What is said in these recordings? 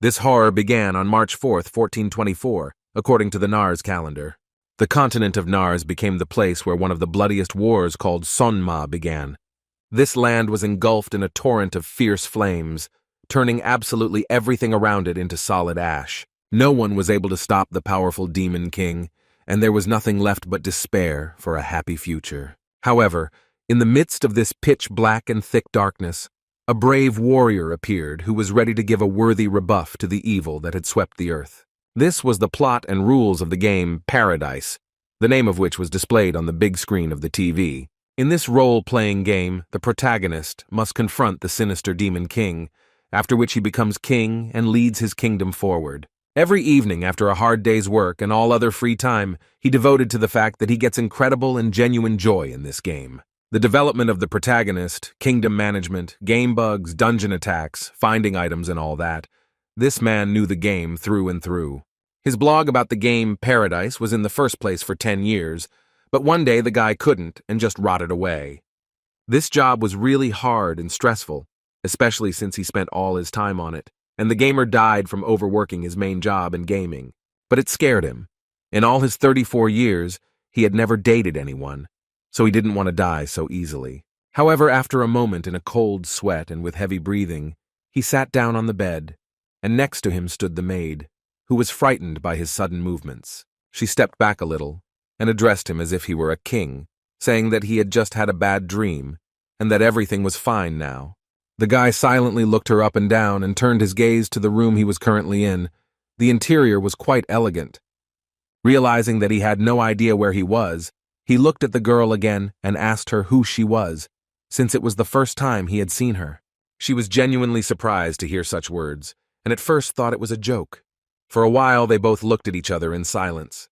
This horror began on March 4th, 1424, according to the Nars calendar. The continent of Nars became the place where one of the bloodiest wars called Sonma began. This land was engulfed in a torrent of fierce flames, turning absolutely everything around it into solid ash. No one was able to stop the powerful demon king, and there was nothing left but despair for a happy future. However, in the midst of this pitch-black and thick darkness, a brave warrior appeared who was ready to give a worthy rebuff to the evil that had swept the earth. This was the plot and rules of the game Paradise, the name of which was displayed on the big screen of the TV. In this role-playing game, the protagonist must confront the sinister demon king, after which he becomes king and leads his kingdom forward. Every evening after a hard day's work and all other free time, he devoted to the fact that he gets incredible and genuine joy in this game. The development of the protagonist, kingdom management, game bugs, dungeon attacks, finding items and all that, this man knew the game through and through. His blog about the game Paradise was in the first place for 10 years, but one day the guy couldn't and just rotted away. This job was really hard and stressful, especially since he spent all his time on it, and the gamer died from overworking his main job in gaming. But it scared him. In all his 34 years, he had never dated anyone, so he didn't want to die so easily. However, after a moment in a cold sweat and with heavy breathing, he sat down on the bed, and next to him stood the maid, who was frightened by his sudden movements. She stepped back a little and addressed him as if he were a king, saying that he had just had a bad dream and that everything was fine now. The guy silently looked her up and down and turned his gaze to the room he was currently in. The interior was quite elegant. Realizing that he had no idea where he was, he looked at the girl again and asked her who she was, since it was the first time he had seen her. She was genuinely surprised to hear such words, and at first thought it was a joke. For a while they both looked at each other in silence.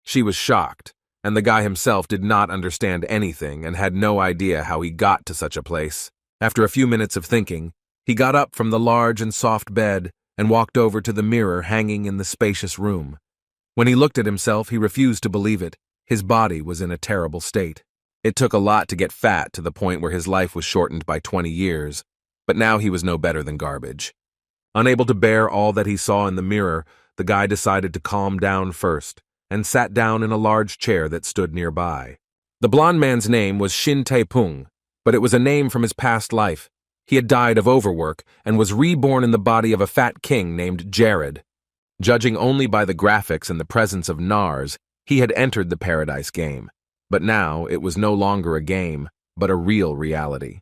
She was shocked, and the guy himself did not understand anything and had no idea how he got to such a place. After a few minutes of thinking, he got up from the large and soft bed and walked over to the mirror hanging in the spacious room. When he looked at himself, he refused to believe it. His body was in a terrible state. It took a lot to get fat to the point where his life was shortened by 20 years, but now he was no better than garbage. Unable to bear all that he saw in the mirror, the guy decided to calm down first and sat down in a large chair that stood nearby. The blond man's name was Shin Tae-pung, but it was a name from his past life. He had died of overwork and was reborn in the body of a fat king named Jared. Judging only by the graphics and the presence of Nars, he had entered the Paradise game, but now it was no longer a game, but a real reality.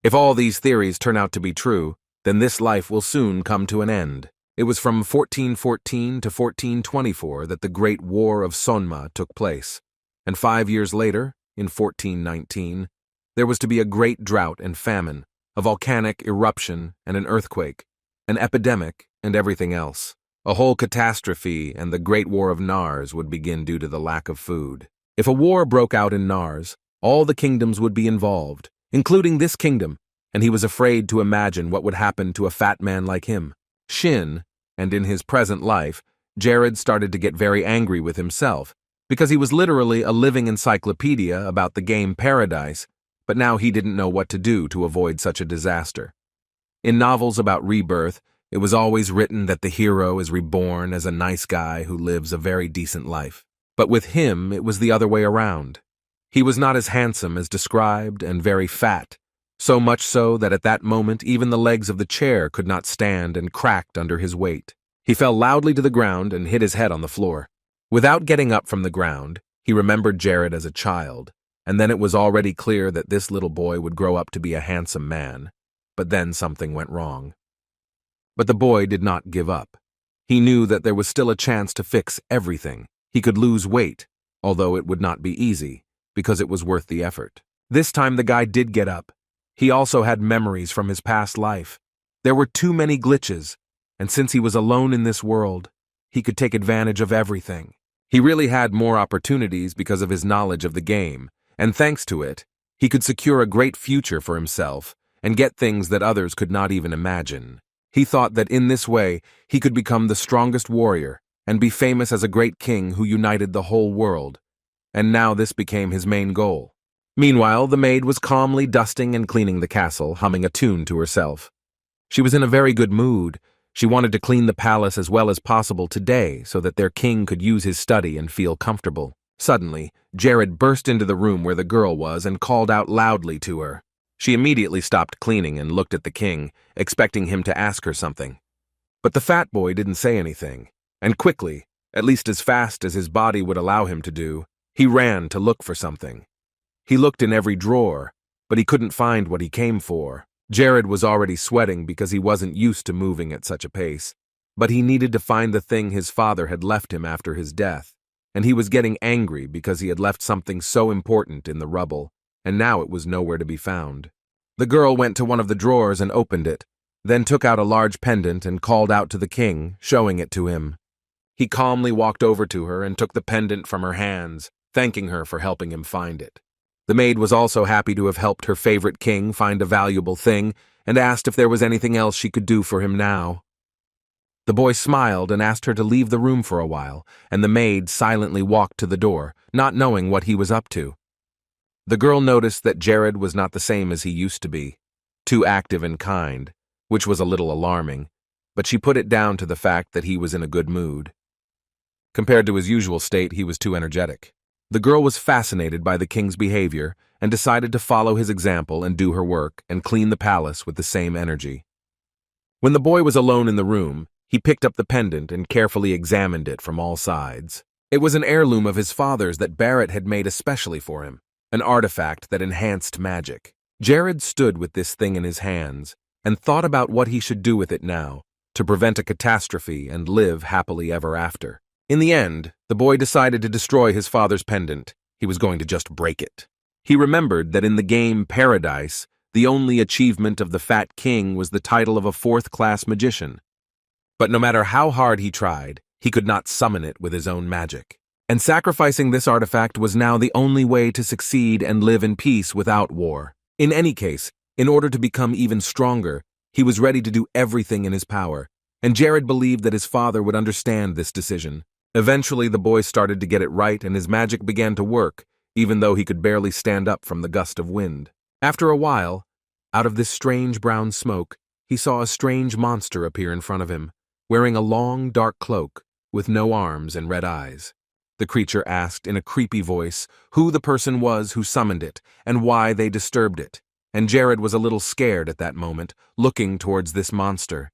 If all these theories turn out to be true, then this life will soon come to an end. It was from 1414 to 1424 that the Great War of Sonma took place, and 5 years later, in 1419, there was to be a great drought and famine, a volcanic eruption and an earthquake, an epidemic and everything else. A whole catastrophe and the Great War of Nars would begin due to the lack of food. If a war broke out in Nars, all the kingdoms would be involved, including this kingdom, and he was afraid to imagine what would happen to a fat man like him. Shin, and in his present life, Jared started to get very angry with himself, because he was literally a living encyclopedia about the game Paradise, but now he didn't know what to do to avoid such a disaster. In novels about rebirth, it was always written that the hero is reborn as a nice guy who lives a very decent life. But with him, it was the other way around. He was not as handsome as described and very fat, so much so that at that moment even the legs of the chair could not stand and cracked under his weight. He fell loudly to the ground and hit his head on the floor. Without getting up from the ground, he remembered Jared as a child, and then it was already clear that this little boy would grow up to be a handsome man. But then something went wrong. But the boy did not give up. He knew that there was still a chance to fix everything. He could lose weight, although it would not be easy, because it was worth the effort. This time the guy did get up. He also had memories from his past life. There were too many glitches, and since he was alone in this world, he could take advantage of everything. He really had more opportunities because of his knowledge of the game, and thanks to it, he could secure a great future for himself and get things that others could not even imagine. He thought that in this way, he could become the strongest warrior and be famous as a great king who united the whole world. And now this became his main goal. Meanwhile, the maid was calmly dusting and cleaning the castle, humming a tune to herself. She was in a very good mood, She wanted to clean the palace as well as possible today so that their king could use his study and feel comfortable. Suddenly, Jared burst into the room where the girl was and called out loudly to her. She immediately stopped cleaning and looked at the king, expecting him to ask her something. But the fat boy didn't say anything, and quickly, at least as fast as his body would allow him to do, he ran to look for something. He looked in every drawer, but he couldn't find what he came for. Jared was already sweating because he wasn't used to moving at such a pace, but he needed to find the thing his father had left him after his death, and he was getting angry because he had left something so important in the rubble, and now it was nowhere to be found. The girl went to one of the drawers and opened it, then took out a large pendant and called out to the king, showing it to him. He calmly walked over to her and took the pendant from her hands, thanking her for helping him find it. The maid was also happy to have helped her favorite king find a valuable thing and asked if there was anything else she could do for him now. The boy smiled and asked her to leave the room for a while, and the maid silently walked to the door, not knowing what he was up to. The girl noticed that Jared was not the same as he used to be, too active and kind, which was a little alarming, but she put it down to the fact that he was in a good mood. Compared to his usual state, he was too energetic. The girl was fascinated by the king's behavior and decided to follow his example and do her work and clean the palace with the same energy. When the boy was alone in the room, he picked up the pendant and carefully examined it from all sides. It was an heirloom of his father's that Barrett had made especially for him, an artifact that enhanced magic. Jared stood with this thing in his hands and thought about what he should do with it now to prevent a catastrophe and live happily ever after. In the end, the boy decided to destroy his father's pendant. He was going to just break it. He remembered that in the game Paradise, the only achievement of the Fat King was the title of a fourth-class magician. But no matter how hard he tried, he could not summon it with his own magic. And sacrificing this artifact was now the only way to succeed and live in peace without war. In any case, in order to become even stronger, he was ready to do everything in his power, and Jared believed that his father would understand this decision. Eventually, the boy started to get it right and his magic began to work, even though he could barely stand up from the gust of wind. After a while, out of this strange brown smoke, he saw a strange monster appear in front of him, wearing a long, dark cloak, with no arms and red eyes. The creature asked in a creepy voice who the person was who summoned it and why they disturbed it, and Jared was a little scared at that moment, looking towards this monster.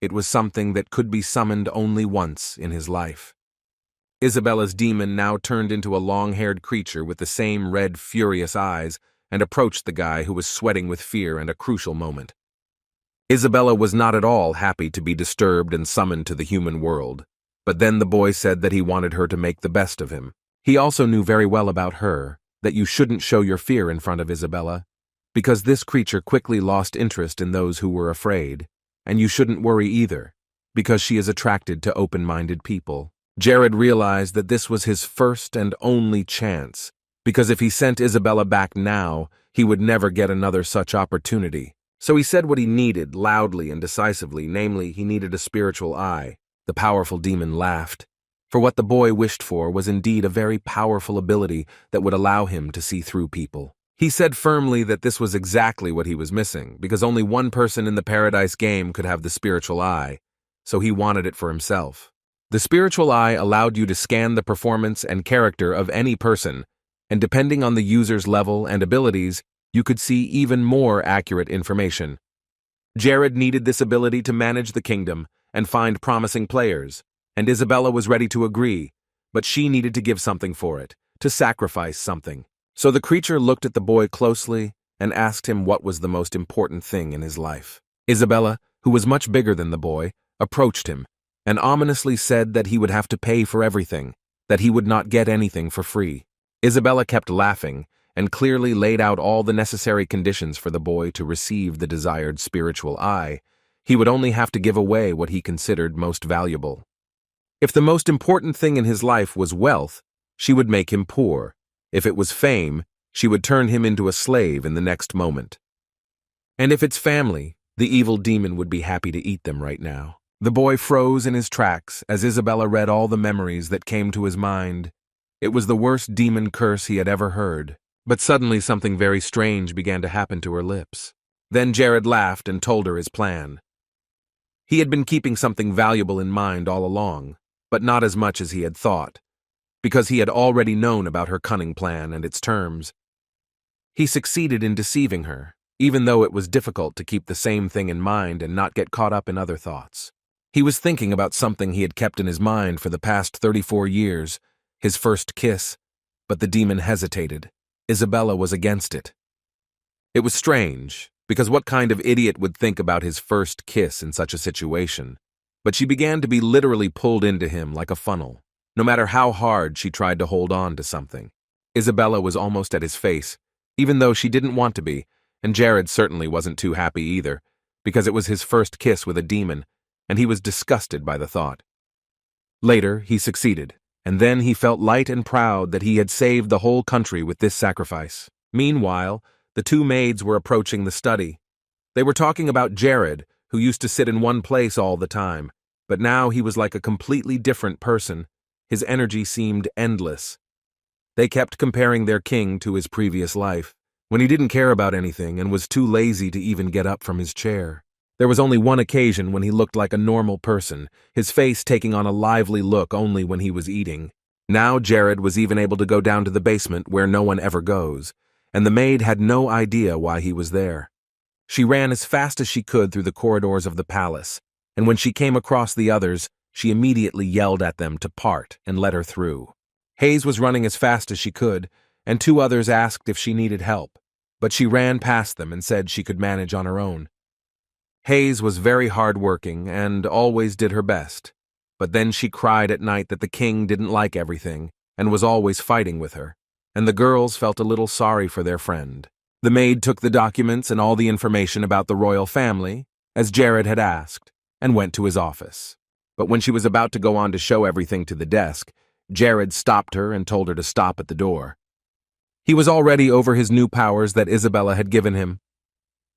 It was something that could be summoned only once in his life. Isabella's demon now turned into a long-haired creature with the same red, furious eyes and approached the guy who was sweating with fear and a crucial moment. Isabella was not at all happy to be disturbed and summoned to the human world, but then the boy said that he wanted her to make the best of him. He also knew very well about her, that you shouldn't show your fear in front of Isabella, because this creature quickly lost interest in those who were afraid, and you shouldn't worry either, because she is attracted to open-minded people. Jared realized that this was his first and only chance, because if he sent Isabella back now, he would never get another such opportunity. So he said what he needed loudly and decisively, namely, he needed a spiritual eye. The powerful demon laughed, for what the boy wished for was indeed a very powerful ability that would allow him to see through people. He said firmly that this was exactly what he was missing, because only one person in the Paradise game could have the spiritual eye, so he wanted it for himself. The spiritual eye allowed you to scan the performance and character of any person, and depending on the user's level and abilities, you could see even more accurate information. Jared needed this ability to manage the kingdom and find promising players, and Isabella was ready to agree, but she needed to give something for it, to sacrifice something. So the creature looked at the boy closely and asked him what was the most important thing in his life. Isabella, who was much bigger than the boy, approached him and ominously said that he would have to pay for everything, that he would not get anything for free. Isabella kept laughing and clearly laid out all the necessary conditions for the boy to receive the desired spiritual eye. He would only have to give away what he considered most valuable. If the most important thing in his life was wealth, she would make him poor. If it was fame, she would turn him into a slave in the next moment. And if it's family, the evil demon would be happy to eat them right now. The boy froze in his tracks as Isabella read all the memories that came to his mind. It was the worst demon curse he had ever heard. But suddenly something very strange began to happen to her lips. Then Jared laughed and told her his plan. He had been keeping something valuable in mind all along, but not as much as he had thought, because he had already known about her cunning plan and its terms. He succeeded in deceiving her, even though it was difficult to keep the same thing in mind and not get caught up in other thoughts. He was thinking about something he had kept in his mind for the past 34 years, his first kiss, but the demon hesitated. Isabella was against it. It was strange, because what kind of idiot would think about his first kiss in such a situation? But she began to be literally pulled into him like a funnel, no matter how hard she tried to hold on to something. Isabella was almost at his face, even though she didn't want to be, and Jared certainly wasn't too happy either, because it was his first kiss with a demon, and he was disgusted by the thought. Later, he succeeded, and then he felt light and proud that he had saved the whole country with this sacrifice. Meanwhile, the two maids were approaching the study. They were talking about Jared, who used to sit in one place all the time, but now he was like a completely different person. His energy seemed endless. They kept comparing their king to his previous life, when he didn't care about anything and was too lazy to even get up from his chair. There was only one occasion when he looked like a normal person, his face taking on a lively look only when he was eating. Now Jared was even able to go down to the basement where no one ever goes, and the maid had no idea why he was there. She ran as fast as she could through the corridors of the palace, and when she came across the others, she immediately yelled at them to part and let her through. Hayes was running as fast as she could, and two others asked if she needed help, but she ran past them and said she could manage on her own. Hayes was very hard-working and always did her best, but then she cried at night that the king didn't like everything and was always fighting with her, and the girls felt a little sorry for their friend. The maid took the documents and all the information about the royal family, as Jared had asked, and went to his office. But when she was about to go on to show everything to the desk, Jared stopped her and told her to stop at the door. He was already over his new powers that Isabella had given him.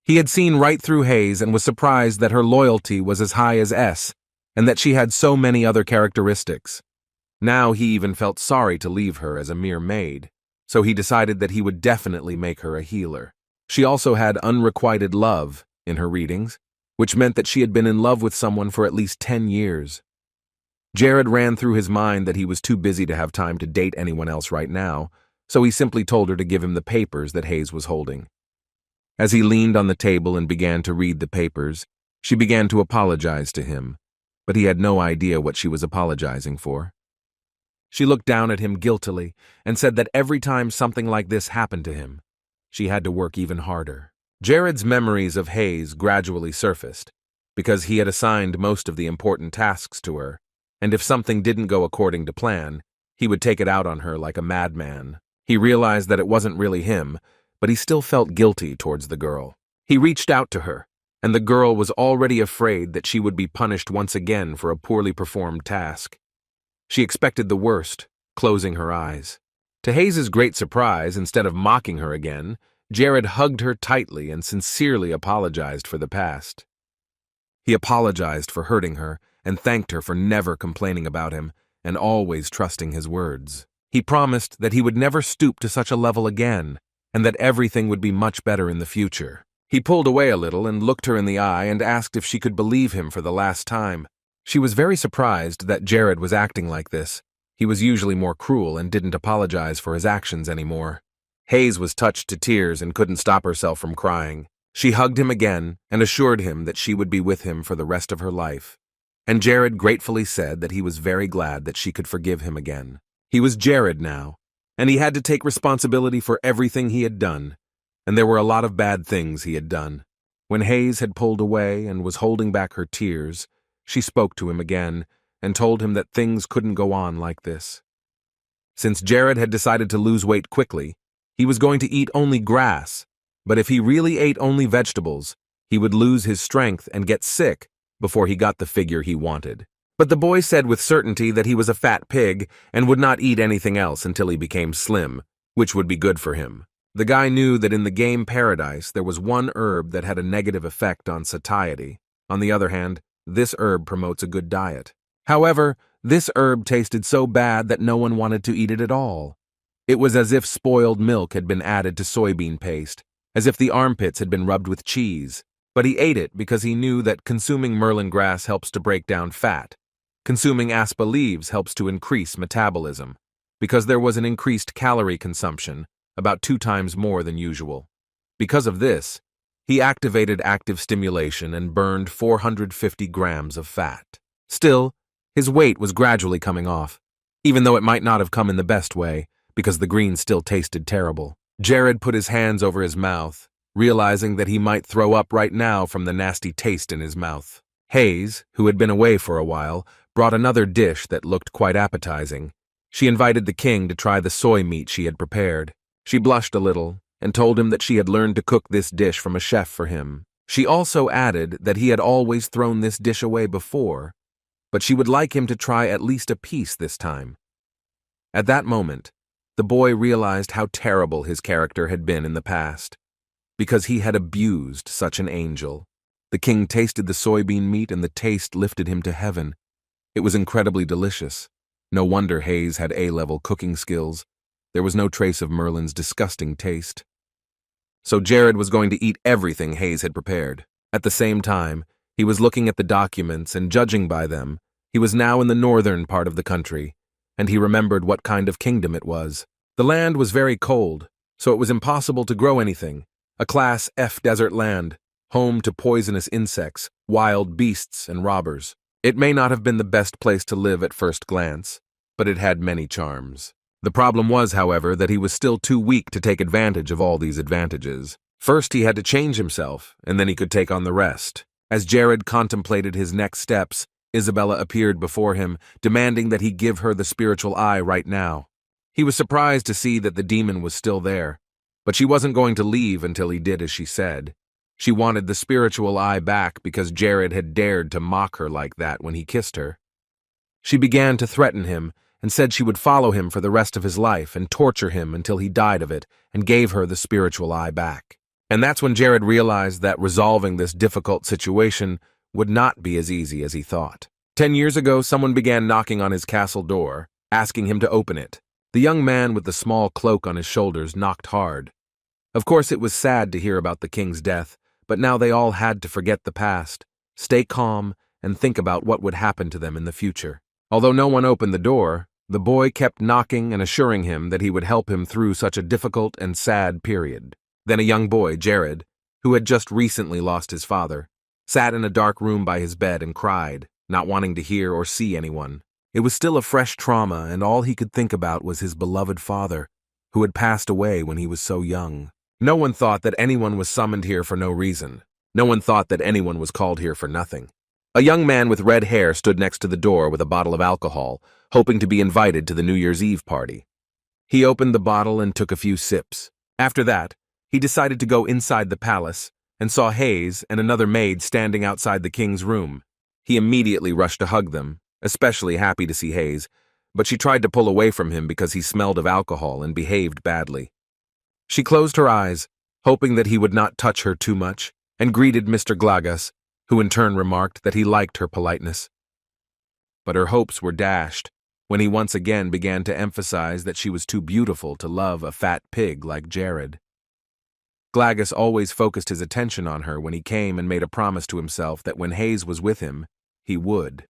He had seen right through Hayes and was surprised that her loyalty was as high as S, and that she had so many other characteristics. Now he even felt sorry to leave her as a mere maid, so he decided that he would definitely make her a healer. She also had unrequited love in her readings, which meant that she had been in love with someone for at least 10 years. Jared ran through his mind that he was too busy to have time to date anyone else right now, so he simply told her to give him the papers that Hayes was holding. As he leaned on the table and began to read the papers, she began to apologize to him, but he had no idea what she was apologizing for. She looked down at him guiltily and said that every time something like this happened to him, she had to work even harder. Jared's memories of Hayes gradually surfaced, because he had assigned most of the important tasks to her, and if something didn't go according to plan, he would take it out on her like a madman. He realized that it wasn't really him, but he still felt guilty towards the girl. He reached out to her, and the girl was already afraid that she would be punished once again for a poorly performed task. She expected the worst, closing her eyes. To Hayes's great surprise, instead of mocking her again, Jared hugged her tightly and sincerely apologized for the past. He apologized for hurting her and thanked her for never complaining about him and always trusting his words. He promised that he would never stoop to such a level again, and that everything would be much better in the future. He pulled away a little and looked her in the eye and asked if she could believe him for the last time. She was very surprised that Jared was acting like this. He was usually more cruel and didn't apologize for his actions anymore. Hayes was touched to tears and couldn't stop herself from crying. She hugged him again and assured him that she would be with him for the rest of her life. And Jared gratefully said that he was very glad that she could forgive him again. He was Jared now, and he had to take responsibility for everything he had done, and there were a lot of bad things he had done. When Hayes had pulled away and was holding back her tears, she spoke to him again and told him that things couldn't go on like this. Since Jared had decided to lose weight quickly, he was going to eat only grass, but if he really ate only vegetables, he would lose his strength and get sick before he got the figure he wanted. But the boy said with certainty that he was a fat pig and would not eat anything else until he became slim, which would be good for him. The guy knew that in the game Paradise there was one herb that had a negative effect on satiety. On the other hand, this herb promotes a good diet. However, this herb tasted so bad that no one wanted to eat it at all. It was as if spoiled milk had been added to soybean paste, as if the armpits had been rubbed with cheese. But he ate it because he knew that consuming merlin grass helps to break down fat. Consuming aspa leaves helps to increase metabolism, because there was an increased calorie consumption, about 2 times more than usual. Because of this, he activated active stimulation and burned 450 grams of fat. Still, his weight was gradually coming off, even though it might not have come in the best way, because the green still tasted terrible. Jared put his hands over his mouth, realizing that he might throw up right now from the nasty taste in his mouth. Hayes, who had been away for a while, brought another dish that looked quite appetizing. She invited the king to try the soy meat she had prepared. She blushed a little and told him that she had learned to cook this dish from a chef for him. She also added that he had always thrown this dish away before, but she would like him to try at least a piece this time. At that moment, the boy realized how terrible his character had been in the past, because he had abused such an angel. The king tasted the soybean meat and the taste lifted him to heaven. It was incredibly delicious. No wonder Hayes had A-level cooking skills. There was no trace of Merlin's disgusting taste. So Jared was going to eat everything Hayes had prepared. At the same time, he was looking at the documents and judging by them. He was now in the northern part of the country, and he remembered what kind of kingdom it was. The land was very cold, so it was impossible to grow anything. A Class F desert land, home to poisonous insects, wild beasts, and robbers. It may not have been the best place to live at first glance, but it had many charms. The problem was, however, that he was still too weak to take advantage of all these advantages. First, he had to change himself, and then he could take on the rest. As Jared contemplated his next steps, Isabella appeared before him, demanding that he give her the spiritual eye right now. He was surprised to see that the demon was still there, but she wasn't going to leave until he did as she said. She wanted the spiritual eye back because Jared had dared to mock her like that when he kissed her. She began to threaten him and said she would follow him for the rest of his life and torture him until he died of it and gave her the spiritual eye back. And that's when Jared realized that resolving this difficult situation would not be as easy as he thought. 10 years ago, someone began knocking on his castle door, asking him to open it. The young man with the small cloak on his shoulders knocked hard. Of course, it was sad to hear about the king's death, but now they all had to forget the past, stay calm, and think about what would happen to them in the future. Although no one opened the door, the boy kept knocking and assuring him that he would help him through such a difficult and sad period. Then a young boy, Jared, who had just recently lost his father, sat in a dark room by his bed and cried, not wanting to hear or see anyone. It was still a fresh trauma, and all he could think about was his beloved father, who had passed away when he was so young. No one thought that anyone was summoned here for no reason. No one thought that anyone was called here for nothing. A young man with red hair stood next to the door with a bottle of alcohol, hoping to be invited to the New Year's Eve party. He opened the bottle and took a few sips. After that, he decided to go inside the palace and saw Hayes and another maid standing outside the king's room. He immediately rushed to hug them, especially happy to see Hayes, but she tried to pull away from him because he smelled of alcohol and behaved badly. She closed her eyes, hoping that he would not touch her too much, and greeted Mr. Glagas, who in turn remarked that he liked her politeness. But her hopes were dashed when he once again began to emphasize that she was too beautiful to love a fat pig like Jared. Glagas always focused his attention on her when he came and made a promise to himself that when Hayes was with him, he would.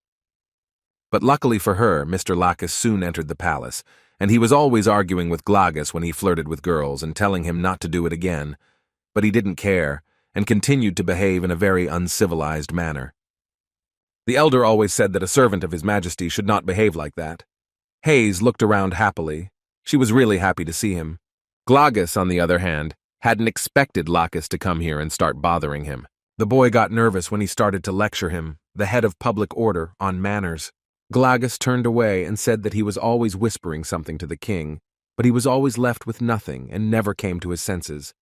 But luckily for her, Mr. Lacus soon entered the palace, and he was always arguing with Glagas when he flirted with girls and telling him not to do it again, but he didn't care and continued to behave in a very uncivilized manner. The elder always said that a servant of His Majesty should not behave like that. Hayes looked around happily. She was really happy to see him. Glagas, on the other hand, hadn't expected Lacus to come here and start bothering him. The boy got nervous when he started to lecture him, the head of public order, on manners. Glagas turned away and said that he was always whispering something to the king, but he was always left with nothing and never came to his senses.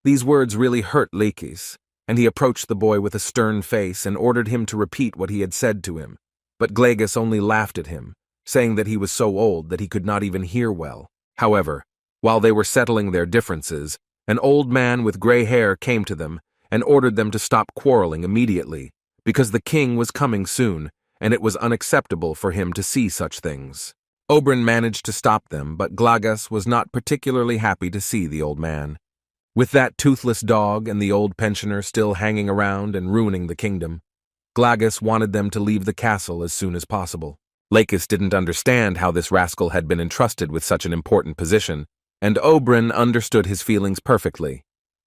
These words really hurt Lacus, and he approached the boy with a stern face and ordered him to repeat what he had said to him, but Glagas only laughed at him, saying that he was so old that he could not even hear well. However, while they were settling their differences, an old man with gray hair came to them and ordered them to stop quarreling immediately, because the king was coming soon, and it was unacceptable for him to see such things. Oberyn managed to stop them, but Glagas was not particularly happy to see the old man. With that toothless dog and the old pensioner still hanging around and ruining the kingdom, Glagus wanted them to leave the castle as soon as possible. Lakis didn't understand how this rascal had been entrusted with such an important position, and Oberyn understood his feelings perfectly,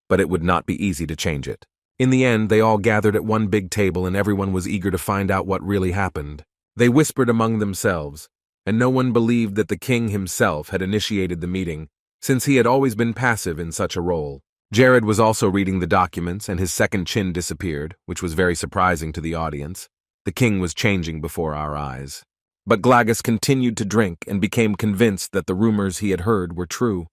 but it would not be easy to change it. In the end, they all gathered at one big table and everyone was eager to find out what really happened. They whispered among themselves, and no one believed that the king himself had initiated the meeting, since he had always been passive in such a role. Jared was also reading the documents and his second chin disappeared, which was very surprising to the audience. The king was changing before our eyes. But Glagus continued to drink and became convinced that the rumors he had heard were true.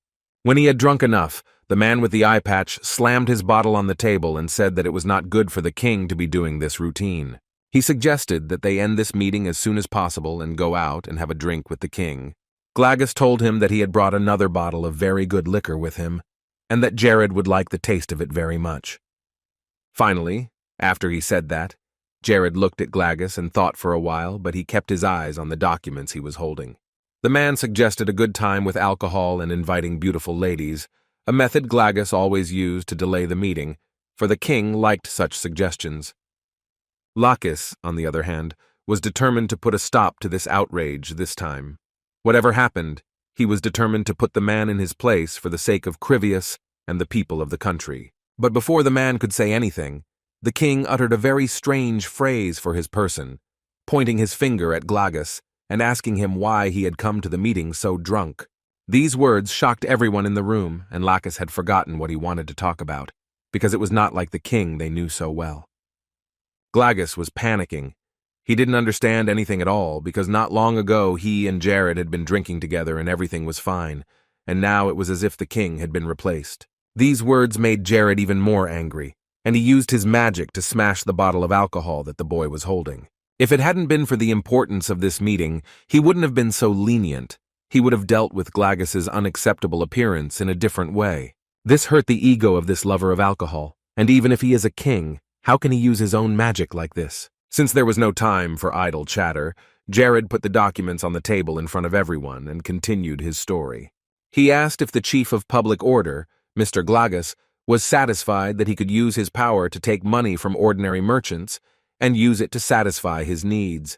When he had drunk enough, the man with the eye patch slammed his bottle on the table and said that it was not good for the king to be doing this routine. He suggested that they end this meeting as soon as possible and go out and have a drink with the king. Glagus told him that he had brought another bottle of very good liquor with him, and that Jared would like the taste of it very much. Finally, after he said that, Jared looked at Glagus and thought for a while, but he kept his eyes on the documents he was holding. The man suggested a good time with alcohol and inviting beautiful ladies, a method Glagus always used to delay the meeting, for the king liked such suggestions. Lakis, on the other hand, was determined to put a stop to this outrage this time. Whatever happened, he was determined to put the man in his place for the sake of Crivius and the people of the country. But before the man could say anything, the king uttered a very strange phrase for his person, pointing his finger at Glagus and asking him why he had come to the meeting so drunk. These words shocked everyone in the room, and Lakis had forgotten what he wanted to talk about, because it was not like the king they knew so well. Glagus was panicking. He didn't understand anything at all, because not long ago he and Jared had been drinking together and everything was fine, and now it was as if the king had been replaced. These words made Jared even more angry, and he used his magic to smash the bottle of alcohol that the boy was holding. If it hadn't been for the importance of this meeting, he wouldn't have been so lenient. He would have dealt with Glagus's unacceptable appearance in a different way. This hurt the ego of this lover of alcohol, and even if he is a king, how can he use his own magic like this? Since there was no time for idle chatter, Jared put the documents on the table in front of everyone and continued his story. He asked if the chief of public order, Mr. Glagus, was satisfied that he could use his power to take money from ordinary merchants and use it to satisfy his needs.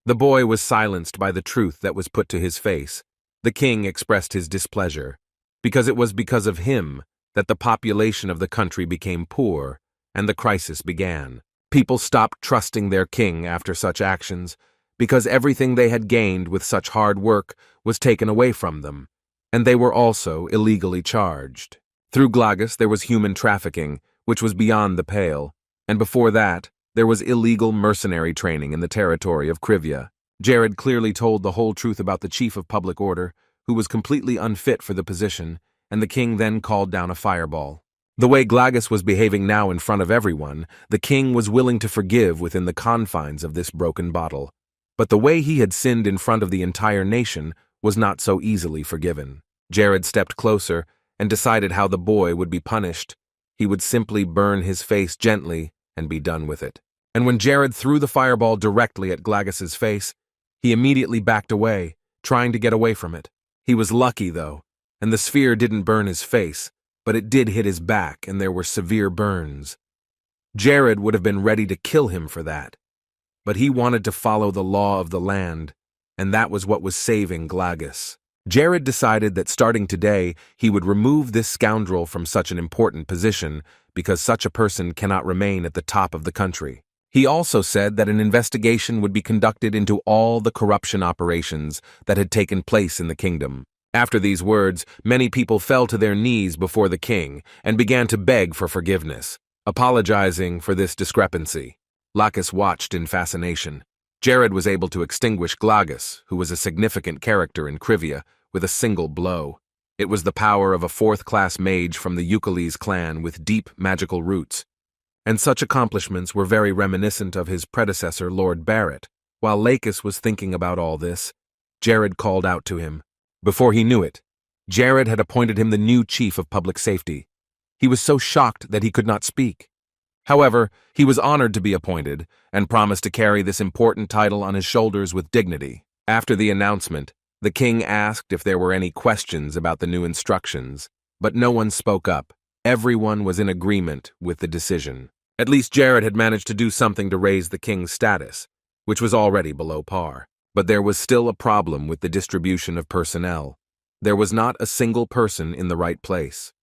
The boy was silenced by the truth that was put to his face. The king expressed his displeasure, because it was because of him that the population of the country became poor and the crisis began. People stopped trusting their king after such actions, because everything they had gained with such hard work was taken away from them, and they were also illegally charged. Through Glagus there was human trafficking, which was beyond the pale, and before that, there was illegal mercenary training in the territory of Crivia. Jared clearly told the whole truth about the chief of public order, who was completely unfit for the position, and the king then called down a fireball. The way Glagus was behaving now in front of everyone, the king was willing to forgive within the confines of this broken bottle. But the way he had sinned in front of the entire nation was not so easily forgiven. Jared stepped closer and decided how the boy would be punished. He would simply burn his face gently and be done with it. And when Jared threw the fireball directly at Glagus's face, he immediately backed away, trying to get away from it. He was lucky, though, and the sphere didn't burn his face, but it did hit his back and there were severe burns. Jared would have been ready to kill him for that, but he wanted to follow the law of the land, and that was what was saving Glagus. Jared decided that starting today, he would remove this scoundrel from such an important position because such a person cannot remain at the top of the country. He also said that an investigation would be conducted into all the corruption operations that had taken place in the kingdom. After these words, many people fell to their knees before the king and began to beg for forgiveness, apologizing for this discrepancy. Lakis watched in fascination. Jared was able to extinguish Glagus, who was a significant character in Crivia, with a single blow. It was the power of a fourth-class mage from the Euclides clan with deep magical roots, and such accomplishments were very reminiscent of his predecessor, Lord Barrett. While Lakis was thinking about all this, Jared called out to him. Before he knew it, Jared had appointed him the new chief of public safety. He was so shocked that he could not speak. However, he was honored to be appointed and promised to carry this important title on his shoulders with dignity. After the announcement, the king asked if there were any questions about the new instructions, but no one spoke up, Everyone was in agreement with the decision. At least Jared had managed to do something to raise the king's status, which was already below par. But there was still a problem with the distribution of personnel. There was not a single person in the right place.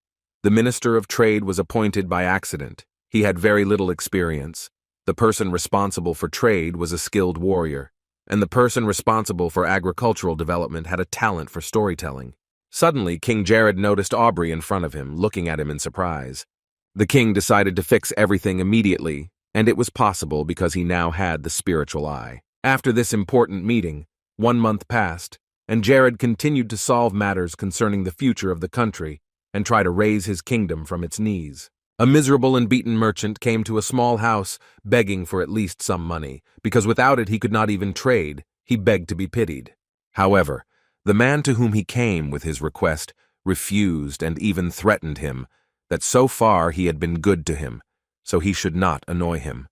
The Minister of Trade was appointed by accident. He had very little experience. The person responsible for trade was a skilled warrior, and the person responsible for agricultural development had a talent for storytelling. Suddenly, King Jared noticed Aubrey in front of him, looking at him in surprise. The king decided to fix everything immediately, and it was possible because he now had the spiritual eye. After this important meeting, 1 month passed, and Jared continued to solve matters concerning the future of the country and try to raise his kingdom from its knees. A miserable and beaten merchant came to a small house begging for at least some money, because without it he could not even trade. He begged to be pitied. However, the man to whom he came with his request refused and even threatened him that so far he had been good to him, so he should not annoy him.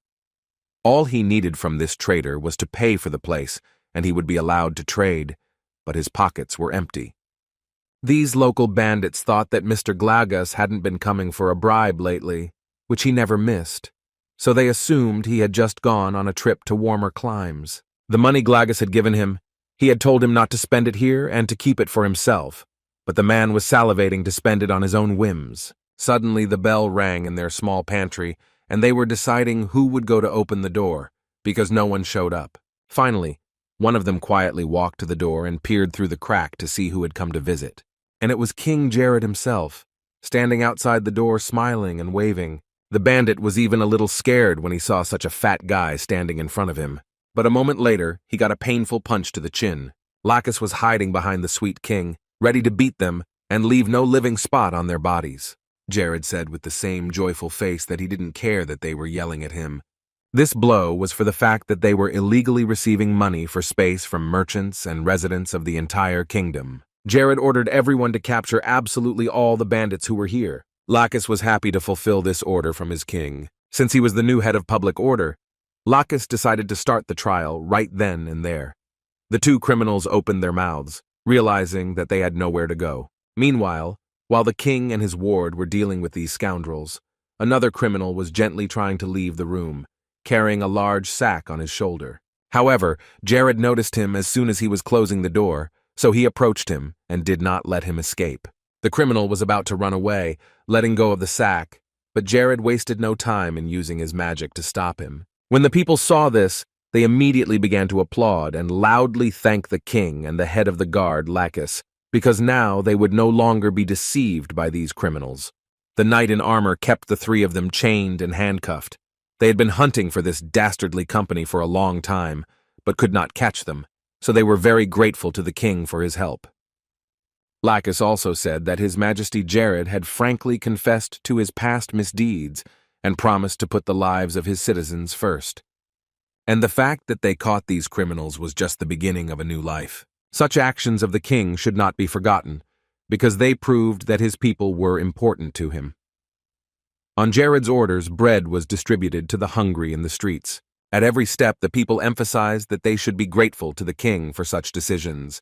All he needed from this trader was to pay for the place, and he would be allowed to trade, but his pockets were empty. These local bandits thought that Mr. Glagas hadn't been coming for a bribe lately, which he never missed, so they assumed he had just gone on a trip to warmer climes. The money Glagas had given him, he had told him not to spend it here and to keep it for himself, but the man was salivating to spend it on his own whims. Suddenly the bell rang in their small pantry, and they were deciding who would go to open the door, because no one showed up. Finally, one of them quietly walked to the door and peered through the crack to see who had come to visit. And it was King Jared himself, standing outside the door smiling and waving. The bandit was even a little scared when he saw such a fat guy standing in front of him. But a moment later, he got a painful punch to the chin. Lacus was hiding behind the sweet king, ready to beat them and leave no living spot on their bodies. Jared said with the same joyful face that he didn't care that they were yelling at him. This blow was for the fact that they were illegally receiving money for space from merchants and residents of the entire kingdom. Jared ordered everyone to capture absolutely all the bandits who were here. Lacus was happy to fulfill this order from his king. Since he was the new head of public order, Lacus decided to start the trial right then and there. The two criminals opened their mouths, realizing that they had nowhere to go. Meanwhile, while the king and his ward were dealing with these scoundrels, another criminal was gently trying to leave the room, carrying a large sack on his shoulder. However, Jared noticed him as soon as he was closing the door, so he approached him and did not let him escape. The criminal was about to run away, letting go of the sack, but Jared wasted no time in using his magic to stop him. When the people saw this, they immediately began to applaud and loudly thank the king and the head of the guard, Lacus, because now they would no longer be deceived by these criminals. The knight in armor kept the three of them chained and handcuffed. They had been hunting for this dastardly company for a long time, but could not catch them, so they were very grateful to the king for his help. Lacus also said that His Majesty Jared had frankly confessed to his past misdeeds and promised to put the lives of his citizens first. And the fact that they caught these criminals was just the beginning of a new life. Such actions of the king should not be forgotten, because they proved that his people were important to him. On Jared's orders, bread was distributed to the hungry in the streets. At every step, the people emphasized that they should be grateful to the king for such decisions.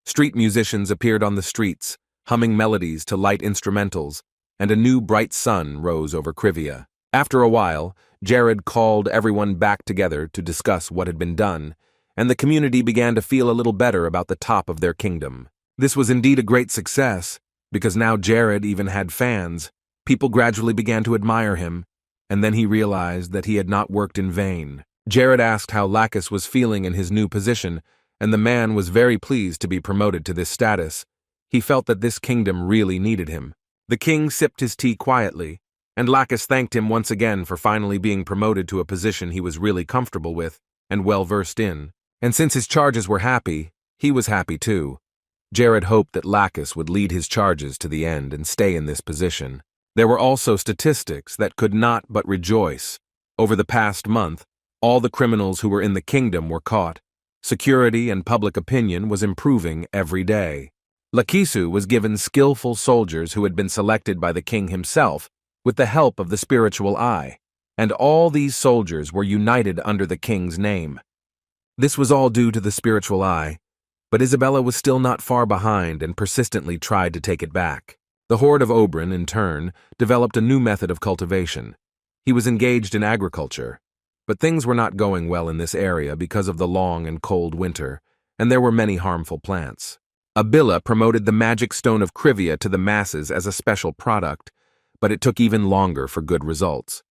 Street musicians appeared on the streets, humming melodies to light instrumentals, and a new bright sun rose over Krivia. After a while, Jared called everyone back together to discuss what had been done, and the community began to feel a little better about the top of their kingdom. This was indeed a great success, because now Jared even had fans. People gradually began to admire him, and then he realized that he had not worked in vain. Jared asked how Lacus was feeling in his new position, and the man was very pleased to be promoted to this status. He felt that this kingdom really needed him. The king sipped his tea quietly, and Lacus thanked him once again for finally being promoted to a position he was really comfortable with and well-versed in. And since his charges were happy, he was happy too. Jared hoped that Lacus would lead his charges to the end and stay in this position. There were also statistics that could not but rejoice. Over the past month, all the criminals who were in the kingdom were caught. Security and public opinion was improving every day. Lakisu was given skillful soldiers who had been selected by the king himself with the help of the spiritual eye, and all these soldiers were united under the king's name. This was all due to the spiritual eye, but Isabella was still not far behind and persistently tried to take it back. The horde of Oberon, in turn, developed a new method of cultivation. He was engaged in agriculture, but things were not going well in this area because of the long and cold winter, and there were many harmful plants. Abila promoted the magic stone of Krivia to the masses as a special product, but it took even longer for good results.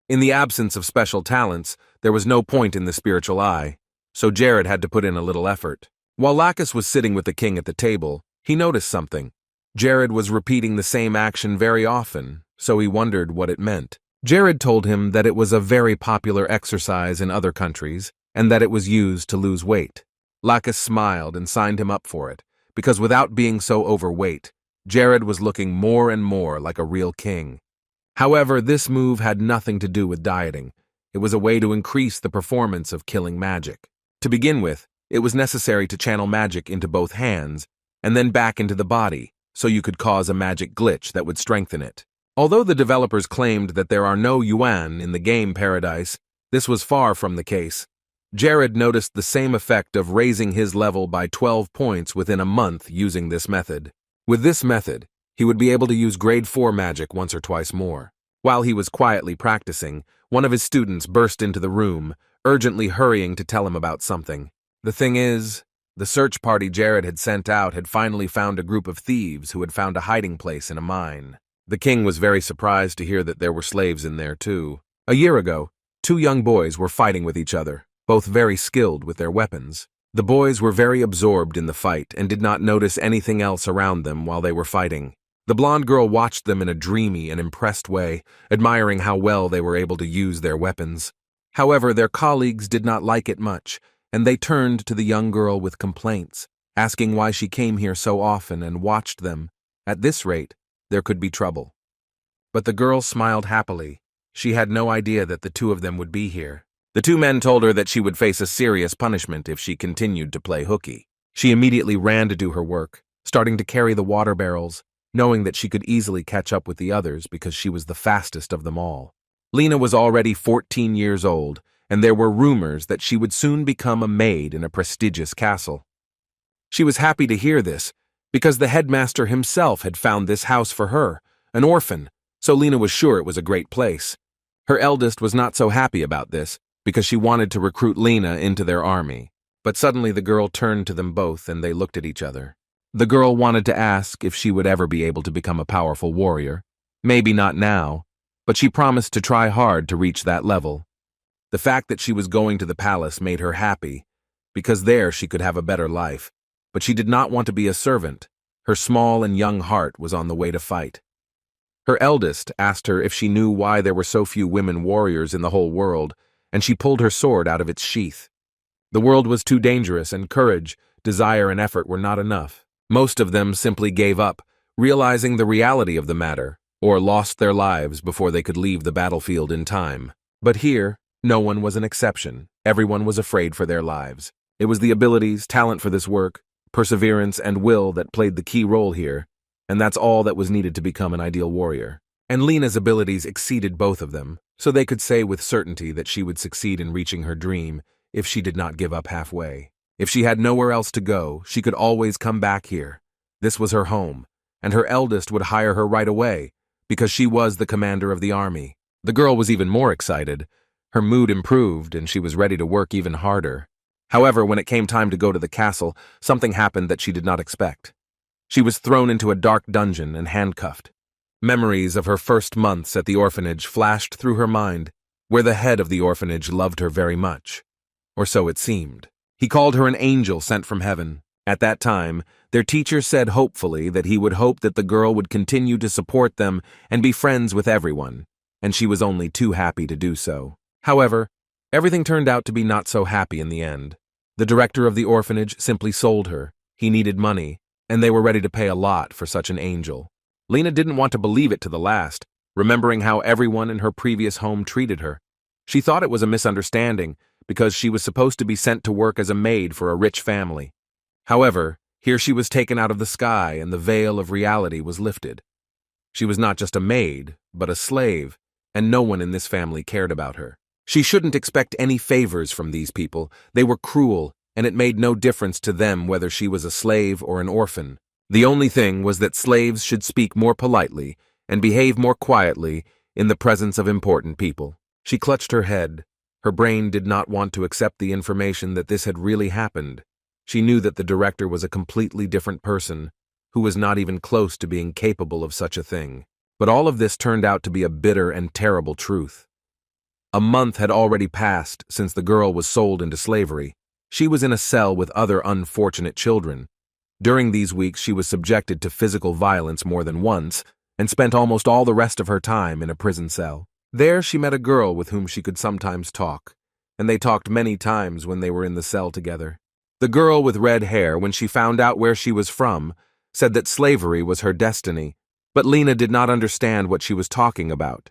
In the absence of special talents, there was no point in the spiritual eye, so Jared had to put in a little effort. While Lacus was sitting with the king at the table, he noticed something. Jared was repeating the same action very often, so he wondered what it meant. Jared told him that it was a very popular exercise in other countries, and that it was used to lose weight. Lacus smiled and signed him up for it, because without being so overweight, Jared was looking more and more like a real king. However, this move had nothing to do with dieting. It was a way to increase the performance of killing magic. To begin with, it was necessary to channel magic into both hands, and then back into the body, so you could cause a magic glitch that would strengthen it. Although the developers claimed that there are no yuan in the game Paradise, this was far from the case. Jared noticed the same effect of raising his level by 12 points within a month using this method. With this method, he would be able to use grade 4 magic once or twice more. While he was quietly practicing, one of his students burst into the room, urgently hurrying to tell him about something. The thing is, the search party Jared had sent out had finally found a group of thieves who had found a hiding place in a mine. The king was very surprised to hear that there were slaves in there too. A year ago, 2 young boys were fighting with each other, both very skilled with their weapons. The boys were very absorbed in the fight and did not notice anything else around them while they were fighting. The blonde girl watched them in a dreamy and impressed way, admiring how well they were able to use their weapons. However, their colleagues did not like it much, and they turned to the young girl with complaints, asking why she came here so often and watched them. At this rate, there could be trouble. But the girl smiled happily. She had no idea that the 2 of them would be here. The 2 men told her that she would face a serious punishment if she continued to play hooky. She immediately ran to do her work, starting to carry the water barrels, knowing that she could easily catch up with the others because she was the fastest of them all. Lena was already 14 years old, and there were rumors that she would soon become a maid in a prestigious castle. She was happy to hear this, because the headmaster himself had found this house for her, an orphan, so Lena was sure it was a great place. Her eldest was not so happy about this, because she wanted to recruit Lena into their army. But suddenly the girl turned to them both and they looked at each other. The girl wanted to ask if she would ever be able to become a powerful warrior. Maybe not now, but she promised to try hard to reach that level. The fact that she was going to the palace made her happy, because there she could have a better life. But she did not want to be a servant. Her small and young heart was on the way to fight. Her eldest asked her if she knew why there were so few women warriors in the whole world, and she pulled her sword out of its sheath. The world was too dangerous, and courage, desire, and effort were not enough. Most of them simply gave up, realizing the reality of the matter, or lost their lives before they could leave the battlefield in time. But here, no one was an exception. Everyone was afraid for their lives. It was the abilities, talent for this work, perseverance, and will that played the key role here, and that's all that was needed to become an ideal warrior. And Lena's abilities exceeded both of them, so they could say with certainty that she would succeed in reaching her dream if she did not give up halfway. If she had nowhere else to go, she could always come back here. This was her home, and her eldest would hire her right away, because she was the commander of the army. The girl was even more excited. Her mood improved, and she was ready to work even harder. However, when it came time to go to the castle, something happened that she did not expect. She was thrown into a dark dungeon and handcuffed. Memories of her first months at the orphanage flashed through her mind, where the head of the orphanage loved her very much. Or so it seemed. He called her an angel sent from heaven. At that time, their teacher said hopefully that he would hope that the girl would continue to support them and be friends with everyone, and she was only too happy to do so. However, everything turned out to be not so happy in the end. The director of the orphanage simply sold her. He needed money, and they were ready to pay a lot for such an angel. Lena didn't want to believe it to the last, remembering how everyone in her previous home treated her. She thought it was a misunderstanding, because she was supposed to be sent to work as a maid for a rich family. However, here she was taken out of the sky and the veil of reality was lifted. She was not just a maid, but a slave, and no one in this family cared about her. She shouldn't expect any favors from these people. They were cruel, and it made no difference to them whether she was a slave or an orphan. The only thing was that slaves should speak more politely and behave more quietly in the presence of important people. She clutched her head. Her brain did not want to accept the information that this had really happened. She knew that the director was a completely different person, who was not even close to being capable of such a thing. But all of this turned out to be a bitter and terrible truth. A month had already passed since the girl was sold into slavery. She was in a cell with other unfortunate children. During these weeks, she was subjected to physical violence more than once and spent almost all the rest of her time in a prison cell. There, she met a girl with whom she could sometimes talk, and they talked many times when they were in the cell together. The girl with red hair, when she found out where she was from, said that slavery was her destiny, but Lena did not understand what she was talking about.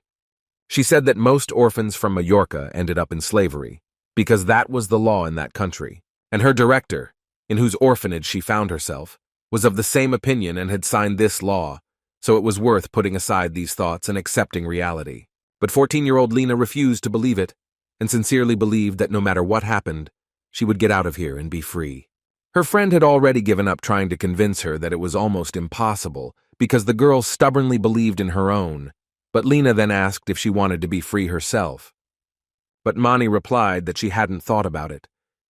She said that most orphans from Majorca ended up in slavery, because that was the law in that country, and her director, in whose orphanage she found herself, was of the same opinion and had signed this law, so it was worth putting aside these thoughts and accepting reality. But 14-year-old Lena refused to believe it, and sincerely believed that no matter what happened, she would get out of here and be free. Her friend had already given up trying to convince her that it was almost impossible, because the girl stubbornly believed in her own, but Lena then asked if she wanted to be free herself. But Mani replied that she hadn't thought about it.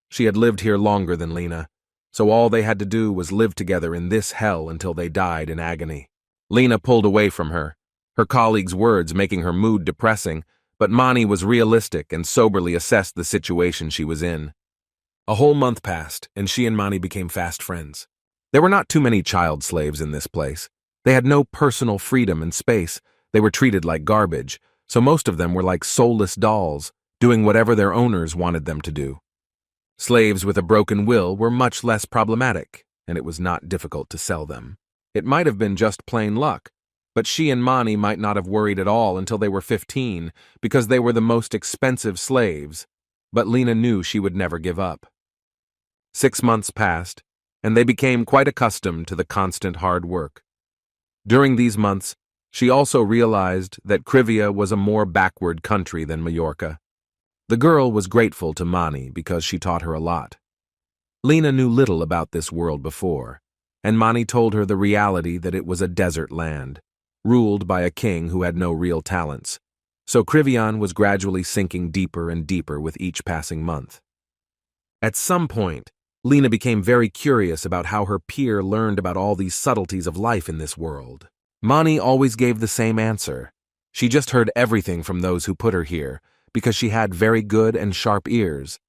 She had lived here longer than Lena, so all they had to do was live together in this hell until they died in agony. Lena pulled away from her, her colleagues' words making her mood depressing, but Mani was realistic and soberly assessed the situation she was in. A whole month passed, and she and Mani became fast friends. There were not too many child slaves in this place. They had no personal freedom and space. They were treated like garbage, so most of them were like soulless dolls, doing whatever their owners wanted them to do. Slaves with a broken will were much less problematic, and it was not difficult to sell them. It might have been just plain luck, but she and Mani might not have worried at all until they were 15, because they were the most expensive slaves, but Lena knew she would never give up. 6 months passed, and they became quite accustomed to the constant hard work. During these months, she also realized that Krivia was a more backward country than Majorca. The girl was grateful to Mani because she taught her a lot. Lena knew little about this world before, and Mani told her the reality that it was a desert land, ruled by a king who had no real talents. So Krivian was gradually sinking deeper and deeper with each passing month. At some point, Lena became very curious about how her peer learned about all these subtleties of life in this world. Mani always gave the same answer. She just heard everything from those who put her here, because she had very good and sharp ears.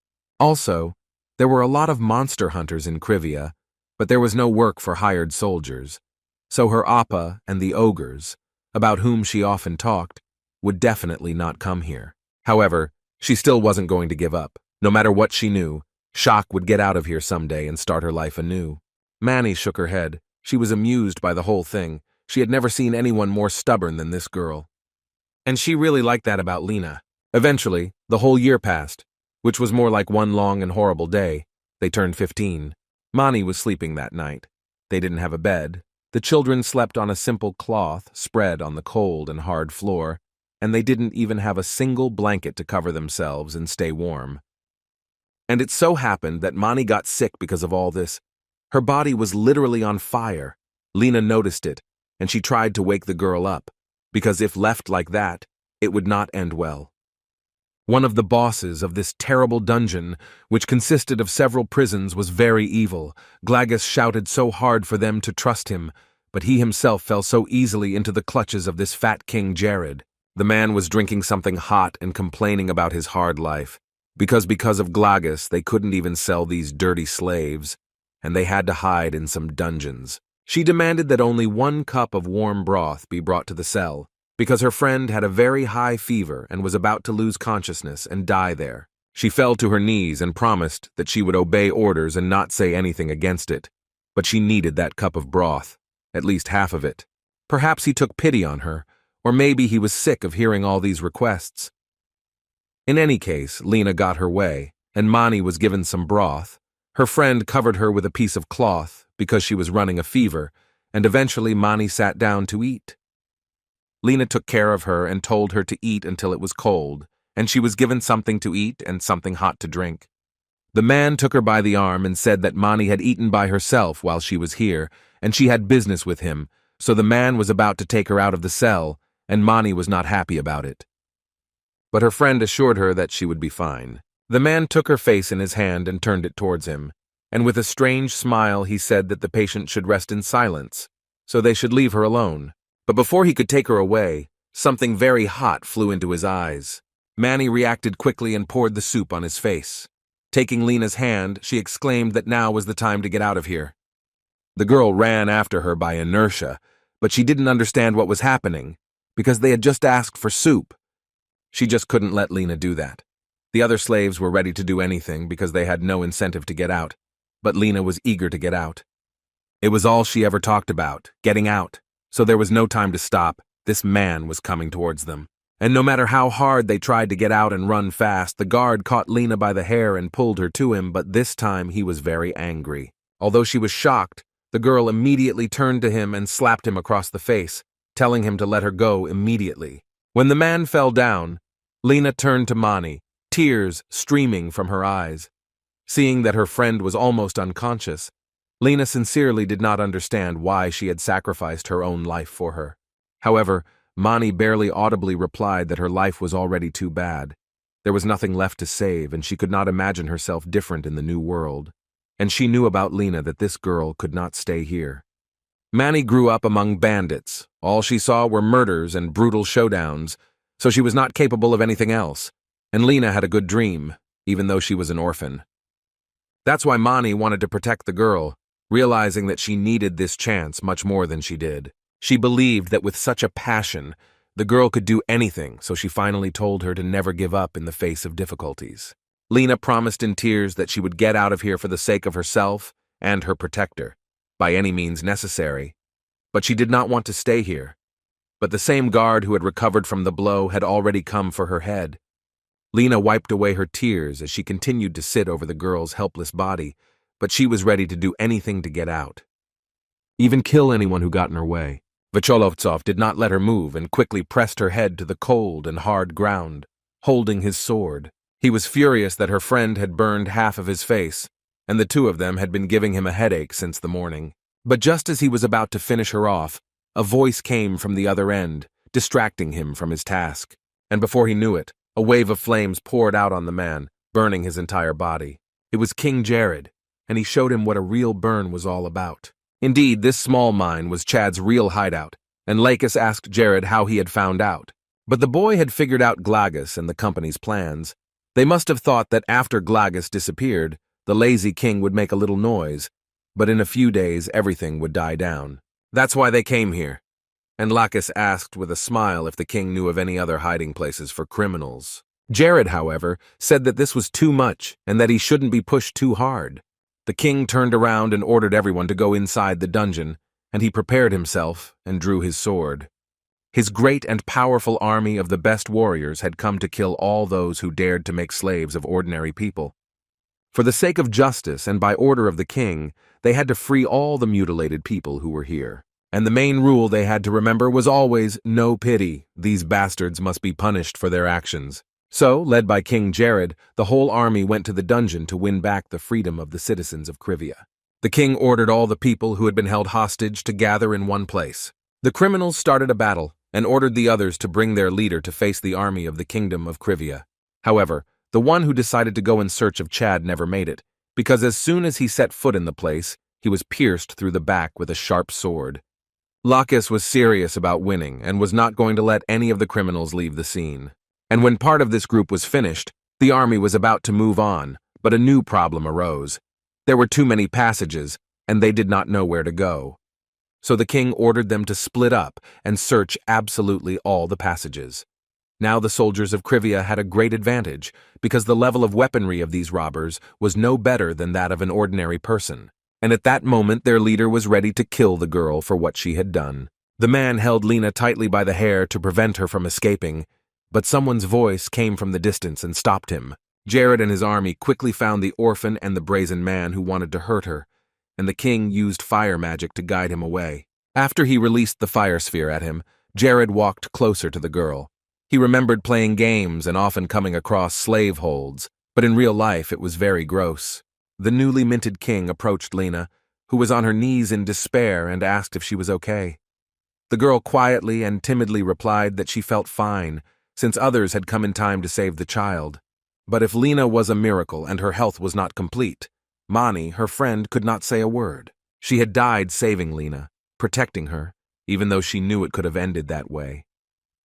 Also, there were a lot of monster hunters in Krivia, but there was no work for hired soldiers. So her appa and the ogres, about whom she often talked, would definitely not come here. However, she still wasn't going to give up. No matter what she knew, Shock would get out of here someday and start her life anew. Mani shook her head. She was amused by the whole thing. She had never seen anyone more stubborn than this girl. And she really liked that about Lena. Eventually, the whole year passed, which was more like one long and horrible day. They turned 15. Mani was sleeping that night. They didn't have a bed. The children slept on a simple cloth spread on the cold and hard floor, and they didn't even have a single blanket to cover themselves and stay warm. And it so happened that Mani got sick because of all this. Her body was literally on fire. Lena noticed it, and she tried to wake the girl up, because if left like that, it would not end well. One of the bosses of this terrible dungeon, which consisted of several prisons, was very evil. Glagus shouted so hard for them to trust him, but he himself fell so easily into the clutches of this fat King Jared. The man was drinking something hot and complaining about his hard life. Because of Glagus, they couldn't even sell these dirty slaves, and they had to hide in some dungeons. She demanded that only 1 cup of warm broth be brought to the cell, because her friend had a very high fever and was about to lose consciousness and die there. She fell to her knees and promised that she would obey orders and not say anything against it, but she needed that cup of broth, at least half of it. Perhaps he took pity on her, or maybe he was sick of hearing all these requests. In any case, Lena got her way, and Mani was given some broth. Her friend covered her with a piece of cloth because she was running a fever, and eventually Mani sat down to eat. Lena took care of her and told her to eat until it was cold, and she was given something to eat and something hot to drink. The man took her by the arm and said that Mani had eaten by herself while she was here, and she had business with him, so the man was about to take her out of the cell, and Mani was not happy about it. But her friend assured her that she would be fine. The man took her face in his hand and turned it towards him, and with a strange smile he said that the patient should rest in silence, so they should leave her alone. But before he could take her away, something very hot flew into his eyes. Mani reacted quickly and poured the soup on his face. Taking Lena's hand, she exclaimed that now was the time to get out of here. The girl ran after her by inertia, but she didn't understand what was happening, because they had just asked for soup. She just couldn't let Lena do that. The other slaves were ready to do anything because they had no incentive to get out, but Lena was eager to get out. It was all she ever talked about, getting out, so there was no time to stop. This man was coming towards them. And no matter how hard they tried to get out and run fast, the guard caught Lena by the hair and pulled her to him, but this time he was very angry. Although she was shocked, the girl immediately turned to him and slapped him across the face, telling him to let her go immediately. When the man fell down, Lena turned to Mani, tears streaming from her eyes. Seeing that her friend was almost unconscious, Lena sincerely did not understand why she had sacrificed her own life for her. However, Mani barely audibly replied that her life was already too bad. There was nothing left to save, and she could not imagine herself different in the new world. And she knew about Lena that this girl could not stay here. Mani grew up among bandits. All she saw were murders and brutal showdowns, so she was not capable of anything else. And Lena had a good dream, even though she was an orphan. That's why Mani wanted to protect the girl, realizing that she needed this chance much more than she did. She believed that with such a passion, the girl could do anything, so she finally told her to never give up in the face of difficulties. Lena promised in tears that she would get out of here for the sake of herself and her protector, by any means necessary. But she did not want to stay here. But the same guard who had recovered from the blow had already come for her head. Lena wiped away her tears as she continued to sit over the girl's helpless body, but she was ready to do anything to get out. Even kill anyone who got in her way. Vacholovtsov did not let her move and quickly pressed her head to the cold and hard ground, holding his sword. He was furious that her friend had burned half of his face, and the two of them had been giving him a headache since the morning. But just as he was about to finish her off, a voice came from the other end, distracting him from his task. And before he knew it, a wave of flames poured out on the man, burning his entire body. It was King Jared, and he showed him what a real burn was all about. Indeed, this small mine was Chad's real hideout, and Lakis asked Jared how he had found out. But the boy had figured out Glagus and the company's plans. They must have thought that after Glagus disappeared, the lazy king would make a little noise, but in a few days everything would die down. That's why they came here. And Lakis asked with a smile if the king knew of any other hiding places for criminals. Jared, however, said that this was too much and that he shouldn't be pushed too hard. The king turned around and ordered everyone to go inside the dungeon, and he prepared himself and drew his sword. His great and powerful army of the best warriors had come to kill all those who dared to make slaves of ordinary people. For the sake of justice and by order of the king, they had to free all the mutilated people who were here. And the main rule they had to remember was always no pity. These bastards must be punished for their actions. So, led by King Jared, the whole army went to the dungeon to win back the freedom of the citizens of Krivia. The king ordered all the people who had been held hostage to gather in one place. The criminals started a battle and ordered the others to bring their leader to face the army of the kingdom of Krivia. However, the one who decided to go in search of Chad never made it, because as soon as he set foot in the place, he was pierced through the back with a sharp sword. Lakis was serious about winning and was not going to let any of the criminals leave the scene. And when part of this group was finished, the army was about to move on, but a new problem arose. There were too many passages, and they did not know where to go. So the king ordered them to split up and search absolutely all the passages. Now the soldiers of Krivia had a great advantage, because the level of weaponry of these robbers was no better than that of an ordinary person. And at that moment their leader was ready to kill the girl for what she had done. The man held Lena tightly by the hair to prevent her from escaping, but someone's voice came from the distance and stopped him. Jared and his army quickly found the orphan and the brazen man who wanted to hurt her, and the king used fire magic to guide him away. After he released the fire sphere at him, Jared walked closer to the girl. He remembered playing games and often coming across slave holds, But in real life, it was very gross. The newly minted king approached Lena, who was on her knees in despair, and asked if she was okay. The girl quietly and timidly replied that she felt fine, since others had come in time to save the child. But if Lena was a miracle and her health was not complete, Mani, her friend, could not say a word. She had died saving Lena, protecting her, even though she knew it could have ended that way.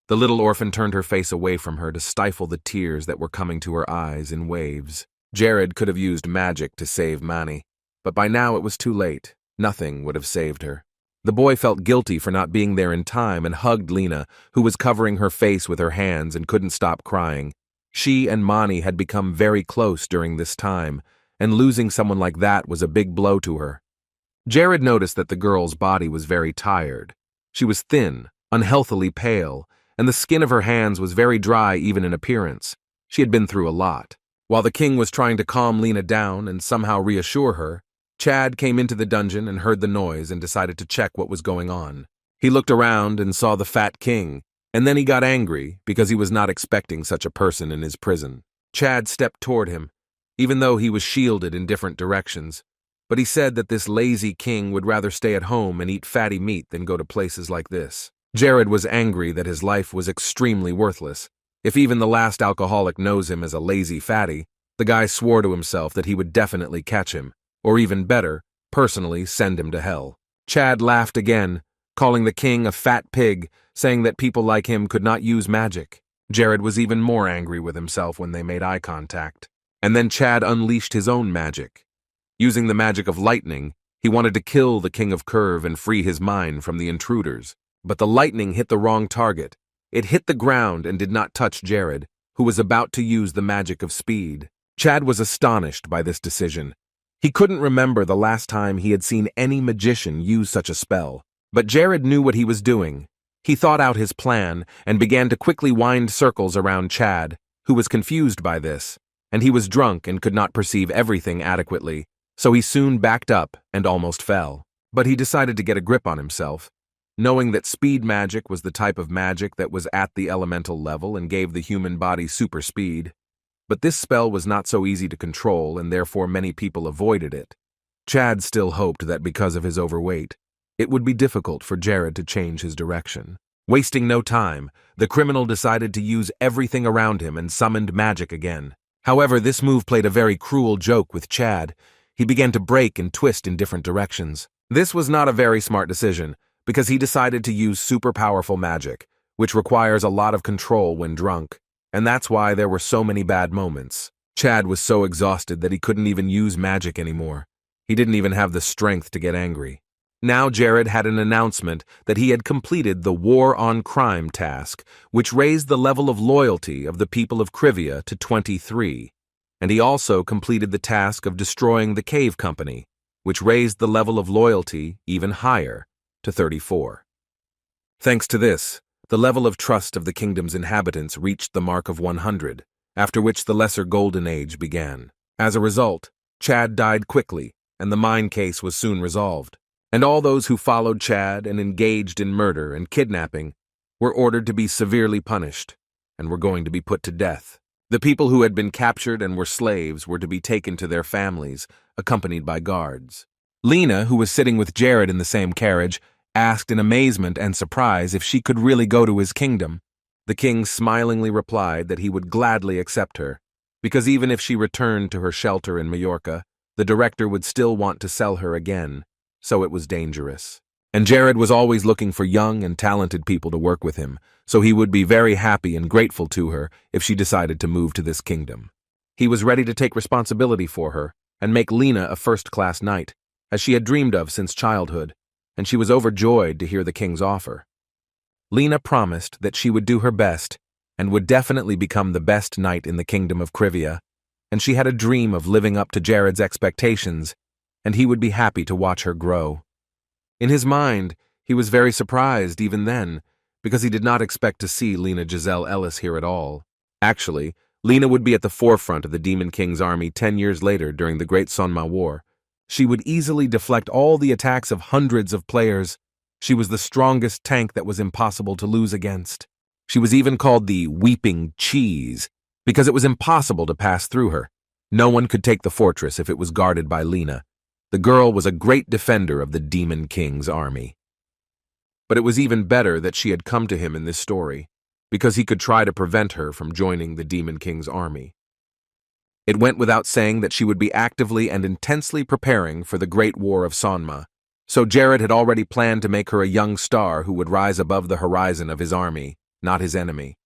The little orphan turned her face away from her to stifle the tears that were coming to her eyes in waves. Jared could have used magic to save Mani, but by now it was too late. Nothing would have saved her. The boy felt guilty for not being there in time and hugged Lena, who was covering her face with her hands and couldn't stop crying. She and Mani had become very close during this time, and losing someone like that was a big blow to her. Jared noticed that the girl's body was very tired. She was thin, unhealthily pale, and the skin of her hands was very dry even in appearance. She had been through a lot. While the king was trying to calm Lena down and somehow reassure her, Chad came into the dungeon and heard the noise and decided to check what was going on. He looked around and saw the fat king, and then he got angry because he was not expecting such a person in his prison. Chad stepped toward him, even though he was shielded in different directions, but he said that this lazy king would rather stay at home and eat fatty meat than go to places like this. Jared was angry that his life was extremely worthless. If even the last alcoholic knows him as a lazy fatty, the guy swore to himself that he would definitely catch him, or even better, personally send him to hell. Chad laughed again, calling the king a fat pig, saying that people like him could not use magic. Jared was even more angry with himself when they made eye contact. And then Chad unleashed his own magic. Using the magic of lightning, he wanted to kill the King of Curve and free his mind from the intruders. But the lightning hit the wrong target. It hit the ground and did not touch Jared, who was about to use the magic of speed. Chad was astonished by this decision. He couldn't remember the last time he had seen any magician use such a spell. But Jared knew what he was doing. He thought out his plan and began to quickly wind circles around Chad, who was confused by this, and he was drunk and could not perceive everything adequately, so he soon backed up and almost fell. But he decided to get a grip on himself. Knowing that speed magic was the type of magic that was at the elemental level and gave the human body super speed. But this spell was not so easy to control, and therefore many people avoided it. Chad still hoped that because of his overweight, it would be difficult for Jared to change his direction. Wasting no time, the criminal decided to use everything around him and summoned magic again. However, this move played a very cruel joke with Chad. He began to break and twist in different directions. This was not a very smart decision, because he decided to use super powerful magic, which requires a lot of control when drunk. And that's why there were so many bad moments. Chad was so exhausted that he couldn't even use magic anymore. He didn't even have the strength to get angry. Now Jared had an announcement that he had completed the War on Crime task, which raised the level of loyalty of the people of Krivia to 23. And he also completed the task of destroying the Cave Company, which raised the level of loyalty even higher, to 34. Thanks to this, the level of trust of the kingdom's inhabitants reached the mark of 100, after which the Lesser Golden Age began. As a result, Chad died quickly, and the mine case was soon resolved. And all those who followed Chad and engaged in murder and kidnapping were ordered to be severely punished, and were going to be put to death. The people who had been captured and were slaves were to be taken to their families, accompanied by guards. Lena, who was sitting with Jared in the same carriage, asked in amazement and surprise if she could really go to his kingdom. The king smilingly replied that he would gladly accept her, because even if she returned to her shelter in Majorca, the director would still want to sell her again, so it was dangerous. And Jared was always looking for young and talented people to work with him, so he would be very happy and grateful to her if she decided to move to this kingdom. He was ready to take responsibility for her and make Lena a first-class knight, as she had dreamed of since childhood, and she was overjoyed to hear the king's offer. Lena promised that she would do her best and would definitely become the best knight in the kingdom of Krivia, and she had a dream of living up to Jared's expectations, and he would be happy to watch her grow. In his mind, he was very surprised even then, because he did not expect to see Lena Giselle Ellis here at all. Actually, Lena would be at the forefront of the Demon King's army 10 years later during the Great Sonma War. She would easily deflect all the attacks of hundreds of players. She was the strongest tank that was impossible to lose against. She was even called the Weeping Cheese, because it was impossible to pass through her. No one could take the fortress if it was guarded by Lena. The girl was a great defender of the Demon King's army. But it was even better that she had come to him in this story, because he could try to prevent her from joining the Demon King's army. It went without saying that she would be actively and intensely preparing for the Great War of Sonma, so Jared had already planned to make her a young star who would rise above the horizon of his army, not his enemy.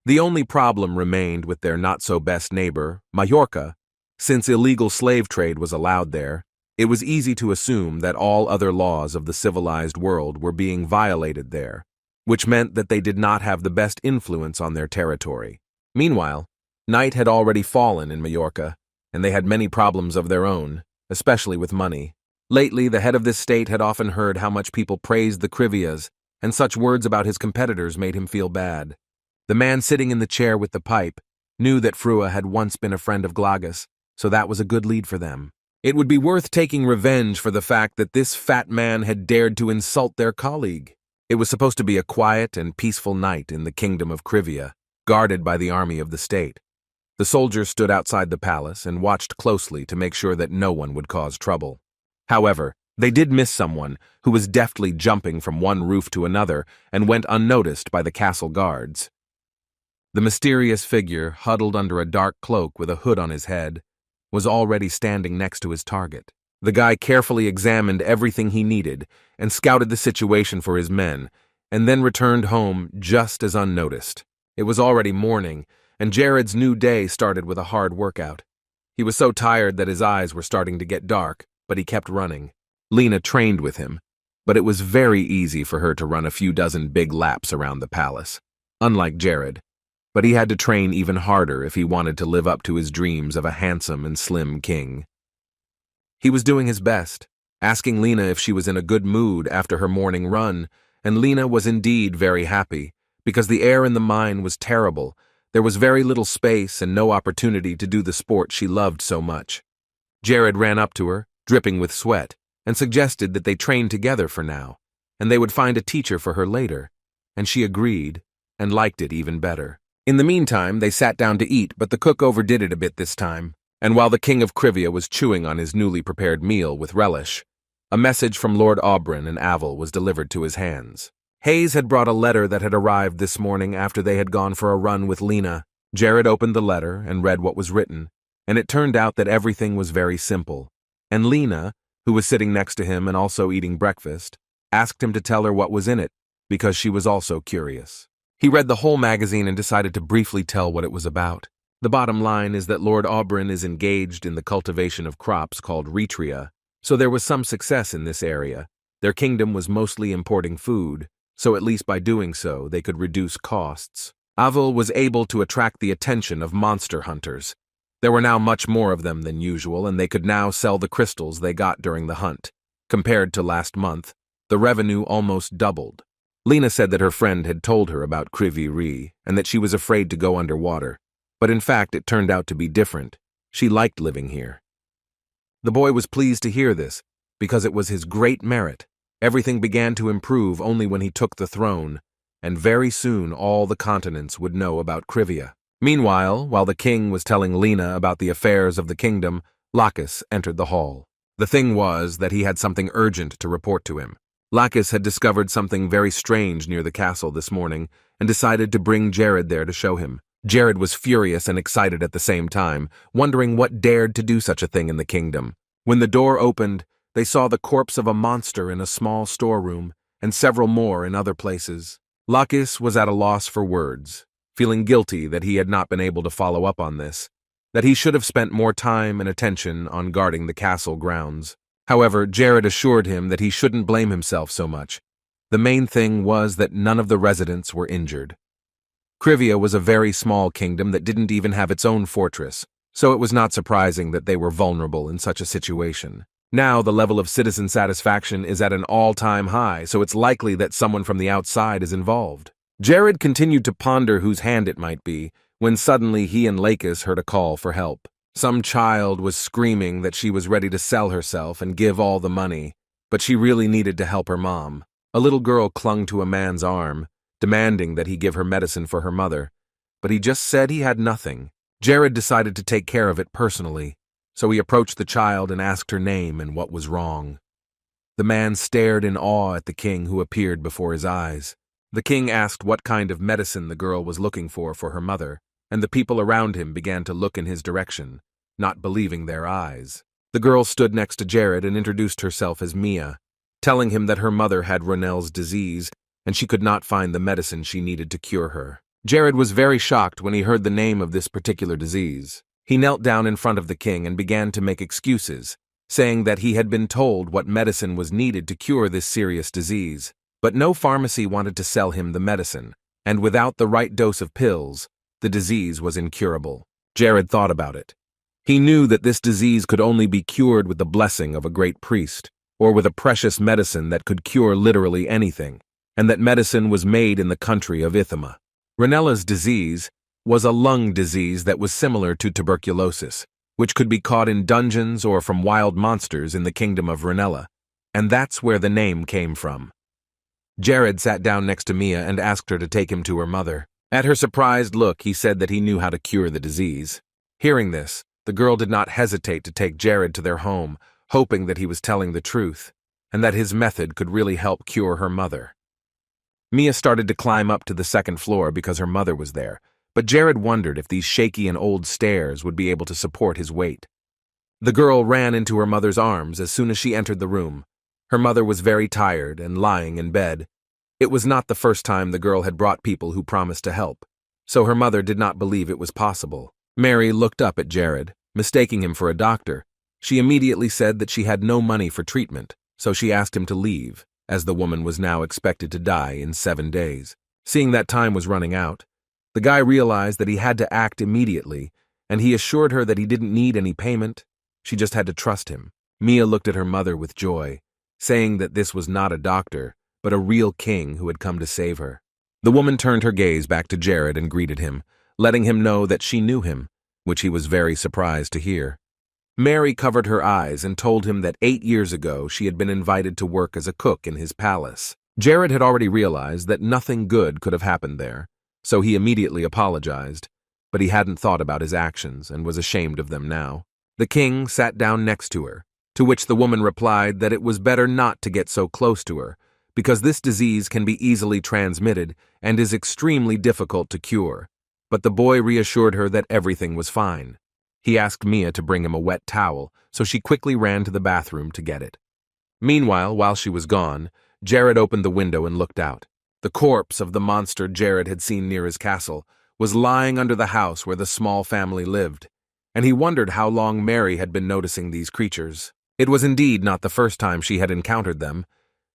The only problem remained with their not-so-best neighbor, Majorca. Since illegal slave trade was allowed there, it was easy to assume that all other laws of the civilized world were being violated there, which meant that they did not have the best influence on their territory. Meanwhile, night had already fallen in Majorca, and they had many problems of their own, especially with money. Lately, the head of this state had often heard how much people praised the Krivias, and such words about his competitors made him feel bad. The man sitting in the chair with the pipe knew that Frua had once been a friend of Glagus, so that was a good lead for them. It would be worth taking revenge for the fact that this fat man had dared to insult their colleague. It was supposed to be a quiet and peaceful night in the kingdom of Krivia, guarded by the army of the state. The soldiers stood outside the palace and watched closely to make sure that no one would cause trouble. However, they did miss someone who was deftly jumping from one roof to another and went unnoticed by the castle guards. The mysterious figure, huddled under a dark cloak with a hood on his head, was already standing next to his target. The guy carefully examined everything he needed and scouted the situation for his men, and then returned home just as unnoticed. It was already morning, and Jared's new day started with a hard workout. He was so tired that his eyes were starting to get dark, but he kept running. Lena trained with him, but it was very easy for her to run a few dozen big laps around the palace, unlike Jared. But he had to train even harder if he wanted to live up to his dreams of a handsome and slim king. He was doing his best, asking Lena if she was in a good mood after her morning run, and Lena was indeed very happy, because the air in the mine was terrible. There was very little space and no opportunity to do the sport she loved so much. Jared ran up to her, dripping with sweat, and suggested that they train together for now, and they would find a teacher for her later, and she agreed, and liked it even better. In the meantime, they sat down to eat, but the cook overdid it a bit this time, and while the king of Krivia was chewing on his newly prepared meal with relish, a message from Lord Aubryn and Avel was delivered to his hands. Hayes had brought a letter that had arrived this morning after they had gone for a run with Lena. Jared opened the letter and read what was written, and it turned out that everything was very simple, and Lena, who was sitting next to him and also eating breakfast, asked him to tell her what was in it, because she was also curious. He read the whole magazine and decided to briefly tell what it was about. The bottom line is that Lord Aubryn is engaged in the cultivation of crops called Retria, so there was some success in this area. Their kingdom was mostly importing food, so at least by doing so, they could reduce costs. Avel was able to attract the attention of monster hunters. There were now much more of them than usual, and they could now sell the crystals they got during the hunt. Compared to last month, the revenue almost doubled. Lena said that her friend had told her about Krivi Ri and that she was afraid to go underwater, but in fact it turned out to be different. She liked living here. The boy was pleased to hear this, because it was his great merit. Everything began to improve only when he took the throne, and very soon all the continents would know about Krivia. Meanwhile, while the king was telling Lena about the affairs of the kingdom, Lacus entered the hall. The thing was that he had something urgent to report to him. Lacus had discovered something very strange near the castle this morning and decided to bring Jared there to show him. Jared was furious and excited at the same time, wondering what dared to do such a thing in the kingdom. When the door opened, they saw the corpse of a monster in a small storeroom and several more in other places. Lacus was at a loss for words, feeling guilty that he had not been able to follow up on this, that he should have spent more time and attention on guarding the castle grounds. However, Jared assured him that he shouldn't blame himself so much. The main thing was that none of the residents were injured. Krivia was a very small kingdom that didn't even have its own fortress, so it was not surprising that they were vulnerable in such a situation. Now the level of citizen satisfaction is at an all-time high, so it's likely that someone from the outside is involved. Jared continued to ponder whose hand it might be, when suddenly he and Lacus heard a call for help. Some child was screaming that she was ready to sell herself and give all the money, but she really needed to help her mom. A little girl clung to a man's arm, demanding that he give her medicine for her mother, but he just said he had nothing. Jared decided to take care of it personally, so he approached the child and asked her name and what was wrong. The man stared in awe at the king who appeared before his eyes. The king asked what kind of medicine the girl was looking for her mother, and the people around him began to look in his direction, not believing their eyes. The girl stood next to Jared and introduced herself as Mia, telling him that her mother had Ronell's disease and she could not find the medicine she needed to cure her. Jared was very shocked when he heard the name of this particular disease. He knelt down in front of the king and began to make excuses, saying that he had been told what medicine was needed to cure this serious disease, but no pharmacy wanted to sell him the medicine, and without the right dose of pills, the disease was incurable. Jared thought about it. He knew that this disease could only be cured with the blessing of a great priest, or with a precious medicine that could cure literally anything, and that medicine was made in the country of Ithima. Renella's disease was a lung disease that was similar to tuberculosis, which could be caught in dungeons or from wild monsters in the kingdom of Renella, and that's where the name came from. Jared sat down next to Mia and asked her to take him to her mother. At her surprised look, he said that he knew how to cure the disease. Hearing this, the girl did not hesitate to take Jared to their home, hoping that he was telling the truth, and that his method could really help cure her mother. Mia started to climb up to the second floor because her mother was there, but Jared wondered if these shaky and old stairs would be able to support his weight. The girl ran into her mother's arms as soon as she entered the room. Her mother was very tired and lying in bed. It was not the first time the girl had brought people who promised to help, so her mother did not believe it was possible. Mary looked up at Jared, mistaking him for a doctor. She immediately said that she had no money for treatment, so she asked him to leave, as the woman was now expected to die in 7 days. Seeing that time was running out, the guy realized that he had to act immediately, and he assured her that he didn't need any payment. She just had to trust him. Mia looked at her mother with joy, saying that this was not a doctor, but a real king who had come to save her. The woman turned her gaze back to Jared and greeted him, letting him know that she knew him, which he was very surprised to hear. Mary covered her eyes and told him that 8 years ago she had been invited to work as a cook in his palace. Jared had already realized that nothing good could have happened there, so he immediately apologized, but he hadn't thought about his actions and was ashamed of them now. The king sat down next to her, to which the woman replied that it was better not to get so close to her, because this disease can be easily transmitted and is extremely difficult to cure. But the boy reassured her that everything was fine. He asked Mia to bring him a wet towel, so she quickly ran to the bathroom to get it. Meanwhile, while she was gone, Jared opened the window and looked out. The corpse of the monster Jared had seen near his castle was lying under the house where the small family lived, and he wondered how long Mary had been noticing these creatures. It was indeed not the first time she had encountered them.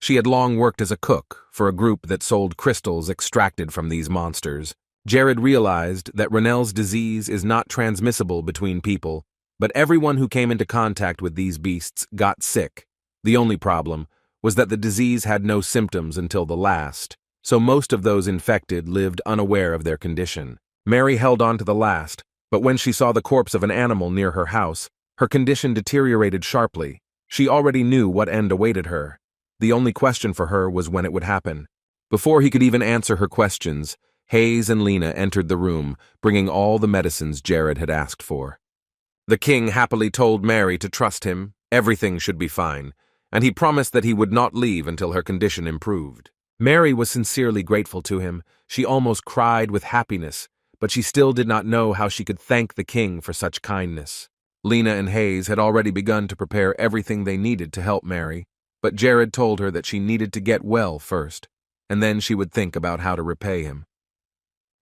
She had long worked as a cook for a group that sold crystals extracted from these monsters. Jared realized that Ronell's disease is not transmissible between people, but everyone who came into contact with these beasts got sick. The only problem was that the disease had no symptoms until the last, so most of those infected lived unaware of their condition. Mary held on to the last, but when she saw the corpse of an animal near her house, her condition deteriorated sharply. She already knew what end awaited her. The only question for her was when it would happen. Before he could even answer her questions, Hayes and Lena entered the room, bringing all the medicines Jared had asked for. The king happily told Mary to trust him, everything should be fine, and he promised that he would not leave until her condition improved. Mary was sincerely grateful to him. She almost cried with happiness, but she still did not know how she could thank the king for such kindness. Lena and Hayes had already begun to prepare everything they needed to help Mary, but Jared told her that she needed to get well first, and then she would think about how to repay him.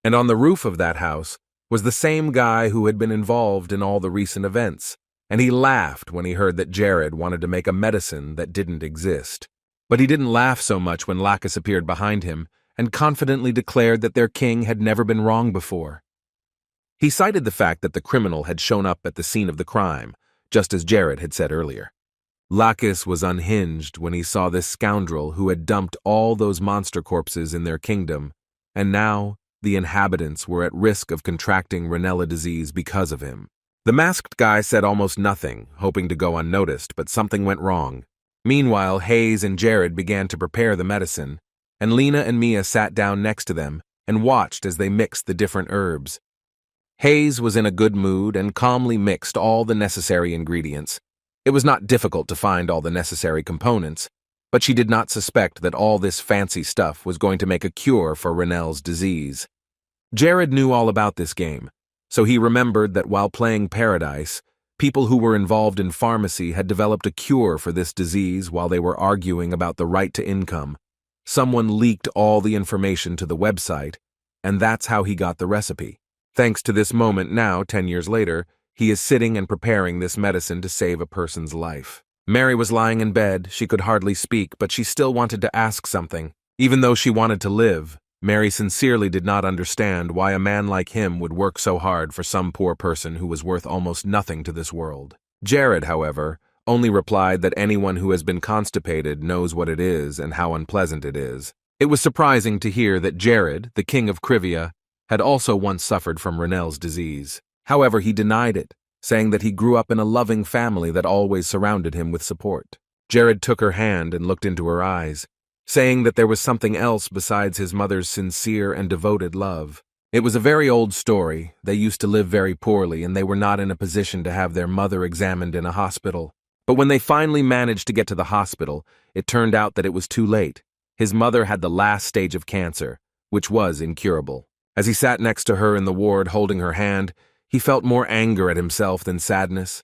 And on the roof of that house was the same guy who had been involved in all the recent events, and he laughed when he heard that Jared wanted to make a medicine that didn't exist. But he didn't laugh so much when Lacus appeared behind him and confidently declared that their king had never been wrong before. He cited the fact that the criminal had shown up at the scene of the crime, just as Jared had said earlier. Lacus was unhinged when he saw this scoundrel who had dumped all those monster corpses in their kingdom, and now the inhabitants were at risk of contracting Ronella disease because of him. The masked guy said almost nothing, hoping to go unnoticed, but something went wrong. Meanwhile, Hayes and Jared began to prepare the medicine, and Lena and Mia sat down next to them and watched as they mixed the different herbs. Hayes was in a good mood and calmly mixed all the necessary ingredients. It was not difficult to find all the necessary components, but she did not suspect that all this fancy stuff was going to make a cure for Renel's disease. Jared knew all about this game, so he remembered that while playing Paradise, people who were involved in pharmacy had developed a cure for this disease while they were arguing about the right to income. Someone leaked all the information to the website, and that's how he got the recipe. Thanks to this moment now, 10 years later, he is sitting and preparing this medicine to save a person's life. Mary was lying in bed. She could hardly speak, but she still wanted to ask something. Even though she wanted to live, Mary sincerely did not understand why a man like him would work so hard for some poor person who was worth almost nothing to this world. Jared, however, only replied that anyone who has been constipated knows what it is and how unpleasant it is. It was surprising to hear that Jared, the king of Krivia, had also once suffered from Renel's disease. However, he denied it, saying that he grew up in a loving family that always surrounded him with support. Jared took her hand and looked into her eyes, saying that there was something else besides his mother's sincere and devoted love. It was a very old story. They used to live very poorly, and they were not in a position to have their mother examined in a hospital. But when they finally managed to get to the hospital, it turned out that it was too late. His mother had the last stage of cancer, which was incurable. As he sat next to her in the ward holding her hand, he felt more anger at himself than sadness.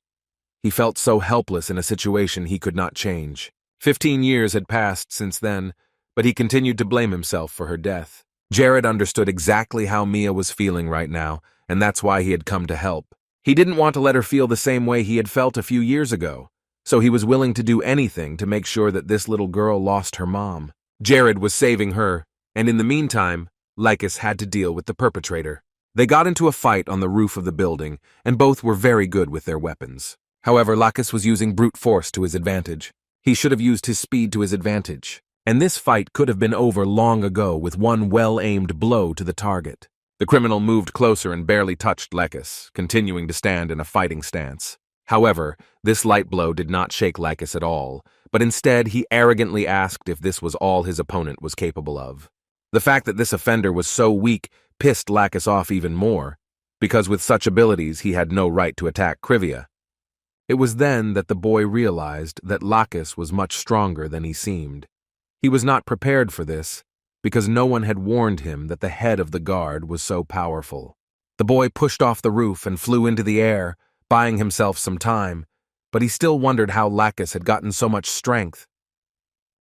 He felt so helpless in a situation he could not change. 15 years had passed since then, but he continued to blame himself for her death. Jared understood exactly how Mia was feeling right now, and that's why he had come to help. He didn't want to let her feel the same way he had felt a few years ago, so he was willing to do anything to make sure that this little girl lost her mom. Jared was saving her, and in the meantime, Lycus had to deal with the perpetrator. They got into a fight on the roof of the building, and both were very good with their weapons. However, Lycus was using brute force to his advantage. He should have used his speed to his advantage, and this fight could have been over long ago with one well-aimed blow to the target. The criminal moved closer and barely touched Lycus, continuing to stand in a fighting stance. However, this light blow did not shake Lycus at all, but instead he arrogantly asked if this was all his opponent was capable of. The fact that this offender was so weak pissed Lycus off even more, because with such abilities he had no right to attack Krivia. It was then that the boy realized that Lycus was much stronger than he seemed. He was not prepared for this, because no one had warned him that the head of the guard was so powerful. The boy pushed off the roof and flew into the air, buying himself some time, but he still wondered how Lycus had gotten so much strength.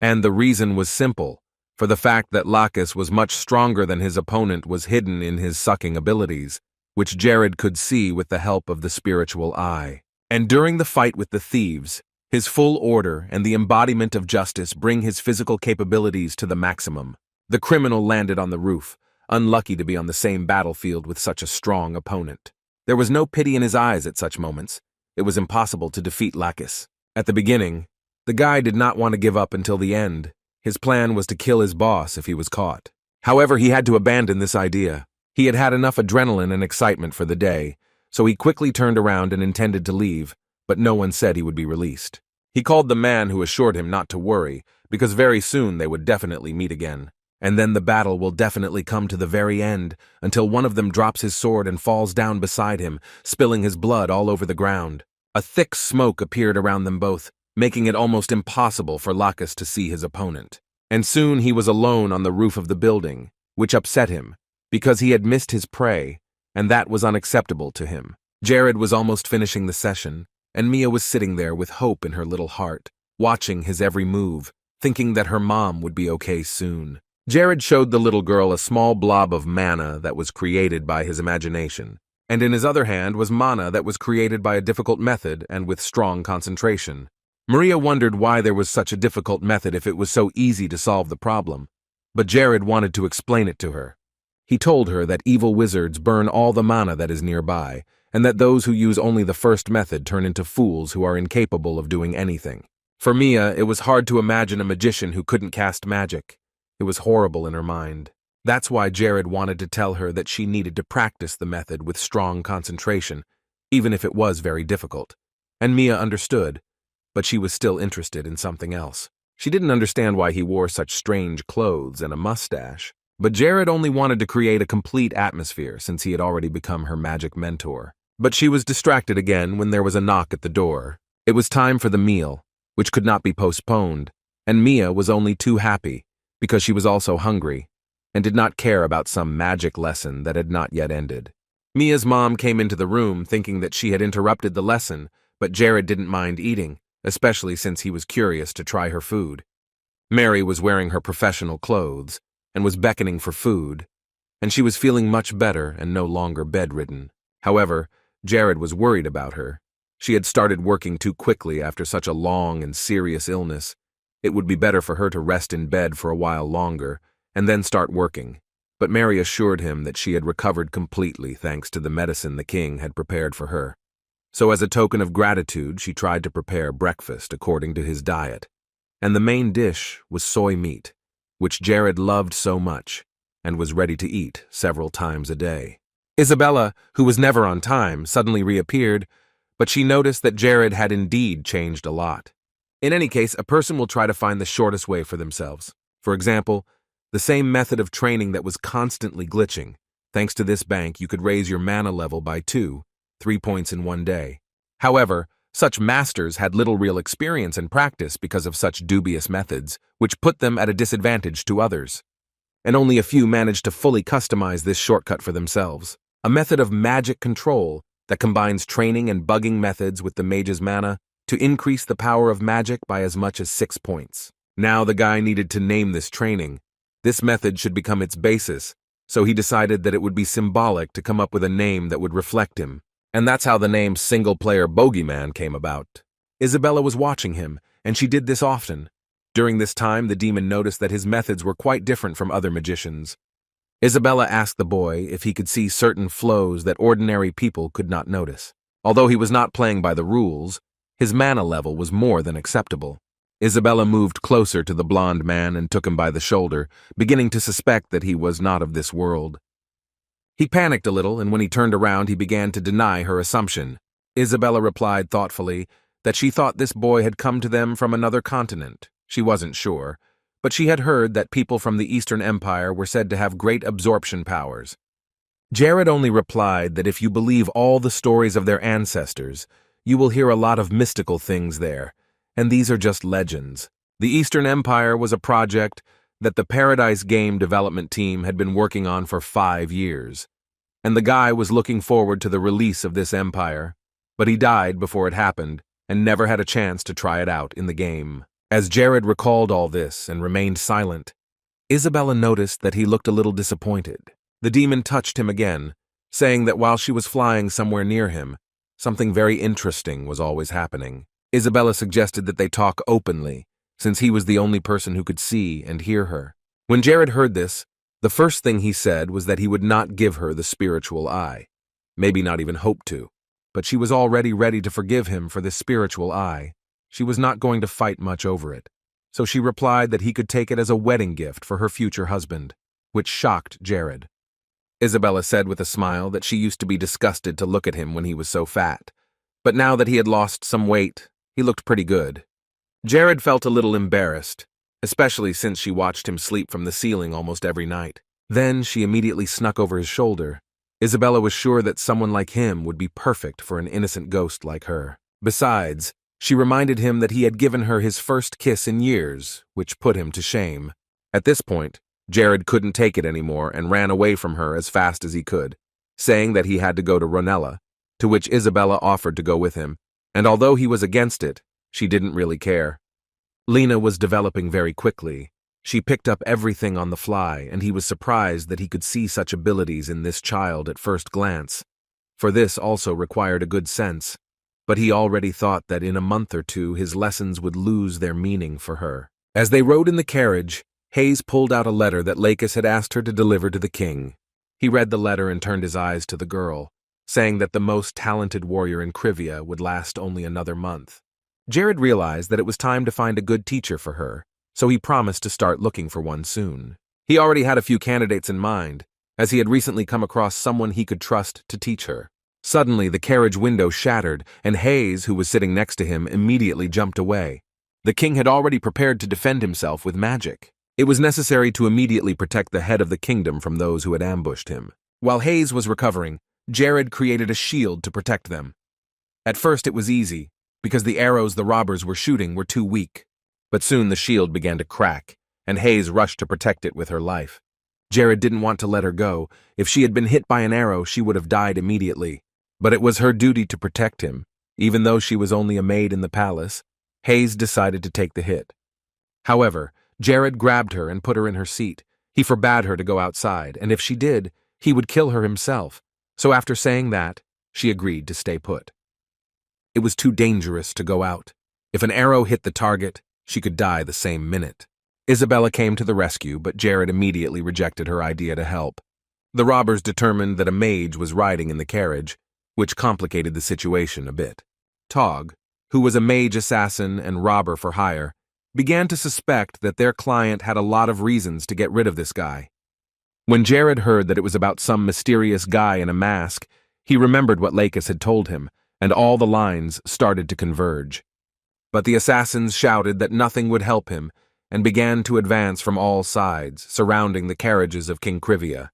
And the reason was simple. For the fact that Lycus was much stronger than his opponent was hidden in his sucking abilities, which Jared could see with the help of the spiritual eye. And during the fight with the thieves, his full order and the embodiment of justice bring his physical capabilities to the maximum. The criminal landed on the roof, unlucky to be on the same battlefield with such a strong opponent. There was no pity in his eyes at such moments. It was impossible to defeat Lycus. At the beginning, the guy did not want to give up until the end. His plan was to kill his boss if he was caught. However, he had to abandon this idea. He had had enough adrenaline and excitement for the day, so he quickly turned around and intended to leave, but no one said he would be released. He called the man who assured him not to worry, because very soon they would definitely meet again. And then the battle will definitely come to the very end, until one of them drops his sword and falls down beside him, spilling his blood all over the ground. A thick smoke appeared around them both, making it almost impossible for Lycus to see his opponent. And soon he was alone on the roof of the building, which upset him, because he had missed his prey, and that was unacceptable to him. Jared was almost finishing the session, and Mia was sitting there with hope in her little heart, watching his every move, thinking that her mom would be okay soon. Jared showed the little girl a small blob of mana that was created by his imagination, and in his other hand was mana that was created by a difficult method and with strong concentration. Maria wondered why there was such a difficult method if it was so easy to solve the problem, but Jared wanted to explain it to her. He told her that evil wizards burn all the mana that is nearby, and that those who use only the first method turn into fools who are incapable of doing anything. For Mia, it was hard to imagine a magician who couldn't cast magic. It was horrible in her mind. That's why Jared wanted to tell her that she needed to practice the method with strong concentration, even if it was very difficult. And Mia understood, but she was still interested in something else. She didn't understand why he wore such strange clothes and a mustache, But Jared only wanted to create a complete atmosphere since he had already become her magic mentor. But she was distracted again when there was a knock at the door. It was time for the meal, which could not be postponed, and Mia was only too happy because she was also hungry and did not care about some magic lesson that had not yet ended. Mia's mom came into the room thinking that she had interrupted the lesson, but Jared didn't mind eating, especially since he was curious to try her food. Mary was wearing her professional clothes and was beckoning for food, and she was feeling much better and no longer bedridden. However, Jared was worried about her. She had started working too quickly after such a long and serious illness. It would be better for her to rest in bed for a while longer and then start working. But Mary assured him that she had recovered completely thanks to the medicine the king had prepared for her. So as a token of gratitude, she tried to prepare breakfast according to his diet. And the main dish was soy meat, which Jared loved so much and was ready to eat several times a day. Isabella, who was never on time, suddenly reappeared, but she noticed that Jared had indeed changed a lot. In any case, a person will try to find the shortest way for themselves. For example, the same method of training that was constantly glitching. Thanks to this bank, you could raise your mana level by 3 points in one day. However, such masters had little real experience and practice because of such dubious methods, which put them at a disadvantage to others. And only a few managed to fully customize this shortcut for themselves. A method of magic control that combines training and bugging methods with the mage's mana to increase the power of magic by as much as 6 points. Now the guy needed to name this training. This method should become its basis, so he decided that it would be symbolic to come up with a name that would reflect him. And that's how the name Single-Player Bogeyman came about. Isabella was watching him, and she did this often. During this time, the demon noticed that his methods were quite different from other magicians. Isabella asked the boy if he could see certain flows that ordinary people could not notice. Although he was not playing by the rules, his mana level was more than acceptable. Isabella moved closer to the blond man and took him by the shoulder, beginning to suspect that he was not of this world. He panicked a little, and when he turned around, he began to deny her assumption. Isabella replied thoughtfully that she thought this boy had come to them from another continent. She wasn't sure, but she had heard that people from the Eastern Empire were said to have great absorption powers. Jared only replied that if you believe all the stories of their ancestors, you will hear a lot of mystical things there, and these are just legends. The Eastern Empire was a project that the Paradise Game development team had been working on for 5 years, and the guy was looking forward to the release of this empire, but he died before it happened and never had a chance to try it out in the game. As Jared recalled all this and remained silent, Isabella noticed that he looked a little disappointed. The demon touched him again, saying that while she was flying somewhere near him, something very interesting was always happening. Isabella suggested that they talk openly, since he was the only person who could see and hear her. When Jared heard this, the first thing he said was that he would not give her the spiritual eye. Maybe not even hope to. But she was already ready to forgive him for this spiritual eye. She was not going to fight much over it. So she replied that he could take it as a wedding gift for her future husband, which shocked Jared. Isabella said with a smile that she used to be disgusted to look at him when he was so fat. But now that he had lost some weight, he looked pretty good. Jared felt a little embarrassed, especially since she watched him sleep from the ceiling almost every night. Then she immediately snuck over his shoulder. Isabella was sure that someone like him would be perfect for an innocent ghost like her. Besides, she reminded him that he had given her his first kiss in years, which put him to shame. At this point, Jared couldn't take it anymore and ran away from her as fast as he could, saying that he had to go to Ronella, to which Isabella offered to go with him, and although he was against it, she didn't really care. Lena was developing very quickly. She picked up everything on the fly, and he was surprised that he could see such abilities in this child at first glance. For this also required a good sense, but he already thought that in a month or two his lessons would lose their meaning for her. As they rode in the carriage, Hayes pulled out a letter that Lakis had asked her to deliver to the king. He read the letter and turned his eyes to the girl, saying that the most talented warrior in Krivia would last only another month. Jared realized that it was time to find a good teacher for her, so he promised to start looking for one soon. He already had a few candidates in mind, as he had recently come across someone he could trust to teach her. Suddenly, the carriage window shattered, and Hayes, who was sitting next to him, immediately jumped away. The king had already prepared to defend himself with magic. It was necessary to immediately protect the head of the kingdom from those who had ambushed him. While Hayes was recovering, Jared created a shield to protect them. At first it was easy, because the arrows the robbers were shooting were too weak. But soon the shield began to crack, and Hayes rushed to protect it with her life. Jared didn't want to let her go. If she had been hit by an arrow, she would have died immediately. But it was her duty to protect him. Even though she was only a maid in the palace, Hayes decided to take the hit. However, Jared grabbed her and put her in her seat. He forbade her to go outside, and if she did, he would kill her himself. So after saying that, she agreed to stay put. It was too dangerous to go out. If an arrow hit the target, she could die the same minute. Isabella came to the rescue, but Jared immediately rejected her idea to help. The robbers determined that a mage was riding in the carriage, which complicated the situation a bit. Tog, who was a mage assassin and robber for hire, began to suspect that their client had a lot of reasons to get rid of this guy. When Jared heard that it was about some mysterious guy in a mask, he remembered what Lakis had told him, and all the lines started to converge. But the assassins shouted that nothing would help him, and began to advance from all sides, surrounding the carriages of King Krivia.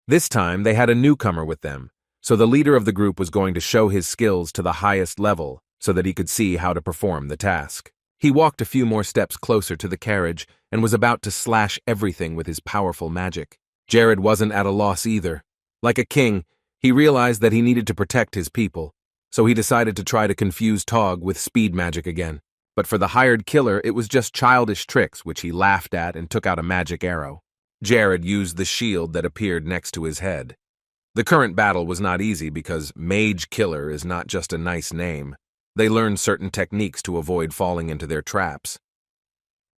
This time they had a newcomer with them, so the leader of the group was going to show his skills to the highest level so that he could see how to perform the task. He walked a few more steps closer to the carriage and was about to slash everything with his powerful magic. Jared wasn't at a loss either. Like a king, he realized that he needed to protect his people, so he decided to try to confuse Tog with speed magic again. But for the hired killer, it was just childish tricks which he laughed at and took out a magic arrow. Jared used the shield that appeared next to his head. The current battle was not easy because Mage Killer is not just a nice name. They learned certain techniques to avoid falling into their traps.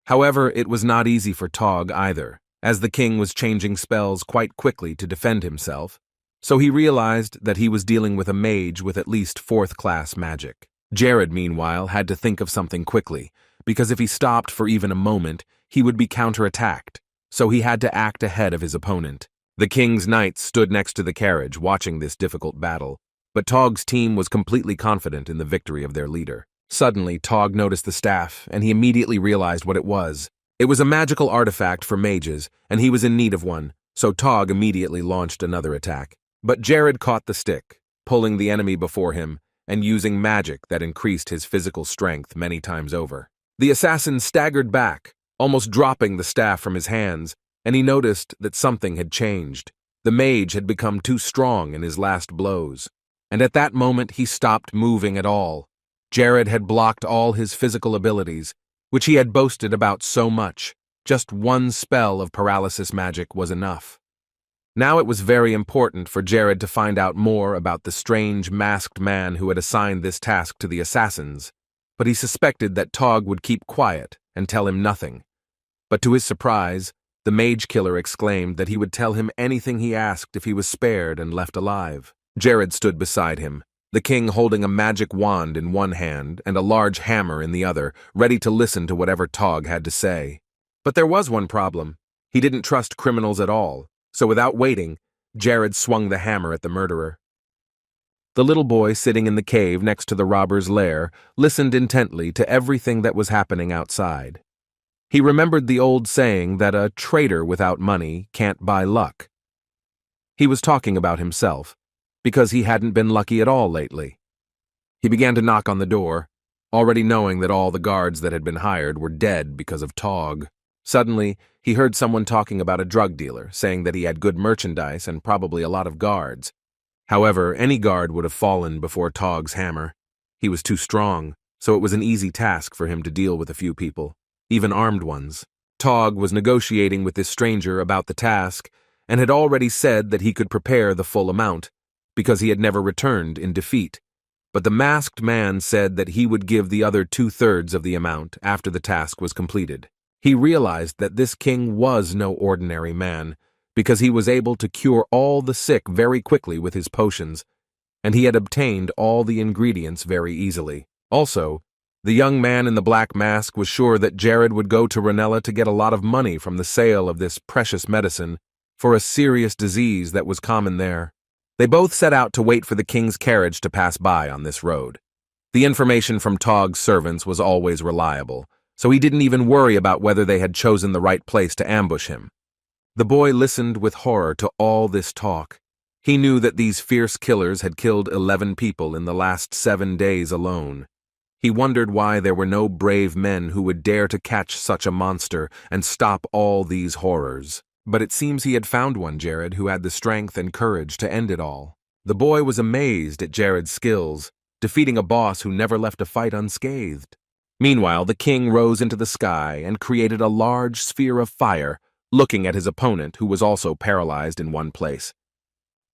However, it was not easy for Tog either, as the king was changing spells quite quickly to defend himself, so he realized that he was dealing with a mage with at least 4th-class magic. Jared, meanwhile, had to think of something quickly, because if he stopped for even a moment, he would be counterattacked, so he had to act ahead of his opponent. The king's knights stood next to the carriage, watching this difficult battle, but Tog's team was completely confident in the victory of their leader. Suddenly, Tog noticed the staff, and he immediately realized what it was. It was a magical artifact for mages, and he was in need of one, so Tog immediately launched another attack. But Jared caught the stick, pulling the enemy before him, and using magic that increased his physical strength many times over. The assassin staggered back, almost dropping the staff from his hands, and he noticed that something had changed. The mage had become too strong in his last blows, and at that moment he stopped moving at all. Jared had blocked all his physical abilities, which he had boasted about so much. Just one spell of paralysis magic was enough. Now it was very important for Jared to find out more about the strange masked man who had assigned this task to the assassins, but he suspected that Tog would keep quiet and tell him nothing. But to his surprise, the mage killer exclaimed that he would tell him anything he asked if he was spared and left alive. Jared stood beside him, the king holding a magic wand in one hand and a large hammer in the other, ready to listen to whatever Tog had to say. But there was one problem. He didn't trust criminals at all. So without waiting, Jared swung the hammer at the murderer. The little boy sitting in the cave next to the robber's lair listened intently to everything that was happening outside. He remembered the old saying that a traitor without money can't buy luck. He was talking about himself, because he hadn't been lucky at all lately. He began to knock on the door, already knowing that all the guards that had been hired were dead because of Tog. Suddenly, he heard someone talking about a drug dealer, saying that he had good merchandise and probably a lot of guards. However, any guard would have fallen before Tog's hammer. He was too strong, so it was an easy task for him to deal with a few people, even armed ones. Tog was negotiating with this stranger about the task and had already said that he could prepare the full amount, because he had never returned in defeat. But the masked man said that he would give the other 2/3 of the amount after the task was completed. He realized that this king was no ordinary man, because he was able to cure all the sick very quickly with his potions, and he had obtained all the ingredients very easily. Also, the young man in the black mask was sure that Jared would go to Ranella to get a lot of money from the sale of this precious medicine for a serious disease that was common there. They both set out to wait for the king's carriage to pass by on this road. The information from Tog's servants was always reliable, so he didn't even worry about whether they had chosen the right place to ambush him. The boy listened with horror to all this talk. He knew that these fierce killers had killed 11 people in the last 7 days alone. He wondered why there were no brave men who would dare to catch such a monster and stop all these horrors. But it seems he had found one, Jared, who had the strength and courage to end it all. The boy was amazed at Jared's skills, defeating a boss who never left a fight unscathed. Meanwhile, the king rose into the sky and created a large sphere of fire, looking at his opponent, who was also paralyzed in one place.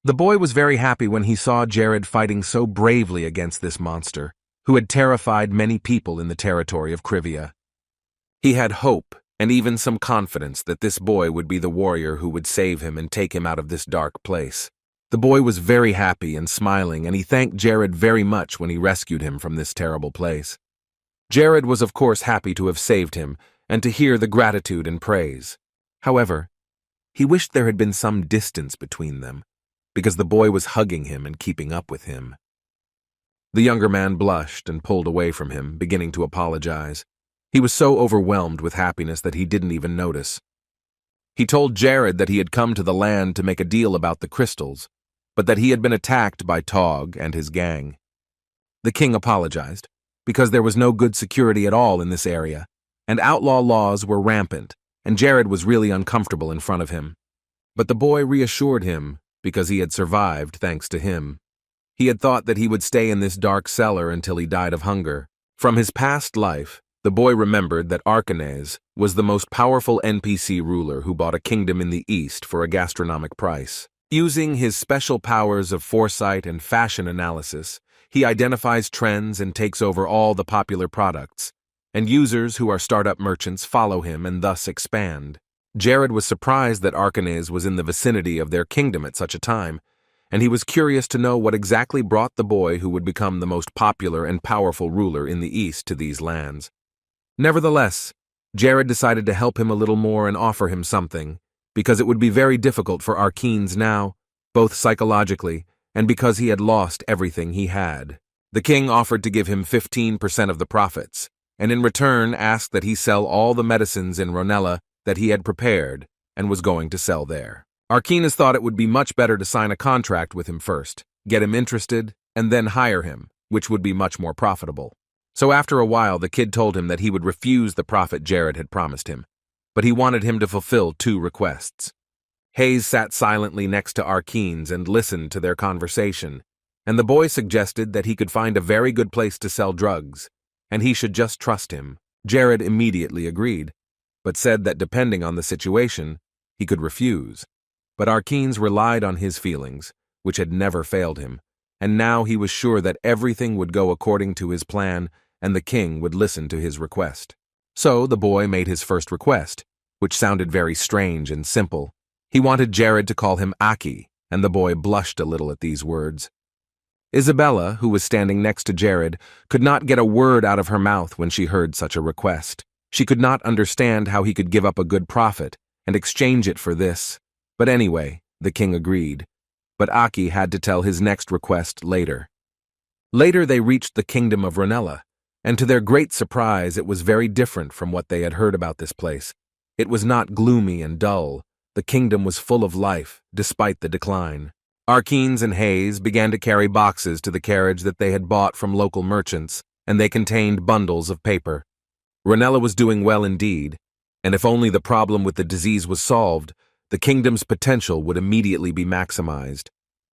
The boy was very happy when he saw Jared fighting so bravely against this monster, who had terrified many people in the territory of Krivia. He had hope and even some confidence that this boy would be the warrior who would save him and take him out of this dark place. The boy was very happy and smiling, and he thanked Jared very much when he rescued him from this terrible place. Jared was of course happy to have saved him and to hear the gratitude and praise. However, he wished there had been some distance between them, because the boy was hugging him and keeping up with him. The younger man blushed and pulled away from him, beginning to apologize. He was so overwhelmed with happiness that he didn't even notice. He told Jared that he had come to the land to make a deal about the crystals, but that he had been attacked by Tog and his gang. The king apologized, because there was no good security at all in this area, and outlaw laws were rampant, and Jared was really uncomfortable in front of him. But the boy reassured him, because he had survived thanks to him. He had thought that he would stay in this dark cellar until he died of hunger. From his past life, the boy remembered that Arkanez was the most powerful NPC ruler who bought a kingdom in the east for a gastronomic price. Using his special powers of foresight and fashion analysis, he identifies trends and takes over all the popular products, and users who are startup merchants follow him and thus expand. Jared was surprised that Arkanez was in the vicinity of their kingdom at such a time, and he was curious to know what exactly brought the boy who would become the most popular and powerful ruler in the east to these lands. Nevertheless, Jared decided to help him a little more and offer him something, because it would be very difficult for Arkeens now, both psychologically and because he had lost everything he had. The king offered to give him 15% of the profits, and in return asked that he sell all the medicines in Ronella that he had prepared and was going to sell there. Arkenes thought it would be much better to sign a contract with him first, get him interested, and then hire him, which would be much more profitable. So after a while, the kid told him that he would refuse the profit Jared had promised him, but he wanted him to fulfill 2 requests. Hayes sat silently next to Arkenes and listened to their conversation, and the boy suggested that he could find a very good place to sell drugs, and he should just trust him. Jared immediately agreed, but said that depending on the situation, he could refuse. But Arkenes relied on his feelings, which had never failed him, and now he was sure that everything would go according to his plan and the king would listen to his request. So the boy made his first request, which sounded very strange and simple. He wanted Jared to call him Aki, and the boy blushed a little at these words. Isabella, who was standing next to Jared, could not get a word out of her mouth when she heard such a request. She could not understand how he could give up a good profit and exchange it for this. But anyway, the king agreed. But Aki had to tell his next request later. Later they reached the kingdom of Ronella, and to their great surprise it was very different from what they had heard about this place. It was not gloomy and dull. The kingdom was full of life, despite the decline. Arkenes and Hayes began to carry boxes to the carriage that they had bought from local merchants, and they contained bundles of paper. Ronella was doing well indeed, and if only the problem with the disease was solved, the kingdom's potential would immediately be maximized.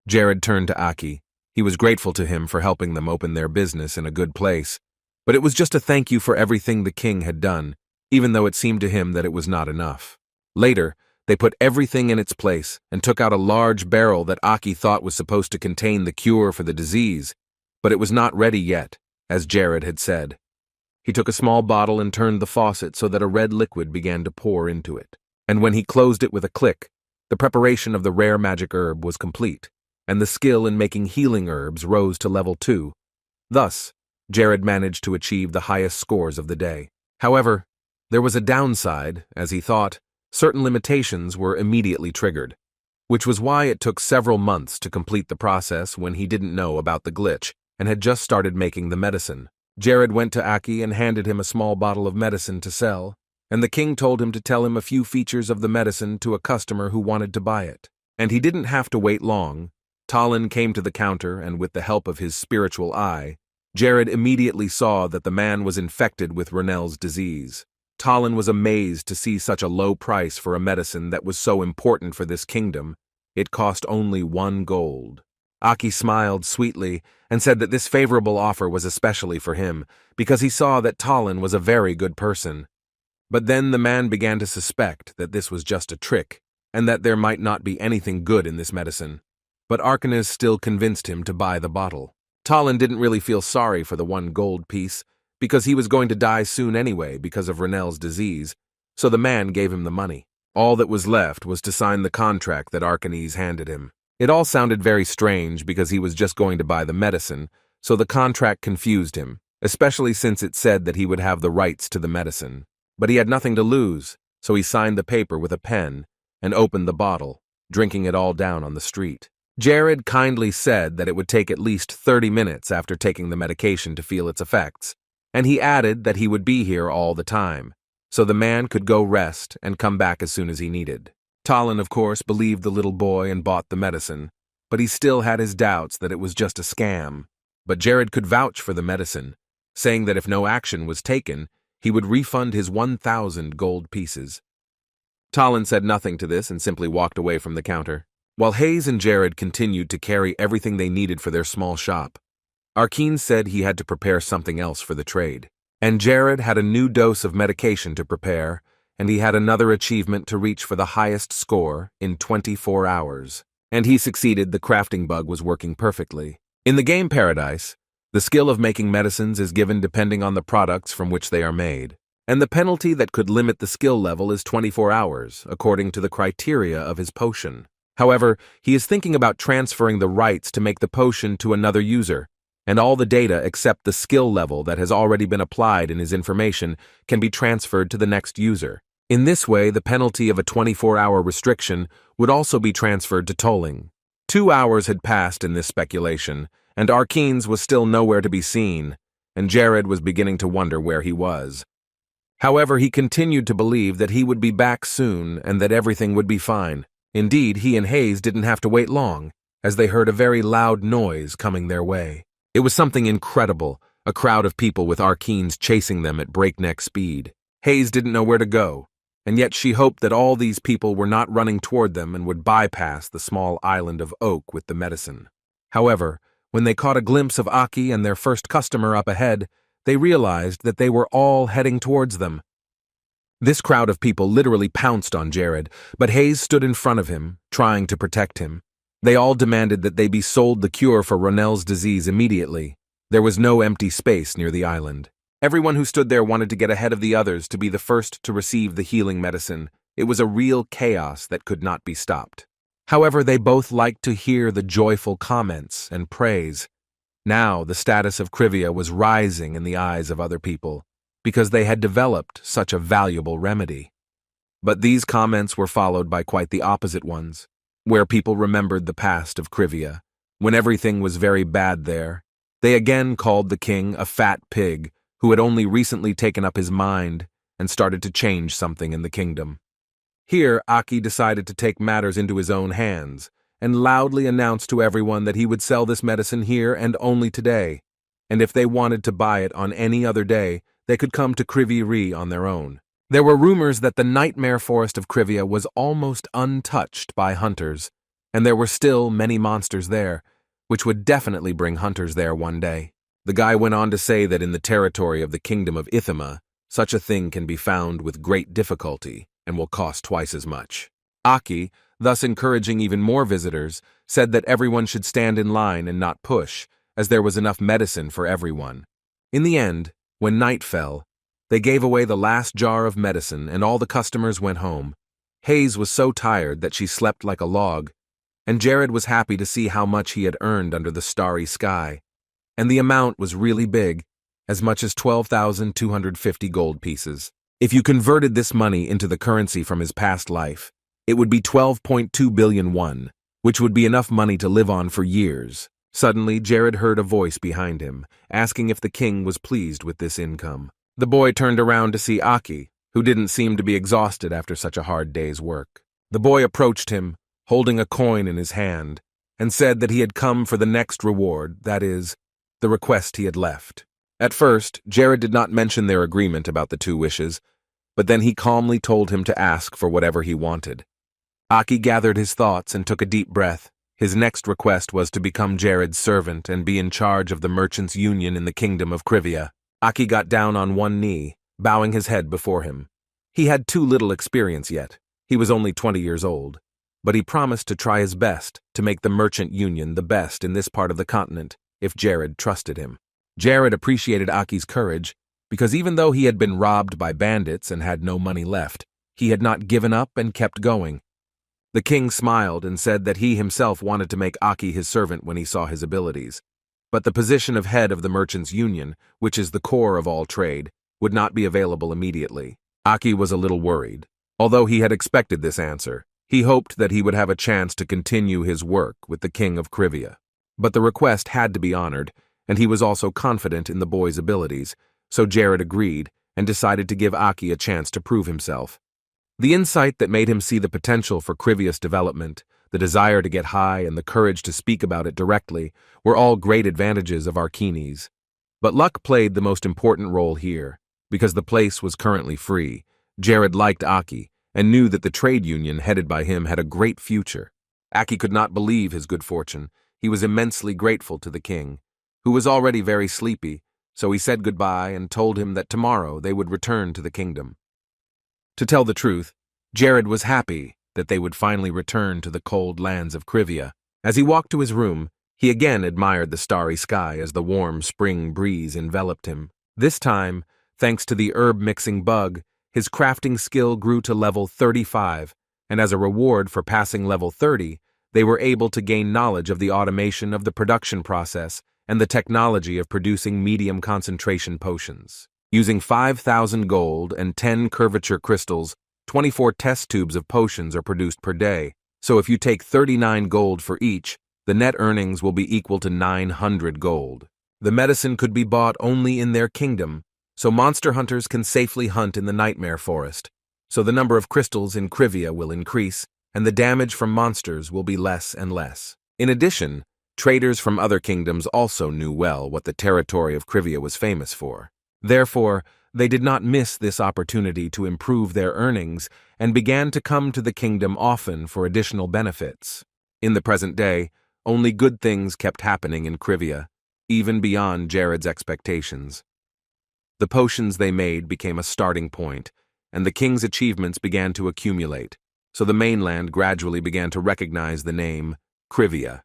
Jared turned to Aki. He was grateful to him for helping them open their business in a good place, but it was just a thank you for everything the king had done, even though it seemed to him that it was not enough. Later, they put everything in its place and took out a large barrel that Aki thought was supposed to contain the cure for the disease, but it was not ready yet, as Jared had said. He took a small bottle and turned the faucet so that a red liquid began to pour into it. And when he closed it with a click, the preparation of the rare magic herb was complete, and the skill in making healing herbs rose to level 2. Thus, Jared managed to achieve the highest scores of the day. However, there was a downside, as he thought. Certain limitations were immediately triggered, which was why it took several months to complete the process when he didn't know about the glitch and had just started making the medicine. Jared went to Aki and handed him a small bottle of medicine to sell, and the king told him to tell him a few features of the medicine to a customer who wanted to buy it. And he didn't have to wait long. Talon came to the counter, and with the help of his spiritual eye, Jared immediately saw that the man was infected with Ronell's disease. Talon was amazed to see such a low price for a medicine that was so important for this kingdom. It cost only 1 gold. Aki smiled sweetly and said that this favorable offer was especially for him, because he saw that Talon was a very good person. But then the man began to suspect that this was just a trick, and that there might not be anything good in this medicine. But Arcanes still convinced him to buy the bottle. Talon didn't really feel sorry for the 1 gold piece, because he was going to die soon anyway because of Ronell's disease, so the man gave him the money. All that was left was to sign the contract that Arcanes handed him. It all sounded very strange because he was just going to buy the medicine, so the contract confused him, especially since it said that he would have the rights to the medicine. But he had nothing to lose, so he signed the paper with a pen and opened the bottle, drinking it all down on the street. Jared kindly said that it would take at least 30 minutes after taking the medication to feel its effects, and he added that he would be here all the time, so the man could go rest and come back as soon as he needed. Talon, of course, believed the little boy and bought the medicine, but he still had his doubts that it was just a scam. But Jared could vouch for the medicine, saying that if no action was taken, he would refund his 1,000 gold pieces. Talon said nothing to this and simply walked away from the counter, while Hayes and Jared continued to carry everything they needed for their small shop. Arkeen said he had to prepare something else for the trade, and Jared had a new dose of medication to prepare, and he had another achievement to reach for the highest score in 24 hours. And he succeeded. The crafting bug was working perfectly. In the game Paradise, the skill of making medicines is given depending on the products from which they are made, and the penalty that could limit the skill level is 24 hours, according to the criteria of his potion. However, he is thinking about transferring the rights to make the potion to another user, and all the data except the skill level that has already been applied in his information can be transferred to the next user. In this way, the penalty of a 24-hour restriction would also be transferred to tolling. 2 hours had passed in this speculation, and Arkeen's was still nowhere to be seen, and Jared was beginning to wonder where he was. However, he continued to believe that he would be back soon and that everything would be fine. Indeed, he and Hayes didn't have to wait long, as they heard a very loud noise coming their way. It was something incredible, a crowd of people with Arkeen's chasing them at breakneck speed. Hayes didn't know where to go, and yet she hoped that all these people were not running toward them and would bypass the small island of oak with the medicine. However, when they caught a glimpse of Aki and their first customer up ahead, they realized that they were all heading towards them. This crowd of people literally pounced on Jared, but Hayes stood in front of him, trying to protect him. They all demanded that they be sold the cure for Ronell's disease immediately. There was no empty space near the island. Everyone who stood there wanted to get ahead of the others to be the first to receive the healing medicine. It was a real chaos that could not be stopped. However, they both liked to hear the joyful comments and praise. Now the status of Krivia was rising in the eyes of other people, because they had developed such a valuable remedy. But these comments were followed by quite the opposite ones, where people remembered the past of Krivia, when everything was very bad there. They again called the king a fat pig who had only recently taken up his mind and started to change something in the kingdom. Here, Aki decided to take matters into his own hands and loudly announced to everyone that he would sell this medicine here and only today, and if they wanted to buy it on any other day, they could come to Kriviri on their own. There were rumors that the nightmare forest of Krivia was almost untouched by hunters, and there were still many monsters there, which would definitely bring hunters there one day. The guy went on to say that in the territory of the kingdom of Ithima, such a thing can be found with great difficulty and will cost twice as much. Aki, thus encouraging even more visitors, said that everyone should stand in line and not push, as there was enough medicine for everyone. In the end, when night fell, they gave away the last jar of medicine and all the customers went home. Hayes was so tired that she slept like a log, and Jared was happy to see how much he had earned under the starry sky. And the amount was really big, as much as 12,250 gold pieces. If you converted this money into the currency from his past life, it would be 12.2 billion won, which would be enough money to live on for years. Suddenly, Jared heard a voice behind him, asking if the king was pleased with this income. The boy turned around to see Aki, who didn't seem to be exhausted after such a hard day's work. The boy approached him, holding a coin in his hand, and said that he had come for the next reward, that is, the request he had left. At first, Jared did not mention their agreement about the 2 wishes, but then he calmly told him to ask for whatever he wanted. Aki gathered his thoughts and took a deep breath. His next request was to become Jared's servant and be in charge of the merchants' union in the kingdom of Krivia. Aki got down on one knee, bowing his head before him. He had too little experience yet. He was only 20 years old, but he promised to try his best to make the merchant union the best in this part of the continent if Jared trusted him. Jared appreciated Aki's courage because even though he had been robbed by bandits and had no money left, he had not given up and kept going. The king smiled and said that he himself wanted to make Aki his servant when he saw his abilities. But the position of head of the merchants' union, which is the core of all trade, would not be available immediately. Aki was a little worried. Although he had expected this answer, he hoped that he would have a chance to continue his work with the king of Krivia. But the request had to be honored, and he was also confident in the boy's abilities, so Jared agreed and decided to give Aki a chance to prove himself. The insight that made him see the potential for Krivia's development, the desire to get high, and the courage to speak about it directly were all great advantages of Arkini's. But luck played the most important role here. Because the place was currently free, Jared liked Aki and knew that the trade union headed by him had a great future. Aki could not believe his good fortune. He was immensely grateful to the king, who was already very sleepy, so he said goodbye and told him that tomorrow they would return to the kingdom. To tell the truth, Jared was happy that they would finally return to the cold lands of Krivia. As he walked to his room, he again admired the starry sky as the warm spring breeze enveloped him. This time, thanks to the herb-mixing bug, his crafting skill grew to level 35, and as a reward for passing level 30, they were able to gain knowledge of the automation of the production process and the technology of producing medium concentration potions. Using 5,000 gold and 10 curvature crystals, 24 test tubes of potions are produced per day, so if you take 39 gold for each, the net earnings will be equal to 900 gold. The medicine could be bought only in their kingdom, so monster hunters can safely hunt in the nightmare forest, so the number of crystals in Krivia will increase, and the damage from monsters will be less and less. In addition, traders from other kingdoms also knew well what the territory of Krivia was famous for. Therefore, they did not miss this opportunity to improve their earnings and began to come to the kingdom often for additional benefits. In the present day, only good things kept happening in Krivia, even beyond Jared's expectations. The potions they made became a starting point, and the king's achievements began to accumulate, so the mainland gradually began to recognize the name Krivia.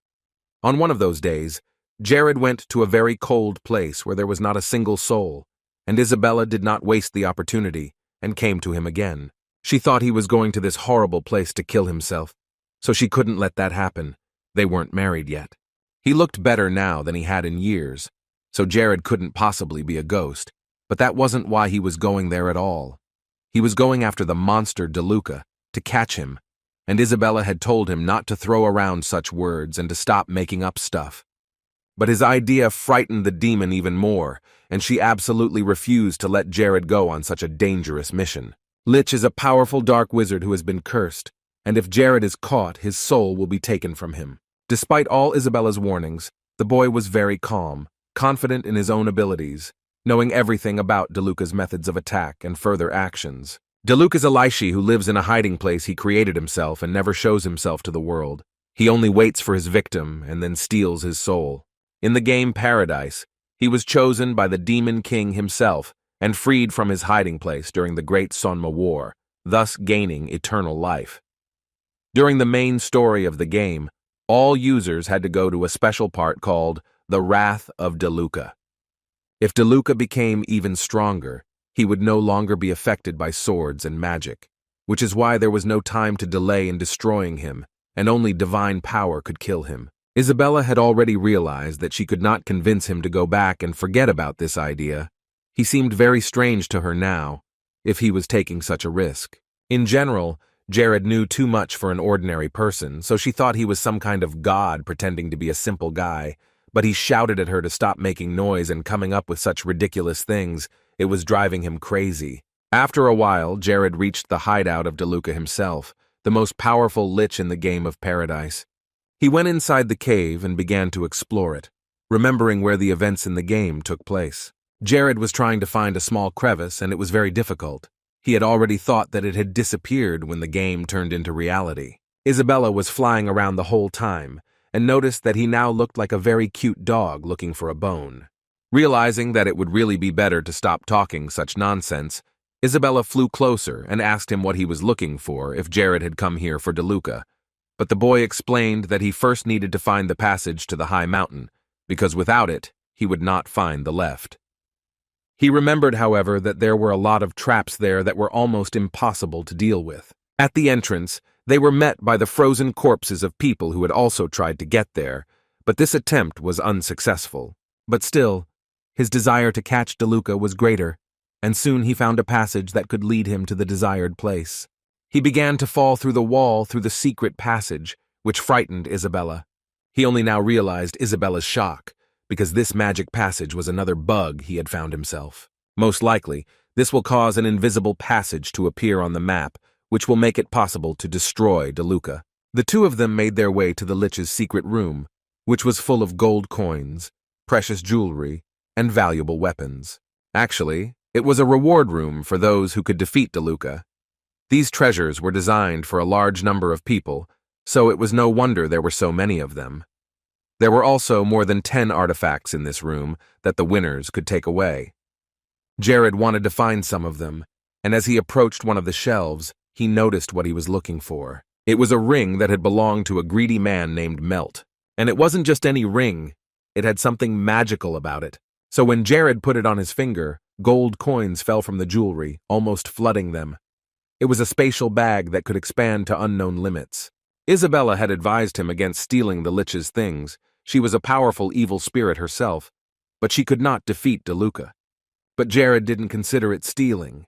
On one of those days, Jared went to a very cold place where there was not a single soul, and Isabella did not waste the opportunity and came to him again. She thought he was going to this horrible place to kill himself, so she couldn't let that happen. They weren't married yet. He looked better now than he had in years, so Jared couldn't possibly be a ghost, but that wasn't why he was going there at all. He was going after the monster DeLuca to catch him, and Isabella had told him not to throw around such words and to stop making up stuff. But his idea frightened the demon even more, and she absolutely refused to let Jared go on such a dangerous mission. Lich is a powerful dark wizard who has been cursed, and if Jared is caught, his soul will be taken from him. Despite all Isabella's warnings, the boy was very calm, confident in his own abilities, knowing everything about DeLuca's methods of attack and further actions. DeLuca is a Lyshi who lives in a hiding place he created himself and never shows himself to the world. He only waits for his victim and then steals his soul. In the game Paradise, he was chosen by the Demon King himself and freed from his hiding place during the Great Sonma War, thus gaining eternal life. During the main story of the game, all users had to go to a special part called the Wrath of DeLuca. If DeLuca became even stronger, he would no longer be affected by swords and magic, which is why there was no time to delay in destroying him, and only divine power could kill him. Isabella had already realized that she could not convince him to go back and forget about this idea. He seemed very strange to her now, if he was taking such a risk. In general, Jared knew too much for an ordinary person, so she thought he was some kind of god pretending to be a simple guy, but he shouted at her to stop making noise and coming up with such ridiculous things. It was driving him crazy. After a while, Jared reached the hideout of DeLuca himself, the most powerful lich in the game of Paradise. He went inside the cave and began to explore it, remembering where the events in the game took place. Jared was trying to find a small crevice, and it was very difficult. He had already thought that it had disappeared when the game turned into reality. Isabella was flying around the whole time, and noticed that he now looked like a very cute dog looking for a bone. Realizing that it would really be better to stop talking such nonsense, Isabella flew closer and asked him what he was looking for if Jared had come here for DeLuca. But the boy explained that he first needed to find the passage to the high mountain, because without it, he would not find the left. He remembered, however, that there were a lot of traps there that were almost impossible to deal with. At the entrance, they were met by the frozen corpses of people who had also tried to get there, but this attempt was unsuccessful. But still, his desire to catch DeLuca was greater, and soon he found a passage that could lead him to the desired place. He began to fall through the wall through the secret passage, which frightened Isabella. He only now realized Isabella's shock, because this magic passage was another bug he had found himself. Most likely, this will cause an invisible passage to appear on the map, which will make it possible to destroy DeLuca. The two of them made their way to the Lich's secret room, which was full of gold coins, precious jewelry, and valuable weapons. Actually, it was a reward room for those who could defeat DeLuca. These treasures were designed for a large number of people, so it was no wonder there were so many of them. There were also more than 10 artifacts in this room that the winners could take away. Jared wanted to find some of them, and as he approached one of the shelves, he noticed what he was looking for. It was a ring that had belonged to a greedy man named Melt. And it wasn't just any ring, it had something magical about it. So when Jared put it on his finger, gold coins fell from the jewelry, almost flooding them. It was a spatial bag that could expand to unknown limits. Isabella had advised him against stealing the Lich's things. She was a powerful evil spirit herself, but she could not defeat DeLuca. But Jared didn't consider it stealing.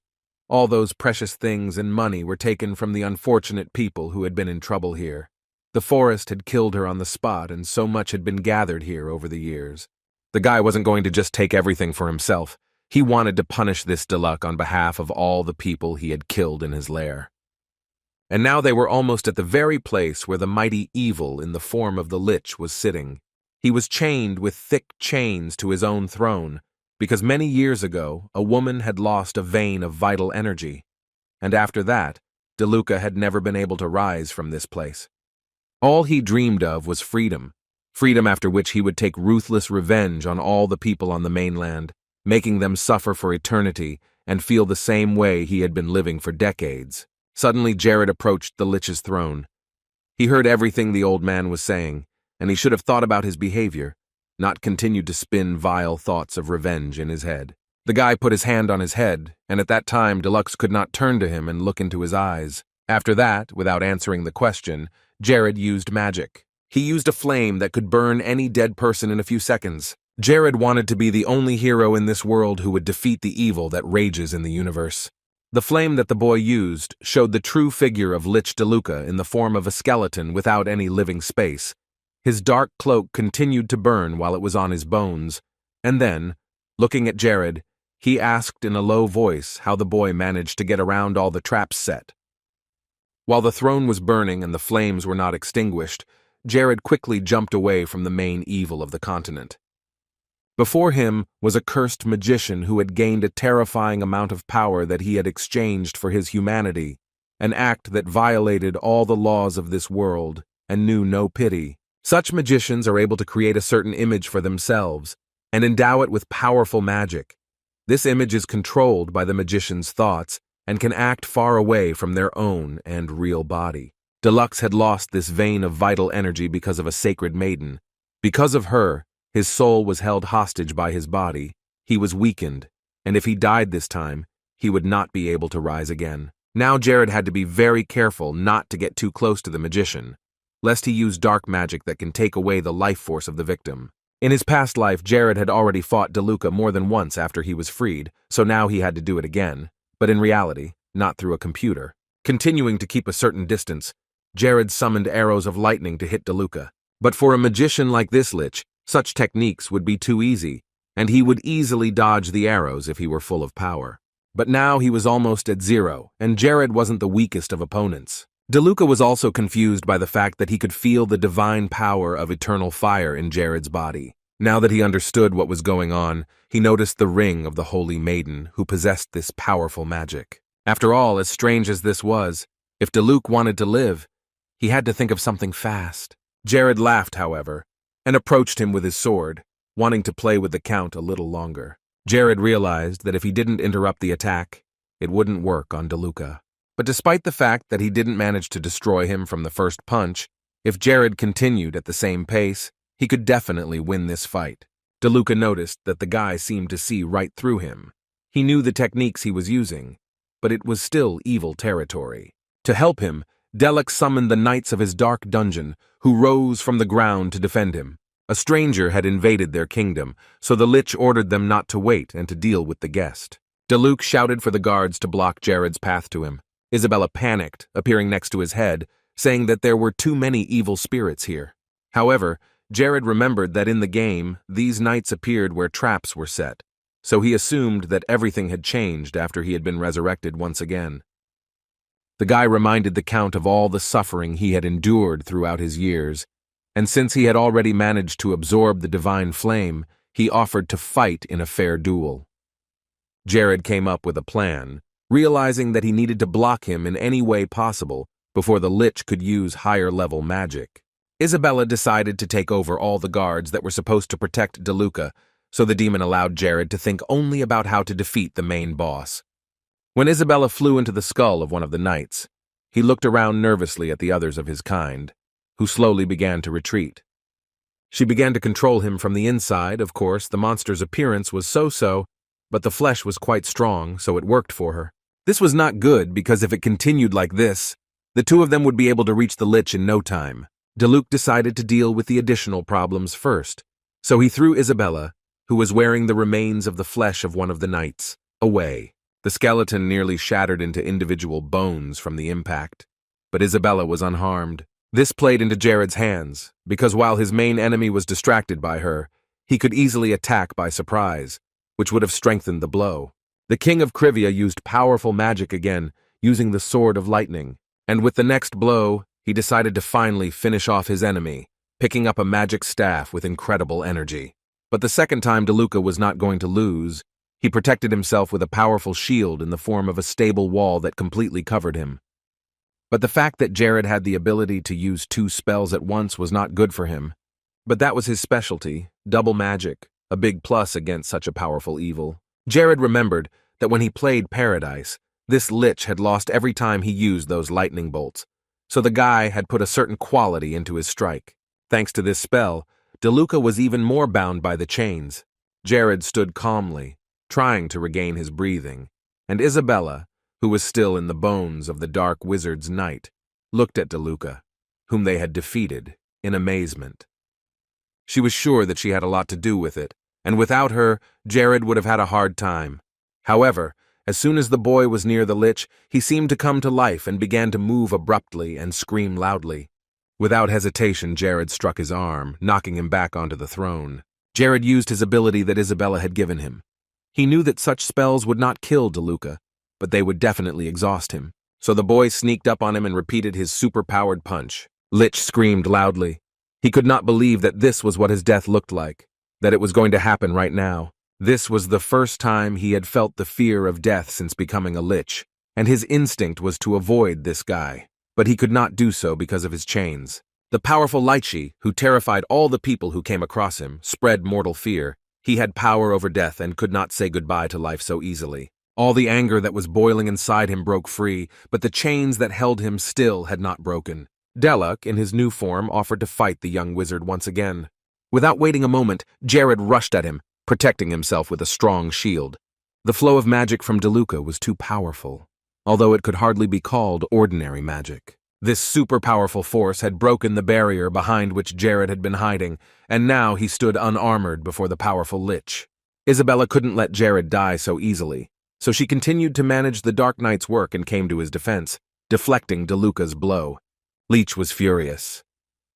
All those precious things and money were taken from the unfortunate people who had been in trouble here. The forest had killed her on the spot, and so much had been gathered here over the years. The guy wasn't going to just take everything for himself. He wanted to punish this DeLuca on behalf of all the people he had killed in his lair. And now they were almost at the very place where the mighty evil in the form of the Lich was sitting. He was chained with thick chains to his own throne, because many years ago a woman had lost a vein of vital energy, and after that, DeLuca had never been able to rise from this place. All he dreamed of was freedom, freedom after which he would take ruthless revenge on all the people on the mainland, making them suffer for eternity and feel the same way he had been living for decades. Suddenly Jared approached the Lich's throne. He heard everything the old man was saying, and he should have thought about his behavior, not continued to spin vile thoughts of revenge in his head. The guy put his hand on his head, and at that time Deluxe could not turn to him and look into his eyes. After that, without answering the question, Jared used magic. He used a flame that could burn any dead person in a few seconds. Jared wanted to be the only hero in this world who would defeat the evil that rages in the universe. The flame that the boy used showed the true figure of Lich DeLuca in the form of a skeleton without any living space. His dark cloak continued to burn while it was on his bones, and then, looking at Jared, he asked in a low voice how the boy managed to get around all the traps set. While the throne was burning and the flames were not extinguished, Jared quickly jumped away from the main evil of the continent. Before him was a cursed magician who had gained a terrifying amount of power that he had exchanged for his humanity, an act that violated all the laws of this world and knew no pity. Such magicians are able to create a certain image for themselves and endow it with powerful magic. This image is controlled by the magician's thoughts and can act far away from their own and real body. Deluxe had lost this vein of vital energy because of a sacred maiden. Because of her, his soul was held hostage by his body. He was weakened, and if he died this time, he would not be able to rise again. Now Jared had to be very careful not to get too close to the magician, lest he use dark magic that can take away the life force of the victim. In his past life, Jared had already fought DeLuca more than once after he was freed, so now he had to do it again, but in reality, not through a computer. Continuing to keep a certain distance, Jared summoned arrows of lightning to hit DeLuca. But for a magician like this Lich, Such techniques would be too easy, and he would easily dodge the arrows if he were full of power. But now he was almost at zero, and Jared wasn't the weakest of opponents. DeLuca was also confused by the fact that he could feel the divine power of eternal fire in Jared's body. Now that he understood what was going on, he noticed the ring of the Holy Maiden who possessed this powerful magic. After all, as strange as this was, if DeLuca wanted to live, he had to think of something fast. Jared laughed, however, and approached him with his sword, wanting to play with the Count a little longer. Jared realized that if he didn't interrupt the attack, it wouldn't work on DeLuca. But despite the fact that he didn't manage to destroy him from the first punch, if Jared continued at the same pace, he could definitely win this fight. DeLuca noticed that the guy seemed to see right through him. He knew the techniques he was using, but it was still evil territory. To help him, Delek summoned the knights of his dark dungeon, who rose from the ground to defend him. A stranger had invaded their kingdom, so the Lich ordered them not to wait and to deal with the guest. DeLuca shouted for the guards to block Jared's path to him. Isabella panicked, appearing next to his head, saying that there were too many evil spirits here. However, Jared remembered that in the game, these knights appeared where traps were set, so he assumed that everything had changed after he had been resurrected once again. The guy reminded the Count of all the suffering he had endured throughout his years, and since he had already managed to absorb the divine flame, he offered to fight in a fair duel. Jared came up with a plan, realizing that he needed to block him in any way possible before the Lich could use higher-level magic. Isabella decided to take over all the guards that were supposed to protect DeLuca, so the demon allowed Jared to think only about how to defeat the main boss. When Isabella flew into the skull of one of the knights, he looked around nervously at the others of his kind, who slowly began to retreat. She began to control him from the inside. Of course, the monster's appearance was so-so, but the flesh was quite strong, so it worked for her. This was not good, because if it continued like this, the two of them would be able to reach the Lich in no time. DeLuca decided to deal with the additional problems first, so he threw Isabella, who was wearing the remains of the flesh of one of the knights, away. The skeleton nearly shattered into individual bones from the impact, but Isabella was unharmed. This played into Jared's hands, because while his main enemy was distracted by her, he could easily attack by surprise, which would have strengthened the blow. The King of Krivia used powerful magic again, using the Sword of Lightning, and with the next blow, he decided to finally finish off his enemy, picking up a magic staff with incredible energy. But the second time DeLuca was not going to lose. He protected himself with a powerful shield in the form of a stable wall that completely covered him. But the fact that Jared had the ability to use two spells at once was not good for him. But that was his specialty, double magic, a big plus against such a powerful evil. Jared remembered that when he played Paradise, this Lich had lost every time he used those lightning bolts, so the guy had put a certain quality into his strike. Thanks to this spell, DeLuca was even more bound by the chains. Jared stood calmly, trying to regain his breathing, and Isabella, who was still in the bones of the dark wizard's knight, looked at DeLuca, whom they had defeated, in amazement. She was sure that she had a lot to do with it, and without her, Jared would have had a hard time. However, as soon as the boy was near the Lich, he seemed to come to life and began to move abruptly and scream loudly. Without hesitation, Jared struck his arm, knocking him back onto the throne. Jared used his ability that Isabella had given him. He knew that such spells would not kill DeLuca, but they would definitely exhaust him. So the boy sneaked up on him and repeated his super-powered punch. Lich screamed loudly. He could not believe that this was what his death looked like, that it was going to happen right now. This was the first time he had felt the fear of death since becoming a Lich, and his instinct was to avoid this guy. But he could not do so because of his chains. The powerful Lychee, who terrified all the people who came across him, spread mortal fear. He had power over death and could not say goodbye to life so easily. All the anger that was boiling inside him broke free, but the chains that held him still had not broken. Delek, in his new form, offered to fight the young wizard once again. Without waiting a moment, Jared rushed at him, protecting himself with a strong shield. The flow of magic from DeLuca was too powerful, although it could hardly be called ordinary magic. This super-powerful force had broken the barrier behind which Jared had been hiding, and now he stood unarmored before the powerful Lich. Isabella couldn't let Jared die so easily, so she continued to manage the Dark Knight's work and came to his defense, deflecting DeLuca's blow. Lich was furious.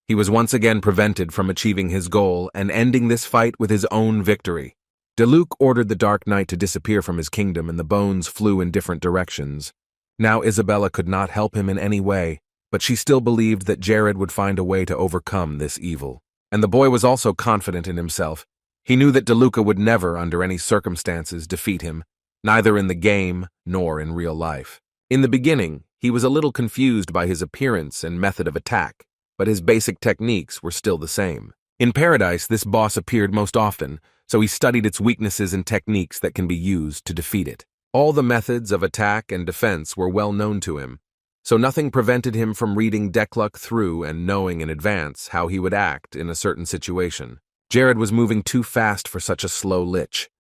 He was once again prevented from achieving his goal and ending this fight with his own victory. Diluc ordered the Dark Knight to disappear from his kingdom, and the bones flew in different directions. Now Isabella could not help him in any way, but she still believed that Jared would find a way to overcome this evil. And the boy was also confident in himself. He knew that DeLuca would never, under any circumstances, defeat him, neither in the game nor in real life. In the beginning, he was a little confused by his appearance and method of attack, but his basic techniques were still the same. In Paradise, this boss appeared most often, so he studied its weaknesses and techniques that can be used to defeat it. All the methods of attack and defense were well known to him, so nothing prevented him from reading Decluck through and knowing in advance how he would act in a certain situation. Jared was moving too fast for such a slow lich.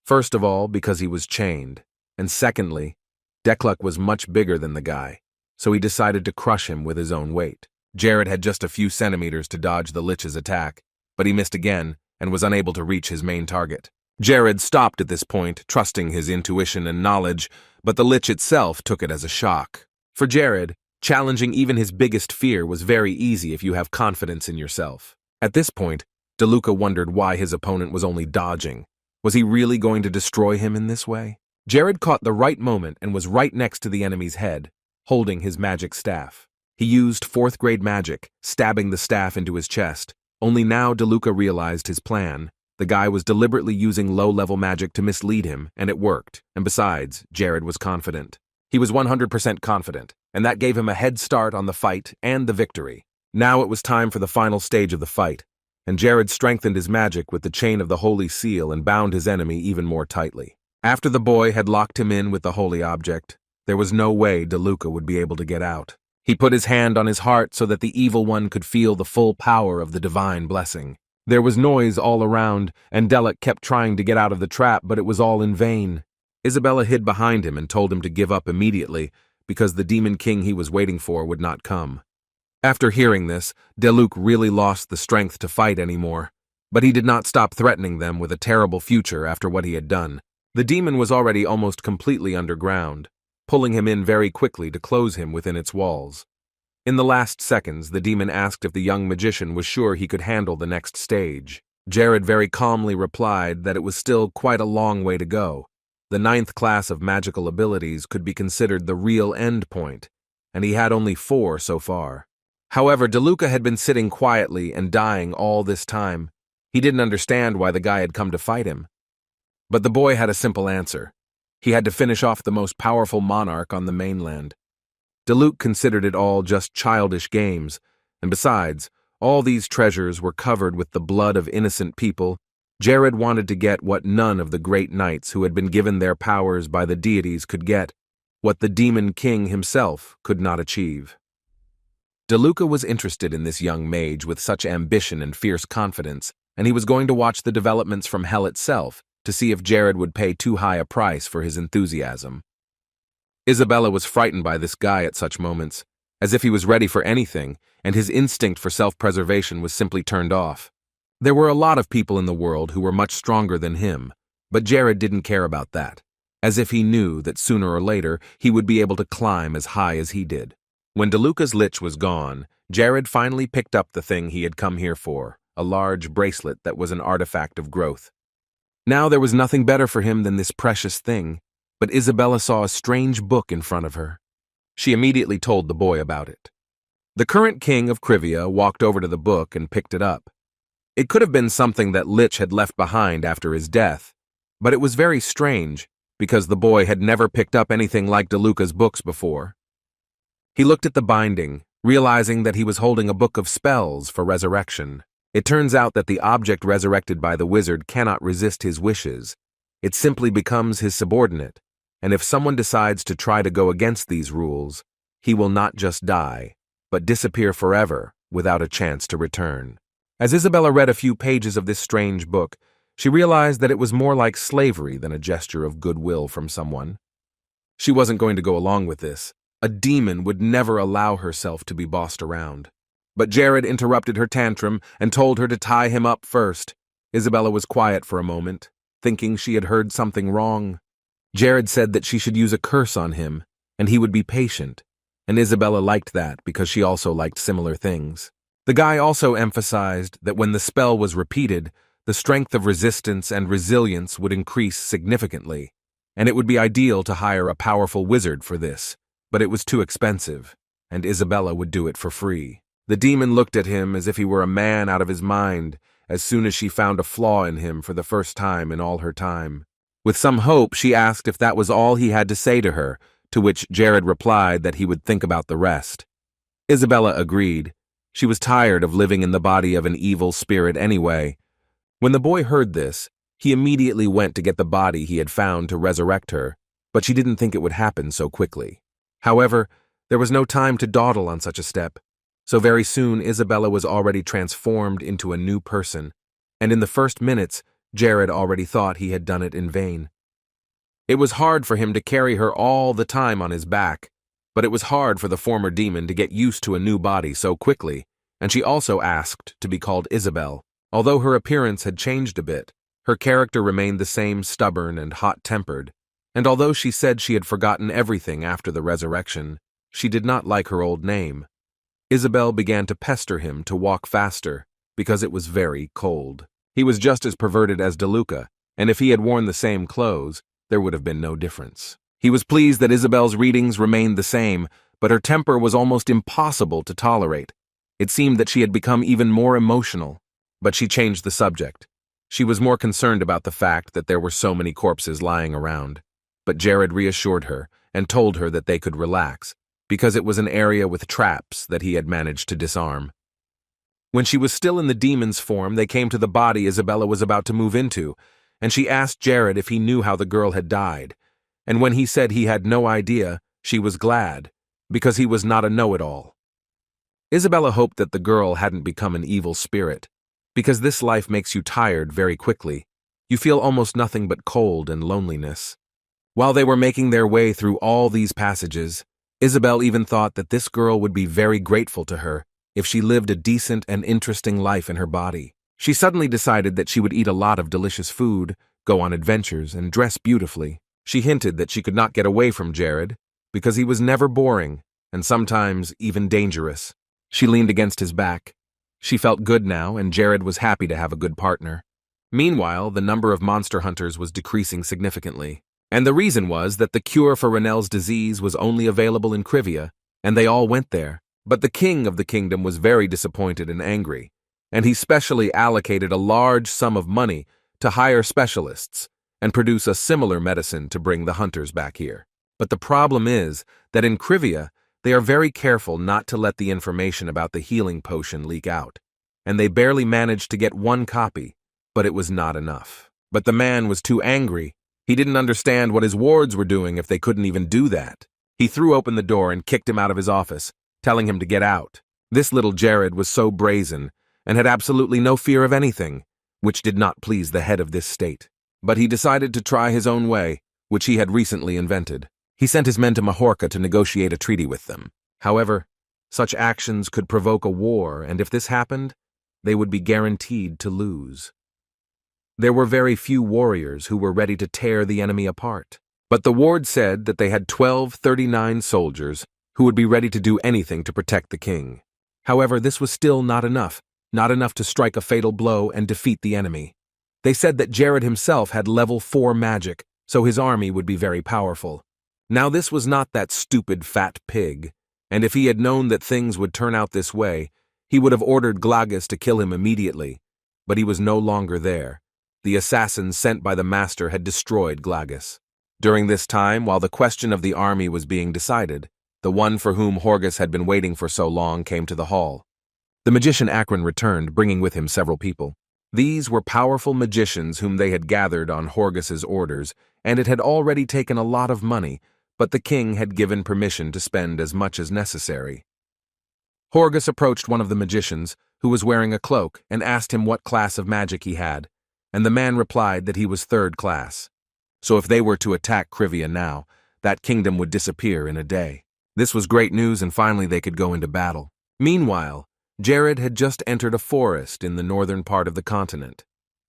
First of all, because he was chained, and secondly, Decluck was much bigger than the guy, so he decided to crush him with his own weight. Jared had just a few centimeters to dodge the lich's attack, but he missed again and was unable to reach his main target. Jared stopped at this point, trusting his intuition and knowledge, but the lich itself took it as a shock. For Jared, challenging even his biggest fear was very easy if you have confidence in yourself. At this point, DeLuca wondered why his opponent was only dodging. Was he really going to destroy him in this way? Jared caught the right moment and was right next to the enemy's head, holding his magic staff. He used 4th grade magic, stabbing the staff into his chest. Only now DeLuca realized his plan. The guy was deliberately using low-level magic to mislead him, and it worked. And besides, Jared was confident. He was 100% confident, and that gave him a head start on the fight and the victory. Now it was time for the final stage of the fight, and Jared strengthened his magic with the chain of the Holy Seal and bound his enemy even more tightly. After the boy had locked him in with the holy object, there was no way DeLuca would be able to get out. He put his hand on his heart so that the evil one could feel the full power of the divine blessing. There was noise all around, and Delic kept trying to get out of the trap, but it was all in vain. Isabella hid behind him and told him to give up immediately, because the demon king he was waiting for would not come. After hearing this, DeLuc really lost the strength to fight anymore, but he did not stop threatening them with a terrible future after what he had done. The demon was already almost completely underground, pulling him in very quickly to close him within its walls. In the last seconds, the demon asked if the young magician was sure he could handle the next stage. Jared very calmly replied that it was still quite a long way to go. The 9th class of magical abilities could be considered the real end point, and he had only 4 so far. However, DeLuca had been sitting quietly and dying all this time. He didn't understand why the guy had come to fight him. But the boy had a simple answer. He had to finish off the most powerful monarch on the mainland. DeLuc considered it all just childish games, and besides, all these treasures were covered with the blood of innocent people. Jared wanted to get what none of the great knights who had been given their powers by the deities could get, what the demon king himself could not achieve. DeLuca was interested in this young mage with such ambition and fierce confidence, and he was going to watch the developments from hell itself to see if Jared would pay too high a price for his enthusiasm. Isabella was frightened by this guy at such moments, as if he was ready for anything, and his instinct for self-preservation was simply turned off. There were a lot of people in the world who were much stronger than him, but Jared didn't care about that, as if he knew that sooner or later he would be able to climb as high as he did. When DeLuca's lich was gone, Jared finally picked up the thing he had come here for, a large bracelet that was an artifact of growth. Now there was nothing better for him than this precious thing, but Isabella saw a strange book in front of her. She immediately told the boy about it. The current king of Krivia walked over to the book and picked it up. It could have been something that Lich had left behind after his death, but it was very strange because the boy had never picked up anything like DeLuca's books before. He looked at the binding, realizing that he was holding a book of spells for resurrection. It turns out that the object resurrected by the wizard cannot resist his wishes. It simply becomes his subordinate, and if someone decides to try to go against these rules, he will not just die, but disappear forever without a chance to return. As Isabella read a few pages of this strange book, she realized that it was more like slavery than a gesture of goodwill from someone. She wasn't going to go along with this. A demon would never allow herself to be bossed around. But Jared interrupted her tantrum and told her to tie him up first. Isabella was quiet for a moment, thinking she had heard something wrong. Jared said that she should use a curse on him, and he would be patient, and Isabella liked that because she also liked similar things. The guy also emphasized that when the spell was repeated, the strength of resistance and resilience would increase significantly, and it would be ideal to hire a powerful wizard for this, but it was too expensive, and Isabella would do it for free. The demon looked at him as if he were a man out of his mind as soon as she found a flaw in him for the first time in all her time. With some hope, she asked if that was all he had to say to her, to which Jared replied that he would think about the rest. Isabella agreed. She was tired of living in the body of an evil spirit anyway. When the boy heard this, he immediately went to get the body he had found to resurrect her, but she didn't think it would happen so quickly. However, there was no time to dawdle on such a step, so very soon Isabella was already transformed into a new person, and in the first minutes, Jared already thought he had done it in vain. It was hard for him to carry her all the time on his back, but it was hard for the former demon to get used to a new body so quickly, and she also asked to be called Isabel. Although her appearance had changed a bit, her character remained the same stubborn and hot-tempered, and although she said she had forgotten everything after the resurrection, she did not like her old name. Isabel began to pester him to walk faster, because it was very cold. He was just as perverted as DeLuca, and if he had worn the same clothes, there would have been no difference. He was pleased that Isabel's readings remained the same, but her temper was almost impossible to tolerate. It seemed that she had become even more emotional, but she changed the subject. She was more concerned about the fact that there were so many corpses lying around. But Jared reassured her and told her that they could relax, because it was an area with traps that he had managed to disarm. When she was still in the demon's form, they came to the body Isabella was about to move into, and she asked Jared if he knew how the girl had died. And when he said he had no idea, she was glad, because he was not a know-it-all. Isabella hoped that the girl hadn't become an evil spirit, because this life makes you tired very quickly. You feel almost nothing but cold and loneliness. While they were making their way through all these passages, Isabel even thought that this girl would be very grateful to her if she lived a decent and interesting life in her body. She suddenly decided that she would eat a lot of delicious food, go on adventures, and dress beautifully. She hinted that she could not get away from Jared because he was never boring and sometimes even dangerous. She leaned against his back. She felt good now, and Jared was happy to have a good partner. Meanwhile, the number of monster hunters was decreasing significantly. And the reason was that the cure for Renel's disease was only available in Krivia, and they all went there. But the king of the kingdom was very disappointed and angry, and he specially allocated a large sum of money to hire specialists and produce a similar medicine to bring the hunters back here. But the problem is that in Krivia, they are very careful not to let the information about the healing potion leak out, and they barely managed to get one copy, but it was not enough. But the man was too angry. He didn't understand what his wards were doing if they couldn't even do that. He threw open the door and kicked him out of his office, telling him to get out. This little Jared was so brazen and had absolutely no fear of anything, which did not please the head of this state. But he decided to try his own way, which he had recently invented. He sent his men to Majorca to negotiate a treaty with them. However, such actions could provoke a war, and if this happened, they would be guaranteed to lose. There were very few warriors who were ready to tear the enemy apart, but the ward said that they had 1239 soldiers who would be ready to do anything to protect the king. However, this was still not enough to strike a fatal blow and defeat the enemy. They said that Jared himself had level 4 magic, so his army would be very powerful. Now this was not that stupid fat pig, and if he had known that things would turn out this way, he would have ordered Glagus to kill him immediately, but he was no longer there. The assassins sent by the master had destroyed Glagus. During this time, while the question of the army was being decided, the one for whom Horgus had been waiting for so long came to the hall. The magician Akron returned, bringing with him several people. These were powerful magicians whom they had gathered on Horgus's orders, and it had already taken a lot of money, but the king had given permission to spend as much as necessary. Horgus approached one of the magicians, who was wearing a cloak, and asked him what class of magic he had, and the man replied that he was 3rd class. So if they were to attack Krivia now, that kingdom would disappear in a day. This was great news, and finally they could go into battle. Meanwhile, Jared had just entered a forest in the northern part of the continent.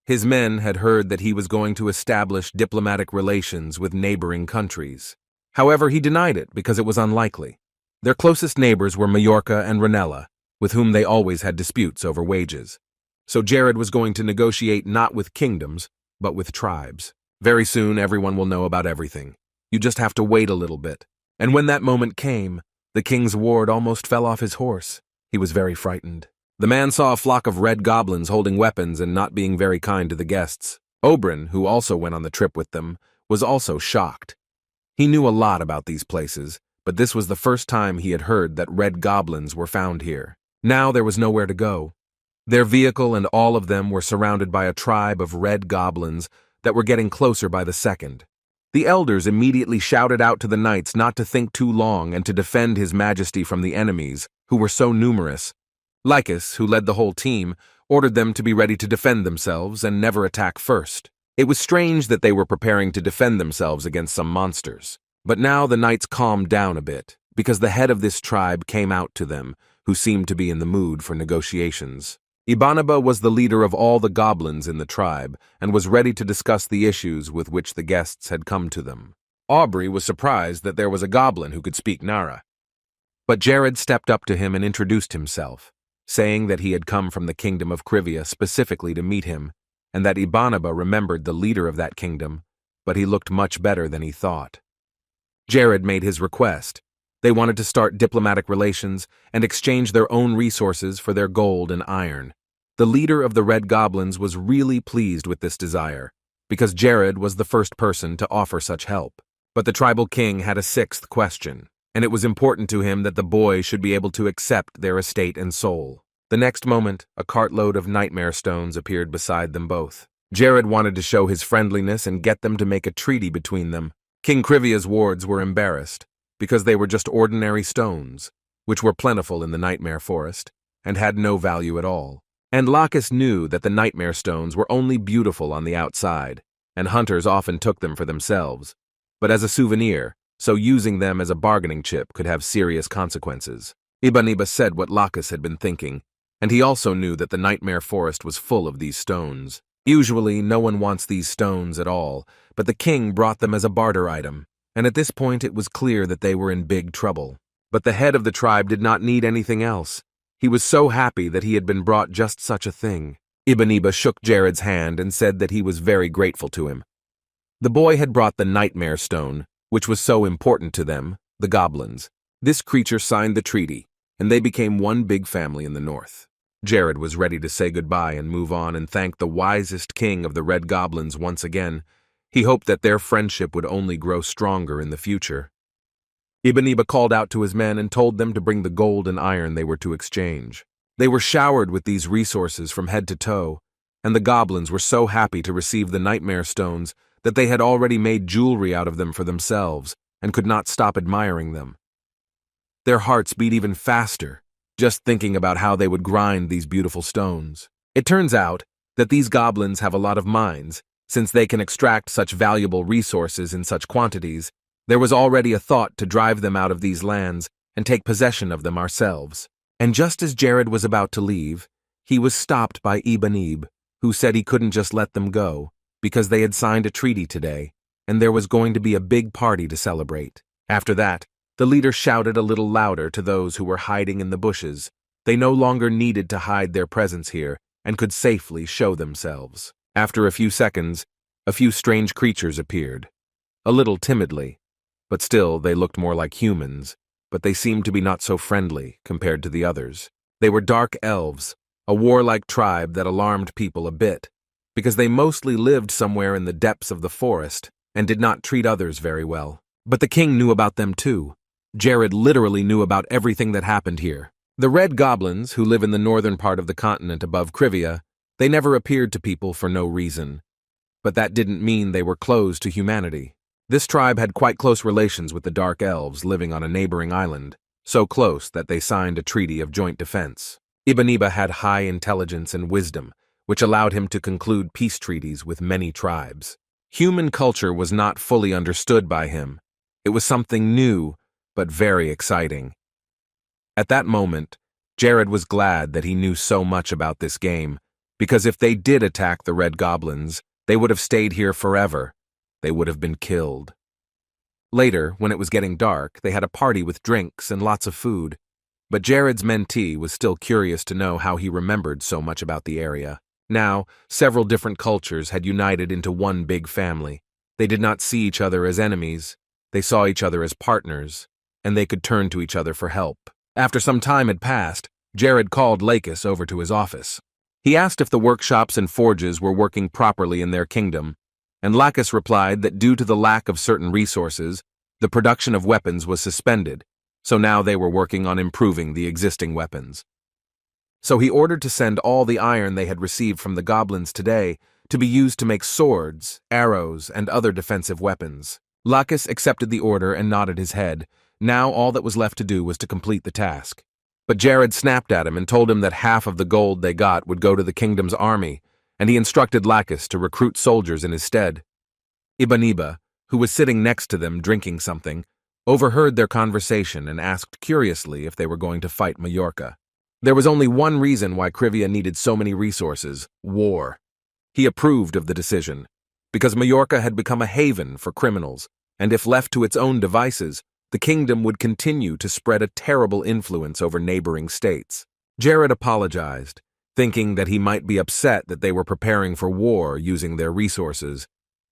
His men had heard that he was going to establish diplomatic relations with neighboring countries. However, he denied it because it was unlikely. Their closest neighbors were Majorca and Ranella, with whom they always had disputes over wages. So Jared was going to negotiate not with kingdoms, but with tribes. Very soon, everyone will know about everything. You just have to wait a little bit. And when that moment came, the king's ward almost fell off his horse. He was very frightened. The man saw a flock of red goblins holding weapons and not being very kind to the guests. Oberyn, who also went on the trip with them, was also shocked. He knew a lot about these places, but this was the first time he had heard that red goblins were found here. Now there was nowhere to go. Their vehicle and all of them were surrounded by a tribe of red goblins that were getting closer by the second. The elders immediately shouted out to the knights not to think too long and to defend his majesty from the enemies, who were so numerous. Lycus, who led the whole team, ordered them to be ready to defend themselves and never attack first. It was strange that they were preparing to defend themselves against some monsters. But now the knights calmed down a bit, because the head of this tribe came out to them, who seemed to be in the mood for negotiations. Ibanaba was the leader of all the goblins in the tribe and was ready to discuss the issues with which the guests had come to them. Aubrey was surprised that there was a goblin who could speak Nara. But Jared stepped up to him and introduced himself, saying that he had come from the kingdom of Krivia specifically to meet him, and that Ibanaba remembered the leader of that kingdom, but he looked much better than he thought. Jared made his request. They wanted to start diplomatic relations and exchange their own resources for their gold and iron. The leader of the Red Goblins was really pleased with this desire, because Jared was the first person to offer such help. But the tribal king had a sixth question, and it was important to him that the boy should be able to accept their estate and soul. The next moment, a cartload of nightmare stones appeared beside them both. Jared wanted to show his friendliness and get them to make a treaty between them. King Krivia's wards were embarrassed, because they were just ordinary stones, which were plentiful in the nightmare forest, and had no value at all. And Lacus knew that the nightmare stones were only beautiful on the outside, and hunters often took them for themselves, but as a souvenir, so using them as a bargaining chip could have serious consequences. Ibaneba said what Lacus had been thinking, and he also knew that the nightmare forest was full of these stones. Usually, no one wants these stones at all, but the king brought them as a barter item, and at this point it was clear that they were in big trouble. But the head of the tribe did not need anything else. He was so happy that he had been brought just such a thing. Ibaneba shook Jared's hand and said that he was very grateful to him. The boy had brought the nightmare stone, which was so important to them, the goblins. This creature signed the treaty, and they became one big family in the north. Jared was ready to say goodbye and move on and thank the wisest king of the Red Goblins once again. He hoped that their friendship would only grow stronger in the future. Ibaneba called out to his men and told them to bring the gold and iron they were to exchange. They were showered with these resources from head to toe, and the goblins were so happy to receive the nightmare stones that they had already made jewelry out of them for themselves and could not stop admiring them. Their hearts beat even faster, just thinking about how they would grind these beautiful stones. It turns out that these goblins have a lot of mines, since they can extract such valuable resources in such quantities. There was already a thought to drive them out of these lands and take possession of them ourselves. And just as Jared was about to leave, he was stopped by Ibaneb, who said he couldn't just let them go, because they had signed a treaty today, and there was going to be a big party to celebrate. After that, the leader shouted a little louder to those who were hiding in the bushes. They no longer needed to hide their presence here and could safely show themselves. After a few seconds, a few strange creatures appeared, a little timidly. But still, they looked more like humans, but they seemed to be not so friendly compared to the others. They were dark elves, a warlike tribe that alarmed people a bit, because they mostly lived somewhere in the depths of the forest and did not treat others very well. But the king knew about them too. Jared literally knew about everything that happened here. The Red Goblins, who live in the northern part of the continent above Krivia, they never appeared to people for no reason. But that didn't mean they were closed to humanity. This tribe had quite close relations with the Dark Elves living on a neighboring island, so close that they signed a treaty of joint defense. Ibaneba had high intelligence and wisdom, which allowed him to conclude peace treaties with many tribes. Human culture was not fully understood by him. It was something new, but very exciting. At that moment, Jared was glad that he knew so much about this game, because if they did attack the Red Goblins, they would have stayed here forever. They would have been killed. Later, when it was getting dark, they had a party with drinks and lots of food. But Jared's mentee was still curious to know how he remembered so much about the area. Now, several different cultures had united into one big family. They did not see each other as enemies, they saw each other as partners, and they could turn to each other for help. After some time had passed, Jared called Lakis over to his office. He asked if the workshops and forges were working properly in their kingdom, and Lakis replied that due to the lack of certain resources, the production of weapons was suspended, so now they were working on improving the existing weapons. So he ordered to send all the iron they had received from the goblins today to be used to make swords, arrows, and other defensive weapons. Lakis accepted the order and nodded his head. Now all that was left to do was to complete the task. But Jared snapped at him and told him that half of the gold they got would go to the kingdom's army, and he instructed Lakis to recruit soldiers in his stead. Ibaniba, who was sitting next to them drinking something, overheard their conversation and asked curiously if they were going to fight Majorca. There was only one reason why Krivia needed so many resources: war. He approved of the decision, because Majorca had become a haven for criminals, and if left to its own devices, the kingdom would continue to spread a terrible influence over neighboring states. Jared apologized, thinking that he might be upset that they were preparing for war using their resources,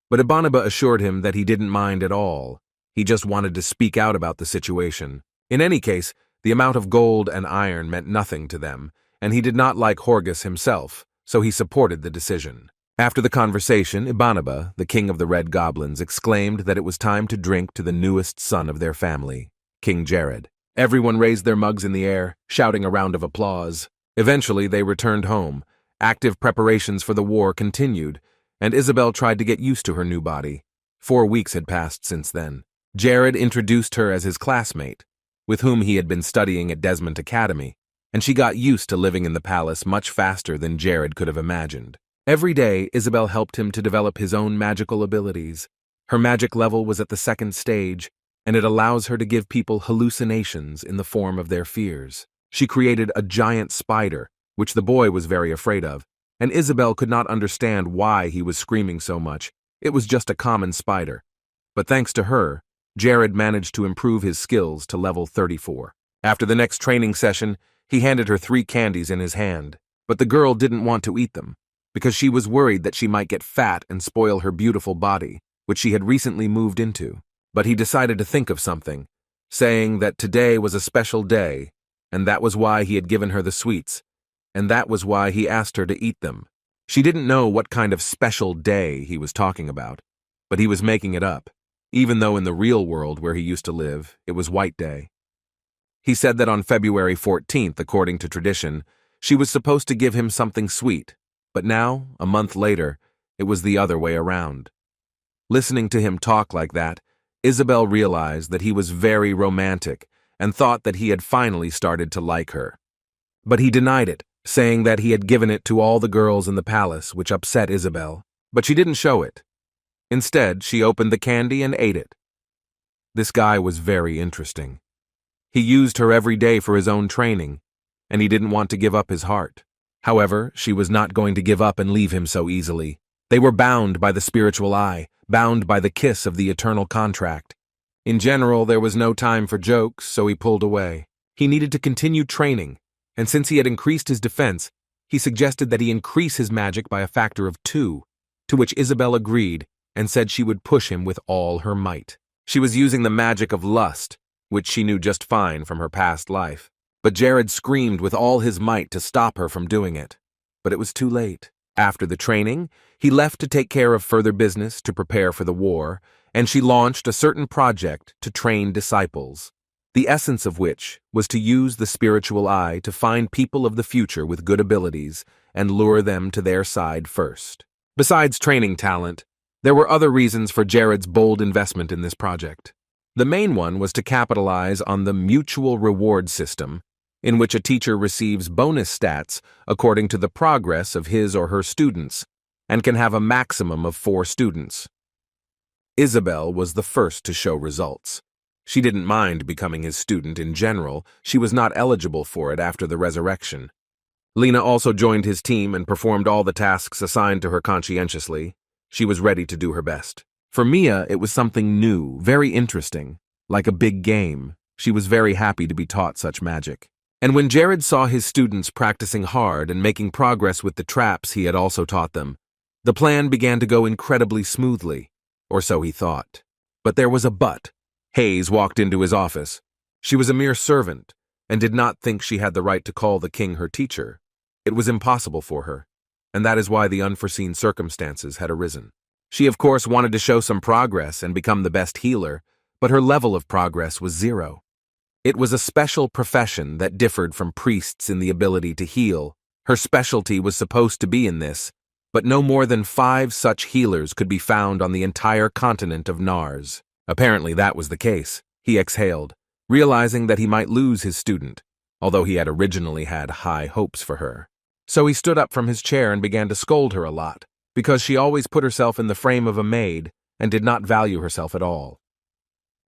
but Ibaniba assured him that he didn't mind at all. He just wanted to speak out about the situation. In any case, the amount of gold and iron meant nothing to them, and he did not like Horgus himself, so he supported the decision. After the conversation, Ibaniba, the king of the Red Goblins, exclaimed that it was time to drink to the newest son of their family, King Jared. Everyone raised their mugs in the air, shouting a round of applause. Eventually, they returned home. Active preparations for the war continued, and Isabel tried to get used to her new body. 4 weeks had passed since then. Jared introduced her as his classmate, with whom he had been studying at Desmond Academy, and she got used to living in the palace much faster than Jared could have imagined. Every day, Isabel helped him to develop his own magical abilities. Her magic level was at the 2nd stage, and it allows her to give people hallucinations in the form of their fears. She created a giant spider, which the boy was very afraid of, and Isabel could not understand why he was screaming so much. It was just a common spider. But thanks to her, Jared managed to improve his skills to level 34. After the next training session, he handed her 3 candies in his hand, but the girl didn't want to eat them, because she was worried that she might get fat and spoil her beautiful body, which she had recently moved into. But he decided to think of something, saying that today was a special day, and that was why he had given her the sweets, and that was why he asked her to eat them. She didn't know what kind of special day he was talking about, but he was making it up, even though in the real world where he used to live, it was White Day. He said that on February 14th, according to tradition, she was supposed to give him something sweet, but now, a month later, it was the other way around. Listening to him talk like that, Isabel realized that he was very romantic and thought that he had finally started to like her. But he denied it, saying that he had given it to all the girls in the palace, which upset Isabel, but she didn't show it. Instead, she opened the candy and ate it. This guy was very interesting. He used her every day for his own training, and he didn't want to give up his heart. However, she was not going to give up and leave him so easily. They were bound by the spiritual eye, bound by the kiss of the eternal contract. In general, there was no time for jokes, so he pulled away. He needed to continue training, and since he had increased his defense, he suggested that he increase his magic by a factor of 2, to which Isabel agreed and said she would push him with all her might. She was using the magic of lust, which she knew just fine from her past life. But Jared screamed with all his might to stop her from doing it. But it was too late. After the training, he left to take care of further business to prepare for the war, and she launched a certain project to train disciples, the essence of which was to use the spiritual eye to find people of the future with good abilities and lure them to their side first. Besides training talent, there were other reasons for Jared's bold investment in this project. The main one was to capitalize on the mutual reward system, in which a teacher receives bonus stats according to the progress of his or her students, and can have a maximum of 4 students. Isabel was the first to show results. She didn't mind becoming his student in general, she was not eligible for it after the resurrection. Lena also joined his team and performed all the tasks assigned to her conscientiously. She was ready to do her best. For Mia, it was something new, very interesting, like a big game. She was very happy to be taught such magic. And when Jared saw his students practicing hard and making progress with the traps he had also taught them, the plan began to go incredibly smoothly, or so he thought. But there was a but. Hayes walked into his office. She was a mere servant, and did not think she had the right to call the king her teacher. It was impossible for her, and that is why the unforeseen circumstances had arisen. She of course wanted to show some progress and become the best healer, but her level of progress was 0. It was a special profession that differed from priests in the ability to heal. Her specialty was supposed to be in this, but no more than 5 such healers could be found on the entire continent of Nars. Apparently that was the case. He exhaled, realizing that he might lose his student, although he had originally had high hopes for her. So he stood up from his chair and began to scold her a lot, because she always put herself in the frame of a maid and did not value herself at all.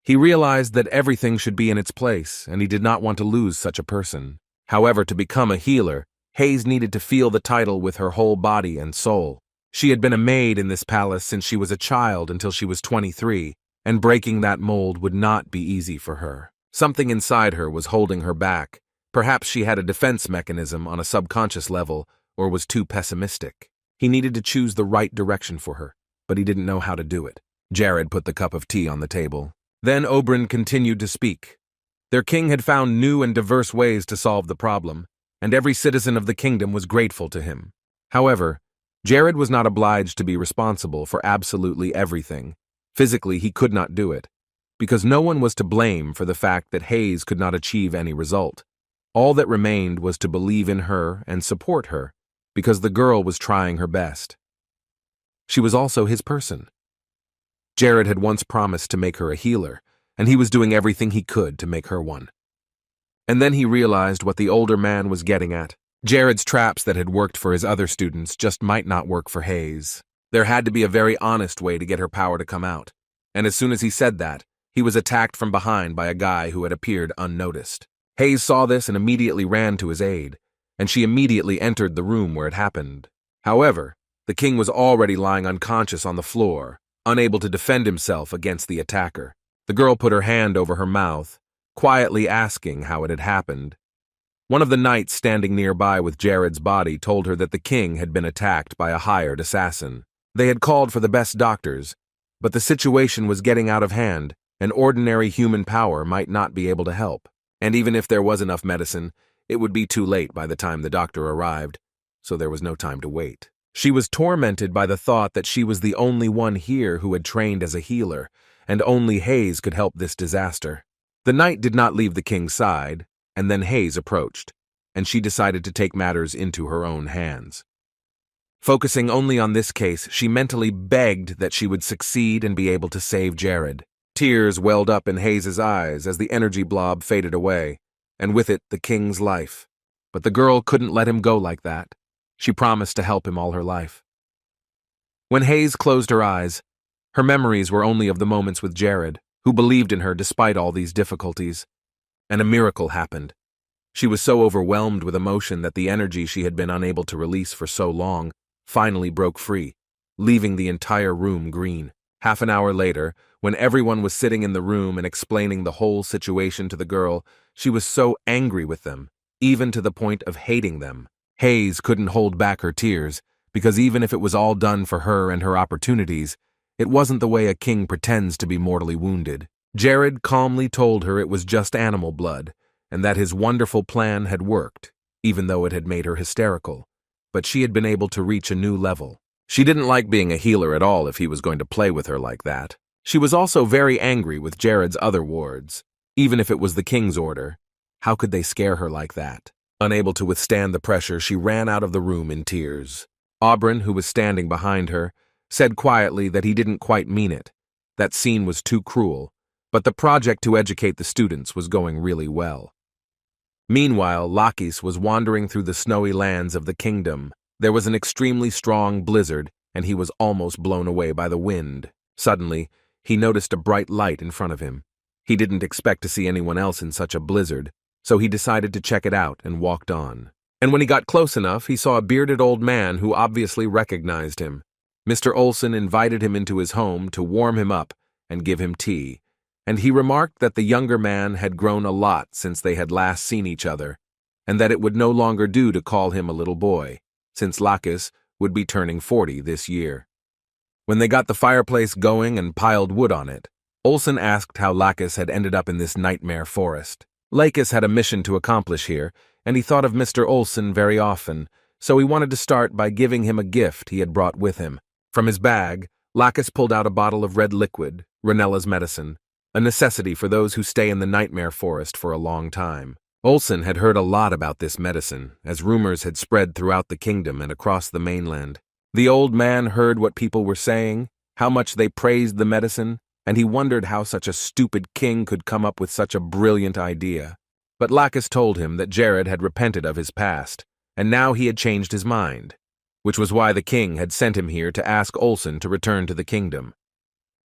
He realized that everything should be in its place, and he did not want to lose such a person. However, to become a healer, Hayes needed to feel the title with her whole body and soul. She had been a maid in this palace since she was a child until she was 23, and breaking that mold would not be easy for her. Something inside her was holding her back. Perhaps she had a defense mechanism on a subconscious level, or was too pessimistic. He needed to choose the right direction for her, but he didn't know how to do it. Jared put the cup of tea on the table. Then Oberyn continued to speak. Their king had found new and diverse ways to solve the problem, and every citizen of the kingdom was grateful to him. However, Jared was not obliged to be responsible for absolutely everything. Physically, he could not do it, because no one was to blame for the fact that Hayes could not achieve any result. All that remained was to believe in her and support her, because the girl was trying her best. She was also his person. Jared had once promised to make her a healer, and he was doing everything he could to make her one. And then he realized what the older man was getting at. Jared's traps that had worked for his other students just might not work for Hayes. There had to be a very honest way to get her power to come out, and as soon as he said that, he was attacked from behind by a guy who had appeared unnoticed. Hayes saw this and immediately ran to his aid, and she immediately entered the room where it happened. However, the king was already lying unconscious on the floor, unable to defend himself against the attacker. The girl put her hand over her mouth, quietly asking how it had happened. One of the knights standing nearby with Jared's body told her that the king had been attacked by a hired assassin. They had called for the best doctors, but the situation was getting out of hand, and ordinary human power might not be able to help. And even if there was enough medicine, it would be too late by the time the doctor arrived, so there was no time to wait. She was tormented by the thought that she was the only one here who had trained as a healer, and only Hayes could help this disaster. The knight did not leave the king's side, and then Hayes approached, and she decided to take matters into her own hands. Focusing only on this case, she mentally begged that she would succeed and be able to save Jared. Tears welled up in Hayes' eyes as the energy blob faded away, and with it the king's life. But the girl couldn't let him go like that. She promised to help him all her life. When Hayes closed her eyes, her memories were only of the moments with Jared, who believed in her despite all these difficulties. And a miracle happened. She was so overwhelmed with emotion that the energy she had been unable to release for so long finally broke free, leaving the entire room green. Half an hour later, when everyone was sitting in the room and explaining the whole situation to the girl, she was so angry with them, even to the point of hating them. Hayes couldn't hold back her tears, because even if it was all done for her and her opportunities, it wasn't the way a king pretends to be mortally wounded. Jared calmly told her it was just animal blood, and that his wonderful plan had worked, even though it had made her hysterical. But she had been able to reach a new level. She didn't like being a healer at all if he was going to play with her like that. She was also very angry with Jared's other wards. Even if it was the king's order, how could they scare her like that? Unable to withstand the pressure, she ran out of the room in tears. Oberyn, who was standing behind her, said quietly that he didn't quite mean it. That scene was too cruel, but the project to educate the students was going really well. Meanwhile, Lakis was wandering through the snowy lands of the kingdom. There was an extremely strong blizzard, and he was almost blown away by the wind. Suddenly, he noticed a bright light in front of him. He didn't expect to see anyone else in such a blizzard, so he decided to check it out and walked on. And when he got close enough, he saw a bearded old man who obviously recognized him. Mr. Olson invited him into his home to warm him up and give him tea, and he remarked that the younger man had grown a lot since they had last seen each other, and that it would no longer do to call him a little boy, since Lakis would be turning 40 this year. When they got the fireplace going and piled wood on it, Olsen asked how Lakis had ended up in this nightmare forest. Lakis had a mission to accomplish here, and he thought of Mr. Olsen very often, so he wanted to start by giving him a gift he had brought with him. From his bag, Lakis pulled out a bottle of red liquid, Ranella's medicine, a necessity for those who stay in the nightmare forest for a long time. Olsen had heard a lot about this medicine, as rumors had spread throughout the kingdom and across the mainland. The old man heard what people were saying, how much they praised the medicine, and he wondered how such a stupid king could come up with such a brilliant idea. But Lakis told him that Jared had repented of his past, and now he had changed his mind, which was why the king had sent him here to ask Olsen to return to the kingdom.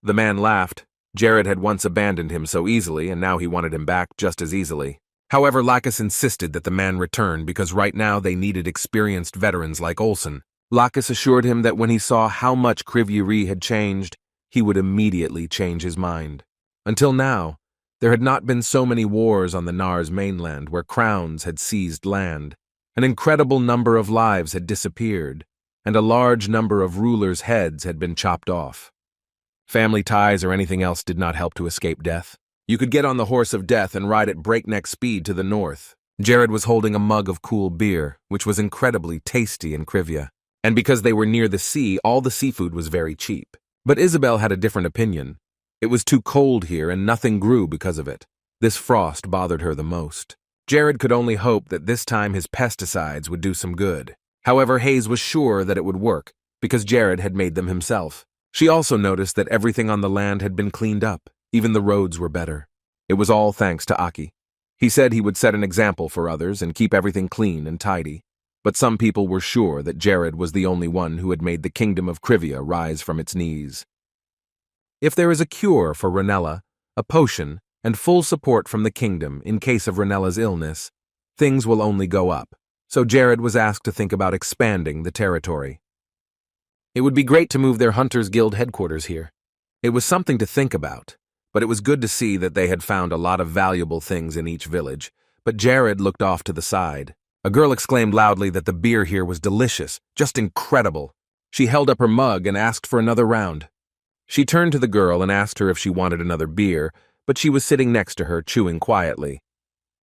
The man laughed. Jared had once abandoned him so easily, and now he wanted him back just as easily. However, Lakis insisted that the man return because right now they needed experienced veterans like Olsen. Lakis assured him that when he saw how much Krivyuri had changed, he would immediately change his mind. Until now, there had not been so many wars on the Nars mainland where crowns had seized land. An incredible number of lives had disappeared, and a large number of rulers' heads had been chopped off. Family ties or anything else did not help to escape death. You could get on the horse of death and ride at breakneck speed to the north. Jared was holding a mug of cool beer, which was incredibly tasty in Krivya. And because they were near the sea, all the seafood was very cheap. But Isabel had a different opinion. It was too cold here and nothing grew because of it. This frost bothered her the most. Jared could only hope that this time his pesticides would do some good. However, Hayes was sure that it would work, because Jared had made them himself. She also noticed that everything on the land had been cleaned up. Even the roads were better. It was all thanks to Aki. He said he would set an example for others and keep everything clean and tidy. But some people were sure that Jared was the only one who had made the kingdom of Krivya rise from its knees. If there is a cure for Ranella, a potion, and full support from the kingdom in case of Ranella's illness, things will only go up. So Jared was asked to think about expanding the territory. It would be great to move their Hunters Guild headquarters here. It was something to think about, but it was good to see that they had found a lot of valuable things in each village. But Jared looked off to the side. A girl exclaimed loudly that the beer here was delicious, just incredible. She held up her mug and asked for another round. She turned to the girl and asked her if she wanted another beer, but she was sitting next to her, chewing quietly.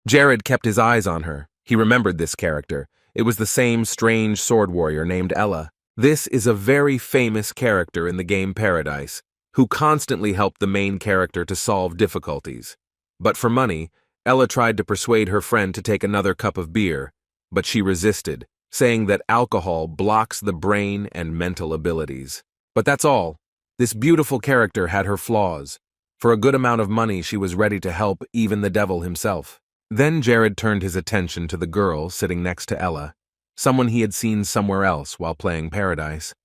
Jared kept his eyes on her. He remembered this character. It was the same strange sword warrior named Ella. This is a very famous character in the game Paradise, who constantly helped the main character to solve difficulties. But for money, Ella tried to persuade her friend to take another cup of beer, but she resisted, saying that alcohol blocks the brain and mental abilities. But that's all. This beautiful character had her flaws. For a good amount of money, she was ready to help even the devil himself. Then Jared turned his attention to the girl sitting next to Ella, someone he had seen somewhere else while playing Paradise.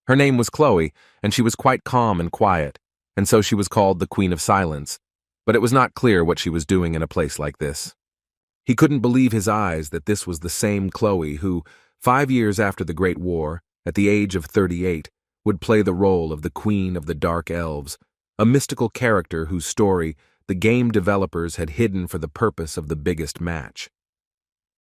Her name was Chloe, and she was quite calm and quiet, and so she was called the Queen of Silence, but it was not clear what she was doing in a place like this. He couldn't believe his eyes that this was the same Chloe who, 5 years after the Great War, at the age of 38, would play the role of the Queen of the Dark Elves, a mystical character whose story the game developers had hidden for the purpose of the biggest match.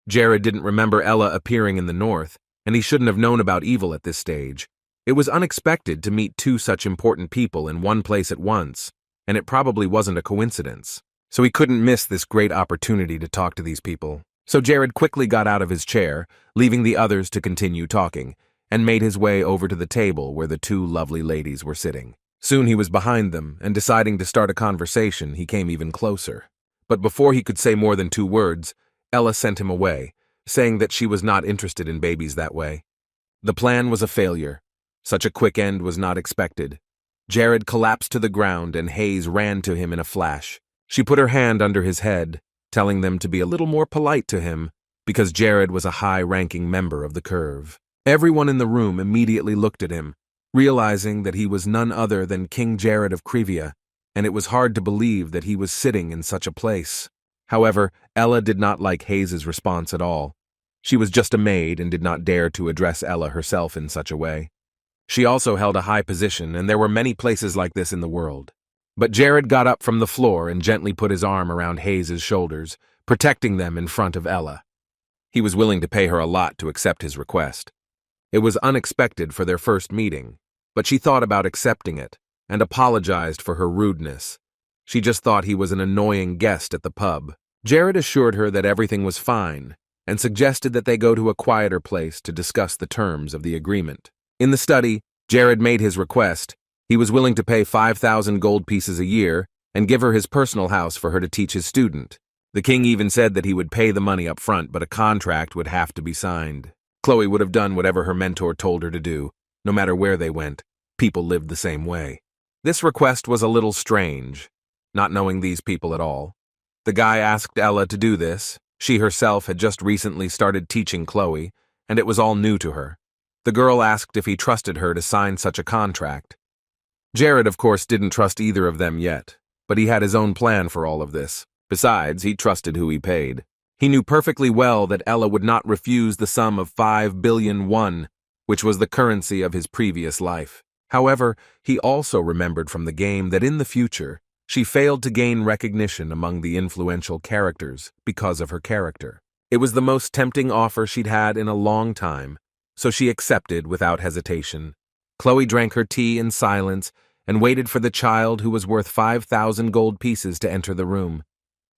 Jared didn't remember Ella appearing in the north, and he shouldn't have known about evil at this stage. It was unexpected to meet two such important people in one place at once, and it probably wasn't a coincidence. So he couldn't miss this great opportunity to talk to these people. So Jared quickly got out of his chair, leaving the others to continue talking, and made his way over to the table where the two lovely ladies were sitting. Soon he was behind them, and deciding to start a conversation, he came even closer. But before he could say more than 2 words, Ella sent him away, saying that she was not interested in babies that way. The plan was a failure. Such a quick end was not expected. Jared collapsed to the ground, and Hayes ran to him in a flash. She put her hand under his head, telling them to be a little more polite to him, because Jared was a high-ranking member of the Curve. Everyone in the room immediately looked at him, realizing that he was none other than King Jared of Krivya, and it was hard to believe that he was sitting in such a place. However, Ella did not like Hayes's response at all. She was just a maid and did not dare to address Ella herself in such a way. She also held a high position, and there were many places like this in the world. But Jared got up from the floor and gently put his arm around Hayes's shoulders, protecting them in front of Ella. He was willing to pay her a lot to accept his request. It was unexpected for their first meeting, but she thought about accepting it and apologized for her rudeness. She just thought he was an annoying guest at the pub. Jared assured her that everything was fine and suggested that they go to a quieter place to discuss the terms of the agreement. In the study, Jared made his request. He was willing to pay 5,000 gold pieces a year and give her his personal house for her to teach his student. The king even said that he would pay the money up front, but a contract would have to be signed. Chloe would have done whatever her mentor told her to do. No matter where they went, people lived the same way. This request was a little strange, not knowing these people at all. The guy asked Ella to do this. She herself had just recently started teaching Chloe, and it was all new to her. The girl asked if he trusted her to sign such a contract. Jared, of course, didn't trust either of them yet, but he had his own plan for all of this. Besides, he trusted who he paid. He knew perfectly well that Ella would not refuse the sum of 5 billion won, which was the currency of his previous life. However, he also remembered from the game that in the future, she failed to gain recognition among the influential characters because of her character. It was the most tempting offer she'd had in a long time, so she accepted without hesitation. Chloe drank her tea in silence and waited for the child who was worth 5,000 gold pieces to enter the room.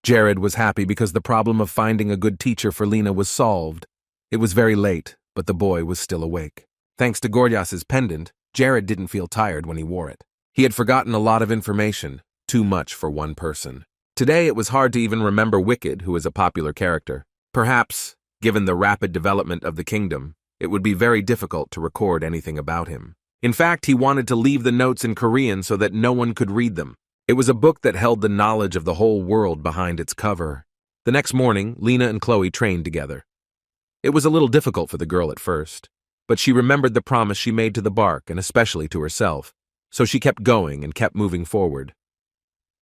Jared was happy because the problem of finding a good teacher for Lena was solved. It was very late, but the boy was still awake. Thanks to Gorgias's pendant, Jared didn't feel tired when he wore it. He had forgotten a lot of information, too much for one person. Today it was hard to even remember Wicked, who is a popular character. Perhaps, given the rapid development of the kingdom, it would be very difficult to record anything about him. In fact, he wanted to leave the notes in Korean so that no one could read them. It was a book that held the knowledge of the whole world behind its cover. The next morning, Lena and Chloe trained together. It was a little difficult for the girl at first, but she remembered the promise she made to the bark and especially to herself, so she kept going and kept moving forward.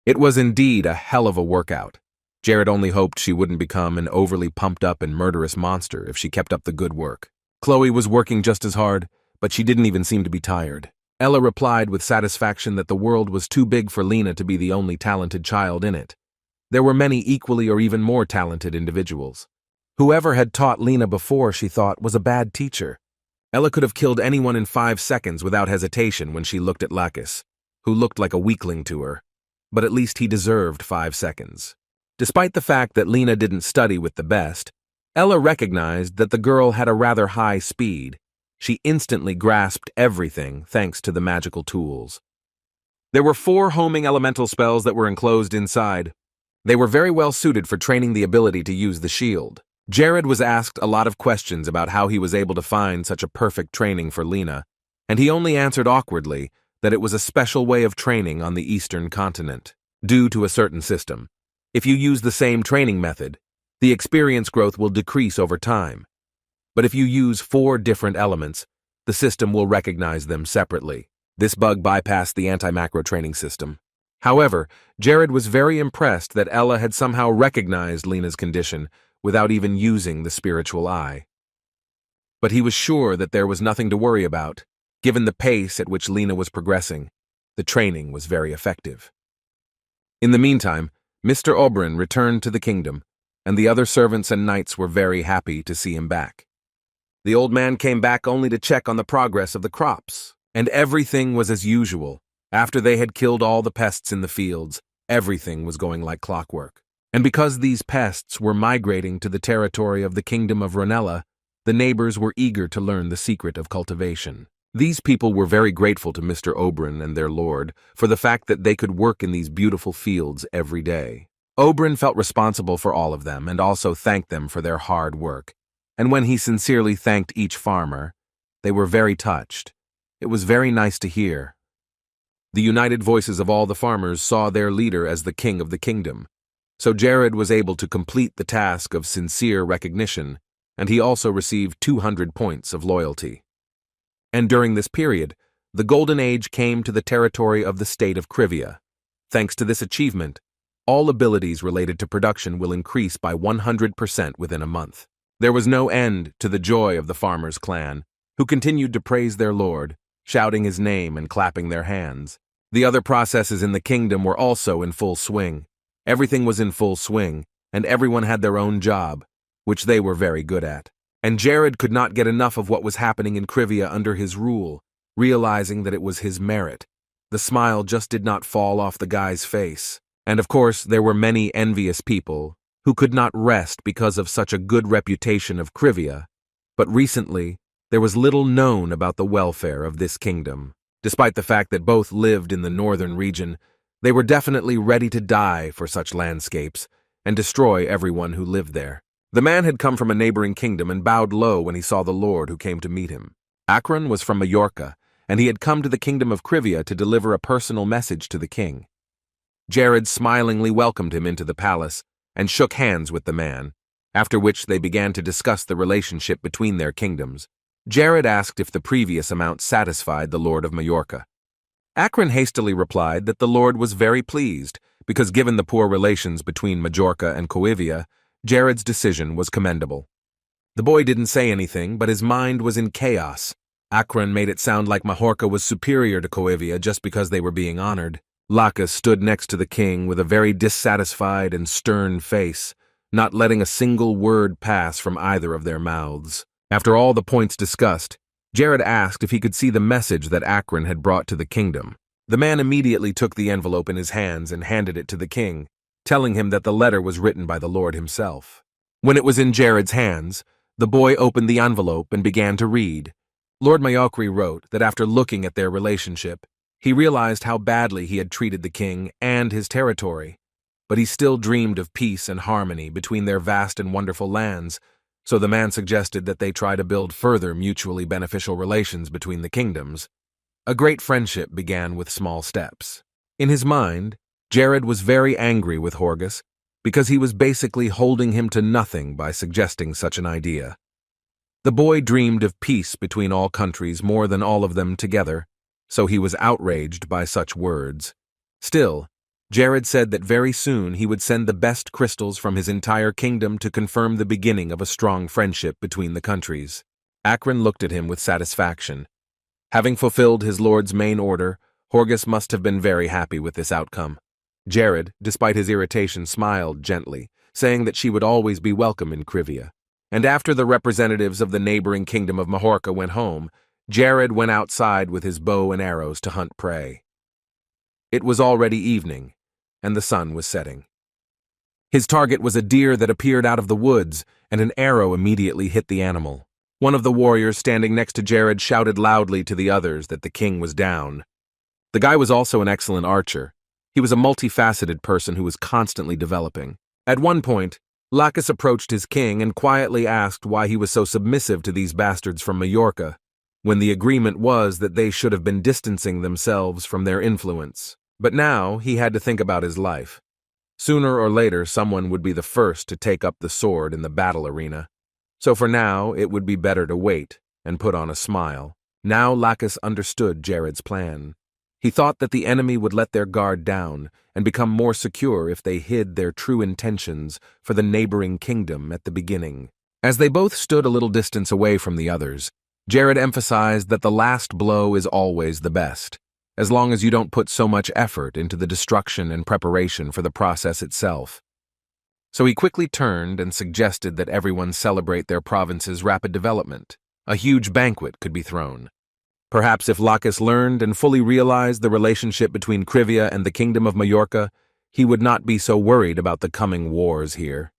It was indeed a hell of a workout. Jared only hoped she wouldn't become an overly pumped-up and murderous monster if she kept up the good work. Chloe was working just as hard, but she didn't even seem to be tired. Ella replied with satisfaction that the world was too big for Lena to be the only talented child in it. There were many equally or even more talented individuals. Whoever had taught Lena before, she thought, was a bad teacher. Ella could have killed anyone in 5 seconds without hesitation when she looked at Lakis, who looked like a weakling to her. But at least he deserved 5 seconds. Despite the fact that Lena didn't study with the best, Ella recognized that the girl had a rather high speed. She instantly grasped everything thanks to the magical tools. There were 4 homing elemental spells that were enclosed inside. They were very well suited for training the ability to use the shield. Jared was asked a lot of questions about how he was able to find such a perfect training for Lena, and he only answered awkwardly that it was a special way of training on the Eastern continent, due to a certain system. If you use the same training method, the experience growth will decrease over time. But if you use 4 different elements, the system will recognize them separately. This bug bypassed the anti-macro training system. However, Jared was very impressed that Ella had somehow recognized Lena's condition without even using the spiritual eye. But he was sure that there was nothing to worry about. Given the pace at which Lena was progressing, the training was very effective. In the meantime, Mr. Oberyn returned to the kingdom, and the other servants and knights were very happy to see him back. The old man came back only to check on the progress of the crops, and everything was as usual. After they had killed all the pests in the fields, everything was going like clockwork. And because these pests were migrating to the territory of the kingdom of Ronella, the neighbors were eager to learn the secret of cultivation. These people were very grateful to Mr. Oberyn and their lord for the fact that they could work in these beautiful fields every day. Oberyn felt responsible for all of them and also thanked them for their hard work. And when he sincerely thanked each farmer, they were very touched. It was very nice to hear. The united voices of all the farmers saw their leader as the king of the kingdom. So Jared was able to complete the task of sincere recognition, and he also received 200 points of loyalty. And during this period, the Golden Age came to the territory of the state of Krivia. Thanks to this achievement, all abilities related to production will increase by 100% within a month. There was no end to the joy of the farmers' clan, who continued to praise their lord, shouting his name and clapping their hands. The other processes in the kingdom were also in full swing. Everything was in full swing, and everyone had their own job, which they were very good at. And Jared could not get enough of what was happening in Krivia under his rule, realizing that it was his merit. The smile just did not fall off the guy's face. And of course, there were many envious people who could not rest because of such a good reputation of Krivia. But recently, there was little known about the welfare of this kingdom. Despite the fact that both lived in the northern region, they were definitely ready to die for such landscapes and destroy everyone who lived there. The man had come from a neighboring kingdom and bowed low when he saw the lord who came to meet him. Akron was from Majorca, and he had come to the kingdom of Krivia to deliver a personal message to the king. Jared smilingly welcomed him into the palace and shook hands with the man, after which they began to discuss the relationship between their kingdoms. Jared asked if the previous amount satisfied the lord of Majorca. Akron hastily replied that the lord was very pleased, because given the poor relations between Majorca and Coivia, Jared's decision was commendable. The boy didn't say anything, but his mind was in chaos. Akron made it sound like Majorca was superior to Coivia just because they were being honored. Lacus stood next to the king with a very dissatisfied and stern face, not letting a single word pass from either of their mouths. After all the points discussed, Jared asked if he could see the message that Akron had brought to the kingdom. The man immediately took the envelope in his hands and handed it to the king, telling him that the letter was written by the lord himself. When it was in Jared's hands, the boy opened the envelope and began to read. Lord Mayokri wrote that after looking at their relationship, he realized how badly he had treated the king and his territory, but he still dreamed of peace and harmony between their vast and wonderful lands, so the man suggested that they try to build further mutually beneficial relations between the kingdoms. A great friendship began with small steps. In his mind, Jared was very angry with Horgus because he was basically holding him to nothing by suggesting such an idea. The boy dreamed of peace between all countries more than all of them together, so he was outraged by such words. Still, Jared said that very soon he would send the best crystals from his entire kingdom to confirm the beginning of a strong friendship between the countries. Akron looked at him with satisfaction. Having fulfilled his lord's main order, Horgus must have been very happy with this outcome. Jared, despite his irritation, smiled gently, saying that she would always be welcome in Krivia. And after the representatives of the neighboring kingdom of Majorca went home, Jared went outside with his bow and arrows to hunt prey. It was already evening, and the sun was setting. His target was a deer that appeared out of the woods, and an arrow immediately hit the animal. One of the warriors standing next to Jared shouted loudly to the others that the king was down. The guy was also an excellent archer. He was a multifaceted person who was constantly developing. At one point, Lacus approached his king and quietly asked why he was so submissive to these bastards from Majorca, when the agreement was that they should have been distancing themselves from their influence. But now he had to think about his life. Sooner or later, someone would be the first to take up the sword in the battle arena. So for now, it would be better to wait and put on a smile. Now Lacus understood Jared's plan. He thought that the enemy would let their guard down and become more secure if they hid their true intentions for the neighboring kingdom at the beginning. As they both stood a little distance away from the others, Jared emphasized that the last blow is always the best, as long as you don't put so much effort into the destruction and preparation for the process itself. So he quickly turned and suggested that everyone celebrate their province's rapid development. A huge banquet could be thrown. Perhaps if Lacus learned and fully realized the relationship between Krivia and the kingdom of Majorca, he would not be so worried about the coming wars here.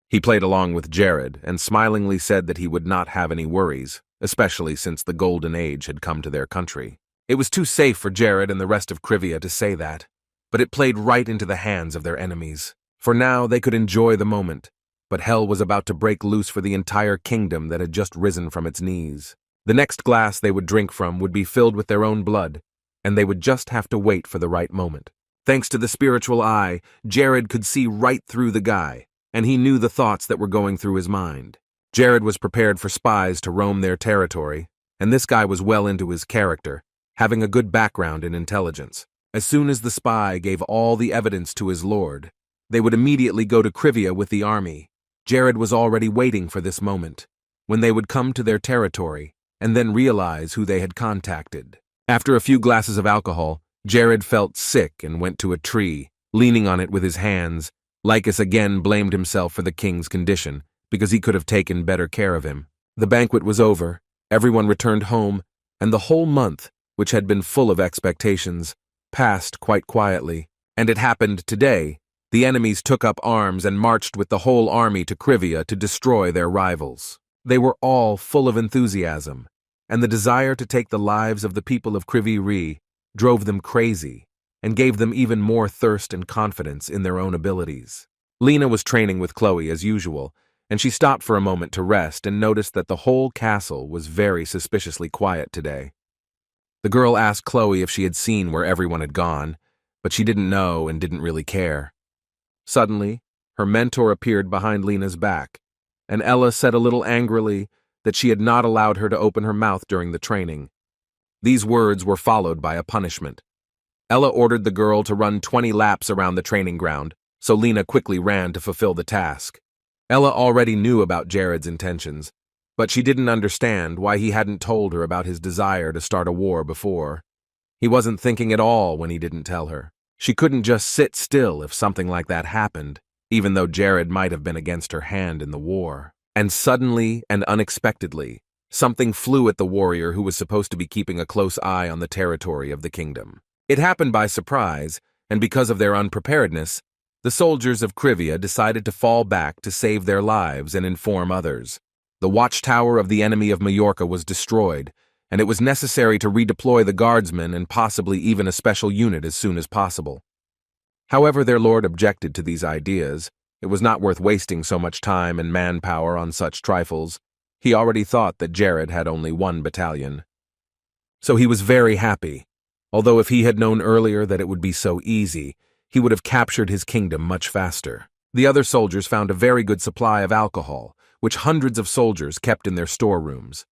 He played along with Jared and smilingly said that he would not have any worries, especially since the golden age had come to their country. It was too safe for Jared and the rest of Krivia to say that, but it played right into the hands of their enemies. For now, they could enjoy the moment, but hell was about to break loose for the entire kingdom that had just risen from its knees. The next glass they would drink from would be filled with their own blood, and they would just have to wait for the right moment. Thanks to the spiritual eye, Jared could see right through the guy, and he knew the thoughts that were going through his mind. Jared was prepared for spies to roam their territory, and this guy was well into his character, having a good background in intelligence. As soon as the spy gave all the evidence to his lord, they would immediately go to Krivia with the army. Jared was already waiting for this moment, when they would come to their territory, and then realize who they had contacted. After a few glasses of alcohol, Jared felt sick and went to a tree, leaning on it with his hands. Lycus again blamed himself for the king's condition, because he could have taken better care of him. The banquet was over, everyone returned home, and the whole month, which had been full of expectations, passed quite quietly. And it happened today. The enemies took up arms and marched with the whole army to Krivia to destroy their rivals. They were all full of enthusiasm, and the desire to take the lives of the people of Krivi drove them crazy and gave them even more thirst and confidence in their own abilities. Lena was training with Chloe as usual, and she stopped for a moment to rest and noticed that the whole castle was very suspiciously quiet today. The girl asked Chloe if she had seen where everyone had gone, but she didn't know and didn't really care. Suddenly, her mentor appeared behind Lena's back, and Ella said a little angrily that she had not allowed her to open her mouth during the training. These words were followed by a punishment. Ella ordered the girl to run 20 laps around the training ground, so Lena quickly ran to fulfill the task. Ella already knew about Jared's intentions, but she didn't understand why he hadn't told her about his desire to start a war before. He wasn't thinking at all when he didn't tell her. She couldn't just sit still if something like that happened, even though Jared might have been against her hand in the war. And suddenly and unexpectedly, something flew at the warrior who was supposed to be keeping a close eye on the territory of the kingdom. It happened by surprise, and because of their unpreparedness, the soldiers of Krivia decided to fall back to save their lives and inform others. The watchtower of the enemy of Majorca was destroyed, and it was necessary to redeploy the guardsmen and possibly even a special unit as soon as possible. However, their lord objected to these ideas. It was not worth wasting so much time and manpower on such trifles. He already thought that Jared had only 1 battalion. So he was very happy, although if he had known earlier that it would be so easy, he would have captured his kingdom much faster. The other soldiers found a very good supply of alcohol, which hundreds of soldiers kept in their storerooms.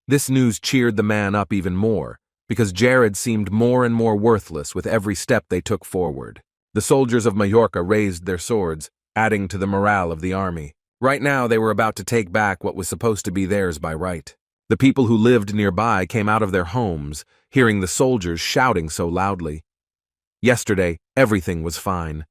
This news cheered the man up even more, because Jared seemed more and more worthless with every step they took forward. The soldiers of Majorca raised their swords, adding to the morale of the army. Right now they were about to take back what was supposed to be theirs by right. The people who lived nearby came out of their homes, hearing the soldiers shouting so loudly. Yesterday, everything was fine,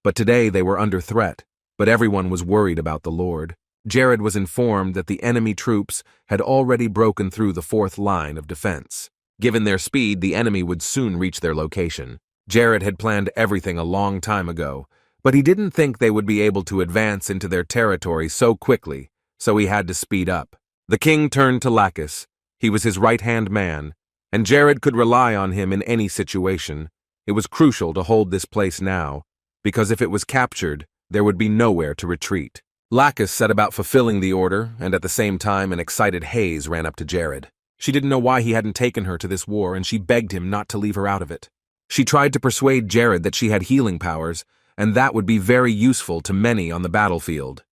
but today they were under threat, but everyone was worried about the Lord. Jared was informed that the enemy troops had already broken through the 4th line of defense. Given their speed, the enemy would soon reach their location. Jared had planned everything a long time ago, but he didn't think they would be able to advance into their territory so quickly, so he had to speed up. The king turned to Lacus. He was his right-hand man, and Jared could rely on him in any situation. It was crucial to hold this place now, because if it was captured, there would be nowhere to retreat. Lacus set about fulfilling the order, and at the same time an excited Hayes ran up to Jared. She didn't know why he hadn't taken her to this war, and she begged him not to leave her out of it. She tried to persuade Jared that she had healing powers, and that would be very useful to many on the battlefield.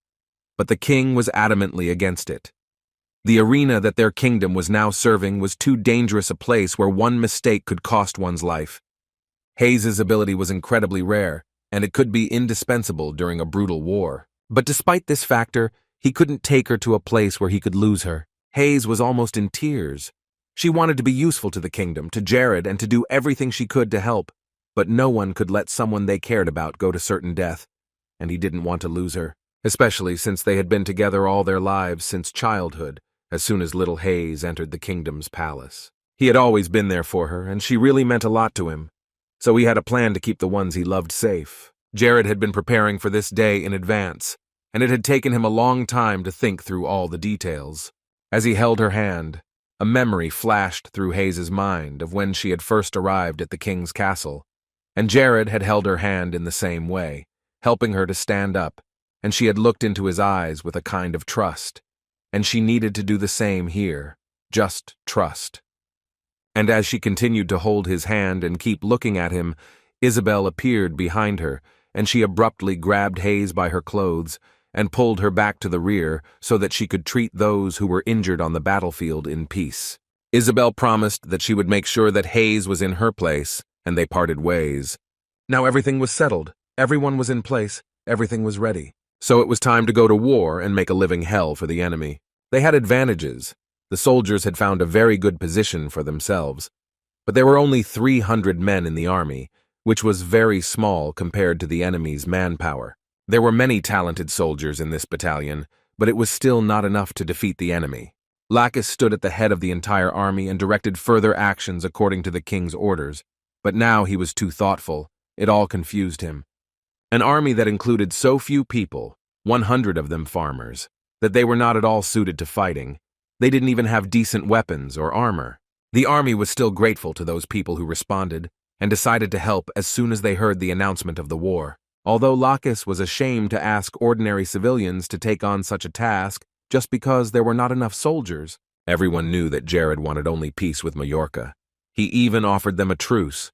But the king was adamantly against it. The arena that their kingdom was now serving was too dangerous a place where one mistake could cost one's life. Hayes's ability was incredibly rare, and it could be indispensable during a brutal war. But despite this factor, he couldn't take her to a place where he could lose her. Hayes was almost in tears. She wanted to be useful to the kingdom, to Jared, and to do everything she could to help, but no one could let someone they cared about go to certain death, and he didn't want to lose her, especially since they had been together all their lives since childhood, as soon as little Hayes entered the kingdom's palace. He had always been there for her, and she really meant a lot to him, so he had a plan to keep the ones he loved safe. Jared had been preparing for this day in advance, and it had taken him a long time to think through all the details. As he held her hand, a memory flashed through Hayes's mind of when she had first arrived at the king's castle, and Jared had held her hand in the same way, helping her to stand up, and she had looked into his eyes with a kind of trust, and she needed to do the same here, just trust. And as she continued to hold his hand and keep looking at him, Isabel appeared behind her, and she abruptly grabbed Hayes by her clothes and pulled her back to the rear so that she could treat those who were injured on the battlefield in peace. Isabel promised that she would make sure that Hayes was in her place, and they parted ways. Now everything was settled, everyone was in place, everything was ready. So it was time to go to war and make a living hell for the enemy. They had advantages. The soldiers had found a very good position for themselves, but there were only 300 men in the army, which was very small compared to the enemy's manpower. There were many talented soldiers in this battalion, but it was still not enough to defeat the enemy. Lacus stood at the head of the entire army and directed further actions according to the king's orders, but now he was too thoughtful. It all confused him. An army that included so few people, 100 of them farmers, that they were not at all suited to fighting. They didn't even have decent weapons or armor. The army was still grateful to those people who responded and decided to help as soon as they heard the announcement of the war. Although Lacus was ashamed to ask ordinary civilians to take on such a task just because there were not enough soldiers, everyone knew that Jared wanted only peace with Majorca. He even offered them a truce,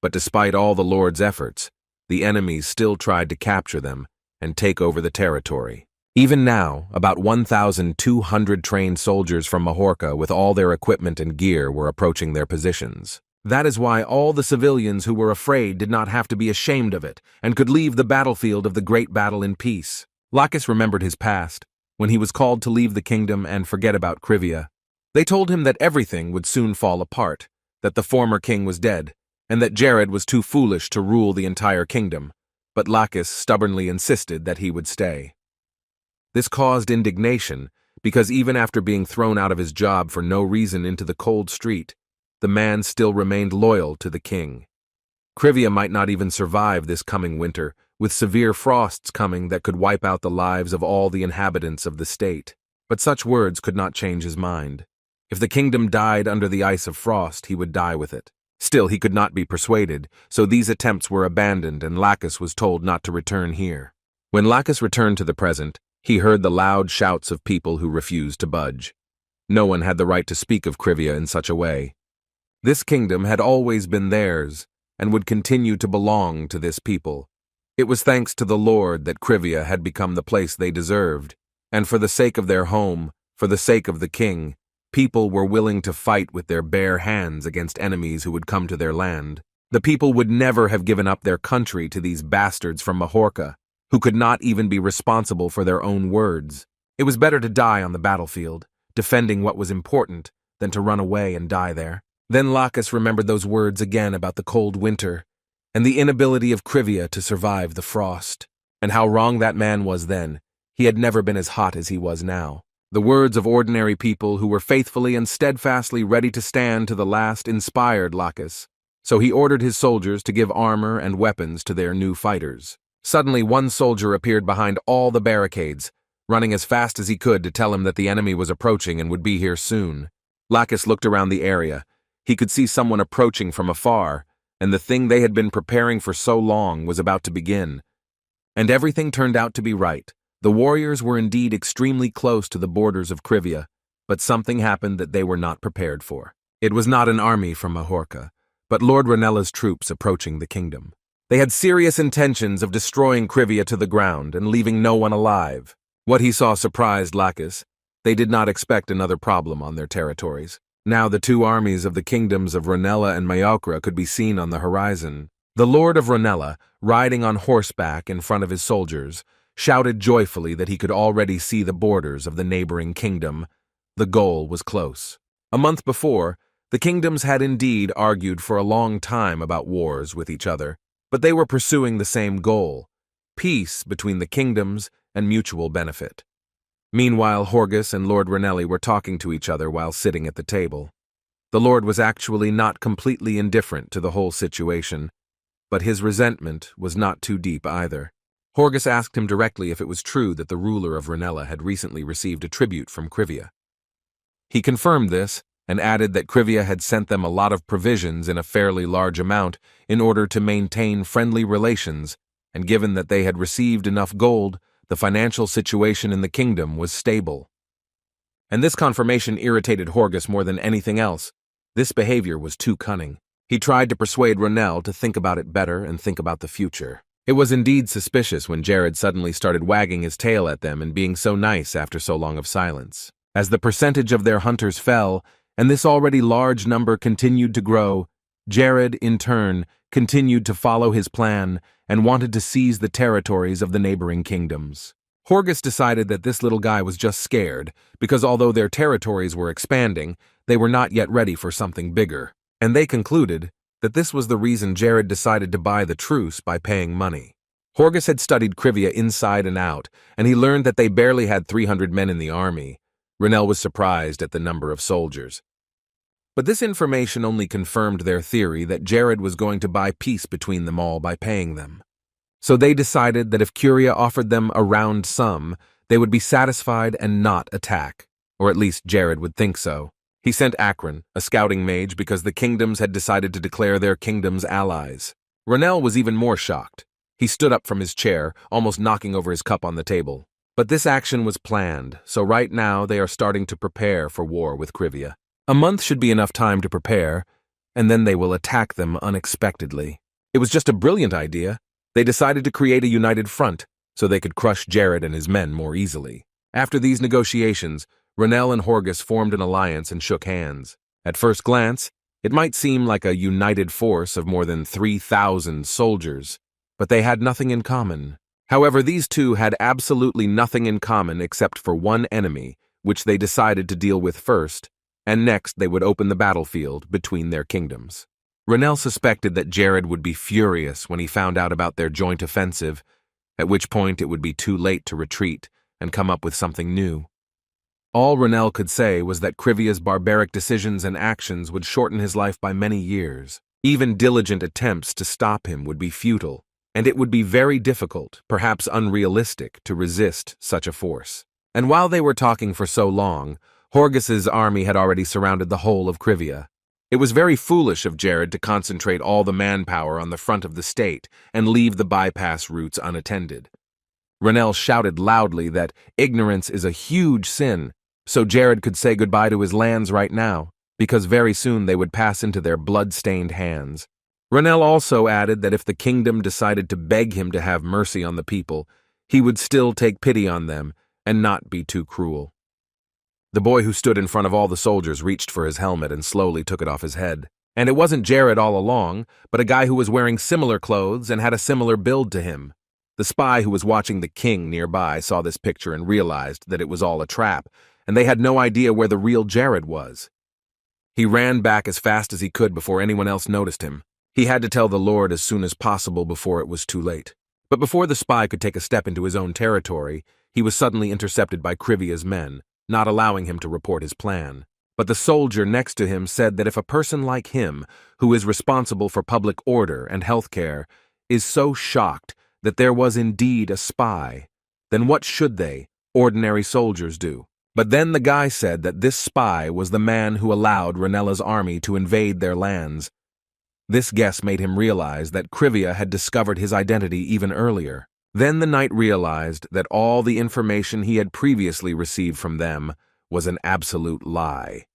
but despite all the Lord's efforts, the enemies still tried to capture them and take over the territory. Even now, about 1,200 trained soldiers from Majorca with all their equipment and gear were approaching their positions. That is why all the civilians who were afraid did not have to be ashamed of it and could leave the battlefield of the great battle in peace. Lacus remembered his past, when he was called to leave the kingdom and forget about Krivia. They told him that everything would soon fall apart, that the former king was dead, and that Jared was too foolish to rule the entire kingdom, but Lacus stubbornly insisted that he would stay. This caused indignation, because even after being thrown out of his job for no reason into the cold street, the man still remained loyal to the king. Krivia might not even survive this coming winter, with severe frosts coming that could wipe out the lives of all the inhabitants of the state. But such words could not change his mind. If the kingdom died under the ice of frost, he would die with it. Still, he could not be persuaded, so these attempts were abandoned and Lacus was told not to return here. When Lacus returned to the present, he heard the loud shouts of people who refused to budge. No one had the right to speak of Krivia in such a way. This kingdom had always been theirs, and would continue to belong to this people. It was thanks to the Lord that Krivia had become the place they deserved, and for the sake of their home, for the sake of the king, people were willing to fight with their bare hands against enemies who would come to their land. The people would never have given up their country to these bastards from Majorca, who could not even be responsible for their own words. It was better to die on the battlefield, defending what was important, than to run away and die there. Then Lacus remembered those words again about the cold winter, and the inability of Krivia to survive the frost, and how wrong that man was then. He had never been as hot as he was now. The words of ordinary people who were faithfully and steadfastly ready to stand to the last inspired Lacus, so he ordered his soldiers to give armor and weapons to their new fighters. Suddenly, one soldier appeared behind all the barricades, running as fast as he could to tell him that the enemy was approaching and would be here soon. Lacus looked around the area. He could see someone approaching from afar, and the thing they had been preparing for so long was about to begin. And everything turned out to be right. The warriors were indeed extremely close to the borders of Krivia, but something happened that they were not prepared for. It was not an army from Majorca, but Lord Ranella's troops approaching the kingdom. They had serious intentions of destroying Krivia to the ground and leaving no one alive. What he saw surprised Lacus. They did not expect another problem on their territories. Now the two armies of the kingdoms of Ranella and Majorca could be seen on the horizon. The Lord of Ranella, riding on horseback in front of his soldiers, shouted joyfully that he could already see the borders of the neighboring kingdom. The goal was close. A month before, the kingdoms had indeed argued for a long time about wars with each other, but they were pursuing the same goal: peace between the kingdoms and mutual benefit. Meanwhile, Horgus and Lord Ranelli were talking to each other while sitting at the table. The Lord was actually not completely indifferent to the whole situation, but his resentment was not too deep either. Horgus asked him directly if it was true that the ruler of Ranella had recently received a tribute from Krivia. He confirmed this and added that Krivia had sent them a lot of provisions in a fairly large amount in order to maintain friendly relations, and given that they had received enough gold, the financial situation in the kingdom was stable. And this confirmation irritated Horgus more than anything else. This behavior was too cunning. He tried to persuade Ranell to think about it better and think about the future. It was indeed suspicious when Jared suddenly started wagging his tail at them and being so nice after so long of silence. As the percentage of their hunters fell, and this already large number continued to grow, Jared, in turn, continued to follow his plan and wanted to seize the territories of the neighboring kingdoms. Horgus decided that this little guy was just scared, because although their territories were expanding, they were not yet ready for something bigger, and they concluded that this was the reason Jared decided to buy the truce by paying money. Horgus had studied Krivia inside and out, and he learned that they barely had 300 men in the army. Ronell was surprised at the number of soldiers. But this information only confirmed their theory that Jared was going to buy peace between them all by paying them. So they decided that if Curia offered them a round sum, they would be satisfied and not attack. Or at least Jared would think so. He sent Akron, a scouting mage, because the kingdoms had decided to declare their kingdoms allies. Ronell was even more shocked. He stood up from his chair, almost knocking over his cup on the table. But this action was planned, so right now they are starting to prepare for war with Krivia. A month should be enough time to prepare, and then they will attack them unexpectedly. It was just a brilliant idea. They decided to create a united front, so they could crush Jared and his men more easily. After these negotiations, Ronell and Horgus formed an alliance and shook hands. At first glance, it might seem like a united force of more than 3,000 soldiers, but they had nothing in common. However, these two had absolutely nothing in common except for one enemy, which they decided to deal with first, and next they would open the battlefield between their kingdoms. Ronell suspected that Jared would be furious when he found out about their joint offensive, at which point it would be too late to retreat and come up with something new. All Ronell could say was that Krivia's barbaric decisions and actions would shorten his life by many years. Even diligent attempts to stop him would be futile, and it would be very difficult, perhaps unrealistic, to resist such a force. And while they were talking for so long, Horgus's army had already surrounded the whole of Krivia. It was very foolish of Jared to concentrate all the manpower on the front of the state and leave the bypass routes unattended. Ronell shouted loudly that ignorance is a huge sin, so Jared could say goodbye to his lands right now, because very soon they would pass into their blood-stained hands. Ronell also added that if the kingdom decided to beg him to have mercy on the people, he would still take pity on them and not be too cruel. The boy who stood in front of all the soldiers reached for his helmet and slowly took it off his head. And it wasn't Jared all along, but a guy who was wearing similar clothes and had a similar build to him. The spy who was watching the king nearby saw this picture and realized that it was all a trap, and they had no idea where the real Jared was. He ran back as fast as he could before anyone else noticed him. He had to tell the Lord as soon as possible before it was too late. But before the spy could take a step into his own territory, he was suddenly intercepted by Krivia's men, not allowing him to report his plan. But the soldier next to him said that if a person like him, who is responsible for public order and healthcare, is so shocked that there was indeed a spy, then what should they, ordinary soldiers, do? But then the guy said that this spy was the man who allowed Ronella's army to invade their lands. This guess made him realize that Krivia had discovered his identity even earlier. Then the knight realized that all the information he had previously received from them was an absolute lie.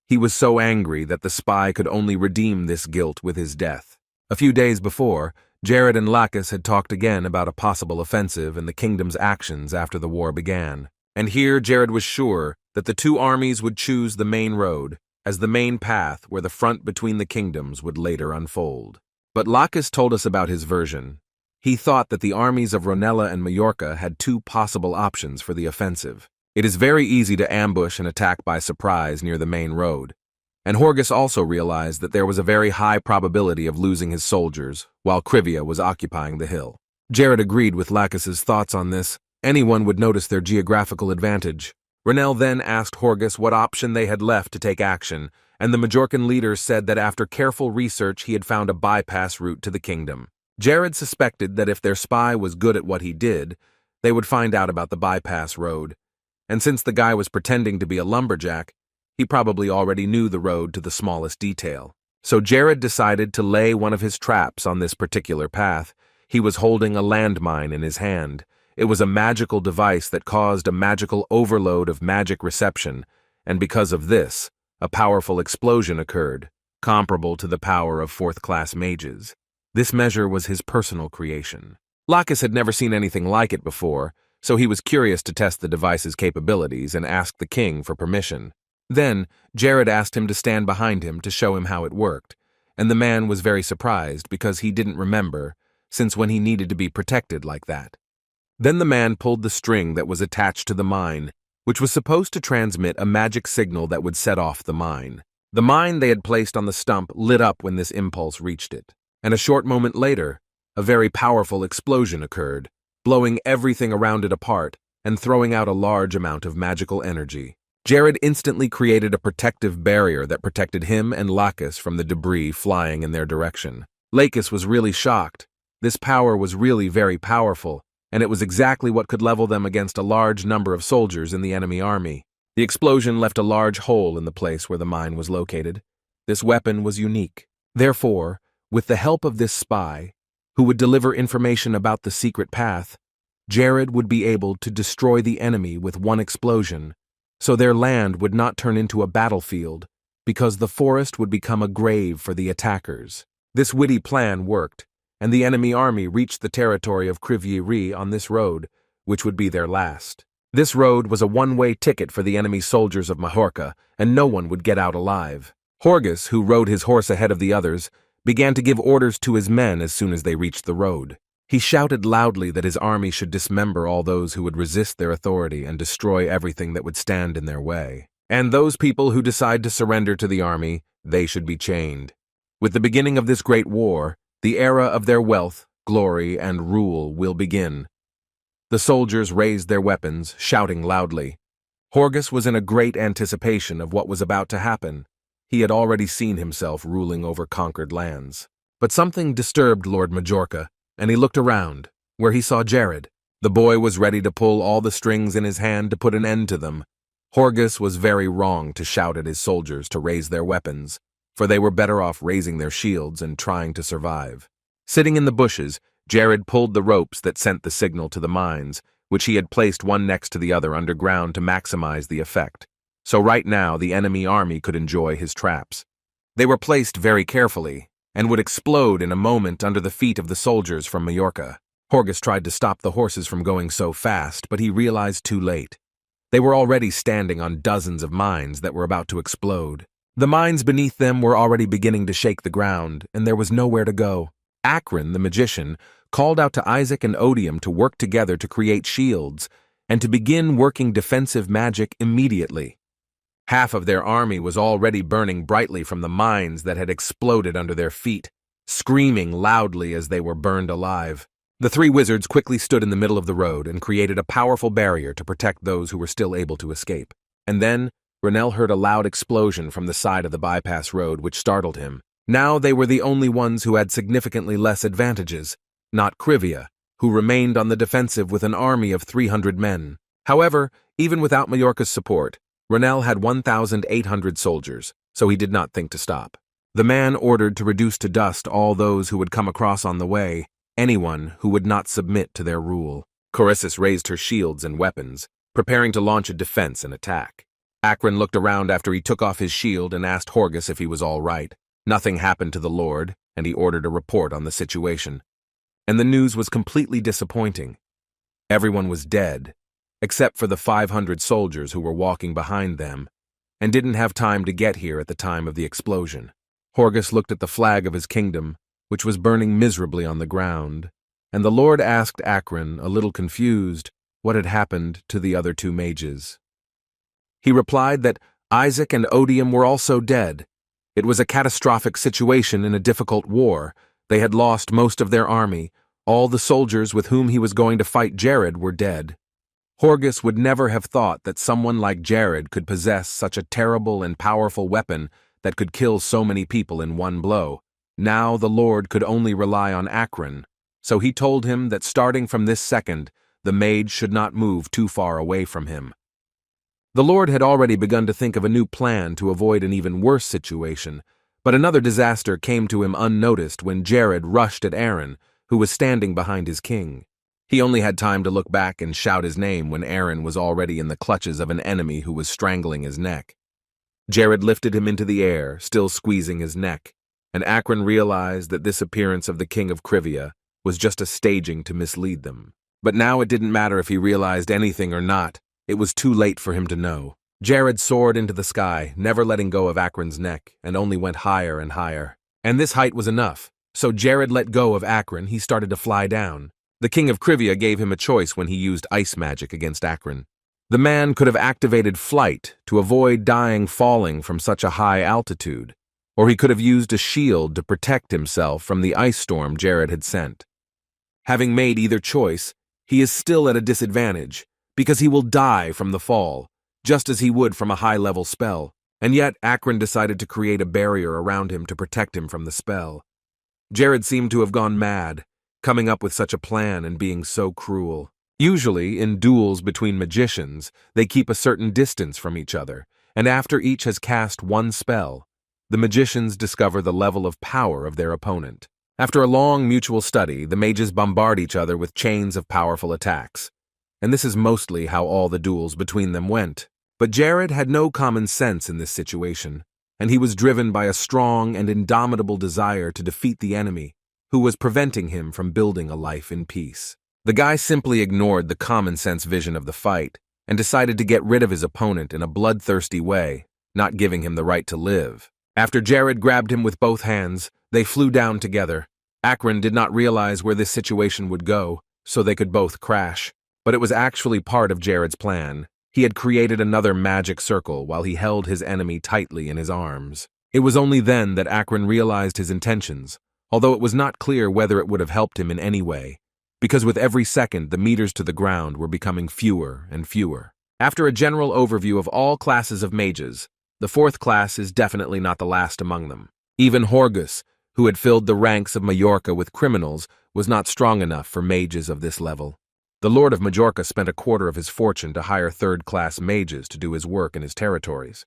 He was so angry that the spy could only redeem this guilt with his death. A few days before, Jared and Lacus had talked again about a possible offensive and the kingdom's actions after the war began. And here Jared was sure that the two armies would choose the main road as the main path where the front between the kingdoms would later unfold. But Lacus told us about his version. He thought that the armies of Ronella and Majorca had two possible options for the offensive. It is very easy to ambush and attack by surprise near the main road. And Horgus also realized that there was a very high probability of losing his soldiers while Krivia was occupying the hill. Jared agreed with Lacus's thoughts on this. Anyone would notice their geographical advantage. Ronell then asked Horgus what option they had left to take action, and the Majorcan leader said that after careful research he had found a bypass route to the kingdom. Jared suspected that if their spy was good at what he did, they would find out about the bypass road. And since the guy was pretending to be a lumberjack, he probably already knew the road to the smallest detail. So Jared decided to lay one of his traps on this particular path. He was holding a landmine in his hand. It was a magical device that caused a magical overload of magic reception, and because of this, a powerful explosion occurred, comparable to the power of fourth-class mages. This measure was his personal creation. Lacus had never seen anything like it before, so he was curious to test the device's capabilities and asked the king for permission. Then, Jared asked him to stand behind him to show him how it worked, and the man was very surprised because he didn't remember, since when he needed to be protected like that. Then the man pulled the string that was attached to the mine, which was supposed to transmit a magic signal that would set off the mine. The mine they had placed on the stump lit up when this impulse reached it, and a short moment later, a very powerful explosion occurred, blowing everything around it apart and throwing out a large amount of magical energy. Jared instantly created a protective barrier that protected him and Lacus from the debris flying in their direction. Lacus was really shocked. This power was really very powerful, and it was exactly what could level them against a large number of soldiers in the enemy army. The explosion left a large hole in the place where the mine was located. This weapon was unique. Therefore, with the help of this spy, who would deliver information about the secret path, Jared would be able to destroy the enemy with one explosion, so their land would not turn into a battlefield, because the forest would become a grave for the attackers. This witty plan worked, and the enemy army reached the territory of Crivieri on this road, which would be their last. This road was a one-way ticket for the enemy soldiers of Majorca, and no one would get out alive. Horgus, who rode his horse ahead of the others, began to give orders to his men as soon as they reached the road. He shouted loudly that his army should dismember all those who would resist their authority and destroy everything that would stand in their way. And those people who decide to surrender to the army, they should be chained. With the beginning of this great war, the era of their wealth, glory, and rule will begin. The soldiers raised their weapons, shouting loudly. Horgus was in a great anticipation of what was about to happen. He had already seen himself ruling over conquered lands. But something disturbed Lord Majorca, and he looked around, where he saw Jared. The boy was ready to pull all the strings in his hand to put an end to them. Horgus was very wrong to shout at his soldiers to raise their weapons, for they were better off raising their shields and trying to survive. Sitting in the bushes, Jared pulled the ropes that sent the signal to the mines, which he had placed one next to the other underground to maximize the effect. So right now the enemy army could enjoy his traps. They were placed very carefully, and would explode in a moment under the feet of the soldiers from Majorca. Horgus tried to stop the horses from going so fast, but he realized too late. They were already standing on dozens of mines that were about to explode. The mines beneath them were already beginning to shake the ground, and there was nowhere to go. Akron, the magician, called out to Isaac and Odium to work together to create shields, and to begin working defensive magic immediately. Half of their army was already burning brightly from the mines that had exploded under their feet, screaming loudly as they were burned alive. The three wizards quickly stood in the middle of the road and created a powerful barrier to protect those who were still able to escape. And then, Renell heard a loud explosion from the side of the bypass road which startled him. Now they were the only ones who had significantly less advantages, not Crivia, who remained on the defensive with an army of 300 men. However, even without Majorca's support, Renell had 1,800 soldiers, so he did not think to stop. The man ordered to reduce to dust all those who would come across on the way, anyone who would not submit to their rule. Corissus raised her shields and weapons, preparing to launch a defense and attack. Akron looked around after he took off his shield and asked Horgus if he was all right. Nothing happened to the Lord, and he ordered a report on the situation. And the news was completely disappointing. Everyone was dead, except for the 500 soldiers who were walking behind them, and didn't have time to get here at the time of the explosion. Horgus looked at the flag of his kingdom, which was burning miserably on the ground, and the Lord asked Akron, a little confused, what had happened to the other two mages. He replied that Isaac and Odium were also dead. It was a catastrophic situation in a difficult war. They had lost most of their army. All the soldiers with whom he was going to fight Jared were dead. Horgus would never have thought that someone like Jared could possess such a terrible and powerful weapon that could kill so many people in one blow. Now the Lord could only rely on Akron, so he told him that starting from this second, the mage should not move too far away from him. The Lord had already begun to think of a new plan to avoid an even worse situation, but another disaster came to him unnoticed when Jared rushed at Aaron, who was standing behind his king. He only had time to look back and shout his name when Aaron was already in the clutches of an enemy who was strangling his neck. Jared lifted him into the air, still squeezing his neck, and Akron realized that this appearance of the king of Crivia was just a staging to mislead them. But now it didn't matter if he realized anything or not. It was too late for him to know. Jared soared into the sky, never letting go of Akron's neck, and only went higher and higher. And this height was enough. So Jared let go of Akron. He started to fly down. The king of Crivia gave him a choice when he used ice magic against Akron. The man could have activated flight to avoid dying falling from such a high altitude, or he could have used a shield to protect himself from the ice storm Jared had sent. Having made either choice, he is still at a disadvantage, because he will die from the fall, just as he would from a high-level spell. And yet, Akron decided to create a barrier around him to protect him from the spell. Jared seemed to have gone mad, coming up with such a plan and being so cruel. Usually, in duels between magicians, they keep a certain distance from each other, and after each has cast one spell, the magicians discover the level of power of their opponent. After a long mutual study, the mages bombard each other with chains of powerful attacks. And this is mostly how all the duels between them went. But Jared had no common sense in this situation, and he was driven by a strong and indomitable desire to defeat the enemy, who was preventing him from building a life in peace. The guy simply ignored the common-sense vision of the fight and decided to get rid of his opponent in a bloodthirsty way, not giving him the right to live. After Jared grabbed him with both hands, they flew down together. Akron did not realize where this situation would go, so they could both crash. But it was actually part of Jared's plan. He had created another magic circle while he held his enemy tightly in his arms. It was only then that Akron realized his intentions, although it was not clear whether it would have helped him in any way, because with every second the meters to the ground were becoming fewer and fewer. After a general overview of all classes of mages, the fourth class is definitely not the last among them. Even Horgus, who had filled the ranks of Majorca with criminals, was not strong enough for mages of this level. The Lord of Majorca spent a quarter of his fortune to hire third-class mages to do his work in his territories.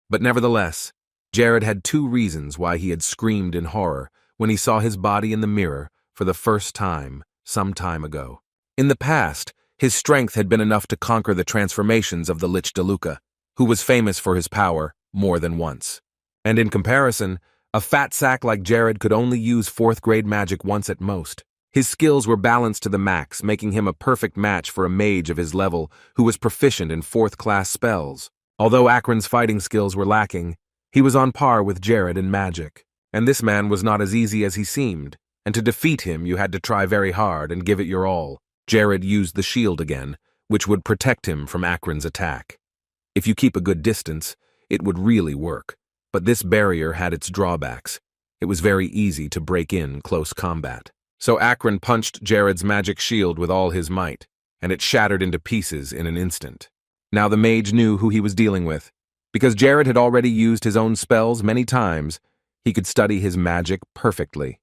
But nevertheless, Jared had two reasons why he had screamed in horror when he saw his body in the mirror for the first time some time ago. In the past, his strength had been enough to conquer the transformations of the Lich DeLuca, who was famous for his power more than once. And in comparison, a fat sack like Jared could only use fourth-grade magic once at most. His skills were balanced to the max, making him a perfect match for a mage of his level who was proficient in fourth-class spells. Although Akron's fighting skills were lacking, he was on par with Jared in magic. And this man was not as easy as he seemed, and to defeat him you had to try very hard and give it your all. Jared used the shield again, which would protect him from Akron's attack. If you keep a good distance, it would really work. But this barrier had its drawbacks. It was very easy to break in close combat. So Akron punched Jared's magic shield with all his might, and it shattered into pieces in an instant. Now the mage knew who he was dealing with. Because Jared had already used his own spells many times, he could study his magic perfectly.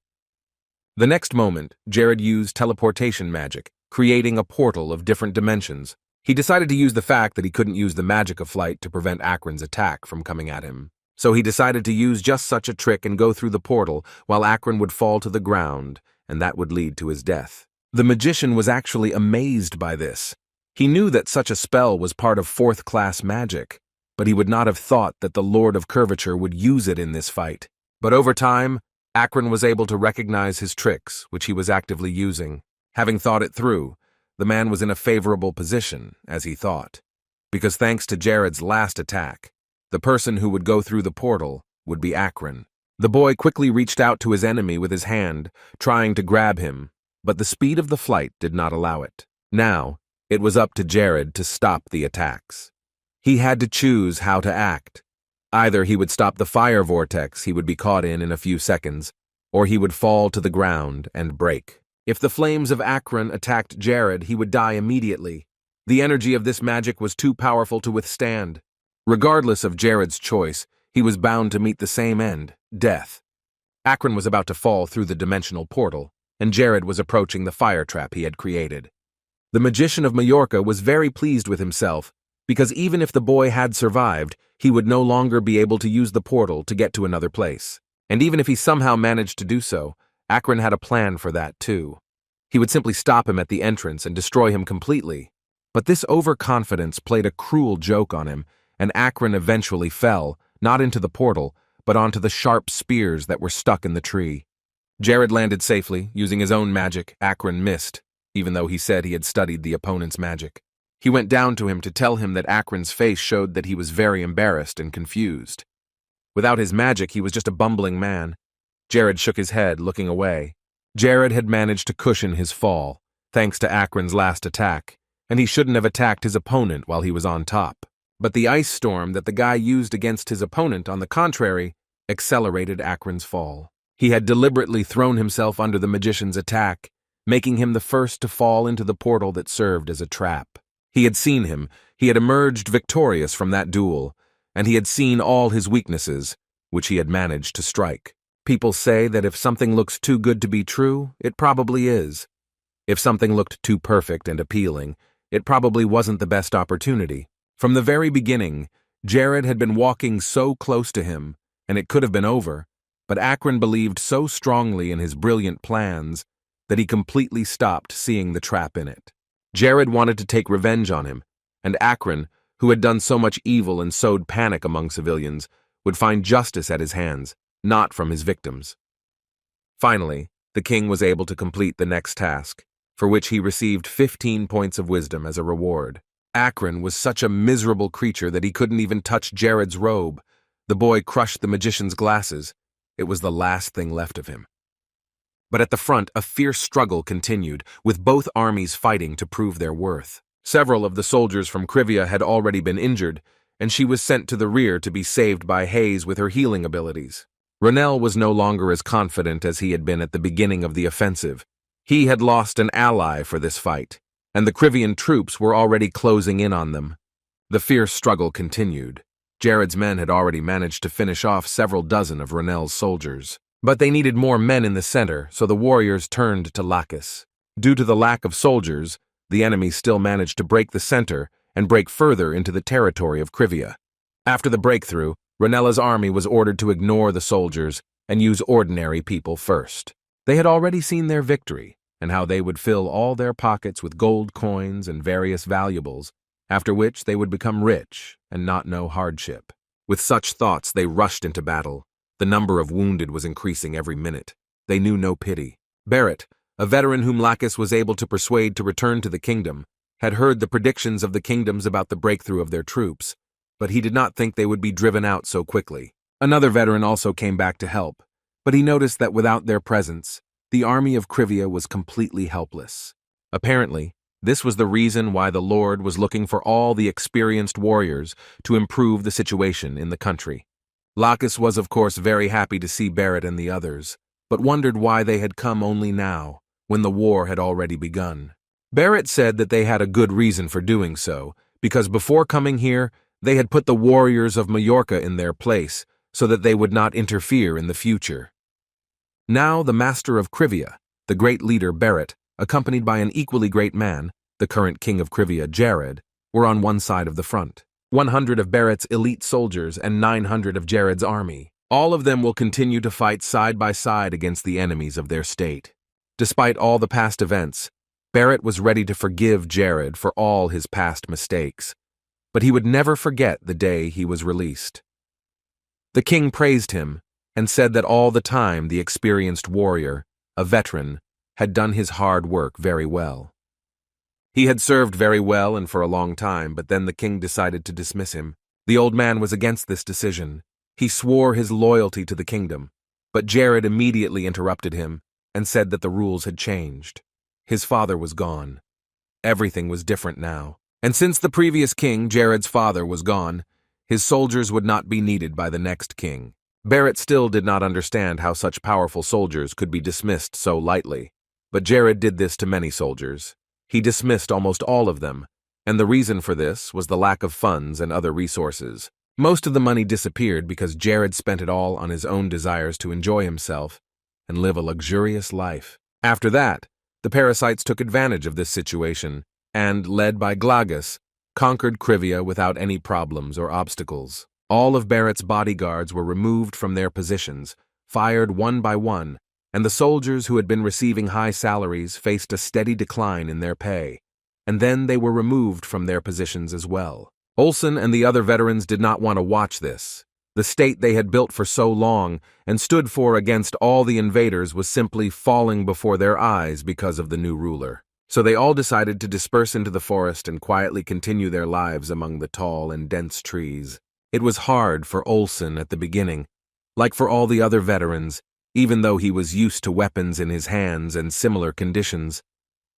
The next moment, Jared used teleportation magic, creating a portal of different dimensions. He decided to use the fact that he couldn't use the magic of flight to prevent Akron's attack from coming at him. So he decided to use just such a trick and go through the portal while Akron would fall to the ground, and that would lead to his death. The magician was actually amazed by this. He knew that such a spell was part of fourth-class magic, but he would not have thought that the Lord of Curvature would use it in this fight. But over time, Akron was able to recognize his tricks, which he was actively using. Having thought it through, the man was in a favorable position, as he thought, because thanks to Jared's last attack, the person who would go through the portal would be Akron. The boy quickly reached out to his enemy with his hand, trying to grab him, but the speed of the flight did not allow it. Now, it was up to Jared to stop the attacks. He had to choose how to act. Either he would stop the fire vortex he would be caught in a few seconds, or he would fall to the ground and break. If the flames of Akron attacked Jared, he would die immediately. The energy of this magic was too powerful to withstand. Regardless of Jared's choice, he was bound to meet the same end, death. Akron was about to fall through the dimensional portal, and Jared was approaching the fire trap he had created. The magician of Majorca was very pleased with himself, because even if the boy had survived, he would no longer be able to use the portal to get to another place. And even if he somehow managed to do so, Akron had a plan for that too. He would simply stop him at the entrance and destroy him completely. But this overconfidence played a cruel joke on him, and Akron eventually fell, not into the portal, but onto the sharp spears that were stuck in the tree. Jared landed safely, using his own magic. Akron missed, even though he said he had studied the opponent's magic. He went down to him to tell him that Akron's face showed that he was very embarrassed and confused. Without his magic, he was just a bumbling man. Jared shook his head, looking away. Jared had managed to cushion his fall, thanks to Akron's last attack, and he shouldn't have attacked his opponent while he was on top. But the ice storm that the guy used against his opponent, on the contrary, accelerated Akron's fall. He had deliberately thrown himself under the magician's attack, making him the first to fall into the portal that served as a trap. He had seen him, he had emerged victorious from that duel, and he had seen all his weaknesses, which he had managed to strike. People say that if something looks too good to be true, it probably is. If something looked too perfect and appealing, it probably wasn't the best opportunity. From the very beginning, Jared had been walking so close to him, and it could have been over, but Akron believed so strongly in his brilliant plans that he completely stopped seeing the trap in it. Jared wanted to take revenge on him, and Akron, who had done so much evil and sowed panic among civilians, would find justice at his hands, not from his victims. Finally, the king was able to complete the next task, for which he received 15 points of wisdom as a reward. Akron was such a miserable creature that he couldn't even touch Jared's robe. The boy crushed the magician's glasses. It was the last thing left of him. But at the front, a fierce struggle continued, with both armies fighting to prove their worth. Several of the soldiers from Krivia had already been injured, and she was sent to the rear to be saved by Hayes with her healing abilities. Ronell was no longer as confident as he had been at the beginning of the offensive. He had lost an ally for this fight, and the Krivian troops were already closing in on them. The fierce struggle continued. Jared's men had already managed to finish off several dozen of Ronell's soldiers. But they needed more men in the center, so the warriors turned to Lacus. Due to the lack of soldiers, the enemy still managed to break the center and break further into the territory of Krivia. After the breakthrough, Ronella's army was ordered to ignore the soldiers and use ordinary people first. They had already seen their victory, and how they would fill all their pockets with gold coins and various valuables, after which they would become rich and not know hardship. With such thoughts, they rushed into battle. The number of wounded was increasing every minute. They knew no pity. Barrett, a veteran whom Lacus was able to persuade to return to the kingdom, had heard the predictions of the kingdoms about the breakthrough of their troops, but he did not think they would be driven out so quickly. Another veteran also came back to help, but he noticed that without their presence, the army of Krivia was completely helpless. Apparently, this was the reason why the Lord was looking for all the experienced warriors to improve the situation in the country. Lacus was of course very happy to see Barrett and the others, but wondered why they had come only now, when the war had already begun. Barrett said that they had a good reason for doing so, because before coming here, they had put the warriors of Majorca in their place, so that they would not interfere in the future. Now the master of Krivia, the great leader Barrett, accompanied by an equally great man, the current king of Krivia, Jared, were on one side of the front. 100 of Barrett's elite soldiers and 900 of Jared's army. All of them will continue to fight side by side against the enemies of their state. Despite all the past events, Barrett was ready to forgive Jared for all his past mistakes, but he would never forget the day he was released. The king praised him and said that all the time the experienced warrior, a veteran, had done his hard work very well. He had served very well and for a long time, but then the king decided to dismiss him. The old man was against this decision. He swore his loyalty to the kingdom, but Jared immediately interrupted him and said that the rules had changed. His father was gone. Everything was different now. And since the previous king, Jared's father, was gone, his soldiers would not be needed by the next king. Barrett still did not understand how such powerful soldiers could be dismissed so lightly, but Jared did this to many soldiers. He dismissed almost all of them, and the reason for this was the lack of funds and other resources. Most of the money disappeared because Jared spent it all on his own desires to enjoy himself and live a luxurious life. After that, the parasites took advantage of this situation and, led by Glagus, conquered Krivia without any problems or obstacles. All of Barrett's bodyguards were removed from their positions, fired one by one, and the soldiers who had been receiving high salaries faced a steady decline in their pay, and then they were removed from their positions as well. Olsen and the other veterans did not want to watch this. The state they had built for so long and stood for against all the invaders was simply falling before their eyes because of the new ruler. So they all decided to disperse into the forest and quietly continue their lives among the tall and dense trees. It was hard for Olsen at the beginning, like for all the other veterans, even though he was used to weapons in his hands and similar conditions.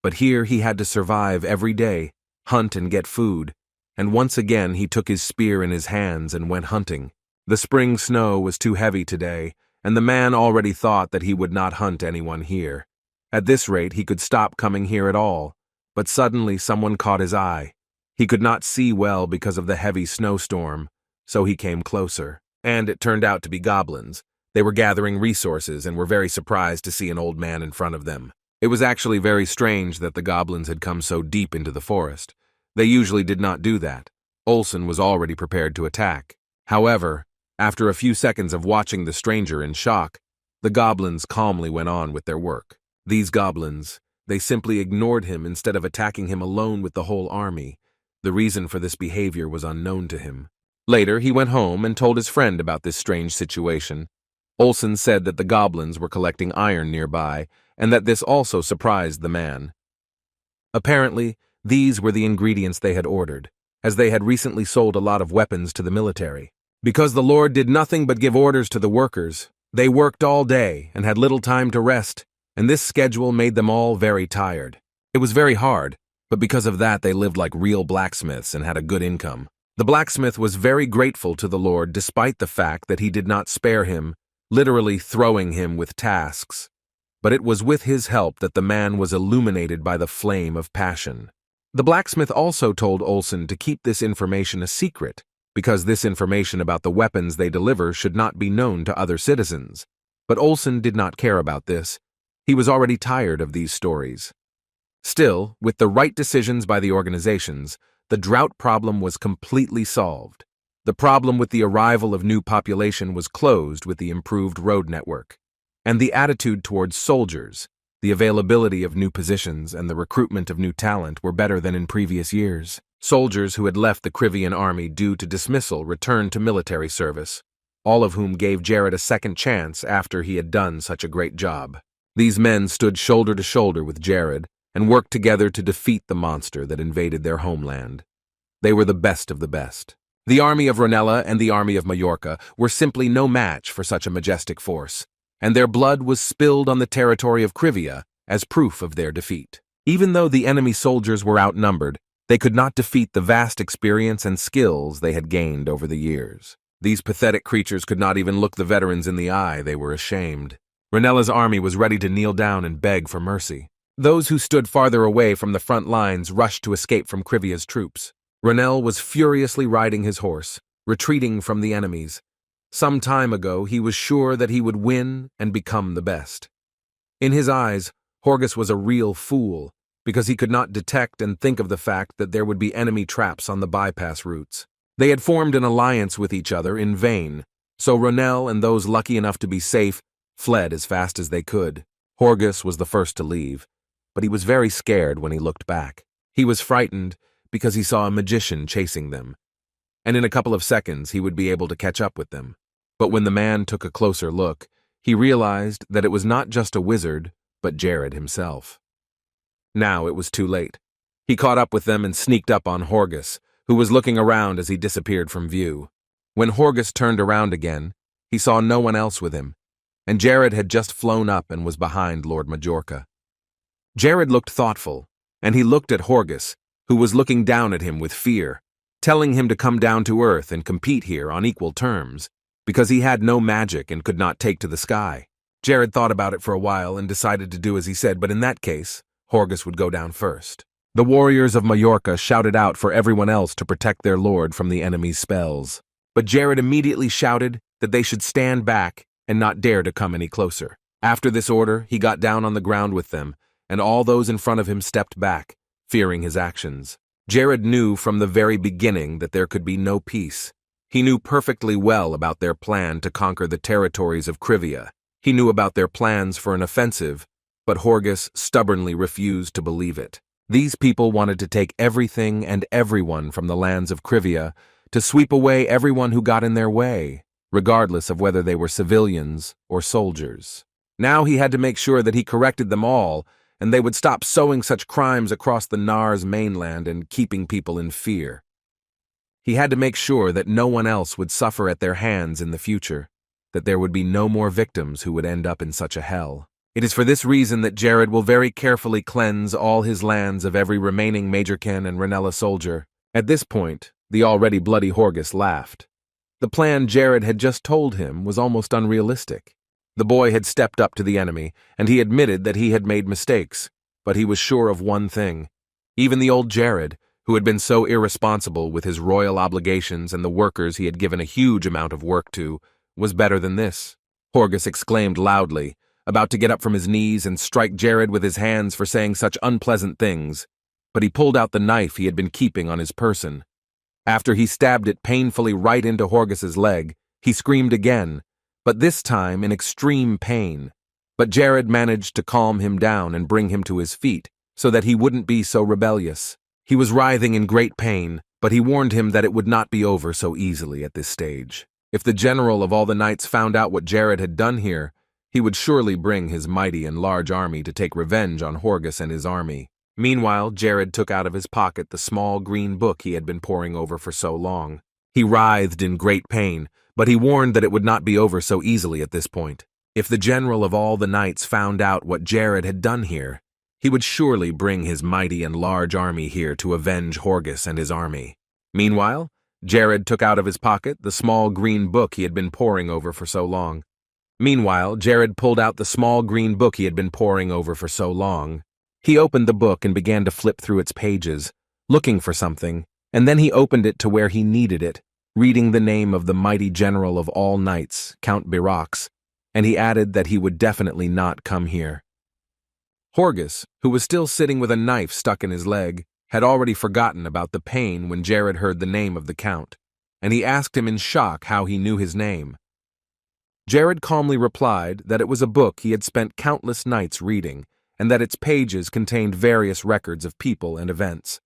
But here he had to survive every day, hunt and get food, and once again he took his spear in his hands and went hunting. The spring snow was too heavy today, and the man already thought that he would not hunt anyone here. At this rate, he could stop coming here at all. But suddenly someone caught his eye. He could not see well because of the heavy snowstorm, so he came closer. And it turned out to be goblins. They were gathering resources and were very surprised to see an old man in front of them. It was actually very strange that the goblins had come so deep into the forest. They usually did not do that. Olsen was already prepared to attack. However, after a few seconds of watching the stranger in shock, the goblins calmly went on with their work. These goblins, they simply ignored him instead of attacking him alone with the whole army. The reason for this behavior was unknown to him. Later, he went home and told his friend about this strange situation. Olsen said that the goblins were collecting iron nearby, and that this also surprised the man. Apparently, these were the ingredients they had ordered, as they had recently sold a lot of weapons to the military. Because the Lord did nothing but give orders to the workers, they worked all day and had little time to rest, and this schedule made them all very tired. It was very hard, but because of that they lived like real blacksmiths and had a good income. The blacksmith was very grateful to the Lord despite the fact that he did not spare him, literally throwing him with tasks. But it was with his help that the man was illuminated by the flame of passion. The blacksmith also told Olsen to keep this information a secret, because this information about the weapons they deliver should not be known to other citizens. But Olsen did not care about this. He was already tired of these stories. Still, with the right decisions by the organizations, the drought problem was completely solved. The problem with the arrival of new population was closed with the improved road network. And the attitude towards soldiers, the availability of new positions, and the recruitment of new talent were better than in previous years. Soldiers who had left the Krivian army due to dismissal returned to military service, all of whom gave Jared a second chance after he had done such a great job. These men stood shoulder to shoulder with Jared and worked together to defeat the monster that invaded their homeland. They were the best of the best. The army of Ronella and the army of Majorca were simply no match for such a majestic force, and their blood was spilled on the territory of Krivia as proof of their defeat. Even though the enemy soldiers were outnumbered, they could not defeat the vast experience and skills they had gained over the years. These pathetic creatures could not even look the veterans in the eye. They were ashamed. Ronella's army was ready to kneel down and beg for mercy. Those who stood farther away from the front lines rushed to escape from Krivia's troops. Ronell was furiously riding his horse, retreating from the enemies. Some time ago, he was sure that he would win and become the best. In his eyes, Horgus was a real fool, because he could not detect and think of the fact that there would be enemy traps on the bypass routes. They had formed an alliance with each other in vain, so Ronell and those lucky enough to be safe fled as fast as they could. Horgus was the first to leave, but he was very scared when he looked back. He was frightened because he saw a magician chasing them, and in a couple of seconds he would be able to catch up with them. But when the man took a closer look, he realized that it was not just a wizard, but Jared himself. Now it was too late. He caught up with them and sneaked up on Horgus, who was looking around as he disappeared from view. When Horgus turned around again, he saw no one else with him, and Jared had just flown up and was behind Lord Majorca. Jared looked thoughtful, and he looked at Horgus, who was looking down at him with fear, telling him to come down to earth and compete here on equal terms, because he had no magic and could not take to the sky. Jared thought about it for a while and decided to do as he said, but in that case, Horgus would go down first. The warriors of Majorca shouted out for everyone else to protect their lord from the enemy's spells. But Jared immediately shouted that they should stand back and not dare to come any closer. After this order, he got down on the ground with them, and all those in front of him stepped back, fearing his actions. Jared knew from the very beginning that there could be no peace. He knew perfectly well about their plan to conquer the territories of Krivia. He knew about their plans for an offensive, but Horgus stubbornly refused to believe it. These people wanted to take everything and everyone from the lands of Krivia, to sweep away everyone who got in their way, regardless of whether they were civilians or soldiers. Now he had to make sure that he corrected them all, and they would stop sowing such crimes across the Nars mainland and keeping people in fear. He had to make sure that no one else would suffer at their hands in the future, that there would be no more victims who would end up in such a hell. It is for this reason that Jared will very carefully cleanse all his lands of every remaining Majorcan and Ronella soldier. At this point, the already bloody Horgus laughed. The plan Jared had just told him was almost unrealistic. The boy had stepped up to the enemy, and he admitted that he had made mistakes, but he was sure of one thing. Even the old Jared, who had been so irresponsible with his royal obligations and the workers he had given a huge amount of work to, was better than this. Horgus exclaimed loudly, about to get up from his knees and strike Jared with his hands for saying such unpleasant things, but he pulled out the knife he had been keeping on his person. After he stabbed it painfully right into Horgus's leg, he screamed again, but this time in extreme pain. But Jared managed to calm him down and bring him to his feet, so that he wouldn't be so rebellious. He was writhing in great pain, but he warned him that it would not be over so easily at this stage. If the general of all the knights found out what Jared had done here, he would surely bring his mighty and large army to take revenge on Horgus and his army. Meanwhile, Jared took out of his pocket the small green book he had been poring over for so long. He writhed in great pain, but he warned that it would not be over so easily at this point. If the general of all the knights found out what Jared had done here, he would surely bring his mighty and large army here to avenge Horgus and his army. Meanwhile, Jared took out of his pocket the small green book he had been poring over for so long. Jared pulled out the small green book he had been poring over for so long. He opened the book and began to flip through its pages, looking for something, and then he opened it to where he needed it, reading the name of the mighty general of all knights, Count Birax, and he added that he would definitely not come here. Horgus, who was still sitting with a knife stuck in his leg, had already forgotten about the pain when Jared heard the name of the Count, and he asked him in shock how he knew his name. Jared calmly replied that it was a book he had spent countless nights reading, and that its pages contained various records of people and events.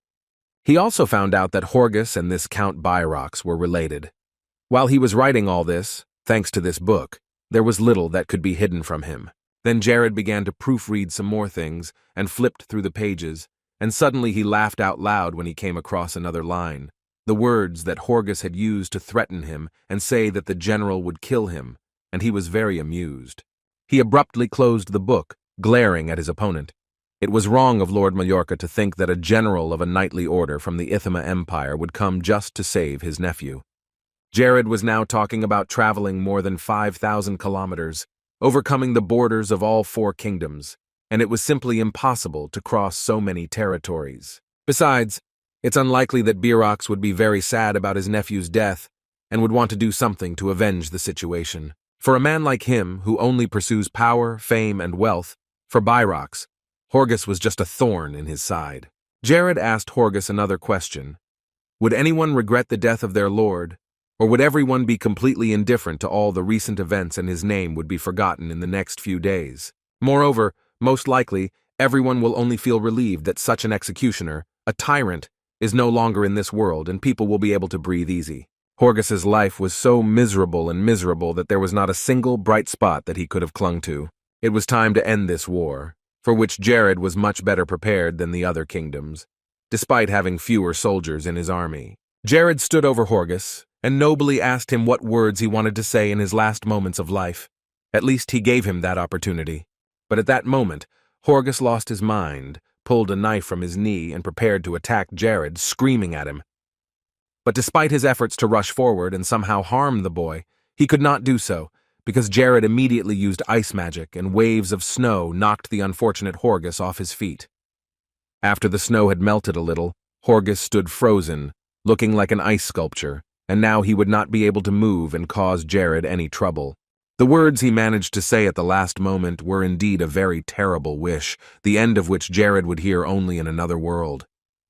He also found out that Horgus and this Count Birax were related. While he was writing all this, thanks to this book, there was little that could be hidden from him. Then Jared began to proofread some more things and flipped through the pages, and suddenly he laughed out loud when he came across another line, the words that Horgus had used to threaten him and say that the general would kill him, and he was very amused. He abruptly closed the book, glaring at his opponent. It was wrong of Lord Mallorca to think that a general of a knightly order from the Ithima Empire would come just to save his nephew. Jared was now talking about traveling more than 5,000 kilometers, overcoming the borders of all 4 kingdoms, and it was simply impossible to cross so many territories. Besides, it's unlikely that Birax would be very sad about his nephew's death and would want to do something to avenge the situation. For a man like him, who only pursues power, fame, and wealth, for Birax, Horgus was just a thorn in his side. Jared asked Horgus another question. Would anyone regret the death of their lord, or would everyone be completely indifferent to all the recent events and his name would be forgotten in the next few days? Moreover, most likely, everyone will only feel relieved that such an executioner, a tyrant, is no longer in this world and people will be able to breathe easy. Horgus's life was so miserable that there was not a single bright spot that he could have clung to. It was time to end this war, for which Jared was much better prepared than the other kingdoms, despite having fewer soldiers in his army. Jared stood over Horgus and nobly asked him what words he wanted to say in his last moments of life. At least he gave him that opportunity. But at that moment, Horgus lost his mind, pulled a knife from his knee, and prepared to attack Jared, screaming at him. But despite his efforts to rush forward and somehow harm the boy, he could not do so, because Jared immediately used ice magic and waves of snow knocked the unfortunate Horgus off his feet. After the snow had melted a little, Horgus stood frozen, looking like an ice sculpture, and now he would not be able to move and cause Jared any trouble. The words he managed to say at the last moment were indeed a very terrible wish, the end of which Jared would hear only in another world.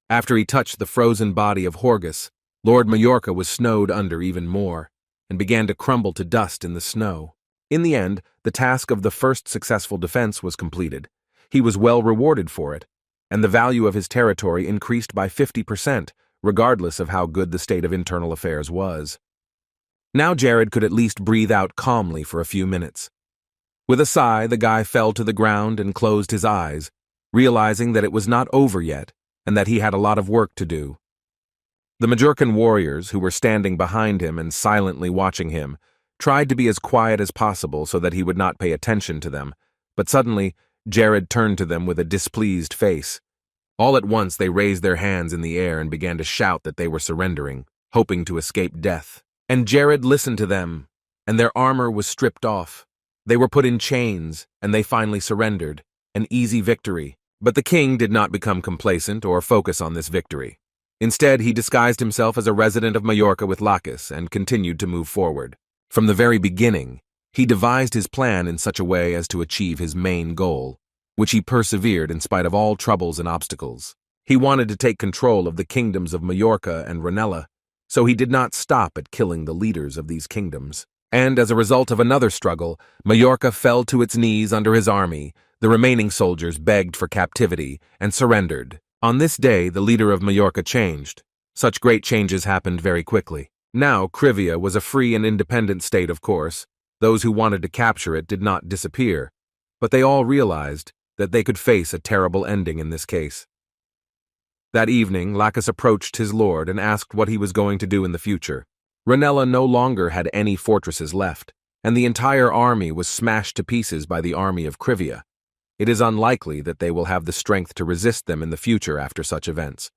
After he touched the frozen body of Horgus, Lord Mallorca was snowed under even more, and began to crumble to dust in the snow. In the end, the task of the first successful defense was completed. He was well rewarded for it, and the value of his territory increased by 50%, regardless of how good the state of internal affairs was. Now Jared could at least breathe out calmly for a few minutes. With a sigh, the guy fell to the ground and closed his eyes, realizing that it was not over yet, and that he had a lot of work to do. The Majorcan warriors, who were standing behind him and silently watching him, tried to be as quiet as possible so that he would not pay attention to them, but suddenly, Jared turned to them with a displeased face. All at once they raised their hands in the air and began to shout that they were surrendering, hoping to escape death. And Jared listened to them, and their armor was stripped off. They were put in chains, and they finally surrendered, an easy victory. But the king did not become complacent or focus on this victory. Instead, he disguised himself as a resident of Majorca with Lacus and continued to move forward. From the very beginning, he devised his plan in such a way as to achieve his main goal, which he persevered in spite of all troubles and obstacles. He wanted to take control of the kingdoms of Majorca and Ranella, so he did not stop at killing the leaders of these kingdoms. And as a result of another struggle, Majorca fell to its knees under his army. The remaining soldiers begged for captivity and surrendered. On this day, the leader of Majorca changed. Such great changes happened very quickly. Now, Krivia was a free and independent state, of course. Those who wanted to capture it did not disappear, but they all realized that they could face a terrible ending in this case. That evening, Lacus approached his lord and asked what he was going to do in the future. Ranella no longer had any fortresses left, and the entire army was smashed to pieces by the army of Krivia. It is unlikely that they will have the strength to resist them in the future after such events.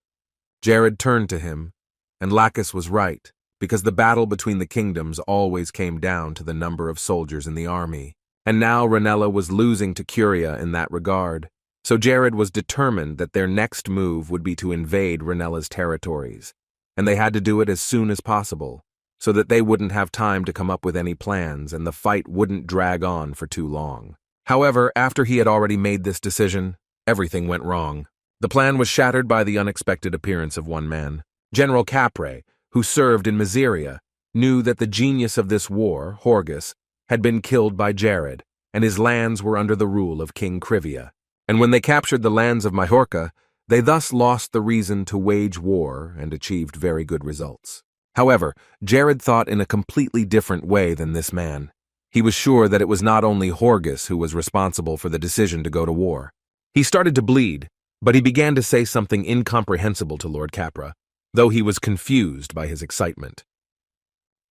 Jared turned to him, and Lacus was right, because the battle between the kingdoms always came down to the number of soldiers in the army. And now Ranella was losing to Curia in that regard. So Jared was determined that their next move would be to invade Ranella's territories, and they had to do it as soon as possible, so that they wouldn't have time to come up with any plans and the fight wouldn't drag on for too long. However, after he had already made this decision, everything went wrong. The plan was shattered by the unexpected appearance of one man. General Capre, who served in Miseria, knew that the genius of this war, Horgus, had been killed by Jared, and his lands were under the rule of King Krivia. And when they captured the lands of Majorca, they thus lost the reason to wage war and achieved very good results. However, Jared thought in a completely different way than this man. He was sure that it was not only Horgus who was responsible for the decision to go to war. He started to bleed, but he began to say something incomprehensible to Lord Capra, though he was confused by his excitement.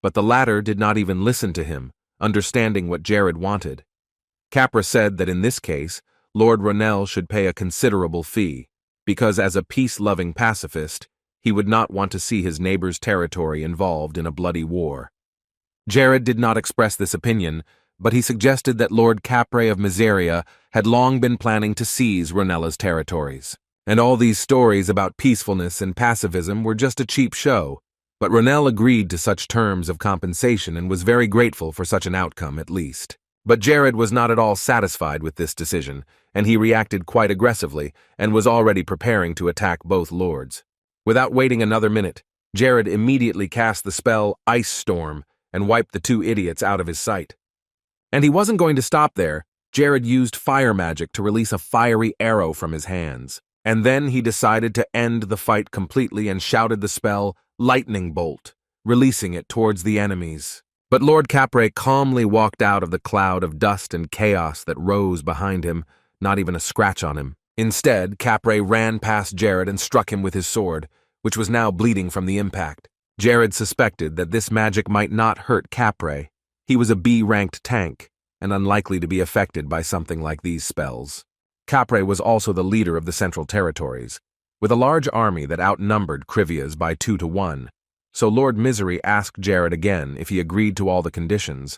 But the latter did not even listen to him, understanding what Jared wanted. Capra said that in this case, Lord Ranell should pay a considerable fee, because as a peace-loving pacifist, he would not want to see his neighbor's territory involved in a bloody war. Jared did not express this opinion, but he suggested that Lord Capre of Miseria had long been planning to seize Ranella's territories. And all these stories about peacefulness and pacifism were just a cheap show, but Ranell agreed to such terms of compensation and was very grateful for such an outcome at least. But Jared was not at all satisfied with this decision, and he reacted quite aggressively and was already preparing to attack both lords. Without waiting another minute, Jared immediately cast the spell Ice Storm and wiped the two idiots out of his sight. And he wasn't going to stop there. Jared used fire magic to release a fiery arrow from his hands. And then he decided to end the fight completely and shouted the spell Lightning Bolt, releasing it towards the enemies. But Lord Capre calmly walked out of the cloud of dust and chaos that rose behind him, not even a scratch on him. Instead, Capre ran past Jared and struck him with his sword, which was now bleeding from the impact. Jared suspected that this magic might not hurt Capre. He was a B-ranked tank, and unlikely to be affected by something like these spells. Capre was also the leader of the Central Territories, with a large army that outnumbered Krivia's by 2 to 1. So Lord Misery asked Jared again if he agreed to all the conditions.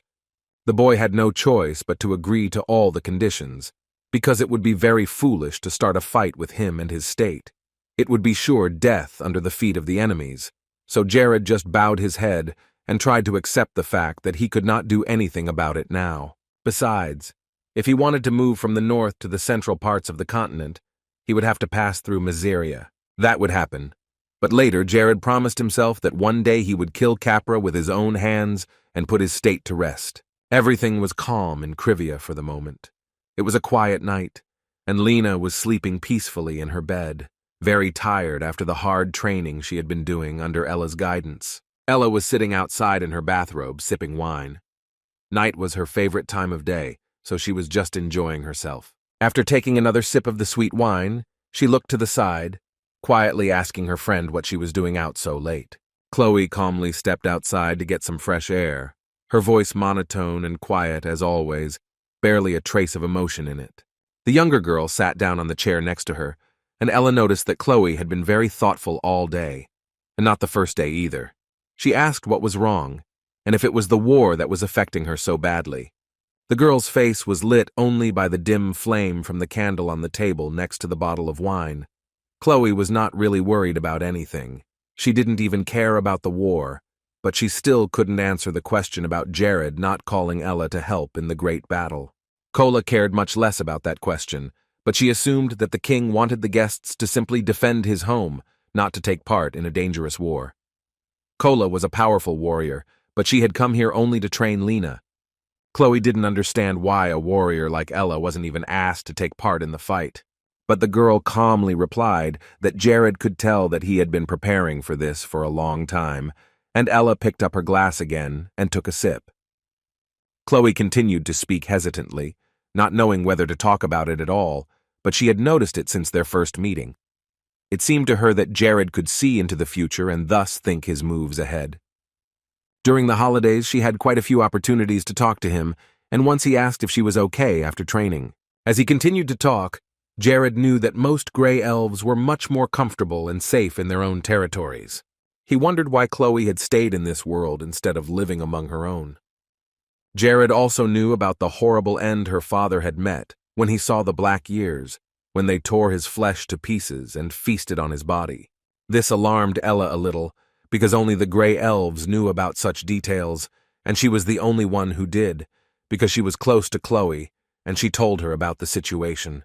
The boy had no choice but to agree to all the conditions, because it would be very foolish to start a fight with him and his state. It would be sure death under the feet of the enemies. So Jared just bowed his head and tried to accept the fact that he could not do anything about it now. Besides, if he wanted to move from the north to the central parts of the continent, he would have to pass through Miseria. That would happen. But later, Jared promised himself that one day he would kill Capra with his own hands and put his state to rest. Everything was calm in Krivia for the moment. It was a quiet night, and Lena was sleeping peacefully in her bed, very tired after the hard training she had been doing under Ella's guidance. Ella was sitting outside in her bathrobe, sipping wine. Night was her favorite time of day, so she was just enjoying herself. After taking another sip of the sweet wine, she looked to the side, quietly asking her friend what she was doing out so late. Chloe calmly stepped outside to get some fresh air, her voice monotone and quiet as always, barely a trace of emotion in it. The younger girl sat down on the chair next to her, and Ella noticed that Chloe had been very thoughtful all day, and not the first day either. She asked what was wrong, and if it was the war that was affecting her so badly. The girl's face was lit only by the dim flame from the candle on the table next to the bottle of wine. Chloe was not really worried about anything. She didn't even care about the war, but she still couldn't answer the question about Jared not calling Ella to help in the great battle. Kola cared much less about that question, but she assumed that the king wanted the guests to simply defend his home, not to take part in a dangerous war. Kola was a powerful warrior, but she had come here only to train Lena. Chloe didn't understand why a warrior like Ella wasn't even asked to take part in the fight. But the girl calmly replied that Jared could tell that he had been preparing for this for a long time, and Ella picked up her glass again and took a sip. Chloe continued to speak hesitantly, not knowing whether to talk about it at all, but she had noticed it since their first meeting. It seemed to her that Jared could see into the future and thus think his moves ahead. During the holidays, she had quite a few opportunities to talk to him, and once he asked if she was okay after training. As he continued to talk, Jared knew that most gray elves were much more comfortable and safe in their own territories. He wondered why Chloe had stayed in this world instead of living among her own. Jared also knew about the horrible end her father had met when he saw the Black Years, when they tore his flesh to pieces and feasted on his body. This alarmed Ella a little, because only the gray elves knew about such details, and she was the only one who did, because she was close to Chloe, and she told her about the situation.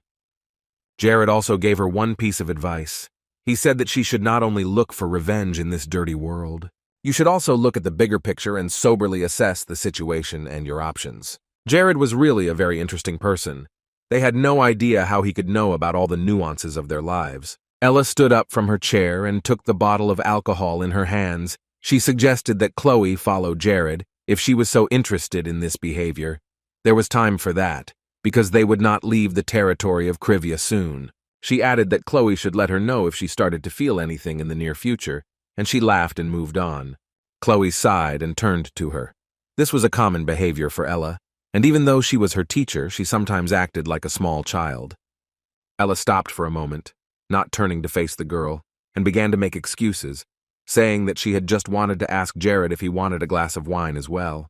Jared also gave her one piece of advice. He said that she should not only look for revenge in this dirty world, you should also look at the bigger picture and soberly assess the situation and your options. Jared was really a very interesting person. They had no idea how he could know about all the nuances of their lives. Ella stood up from her chair and took the bottle of alcohol in her hands. She suggested that Chloe follow Jared if she was so interested in this behavior. There was time for that, because they would not leave the territory of Krivia soon. She added that Chloe should let her know if she started to feel anything in the near future, and she laughed and moved on. Chloe sighed and turned to her. This was a common behavior for Ella, and even though she was her teacher, she sometimes acted like a small child. Ella stopped for a moment, not turning to face the girl, and began to make excuses, saying that she had just wanted to ask Jared if he wanted a glass of wine as well.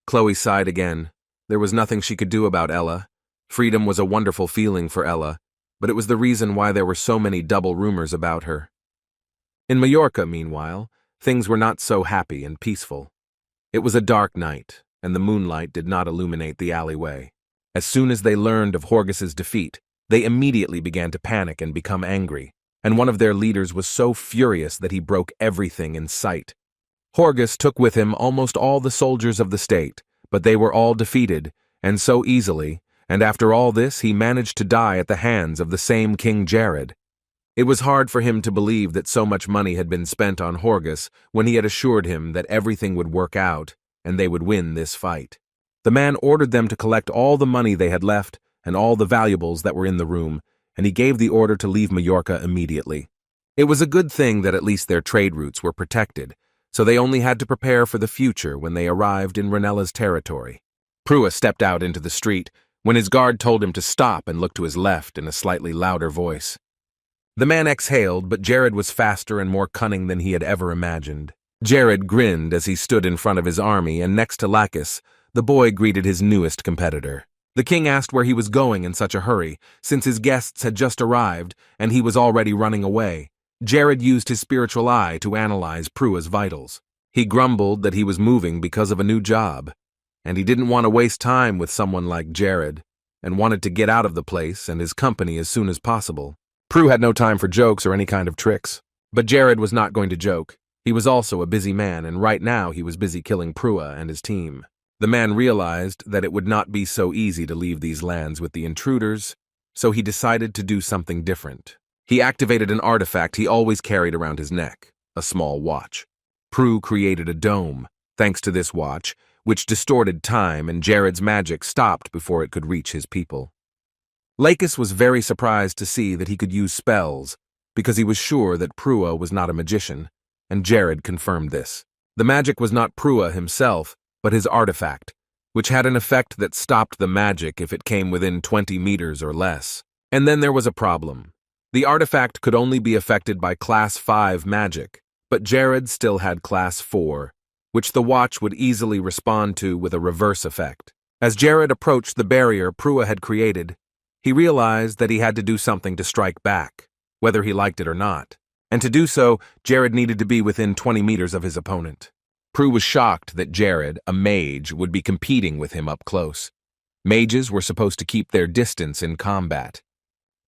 Chloe sighed again. There was nothing she could do about Ella. Freedom was a wonderful feeling for Ella, but it was the reason why there were so many double rumors about her. In Majorca, meanwhile, things were not so happy and peaceful. It was a dark night, and the moonlight did not illuminate the alleyway. As soon as they learned of Horgus's defeat, they immediately began to panic and become angry, and one of their leaders was so furious that he broke everything in sight. Horgus took with him almost all the soldiers of the state, but they were all defeated, and so easily, and after all this he managed to die at the hands of the same King Jared. It was hard for him to believe that so much money had been spent on Horgus when he had assured him that everything would work out and they would win this fight. The man ordered them to collect all the money they had left and all the valuables that were in the room, and he gave the order to leave Majorca immediately. It was a good thing that at least their trade routes were protected, so they only had to prepare for the future when they arrived in Renella's territory. Prua stepped out into the street when his guard told him to stop and look to his left in a slightly louder voice. The man exhaled, but Jared was faster and more cunning than he had ever imagined. Jared grinned as he stood in front of his army, and next to Lacus, the boy greeted his newest competitor. The king asked where he was going in such a hurry, since his guests had just arrived and he was already running away. Jared used his spiritual eye to analyze Prua's vitals. He grumbled that he was moving because of a new job, and he didn't want to waste time with someone like Jared, and wanted to get out of the place and his company as soon as possible. Prue had no time for jokes or any kind of tricks. But Jared was not going to joke. He was also a busy man, and right now he was busy killing Prua and his team. The man realized that it would not be so easy to leave these lands with the intruders, so he decided to do something different. He activated an artifact he always carried around his neck, a small watch. Prue created a dome, thanks to this watch, which distorted time, and Jared's magic stopped before it could reach his people. Lacus was very surprised to see that he could use spells, because he was sure that Prua was not a magician, and Jared confirmed this. The magic was not Prua himself, but his artifact, which had an effect that stopped the magic if it came within 20 meters or less. And then there was a problem. The artifact could only be affected by Class 5 magic, but Jared still had Class 4, which the watch would easily respond to with a reverse effect. As Jared approached the barrier Prua had created, he realized that he had to do something to strike back, whether he liked it or not. And to do so, Jared needed to be within 20 meters of his opponent. Prue was shocked that Jared, a mage, would be competing with him up close. Mages were supposed to keep their distance in combat.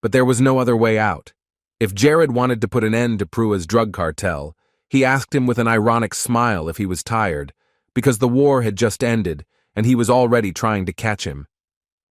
But there was no other way out. If Jared wanted to put an end to Prua's drug cartel, he asked him with an ironic smile if he was tired, because the war had just ended and he was already trying to catch him.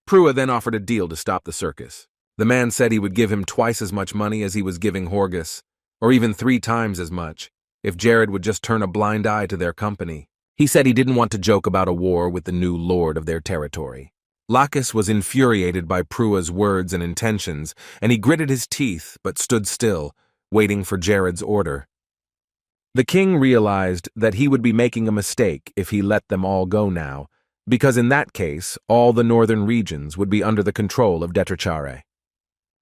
Prua then offered a deal to stop the circus. The man said he would give him twice as much money as he was giving Horgus, or even 3 times as much, if Jared would just turn a blind eye to their company. He said he didn't want to joke about a war with the new lord of their territory. Lacus was infuriated by Prua's words and intentions, and he gritted his teeth but stood still, waiting for Jared's order. The king realized that he would be making a mistake if he let them all go now, because in that case, all the northern regions would be under the control of Detrachare.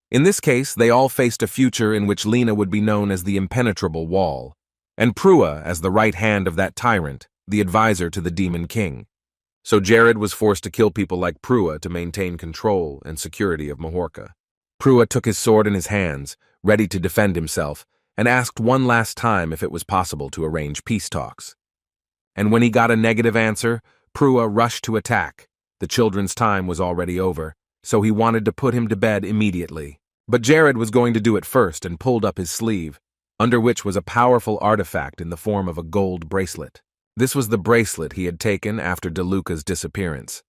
In this case, they all faced a future in which Lena would be known as the impenetrable wall, and Prua as the right hand of that tyrant, the advisor to the demon king. So Jared was forced to kill people like Prua to maintain control and security of Mahorka. Prua took his sword in his hands, ready to defend himself, and asked one last time if it was possible to arrange peace talks. And when he got a negative answer, Prua rushed to attack. The children's time was already over, so he wanted to put him to bed immediately. But Jared was going to do it first and pulled up his sleeve, under which was a powerful artifact in the form of a gold bracelet. This was the bracelet he had taken after DeLuca's disappearance.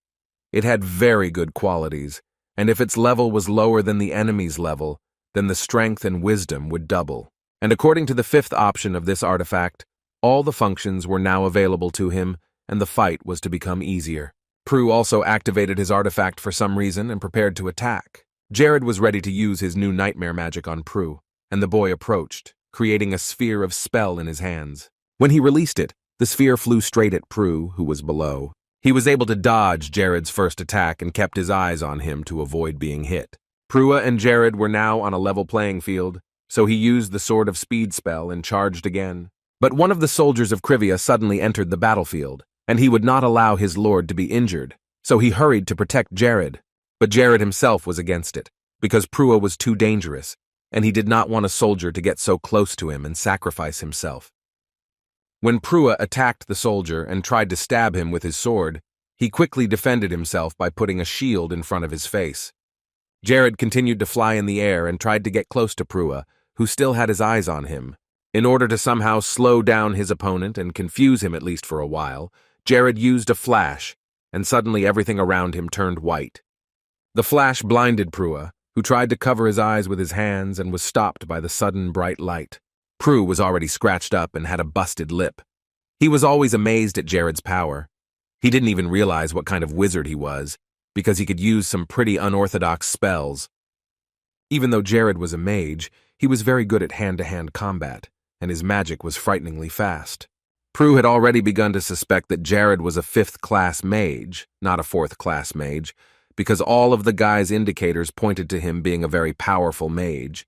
It had very good qualities, and if its level was lower than the enemy's level, then the strength and wisdom would double. And according to the 5th option of this artifact, all the functions were now available to him, and the fight was to become easier. Prue also activated his artifact for some reason and prepared to attack. Jared was ready to use his new nightmare magic on Prue, and the boy approached, creating a sphere of spell in his hands. When he released it, the sphere flew straight at Prue, who was below. He was able to dodge Jared's first attack and kept his eyes on him to avoid being hit. Prua and Jared were now on a level playing field, so he used the Sword of Speed spell and charged again. But one of the soldiers of Krivia suddenly entered the battlefield, and he would not allow his lord to be injured, so he hurried to protect Jared. But Jared himself was against it, because Prua was too dangerous, and he did not want a soldier to get so close to him and sacrifice himself. When Prua attacked the soldier and tried to stab him with his sword, he quickly defended himself by putting a shield in front of his face. Jared continued to fly in the air and tried to get close to Prua, who still had his eyes on him. In order to somehow slow down his opponent and confuse him at least for a while, Jared used a flash, and suddenly everything around him turned white. The flash blinded Prua, who tried to cover his eyes with his hands and was stopped by the sudden bright light. Prue was already scratched up and had a busted lip. He was always amazed at Jared's power. He didn't even realize what kind of wizard he was, because he could use some pretty unorthodox spells. Even though Jared was a mage, he was very good at hand-to-hand combat, and his magic was frighteningly fast. Prue had already begun to suspect that Jared was a 5th-class mage, not a 4th-class mage, because all of the guy's indicators pointed to him being a very powerful mage.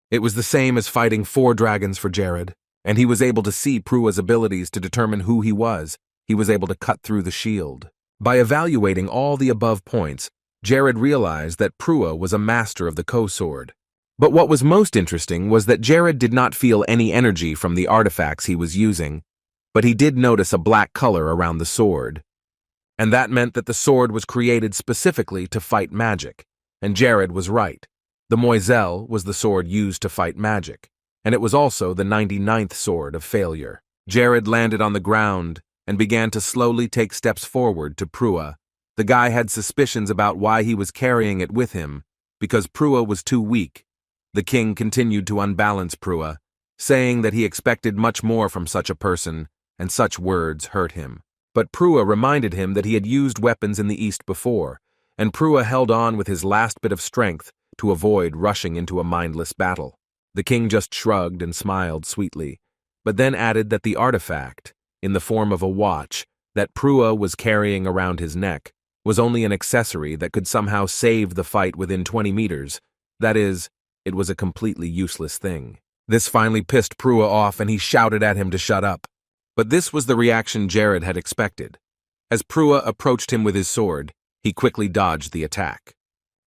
It was the same as fighting 4 dragons for Jared, and he was able to see Prua's abilities to determine who he was. He was able to cut through the shield. By evaluating all the above points, Jared realized that Prua was a master of the Ko-sword. But what was most interesting was that Jared did not feel any energy from the artifacts he was using, but he did notice a black color around the sword. And that meant that the sword was created specifically to fight magic, and Jared was right. The Moiselle was the sword used to fight magic, and it was also the 99th sword of failure. Jared landed on the ground and began to slowly take steps forward to Prua. The guy had suspicions about why he was carrying it with him, because Prua was too weak. The king continued to unbalance Prua, saying that he expected much more from such a person, and such words hurt him. But Prua reminded him that he had used weapons in the East before, and Prua held on with his last bit of strength to avoid rushing into a mindless battle. The king just shrugged and smiled sweetly, but then added that the artifact, in the form of a watch, that Prua was carrying around his neck, was only an accessory that could somehow save the fight within 20 meters. That is, it was a completely useless thing. This finally pissed Prua off and he shouted at him to shut up. But this was the reaction Jared had expected. As Prua approached him with his sword, He quickly dodged the attack.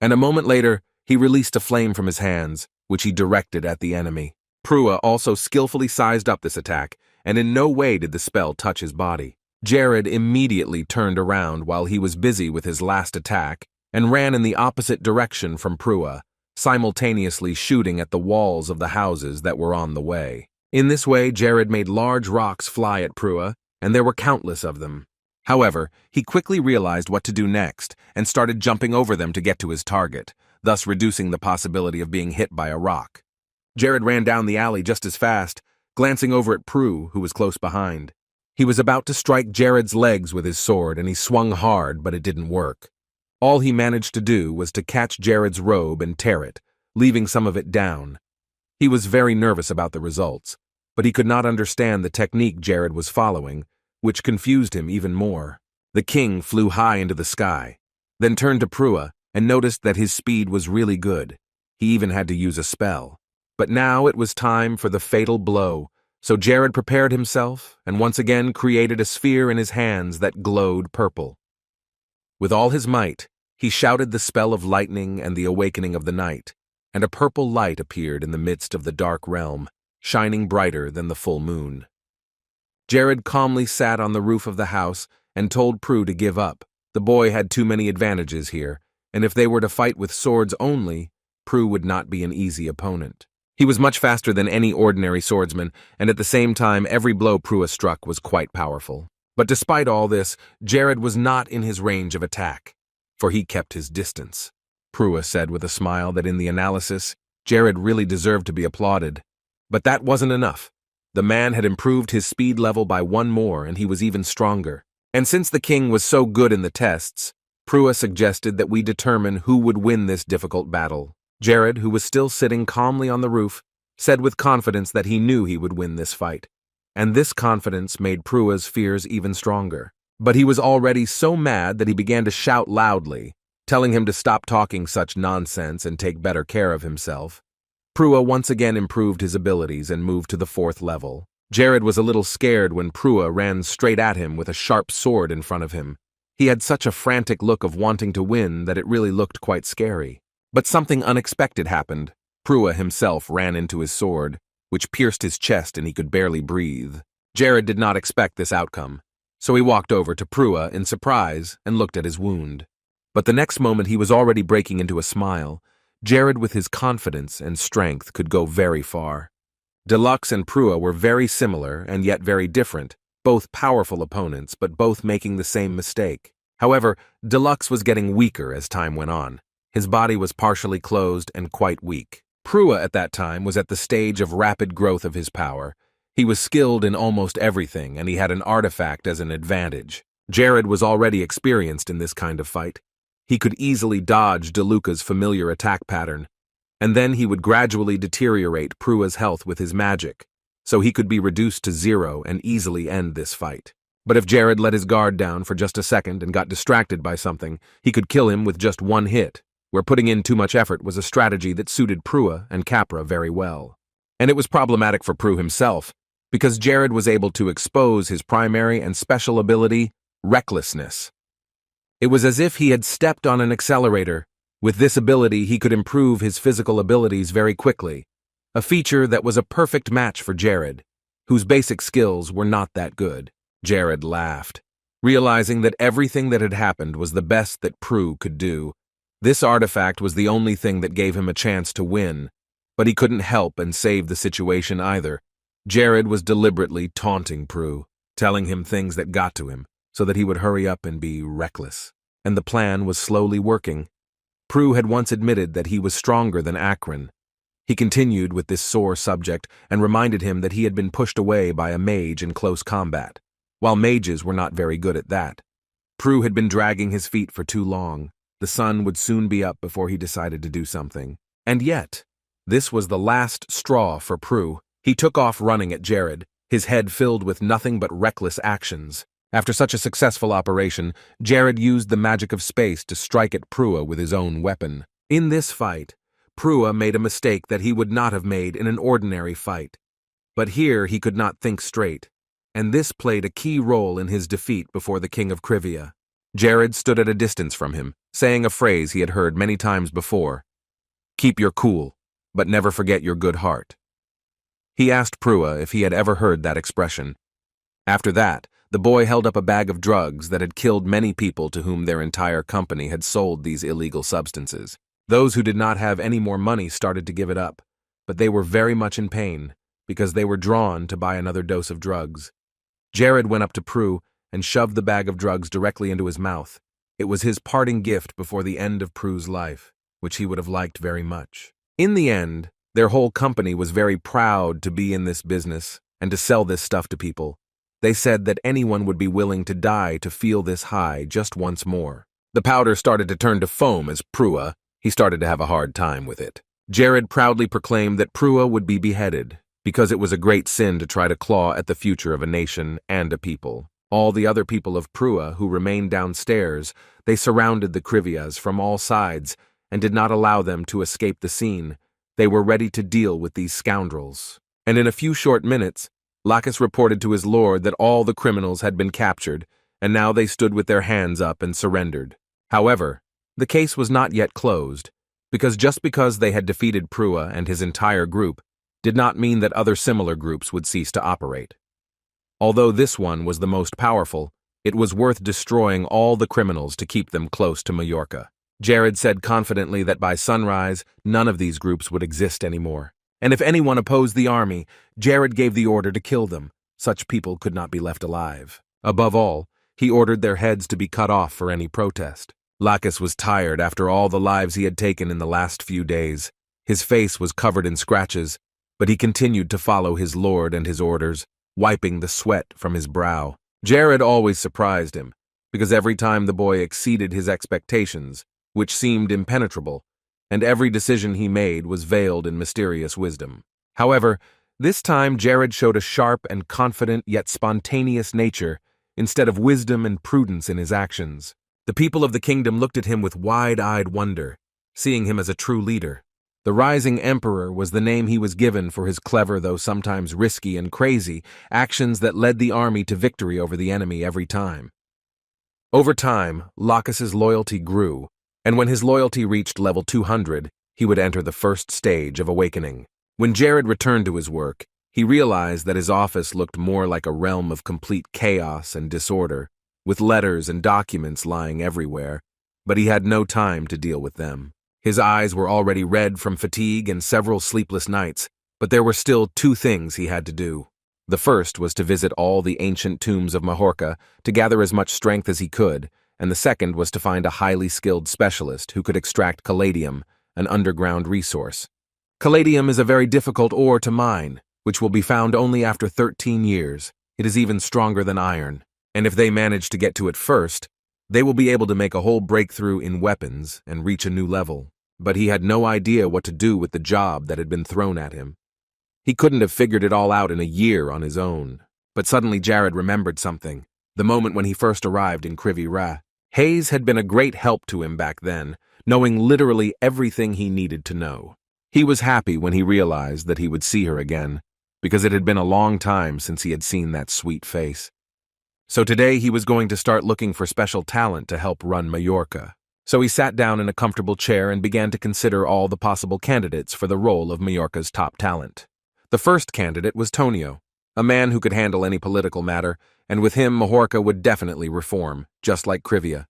And a moment later, he released a flame from his hands, which he directed at the enemy. Prua also skillfully sized up this attack, and in no way did the spell touch his body. Jared immediately turned around while he was busy with his last attack and ran in the opposite direction from Prua, simultaneously shooting at the walls of the houses that were on the way. In this way, Jared made large rocks fly at Prua, and there were countless of them. However, he quickly realized what to do next and started jumping over them to get to his target, thus reducing the possibility of being hit by a rock. Jared ran down the alley just as fast, glancing over at Prue, who was close behind. He was about to strike Jared's legs with his sword, and he swung hard, but it didn't work. All he managed to do was to catch Jared's robe and tear it, leaving some of it down. He was very nervous about the results, but he could not understand the technique Jared was following, which confused him even more. The king flew high into the sky, then turned to Prua and noticed that his speed was really good. He even had to use a spell. But now it was time for the fatal blow, so Jared prepared himself and once again created a sphere in his hands that glowed purple. With all his might, he shouted the spell of lightning and the awakening of the night, and a purple light appeared in the midst of the dark realm, shining brighter than the full moon. Jared calmly sat on the roof of the house and told Prue to give up. The boy had too many advantages here, and if they were to fight with swords only, Prue would not be an easy opponent. He was much faster than any ordinary swordsman, and at the same time every blow Prua struck was quite powerful. But despite all this, Jared was not in his range of attack, for he kept his distance. Prua said with a smile that in the analysis, Jared really deserved to be applauded. But that wasn't enough. The man had improved his speed level by one more, and he was even stronger. And since the king was so good in the tests, Prua suggested that we determine who would win this difficult battle. Jared, who was still sitting calmly on the roof, said with confidence that he knew he would win this fight. And this confidence made Prua's fears even stronger. But he was already so mad that he began to shout loudly, telling him to stop talking such nonsense and take better care of himself. Prua once again improved his abilities and moved to the 4th level. Jared was a little scared when Prua ran straight at him with a sharp sword in front of him. He had such a frantic look of wanting to win that it really looked quite scary. But something unexpected happened. Prua himself ran into his sword, which pierced his chest and he could barely breathe. Jared did not expect this outcome, so he walked over to Prua in surprise and looked at his wound. But the next moment he was already breaking into a smile. Jared, with his confidence and strength, could go very far. Deluxe and Prua were very similar and yet very different, both powerful opponents but both making the same mistake. However, Deluxe was getting weaker as time went on. His body was partially closed and quite weak. Prua at that time was at the stage of rapid growth of his power. He was skilled in almost everything, and he had an artifact as an advantage. Jared was already experienced in this kind of fight. He could easily dodge DeLuca's familiar attack pattern, and then he would gradually deteriorate Prua's health with his magic, so he could be reduced to 0 and easily end this fight. But if Jared let his guard down for just a second and got distracted by something, he could kill him with just one hit, where putting in too much effort was a strategy that suited Prua and Capra very well. And it was problematic for Prue himself, because Jared was able to expose his primary and special ability, recklessness. It was as if he had stepped on an accelerator. With this ability, he could improve his physical abilities very quickly, a feature that was a perfect match for Jared, whose basic skills were not that good. Jared laughed, realizing that everything that had happened was the best that Prue could do. This artifact was the only thing that gave him a chance to win, but he couldn't help and save the situation either. Jared was deliberately taunting Prue, telling him things that got to him, so that he would hurry up and be reckless. And the plan was slowly working. Prue had once admitted that he was stronger than Akron. He continued with this sore subject and reminded him that he had been pushed away by a mage in close combat, while mages were not very good at that. Prue had been dragging his feet for too long. The sun would soon be up before he decided to do something. And yet, this was the last straw for Prue. He took off running at Jared, his head filled with nothing but reckless actions. After such a successful operation, Jared used the magic of space to strike at Prua with his own weapon. In this fight, Prua made a mistake that he would not have made in an ordinary fight. But here he could not think straight, and this played a key role in his defeat before the King of Krivia. Jared stood at a distance from him, saying a phrase he had heard many times before. Keep your cool, but never forget your good heart. He asked Prua if he had ever heard that expression. After that, the boy held up a bag of drugs that had killed many people to whom their entire company had sold these illegal substances. Those who did not have any more money started to give it up, but they were very much in pain because they were drawn to buy another dose of drugs. Jared went up to Prue and shoved the bag of drugs directly into his mouth. It was his parting gift before the end of Prue's life, which he would have liked very much. In the end, their whole company was very proud to be in this business and to sell this stuff to people. They said that anyone would be willing to die to feel this high just once more. The powder started to turn to foam as Prua, he started to have a hard time with it. Jared proudly proclaimed that Prua would be beheaded because it was a great sin to try to claw at the future of a nation and a people. All the other people of Prua who remained downstairs, they surrounded the Krivias from all sides and did not allow them to escape the scene. They were ready to deal with these scoundrels. And in a few short minutes, Lacus reported to his lord that all the criminals had been captured, and now they stood with their hands up and surrendered. However, the case was not yet closed, because just because they had defeated Prua and his entire group did not mean that other similar groups would cease to operate. Although this one was the most powerful, it was worth destroying all the criminals to keep them close to Majorca. Jared said confidently that by sunrise, none of these groups would exist anymore. And if anyone opposed the army, Jared gave the order to kill them. Such people could not be left alive. Above all, he ordered their heads to be cut off for any protest. Lacus was tired after all the lives he had taken in the last few days. His face was covered in scratches, but he continued to follow his lord and his orders, wiping the sweat from his brow. Jared always surprised him, because every time the boy exceeded his expectations, which seemed impenetrable, and every decision he made was veiled in mysterious wisdom. However, this time Jared showed a sharp and confident yet spontaneous nature instead of wisdom and prudence in his actions. The people of the kingdom looked at him with wide-eyed wonder, seeing him as a true leader. The Rising Emperor was the name he was given for his clever, though sometimes risky and crazy, actions that led the army to victory over the enemy every time. Over time, Lacus's loyalty grew, and when his loyalty reached level 200, he would enter the first stage of awakening. When Jared returned to his work, he realized that his office looked more like a realm of complete chaos and disorder, with letters and documents lying everywhere, but he had no time to deal with them. His eyes were already red from fatigue and several sleepless nights, but there were still two things he had to do. The first was to visit all the ancient tombs of Majorca to gather as much strength as he could, and the second was to find a highly skilled specialist who could extract caladium, an underground resource. Caladium is a very difficult ore to mine, which will be found only after 13 years. It is even stronger than iron, and if they manage to get to it first, they will be able to make a whole breakthrough in weapons and reach a new level. But he had no idea what to do with the job that had been thrown at him. He couldn't have figured it all out in a year on his own. But suddenly Jared remembered something, the moment when he first arrived in Krivi Ra. Hayes had been a great help to him back then, knowing literally everything he needed to know. He was happy when he realized that he would see her again, because it had been a long time since he had seen that sweet face. So today he was going to start looking for special talent to help run Majorca. So he sat down in a comfortable chair and began to consider all the possible candidates for the role of Majorca's top talent. The first candidate was Tonio, a man who could handle any political matter, and with him Majorca would definitely reform, just like Krivia.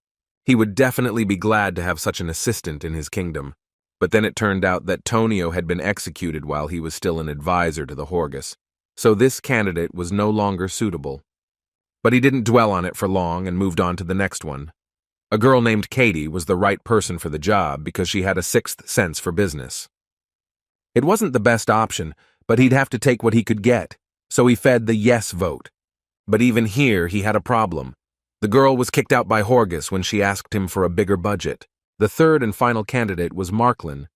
He would definitely be glad to have such an assistant in his kingdom. But then it turned out that Tonio had been executed while he was still an advisor to the Horgus, so this candidate was no longer suitable. But he didn't dwell on it for long and moved on to the next one. A girl named Katie was the right person for the job because she had a sixth sense for business. It wasn't the best option, but he'd have to take what he could get, so he fed the yes vote. But even here he had a problem. The girl was kicked out by Horgus when she asked him for a bigger budget. The third and final candidate was Marklin.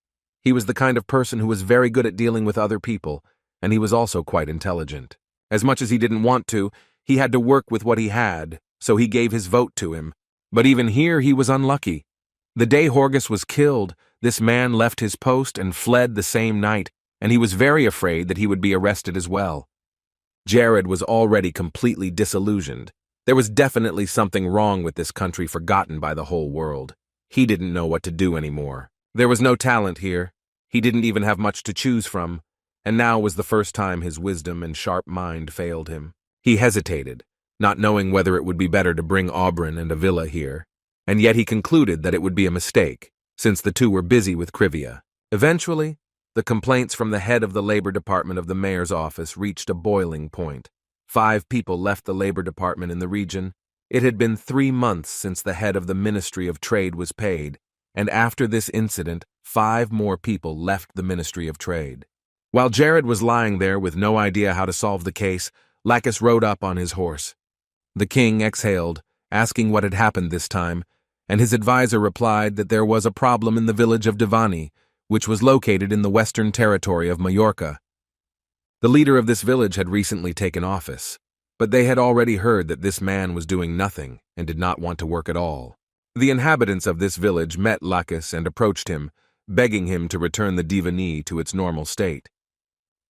He was the kind of person who was very good at dealing with other people, and he was also quite intelligent. As much as he didn't want to, he had to work with what he had, so he gave his vote to him. But even here he was unlucky. The day Horgus was killed, this man left his post and fled the same night, and he was very afraid that he would be arrested as well. Jared was already completely disillusioned, There was definitely something wrong with this country forgotten by the whole world. He didn't know what to do anymore. There was no talent here. He didn't even have much to choose from, and now was the first time his wisdom and sharp mind failed him. He hesitated, not knowing whether it would be better to bring Auburn and Avila here, and yet he concluded that it would be a mistake, since the two were busy with Krivia. Eventually, the complaints from the head of the labor department of the mayor's office reached a boiling point. 5 people left the labor department in the region. It had been 3 months since the head of the Ministry of Trade was paid, and after this incident, 5 more people left the Ministry of Trade. While Jared was lying there with no idea how to solve the case, Lacus rode up on his horse. The king exhaled, asking what had happened this time, and his advisor replied that there was a problem in the village of Divani, which was located in the western territory of Majorca. The leader of this village had recently taken office, but they had already heard that this man was doing nothing and did not want to work at all. The inhabitants of this village met Lacus and approached him, begging him to return the Divani to its normal state.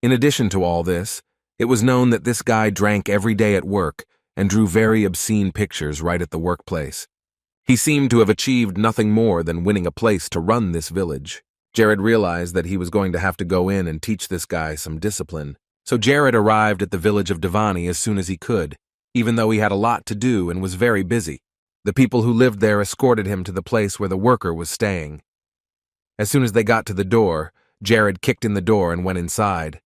In addition to all this, it was known that this guy drank every day at work and drew very obscene pictures right at the workplace. He seemed to have achieved nothing more than winning a place to run this village. Jared realized that he was going to have to go in and teach this guy some discipline. So Jared arrived at the village of Divani as soon as he could, even though he had a lot to do and was very busy. The people who lived there escorted him to the place where the worker was staying. As soon as they got to the door, Jared kicked in the door and went inside.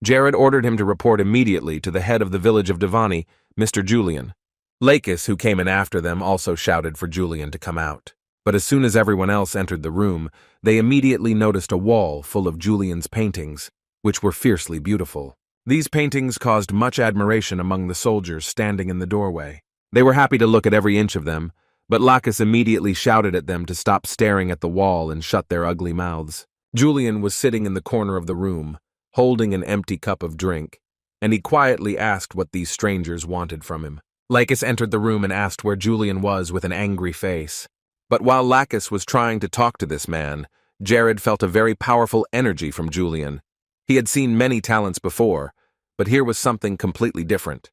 Jared ordered him to report immediately to the head of the village of Divani, Mr. Julian. Lacus, who came in after them, also shouted for Julian to come out. But as soon as everyone else entered the room, they immediately noticed a wall full of Julian's paintings, which were fiercely beautiful. These paintings caused much admiration among the soldiers standing in the doorway. They were happy to look at every inch of them, but Lacus immediately shouted at them to stop staring at the wall and shut their ugly mouths. Julian was sitting in the corner of the room, holding an empty cup of drink, and he quietly asked what these strangers wanted from him. Lacus entered the room and asked where Julian was with an angry face. But while Lacus was trying to talk to this man, Jared felt a very powerful energy from Julian. He had seen many talents before, but here was something completely different.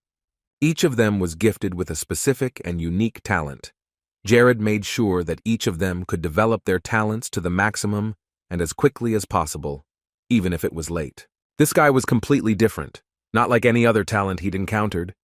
Each of them was gifted with a specific and unique talent. Jared made sure that each of them could develop their talents to the maximum and as quickly as possible, even if it was late. This guy was completely different, not like any other talent he'd encountered.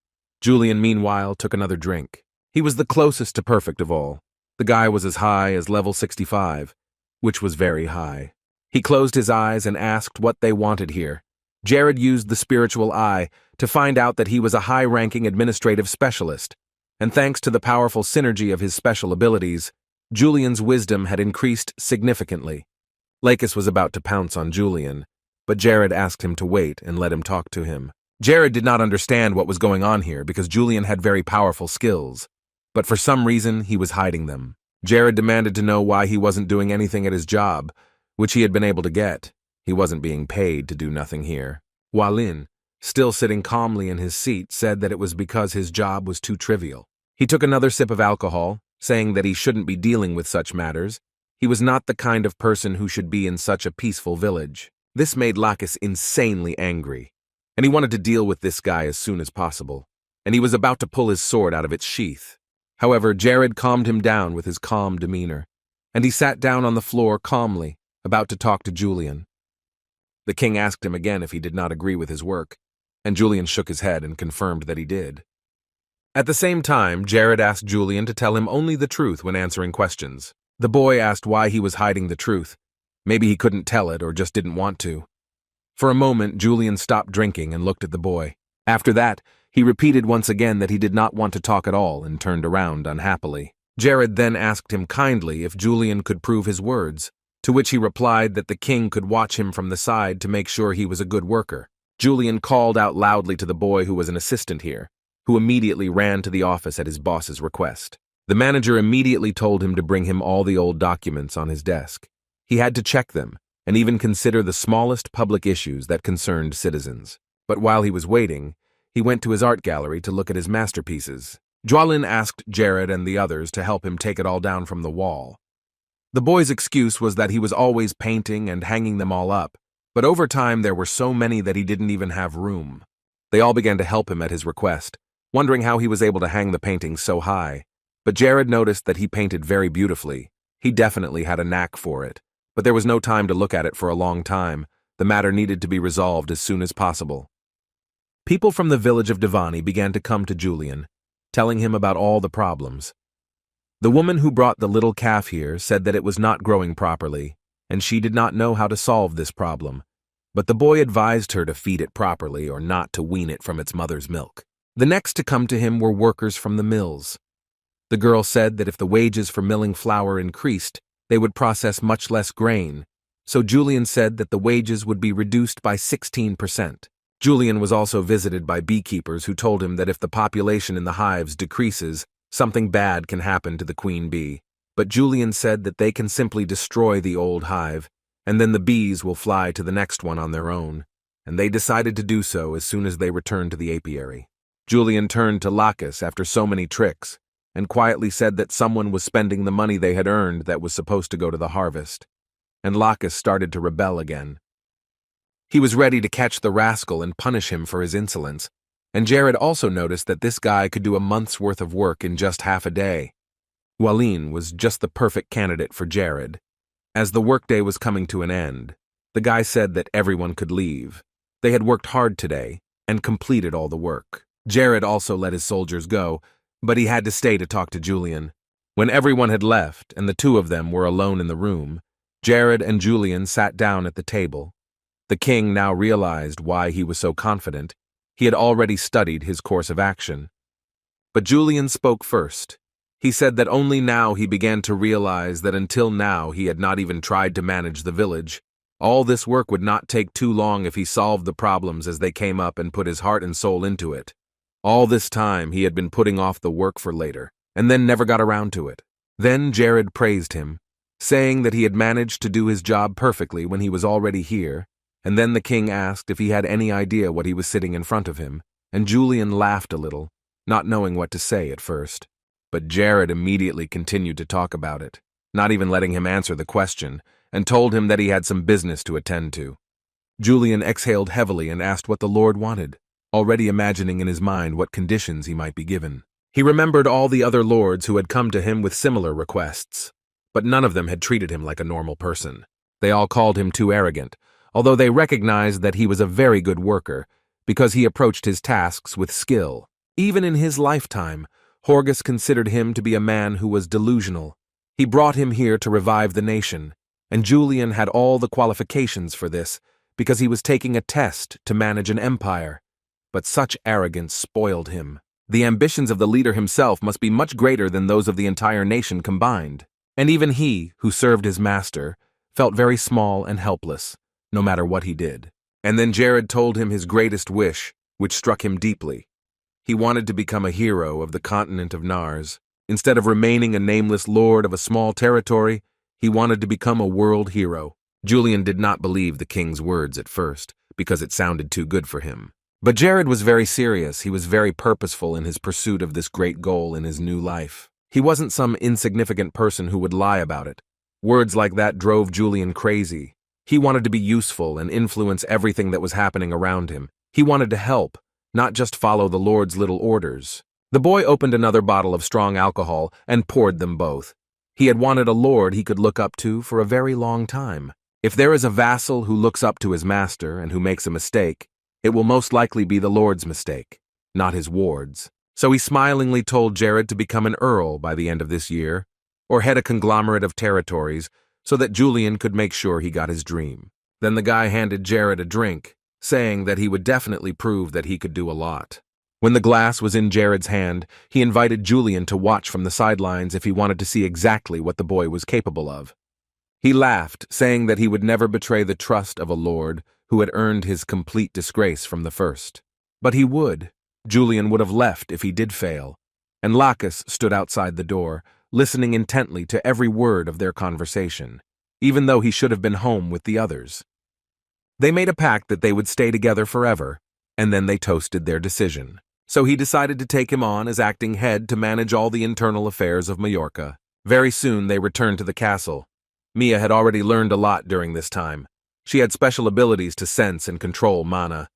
Julian, meanwhile, took another drink. He was the closest to perfect of all. The guy was as high as level 65, which was very high. He closed his eyes and asked what they wanted here. Jared used the spiritual eye to find out that he was a high-ranking administrative specialist, and thanks to the powerful synergy of his special abilities, Julian's wisdom had increased significantly. Lacus was about to pounce on Julian, but Jared asked him to wait and let him talk to him. Jared did not understand what was going on here because Julian had very powerful skills, but for some reason he was hiding them. Jared demanded to know why he wasn't doing anything at his job, which he had been able to get. He wasn't being paid to do nothing here. Hualin, still sitting calmly in his seat, said that it was because his job was too trivial. He took another sip of alcohol, saying that he shouldn't be dealing with such matters. He was not the kind of person who should be in such a peaceful village. This made Lacus insanely angry, and he wanted to deal with this guy as soon as possible, and he was about to pull his sword out of its sheath. However, Jared calmed him down with his calm demeanor, and he sat down on the floor calmly, about to talk to Julian. The king asked him again if he did not agree with his work, and Julian shook his head and confirmed that he did. At the same time, Jared asked Julian to tell him only the truth when answering questions. The boy asked why he was hiding the truth. Maybe he couldn't tell it or just didn't want to. For a moment, Julian stopped drinking and looked at the boy. After that, he repeated once again that he did not want to talk at all and turned around unhappily. Jared then asked him kindly if Julian could prove his words, to which he replied that the king could watch him from the side to make sure he was a good worker. Julian called out loudly to the boy who was an assistant here, who immediately ran to the office at his boss's request. The manager immediately told him to bring him all the old documents on his desk. He had to check them and even consider the smallest public issues that concerned citizens. But while he was waiting, he went to his art gallery to look at his masterpieces. Hualin asked Jared and the others to help him take it all down from the wall. The boy's excuse was that he was always painting and hanging them all up, but over time there were so many that he didn't even have room. They all began to help him at his request, wondering how he was able to hang the paintings so high. But Jared noticed that he painted very beautifully. He definitely had a knack for it. But there was no time to look at it for a long time. The matter needed to be resolved as soon as possible. People from the village of Devani began to come to Julian, telling him about all the problems. The woman who brought the little calf here said that it was not growing properly, and she did not know how to solve this problem. But the boy advised her to feed it properly or not to wean it from its mother's milk. The next to come to him were workers from the mills. The girl said that if the wages for milling flour increased, they would process much less grain, so Julian said that the wages would be reduced by 16%. Julian was also visited by beekeepers who told him that if the population in the hives decreases, something bad can happen to the queen bee. But Julian said that they can simply destroy the old hive, and then the bees will fly to the next one on their own, and they decided to do so as soon as they returned to the apiary. Julian turned to Lacus after so many tricks, and quietly said that someone was spending the money they had earned that was supposed to go to the harvest. And Lacus started to rebel again. He was ready to catch the rascal and punish him for his insolence, and Jared also noticed that this guy could do a month's worth of work in just half a day. Walin was just the perfect candidate for Jared. As the workday was coming to an end, the guy said that everyone could leave. They had worked hard today and completed all the work. Jared also let his soldiers go, but he had to stay to talk to Julian. When everyone had left and the two of them were alone in the room, Jared and Julian sat down at the table. The king now realized why he was so confident. He had already studied his course of action. But Julian spoke first. He said that only now he began to realize that until now he had not even tried to manage the village. All this work would not take too long if he solved the problems as they came up and put his heart and soul into it. All this time he had been putting off the work for later, and then never got around to it. Then Jared praised him, saying that he had managed to do his job perfectly when he was already here, and then the king asked if he had any idea what he was sitting in front of him, and Julian laughed a little, not knowing what to say at first. But Jared immediately continued to talk about it, not even letting him answer the question, and told him that he had some business to attend to. Julian exhaled heavily and asked what the Lord wanted, already imagining in his mind what conditions he might be given. He remembered all the other lords who had come to him with similar requests, but none of them had treated him like a normal person. They all called him too arrogant, although they recognized that he was a very good worker because he approached his tasks with skill. Even in his lifetime, Horgus considered him to be a man who was delusional. He brought him here to revive the nation, and Julian had all the qualifications for this because he was taking a test to manage an empire. But such arrogance spoiled him. The ambitions of the leader himself must be much greater than those of the entire nation combined. And even he, who served his master, felt very small and helpless, no matter what he did. And then Jared told him his greatest wish, which struck him deeply. He wanted to become a hero of the continent of Nars. Instead of remaining a nameless lord of a small territory, he wanted to become a world hero. Julian did not believe the king's words at first, because it sounded too good for him. But Jared was very serious. He was very purposeful in his pursuit of this great goal in his new life. He wasn't some insignificant person who would lie about it. Words like that drove Julian crazy. He wanted to be useful and influence everything that was happening around him. He wanted to help, not just follow the Lord's little orders. The boy opened another bottle of strong alcohol and poured them both. He had wanted a lord he could look up to for a very long time. If there is a vassal who looks up to his master and who makes a mistake, it will most likely be the lord's mistake, not his ward's. So he smilingly told Jared to become an earl by the end of this year, or head a conglomerate of territories, so that Julian could make sure he got his dream. Then the guy handed Jared a drink, saying that he would definitely prove that he could do a lot. When the glass was in Jared's hand, he invited Julian to watch from the sidelines if he wanted to see exactly what the boy was capable of. He laughed, saying that he would never betray the trust of a lord who had earned his complete disgrace from the first. But he would. Julian would have left if he did fail, and Lacus stood outside the door, listening intently to every word of their conversation, even though he should have been home with the others. They made a pact that they would stay together forever, and then they toasted their decision. So he decided to take him on as acting head to manage all the internal affairs of Majorca. Very soon they returned to the castle. Mia had already learned a lot during this time. She had special abilities to sense and control mana.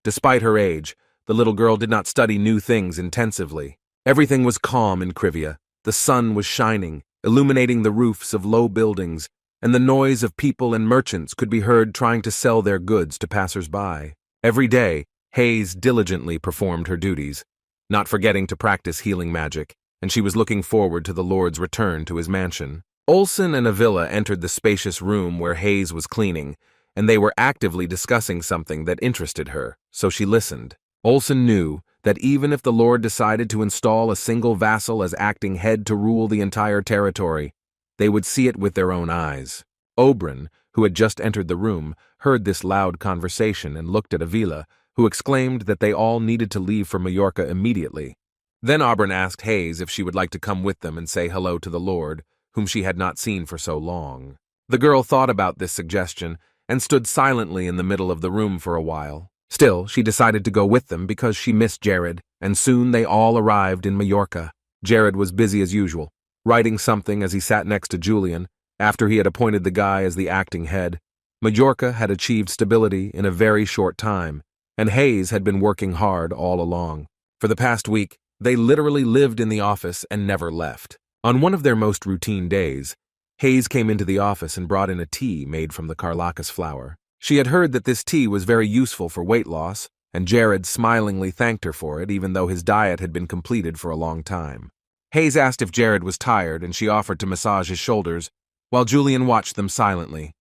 Despite her age, the little girl did not study new things intensively. Everything was calm in Krivia. The sun was shining, illuminating the roofs of low buildings, and the noise of people and merchants could be heard trying to sell their goods to passers-by. Every day, Hayes diligently performed her duties, not forgetting to practice healing magic, and she was looking forward to the Lord's return to his mansion. Olsen and Avila entered the spacious room where Hayes was cleaning, and they were actively discussing something that interested her, so she listened. Olsen knew that even if the Lord decided to install a single vassal as acting head to rule the entire territory, they would see it with their own eyes. Oberyn, who had just entered the room, heard this loud conversation and looked at Avila, who exclaimed that they all needed to leave for Majorca immediately. Then Oberyn asked Hayes if she would like to come with them and say hello to the Lord, whom she had not seen for so long. The girl thought about this suggestion and stood silently in the middle of the room for a while. Still, she decided to go with them because she missed Jared, and soon they all arrived in Majorca. Jared was busy as usual, writing something as he sat next to Julian, after he had appointed the guy as the acting head. Majorca had achieved stability in a very short time, and Hayes had been working hard all along. For the past week, they literally lived in the office and never left. On one of their most routine days, Hayes came into the office and brought in a tea made from the Carlacus flower. She had heard that this tea was very useful for weight loss, and Jared smilingly thanked her for it even though his diet had been completed for a long time. Hayes asked if Jared was tired and she offered to massage his shoulders, while Julian watched them silently.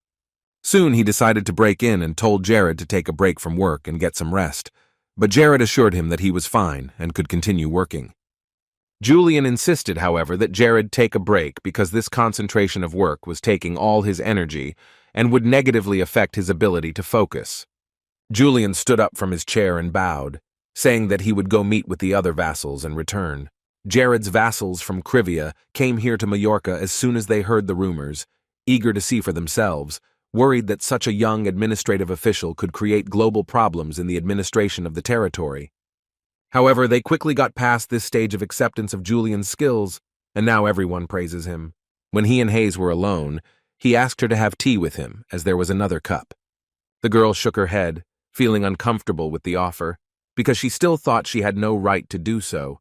Soon he decided to break in and told Jared to take a break from work and get some rest, but Jared assured him that he was fine and could continue working. Julian insisted, however, that Jared take a break because this concentration of work was taking all his energy and would negatively affect his ability to focus. Julian stood up from his chair and bowed, saying that he would go meet with the other vassals and return. Jared's vassals from Krivia came here to Majorca as soon as they heard the rumors, eager to see for themselves, worried that such a young administrative official could create global problems in the administration of the territory. However, they quickly got past this stage of acceptance of Julian's skills, and now everyone praises him. When he and Hayes were alone, he asked her to have tea with him, as there was another cup. The girl shook her head, feeling uncomfortable with the offer, because she still thought she had no right to do so,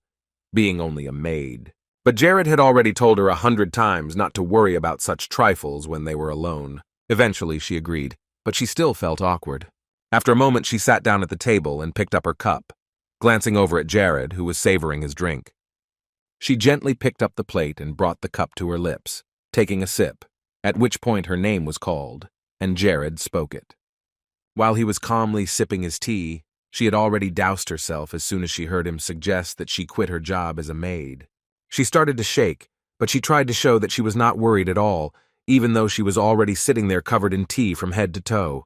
being only a maid. But Jared had already told her 100 times not to worry about such trifles when they were alone. Eventually, she agreed, but she still felt awkward. After a moment, she sat down at the table and picked up her cup, glancing over at Jared, who was savoring his drink. She gently picked up the plate and brought the cup to her lips, taking a sip, at which point her name was called, and Jared spoke it. While he was calmly sipping his tea, she had already doused herself as soon as she heard him suggest that she quit her job as a maid. She started to shake, but she tried to show that she was not worried at all, even though she was already sitting there covered in tea from head to toe.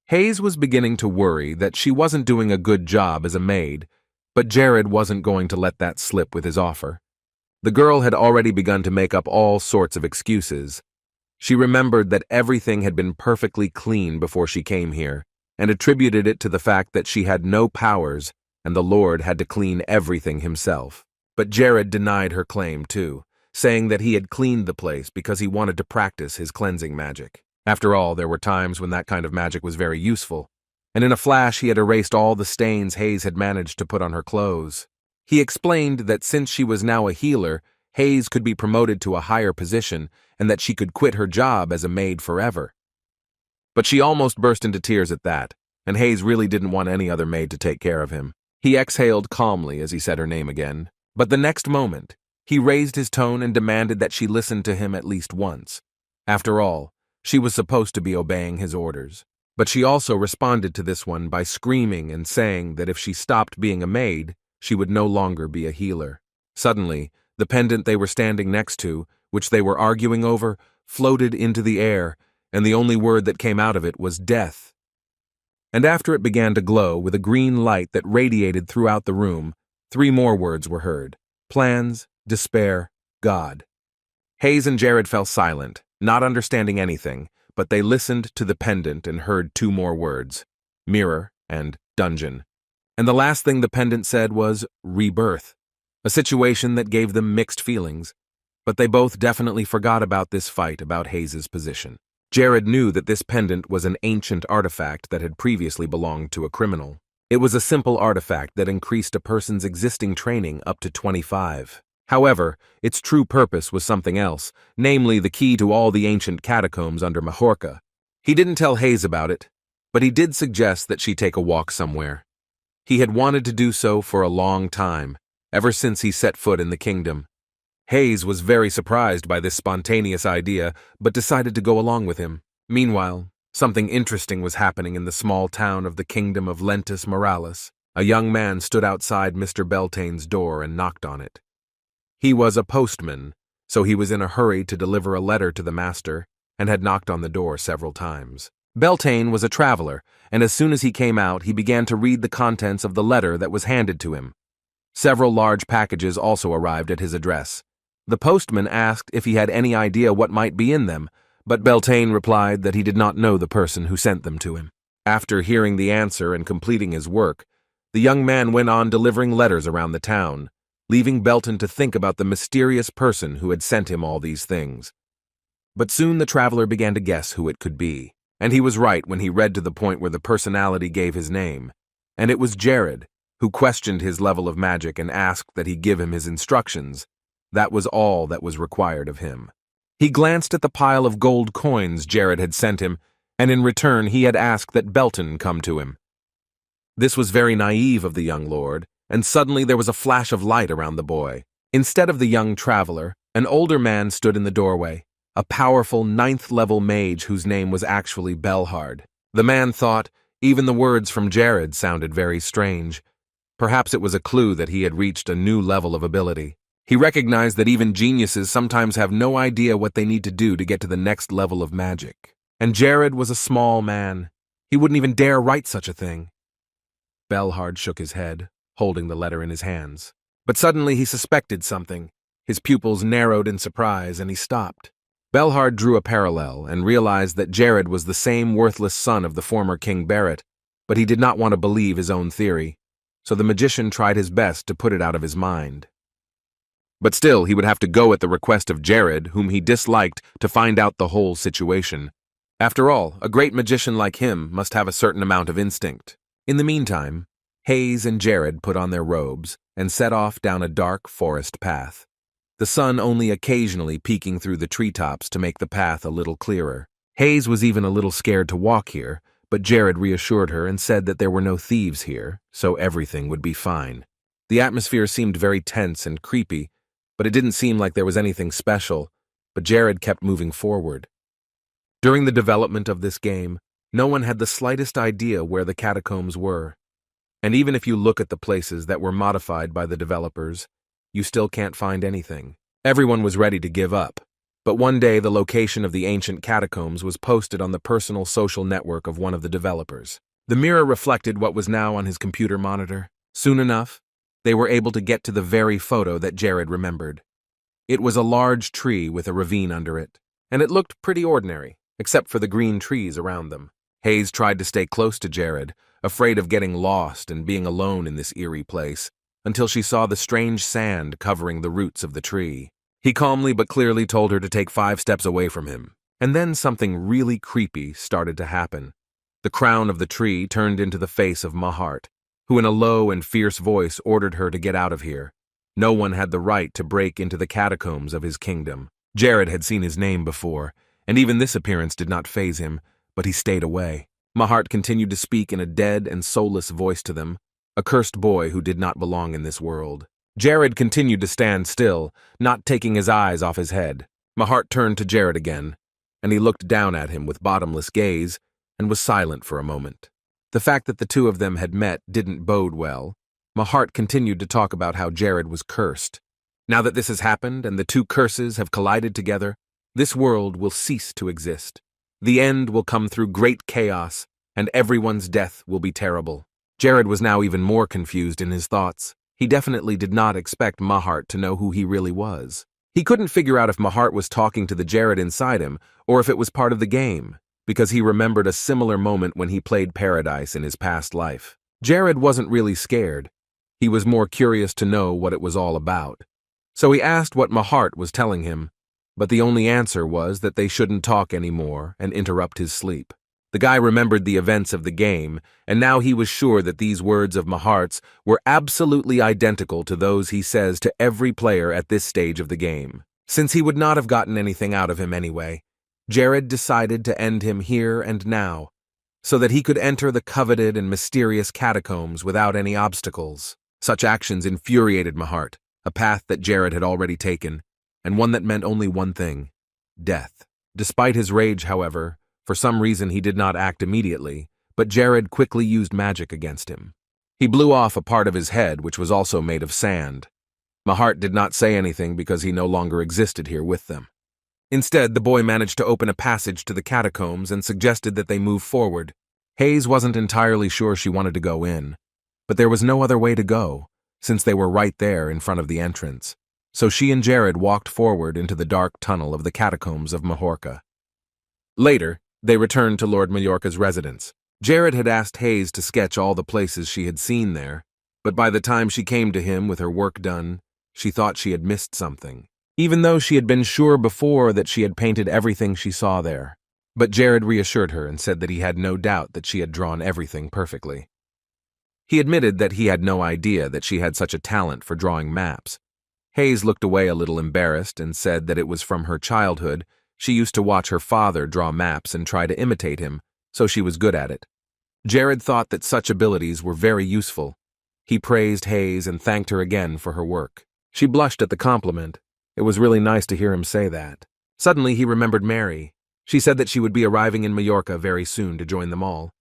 Hayes was beginning to worry that she wasn't doing a good job as a maid, but Jared wasn't going to let that slip with his offer. The girl had already begun to make up all sorts of excuses. She remembered that everything had been perfectly clean before she came here, and attributed it to the fact that she had no powers and the Lord had to clean everything himself. But Jared denied her claim too, saying that he had cleaned the place because he wanted to practice his cleansing magic. After all, there were times when that kind of magic was very useful, and in a flash he had erased all the stains Hayes had managed to put on her clothes. He explained that since she was now a healer, Hayes could be promoted to a higher position and that she could quit her job as a maid forever. But she almost burst into tears at that, and Hayes really didn't want any other maid to take care of him. He exhaled calmly as he said her name again, but the next moment, he raised his tone and demanded that she listen to him at least once. After all, she was supposed to be obeying his orders. But she also responded to this one by screaming and saying that if she stopped being a maid, she would no longer be a healer. Suddenly, the pendant they were standing next to, which they were arguing over, floated into the air, and the only word that came out of it was death. And after it began to glow with a green light that radiated throughout the room, 3 more words were heard: plans, despair, God. Hayes and Jared fell silent, not understanding anything, but they listened to the pendant and heard 2 more words: mirror and dungeon. And the last thing the pendant said was rebirth, a situation that gave them mixed feelings, but they both definitely forgot about this fight about Hayes's position. Jared knew that this pendant was an ancient artifact that had previously belonged to a criminal. It was a simple artifact that increased a person's existing training up to 25. However, its true purpose was something else, namely the key to all the ancient catacombs under Mahorka. He didn't tell Hayes about it, but he did suggest that she take a walk somewhere. He had wanted to do so for a long time, ever since he set foot in the kingdom. Hayes was very surprised by this spontaneous idea, but decided to go along with him. Meanwhile, something interesting was happening in the small town of the kingdom of Lentus Moralis. A young man stood outside Mr. Beltane's door and knocked on it. He was a postman, so he was in a hurry to deliver a letter to the master and had knocked on the door several times. Beltane was a traveler, and as soon as he came out, he began to read the contents of the letter that was handed to him. Several large packages also arrived at his address. The postman asked if he had any idea what might be in them, but Beltane replied that he did not know the person who sent them to him. After hearing the answer and completing his work, the young man went on delivering letters around the town, leaving Belton to think about the mysterious person who had sent him all these things. But soon the traveler began to guess who it could be, and he was right when he read to the point where the personality gave his name. And it was Jared, who questioned his level of magic and asked that he give him his instructions. That was all that was required of him. He glanced at the pile of gold coins Jared had sent him, and in return he had asked that Belton come to him. This was very naive of the young lord, and suddenly there was a flash of light around the boy. Instead of the young traveler, an older man stood in the doorway, a powerful 9th-level mage whose name was actually Belhard. The man thought even the words from Jared sounded very strange. Perhaps it was a clue that he had reached a new level of ability. He recognized that even geniuses sometimes have no idea what they need to do to get to the next level of magic. And Jared was a small man. He wouldn't even dare write such a thing. Belhard shook his head, holding the letter in his hands. But suddenly he suspected something. His pupils narrowed in surprise, and he stopped. Belhard drew a parallel and realized that Jared was the same worthless son of the former King Barrett, but he did not want to believe his own theory, so the magician tried his best to put it out of his mind. But still, he would have to go at the request of Jared, whom he disliked, to find out the whole situation. After all, a great magician like him must have a certain amount of instinct. In the meantime, Hayes and Jared put on their robes and set off down a dark forest path, the sun only occasionally peeking through the treetops to make the path a little clearer. Hayes was even a little scared to walk here, but Jared reassured her and said that there were no thieves here, so everything would be fine. The atmosphere seemed very tense and creepy, but it didn't seem like there was anything special, but Jared kept moving forward. During the development of this game, no one had the slightest idea where the catacombs were. And even if you look at the places that were modified by the developers, you still can't find anything. Everyone was ready to give up. But one day the location of the ancient catacombs was posted on the personal social network of one of the developers. The mirror reflected what was now on his computer monitor. Soon enough, they were able to get to the very photo that Jared remembered. It was a large tree with a ravine under it, and it looked pretty ordinary, except for the green trees around them. Hayes tried to stay close to Jared, afraid of getting lost and being alone in this eerie place, until she saw the strange sand covering the roots of the tree. He calmly but clearly told her to take 5 steps away from him. And then something really creepy started to happen. The crown of the tree turned into the face of Mahart, who in a low and fierce voice ordered her to get out of here. No one had the right to break into the catacombs of his kingdom. Jared had seen his name before, and even this appearance did not faze him, but he stayed away. Mahart continued to speak in a dead and soulless voice to them, a cursed boy who did not belong in this world. Jared continued to stand still, not taking his eyes off his head. Mahart turned to Jared again, and he looked down at him with bottomless gaze and was silent for a moment. The fact that the two of them had met didn't bode well. Mahart continued to talk about how Jared was cursed. Now that this has happened and the two curses have collided together, this world will cease to exist. The end will come through great chaos, and everyone's death will be terrible. Jared was now even more confused in his thoughts. He definitely did not expect Mahart to know who he really was. He couldn't figure out if Mahart was talking to the Jared inside him, or if it was part of the game, because he remembered a similar moment when he played Paradise in his past life. Jared wasn't really scared. He was more curious to know what it was all about. So he asked what Mahart was telling him, but the only answer was that they shouldn't talk anymore and interrupt his sleep. The guy remembered the events of the game, and now he was sure that these words of Mahart's were absolutely identical to those he says to every player at this stage of the game. Since he would not have gotten anything out of him anyway, Jared decided to end him here and now, so that he could enter the coveted and mysterious catacombs without any obstacles. Such actions infuriated Mahart, a path that Jared had already taken, and one that meant only one thing: death. Despite his rage, however, for some reason he did not act immediately, but Jared quickly used magic against him. He blew off a part of his head, which was also made of sand. Mahart did not say anything because he no longer existed here with them. Instead, the boy managed to open a passage to the catacombs and suggested that they move forward. Hayes wasn't entirely sure she wanted to go in, but there was no other way to go, since they were right there in front of the entrance. So she and Jared walked forward into the dark tunnel of the catacombs of Majorca. Later, they returned to Lord Majorca's residence. Jared had asked Hayes to sketch all the places she had seen there, but by the time she came to him with her work done, she thought she had missed something, even though she had been sure before that she had painted everything she saw there. But Jared reassured her and said that he had no doubt that she had drawn everything perfectly. He admitted that he had no idea that she had such a talent for drawing maps. Hayes looked away a little embarrassed and said that it was from her childhood. She used to watch her father draw maps and try to imitate him, so she was good at it. Jared thought that such abilities were very useful. He praised Hayes and thanked her again for her work. She blushed at the compliment. It was really nice to hear him say that. Suddenly he remembered Mary. She said that she would be arriving in Majorca very soon to join them all.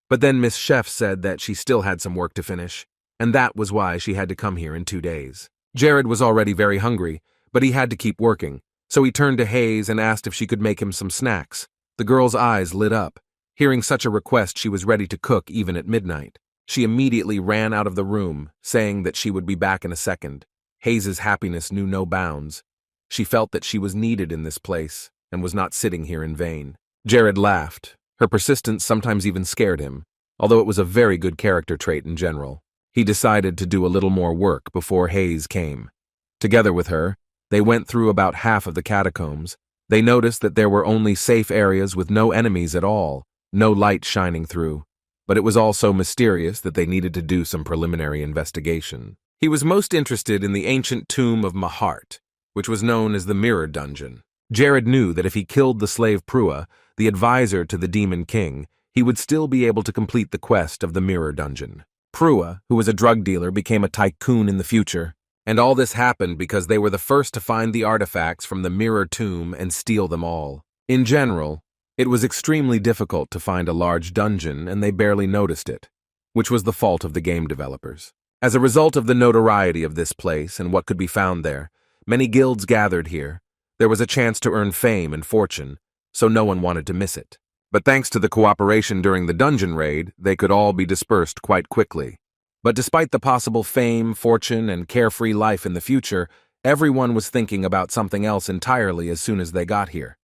But then Miss Chef said that she still had some work to finish, and that was why she had to come here in 2 days. Jared was already very hungry, but he had to keep working. So he turned to Hayes and asked if she could make him some snacks. The girl's eyes lit up. Hearing such a request, she was ready to cook even at midnight. She immediately ran out of the room, saying that she would be back in a second. Hayes's happiness knew no bounds. She felt that she was needed in this place and was not sitting here in vain. Jared laughed. Her persistence sometimes even scared him, although it was a very good character trait in general. He decided to do a little more work before Hayes came. Together with her, they went through about half of the catacombs. They noticed that there were only safe areas with no enemies at all, no light shining through. But it was all so mysterious that they needed to do some preliminary investigation. He was most interested in the ancient tomb of Mahart, which was known as the Mirror Dungeon. Jared knew that if he killed the slave Prua, the advisor to the Demon King, he would still be able to complete the quest of the Mirror Dungeon. Prua, who was a drug dealer, became a tycoon in the future. And all this happened because they were the first to find the artifacts from the Mirror Tomb and steal them all. In general, it was extremely difficult to find a large dungeon, and they barely noticed it, which was the fault of the game developers. As a result of the notoriety of this place and what could be found there, many guilds gathered here. There was a chance to earn fame and fortune, so no one wanted to miss it. But thanks to the cooperation during the dungeon raid, they could all be dispersed quite quickly. But despite the possible fame, fortune, and carefree life in the future, everyone was thinking about something else entirely as soon as they got here.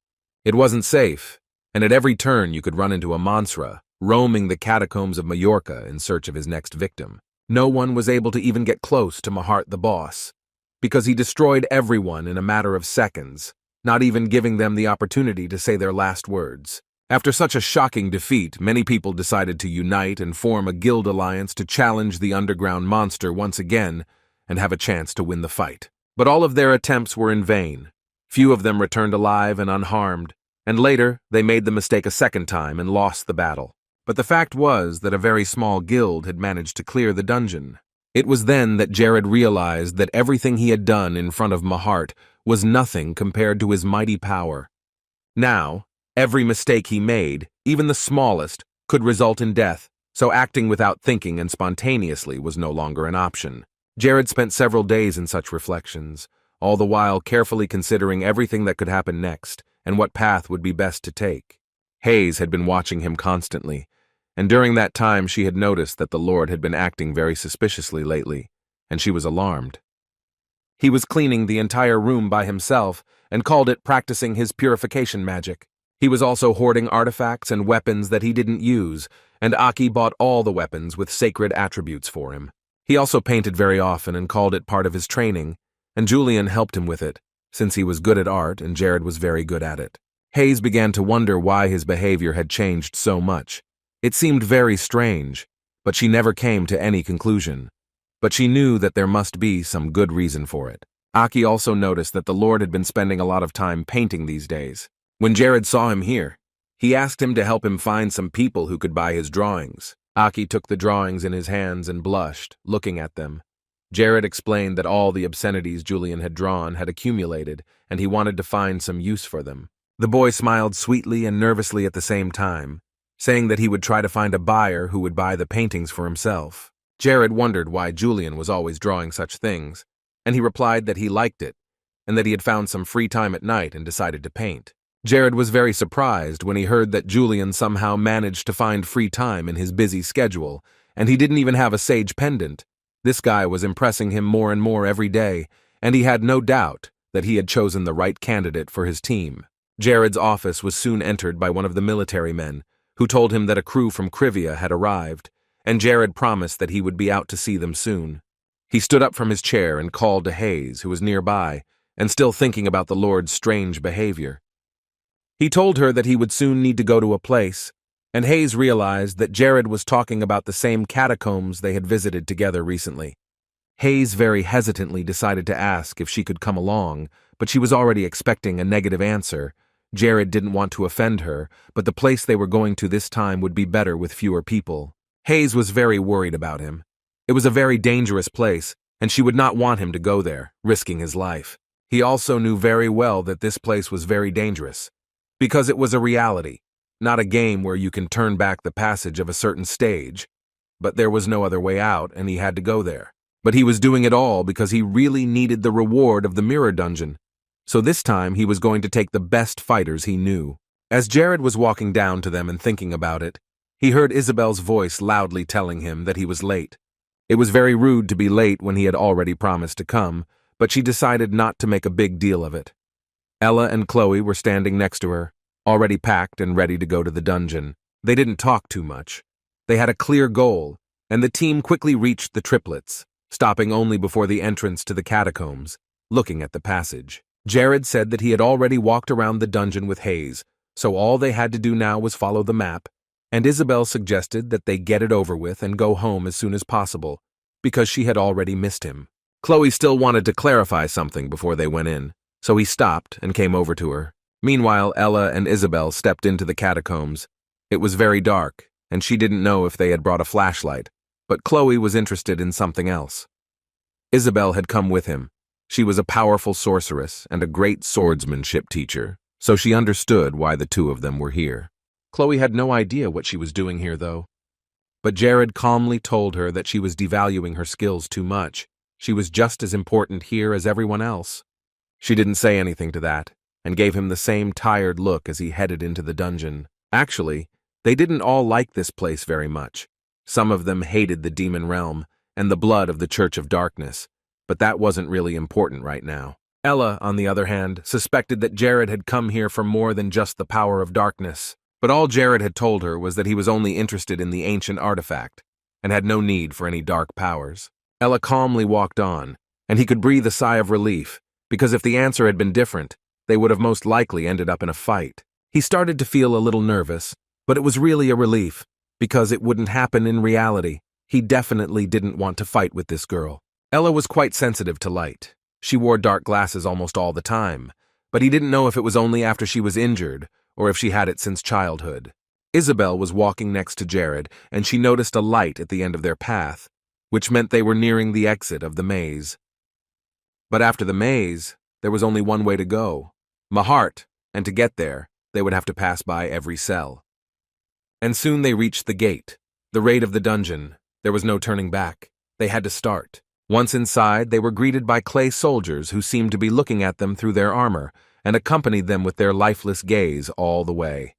It wasn't safe, and at every turn you could run into a Monsra, roaming the catacombs of Majorca in search of his next victim. No one was able to even get close to Mahart the boss, because he destroyed everyone in a matter of seconds, not even giving them the opportunity to say their last words. After such a shocking defeat, many people decided to unite and form a guild alliance to challenge the underground monster once again and have a chance to win the fight. But all of their attempts were in vain. Few of them returned alive and unharmed, and later they made the mistake a second time and lost the battle. But the fact was that a very small guild had managed to clear the dungeon. It was then that Jared realized that everything he had done in front of Mahart was nothing compared to his mighty power. Now, every mistake he made, even the smallest, could result in death, so acting without thinking and spontaneously was no longer an option. Jared spent several days in such reflections, all the while carefully considering everything that could happen next and what path would be best to take. Hayes had been watching him constantly, and during that time she had noticed that the Lord had been acting very suspiciously lately, and she was alarmed. He was cleaning the entire room by himself and called it practicing his purification magic. He was also hoarding artifacts and weapons that he didn't use, and Aki bought all the weapons with sacred attributes for him. He also painted very often and called it part of his training, and Julian helped him with it, since he was good at art and Jared was very good at it. Hayes began to wonder why his behavior had changed so much. It seemed very strange, but she never came to any conclusion. But she knew that there must be some good reason for it. Aki also noticed that the Lord had been spending a lot of time painting these days. When Jared saw him here, he asked him to help him find some people who could buy his drawings. Aki took the drawings in his hands and blushed, looking at them. Jared explained that all the obscenities Julian had drawn had accumulated, and he wanted to find some use for them. The boy smiled sweetly and nervously at the same time, saying that he would try to find a buyer who would buy the paintings for himself. Jared wondered why Julian was always drawing such things, and he replied that he liked it, and that he had found some free time at night and decided to paint. Jared was very surprised when he heard that Julian somehow managed to find free time in his busy schedule, and he didn't even have a sage pendant. This guy was impressing him more and more every day, and he had no doubt that he had chosen the right candidate for his team. Jared's office was soon entered by one of the military men, who told him that a crew from Krivia had arrived, and Jared promised that he would be out to see them soon. He stood up from his chair and called to Hayes, who was nearby, and still thinking about the Lord's strange behavior. He told her that he would soon need to go to a place, and Hayes realized that Jared was talking about the same catacombs they had visited together recently. Hayes very hesitantly decided to ask if she could come along, but she was already expecting a negative answer. Jared didn't want to offend her, but the place they were going to this time would be better with fewer people. Hayes was very worried about him. It was a very dangerous place, and she would not want him to go there, risking his life. He also knew very well that this place was very dangerous, because it was a reality, not a game where you can turn back the passage of a certain stage. But there was no other way out, and he had to go there. But he was doing it all because he really needed the reward of the mirror dungeon. So this time he was going to take the best fighters he knew. As Jared was walking down to them and thinking about it, he heard Isabel's voice loudly telling him that he was late. It was very rude to be late when he had already promised to come, but she decided not to make a big deal of it. Ella and Chloe were standing next to her, already packed and ready to go to the dungeon. They didn't talk too much. They had a clear goal, and the team quickly reached the triplets, stopping only before the entrance to the catacombs, looking at the passage. Jared said that he had already walked around the dungeon with Hayes, so all they had to do now was follow the map, and Isabel suggested that they get it over with and go home as soon as possible, because she had already missed him. Chloe still wanted to clarify something before they went in, so he stopped and came over to her. Meanwhile, Ella and Isabel stepped into the catacombs. It was very dark, and she didn't know if they had brought a flashlight, but Chloe was interested in something else. Isabel had come with him. She was a powerful sorceress and a great swordsmanship teacher, so she understood why the two of them were here. Chloe had no idea what she was doing here, though. But Jared calmly told her that she was devaluing her skills too much. She was just as important here as everyone else. She didn't say anything to that, and gave him the same tired look as he headed into the dungeon. Actually, they didn't all like this place very much. Some of them hated the demon realm and the blood of the Church of Darkness, but that wasn't really important right now. Ella, on the other hand, suspected that Jared had come here for more than just the power of darkness. But all Jared had told her was that he was only interested in the ancient artifact, and had no need for any dark powers. Ella calmly walked on, and he could breathe a sigh of relief, because if the answer had been different, they would have most likely ended up in a fight. He started to feel a little nervous, but it was really a relief, because it wouldn't happen in reality. He definitely didn't want to fight with this girl. Ella was quite sensitive to light. She wore dark glasses almost all the time, but he didn't know if it was only after she was injured or if she had it since childhood. Isabel was walking next to Jared, and she noticed a light at the end of their path, which meant they were nearing the exit of the maze. But after the maze, there was only one way to go, Mahart, and to get there, they would have to pass by every cell. And soon they reached the gate, the raid of the dungeon. There was no turning back. They had to start. Once inside, they were greeted by clay soldiers who seemed to be looking at them through their armor and accompanied them with their lifeless gaze all the way.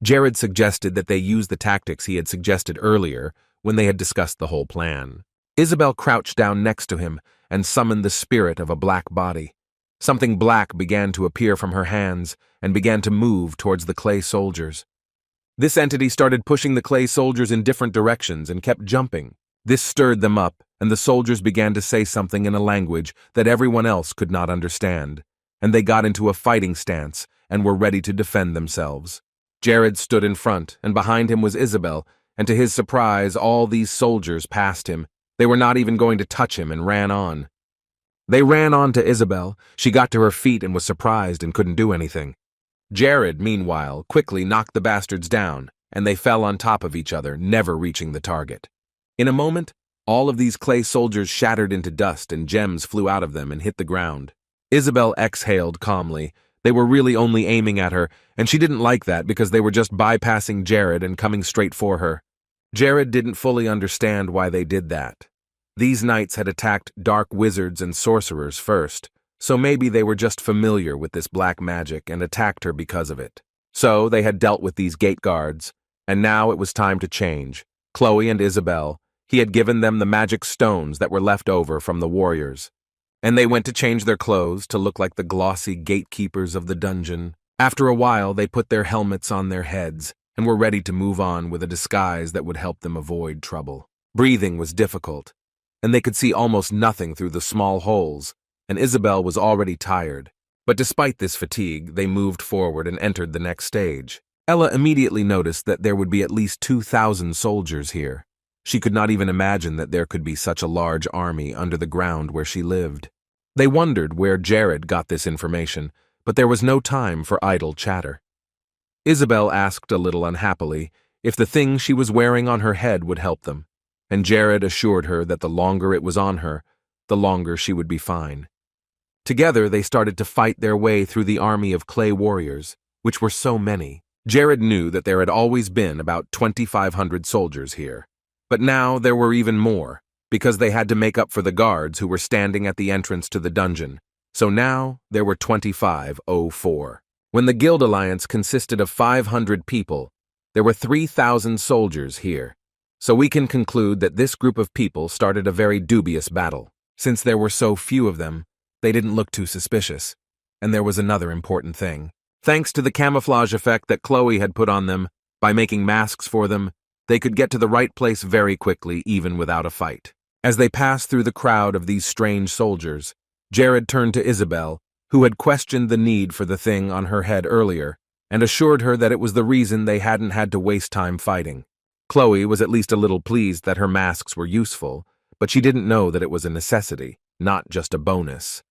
Jared suggested that they use the tactics he had suggested earlier when they had discussed the whole plan. Isabel crouched down next to him and summoned the spirit of a black body. Something black began to appear from her hands and began to move towards the clay soldiers. This entity started pushing the clay soldiers in different directions and kept jumping. This stirred them up, and the soldiers began to say something in a language that everyone else could not understand, and they got into a fighting stance and were ready to defend themselves. Jared stood in front, and behind him was Isabel, and to his surprise, all these soldiers passed him. They were not even going to touch him and ran on. They ran on to Isabel. She got to her feet and was surprised and couldn't do anything. Jared, meanwhile, quickly knocked the bastards down, and they fell on top of each other, never reaching the target. In a moment, all of these clay soldiers shattered into dust and gems flew out of them and hit the ground. Isabel exhaled calmly. They were really only aiming at her, and she didn't like that because they were just bypassing Jared and coming straight for her. Jared didn't fully understand why they did that. These knights had attacked dark wizards and sorcerers first, so maybe they were just familiar with this black magic and attacked her because of it. So they had dealt with these gate guards, and now it was time to change. Chloe and Isabel, he had given them the magic stones that were left over from the warriors, and they went to change their clothes to look like the glossy gatekeepers of the dungeon. After a while, they put their helmets on their heads and were ready to move on with a disguise that would help them avoid trouble. Breathing was difficult, and they could see almost nothing through the small holes, and Isabel was already tired. But despite this fatigue, they moved forward and entered the next stage. Ella immediately noticed that there would be at least 2,000 soldiers here. She could not even imagine that there could be such a large army under the ground where she lived. They wondered where Jared got this information, but there was no time for idle chatter. Isabel asked a little unhappily if the thing she was wearing on her head would help them, and Jared assured her that the longer it was on her, the longer she would be fine. Together, they started to fight their way through the army of clay warriors, which were so many. Jared knew that there had always been about 2,500 soldiers here, but now there were even more, because they had to make up for the guards who were standing at the entrance to the dungeon. So now there were 2,504. When the Guild Alliance consisted of 500 people, there were 3,000 soldiers here. So we can conclude that this group of people started a very dubious battle. Since there were so few of them, they didn't look too suspicious. And there was another important thing. Thanks to the camouflage effect that Chloe had put on them, by making masks for them, they could get to the right place very quickly, even without a fight. As they passed through the crowd of these strange soldiers, Jared turned to Isabel, who had questioned the need for the thing on her head earlier, and assured her that it was the reason they hadn't had to waste time fighting. Chloe was at least a little pleased that her masks were useful, but she didn't know that it was a necessity, not just a bonus.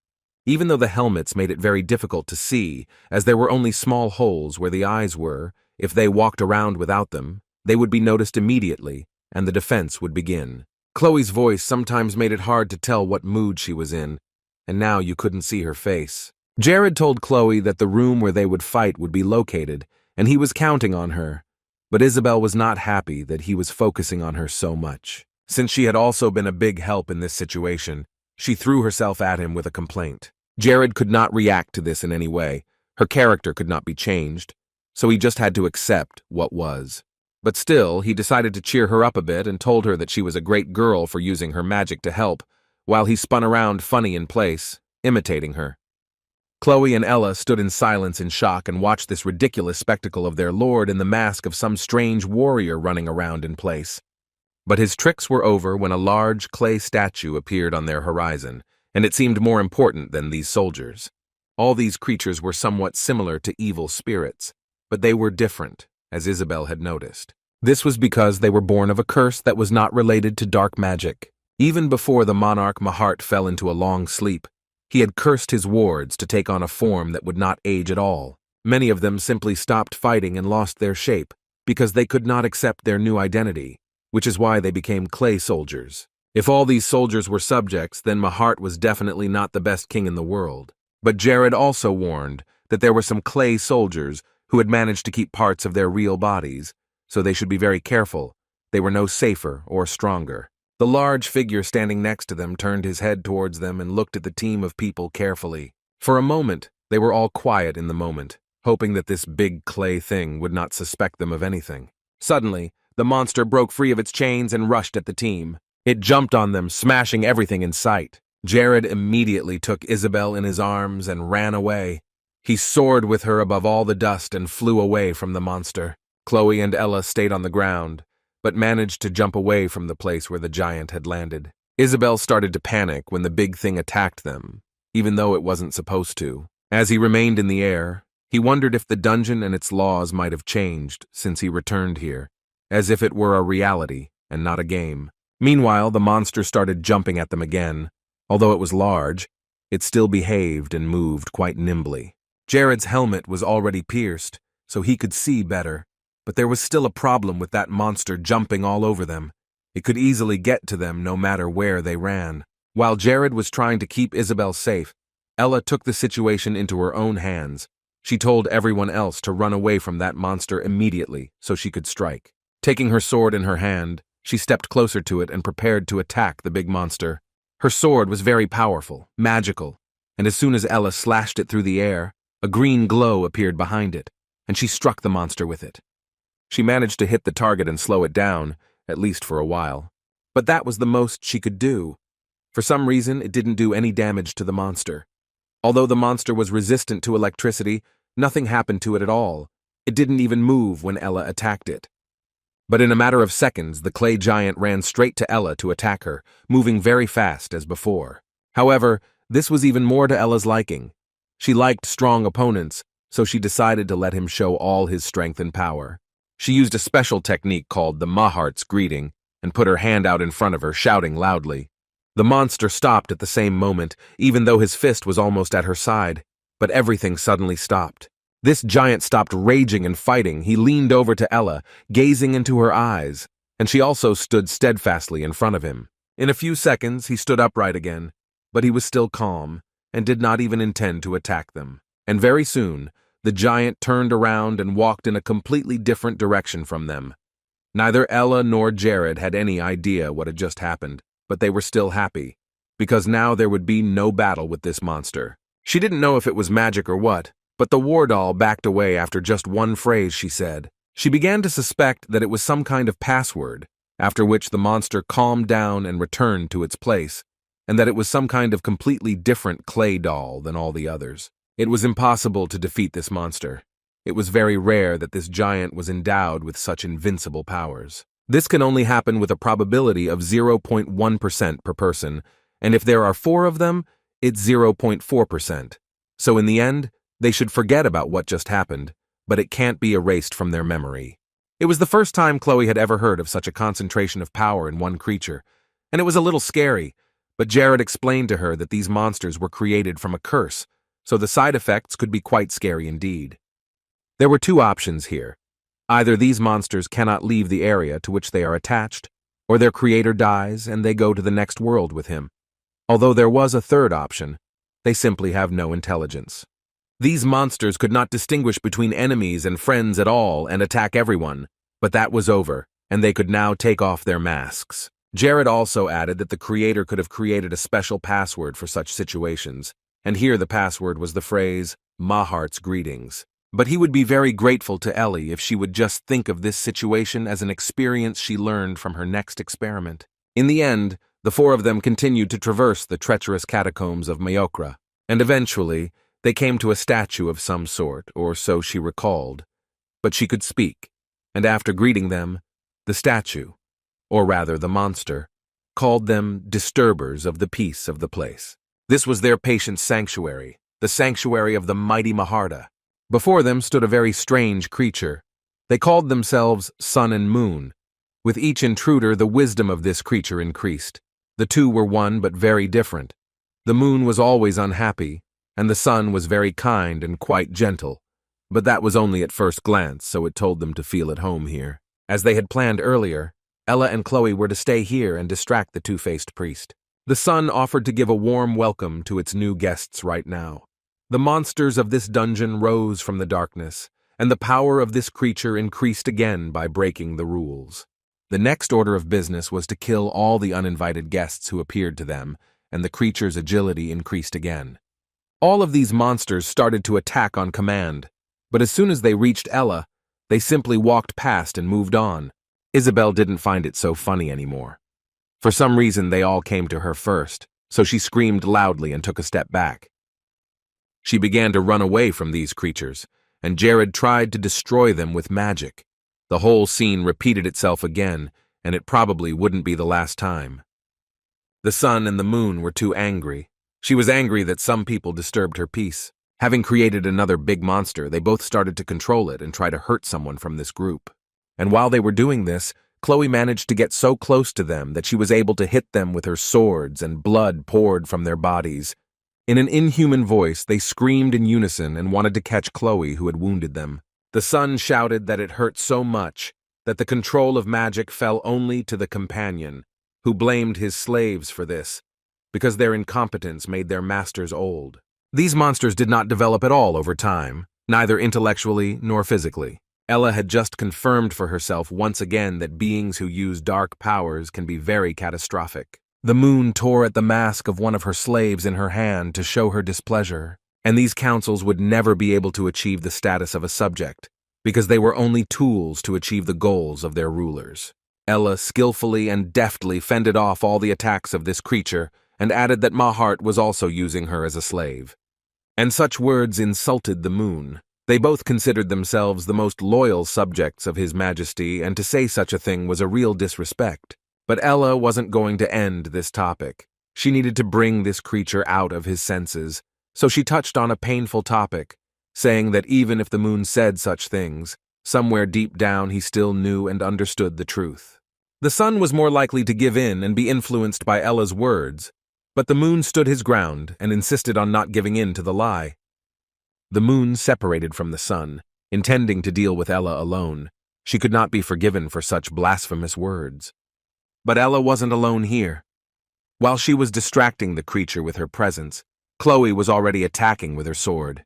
Even though the helmets made it very difficult to see, as there were only small holes where the eyes were, if they walked around without them, they would be noticed immediately, and the defense would begin. Chloe's voice sometimes made it hard to tell what mood she was in, and now you couldn't see her face. Jared told Chloe that the room where they would fight would be located, and he was counting on her. But Isabel was not happy that he was focusing on her so much. Since she had also been a big help in this situation, she threw herself at him with a complaint. Jared could not react to this in any way. Her character could not be changed, so he just had to accept what was. But still, he decided to cheer her up a bit and told her that she was a great girl for using her magic to help, while he spun around funny in place, imitating her. Chloe and Ella stood in silence in shock and watched this ridiculous spectacle of their lord in the mask of some strange warrior running around in place. But his tricks were over when a large clay statue appeared on their horizon, and it seemed more important than these soldiers. All these creatures were somewhat similar to evil spirits, but they were different, as Isabel had noticed. This was because they were born of a curse that was not related to dark magic. Even before the monarch Mahart fell into a long sleep, he had cursed his wards to take on a form that would not age at all. Many of them simply stopped fighting and lost their shape because they could not accept their new identity, which is why they became clay soldiers. If all these soldiers were subjects, then Mahart was definitely not the best king in the world. But Jared also warned that there were some clay soldiers who had managed to keep parts of their real bodies, so they should be very careful. They were no safer or stronger. The large figure standing next to them turned his head towards them and looked at the team of people carefully. For a moment, they were all quiet in the moment, hoping that this big clay thing would not suspect them of anything. Suddenly, the monster broke free of its chains and rushed at the team. It jumped on them, smashing everything in sight. Jared immediately took Isabel in his arms and ran away. He soared with her above all the dust and flew away from the monster. Chloe and Ella stayed on the ground, but managed to jump away from the place where the giant had landed. Isabel started to panic when the big thing attacked them, even though it wasn't supposed to. As he remained in the air, He wondered if the dungeon and its laws might have changed since he returned here, as if it were a reality and not a game. Meanwhile, the monster started jumping at them again. Although it was large, it still behaved and moved quite nimbly. Jared's helmet was already pierced, so he could see better, but there was still a problem with that monster jumping all over them. It could easily get to them no matter where they ran. While Jared was trying to keep Isabel safe, Ella took the situation into her own hands. She told everyone else to run away from that monster immediately so she could strike. Taking her sword in her hand, she stepped closer to it and prepared to attack the big monster. Her sword was very powerful, magical, and as soon as Ella slashed it through the air, a green glow appeared behind it, and she struck the monster with it. She managed to hit the target and slow it down, at least for a while. But that was the most she could do. For some reason, it didn't do any damage to the monster. Although the monster was resistant to electricity, nothing happened to it at all. It didn't even move when Ella attacked it. But in a matter of seconds, the clay giant ran straight to Ella to attack her, moving very fast as before. However, this was even more to Ella's liking. She liked strong opponents, so she decided to let him show all his strength and power. She used a special technique called the Mahart's greeting and put her hand out in front of her, shouting loudly. The monster stopped at the same moment, even though his fist was almost at her side, but everything suddenly stopped. This giant stopped raging and fighting. He leaned over to Ella, gazing into her eyes, and she also stood steadfastly in front of him. In a few seconds, he stood upright again, but he was still calm and did not even intend to attack them. And very soon, the giant turned around and walked in a completely different direction from them. Neither Ella nor Jared had any idea what had just happened, but they were still happy, because now there would be no battle with this monster. She didn't know if it was magic or what, but the war doll backed away after just one phrase she said. She began to suspect that it was some kind of password, after which the monster calmed down and returned to its place, and that it was some kind of completely different clay doll than all the others. It was impossible to defeat this monster. It was very rare that this giant was endowed with such invincible powers. This can only happen with a probability of 0.1% per person, and if there are 4 of them, it's 0.4%. So in the end, they should forget about what just happened, but it can't be erased from their memory. It was the first time Chloe had ever heard of such a concentration of power in one creature, and it was a little scary, but Jared explained to her that these monsters were created from a curse, so the side effects could be quite scary indeed. There were 2 options here. Either these monsters cannot leave the area to which they are attached, or their creator dies and they go to the next world with him. Although there was a third option, they simply have no intelligence. These monsters could not distinguish between enemies and friends at all and attack everyone, but that was over, and they could now take off their masks. Jared also added that the creator could have created a special password for such situations, and here the password was the phrase, Mahart's greetings. But he would be very grateful to Ellie if she would just think of this situation as an experience she learned from her next experiment. In the end, the 4 of them continued to traverse the treacherous catacombs of Mayokra, and eventually, they came to a statue of some sort, or so she recalled. But she could speak, and after greeting them, the statue, or rather the monster, called them disturbers of the peace of the place. This was their patient sanctuary, the sanctuary of the mighty Maharta. Before them stood a very strange creature. They called themselves Sun and Moon. With each intruder, the wisdom of this creature increased. The 2 were one but very different. The moon was always unhappy, and the sun was very kind and quite gentle. But that was only at first glance, so it told them to feel at home here. As they had planned earlier, Ella and Chloe were to stay here and distract the two-faced priest. The sun offered to give a warm welcome to its new guests right now. The monsters of this dungeon rose from the darkness, and the power of this creature increased again by breaking the rules. The next order of business was to kill all the uninvited guests who appeared to them, and the creature's agility increased again. All of these monsters started to attack on command, but as soon as they reached Ella, they simply walked past and moved on. Isabel didn't find it so funny anymore. For some reason, they all came to her first, so she screamed loudly and took a step back. She began to run away from these creatures, and Jared tried to destroy them with magic. The whole scene repeated itself again, and it probably wouldn't be the last time. The sun and the moon were too angry. She was angry that some people disturbed her peace. Having created another big monster, they both started to control it and try to hurt someone from this group. And while they were doing this, Chloe managed to get so close to them that she was able to hit them with her swords, and blood poured from their bodies. In an inhuman voice, they screamed in unison and wanted to catch Chloe, who had wounded them. The sun shouted that it hurt so much that the control of magic fell only to the companion, who blamed his slaves for this, because their incompetence made their masters old. These monsters did not develop at all over time, neither intellectually nor physically. Ella had just confirmed for herself once again that beings who use dark powers can be very catastrophic. The moon tore at the mask of one of her slaves in her hand to show her displeasure, and these councils would never be able to achieve the status of a subject, because they were only tools to achieve the goals of their rulers. Ella skillfully and deftly fended off all the attacks of this creature, and added that Mahart was also using her as a slave. And such words insulted the moon. They both considered themselves the most loyal subjects of His Majesty, and to say such a thing was a real disrespect. But Ella wasn't going to end this topic. She needed to bring this creature out of his senses, so she touched on a painful topic, saying that even if the moon said such things, somewhere deep down he still knew and understood the truth. The sun was more likely to give in and be influenced by Ella's words, but the moon stood his ground and insisted on not giving in to the lie. The moon separated from the sun, intending to deal with Ella alone. She could not be forgiven for such blasphemous words. But Ella wasn't alone here. While she was distracting the creature with her presence, Chloe was already attacking with her sword.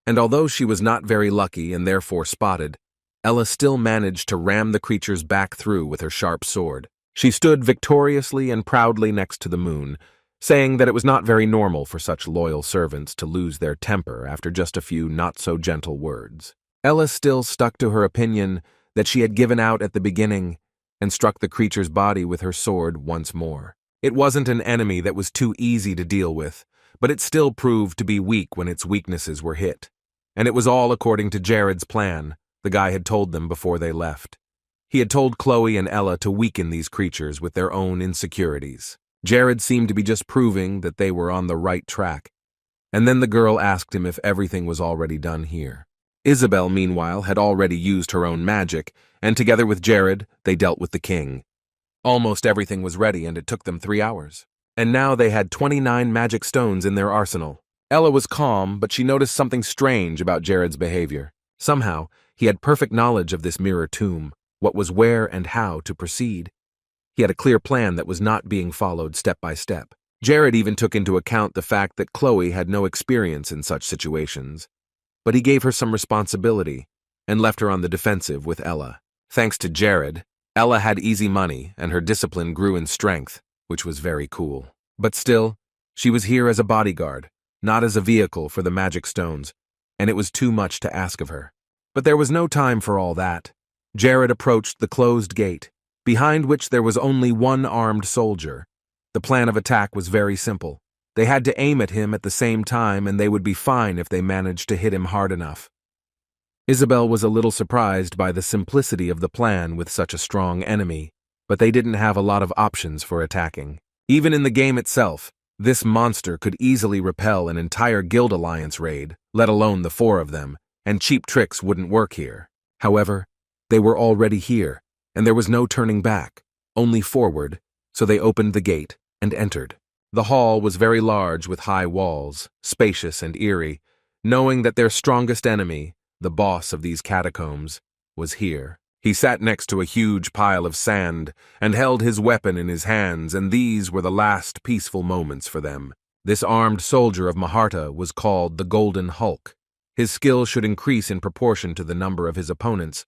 And although she was not very lucky and therefore spotted, Ella still managed to ram the creature's back through with her sharp sword. She stood victoriously and proudly next to the moon, saying that it was not very normal for such loyal servants to lose their temper after just a few not-so-gentle words. Ella still stuck to her opinion that she had given out at the beginning, and struck the creature's body with her sword once more. It wasn't an enemy that was too easy to deal with, but it still proved to be weak when its weaknesses were hit. And it was all according to Jared's plan. The guy had told them before they left. He had told Chloe and Ella to weaken these creatures with their own insecurities. Jared seemed to be just proving that they were on the right track. And then the girl asked him if everything was already done here. Isabel, meanwhile, had already used her own magic, and together with Jared, they dealt with the king. Almost everything was ready, and it took them 3 hours. And now they had 29 magic stones in their arsenal. Ella was calm, but she noticed something strange about Jared's behavior. Somehow, he had perfect knowledge of this mirror tomb, what was where and how to proceed. He had a clear plan that was not being followed step by step. Jared even took into account the fact that Chloe had no experience in such situations. But he gave her some responsibility, and left her on the defensive with Ella. Thanks to Jared, Ella had easy money, and her discipline grew in strength, which was very cool. But still, she was here as a bodyguard, not as a vehicle for the magic stones, and it was too much to ask of her. But there was no time for all that. Jared approached the closed gate, behind which there was only one armed soldier. The plan of attack was very simple. They had to aim at him at the same time, and they would be fine if they managed to hit him hard enough. Isabel was a little surprised by the simplicity of the plan with such a strong enemy, but they didn't have a lot of options for attacking. Even in the game itself, this monster could easily repel an entire guild alliance raid, let alone the 4 of them, and cheap tricks wouldn't work here. However, they were already here, and there was no turning back, only forward, so they opened the gate and entered. The hall was very large with high walls, spacious and eerie, knowing that their strongest enemy, the boss of these catacombs, was here. He sat next to a huge pile of sand and held his weapon in his hands, and these were the last peaceful moments for them. This armed soldier of Maharta was called the Golden Hulk. His skill should increase in proportion to the number of his opponents.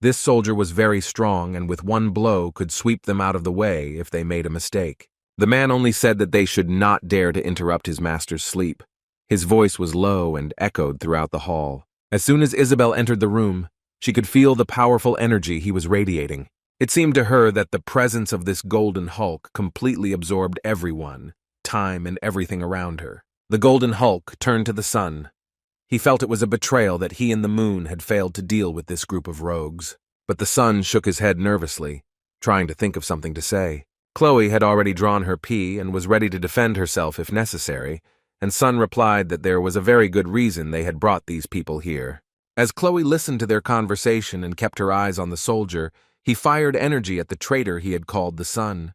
This soldier was very strong, and with one blow could sweep them out of the way if they made a mistake. The man only said that they should not dare to interrupt his master's sleep. His voice was low and echoed throughout the hall. As soon as Isabel entered the room, she could feel the powerful energy he was radiating. It seemed to her that the presence of this Golden Hulk completely absorbed everyone, time, and everything around her. The Golden Hulk turned to the sun. He felt it was a betrayal that he and the moon had failed to deal with this group of rogues. But the sun shook his head nervously, trying to think of something to say. Chloe had already drawn her pea and was ready to defend herself if necessary, and Sun replied that there was a very good reason they had brought these people here. As Chloe listened to their conversation and kept her eyes on the soldier, he fired energy at the traitor he had called the Sun.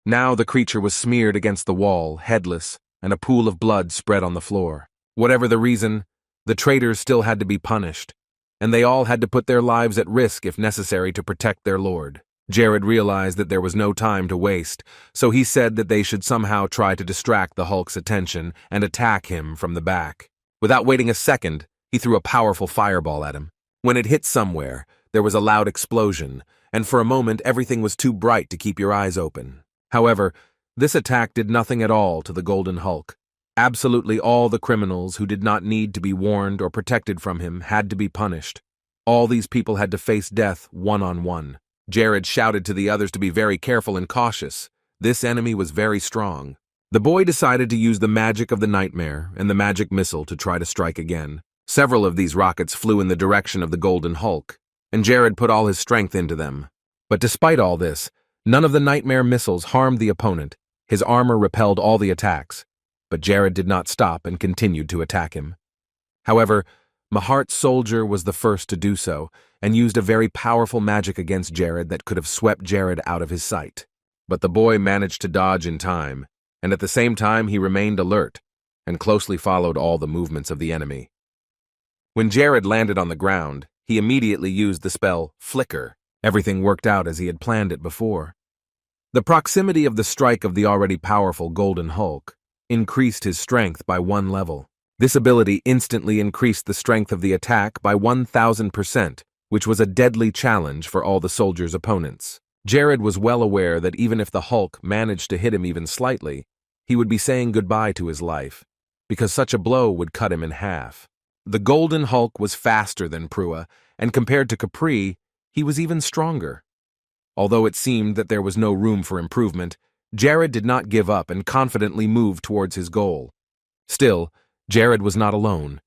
Now the creature was smeared against the wall, headless, and a pool of blood spread on the floor. Whatever the reason, the traitors still had to be punished, and they all had to put their lives at risk if necessary to protect their lord. Jared realized that there was no time to waste, so he said that they should somehow try to distract the Hulk's attention and attack him from the back. Without waiting a second, he threw a powerful fireball at him. When it hit somewhere, there was a loud explosion, and for a moment everything was too bright to keep your eyes open. However, this attack did nothing at all to the Golden Hulk. Absolutely all the criminals who did not need to be warned or protected from him had to be punished. All these people had to face death one-on-one. Jared shouted to the others to be very careful and cautious. This enemy was very strong. The boy decided to use the magic of the nightmare and the magic missile to try to strike again. Several of these rockets flew in the direction of the Golden Hulk, and Jared put all his strength into them. But despite all this, none of the nightmare missiles harmed the opponent. His armor repelled all the attacks, but Jared did not stop and continued to attack him. However, Mahart's soldier was the first to do so, and used a very powerful magic against Jared that could have swept Jared out of his sight. But the boy managed to dodge in time, and at the same time he remained alert, and closely followed all the movements of the enemy. When Jared landed on the ground, he immediately used the spell Flicker. Everything worked out as he had planned it before. The proximity of the strike of the already powerful Golden Hulk increased his strength by 1 level. This ability instantly increased the strength of the attack by 1,000%, which was a deadly challenge for all the soldiers' opponents. Jared was well aware that even if the Hulk managed to hit him even slightly, he would be saying goodbye to his life, because such a blow would cut him in half. The Golden Hulk was faster than Prua, and compared to Capri, he was even stronger. Although it seemed that there was no room for improvement, Jared did not give up and confidently moved towards his goal. Still, Jared was not alone.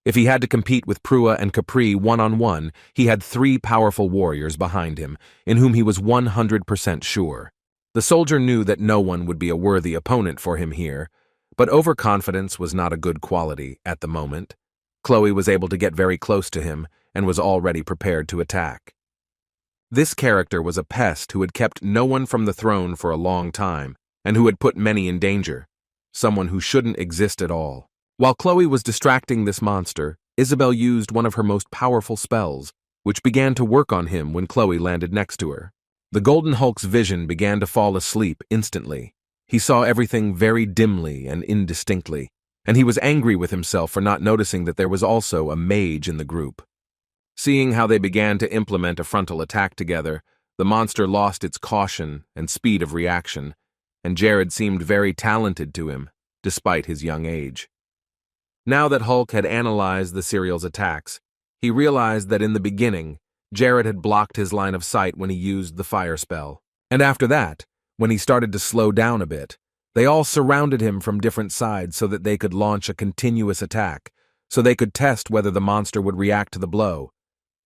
If he had to compete with Prua and Capri one-on-one, he had 3 powerful warriors behind him, in whom he was 100% sure. The soldier knew that no one would be a worthy opponent for him here, but overconfidence was not a good quality at the moment. Chloe was able to get very close to him and was already prepared to attack. This character was a pest who had kept no one from the throne for a long time, and who had put many in danger, someone who shouldn't exist at all. While Chloe was distracting this monster, Isabel used one of her most powerful spells, which began to work on him when Chloe landed next to her. The Golden Hulk's vision began to fall asleep instantly. He saw everything very dimly and indistinctly, and he was angry with himself for not noticing that there was also a mage in the group. Seeing how they began to implement a frontal attack together, the monster lost its caution and speed of reaction, and Jared seemed very talented to him, despite his young age. Now that Hulk had analyzed the serial's attacks, he realized that in the beginning, Jared had blocked his line of sight when he used the fire spell. And after that, when he started to slow down a bit, they all surrounded him from different sides so that they could launch a continuous attack, so they could test whether the monster would react to the blow.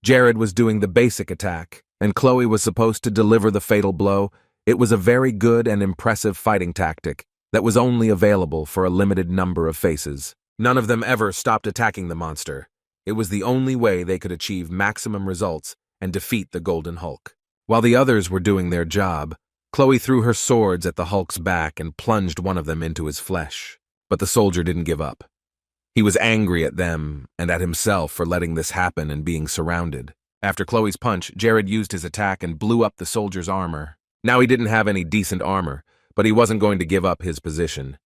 Jared was doing the basic attack, and Chloe was supposed to deliver the fatal blow. It was a very good and impressive fighting tactic that was only available for a limited number of faces. None of them ever stopped attacking the monster. It was the only way they could achieve maximum results and defeat the Golden Hulk. While the others were doing their job, Chloe threw her swords at the Hulk's back and plunged one of them into his flesh. But the soldier didn't give up. He was angry at them and at himself for letting this happen and being surrounded. After Chloe's punch, Jared used his attack and blew up the soldier's armor. Now he didn't have any decent armor, but he wasn't going to give up his position.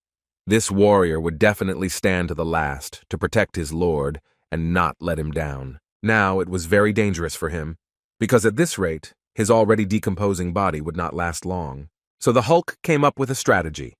This warrior would definitely stand to the last to protect his lord and not let him down. Now it was very dangerous for him, because at this rate, his already decomposing body would not last long. So the Hulk came up with a strategy.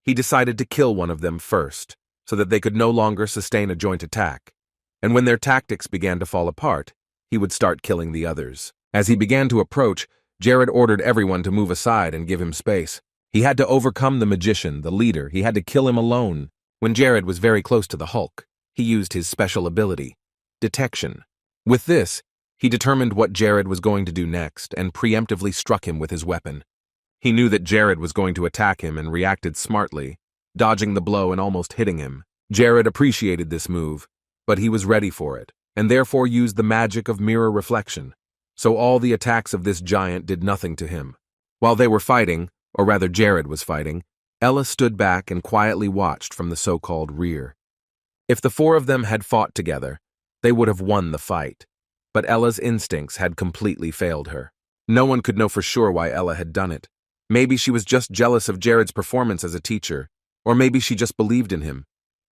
He decided to kill one of them first, so that they could no longer sustain a joint attack. And when their tactics began to fall apart, he would start killing the others. As he began to approach, Jared ordered everyone to move aside and give him space. He had to overcome the magician, the leader. He had to kill him alone. When Jared was very close to the Hulk, he used his special ability, detection. With this, he determined what Jared was going to do next and preemptively struck him with his weapon. He knew that Jared was going to attack him and reacted smartly. dodging the blow and almost hitting him. Jared appreciated this move, but he was ready for it, and therefore used the magic of mirror reflection. So all the attacks of this giant did nothing to him. While they were fighting, or rather Jared was fighting, Ella stood back and quietly watched from the so-called rear. If the four of them had fought together, they would have won the fight. But Ella's instincts had completely failed her. No one could know for sure why Ella had done it. Maybe she was just jealous of Jared's performance as a teacher, or maybe she just believed in him.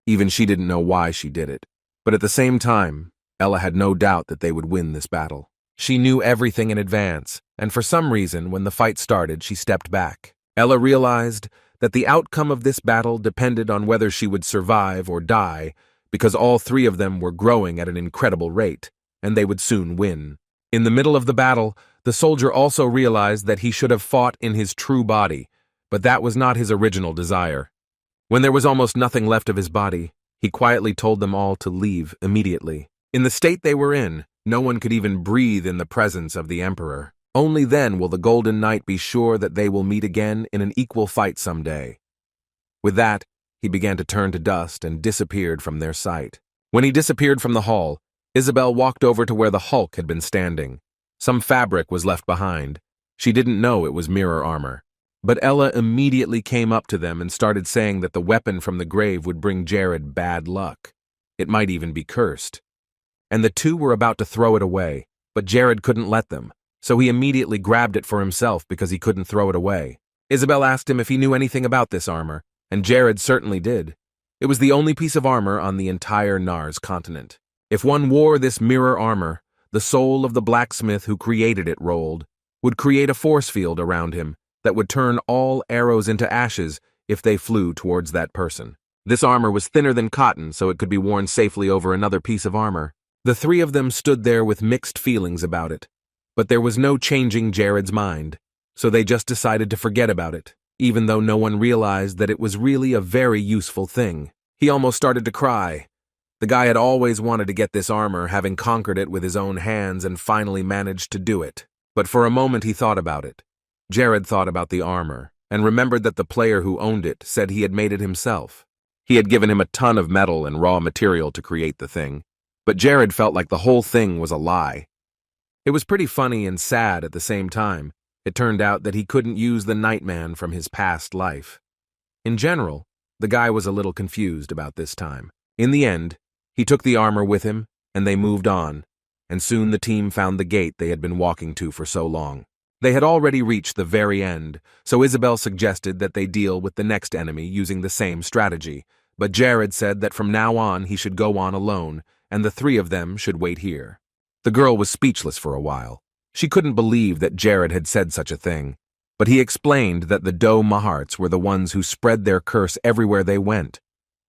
Even she didn't know why she did it. But at the same time, Ella had no doubt that they would win this battle. She knew everything in advance, and for some reason, when the fight started, she stepped back. Ella realized that the outcome of this battle depended on whether she would survive or die, because all three of them were growing at an incredible rate, and they would soon win. In the middle of the battle, the soldier also realized that he should have fought in his true body, but that was not his original desire. When there was almost nothing left of his body, he quietly told them all to leave immediately. In the state they were in, no one could even breathe in the presence of the Emperor. Only then will the Golden Knight be sure that they will meet again in an equal fight someday. With that, he began to turn to dust and disappeared from their sight. When he disappeared from the hall, Isabel walked over to where the Hulk had been standing. Some fabric was left behind. She didn't know it was mirror armor. But Ella immediately came up to them and started saying that the weapon from the grave would bring Jared bad luck. It might even be cursed. And the two were about to throw it away, but Jared couldn't let them, so he immediately grabbed it for himself because he couldn't throw it away. Isabel asked him if he knew anything about this armor, and Jared certainly did. It was the only piece of armor on the entire Nars continent. If one wore this mirror armor, the soul of the blacksmith who created it would create a force field around him that would turn all arrows into ashes if they flew towards that person. This armor was thinner than cotton, so it could be worn safely over another piece of armor. The three of them stood there with mixed feelings about it, but there was no changing Jared's mind, so they just decided to forget about it, even though no one realized that it was really a very useful thing. He almost started to cry. The guy had always wanted to get this armor, having conquered it with his own hands and finally managed to do it. But for a moment he thought about it. Jared thought about the armor, and remembered that the player who owned it said he had made it himself. He had given him a ton of metal and raw material to create the thing. But Jared felt like the whole thing was a lie. It was pretty funny and sad at the same time. It turned out that he couldn't use the Nightman from his past life. In general, the guy was a little confused about this time. In the end, he took the armor with him, and they moved on, and soon the team found the gate they had been walking to for so long. They had already reached the very end, so Isabel suggested that they deal with the next enemy using the same strategy, but Jared said that from now on he should go on alone, and the three of them should wait here. The girl was speechless for a while. She couldn't believe that Jared had said such a thing, but he explained that the Doe Maharts were the ones who spread their curse everywhere they went,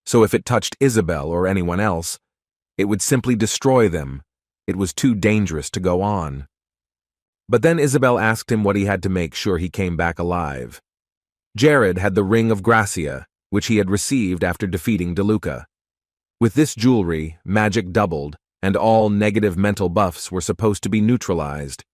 so if it touched Isabel or anyone else, it would simply destroy them. It was too dangerous to go on. But then Isabel asked him what he had to make sure he came back alive. Jared had the Ring of Gracia, which he had received after defeating DeLuca. With this jewelry, magic doubled, and all negative mental buffs were supposed to be neutralized.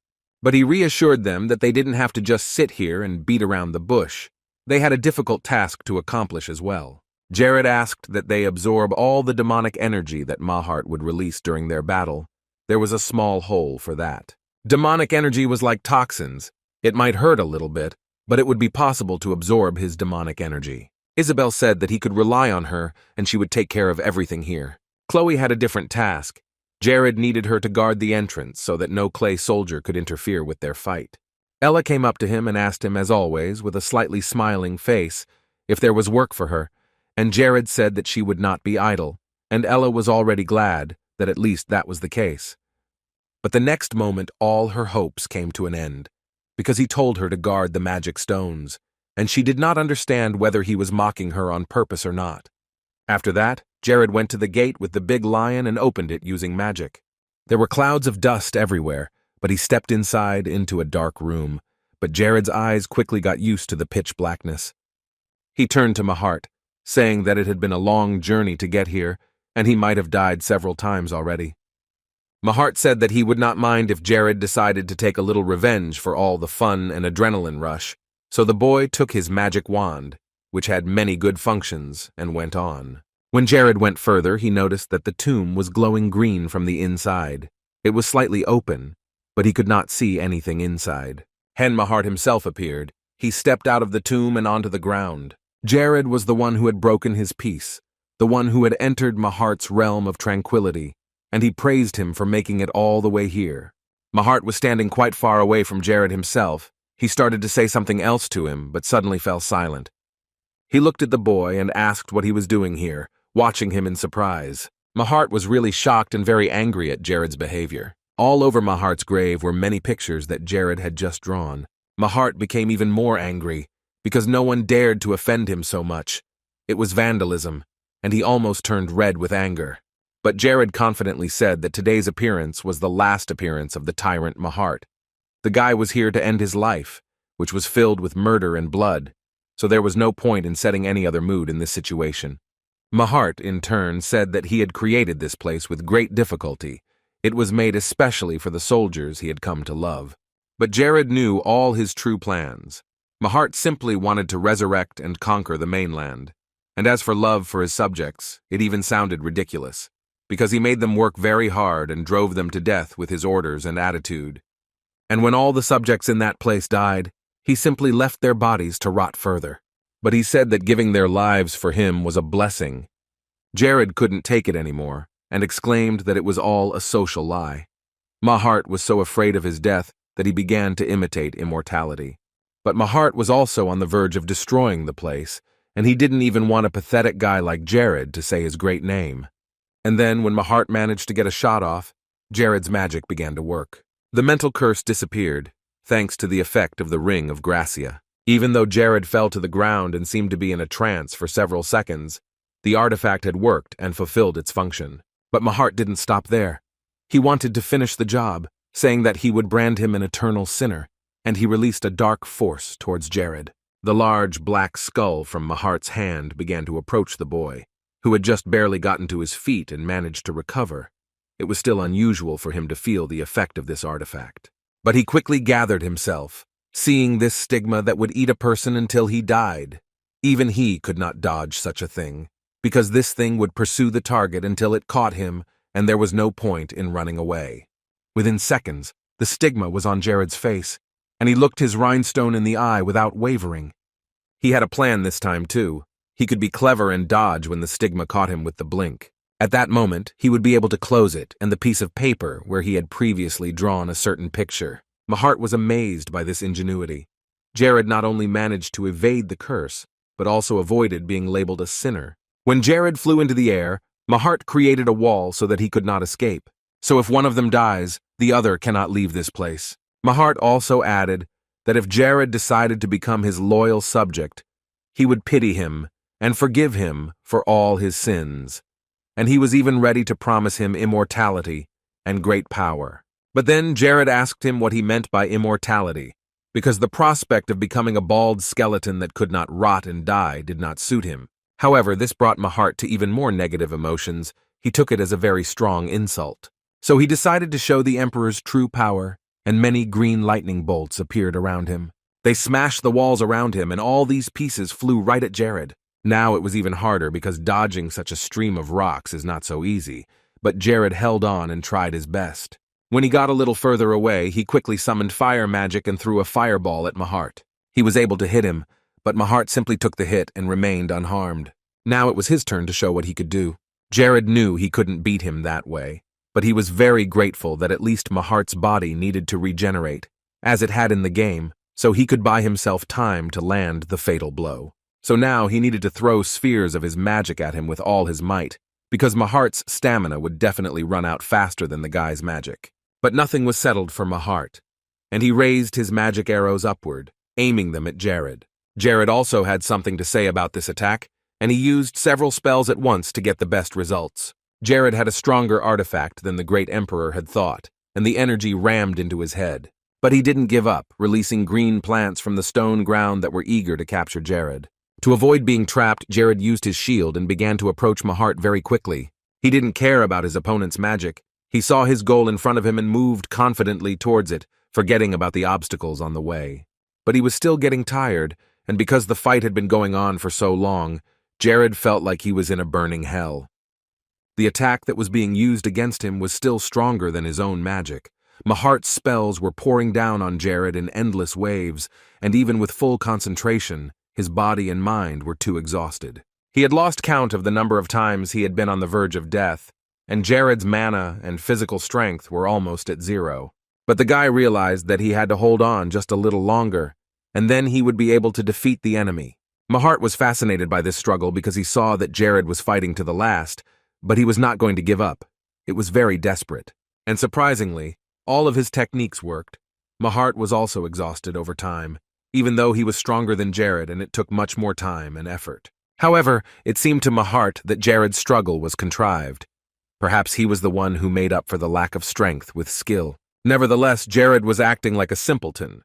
But he reassured them that they didn't have to just sit here and beat around the bush. They had a difficult task to accomplish as well. Jared asked that they absorb all the demonic energy that Mahart would release during their battle. There was a small hole for that. Demonic energy was like toxins. It might hurt a little bit, but it would be possible to absorb his demonic energy. Isabel said that he could rely on her and she would take care of everything here. Chloe had a different task. Jared needed her to guard the entrance so that no clay soldier could interfere with their fight. Ella came up to him and asked him, as always, with a slightly smiling face, if there was work for her, and Jared said that she would not be idle, and Ella was already glad that at least that was the case. But the next moment all her hopes came to an end, because he told her to guard the magic stones, and she did not understand whether he was mocking her on purpose or not. After that, Jared went to the gate with the big lion and opened it using magic. There were clouds of dust everywhere, but he stepped inside into a dark room, but Jared's eyes quickly got used to the pitch blackness. He turned to Mahart, saying that it had been a long journey to get here, and he might have died several times already. Mahart said that he would not mind if Jared decided to take a little revenge for all the fun and adrenaline rush, so the boy took his magic wand. which had many good functions, and went on. When Jared went further, he noticed that the tomb was glowing green from the inside. It was slightly open, but he could not see anything inside. Hen Mahart himself appeared. He stepped out of the tomb and onto the ground. Jared was the one who had broken his peace, the one who had entered Mahart's realm of tranquility, and he praised him for making it all the way here. Mahart was standing quite far away from Jared himself. He started to say something else to him, but suddenly fell silent. He looked at the boy and asked what he was doing here, watching him in surprise. Mahart was really shocked and very angry at Jared's behavior. All over Mahart's grave were many pictures that Jared had just drawn. Mahart became even more angry, because no one dared to offend him so much. It was vandalism, and he almost turned red with anger. But Jared confidently said that today's appearance was the last appearance of the tyrant Mahart. The guy was here to end his life, which was filled with murder and blood, so there was no point in setting any other mood in this situation. Mahart, in turn, said that he had created this place with great difficulty. It was made especially for the soldiers he had come to love. But Jared knew all his true plans. Mahart simply wanted to resurrect and conquer the mainland. And as for love for his subjects, it even sounded ridiculous, because he made them work very hard and drove them to death with his orders and attitude. And when all the subjects in that place died, he simply left their bodies to rot further. But he said that giving their lives for him was a blessing. Jared couldn't take it anymore, and exclaimed that it was all a social lie. Mahart was so afraid of his death that he began to imitate immortality. But Mahart was also on the verge of destroying the place, and he didn't even want a pathetic guy like Jared to say his great name. And then, when Mahart managed to get a shot off, Jared's magic began to work. The mental curse disappeared, thanks to the effect of the Ring of Gracia. Even though Jared fell to the ground and seemed to be in a trance for several seconds, the artifact had worked and fulfilled its function. But Mahart didn't stop there. He wanted to finish the job, saying that he would brand him an eternal sinner, and he released a dark force towards Jared. The large black skull from Mahart's hand began to approach the boy, who had just barely gotten to his feet and managed to recover. It was still unusual for him to feel the effect of this artifact. But he quickly gathered himself, seeing this stigma that would eat a person until he died. Even he could not dodge such a thing, because this thing would pursue the target until it caught him, and there was no point in running away. Within seconds, the stigma was on Jared's face, and he looked his rhinestone in the eye without wavering. He had a plan this time, too. He could be clever and dodge when the stigma caught him with the blink. At that moment, he would be able to close it and the piece of paper where he had previously drawn a certain picture. Mahart was amazed by this ingenuity. Jared not only managed to evade the curse, but also avoided being labeled a sinner. When Jared flew into the air, Mahart created a wall so that he could not escape. So if one of them dies, the other cannot leave this place. Mahart also added that if Jared decided to become his loyal subject, he would pity him and forgive him for all his sins. And he was even ready to promise him immortality and great power. But then Jared asked him what he meant by immortality, because the prospect of becoming a bald skeleton that could not rot and die did not suit him. However, this brought Mahart to even more negative emotions. He took it as a very strong insult. So he decided to show the Emperor's true power, and many green lightning bolts appeared around him. They smashed the walls around him, and all these pieces flew right at Jared. Now it was even harder because dodging such a stream of rocks is not so easy, but Jared held on and tried his best. When he got a little further away, he quickly summoned fire magic and threw a fireball at Mahart. He was able to hit him, but Mahart simply took the hit and remained unharmed. Now it was his turn to show what he could do. Jared knew he couldn't beat him that way, but he was very grateful that at least Mahart's body needed to regenerate, as it had in the game, so he could buy himself time to land the fatal blow. So now he needed to throw spheres of his magic at him with all his might, because Mahart's stamina would definitely run out faster than the guy's magic. But nothing was settled for Mahart, and he raised his magic arrows upward, aiming them at Jared. Jared also had something to say about this attack, and he used several spells at once to get the best results. Jared had a stronger artifact than the great emperor had thought, and the energy rammed into his head. But he didn't give up, releasing green plants from the stone ground that were eager to capture Jared. To avoid being trapped, Jared used his shield and began to approach Mahart very quickly. He didn't care about his opponent's magic. He saw his goal in front of him and moved confidently towards it, forgetting about the obstacles on the way. But he was still getting tired, and because the fight had been going on for so long, Jared felt like he was in a burning hell. The attack that was being used against him was still stronger than his own magic. Mahart's spells were pouring down on Jared in endless waves, and even with full concentration, his body and mind were too exhausted. He had lost count of the number of times he had been on the verge of death, and Jared's mana and physical strength were almost at zero. But the guy realized that he had to hold on just a little longer, and then he would be able to defeat the enemy. Mahart was fascinated by this struggle because he saw that Jared was fighting to the last, but he was not going to give up. It was very desperate. And surprisingly, all of his techniques worked. Mahart was also exhausted over time, even though he was stronger than Jared and it took much more time and effort. However, it seemed to Mahart that Jared's struggle was contrived. Perhaps he was the one who made up for the lack of strength with skill. Nevertheless, Jared was acting like a simpleton,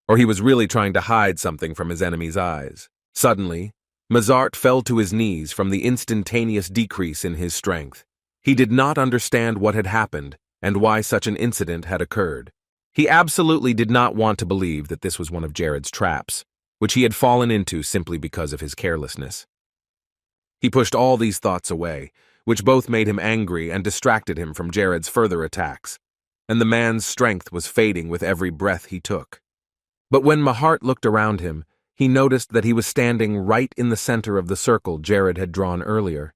or he was really trying to hide something from his enemy's eyes. Suddenly, Mazart fell to his knees from the instantaneous decrease in his strength. He did not understand what had happened and why such an incident had occurred. He absolutely did not want to believe that this was one of Jared's traps, which he had fallen into simply because of his carelessness. He pushed all these thoughts away, which both made him angry and distracted him from Jared's further attacks, and the man's strength was fading with every breath he took. But when Mahart looked around him, he noticed that he was standing right in the center of the circle Jared had drawn earlier.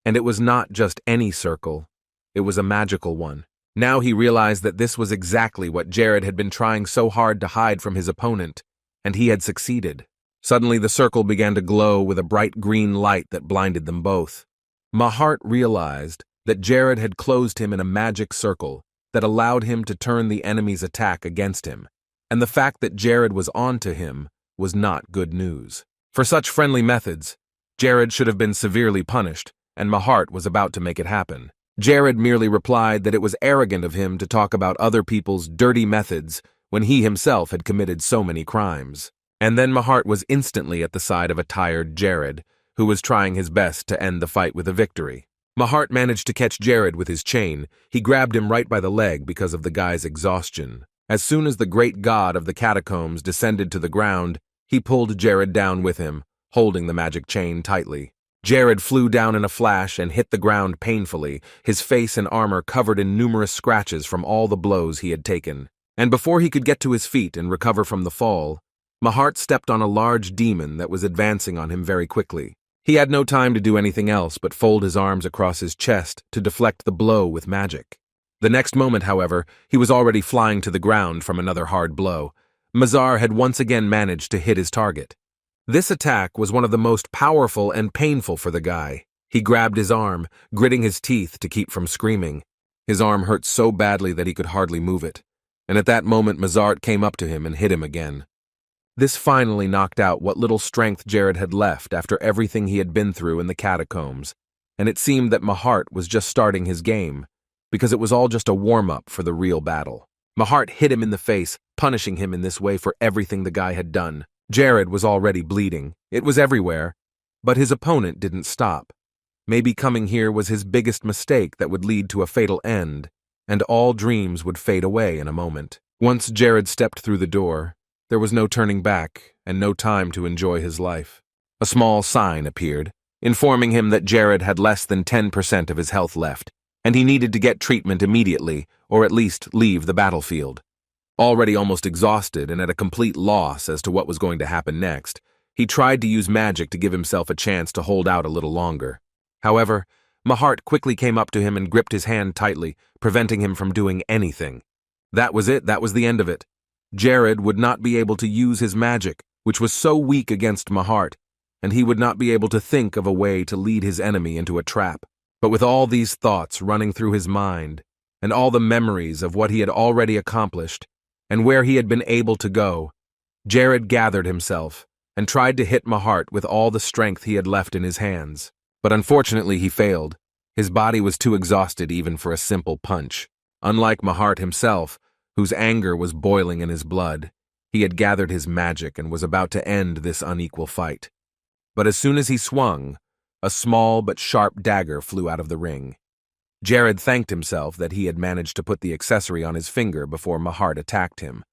And it was not just any circle, it was a magical one. Now he realized that this was exactly what Jared had been trying so hard to hide from his opponent, and he had succeeded. Suddenly the circle began to glow with a bright green light that blinded them both. Mahart realized that Jared had closed him in a magic circle that allowed him to turn the enemy's attack against him, and the fact that Jared was on to him was not good news. For such friendly methods, Jared should have been severely punished, and Mahart was about to make it happen. Jared merely replied that it was arrogant of him to talk about other people's dirty methods when he himself had committed so many crimes. And then Mahart was instantly at the side of a tired Jared, who was trying his best to end the fight with a victory. Mahart managed to catch Jared with his chain. He grabbed him right by the leg because of the guy's exhaustion. As soon as the great god of the catacombs descended to the ground, he pulled Jared down with him, holding the magic chain tightly. Jared flew down in a flash and hit the ground painfully, his face and armor covered in numerous scratches from all the blows he had taken. And before he could get to his feet and recover from the fall, Mahart stepped on a large demon that was advancing on him very quickly. He had no time to do anything else but fold his arms across his chest to deflect the blow with magic. The next moment, however, he was already flying to the ground from another hard blow. Mazar had once again managed to hit his target. This attack was one of the most powerful and painful for the guy. He grabbed his arm, gritting his teeth to keep from screaming. His arm hurt so badly that he could hardly move it, and at that moment Mazart came up to him and hit him again. This finally knocked out what little strength Jared had left after everything he had been through in the catacombs, and it seemed that Mahart was just starting his game, because it was all just a warm-up for the real battle. Mahart hit him in the face, punishing him in this way for everything the guy had done. Jared was already bleeding. It was everywhere. But his opponent didn't stop. Maybe coming here was his biggest mistake that would lead to a fatal end, and all dreams would fade away in a moment. Once Jared stepped through the door, there was no turning back and no time to enjoy his life. A small sign appeared, informing him that Jared had less than 10% of his health left, and he needed to get treatment immediately, or at least leave the battlefield. Already almost exhausted and at a complete loss as to what was going to happen next, he tried to use magic to give himself a chance to hold out a little longer. However, Mahart quickly came up to him and gripped his hand tightly, preventing him from doing anything. That was it, that was the end of it. Jared would not be able to use his magic, which was so weak against Mahart, and he would not be able to think of a way to lead his enemy into a trap. But with all these thoughts running through his mind, and all the memories of what he had already accomplished, and where he had been able to go, Jared gathered himself and tried to hit Mahart with all the strength he had left in his hands. But unfortunately he failed. His body was too exhausted even for a simple punch. Unlike Mahart himself, whose anger was boiling in his blood, he had gathered his magic and was about to end this unequal fight. But as soon as he swung, a small but sharp dagger flew out of the ring. Jared thanked himself that he had managed to put the accessory on his finger before Mahart attacked him.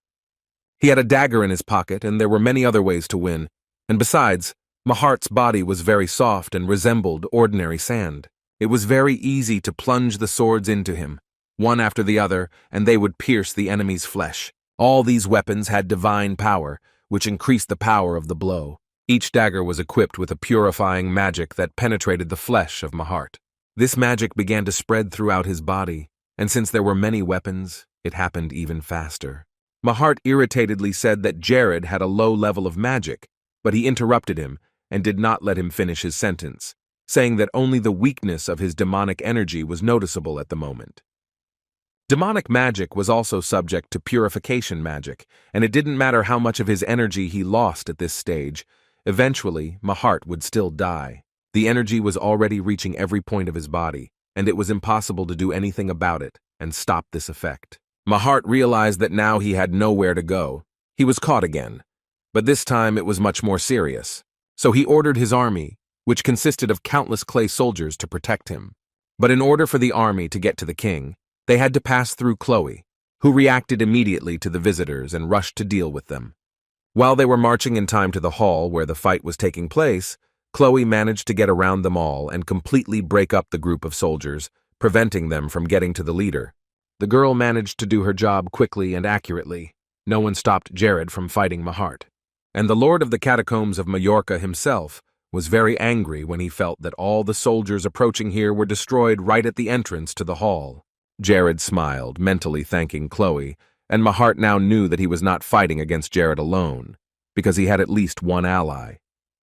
He had a dagger in his pocket, and there were many other ways to win, And besides, Mahart's body was very soft and resembled ordinary sand. It was very easy to plunge the swords into him, one after the other, and they would pierce the enemy's flesh. All these weapons had divine power, which increased the power of the blow. Each dagger was equipped with a purifying magic that penetrated the flesh of Mahart. This magic began to spread throughout his body, and since there were many weapons, it happened even faster. Mahart irritatedly said that Jared had a low level of magic, but he interrupted him and did not let him finish his sentence, saying that only the weakness of his demonic energy was noticeable at the moment. Demonic magic was also subject to purification magic, and it didn't matter how much of his energy he lost at this stage. Eventually, Mahart would still die. The energy was already reaching every point of his body, and it was impossible to do anything about it and stop this effect. Mahart realized that now he had nowhere to go. He was caught again, but this time it was much more serious. So he ordered his army, which consisted of countless clay soldiers, to protect him. But in order for the army to get to the king, they had to pass through Chloe, who reacted immediately to the visitors and rushed to deal with them. While they were marching in time to the hall where the fight was taking place, Chloe managed to get around them all and completely break up the group of soldiers, preventing them from getting to the leader. The girl managed to do her job quickly and accurately. No one stopped Jared from fighting Mahart. And the Lord of the Catacombs of Majorca himself was very angry when he felt that all the soldiers approaching here were destroyed right at the entrance to the hall. Jared smiled, mentally thanking Chloe, and Mahart now knew that he was not fighting against Jared alone, because he had at least one ally.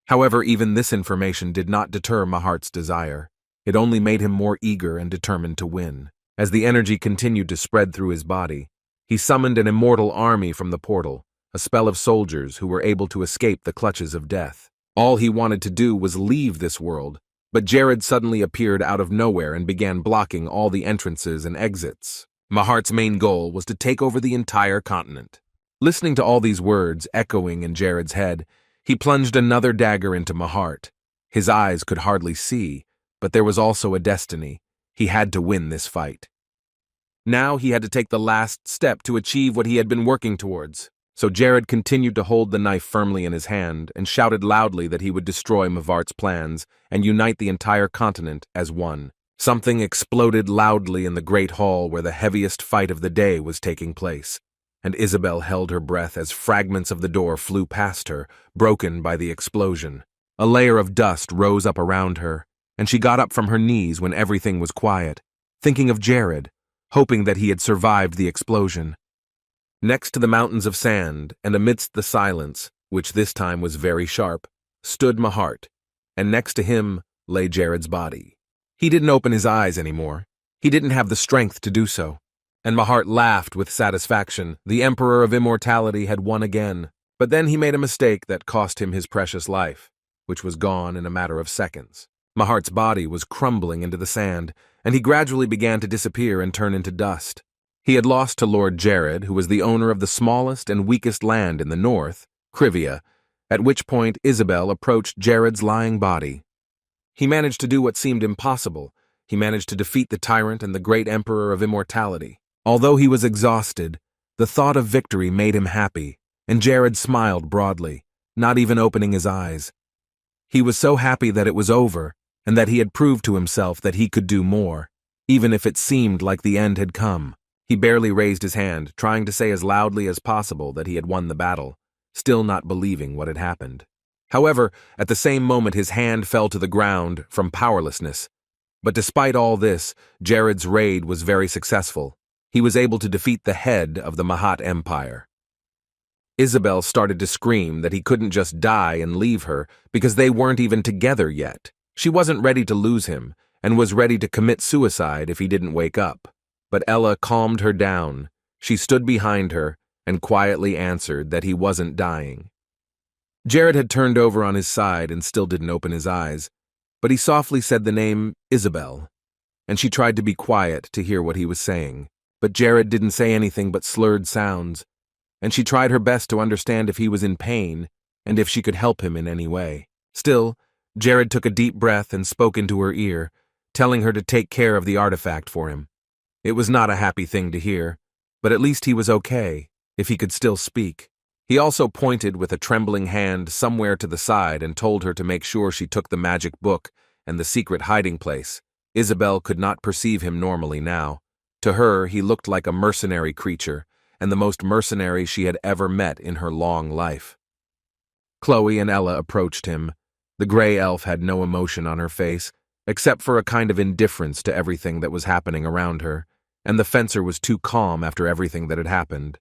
However, even this information did not deter Mahart's desire. It only made him more eager and determined to win. As the energy continued to spread through his body, he summoned an immortal army from the portal, a spell of soldiers who were able to escape the clutches of death. All he wanted to do was leave this world, but Jared suddenly appeared out of nowhere and began blocking all the entrances and exits. Mahart's main goal was to take over the entire continent. Listening to all these words echoing in Jared's head, he plunged another dagger into Mahart. His eyes could hardly see, but there was also a destiny. He had to win this fight. Now he had to take the last step to achieve what he had been working towards. So Jared continued to hold the knife firmly in his hand and shouted loudly that he would destroy Mahart's plans and unite the entire continent as one. Something exploded loudly in the great hall where the heaviest fight of the day was taking place, and Isabel held her breath as fragments of the door flew past her, broken by the explosion. A layer of dust rose up around her, and she got up from her knees when everything was quiet, thinking of Jared, hoping that he had survived the explosion. Next to the mountains of sand, and amidst the silence, which this time was very sharp, stood Mahart, and next to him lay Jared's body. He didn't open his eyes anymore. He didn't have the strength to do so. And Mahart laughed with satisfaction. The Emperor of Immortality had won again. But then he made a mistake that cost him his precious life, which was gone in a matter of seconds. Mahart's body was crumbling into the sand, and he gradually began to disappear and turn into dust. He had lost to Lord Jared, who was the owner of the smallest and weakest land in the north, Krivia, at which point Isabel approached Jared's lying body. He managed to do what seemed impossible. He managed to defeat the tyrant and the great Emperor of Immortality. Although he was exhausted, the thought of victory made him happy, and Jared smiled broadly, not even opening his eyes. He was so happy that it was over, and that he had proved to himself that he could do more, even if it seemed like the end had come. He barely raised his hand, trying to say as loudly as possible that he had won the battle, still not believing what had happened. However, at the same moment his hand fell to the ground from powerlessness. But despite all this, Jared's raid was very successful. He was able to defeat the head of the Mahat Empire. Isabel started to scream that he couldn't just die and leave her because they weren't even together yet. She wasn't ready to lose him and was ready to commit suicide if he didn't wake up. But Ella calmed her down. She stood behind her and quietly answered that he wasn't dying. Jared had turned over on his side and still didn't open his eyes, but he softly said the name Isabel, and she tried to be quiet to hear what he was saying. But Jared didn't say anything but slurred sounds, and she tried her best to understand if he was in pain and if she could help him in any way. Still, Jared took a deep breath and spoke into her ear, telling her to take care of the artifact for him. It was not a happy thing to hear, but at least he was okay, if he could still speak. He also pointed with a trembling hand somewhere to the side and told her to make sure she took the magic book and the secret hiding place. Isabel could not perceive him normally now. To her, he looked like a mercenary creature, and the most mercenary she had ever met in her long life. Chloe and Ella approached him. The gray elf had no emotion on her face, except for a kind of indifference to everything that was happening around her, and the fencer was too calm after everything that had happened.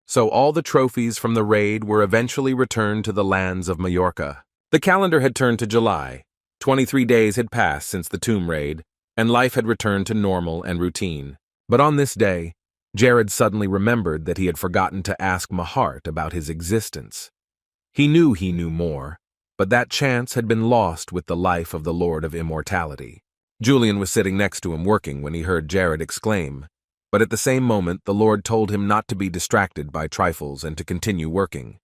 So all the trophies from the raid were eventually returned to the lands of Majorca. The calendar had turned to July. 23 days had passed since the tomb raid, and life had returned to normal and routine. But on this day, Jared suddenly remembered that he had forgotten to ask Mahart about his existence. He knew more, but that chance had been lost with the life of the Lord of Immortality. Julian was sitting next to him working when he heard Jared exclaim, but at the same moment the Lord told him not to be distracted by trifles and to continue working.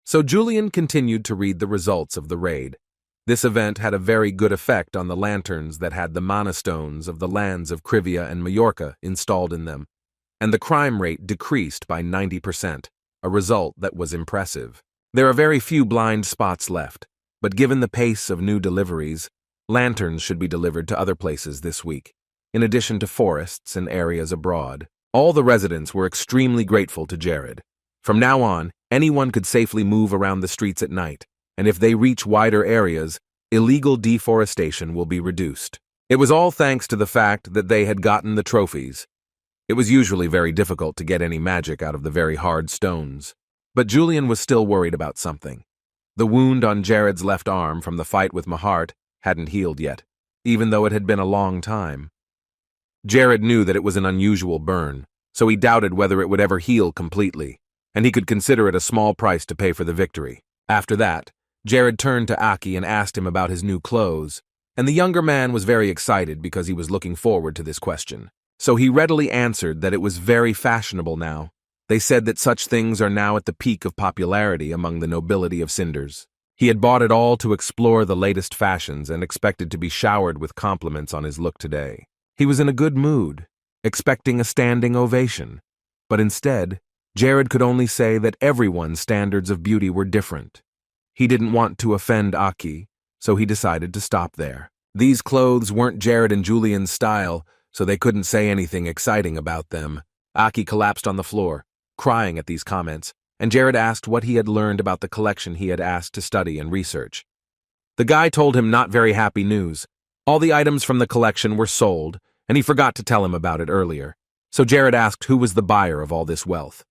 So Julian continued to read the results of the raid. This event had a very good effect on the lanterns that had the mana stones of the lands of Krivia and Majorca installed in them, and the crime rate decreased by 90%, a result that was impressive. There are very few blind spots left, but given the pace of new deliveries, lanterns should be delivered to other places this week, in addition to forests and areas abroad. All the residents were extremely grateful to Jared. From now on, anyone could safely move around the streets at night, and if they reach wider areas, illegal deforestation will be reduced. It was all thanks to the fact that they had gotten the trophies. It was usually very difficult to get any magic out of the very hard stones. But Julian was still worried about something. The wound on Jared's left arm from the fight with Mahart hadn't healed yet, even though it had been a long time. Jared knew that it was an unusual burn, so he doubted whether it would ever heal completely, and he could consider it a small price to pay for the victory. After that, Jared turned to Aki and asked him about his new clothes, and the younger man was very excited because he was looking forward to this question. So he readily answered that it was very fashionable now. They said that such things are now at the peak of popularity among the nobility of Cinders. He had bought it all to explore the latest fashions and expected to be showered with compliments on his look today. He was in a good mood, expecting a standing ovation. But instead, Jared could only say that everyone's standards of beauty were different. He didn't want to offend Aki, so he decided to stop there. These clothes weren't Jared and Julian's style, so they couldn't say anything exciting about them. Aki collapsed on the floor, crying at these comments, and Jared asked what he had learned about the collection he had asked to study and research. The guy told him not very happy news. All the items from the collection were sold, and he forgot to tell him about it earlier. So Jared asked who was the buyer of all this wealth.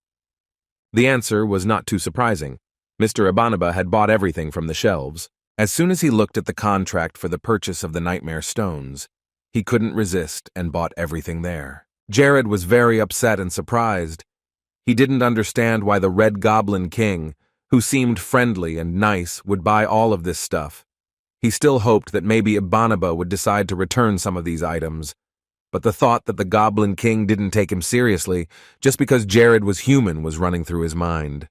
The answer was not too surprising. Mr. Abanaba had bought everything from the shelves. As soon as he looked at the contract for the purchase of the Nightmare Stones, he couldn't resist and bought everything there. Jared was very upset and surprised. He didn't understand why the Red Goblin King, who seemed friendly and nice, would buy all of this stuff. He still hoped that maybe Abanaba would decide to return some of these items, but the thought that the Goblin King didn't take him seriously just because Jared was human was running through his mind.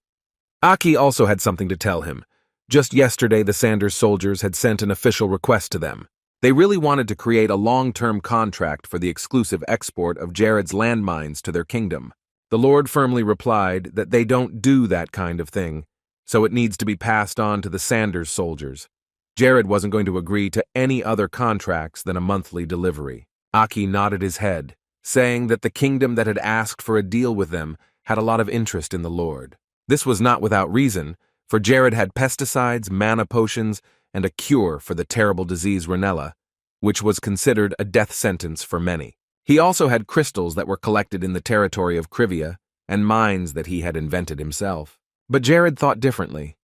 Aki also had something to tell him. Just yesterday, the Sanders soldiers had sent an official request to them. They really wanted to create a long-term contract for the exclusive export of Jared's landmines to their kingdom. The Lord firmly replied that they don't do that kind of thing, so it needs to be passed on to the Sanders soldiers. Jared wasn't going to agree to any other contracts than a monthly delivery. Aki nodded his head, saying that the kingdom that had asked for a deal with them had a lot of interest in the Lord. This was not without reason, for Jared had pesticides, mana potions, and a cure for the terrible disease Ranella, which was considered a death sentence for many. He also had crystals that were collected in the territory of Krivia and mines that he had invented himself. But Jared thought differently.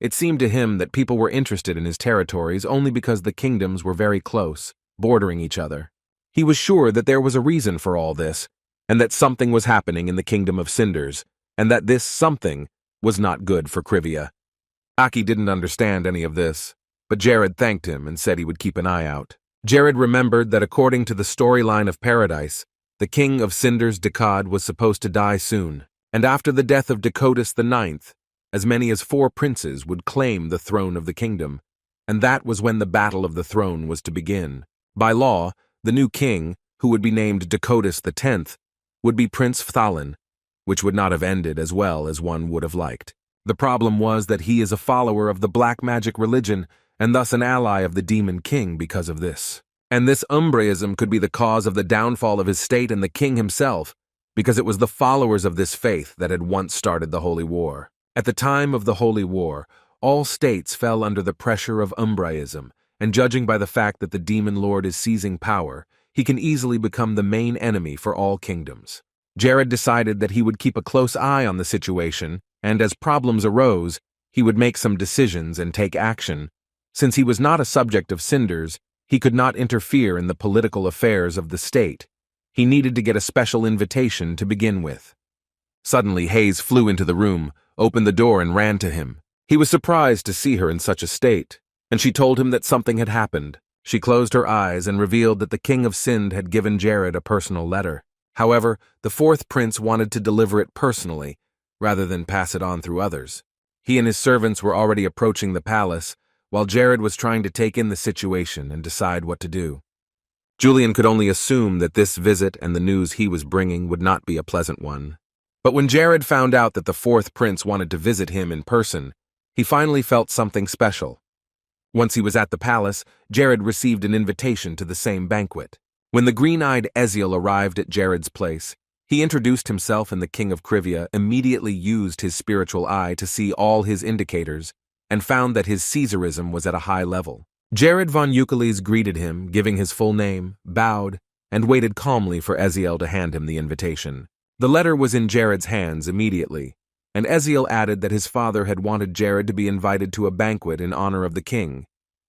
It seemed to him that people were interested in his territories only because the kingdoms were very close, bordering each other. He was sure that there was a reason for all this, and that something was happening in the kingdom of Cinders, and that this something was not good for Krivia. Aki didn't understand any of this, but Jared thanked him and said he would keep an eye out. Jared remembered that according to the storyline of Paradise, the king of Cinders Decad was supposed to die soon, and after the death of Decotus IX, as many as 4 princes would claim the throne of the kingdom, and that was when the battle of the throne was to begin. By law, the new king, who would be named Decotus X, would be Prince Phthalin, which would not have ended as well as one would have liked. The problem was that he is a follower of the black magic religion and thus an ally of the demon king because of this. And this Umbraism could be the cause of the downfall of his state and the king himself, because it was the followers of this faith that had once started the Holy War. At the time of the Holy War, all states fell under the pressure of Umbraism, and judging by the fact that the demon lord is seizing power, he can easily become the main enemy for all kingdoms. Jared decided that he would keep a close eye on the situation, and as problems arose, he would make some decisions and take action. Since he was not a subject of Cinders, he could not interfere in the political affairs of the state. He needed to get a special invitation to begin with. Suddenly, Hayes flew into the room, opened the door, and ran to him. He was surprised to see her in such a state, and she told him that something had happened. She closed her eyes and revealed that the King of Sind had given Jared a personal letter. However, the fourth prince wanted to deliver it personally, rather than pass it on through others. He and his servants were already approaching the palace, while Jared was trying to take in the situation and decide what to do. Julian could only assume that this visit and the news he was bringing would not be a pleasant one. But when Jared found out that the fourth prince wanted to visit him in person, he finally felt something special. Once he was at the palace, Jared received an invitation to the same banquet. When the green-eyed Eziel arrived at Jared's place, he introduced himself, and the king of Krivia immediately used his spiritual eye to see all his indicators and found that his Caesarism was at a high level. Jared von Euclides greeted him, giving his full name, bowed, and waited calmly for Eziel to hand him the invitation. The letter was in Jared's hands immediately, and Eziel added that his father had wanted Jared to be invited to a banquet in honor of the king,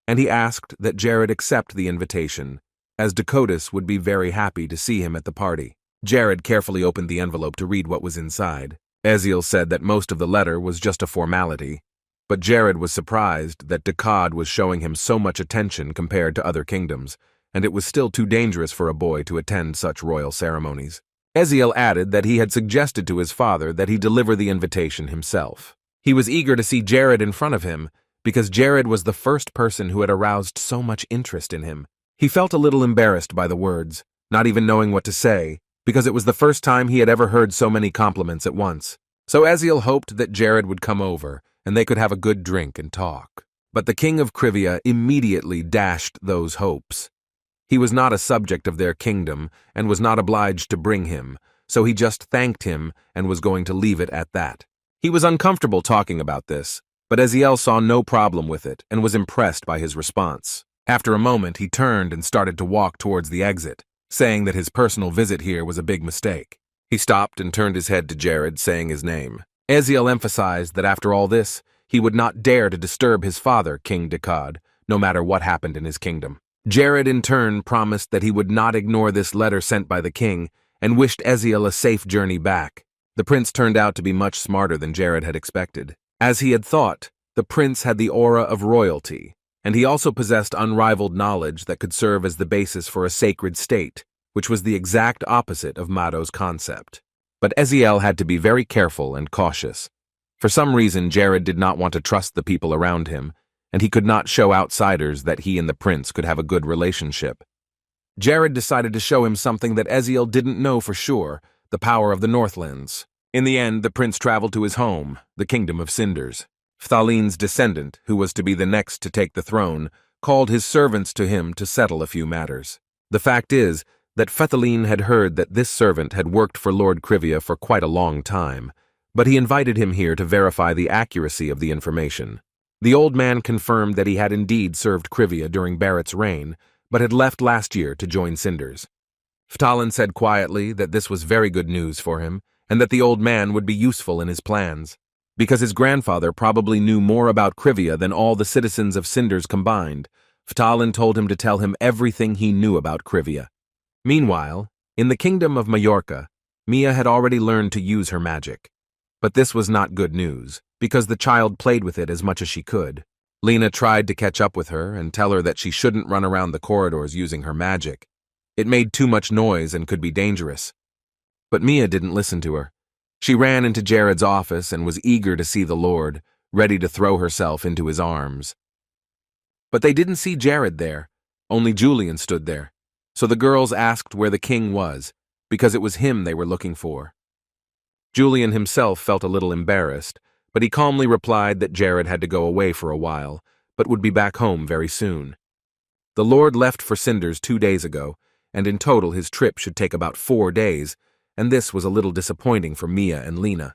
and he asked that Jared accept the invitation, as Dakotas would be very happy to see him at the party. Jared carefully opened the envelope to read what was inside. Eziel said that most of the letter was just a formality, but Jared was surprised that Dakad was showing him so much attention compared to other kingdoms, and it was still too dangerous for a boy to attend such royal ceremonies. Eziel added that he had suggested to his father that he deliver the invitation himself. He was eager to see Jared in front of him, because Jared was the first person who had aroused so much interest in him. He felt a little embarrassed by the words, not even knowing what to say, because it was the first time he had ever heard so many compliments at once. So Eziel hoped that Jared would come over, and they could have a good drink and talk. But the king of Krivia immediately dashed those hopes. He was not a subject of their kingdom, and was not obliged to bring him, so he just thanked him and was going to leave it at that. He was uncomfortable talking about this, but Eziel saw no problem with it and was impressed by his response. After a moment, he turned and started to walk towards the exit, saying that his personal visit here was a big mistake. He stopped and turned his head to Jared, saying his name. Eziel emphasized that after all this, he would not dare to disturb his father, King Dakad, no matter what happened in his kingdom. Jared in turn promised that he would not ignore this letter sent by the king and wished Eziel a safe journey back. The prince turned out to be much smarter than Jared had expected. As he had thought, the prince had the aura of royalty, and he also possessed unrivaled knowledge that could serve as the basis for a sacred state, which was the exact opposite of Mado's concept. But Eziel had to be very careful and cautious. For some reason, Jared did not want to trust the people around him, and he could not show outsiders that he and the prince could have a good relationship. Jared decided to show him something that Eziel didn't know for sure, the power of the Northlands. In the end, the prince traveled to his home, the Kingdom of Cinders. Phthalin's descendant, who was to be the next to take the throne, called his servants to him to settle a few matters. The fact is that Phthalin had heard that this servant had worked for Lord Krivia for quite a long time, but he invited him here to verify the accuracy of the information. The old man confirmed that he had indeed served Krivia during Barrett's reign, but had left last year to join Cinders. Phthalin said quietly that this was very good news for him, and that the old man would be useful in his plans, because his grandfather probably knew more about Krivia than all the citizens of Cinders combined. Phthalin told him to tell him everything he knew about Krivia. Meanwhile, in the kingdom of Majorca, Mia had already learned to use her magic. But this was not good news, because the child played with it as much as she could. Lena tried to catch up with her and tell her that she shouldn't run around the corridors using her magic. It made too much noise and could be dangerous. But Mia didn't listen to her. She ran into Jared's office and was eager to see the Lord, ready to throw herself into his arms. But they didn't see Jared there. Only Julian stood there. So the girls asked where the king was, because it was him they were looking for. Julian himself felt a little embarrassed, but he calmly replied that Jared had to go away for a while, but would be back home very soon. The Lord left for Cinders 2 days ago, and in total his trip should take about 4 days, and this was a little disappointing for Mia and Lena.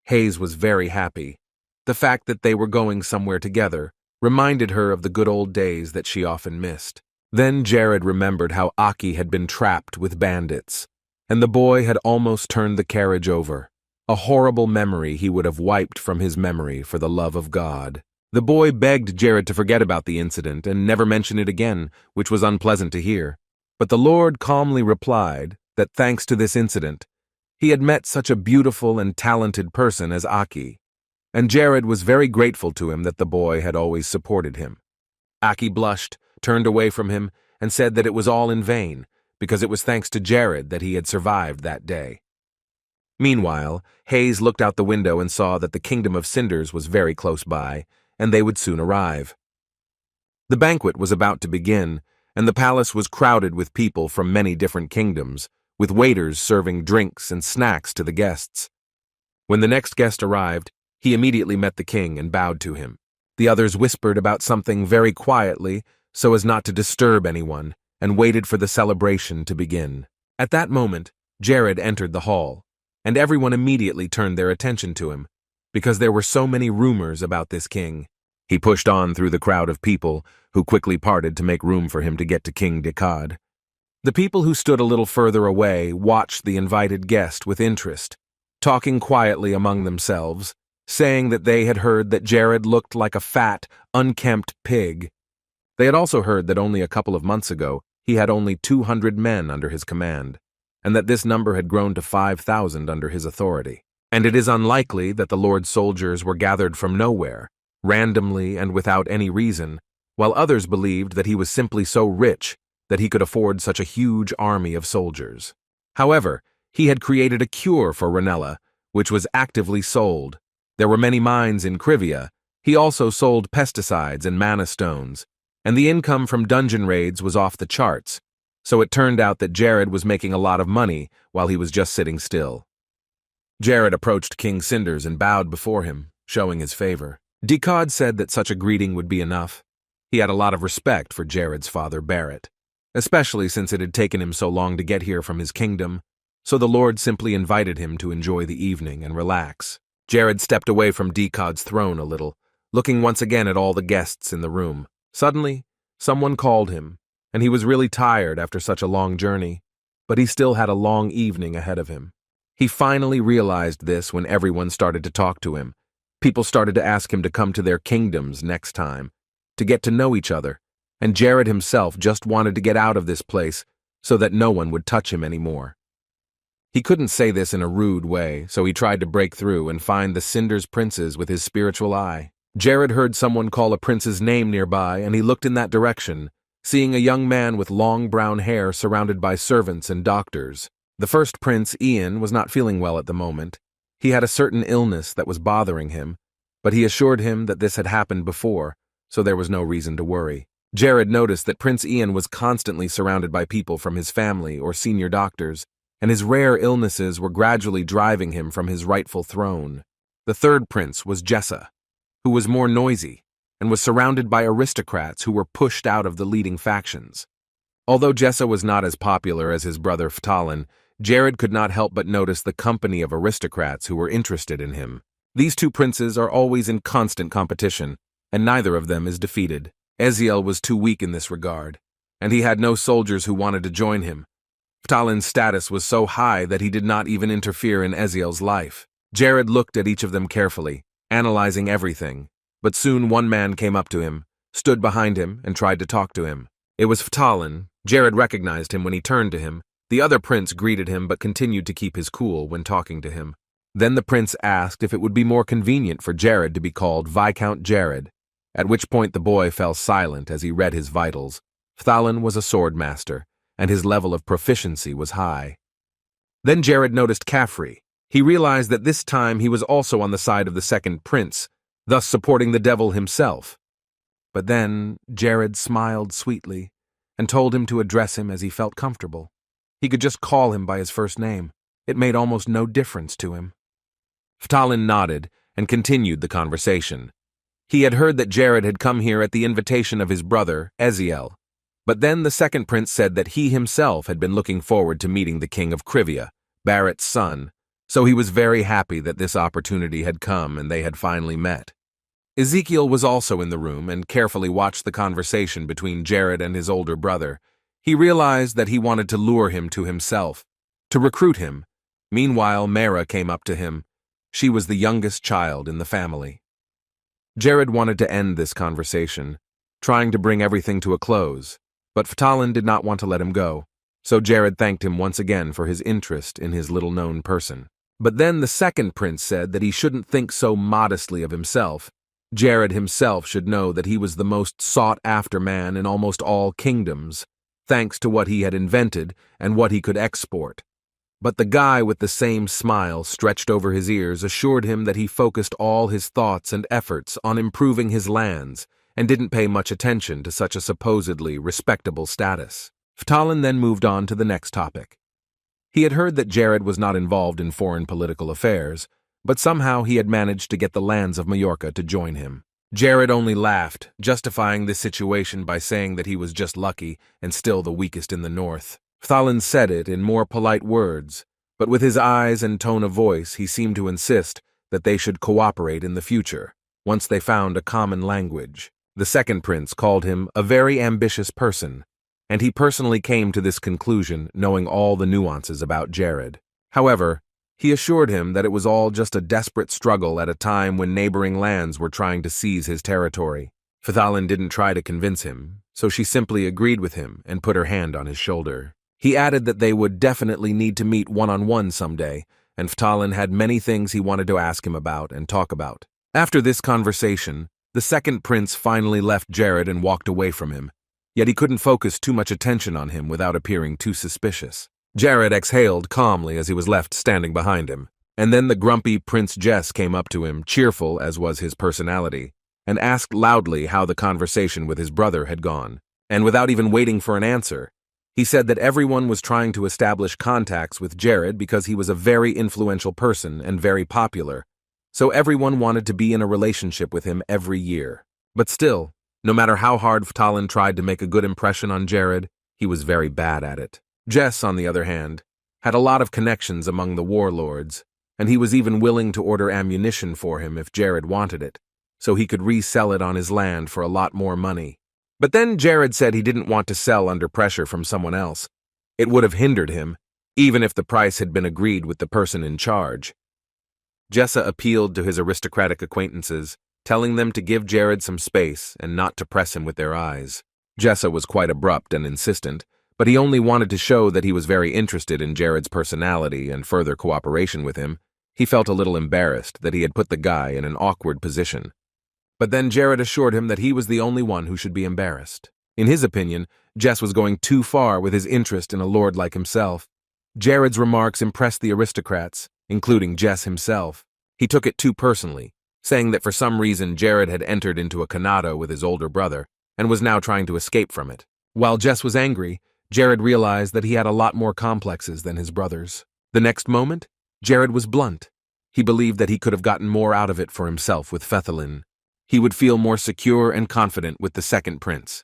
Hayes was very happy. The fact that they were going somewhere together reminded her of the good old days that she often missed. Then Jared remembered how Aki had been trapped with bandits, and the boy had almost turned the carriage over. A horrible memory he would have wiped from his memory for the love of God. The boy begged Jared to forget about the incident and never mention it again, which was unpleasant to hear. But the Lord calmly replied that thanks to this incident, he had met such a beautiful and talented person as Aki, and Jared was very grateful to him that the boy had always supported him. Aki blushed, turned away from him, and said that it was all in vain, because it was thanks to Jared that he had survived that day. Meanwhile, Hayes looked out the window and saw that the Kingdom of Cinders was very close by, and they would soon arrive. The banquet was about to begin, and the palace was crowded with people from many different kingdoms, with waiters serving drinks and snacks to the guests. When the next guest arrived, he immediately met the king and bowed to him. The others whispered about something very quietly so as not to disturb anyone, and waited for the celebration to begin. At that moment, Jared entered the hall, and everyone immediately turned their attention to him, because there were so many rumors about this king. He pushed on through the crowd of people, who quickly parted to make room for him to get to King Dekad. The people who stood a little further away watched the invited guest with interest, talking quietly among themselves, saying that they had heard that Jared looked like a fat, unkempt pig. They had also heard that only a couple of months ago he had only 200 men under his command, and that this number had grown to 5,000 under his authority. And it is unlikely that the Lord's soldiers were gathered from nowhere, randomly and without any reason, while others believed that he was simply so rich that he could afford such a huge army of soldiers. However, he had created a cure for Ranella, which was actively sold. There were many mines in Krivia. He also sold pesticides and mana stones, and the income from dungeon raids was off the charts, so it turned out that Jared was making a lot of money while he was just sitting still. Jared approached King Cinders and bowed before him, showing his favor. Dekad said that such a greeting would be enough. He had a lot of respect for Jared's father, Barrett, especially since it had taken him so long to get here from his kingdom, so the Lord simply invited him to enjoy the evening and relax. Jared stepped away from Dekad's throne a little, looking once again at all the guests in the room. Suddenly, someone called him, and he was really tired after such a long journey, but he still had a long evening ahead of him. He finally realized this when everyone started to talk to him. People started to ask him to come to their kingdoms next time, to get to know each other, and Jared himself just wanted to get out of this place so that no one would touch him anymore. He couldn't say this in a rude way, so he tried to break through and find the Cinders princes with his spiritual eye. Jared heard someone call a prince's name nearby, and he looked in that direction, seeing a young man with long brown hair surrounded by servants and doctors. The first prince, Ian, was not feeling well at the moment. He had a certain illness that was bothering him, but he assured him that this had happened before, so there was no reason to worry. Jared noticed that Prince Ian was constantly surrounded by people from his family or senior doctors, and his rare illnesses were gradually driving him from his rightful throne. The third prince was Jessa, who was more noisy, and was surrounded by aristocrats who were pushed out of the leading factions. Although Jessa was not as popular as his brother Phtalin, Jared could not help but notice the company of aristocrats who were interested in him. These two princes are always in constant competition, and neither of them is defeated. Eziel was too weak in this regard, and he had no soldiers who wanted to join him. Phtalin's status was so high that he did not even interfere in Eziel's life. Jared looked at each of them carefully, analyzing everything, but soon one man came up to him, stood behind him, and tried to talk to him. It was Phtalin. Jared recognized him when he turned to him. The other prince greeted him but continued to keep his cool when talking to him. Then the prince asked if it would be more convenient for Jared to be called Viscount Jared, at which point the boy fell silent as he read his vitals. Phtalin was a sword master, and his level of proficiency was high. Then Jared noticed Caffrey. He realized that this time he was also on the side of the second prince, thus supporting the devil himself. But then Jared smiled sweetly and told him to address him as he felt comfortable. He could just call him by his first name. It made almost no difference to him. Ftalin nodded and continued the conversation. He had heard that Jared had come here at the invitation of his brother, Eziel. But then the second prince said that he himself had been looking forward to meeting the king of Krivia, Barrett's son, so he was very happy that this opportunity had come and they had finally met. Ezekiel was also in the room and carefully watched the conversation between Jared and his older brother. He realized that he wanted to lure him to himself, to recruit him. Meanwhile, Mara came up to him. She was the youngest child in the family. Jared wanted to end this conversation, trying to bring everything to a close, but Ftalin did not want to let him go, so Jared thanked him once again for his interest in his little-known person. But then the second prince said that he shouldn't think so modestly of himself. Jared himself should know that he was the most sought-after man in almost all kingdoms, thanks to what he had invented and what he could export. But the guy with the same smile stretched over his ears assured him that he focused all his thoughts and efforts on improving his lands and didn't pay much attention to such a supposedly respectable status. Ftalin then moved on to the next topic. He had heard that Jared was not involved in foreign political affairs, but somehow he had managed to get the lands of Majorca to join him. Jared only laughed, justifying this situation by saying that he was just lucky and still the weakest in the north. Ftalin said it in more polite words, but with his eyes and tone of voice he seemed to insist that they should cooperate in the future, once they found a common language. The second prince called him a very ambitious person, and he personally came to this conclusion knowing all the nuances about Jared. However, he assured him that it was all just a desperate struggle at a time when neighboring lands were trying to seize his territory. Ftalin didn't try to convince him, so she simply agreed with him and put her hand on his shoulder. He added that they would definitely need to meet one-on-one someday, and Ftalin had many things he wanted to ask him about and talk about. After this conversation, the second prince finally left Jared and walked away from him, yet he couldn't focus too much attention on him without appearing too suspicious. Jared exhaled calmly as he was left standing behind him, and then the grumpy Prince Jess came up to him, cheerful as was his personality, and asked loudly how the conversation with his brother had gone. And without even waiting for an answer, he said that everyone was trying to establish contacts with Jared because he was a very influential person and very popular, so everyone wanted to be in a relationship with him every year. But still, no matter how hard Ftalin tried to make a good impression on Jared, he was very bad at it. Jess, on the other hand, had a lot of connections among the warlords, and he was even willing to order ammunition for him if Jared wanted it, so he could resell it on his land for a lot more money. But then Jared said he didn't want to sell under pressure from someone else. It would have hindered him, even if the price had been agreed with the person in charge. Jessa appealed to his aristocratic acquaintances, telling them to give Jared some space and not to press him with their eyes. Jessa was quite abrupt and insistent, but he only wanted to show that he was very interested in Jared's personality and further cooperation with him. He felt a little embarrassed that he had put the guy in an awkward position. But then Jared assured him that he was the only one who should be embarrassed. In his opinion, Jess was going too far with his interest in a lord like himself. Jared's remarks impressed the aristocrats, including Jess himself. He took it too personally, saying that for some reason Jared had entered into a canado with his older brother and was now trying to escape from it. While Jess was angry, Jared realized that he had a lot more complexes than his brothers. The next moment, Jared was blunt. He believed that he could have gotten more out of it for himself with Fethelin. He would feel more secure and confident with the second prince.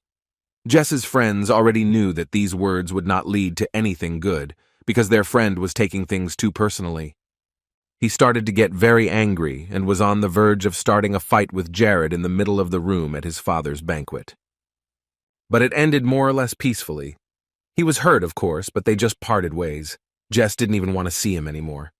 Jess's friends already knew that these words would not lead to anything good, because their friend was taking things too personally. He started to get very angry and was on the verge of starting a fight with Jared in the middle of the room at his father's banquet. But it ended more or less peacefully. He was hurt, of course, but they just parted ways. Jess didn't even want to see him anymore.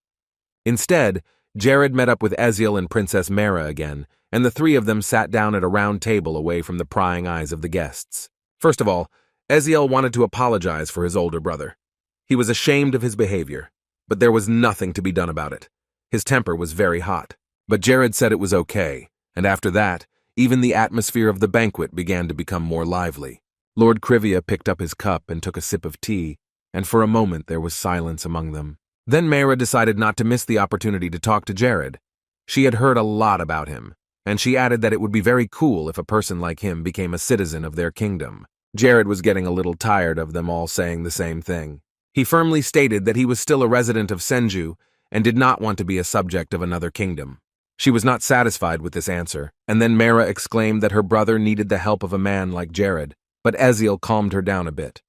Instead, Jared met up with Eziel and Princess Mara again, and the three of them sat down at a round table away from the prying eyes of the guests. First of all, Eziel wanted to apologize for his older brother. He was ashamed of his behavior, but there was nothing to be done about it. His temper was very hot, but Jared said it was okay, and after that, even the atmosphere of the banquet began to become more lively. Lord Krivia picked up his cup and took a sip of tea, and for a moment there was silence among them. Then Mara decided not to miss the opportunity to talk to Jared. She had heard a lot about him, and she added that it would be very cool if a person like him became a citizen of their kingdom. Jared was getting a little tired of them all saying the same thing. He firmly stated that he was still a resident of Senju and did not want to be a subject of another kingdom. She was not satisfied with this answer, and then Mara exclaimed that her brother needed the help of a man like Jared, but Eziel calmed her down a bit.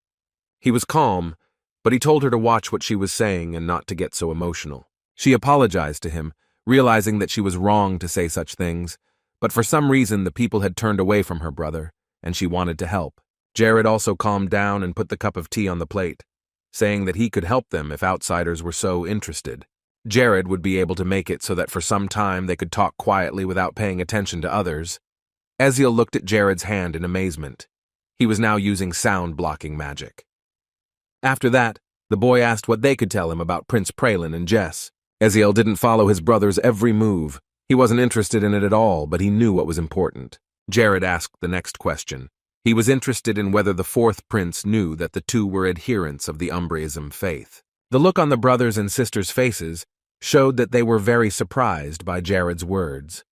He was calm, but he told her to watch what she was saying and not to get so emotional. She apologized to him, realizing that she was wrong to say such things, but for some reason the people had turned away from her brother, and she wanted to help. Jared also calmed down and put the cup of tea on the plate, saying that he could help them if outsiders were so interested. Jared would be able to make it so that for some time they could talk quietly without paying attention to others. Eziel looked at Jared's hand in amazement. He was now using sound-blocking magic. After that, the boy asked what they could tell him about Prince Praelin and Jess. Eziel didn't follow his brother's every move. He wasn't interested in it at all, but he knew what was important. Jared asked the next question. He was interested in whether the fourth prince knew that the two were adherents of the Umbriism faith. The look on the brothers' and sisters' faces showed that they were very surprised by Jared's words.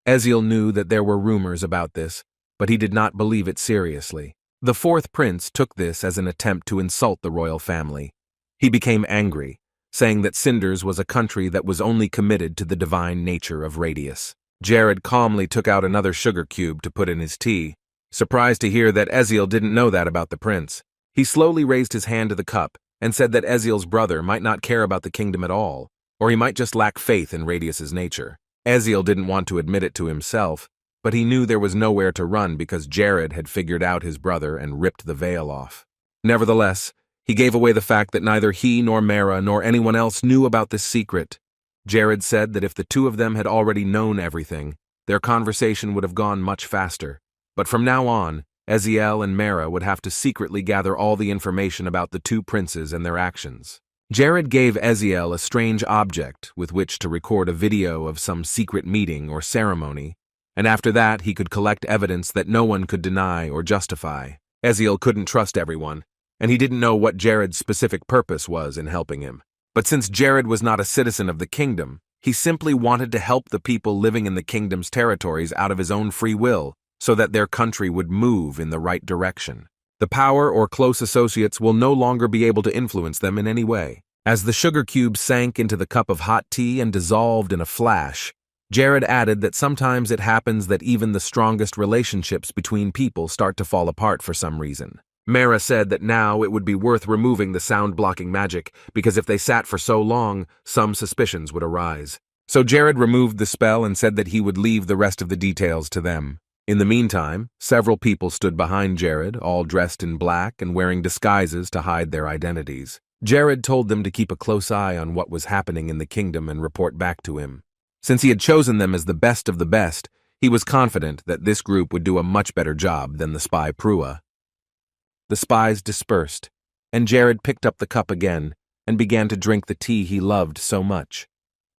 Eziel knew that there were rumors about this, but he did not believe it seriously. The fourth prince took this as an attempt to insult the royal family. He became angry, saying that Cinders was a country that was only committed to the divine nature of Radius. Jared calmly took out another sugar cube to put in his tea, surprised to hear that Eziel didn't know that about the prince. He slowly raised his hand to the cup and said that Eziel's brother might not care about the kingdom at all, or he might just lack faith in Radius's nature. Eziel didn't want to admit it to himself, but he knew there was nowhere to run because Jared had figured out his brother and ripped the veil off. Nevertheless, he gave away the fact that neither he nor Mara nor anyone else knew about this secret. Jared said that if the two of them had already known everything, their conversation would have gone much faster. But from now on, Eziel and Mara would have to secretly gather all the information about the two princes and their actions. Jared gave Eziel a strange object with which to record a video of some secret meeting or ceremony, and after that he could collect evidence that no one could deny or justify. Eziel couldn't trust everyone, and he didn't know what Jared's specific purpose was in helping him. But since Jared was not a citizen of the kingdom, he simply wanted to help the people living in the kingdom's territories out of his own free will, so that their country would move in the right direction. The power or close associates will no longer be able to influence them in any way. As the sugar cube sank into the cup of hot tea and dissolved in a flash, Jared added that sometimes it happens that even the strongest relationships between people start to fall apart for some reason. Mara said that now it would be worth removing the sound-blocking magic because if they sat for so long, some suspicions would arise. So Jared removed the spell and said that he would leave the rest of the details to them. In the meantime, several people stood behind Jared, all dressed in black and wearing disguises to hide their identities. Jared told them to keep a close eye on what was happening in the kingdom and report back to him. Since he had chosen them as the best of the best, he was confident that this group would do a much better job than the spy Prua. The spies dispersed, and Jared picked up the cup again and began to drink the tea he loved so much.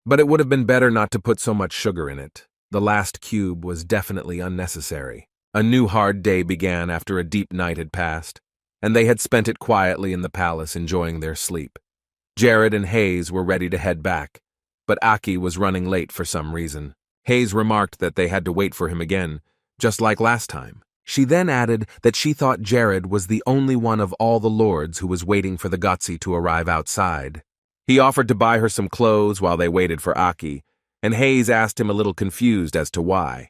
But it would have been better not to put so much sugar in it. The last cube was definitely unnecessary. A new hard day began after a deep night had passed, and they had spent it quietly in the palace enjoying their sleep. Jared and Hayes were ready to head back, but Aki was running late for some reason. Hayes remarked that they had to wait for him again, just like last time. She then added that she thought Jared was the only one of all the lords who was waiting for the Gotzi to arrive outside. He offered to buy her some clothes while they waited for Aki, and Hayes asked him a little confused as to why.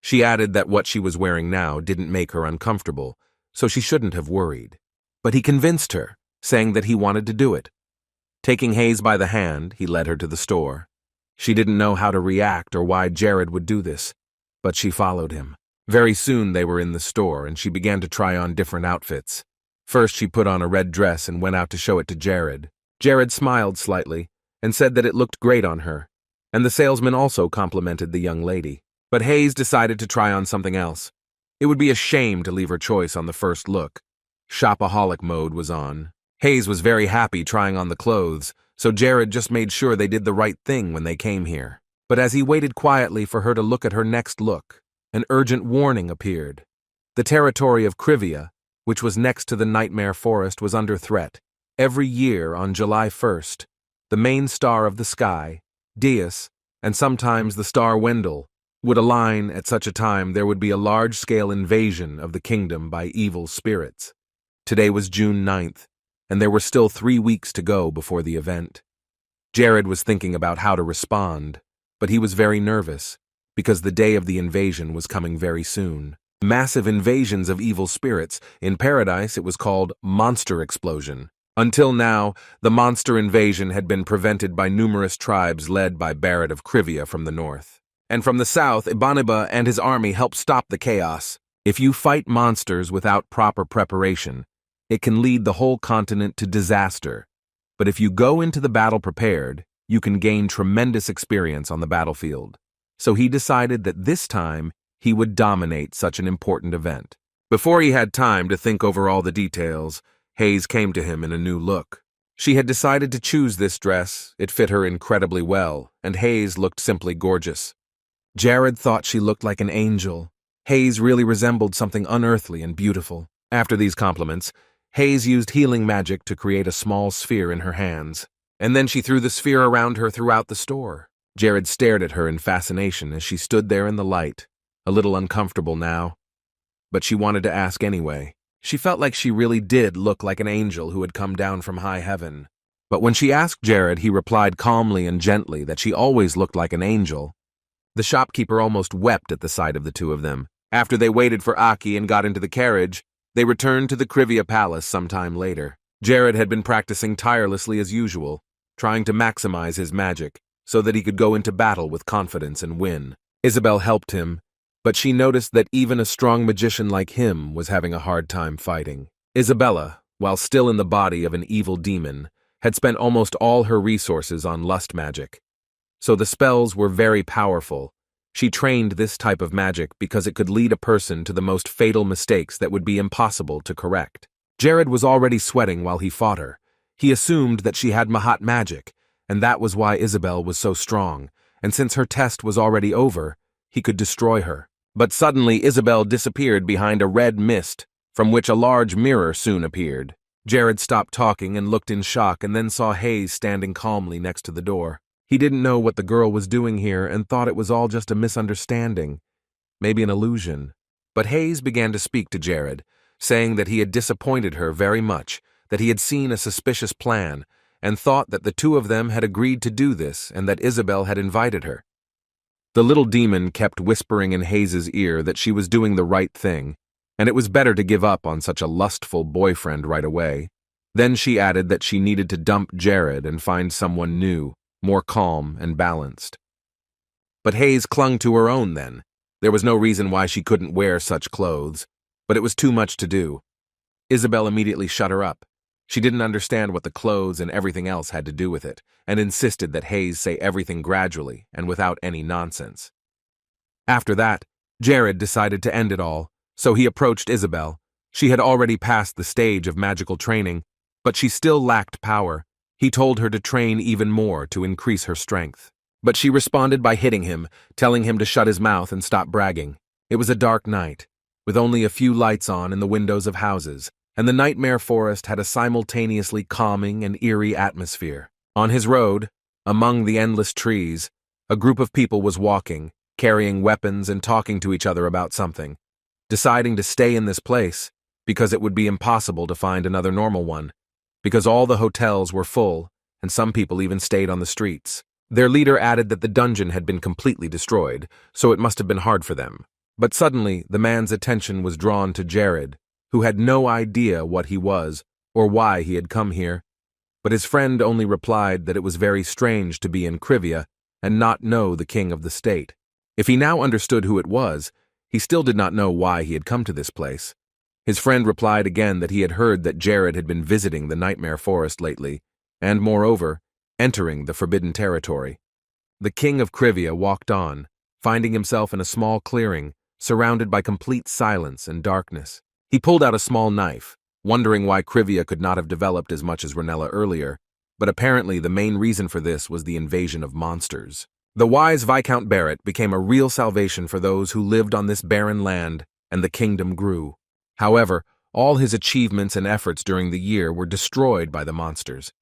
She added that what she was wearing now didn't make her uncomfortable, so she shouldn't have worried. But he convinced her, saying that he wanted to do it. Taking Hayes by the hand, he led her to the store. She didn't know how to react or why Jared would do this, but she followed him. Very soon they were in the store, and she began to try on different outfits. First she put on a red dress and went out to show it to Jared. Jared smiled slightly and said that it looked great on her, and the salesman also complimented the young lady. But Hayes decided to try on something else. It would be a shame to leave her choice on the first look. Shopaholic mode was on. Hayes was very happy trying on the clothes, so Jared just made sure they did the right thing when they came here. But as he waited quietly for her to look at her next look, an urgent warning appeared. The territory of Krivia, which was next to the Nightmare Forest, was under threat. Every year on July 1st, the main star of the sky, Dias, and sometimes the star Wendell, would align. At such a time there would be a large-scale invasion of the kingdom by evil spirits. Today was June 9th, and there were still 3 weeks to go before the event. Jared was thinking about how to respond, but he was very nervous, because the day of the invasion was coming very soon. Massive invasions of evil spirits. In Paradise, it was called Monster Explosion. Until now, the monster invasion had been prevented by numerous tribes led by Barrett of Krivia from the north. And from the south, Ibaneba and his army helped stop the chaos. If you fight monsters without proper preparation, it can lead the whole continent to disaster. But if you go into the battle prepared, you can gain tremendous experience on the battlefield. So he decided that this time, he would dominate such an important event. Before he had time to think over all the details, Hayes came to him in a new look. She had decided to choose this dress, it fit her incredibly well, and Hayes looked simply gorgeous. Jared thought she looked like an angel. Hayes really resembled something unearthly and beautiful. After these compliments, Hayes used healing magic to create a small sphere in her hands, and then she threw the sphere around her throughout the store. Jared stared at her in fascination as she stood there in the light, a little uncomfortable now, but she wanted to ask anyway. She felt like she really did look like an angel who had come down from high heaven. But when she asked Jared, he replied calmly and gently that she always looked like an angel. The shopkeeper almost wept at the sight of the two of them. After they waited for Aki and got into the carriage, they returned to the Krivia Palace some time later. Jared had been practicing tirelessly as usual, trying to maximize his magic so that he could go into battle with confidence and win. Isabel helped him, but she noticed that even a strong magician like him was having a hard time fighting. Isabella, while still in the body of an evil demon, had spent almost all her resources on lust magic. So the spells were very powerful. She trained this type of magic because it could lead a person to the most fatal mistakes that would be impossible to correct. Jared was already sweating while he fought her. He assumed that she had Mahat magic, and that was why Isabel was so strong, and since her test was already over, he could destroy her. But suddenly Isabel disappeared behind a red mist, from which a large mirror soon appeared. Jared stopped talking and looked in shock and then saw Hayes standing calmly next to the door. He didn't know what the girl was doing here and thought it was all just a misunderstanding, maybe an illusion. But Hayes began to speak to Jared, saying that he had disappointed her very much, that he had seen a suspicious plan, and thought that the two of them had agreed to do this and that Isabel had invited her. The little demon kept whispering in Hayes's ear that she was doing the right thing, and it was better to give up on such a lustful boyfriend right away. Then she added that she needed to dump Jared and find someone new, more calm and balanced. But Hayes clung to her own then. There was no reason why she couldn't wear such clothes, but it was too much to do. Isabel immediately shut her up. She didn't understand what the clothes and everything else had to do with it, and insisted that Hayes say everything gradually and without any nonsense. After that, Jared decided to end it all, so he approached Isabel. She had already passed the stage of magical training, but she still lacked power. He told her to train even more to increase her strength. But she responded by hitting him, telling him to shut his mouth and stop bragging. It was a dark night, with only a few lights on in the windows of houses, and the nightmare forest had a simultaneously calming and eerie atmosphere. On his road, among the endless trees, a group of people was walking, carrying weapons and talking to each other about something, deciding to stay in this place because it would be impossible to find another normal one, because all the hotels were full and some people even stayed on the streets. Their leader added that the dungeon had been completely destroyed, so it must have been hard for them. But suddenly, the man's attention was drawn to Jared, who had no idea what he was or why he had come here. But his friend only replied that it was very strange to be in Krivia and not know the king of the state. If he now understood who it was, he still did not know why he had come to this place. His friend replied again that he had heard that Jared had been visiting the Nightmare Forest lately, and moreover, entering the forbidden territory. The king of Krivia walked on, finding himself in a small clearing, surrounded by complete silence and darkness. He pulled out a small knife, wondering why Krivia could not have developed as much as Ranella earlier, but apparently the main reason for this was the invasion of monsters. The wise Viscount Barrett became a real salvation for those who lived on this barren land, and the kingdom grew. However, all his achievements and efforts during the year were destroyed by the monsters.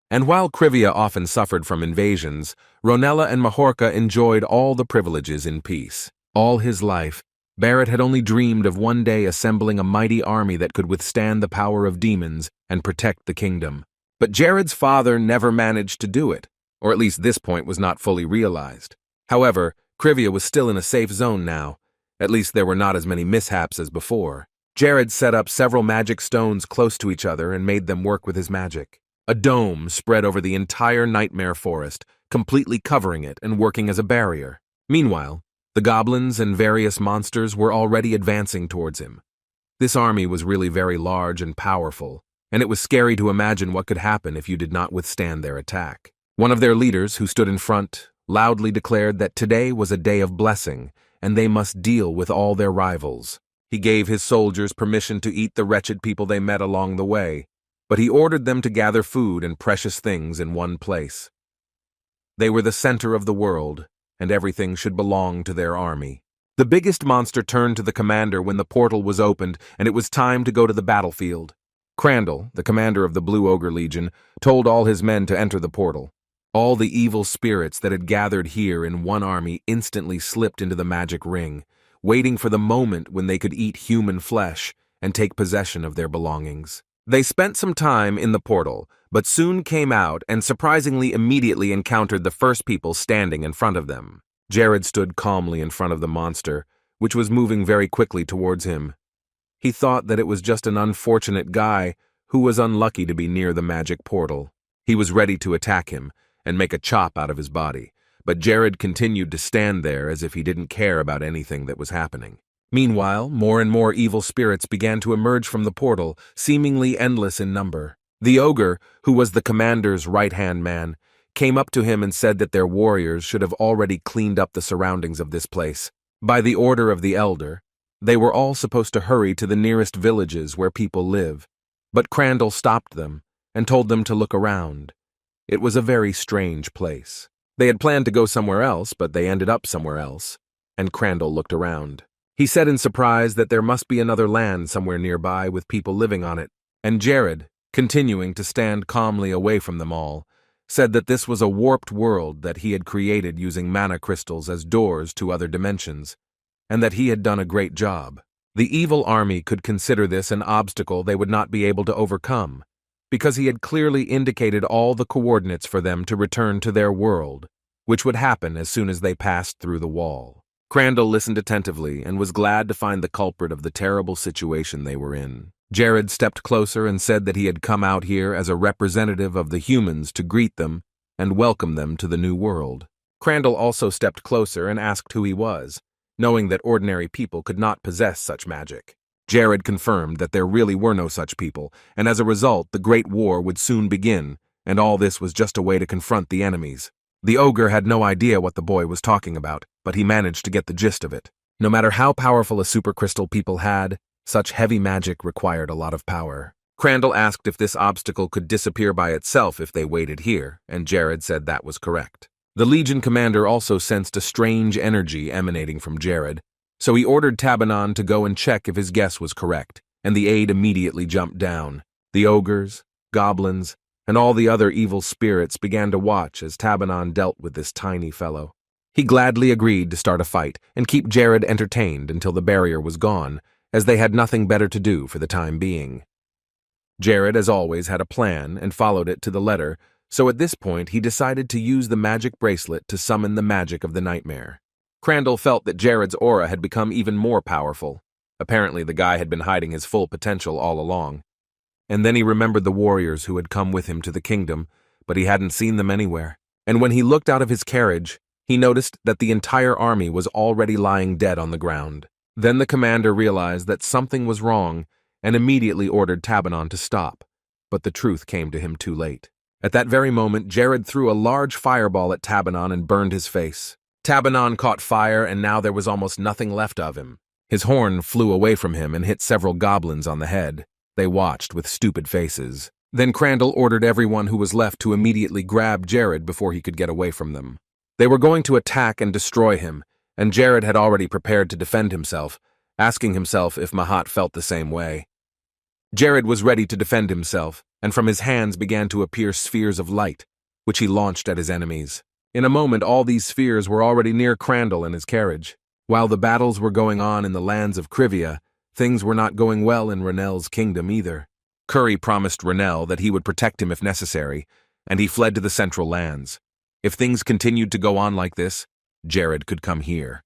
And while Krivia often suffered from invasions, Ranella and Mahorka enjoyed all the privileges in peace. All his life, Barrett had only dreamed of one day assembling a mighty army that could withstand the power of demons and protect the kingdom. But Jared's father never managed to do it, or at least this point was not fully realized. However, Krivia was still in a safe zone now. At least there were not as many mishaps as before. Jared set up several magic stones close to each other and made them work with his magic. A dome spread over the entire nightmare forest, completely covering it and working as a barrier. Meanwhile, the goblins and various monsters were already advancing towards him. This army was really very large and powerful, and it was scary to imagine what could happen if you did not withstand their attack. One of their leaders, who stood in front, loudly declared that today was a day of blessing, and they must deal with all their rivals. He gave his soldiers permission to eat the wretched people they met along the way, but he ordered them to gather food and precious things in one place. They were the center of the world, and everything should belong to their army. The biggest monster turned to the commander when the portal was opened, and it was time to go to the battlefield. Crandall, the commander of the Blue Ogre Legion, told all his men to enter the portal. All the evil spirits that had gathered here in one army instantly slipped into the magic ring, waiting for the moment when they could eat human flesh and take possession of their belongings. They spent some time in the portal, but soon came out and surprisingly immediately encountered the first people standing in front of them. Jared stood calmly in front of the monster, which was moving very quickly towards him. He thought that it was just an unfortunate guy who was unlucky to be near the magic portal. He was ready to attack him and make a chop out of his body, but Jared continued to stand there as if he didn't care about anything that was happening. Meanwhile, more and more evil spirits began to emerge from the portal, seemingly endless in number. The ogre, who was the commander's right-hand man, came up to him and said that their warriors should have already cleaned up the surroundings of this place. By the order of the elder, they were all supposed to hurry to the nearest villages where people live, but Crandall stopped them and told them to look around. It was a very strange place. They had planned to go somewhere else, but they ended up somewhere else, and Crandall looked around. He said in surprise that there must be another land somewhere nearby with people living on it, and Jared, continuing to stand calmly away from them all, said that this was a warped world that he had created using mana crystals as doors to other dimensions, and that he had done a great job. The evil army could consider this an obstacle they would not be able to overcome, because he had clearly indicated all the coordinates for them to return to their world, which would happen as soon as they passed through the wall. Crandall listened attentively and was glad to find the culprit of the terrible situation they were in. Jared stepped closer and said that he had come out here as a representative of the humans to greet them and welcome them to the new world. Crandall also stepped closer and asked who he was, knowing that ordinary people could not possess such magic. Jared confirmed that there really were no such people, and as a result, the Great War would soon begin, and all this was just a way to confront the enemies. The ogre had no idea what the boy was talking about, but he managed to get the gist of it. No matter how powerful a supercrystal people had, such heavy magic required a lot of power. Crandall asked if this obstacle could disappear by itself if they waited here, and Jared said that was correct. The Legion commander also sensed a strange energy emanating from Jared, so he ordered Tabanon to go and check if his guess was correct, and the aide immediately jumped down. The ogres, goblins, and all the other evil spirits began to watch as Tabanon dealt with this tiny fellow. He gladly agreed to start a fight and keep Jared entertained until the barrier was gone, as they had nothing better to do for the time being. Jared, as always, had a plan and followed it to the letter, so at this point he decided to use the magic bracelet to summon the magic of the nightmare. Crandall felt that Jared's aura had become even more powerful. Apparently the guy had been hiding his full potential all along. And then he remembered the warriors who had come with him to the kingdom, but he hadn't seen them anywhere. And when he looked out of his carriage, he noticed that the entire army was already lying dead on the ground. Then the commander realized that something was wrong and immediately ordered Tabanon to stop, but the truth came to him too late. At that very moment, Jared threw a large fireball at Tabanon and burned his face. Tabanon caught fire, and now there was almost nothing left of him. His horn flew away from him and hit several goblins on the head. They watched with stupid faces. Then Crandall ordered everyone who was left to immediately grab Jared before he could get away from them. They were going to attack and destroy him, and Jared had already prepared to defend himself, asking himself if Mahat felt the same way. Jared was ready to defend himself, and from his hands began to appear spheres of light, which he launched at his enemies. In a moment, all these spheres were already near Crandall and his carriage. While the battles were going on in the lands of Krivia, things were not going well in Renel's kingdom either. Curry promised Ronell that he would protect him if necessary, and he fled to the Central Lands. If things continued to go on like this, Jared could come here.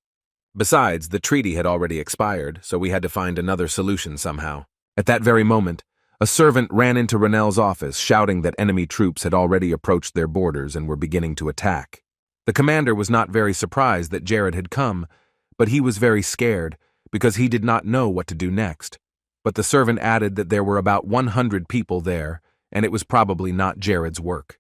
Besides, the treaty had already expired, so we had to find another solution somehow. At that very moment, a servant ran into Ronell's office, shouting that enemy troops had already approached their borders and were beginning to attack. The commander was not very surprised that Jared had come, but he was very scared because he did not know what to do next. But the servant added that there were about 100 people there, and it was probably not Jared's work.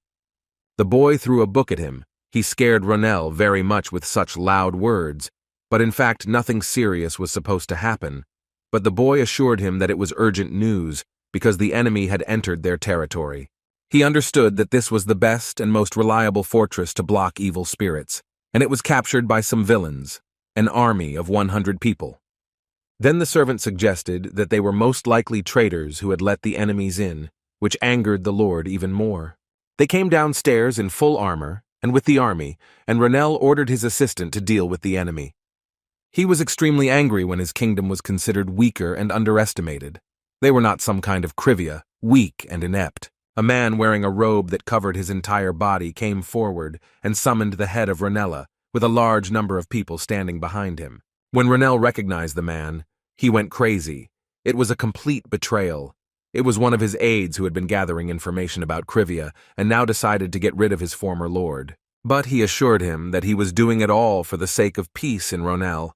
The boy threw a book at him. He scared Ronell very much with such loud words, but in fact nothing serious was supposed to happen. But the boy assured him that it was urgent news because the enemy had entered their territory. He understood that this was the best and most reliable fortress to block evil spirits, and it was captured by some villains, an army of 100 people. Then the servant suggested that they were most likely traitors who had let the enemies in, which angered the Lord even more. They came downstairs in full armor and with the army, and Ronell ordered his assistant to deal with the enemy. He was extremely angry when his kingdom was considered weaker and underestimated. They were not some kind of Krivia, weak and inept. A man wearing a robe that covered his entire body came forward and summoned the head of Ronella, with a large number of people standing behind him. When Ronell recognized the man, he went crazy. It was a complete betrayal. It was one of his aides who had been gathering information about Krivia and now decided to get rid of his former lord. But he assured him that he was doing it all for the sake of peace in Ronell.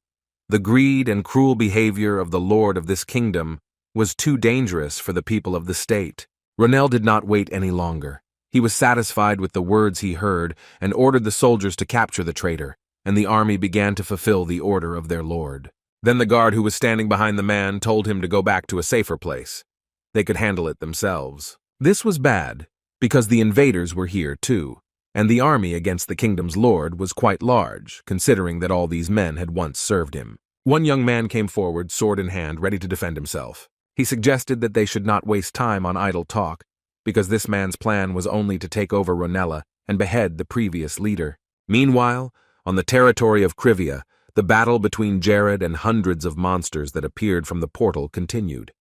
The greed and cruel behavior of the lord of this kingdom was too dangerous for the people of the state. Ronell did not wait any longer. He was satisfied with the words he heard and ordered the soldiers to capture the traitor, and the army began to fulfill the order of their lord. Then the guard who was standing behind the man told him to go back to a safer place. They could handle it themselves. This was bad, because the invaders were here too, and the army against the kingdom's lord was quite large, considering that all these men had once served him. One young man came forward, sword in hand, ready to defend himself. He suggested that they should not waste time on idle talk, because this man's plan was only to take over Ronella and behead the previous leader. Meanwhile, on the territory of Krivia, the battle between Jared and hundreds of monsters that appeared from the portal continued.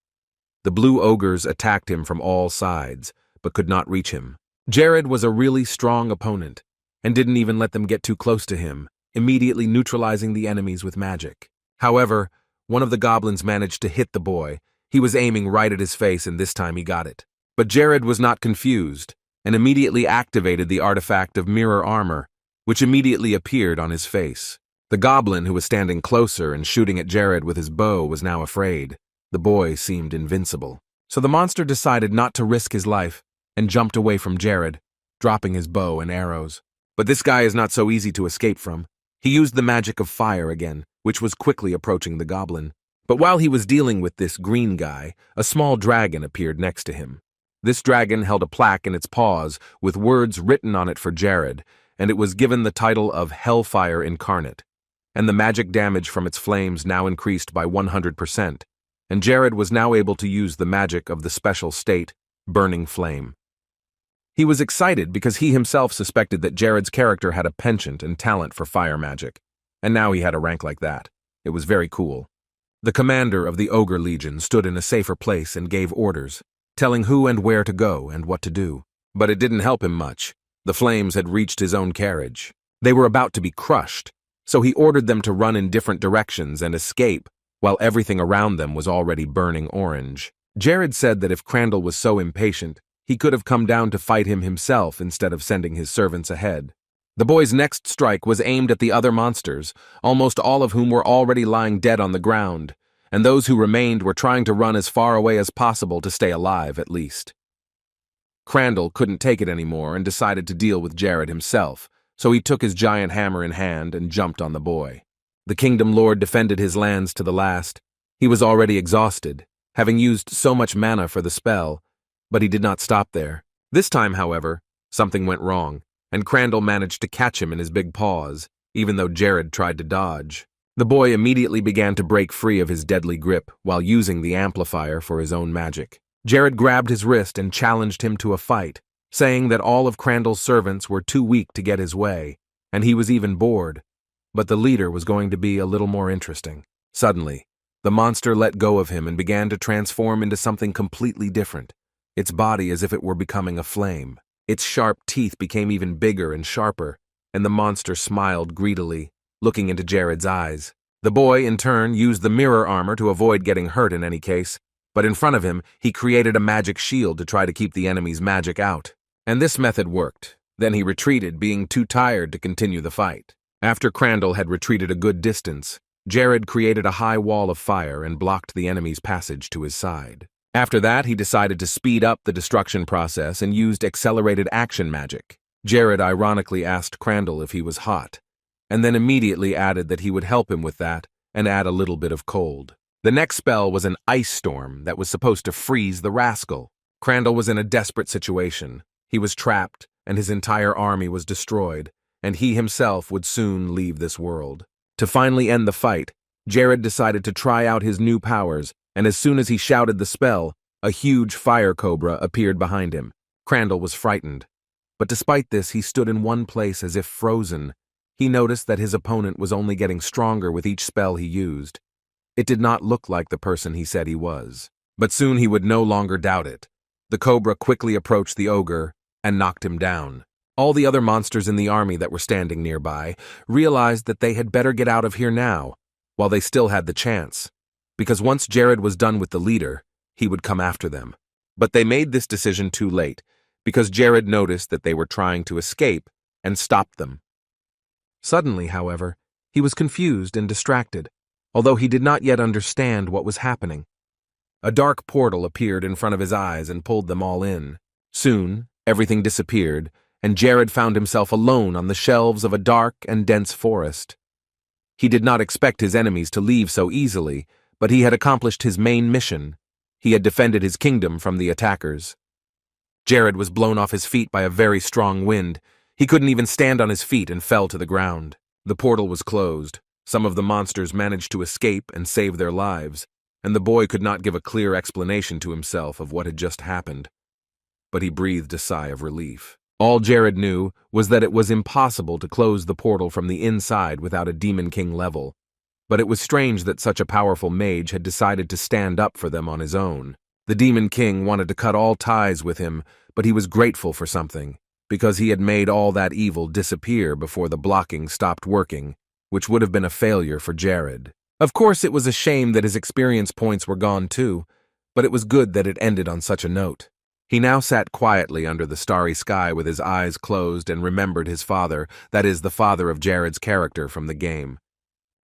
The blue ogres attacked him from all sides, but could not reach him. Jared was a really strong opponent, and didn't even let them get too close to him, immediately neutralizing the enemies with magic. However, one of the goblins managed to hit the boy. He was aiming right at his face, and this time he got it. But Jared was not confused, and immediately activated the artifact of mirror armor, which immediately appeared on his face. The goblin who was standing closer and shooting at Jared with his bow was now afraid. The boy seemed invincible. So the monster decided not to risk his life and jumped away from Jared, dropping his bow and arrows. But this guy is not so easy to escape from. He used the magic of fire again, which was quickly approaching the goblin. But while he was dealing with this green guy, a small dragon appeared next to him. This dragon held a plaque in its paws with words written on it for Jared, and it was given the title of Hellfire Incarnate. And the magic damage from its flames now increased by 100%, and Jared was now able to use the magic of the special state, Burning Flame. He was excited because he himself suspected that Jared's character had a penchant and talent for fire magic, and now he had a rank like that. It was very cool. The commander of the Ogre Legion stood in a safer place and gave orders, telling who and where to go and what to do. But it didn't help him much. The flames had reached his own carriage. They were about to be crushed, so he ordered them to run in different directions and escape, while everything around them was already burning orange. Jared said that if Crandall was so impatient, he could have come down to fight him himself instead of sending his servants ahead. The boy's next strike was aimed at the other monsters, almost all of whom were already lying dead on the ground, and those who remained were trying to run as far away as possible to stay alive at least. Crandall couldn't take it anymore and decided to deal with Jared himself, so he took his giant hammer in hand and jumped on the boy. The kingdom lord defended his lands to the last. He was already exhausted, having used so much mana for the spell, but he did not stop there. This time, however, something went wrong, and Crandall managed to catch him in his big paws, even though Jared tried to dodge. The boy immediately began to break free of his deadly grip while using the amplifier for his own magic. Jared grabbed his wrist and challenged him to a fight, saying that all of Crandall's servants were too weak to get his way, and he was even bored. But the leader was going to be a little more interesting. Suddenly, the monster let go of him and began to transform into something completely different. its body as if it were becoming a flame. Its sharp teeth became even bigger and sharper, and the monster smiled greedily, looking into Jared's eyes. The boy, in turn, used the mirror armor to avoid getting hurt in any case, but in front of him, he created a magic shield to try to keep the enemy's magic out. And this method worked. Then he retreated, being too tired to continue the fight. After Crandall had retreated a good distance, Jared created a high wall of fire and blocked the enemy's passage to his side. After that, he decided to speed up the destruction process and used accelerated action magic. Jared ironically asked Crandall if he was hot, and then immediately added that he would help him with that and add a little bit of cold. The next spell was an ice storm that was supposed to freeze the rascal. Crandall was in a desperate situation. He was trapped, and his entire army was destroyed, and he himself would soon leave this world. To finally end the fight, Jared decided to try out his new powers, and as soon as he shouted the spell, a huge fire cobra appeared behind him. Crandall was frightened. But despite this, he stood in one place as if frozen. He noticed that his opponent was only getting stronger with each spell he used. It did not look like the person he said he was. But soon he would no longer doubt it. The cobra quickly approached the ogre and knocked him down. All the other monsters in the army that were standing nearby realized that they had better get out of here now, while they still had the chance, because once Jared was done with the leader, he would come after them. But they made this decision too late, because Jared noticed that they were trying to escape and stopped them. Suddenly, however, he was confused and distracted, although he did not yet understand what was happening. A dark portal appeared in front of his eyes and pulled them all in. Soon, everything disappeared, and Jared found himself alone on the shelves of a dark and dense forest. He did not expect his enemies to leave so easily, but he had accomplished his main mission. He had defended his kingdom from the attackers. Jared was blown off his feet by a very strong wind. He couldn't even stand on his feet and fell to the ground. The portal was closed. Some of the monsters managed to escape and save their lives, and the boy could not give a clear explanation to himself of what had just happened. But he breathed a sigh of relief. All Jared knew was that it was impossible to close the portal from the inside without a Demon King level, but it was strange that such a powerful mage had decided to stand up for them on his own. The Demon King wanted to cut all ties with him, but he was grateful for something, because he had made all that evil disappear before the blocking stopped working, which would have been a failure for Jared. Of course, it was a shame that his experience points were gone too, but it was good that it ended on such a note. He now sat quietly under the starry sky with his eyes closed and remembered his father, that is, the father of Jared's character from the game.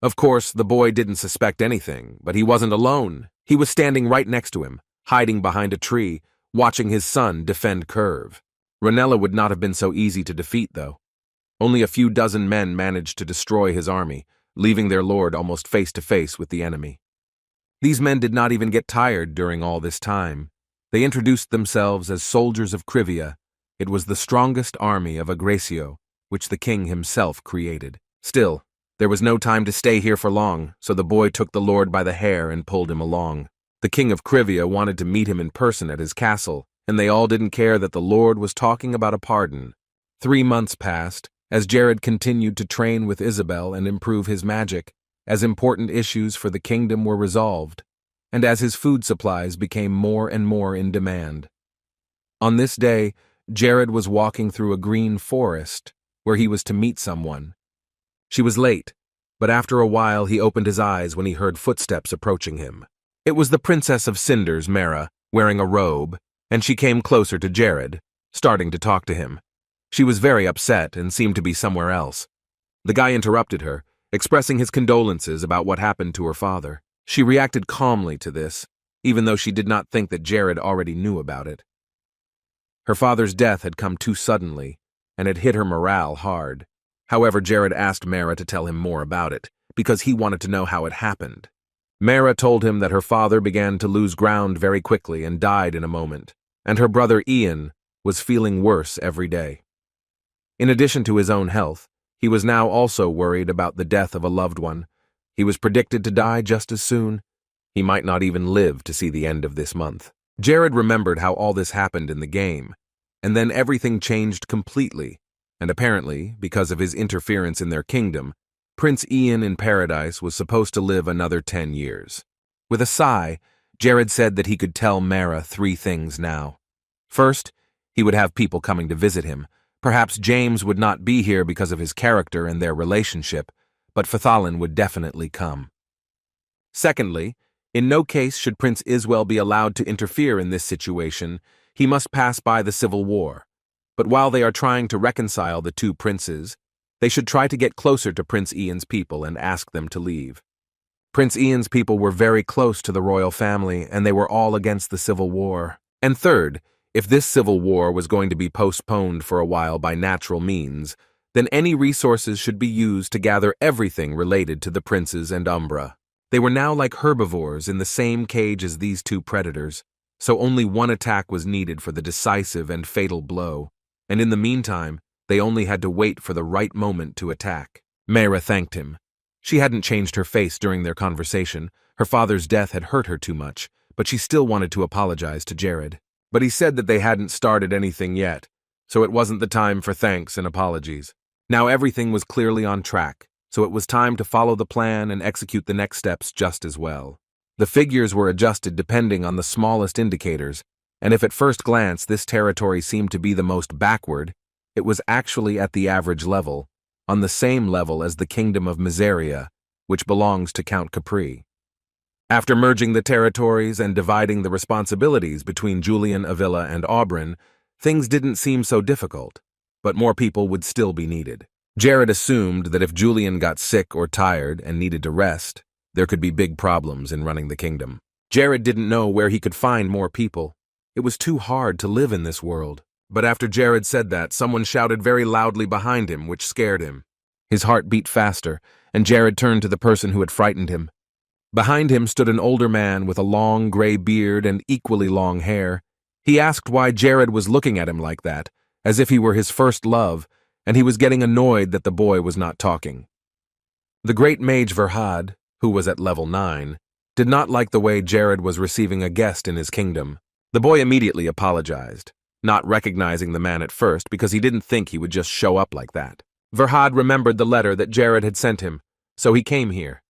Of course, the boy didn't suspect anything, but he wasn't alone. He was standing right next to him, hiding behind a tree, watching his son defend Curve. Ranella would not have been so easy to defeat, though. Only a few dozen men managed to destroy his army, leaving their lord almost face to face with the enemy. These men did not even get tired during all this time. They introduced themselves as soldiers of Krivia. It was the strongest army of Agrecio, which the king himself created. Still, there was no time to stay here for long, so the boy took the lord by the hair and pulled him along. The king of Krivia wanted to meet him in person at his castle, and they all didn't care that the lord was talking about a pardon. 3 months passed, as Jared continued to train with Isabel and improve his magic, as important issues for the kingdom were resolved, and as his food supplies became more and more in demand. On this day, Jared was walking through a green forest, where he was to meet someone. She was late, but after a while he opened his eyes when he heard footsteps approaching him. It was the Princess of Cinders, Mara, wearing a robe, and she came closer to Jared, starting to talk to him. She was very upset and seemed to be somewhere else. The guy interrupted her, expressing his condolences about what happened to her father. She reacted calmly to this, even though she did not think that Jared already knew about it. Her father's death had come too suddenly, and had hit her morale hard. However, Jared asked Mara to tell him more about it, because he wanted to know how it happened. Mara told him that her father began to lose ground very quickly and died in a moment, and her brother Ian was feeling worse every day. In addition to his own health, he was now also worried about the death of a loved one. He was predicted to die just as soon. He might not even live to see the end of this month. Jared remembered how all this happened in the game, and then everything changed completely, and apparently, because of his interference in their kingdom, Prince Ian in Paradise was supposed to live another 10 years. With a sigh, Jared said that he could tell Mara 3 things now. First, he would have people coming to visit him. Perhaps James would not be here because of his character and their relationship, but Phthalin would definitely come. Secondly, in no case should Prince Iswell be allowed to interfere in this situation. He must pass by the civil war. But while they are trying to reconcile the two princes, they should try to get closer to Prince Ian's people and ask them to leave. Prince Ian's people were very close to the royal family, and they were all against the civil war. And third, if this civil war was going to be postponed for a while by natural means, then any resources should be used to gather everything related to the princes and Umbra. They were now like herbivores in the same cage as these two predators, so only one attack was needed for the decisive and fatal blow, and in the meantime, they only had to wait for the right moment to attack. Mayra thanked him. She hadn't changed her face during their conversation. Her father's death had hurt her too much, but she still wanted to apologize to Jared. But he said that they hadn't started anything yet, so it wasn't the time for thanks and apologies. Now everything was clearly on track, so it was time to follow the plan and execute the next steps just as well. The figures were adjusted depending on the smallest indicators, and if at first glance this territory seemed to be the most backward, it was actually at the average level, on the same level as the Kingdom of Miseria, which belongs to Count Capri. After merging the territories and dividing the responsibilities between Julian, Avila, and Aubryn, things didn't seem so difficult, but more people would still be needed. Jared assumed that if Julian got sick or tired and needed to rest, there could be big problems in running the kingdom. Jared didn't know where he could find more people. It was too hard to live in this world. But after Jared said that, someone shouted very loudly behind him, which scared him. His heart beat faster, and Jared turned to the person who had frightened him. Behind him stood an older man with a long gray beard and equally long hair. He asked why Jared was looking at him like that, as if he were his first love, and he was getting annoyed that the boy was not talking. The great mage Verhad, who was at level 9, did not like the way Jared was receiving a guest in his kingdom. The boy immediately apologized, not recognizing the man at first because he didn't think he would just show up like that. Verhad remembered the letter that Jared had sent him, so he came here.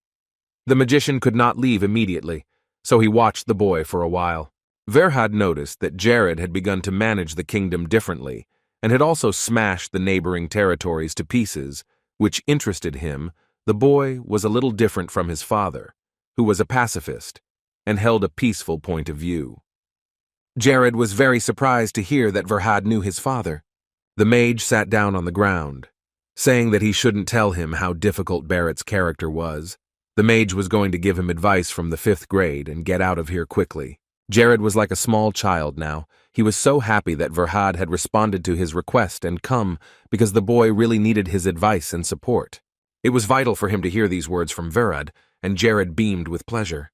The magician could not leave immediately, so he watched the boy for a while. Verhad noticed that Jared had begun to manage the kingdom differently, and had also smashed the neighboring territories to pieces, which interested him. The boy was a little different from his father, who was a pacifist, and held a peaceful point of view. Jared was very surprised to hear that Verhad knew his father. The mage sat down on the ground, saying that he shouldn't tell him how difficult Barrett's character was. The mage was going to give him advice from the 5th grade and get out of here quickly. Jared was like a small child now. He was so happy that Verhad had responded to his request and come because the boy really needed his advice and support. It was vital for him to hear these words from Verhad, and Jared beamed with pleasure.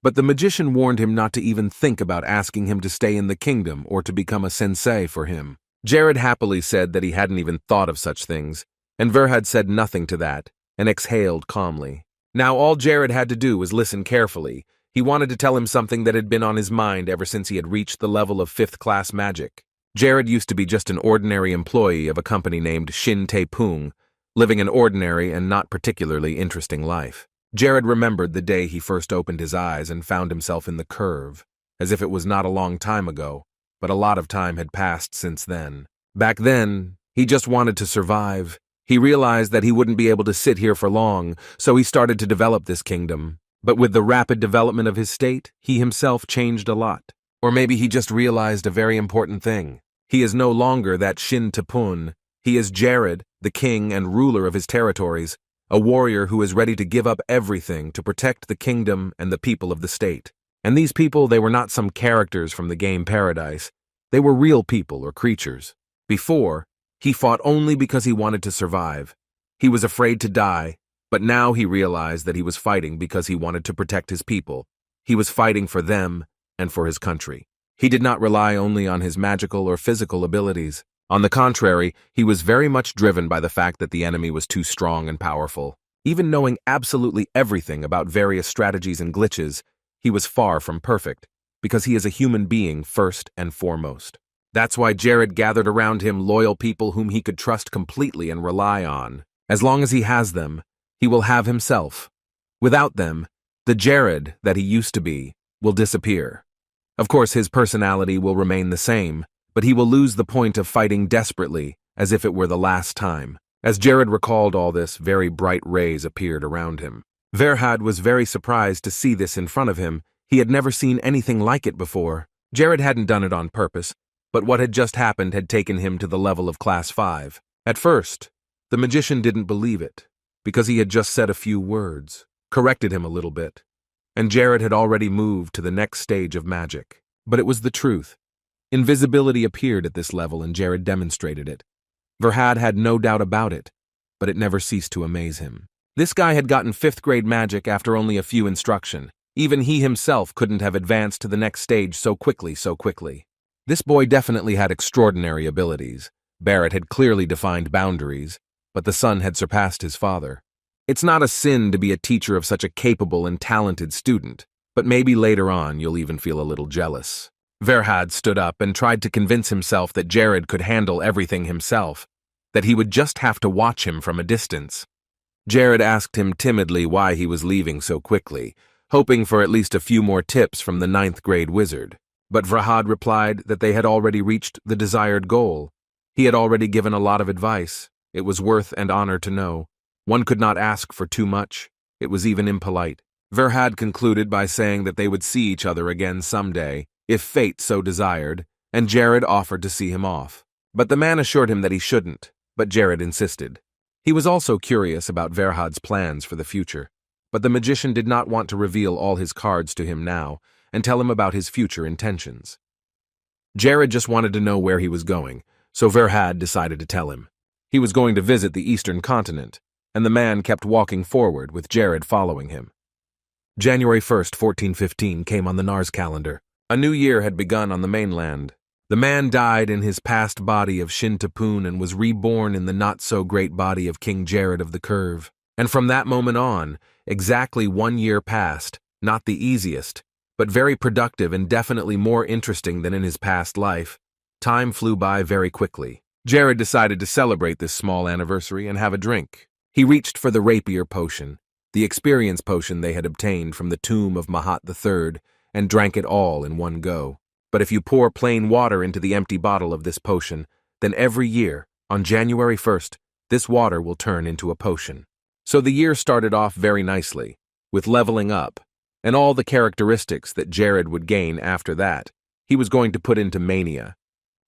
But the magician warned him not to even think about asking him to stay in the kingdom or to become a sensei for him. Jared happily said that he hadn't even thought of such things, and Verhad said nothing to that and exhaled calmly. Now all Jared had to do was listen carefully. He wanted to tell him something that had been on his mind ever since he had reached the level of 5th-class magic. Jared used to be just an ordinary employee of a company named Shin Tae-pung, living an ordinary and not particularly interesting life. Jared remembered the day he first opened his eyes and found himself in the curve, as if it was not a long time ago, but a lot of time had passed since then. Back then, he just wanted to survive. He realized that he wouldn't be able to sit here for long, so he started to develop this kingdom. But with the rapid development of his state, he himself changed a lot. Or maybe he just realized a very important thing. He is no longer that Shin Tae-pung. He is Jared, the king and ruler of his territories, a warrior who is ready to give up everything to protect the kingdom and the people of the state. And these people, they were not some characters from the game Paradise. They were real people or creatures. Before, he fought only because he wanted to survive. He was afraid to die, but now he realized that he was fighting because he wanted to protect his people. He was fighting for them and for his country. He did not rely only on his magical or physical abilities. On the contrary, he was very much driven by the fact that the enemy was too strong and powerful. Even knowing absolutely everything about various strategies and glitches, he was far from perfect, because he is a human being first and foremost. That's why Jared gathered around him loyal people whom he could trust completely and rely on. As long as he has them, he will have himself. Without them, the Jared that he used to be will disappear. Of course, his personality will remain the same, but he will lose the point of fighting desperately, as if it were the last time. As Jared recalled all this, very bright rays appeared around him. Verhad was very surprised to see this in front of him. He had never seen anything like it before. Jared hadn't done it on purpose, but what had just happened had taken him to the level of Class 5. At first, the magician didn't believe it, because he had just said a few words, corrected him a little bit, and Jared had already moved to the next stage of magic. But it was the truth. Invisibility appeared at this level and Jared demonstrated it. Verhad had no doubt about it, but it never ceased to amaze him. This guy had gotten 5th grade magic after only a few instruction. Even he himself couldn't have advanced to the next stage so quickly. This boy definitely had extraordinary abilities. Barrett had clearly defined boundaries, but the son had surpassed his father. It's not a sin to be a teacher of such a capable and talented student, but maybe later on you'll even feel a little jealous. Verhad stood up and tried to convince himself that Jared could handle everything himself, that he would just have to watch him from a distance. Jared asked him timidly why he was leaving so quickly, hoping for at least a few more tips from the 9th grade wizard. But Verhad replied that they had already reached the desired goal. He had already given a lot of advice. It was worth and honor to know. One could not ask for too much. It was even impolite. Verhad concluded by saying that they would see each other again someday, if fate so desired, and Jared offered to see him off. But the man assured him that he shouldn't, but Jared insisted. He was also curious about Verhad's plans for the future, but the magician did not want to reveal all his cards to him now and tell him about his future intentions. Jared just wanted to know where he was going, so Verhad decided to tell him. He was going to visit the eastern continent, and the man kept walking forward with Jared following him. January 1st, 1415 came on the Nars calendar. A new year had begun on the mainland. The man died in his past body of Shintapun and was reborn in the not-so-great body of King Jared of the Curve. And from that moment on, exactly 1 year passed, not the easiest, but very productive and definitely more interesting than in his past life. Time flew by very quickly. Jared decided to celebrate this small anniversary and have a drink. He reached for the rapier potion, the experience potion they had obtained from the tomb of Mahat III, and drank it all in one go. But if you pour plain water into the empty bottle of this potion, then every year, on January 1st, this water will turn into a potion. So the year started off very nicely, with leveling up, and all the characteristics that Jared would gain after that, he was going to put into mania.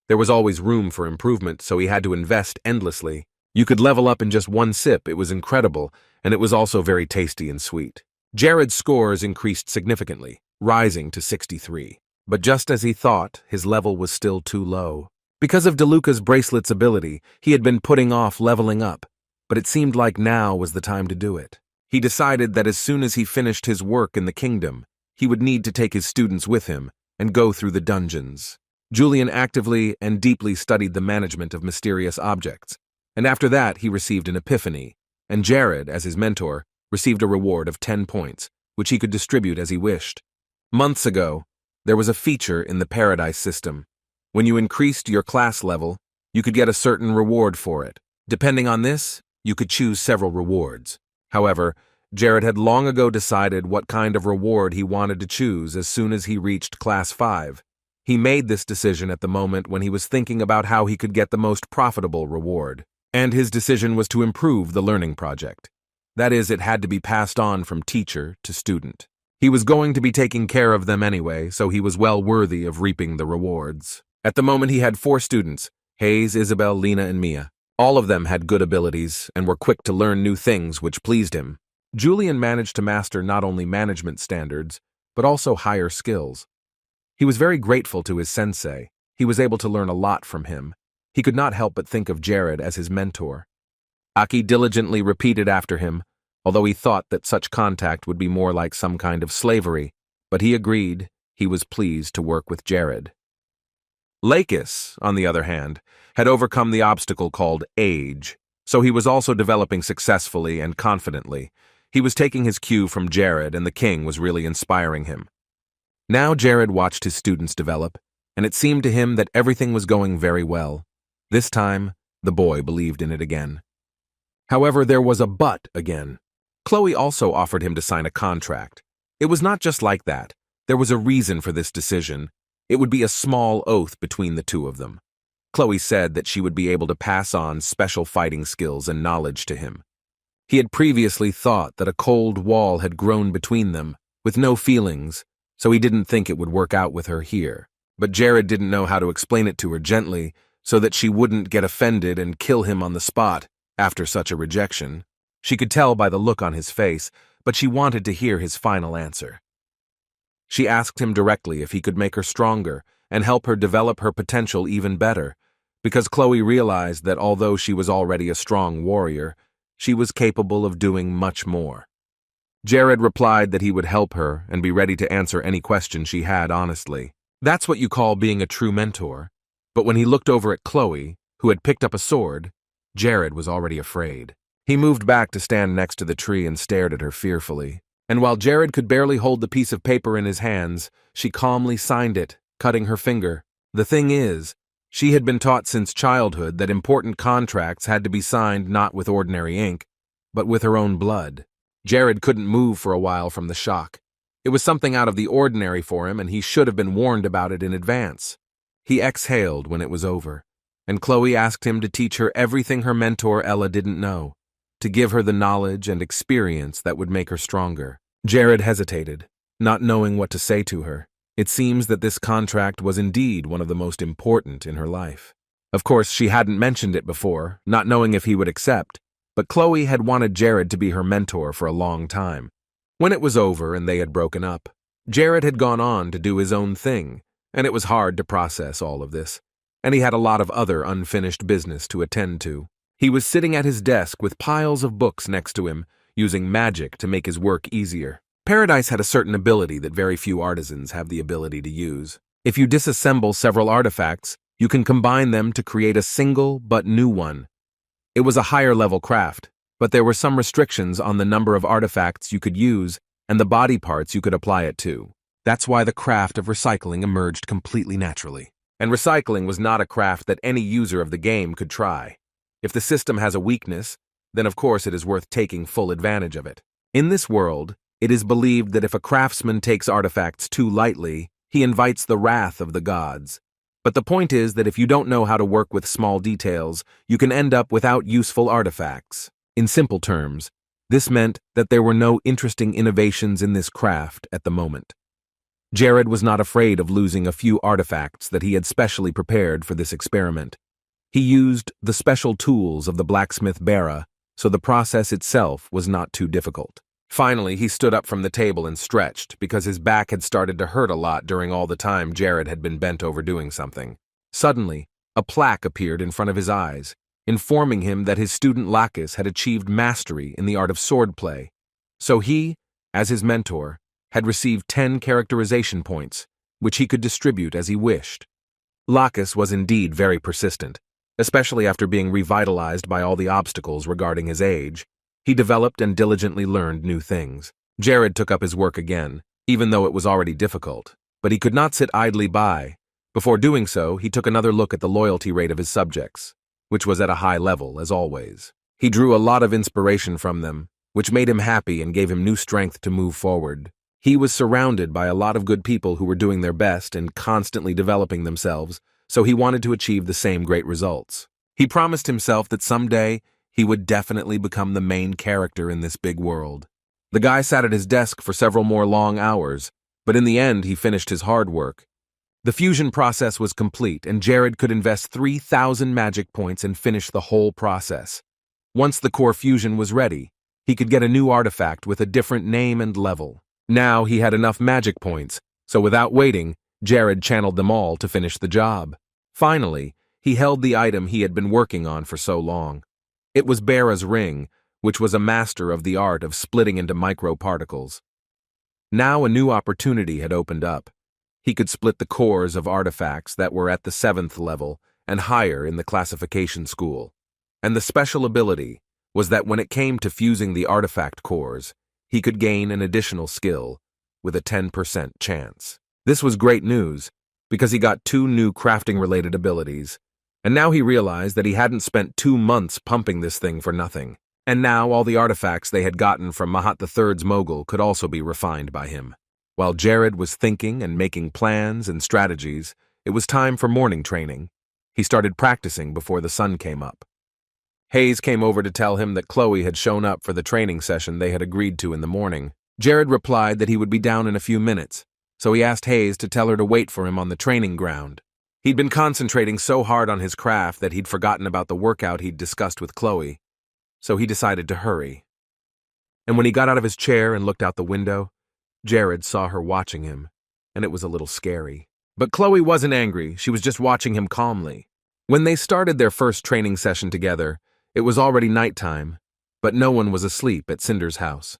There was always room for improvement, so he had to invest endlessly. You could level up in just one sip, it was incredible, and it was also very tasty and sweet. Jared's scores increased significantly, rising to 63. But just as he thought, his level was still too low. Because of DeLuca's bracelet's ability, he had been putting off leveling up, but it seemed like now was the time to do it. He decided that as soon as he finished his work in the kingdom, he would need to take his students with him and go through the dungeons. Julian actively and deeply studied the management of mysterious objects, and after that he received an epiphany, and Jared, as his mentor, received a reward of 10 points, which he could distribute as he wished. Months ago, there was a feature in the Paradise system. When you increased your class level, you could get a certain reward for it. Depending on this, you could choose several rewards. However, Jared had long ago decided what kind of reward he wanted to choose as soon as he reached Class 5. He made this decision at the moment when he was thinking about how he could get the most profitable reward. And his decision was to improve the learning project. That is, it had to be passed on from teacher to student. He was going to be taking care of them anyway, so he was well worthy of reaping the rewards. At the moment he had 4 students, Hayes, Isabel, Lena, and Mia. All of them had good abilities and were quick to learn new things, which pleased him. Julian managed to master not only management standards, but also higher skills. He was very grateful to his sensei. He was able to learn a lot from him. He could not help but think of Jared as his mentor. Aki diligently repeated after him, although he thought that such contact would be more like some kind of slavery, but he agreed he was pleased to work with Jared. Lakis, on the other hand, had overcome the obstacle called age, so he was also developing successfully and confidently. He was taking his cue from Jared, and the king was really inspiring him. Now Jared watched his students develop, and it seemed to him that everything was going very well. This time, the boy believed in it again. However, there was a but again. Chloe also offered him to sign a contract. It was not just like that. There was a reason for this decision. It would be a small oath between the two of them. Chloe said that she would be able to pass on special fighting skills and knowledge to him. He had previously thought that a cold wall had grown between them, with no feelings, so he didn't think it would work out with her here. But Jared didn't know how to explain it to her gently, so that she wouldn't get offended and kill him on the spot after such a rejection. She could tell by the look on his face, but she wanted to hear his final answer. She asked him directly if he could make her stronger and help her develop her potential even better, because Chloe realized that although she was already a strong warrior, she was capable of doing much more. Jared replied that he would help her and be ready to answer any question she had honestly. That's what you call being a true mentor. But when he looked over at Chloe, who had picked up a sword, Jared was already afraid. He moved back to stand next to the tree and stared at her fearfully. And while Jared could barely hold the piece of paper in his hands, she calmly signed it, cutting her finger. The thing is, she had been taught since childhood that important contracts had to be signed not with ordinary ink, but with her own blood. Jared couldn't move for a while from the shock. It was something out of the ordinary for him, and he should have been warned about it in advance. He exhaled when it was over, and Chloe asked him to teach her everything her mentor Ella didn't know, to give her the knowledge and experience that would make her stronger. Jared hesitated, not knowing what to say to her. It seems that this contract was indeed one of the most important in her life. Of course, she hadn't mentioned it before, not knowing if he would accept, but Chloe had wanted Jared to be her mentor for a long time. When it was over and they had broken up, Jared had gone on to do his own thing, and it was hard to process all of this, and he had a lot of other unfinished business to attend to. He was sitting at his desk with piles of books next to him, using magic to make his work easier. Paradise had a certain ability that very few artisans have the ability to use. If you disassemble several artifacts, you can combine them to create a single but new one. It was a higher-level craft, but there were some restrictions on the number of artifacts you could use and the body parts you could apply it to. That's why the craft of recycling emerged completely naturally. And recycling was not a craft that any user of the game could try. If the system has a weakness, then of course it is worth taking full advantage of it. In this world, it is believed that if a craftsman takes artifacts too lightly, he invites the wrath of the gods. But the point is that if you don't know how to work with small details, you can end up without useful artifacts. In simple terms, this meant that there were no interesting innovations in this craft at the moment. Jared was not afraid of losing a few artifacts that he had specially prepared for this experiment. He used the special tools of the blacksmith Bera, so the process itself was not too difficult. Finally, he stood up from the table and stretched, because his back had started to hurt a lot during all the time Jared had been bent over doing something. Suddenly, a plaque appeared in front of his eyes, informing him that his student Lacus had achieved mastery in the art of swordplay. So he, as his mentor, had received 10 characterization points, which he could distribute as he wished. Lacus was indeed very persistent, especially after being revitalized by all the obstacles regarding his age. He developed and diligently learned new things. Jared took up his work again, even though it was already difficult, but he could not sit idly by. Before doing so, he took another look at the loyalty rate of his subjects, which was at a high level, as always. He drew a lot of inspiration from them, which made him happy and gave him new strength to move forward. He was surrounded by a lot of good people who were doing their best and constantly developing themselves, so he wanted to achieve the same great results. He promised himself that someday he would definitely become the main character in this big world. The guy sat at his desk for several more long hours, but in the end he finished his hard work. The fusion process was complete, and Jared could invest 3,000 magic points and finish the whole process. Once the core fusion was ready, he could get a new artifact with a different name and level. Now he had enough magic points, so without waiting, Jared channeled them all to finish the job. Finally, he held the item he had been working on for so long. It was Bera's ring, which was a master of the art of splitting into microparticles. Now a new opportunity had opened up. He could split the cores of artifacts that were at the 7th level and higher in the classification school. And the special ability was that when it came to fusing the artifact cores, he could gain an additional skill with a 10% chance. This was great news, because he got 2 new crafting-related abilities, and now he realized that he hadn't spent 2 months pumping this thing for nothing. And now all the artifacts they had gotten from Mahat III's mogul could also be refined by him. While Jared was thinking and making plans and strategies, it was time for morning training. He started practicing before the sun came up. Hayes came over to tell him that Chloe had shown up for the training session they had agreed to in the morning. Jared replied that he would be down in a few minutes, so he asked Hayes to tell her to wait for him on the training ground. He'd been concentrating so hard on his craft that he'd forgotten about the workout he'd discussed with Chloe, so he decided to hurry. And when he got out of his chair and looked out the window, Jared saw her watching him, and it was a little scary. But Chloe wasn't angry, she was just watching him calmly. When they started their first training session together, it was already nighttime, but no one was asleep at Cinder's house.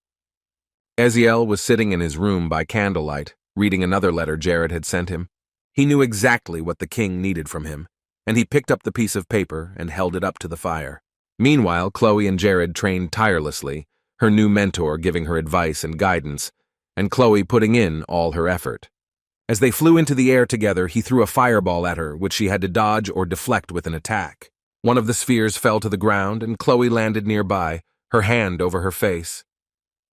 Eziel was sitting in his room by candlelight, reading another letter Jared had sent him. He knew exactly what the king needed from him, and he picked up the piece of paper and held it up to the fire. Meanwhile, Chloe and Jared trained tirelessly, her new mentor giving her advice and guidance, and Chloe putting in all her effort. As they flew into the air together, he threw a fireball at her, which she had to dodge or deflect with an attack. One of the spheres fell to the ground, and Chloe landed nearby, her hand over her face.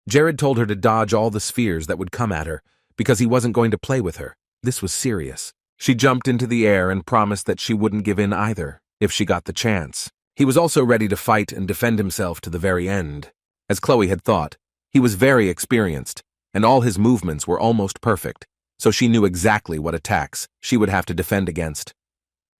Jared told her to dodge all the spheres that would come at her, because he wasn't going to play with her. This was serious. She jumped into the air and promised that she wouldn't give in either, if she got the chance. He was also ready to fight and defend himself to the very end. As Chloe had thought, he was very experienced, and all his movements were almost perfect, so she knew exactly what attacks she would have to defend against.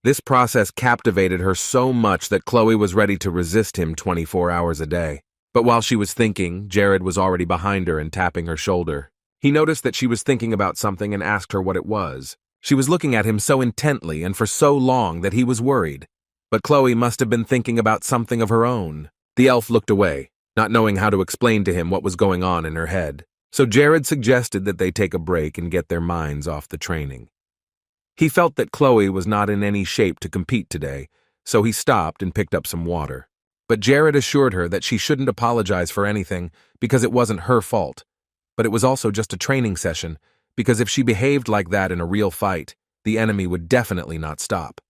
This process captivated her so much that Chloe was ready to resist him 24 hours a day. But while she was thinking, Jared was already behind her and tapping her shoulder. He noticed that she was thinking about something and asked her what it was. She was looking at him so intently and for so long that he was worried. But Chloe must have been thinking about something of her own. The elf looked away, not knowing how to explain to him what was going on in her head. So Jared suggested that they take a break and get their minds off the training. He felt that Chloe was not in any shape to compete today, so he stopped and picked up some water. But Jared assured her that she shouldn't apologize for anything because it wasn't her fault. But it was also just a training session, because if she behaved like that in a real fight, the enemy would definitely not stop.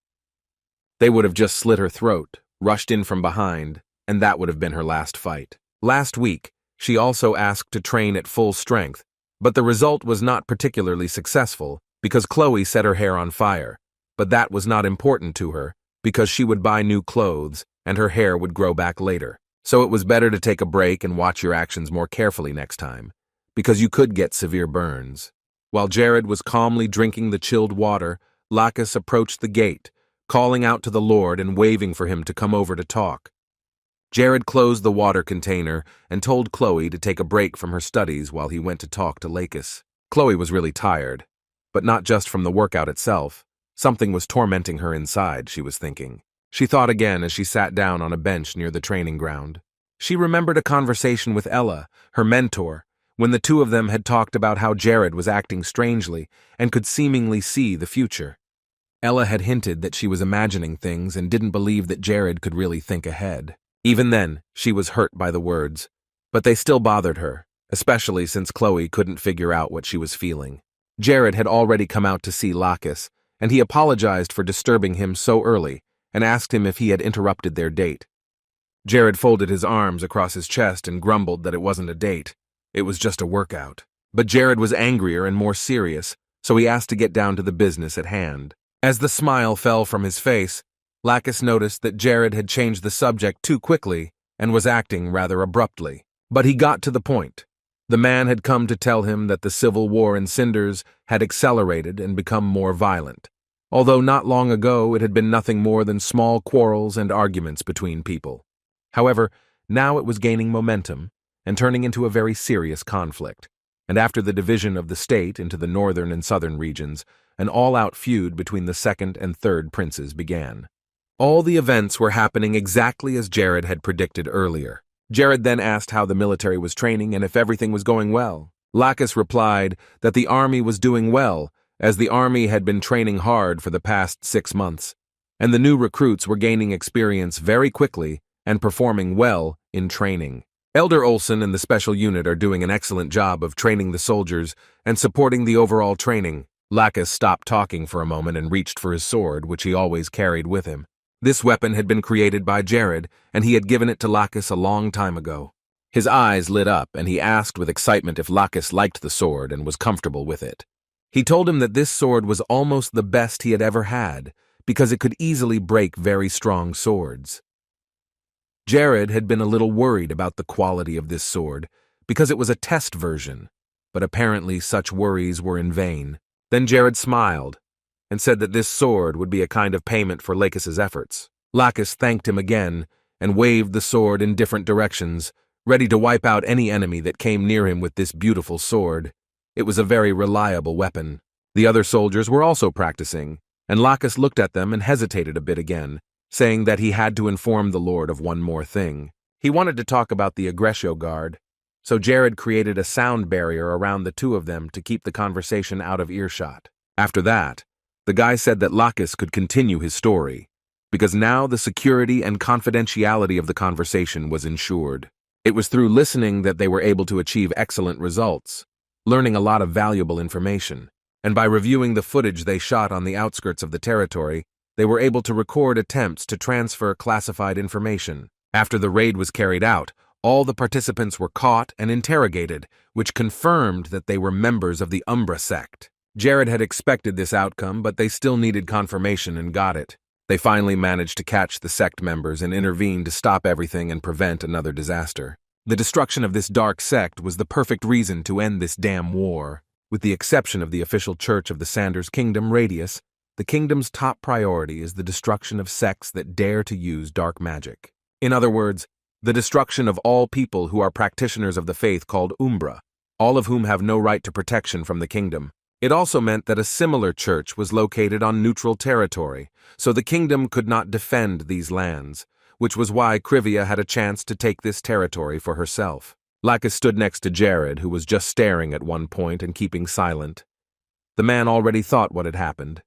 They would have just slit her throat, rushed in from behind, and that would have been her last fight. Last week, she also asked to train at full strength, but the result was not particularly successful because Chloe set her hair on fire. But that was not important to her because she would buy new clothes and her hair would grow back later. So it was better to take a break and watch your actions more carefully next time, because you could get severe burns. While Jared was calmly drinking the chilled water, Lacus approached the gate, calling out to the Lord and waving for him to come over to talk. Jared closed the water container and told Chloe to take a break from her studies while he went to talk to Lacus. Chloe was really tired, but not just from the workout itself. Something was tormenting her inside, she was thinking. She thought again as she sat down on a bench near the training ground. She remembered a conversation with Ella, her mentor, when the two of them had talked about how Jared was acting strangely and could seemingly see the future. Ella had hinted that she was imagining things and didn't believe that Jared could really think ahead. Even then, she was hurt by the words, but they still bothered her, especially since Chloe couldn't figure out what she was feeling. Jared had already come out to see Lacus, and he apologized for disturbing him so early and asked him if he had interrupted their date. Jared folded his arms across his chest and grumbled that it wasn't a date. It was just a workout. But Jared was angrier and more serious, so he asked to get down to the business at hand. As the smile fell from his face, Lacus noticed that Jared had changed the subject too quickly and was acting rather abruptly. But he got to the point. The man had come to tell him that the civil war in Cinders had accelerated and become more violent, although not long ago it had been nothing more than small quarrels and arguments between people. However, now it was gaining momentum and turning into a very serious conflict, and after the division of the state into the northern and southern regions, an all-out feud between the second and third princes began. All the events were happening exactly as Jared had predicted earlier. Jared then asked how the military was training and if everything was going well. Lacus replied that the army was doing well, as the army had been training hard for the past 6 months, and the new recruits were gaining experience very quickly and performing well in training. Elder Olsen and the special unit are doing an excellent job of training the soldiers and supporting the overall training. Lacus stopped talking for a moment and reached for his sword, which he always carried with him. This weapon had been created by Jared, and he had given it to Lacus a long time ago. His eyes lit up, and he asked with excitement if Lacus liked the sword and was comfortable with it. He told him that this sword was almost the best he had ever had, because it could easily break very strong swords. Jared had been a little worried about the quality of this sword, because it was a test version, but apparently such worries were in vain. Then Jared smiled and said that this sword would be a kind of payment for Lacus's efforts. Lacus thanked him again and waved the sword in different directions, ready to wipe out any enemy that came near him with this beautiful sword. It was a very reliable weapon. The other soldiers were also practicing, and Lacus looked at them and hesitated a bit again, saying that he had to inform the Lord of one more thing. He wanted to talk about the Aggressio Guard, so Jared created a sound barrier around the two of them to keep the conversation out of earshot. After that, the guy said that Lacus could continue his story, because now the security and confidentiality of the conversation was ensured. It was through listening that they were able to achieve excellent results, learning a lot of valuable information, and by reviewing the footage they shot on the outskirts of the territory, they were able to record attempts to transfer classified information. After the raid was carried out, all the participants were caught and interrogated, which confirmed that they were members of the Umbra sect. Jared had expected this outcome, but they still needed confirmation and got it. They finally managed to catch the sect members and intervene to stop everything and prevent another disaster. The destruction of this dark sect was the perfect reason to end this damn war. With the exception of the official church of the Sanders Kingdom Radius, the kingdom's top priority is the destruction of sects that dare to use dark magic. In other words, the destruction of all people who are practitioners of the faith called Umbra, all of whom have no right to protection from the kingdom. It also meant that a similar church was located on neutral territory, so the kingdom could not defend these lands, which was why Krivia had a chance to take this territory for herself. Lacus stood next to Jared, who was just staring at one point and keeping silent. The man already thought what had happened,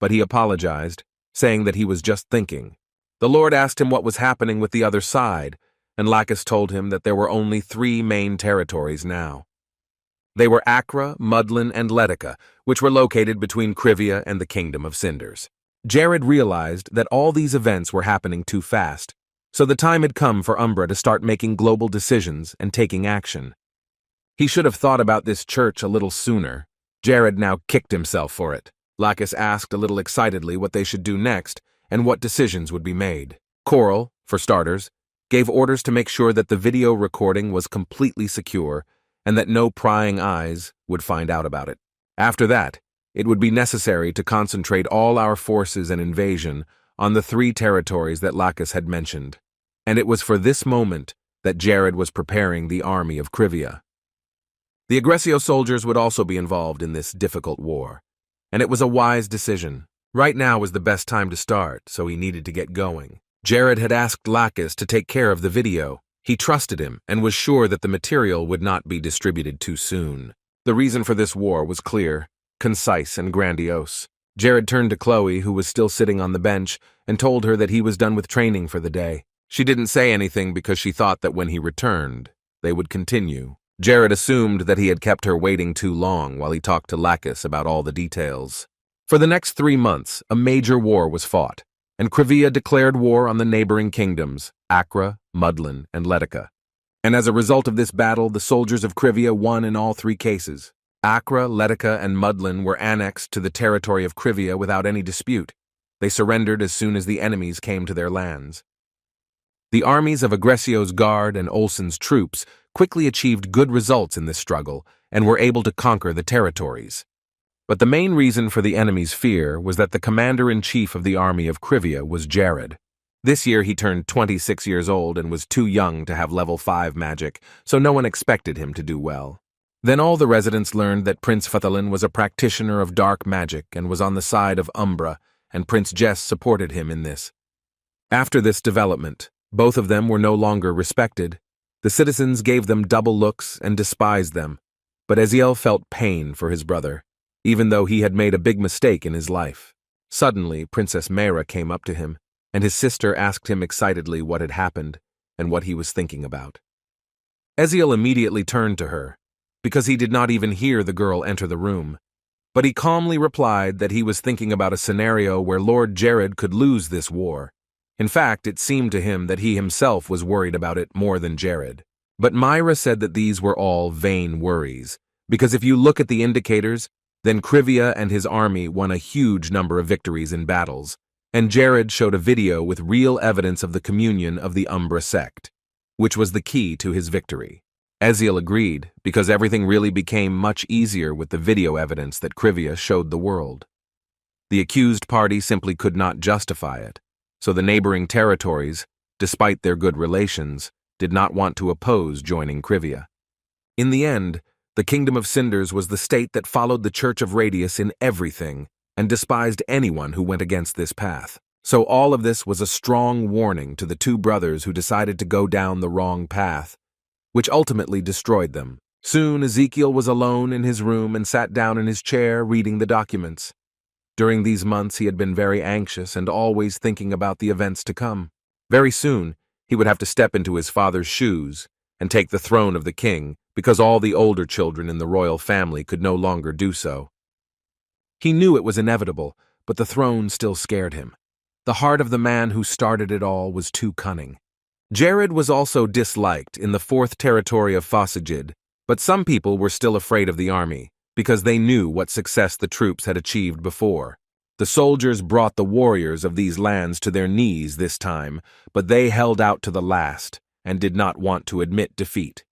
but he apologized, saying that he was just thinking. The Lord asked him what was happening with the other side, and Lacus told him that there were only 3 main territories now. They were Acra, Mudlin, and Letica, which were located between Krivia and the Kingdom of Cinders. Jared realized that all these events were happening too fast, so the time had come for Umbra to start making global decisions and taking action. He should have thought about this church a little sooner. Jared now kicked himself for it. Lacus asked a little excitedly what they should do next and what decisions would be made. Coral, for starters, gave orders to make sure that the video recording was completely secure and that no prying eyes would find out about it. After that, it would be necessary to concentrate all our forces and invasion on the 3 territories that Lacus had mentioned, and it was for this moment that Jared was preparing the army of Krivia. The Aggressio soldiers would also be involved in this difficult war, and it was a wise decision. Right now was the best time to start, so he needed to get going. Jared had asked Lacus to take care of the video. He trusted him and was sure that the material would not be distributed too soon. The reason for this war was clear, concise, and grandiose. Jared turned to Chloe, who was still sitting on the bench, and told her that he was done with training for the day. She didn't say anything because she thought that when he returned, they would continue. Jared assumed that he had kept her waiting too long while he talked to Lacus about all the details. For the next 3 months, a major war was fought, and Krivia declared war on the neighboring kingdoms, Acra, Mudlin, and Letica. And as a result of this battle, the soldiers of Krivia won in all 3 cases. Acra, Letica, and Mudlin were annexed to the territory of Krivia without any dispute. They surrendered as soon as the enemies came to their lands. The armies of Aggressio's Guard and Olsen's troops quickly achieved good results in this struggle and were able to conquer the territories. But the main reason for the enemy's fear was that the commander-in-chief of the army of Krivia was Jared. This year he turned 26 years old and was too young to have level 5 magic, so no one expected him to do well. Then all the residents learned that Prince Fathalin was a practitioner of dark magic and was on the side of Umbra, and Prince Jess supported him in this. After this development, both of them were no longer respected. The citizens gave them double looks and despised them, but Eziel felt pain for his brother, even though he had made a big mistake in his life. Suddenly, Princess Mayra came up to him, and his sister asked him excitedly what had happened and what he was thinking about. Eziel immediately turned to her, because he did not even hear the girl enter the room, but he calmly replied that he was thinking about a scenario where Lord Jared could lose this war. In fact, it seemed to him that he himself was worried about it more than Jared. But Mayra said that these were all vain worries, because if you look at the indicators, then Krivia and his army won a huge number of victories in battles, and Jared showed a video with real evidence of the communion of the Umbra sect, which was the key to his victory. Eziel agreed, because everything really became much easier with the video evidence that Krivia showed the world. The accused party simply could not justify it, so the neighboring territories, despite their good relations, did not want to oppose joining Krivia. In the end, the Kingdom of Cinders was the state that followed the Church of Radius in everything and despised anyone who went against this path. So all of this was a strong warning to the two brothers who decided to go down the wrong path, which ultimately destroyed them. Soon Ezekiel was alone in his room and sat down in his chair reading the documents. During these months he had been very anxious and always thinking about the events to come. Very soon he would have to step into his father's shoes and take the throne of the king, because all the older children in the royal family could no longer do so. He knew it was inevitable, but the throne still scared him. The heart of the man who started it all was too cunning. Jared was also disliked in the 4th territory of Fosagid, but some people were still afraid of the army, because they knew what success the troops had achieved before. The soldiers brought the warriors of these lands to their knees this time, but they held out to the last and did not want to admit defeat.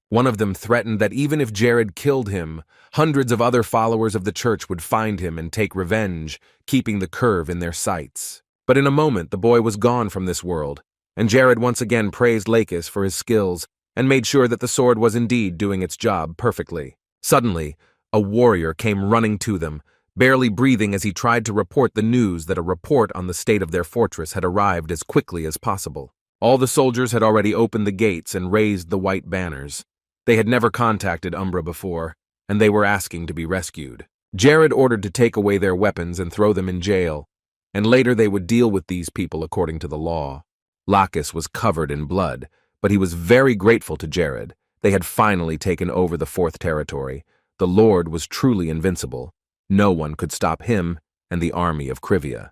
One of them threatened that even if Jared killed him, hundreds of other followers of the church would find him and take revenge, keeping the curve in their sights. But in a moment the boy was gone from this world, and Jared once again praised Lakis for his skills and made sure that the sword was indeed doing its job perfectly. Suddenly, a warrior came running to them, barely breathing as he tried to report the news that a report on the state of their fortress had arrived as quickly as possible. All the soldiers had already opened the gates and raised the white banners. They had never contacted Umbra before, and they were asking to be rescued. Jared ordered to take away their weapons and throw them in jail, and later they would deal with these people according to the law. Lakis was covered in blood, but he was very grateful to Jared. They had finally taken over the 4th territory. The Lord was truly invincible. No one could stop him and the army of Krivia.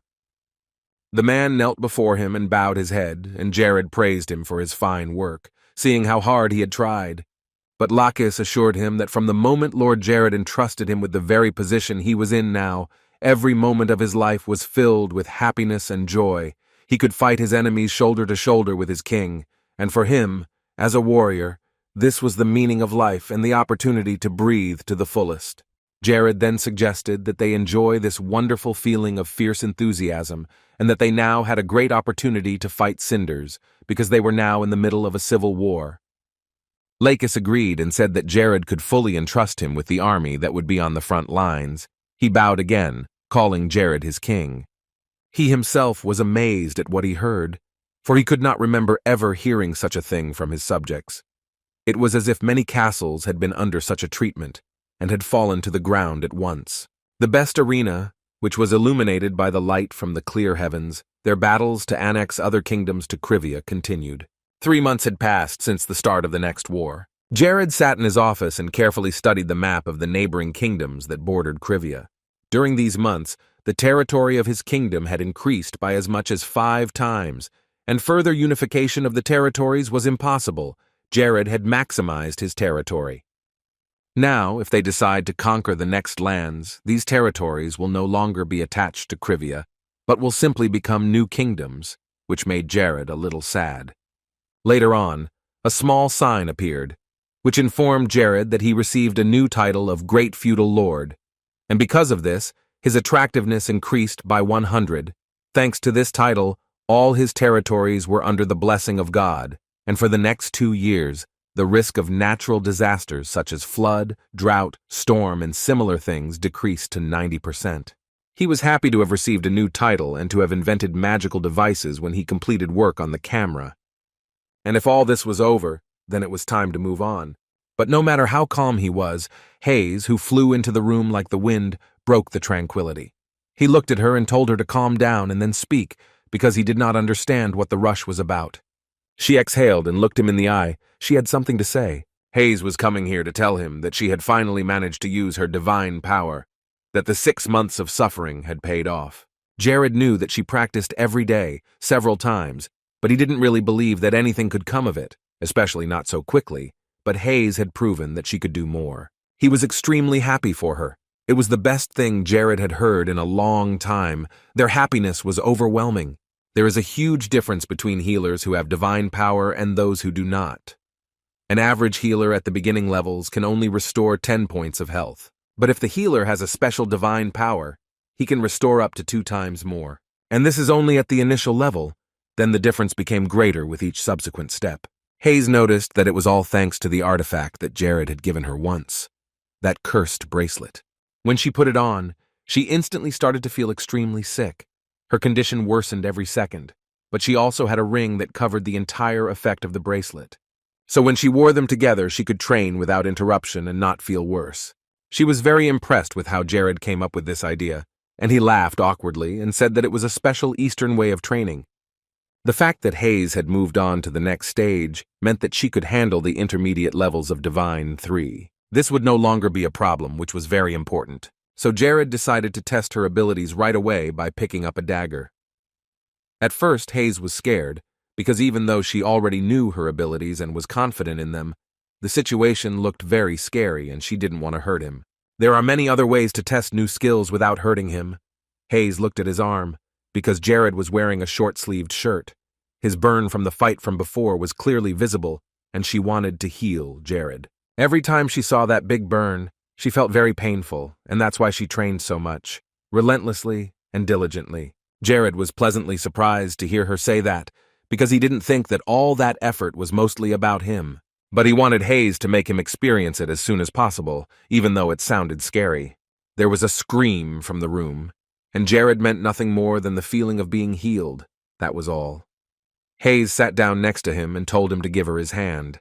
The man knelt before him and bowed his head, and Jared praised him for his fine work, seeing how hard he had tried. But Lakis assured him that from the moment Lord Jared entrusted him with the very position he was in now, every moment of his life was filled with happiness and joy. He could fight his enemies shoulder to shoulder with his king, and for him, as a warrior, this was the meaning of life and the opportunity to breathe to the fullest. Jared then suggested that they enjoy this wonderful feeling of fierce enthusiasm and that they now had a great opportunity to fight Cinders, because they were now in the middle of a civil war. Lakis agreed and said that Jared could fully entrust him with the army that would be on the front lines. He bowed again, calling Jared his king. He himself was amazed at what he heard, for he could not remember ever hearing such a thing from his subjects. It was as if many castles had been under such a treatment and had fallen to the ground at once. The best arena, which was illuminated by the light from the clear heavens, their battles to annex other kingdoms to Krivia continued. 3 months had passed since the start of the next war. Jared sat in his office and carefully studied the map of the neighboring kingdoms that bordered Krivia. During these months, the territory of his kingdom had increased by as much as 5 times, and further unification of the territories was impossible. Jared had maximized his territory. Now, if they decide to conquer the next lands, these territories will no longer be attached to Krivia, but will simply become new kingdoms, which made Jared a little sad. Later on, a small sign appeared, which informed Jared that he received a new title of Great Feudal Lord, and because of this, his attractiveness increased by 100. Thanks to this title, all his territories were under the blessing of God, and for the next 2 years, the risk of natural disasters such as flood, drought, storm, and similar things decreased to 90%. He was happy to have received a new title and to have invented magical devices when he completed work on the camera. And if all this was over, then it was time to move on. But no matter how calm he was, Hayes, who flew into the room like the wind, broke the tranquility. He looked at her and told her to calm down and then speak, because he did not understand what the rush was about. She exhaled and looked him in the eye. She had something to say. Hayes was coming here to tell him that she had finally managed to use her divine power, that the 6 months of suffering had paid off. Jared knew that she practiced every day, several times, but he didn't really believe that anything could come of it, especially not so quickly. But Hayes had proven that she could do more. He was extremely happy for her, It was the best thing Jared had heard in a long time. Their happiness was overwhelming. There is a huge difference between healers who have divine power and those who do not. An average healer at the beginning levels can only restore 10 points of health. But if the healer has a special divine power, he can restore up to 2 times more. And this is only at the initial level. Then the difference became greater with each subsequent step. Hayes noticed that it was all thanks to the artifact that Jared had given her once. That cursed bracelet. When she put it on, she instantly started to feel extremely sick. Her condition worsened every second, but she also had a ring that covered the entire effect of the bracelet. So when she wore them together, she could train without interruption and not feel worse. She was very impressed with how Jared came up with this idea, and he laughed awkwardly and said that it was a special Eastern way of training. The fact that Hayes had moved on to the next stage meant that she could handle the intermediate levels of Divine 3. This would no longer be a problem, which was very important. So Jared decided to test her abilities right away by picking up a dagger. At first, Hayes was scared, because even though she already knew her abilities and was confident in them, the situation looked very scary and she didn't want to hurt him. There are many other ways to test new skills without hurting him. Hayes looked at his arm, because Jared was wearing a short-sleeved shirt. His burn from the fight from before was clearly visible, and she wanted to heal Jared. Every time she saw that big burn, she felt very painful, and that's why she trained so much, relentlessly and diligently. Jared was pleasantly surprised to hear her say that, because he didn't think that all that effort was mostly about him. But he wanted Hayes to make him experience it as soon as possible, even though it sounded scary. There was a scream from the room, and Jared meant nothing more than the feeling of being healed. That was all. Hayes sat down next to him and told him to give her his hand.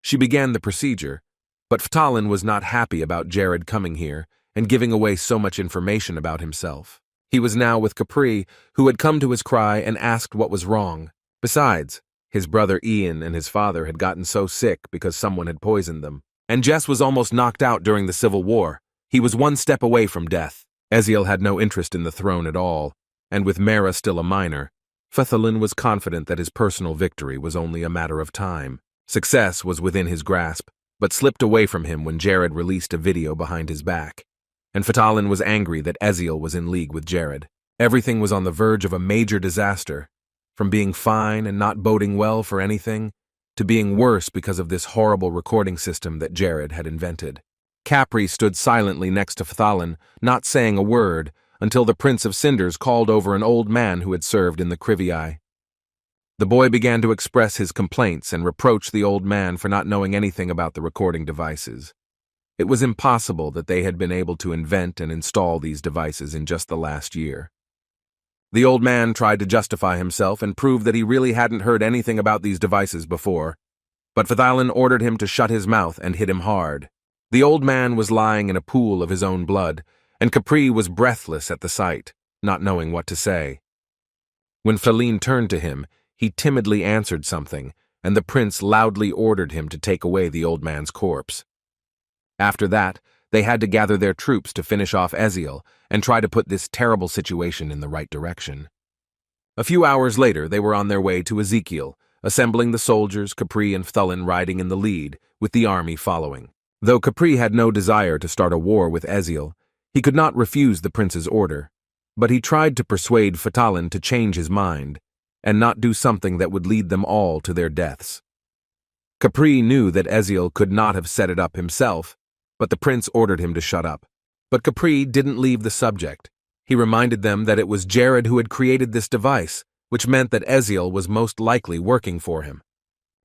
She began the procedure, but Ftalin was not happy about Jared coming here and giving away so much information about himself. He was now with Capri, who had come to his cry and asked what was wrong. Besides, his brother Ian and his father had gotten so sick because someone had poisoned them. And Jess was almost knocked out during the Civil War. He was one step away from death. Eziel had no interest in the throne at all, and with Mara still a minor, Ftalin was confident that his personal victory was only a matter of time. Success was within his grasp, but slipped away from him when Jared released a video behind his back. And Ftalin was angry that Eziel was in league with Jared. Everything was on the verge of a major disaster, from being fine and not boding well for anything, to being worse because of this horrible recording system that Jared had invented. Capri stood silently next to Ftalin, not saying a word, until the Prince of Cinders called over an old man who had served in the Krivii. The boy began to express his complaints and reproach the old man for not knowing anything about the recording devices. It was impossible that they had been able to invent and install these devices in just the last year. The old man tried to justify himself and prove that he really hadn't heard anything about these devices before, but Ftalin ordered him to shut his mouth and hit him hard. The old man was lying in a pool of his own blood, and Capri was breathless at the sight, not knowing what to say. When Ftalin turned to him, he timidly answered something, and the prince loudly ordered him to take away the old man's corpse. After that, they had to gather their troops to finish off Eziel and try to put this terrible situation in the right direction. A few hours later, they were on their way to Ezekiel, assembling the soldiers, Capri and Ftalin riding in the lead, with the army following. Though Capri had no desire to start a war with Eziel, he could not refuse the prince's order, but he tried to persuade Ftalin to change his mind and not do something that would lead them all to their deaths. Capri knew that Eziel could not have set it up himself, but the prince ordered him to shut up. But Capri didn't leave the subject. He reminded them that it was Jared who had created this device, which meant that Eziel was most likely working for him.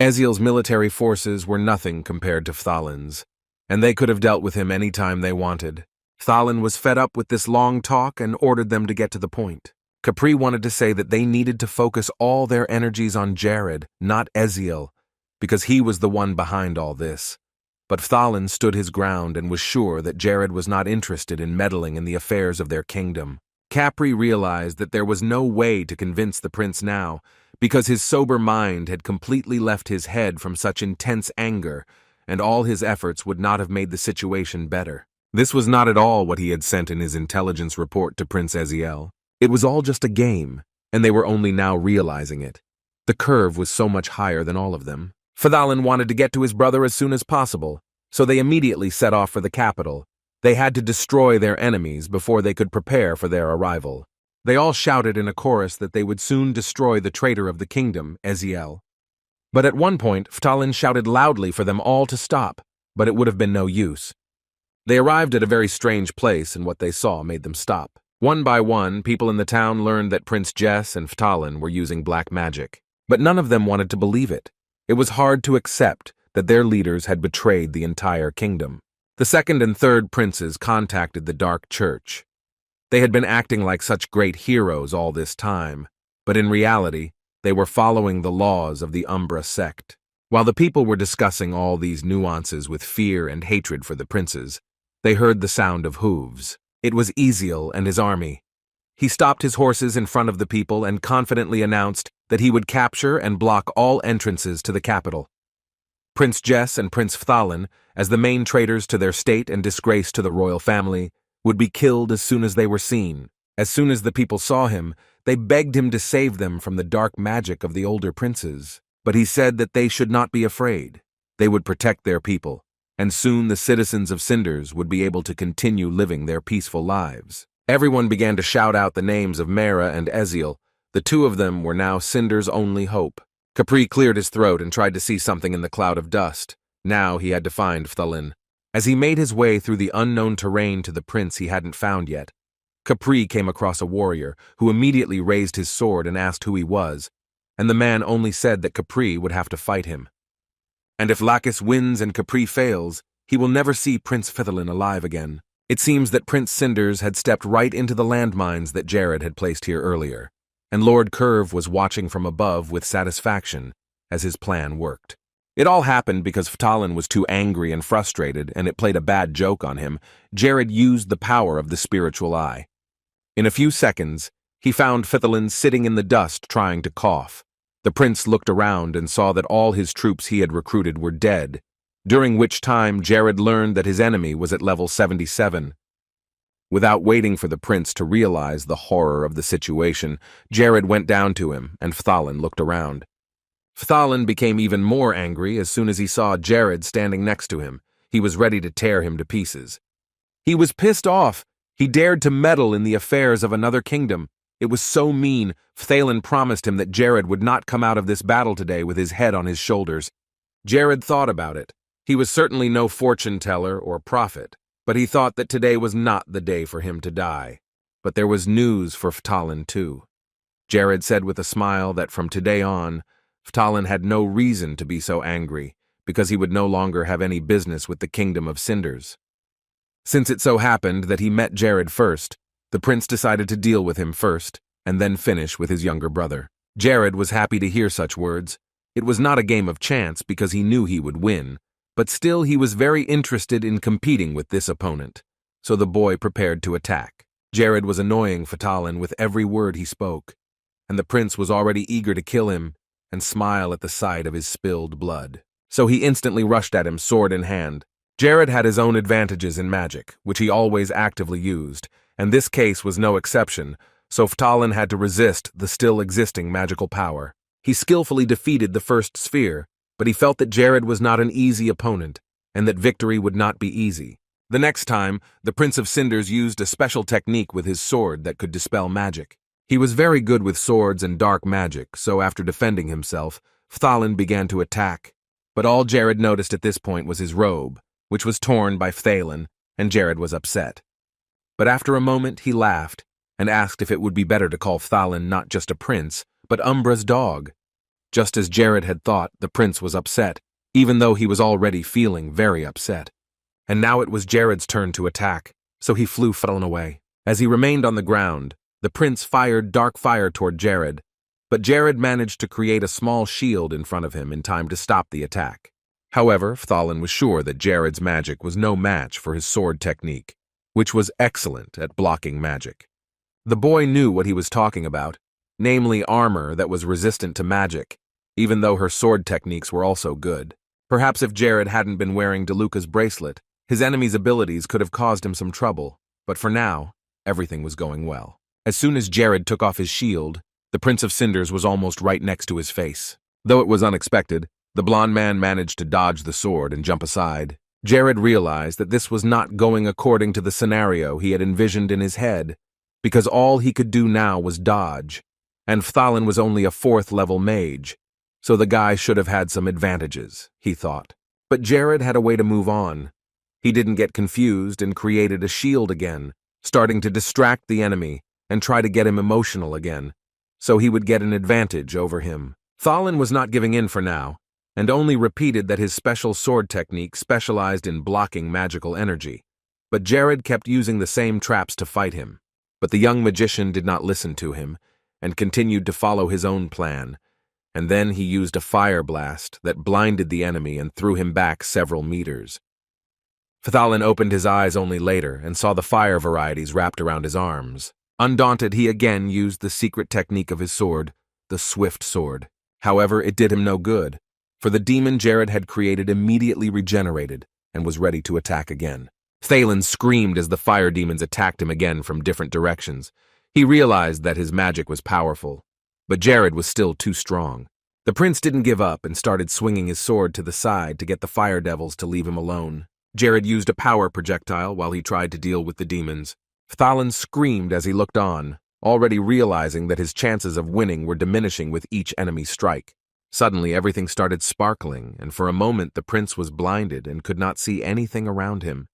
Eziel's military forces were nothing compared to Ftalin's, and they could have dealt with him any time they wanted. Ftalin was fed up with this long talk and ordered them to get to the point. Capri wanted to say that they needed to focus all their energies on Jared, not Eziel, because he was the one behind all this. But Ftalin stood his ground and was sure that Jared was not interested in meddling in the affairs of their kingdom. Capri realized that there was no way to convince the prince now, because his sober mind had completely left his head from such intense anger, and all his efforts would not have made the situation better. This was not at all what he had sent in his intelligence report to Prince Eziel. It was all just a game, and they were only now realizing it. The curve was so much higher than all of them. Ftalin wanted to get to his brother as soon as possible, so they immediately set off for the capital, They had to destroy their enemies before they could prepare for their arrival. They all shouted in a chorus that they would soon destroy the traitor of the kingdom, Eziel. But at one point, Phtalin shouted loudly for them all to stop, but it would have been no use. They arrived at a very strange place, and what they saw made them stop. One by one, people in the town learned that Prince Jess and Phtalin were using black magic, but none of them wanted to believe it. It was hard to accept that their leaders had betrayed the entire kingdom. The second and third princes contacted the Dark Church. They had been acting like such great heroes all this time, but in reality, they were following the laws of the Umbra sect. While the people were discussing all these nuances with fear and hatred for the princes, they heard the sound of hooves. It was Eziel and his army. He stopped his horses in front of the people and confidently announced that he would capture and block all entrances to the capital. Prince Jess and Prince Phtalin, as the main traitors to their state and disgrace to the royal family, would be killed as soon as they were seen. As soon as the people saw him, they begged him to save them from the dark magic of the older princes. But he said that they should not be afraid. They would protect their people, and soon the citizens of Cinders would be able to continue living their peaceful lives. Everyone began to shout out the names of Mera and Eziel. The two of them were now Cinders' only hope. Capri cleared his throat and tried to see something in the cloud of dust. Now he had to find Phtalin. As he made his way through the unknown terrain to the prince he hadn't found yet, Capri came across a warrior who immediately raised his sword and asked who he was, and the man only said that Capri would have to fight him. And if Lacus wins and Capri fails, he will never see Prince Phtalin alive again. It seems that Prince Cinders had stepped right into the landmines that Jared had placed here earlier, and Lord Curve was watching from above with satisfaction as his plan worked. It all happened because Phtalin was too angry and frustrated, and it played a bad joke on him. Jared used the power of the spiritual eye. In a few seconds, he found Phtalin sitting in the dust trying to cough. The prince looked around and saw that all his troops he had recruited were dead, during which time Jared learned that his enemy was at level 77. Without waiting for the prince to realize the horror of the situation, Jared went down to him, and Phtalin looked around. Phtalin became even more angry as soon as he saw Jared standing next to him. He was ready to tear him to pieces. He was pissed off. He dared to meddle in the affairs of another kingdom. It was so mean. Phtalin promised him that Jared would not come out of this battle today with his head on his shoulders. Jared thought about it. He was certainly no fortune teller or prophet, but he thought that today was not the day for him to die. But there was news for Phtalin too. Jared said with a smile that from today on, Phtalin had no reason to be so angry, because he would no longer have any business with the kingdom of Cinders. Since it so happened that he met Jared first, the prince decided to deal with him first, and then finish with his younger brother. Jared was happy to hear such words. It was not a game of chance because he knew he would win, but still he was very interested in competing with this opponent, so the boy prepared to attack. Jared was annoying Phtalin with every word he spoke, and the prince was already eager to kill him and smile at the sight of his spilled blood. So he instantly rushed at him, sword in hand. Jared had his own advantages in magic, which he always actively used, and this case was no exception, so Phtalin had to resist the still existing magical power. He skillfully defeated the first sphere, but he felt that Jared was not an easy opponent, and that victory would not be easy. The next time, the Prince of Cinders used a special technique with his sword that could dispel magic. He was very good with swords and dark magic, so after defending himself, Phtalin began to attack. But all Jared noticed at this point was his robe, which was torn by Phtalin, and Jared was upset. But after a moment he laughed, and asked if it would be better to call Phtalin not just a prince, but Umbra's dog. Just as Jared had thought, the prince was upset, even though he was already feeling very upset. And now it was Jared's turn to attack, so he flew Phtalin away. As he remained on the ground, the prince fired dark fire toward Jared, but Jared managed to create a small shield in front of him in time to stop the attack. However, Phtalin was sure that Jared's magic was no match for his sword technique, which was excellent at blocking magic. The boy knew what he was talking about, namely armor that was resistant to magic, even though her sword techniques were also good. Perhaps if Jared hadn't been wearing DeLuca's bracelet, his enemy's abilities could have caused him some trouble, but for now, everything was going well. As soon as Jared took off his shield, the Prince of Cinders was almost right next to his face. Though it was unexpected, the blond man managed to dodge the sword and jump aside. Jared realized that this was not going according to the scenario he had envisioned in his head, because all he could do now was dodge, and Fthalin was only a 4th-level mage, so the guy should have had some advantages, he thought. But Jared had a way to move on. He didn't get confused and created a shield again, starting to distract the enemy and try to get him emotional again, so he would get an advantage over him. Fthalin was not giving in for now, and only repeated that his special sword technique specialized in blocking magical energy. But Jared kept using the same traps to fight him. But the young magician did not listen to him, and continued to follow his own plan, and then he used a fire blast that blinded the enemy and threw him back several meters. Fthalin opened his eyes only later and saw the fire varieties wrapped around his arms. Undaunted, he again used the secret technique of his sword, the swift sword. However, it did him no good, for the demon Jared had created immediately regenerated and was ready to attack again. Thalen screamed as the fire demons attacked him again from different directions. He realized that his magic was powerful, but Jared was still too strong. The prince didn't give up and started swinging his sword to the side to get the fire devils to leave him alone. Jared used a power projectile while he tried to deal with the demons. Fthalin screamed as he looked on, already realizing that his chances of winning were diminishing with each enemy strike. Suddenly, everything started sparkling, and for a moment the prince was blinded and could not see anything around him.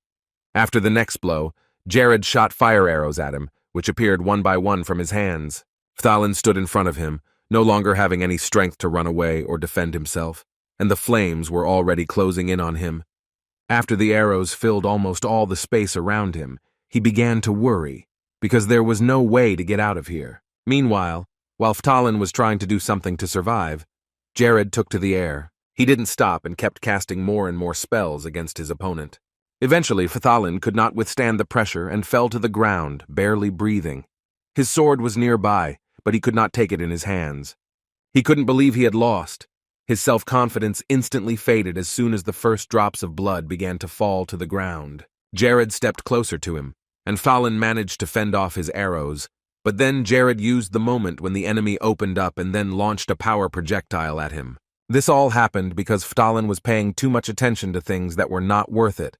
After the next blow, Jared shot fire arrows at him, which appeared one by one from his hands. Fthalin stood in front of him, no longer having any strength to run away or defend himself, and the flames were already closing in on him. After the arrows filled almost all the space around him, he began to worry, because there was no way to get out of here. Meanwhile, while Fthalin was trying to do something to survive, Jared took to the air. He didn't stop and kept casting more and more spells against his opponent. Eventually, Fthalin could not withstand the pressure and fell to the ground, barely breathing. His sword was nearby, but he could not take it in his hands. He couldn't believe he had lost. His self-confidence instantly faded as soon as the first drops of blood began to fall to the ground. Jared stepped closer to him, and Fthalin managed to fend off his arrows, but then Jared used the moment when the enemy opened up and then launched a power projectile at him. This all happened because Fthalin was paying too much attention to things that were not worth it,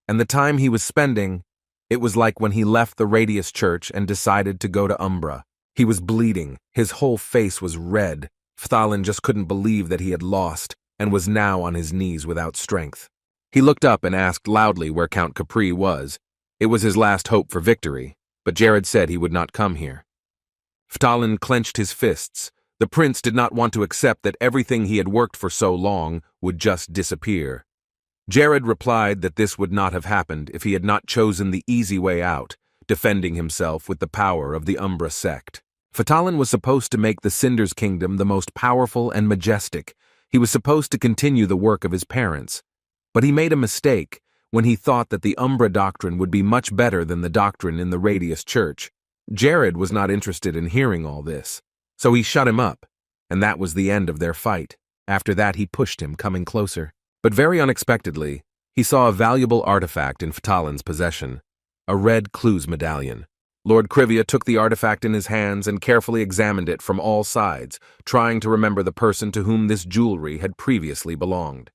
and the time he was spending, it was like when he left the Radius Church and decided to go to Umbra. He was bleeding, his whole face was red. Fthalin just couldn't believe that he had lost, and was now on his knees without strength. He looked up and asked loudly where Count Capri was. It was his last hope for victory, but Jared said he would not come here. Fthalin clenched his fists. The prince did not want to accept that everything he had worked for so long would just disappear. Jared replied that this would not have happened if he had not chosen the easy way out, defending himself with the power of the Umbra sect. Fthalin was supposed to make the Cinder's kingdom the most powerful and majestic. He was supposed to continue the work of his parents. But he made a mistake when he thought that the Umbra doctrine would be much better than the doctrine in the Radius Church. Jared was not interested in hearing all this, so he shut him up, and that was the end of their fight. After that, he pushed him, coming closer. But very unexpectedly, he saw a valuable artifact in Fthalin's possession, a red clues medallion. Lord Krivia took the artifact in his hands and carefully examined it from all sides, trying to remember the person to whom this jewelry had previously belonged.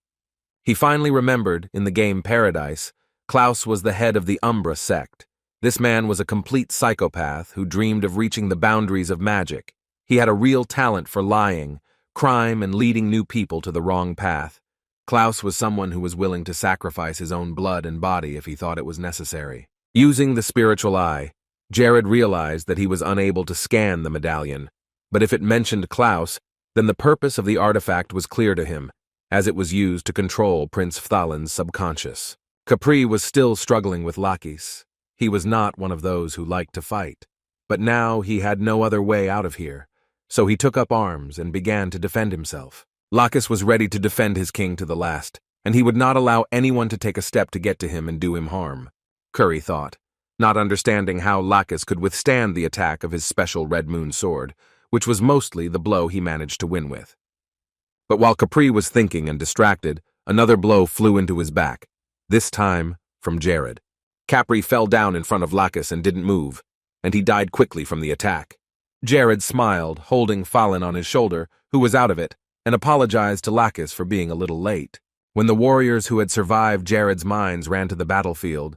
He finally remembered, in the game Paradise, Klaus was the head of the Umbra sect. This man was a complete psychopath who dreamed of reaching the boundaries of magic. He had a real talent for lying, crime, and leading new people to the wrong path. Klaus was someone who was willing to sacrifice his own blood and body if he thought it was necessary. Using the spiritual eye, Jared realized that he was unable to scan the medallion, but if it mentioned Klaus, then the purpose of the artifact was clear to him, as it was used to control Prince Fthalin's subconscious. Capri was still struggling with Lakis. He was not one of those who liked to fight, but now he had no other way out of here, so he took up arms and began to defend himself. Lakis was ready to defend his king to the last, and he would not allow anyone to take a step to get to him and do him harm, Curry thought, not understanding how Lakis could withstand the attack of his special Red Moon sword, which was mostly the blow he managed to win with. But while Capri was thinking and distracted, another blow flew into his back, this time from Jared. Capri fell down in front of Lakis and didn't move, and he died quickly from the attack. Jared smiled, holding Fthalin on his shoulder, who was out of it, and apologized to Lakis for being a little late. When the warriors who had survived Jared's mines ran to the battlefield,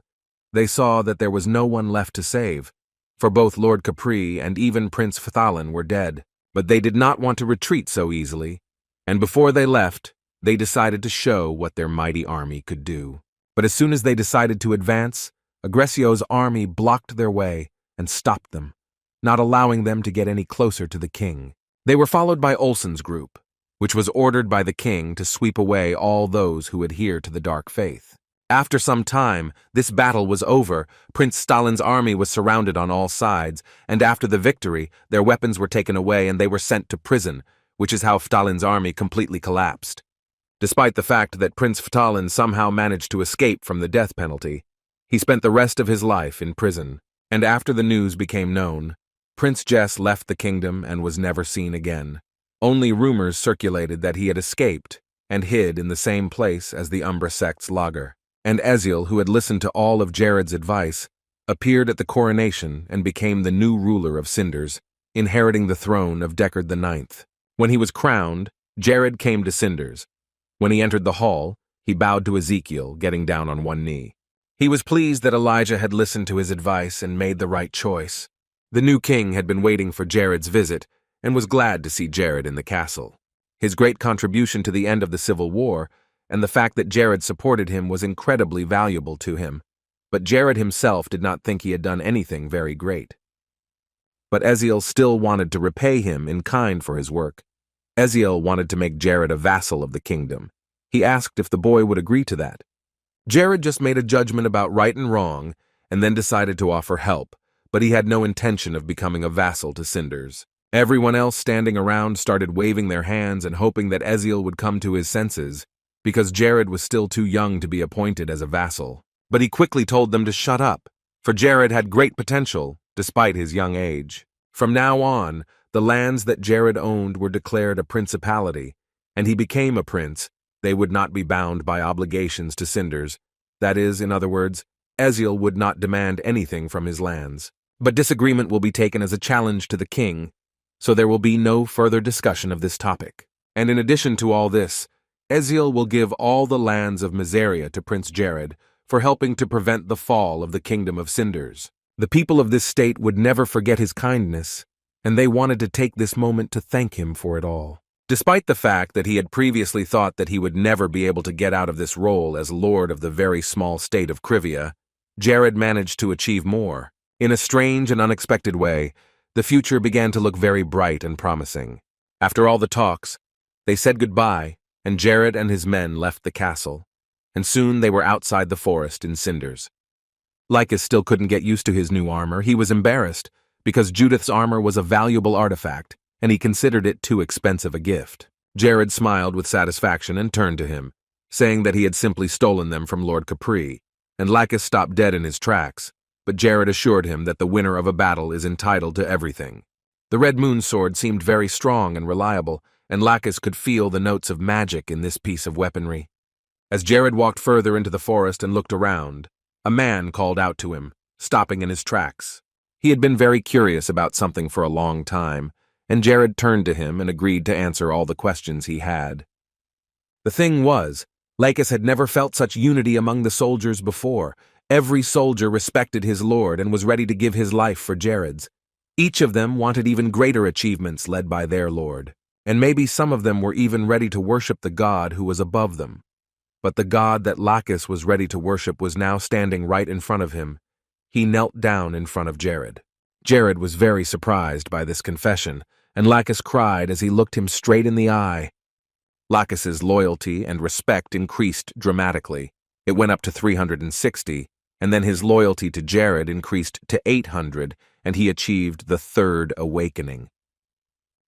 they saw that there was no one left to save, for both Lord Capri and even Prince Phthalin were dead. But they did not want to retreat so easily, and before they left, they decided to show what their mighty army could do. But as soon as they decided to advance, Aggressio's army blocked their way and stopped them, not allowing them to get any closer to the king. They were followed by Olsen's group, which was ordered by the king to sweep away all those who adhere to the dark faith. After some time, this battle was over. Prince Stalin's army was surrounded on all sides, and after the victory, their weapons were taken away and they were sent to prison, which is how Phthalin's army completely collapsed. Despite the fact that Prince Phthalin somehow managed to escape from the death penalty, he spent the rest of his life in prison, and after the news became known, Prince Jess left the kingdom and was never seen again. Only rumors circulated that he had escaped and hid in the same place as the Umbra sect's lager. And Eziel, who had listened to all of Jared's advice, appeared at the coronation and became the new ruler of Cinders, inheriting the throne of Deckard IX. When he was crowned, Jared came to Cinders. When he entered the hall, he bowed to Ezekiel, getting down on one knee. He was pleased that Elijah had listened to his advice and made the right choice. The new king had been waiting for Jared's visit and was glad to see Jared in the castle. His great contribution to the end of the Civil War and the fact that Jared supported him was incredibly valuable to him, but Jared himself did not think he had done anything very great. But Eziel still wanted to repay him in kind for his work. Eziel wanted to make Jared a vassal of the kingdom. He asked if the boy would agree to that. Jared just made a judgment about right and wrong and then decided to offer help, but he had no intention of becoming a vassal to Cinders. Everyone else standing around started waving their hands and hoping that Eziel would come to his senses, because Jared was still too young to be appointed as a vassal. But he quickly told them to shut up, for Jared had great potential, despite his young age. From now on, the lands that Jared owned were declared a principality, and he became a prince. They would not be bound by obligations to Cinders. That is, in other words, Eziel would not demand anything from his lands. But disagreement will be taken as a challenge to the king, so there will be no further discussion of this topic. And in addition to all this, Eziel will give all the lands of Miseria to Prince Jared for helping to prevent the fall of the kingdom of Cinders. The people of this state would never forget his kindness, and they wanted to take this moment to thank him for it all. Despite the fact that he had previously thought that he would never be able to get out of this role as lord of the very small state of Krivia, Jared managed to achieve more. In a strange and unexpected way, the future began to look very bright and promising. After all the talks, they said goodbye, and Jared and his men left the castle, and soon they were outside the forest in Cinders. Lycus still couldn't get used to his new armor. He was embarrassed, because Judith's armor was a valuable artifact, and he considered it too expensive a gift. Jared smiled with satisfaction and turned to him, saying that he had simply stolen them from Lord Capri, and Lycus stopped dead in his tracks, but Jared assured him that the winner of a battle is entitled to everything. The Red Moon sword seemed very strong and reliable, and Lycus could feel the notes of magic in this piece of weaponry. As Jared walked further into the forest and looked around, a man called out to him, stopping in his tracks. He had been very curious about something for a long time, and Jared turned to him and agreed to answer all the questions he had. The thing was, Lycus had never felt such unity among the soldiers before. Every soldier respected his lord and was ready to give his life for Jared's. Each of them wanted even greater achievements led by their lord. And maybe some of them were even ready to worship the god who was above them. But the god that Lycus was ready to worship was now standing right in front of him. He knelt down in front of Jared. Jared was very surprised by this confession, and Lycus cried as he looked him straight in the eye. Lycus's loyalty and respect increased dramatically. It went up to 360, and then his loyalty to Jared increased to 800, and he achieved the third awakening.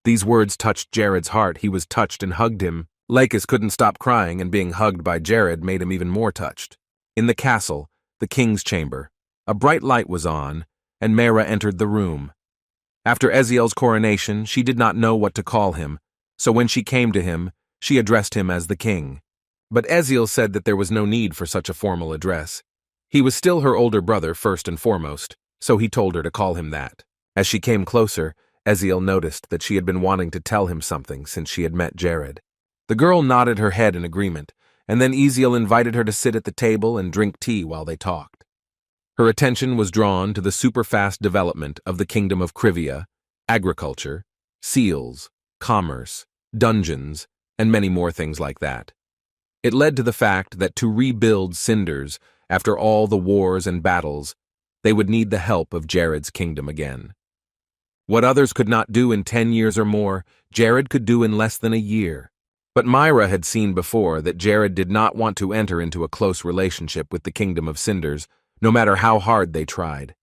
These words touched Jared's heart. He was touched and hugged him. Lycus couldn't stop crying, and being hugged by Jared made him even more touched. In the castle, the king's chamber, a bright light was on, and Mera entered the room. After Eziel's coronation, she did not know what to call him, so when she came to him, she addressed him as the king. But Eziel said that there was no need for such a formal address. He was still her older brother first and foremost, so he told her to call him that. As she came closer, Eziel noticed that she had been wanting to tell him something since she had met Jared. The girl nodded her head in agreement, and then Eziel invited her to sit at the table and drink tea while they talked. Her attention was drawn to the super-fast development of the Kingdom of Krivia, agriculture, seals, commerce, dungeons, and many more things like that. It led to the fact that to rebuild Cinders, after all the wars and battles, they would need the help of Jared's kingdom again. What others could not do in 10 years or more, Jared could do in less than a year. But Myra had seen before that Jared did not want to enter into a close relationship with the Kingdom of Cinders, no matter how hard they tried.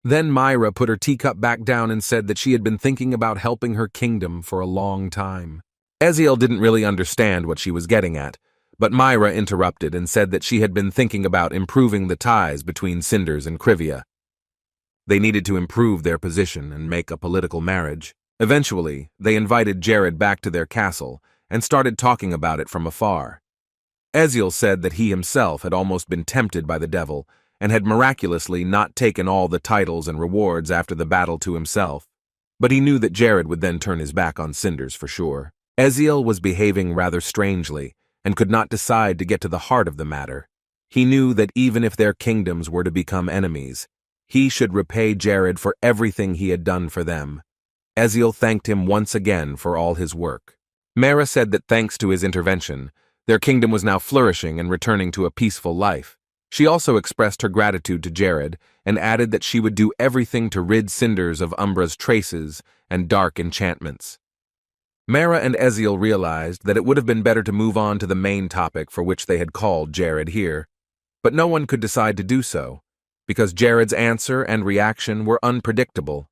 Then Myra put her teacup back down and said that she had been thinking about helping her kingdom for a long time. Eziel didn't really understand what she was getting at, but Myra interrupted and said that she had been thinking about improving the ties between Cinders and Krivia. They needed to improve their position and make a political marriage. Eventually, they invited Jared back to their castle and started talking about it from afar. Eziel said that he himself had almost been tempted by the devil and had miraculously not taken all the titles and rewards after the battle to himself. But he knew that Jared would then turn his back on Cinders for sure. Eziel was behaving rather strangely and could not decide to get to the heart of the matter. He knew that even if their kingdoms were to become enemies, he should repay Jared for everything he had done for them. Eziel thanked him once again for all his work. Mara said that thanks to his intervention, their kingdom was now flourishing and returning to a peaceful life. She also expressed her gratitude to Jared and added that she would do everything to rid Cinders of Umbra's traces and dark enchantments. Mara and Eziel realized that it would have been better to move on to the main topic for which they had called Jared here, but no one could decide to do so, because Jared's answer and reaction were unpredictable,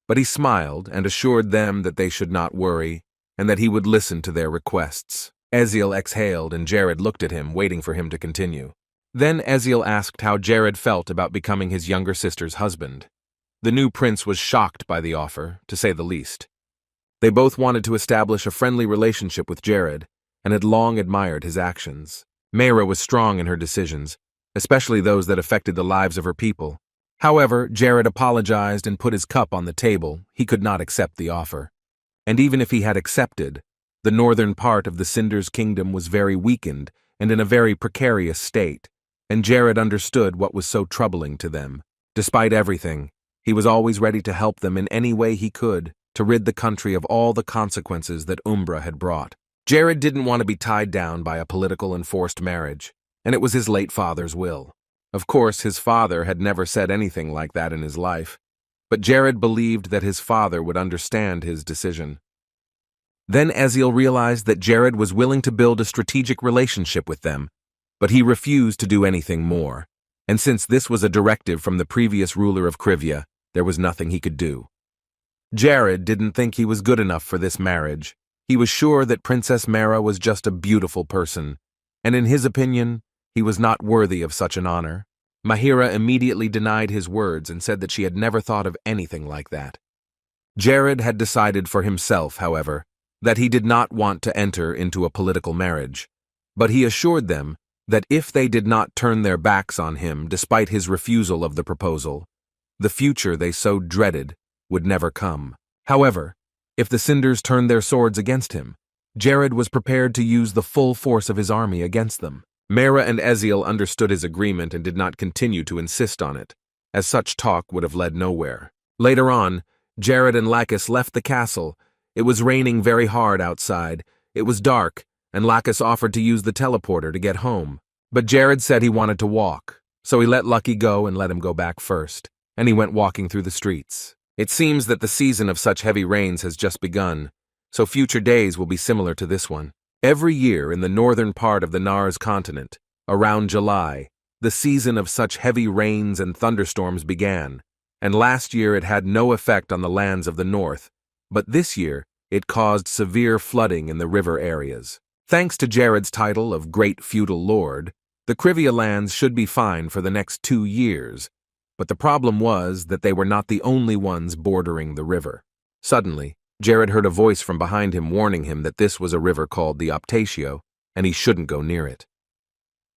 but he smiled and assured them that they should not worry and that he would listen to their requests. Eziel exhaled and Jared looked at him, waiting for him to continue. Then Eziel asked how Jared felt about becoming his younger sister's husband. The new prince was shocked by the offer, to say the least. They both wanted to establish a friendly relationship with Jared and had long admired his actions. Mayra was strong in her decisions, especially those that affected the lives of her people. However, Jared apologized and put his cup on the table. He could not accept the offer. And even if he had accepted, the northern part of the Cinders kingdom was very weakened and in a very precarious state, and Jared understood what was so troubling to them. Despite everything, he was always ready to help them in any way he could to rid the country of all the consequences that Umbra had brought. Jared didn't want to be tied down by a political and forced marriage, and it was his late father's will. Of course, his father had never said anything like that in his life, but Jared believed that his father would understand his decision. Then Eziel realized that Jared was willing to build a strategic relationship with them, but he refused to do anything more, and since this was a directive from the previous ruler of Krivia, there was nothing he could do. Jared didn't think he was good enough for this marriage. He was sure that Princess Mara was just a beautiful person, and in his opinion, he was not worthy of such an honor. Mahira immediately denied his words and said that she had never thought of anything like that. Jared had decided for himself, however, that he did not want to enter into a political marriage, but he assured them that if they did not turn their backs on him despite his refusal of the proposal, the future they so dreaded would never come. However, if the Cinders turned their swords against him, Jared was prepared to use the full force of his army against them. Mara and Eziel understood his agreement and did not continue to insist on it, as such talk would have led nowhere. Later on, Jared and Lacus left the castle. It was raining very hard outside. It was dark, and Lacus offered to use the teleporter to get home. But Jared said he wanted to walk, so he let Lucky go and let him go back first, and he went walking through the streets. It seems that the season of such heavy rains has just begun, so future days will be similar to this one. Every year in the northern part of the Nars continent, around July, the season of such heavy rains and thunderstorms began, and last year it had no effect on the lands of the north, but this year it caused severe flooding in the river areas. Thanks to Jared's title of Great Feudal Lord, the Krivia lands should be fine for the next 2 years, but the problem was that they were not the only ones bordering the river. Suddenly, Jared heard a voice from behind him warning him that this was a river called the Optatio, and he shouldn't go near it.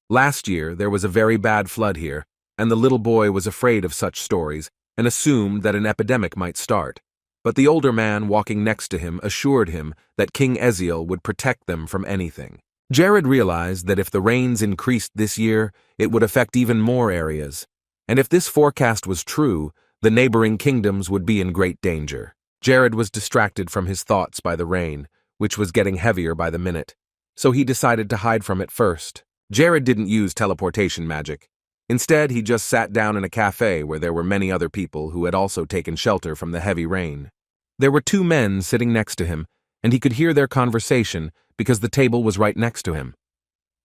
Last year, there was a very bad flood here, and the little boy was afraid of such stories and assumed that an epidemic might start. But the older man walking next to him assured him that King Eziel would protect them from anything. Jared realized that if the rains increased this year, it would affect even more areas. And if this forecast was true, the neighboring kingdoms would be in great danger. Jared was distracted from his thoughts by the rain, which was getting heavier by the minute. So he decided to hide from it first. Jared didn't use teleportation magic. Instead, he just sat down in a cafe where there were many other people who had also taken shelter from the heavy rain. There were two men sitting next to him, and he could hear their conversation because the table was right next to him.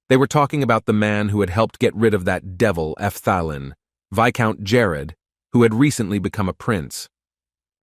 They were talking about the man who had helped get rid of that devil Efthalin, Viscount Jared, who had recently become a prince.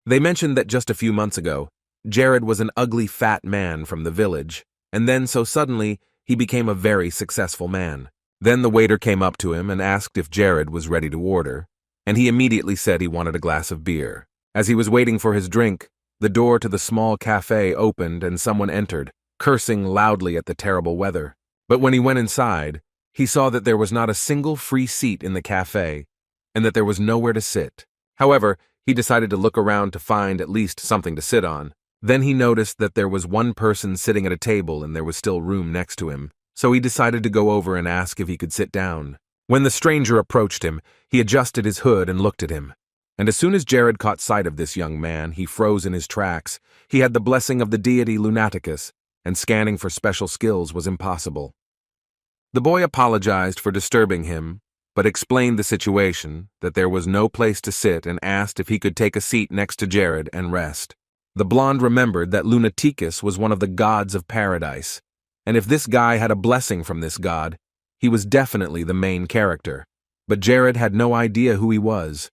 They mentioned that just a few months ago, Jared was an ugly fat man from the village, and then so suddenly he became a very successful man. Then the waiter came up to him and asked if Jared was ready to order, and he immediately said he wanted a glass of beer. As he was waiting for his drink, the door to the small cafe opened and someone entered, cursing loudly at the terrible weather. But when he went inside, he saw that there was not a single free seat in the cafe, and that there was nowhere to sit. However, he decided to look around to find at least something to sit on. Then he noticed that there was one person sitting at a table and there was still room next to him, so he decided to go over and ask if he could sit down. When the stranger approached him, he adjusted his hood and looked at him. And as soon as Jared caught sight of this young man, he froze in his tracks. He had the blessing of the deity Lunaticus, and scanning for special skills was impossible. The boy apologized for disturbing him, but explained the situation, that there was no place to sit, and asked if he could take a seat next to Jared and rest. The blonde remembered that Lunaticus was one of the gods of paradise, and if this guy had a blessing from this god, he was definitely the main character, but Jared had no idea who he was.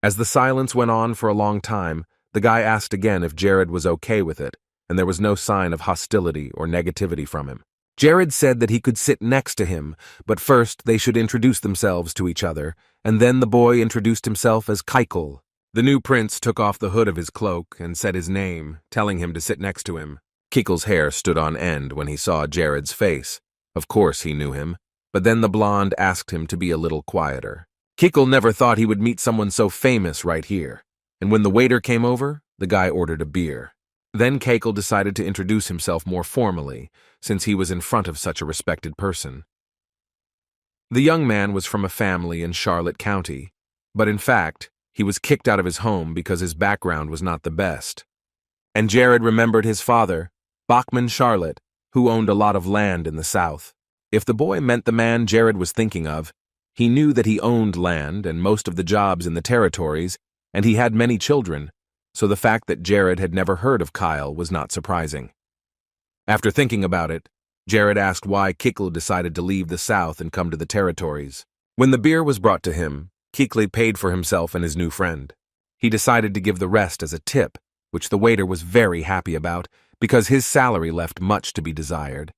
As the silence went on for a long time, the guy asked again if Jared was okay with it, and there was no sign of hostility or negativity from him. Jared said that he could sit next to him, but first they should introduce themselves to each other, and then the boy introduced himself as Keikel. The new prince took off the hood of his cloak and said his name, telling him to sit next to him. Keikel's hair stood on end when he saw Jared's face. Of course he knew him, but then the blonde asked him to be a little quieter. Keikel never thought he would meet someone so famous right here, and when the waiter came over, the guy ordered a beer. Then Keikel decided to introduce himself more formally, since he was in front of such a respected person. The young man was from a family in Charlotte County, but in fact, he was kicked out of his home because his background was not the best. And Jared remembered his father, Bachman Charlotte, who owned a lot of land in the South. If the boy meant the man Jared was thinking of, he knew that he owned land and most of the jobs in the territories, and he had many children, so the fact that Jared had never heard of Kyle was not surprising. After thinking about it, Jared asked why Keikel decided to leave the South and come to the territories. When the beer was brought to him, Keikel paid for himself and his new friend. He decided to give the rest as a tip, which the waiter was very happy about because his salary left much to be desired.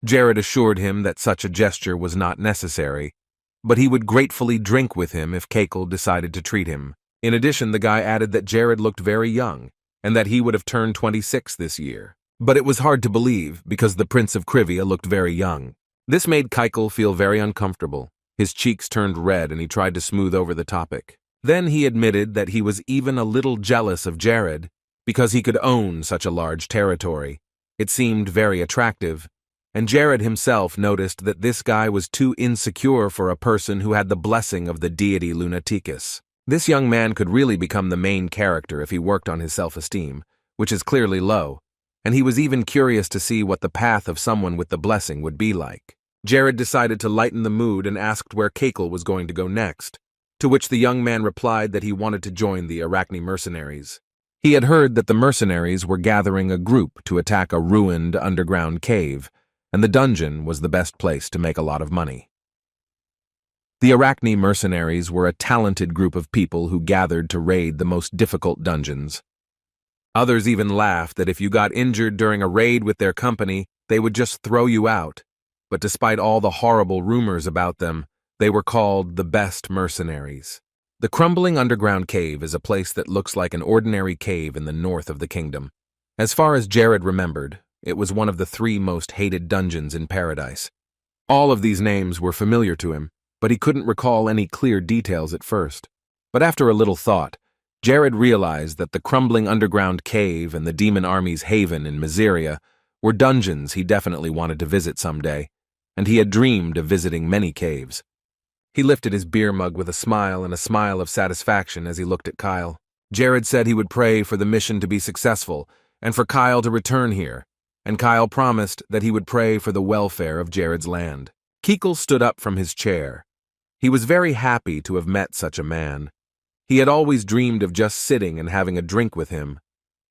Jared assured him that such a gesture was not necessary, but he would gratefully drink with him if Keikel decided to treat him. In addition, the guy added that Jared looked very young and that he would have turned 26 this year. But it was hard to believe because the Prince of Krivia looked very young. This made Keikel feel very uncomfortable. His cheeks turned red and he tried to smooth over the topic. Then he admitted that he was even a little jealous of Jared because he could own such a large territory. It seemed very attractive, and Jared himself noticed that this guy was too insecure for a person who had the blessing of the deity Lunaticus. This young man could really become the main character if he worked on his self-esteem, which is clearly low, and he was even curious to see what the path of someone with the blessing would be like. Jared decided to lighten the mood and asked where Keikel was going to go next, to which the young man replied that he wanted to join the Arachne mercenaries. He had heard that the mercenaries were gathering a group to attack a ruined underground cave, and the dungeon was the best place to make a lot of money. The Arachne mercenaries were a talented group of people who gathered to raid the most difficult dungeons. Others even laughed that if you got injured during a raid with their company, they would just throw you out. But despite all the horrible rumors about them, they were called the best mercenaries. The crumbling underground cave is a place that looks like an ordinary cave in the north of the kingdom. As far as Jared remembered, it was one of the 3 most hated dungeons in paradise. All of these names were familiar to him, but he couldn't recall any clear details at first. But after a little thought, Jared realized that the crumbling underground cave and the demon army's haven in Miseria were dungeons he definitely wanted to visit someday, and he had dreamed of visiting many caves. He lifted his beer mug with a smile of satisfaction as he looked at Kyle. Jared said he would pray for the mission to be successful and for Kyle to return here, and Kyle promised that he would pray for the welfare of Jared's land. Kekal stood up from his chair. He was very happy to have met such a man. He had always dreamed of just sitting and having a drink with him,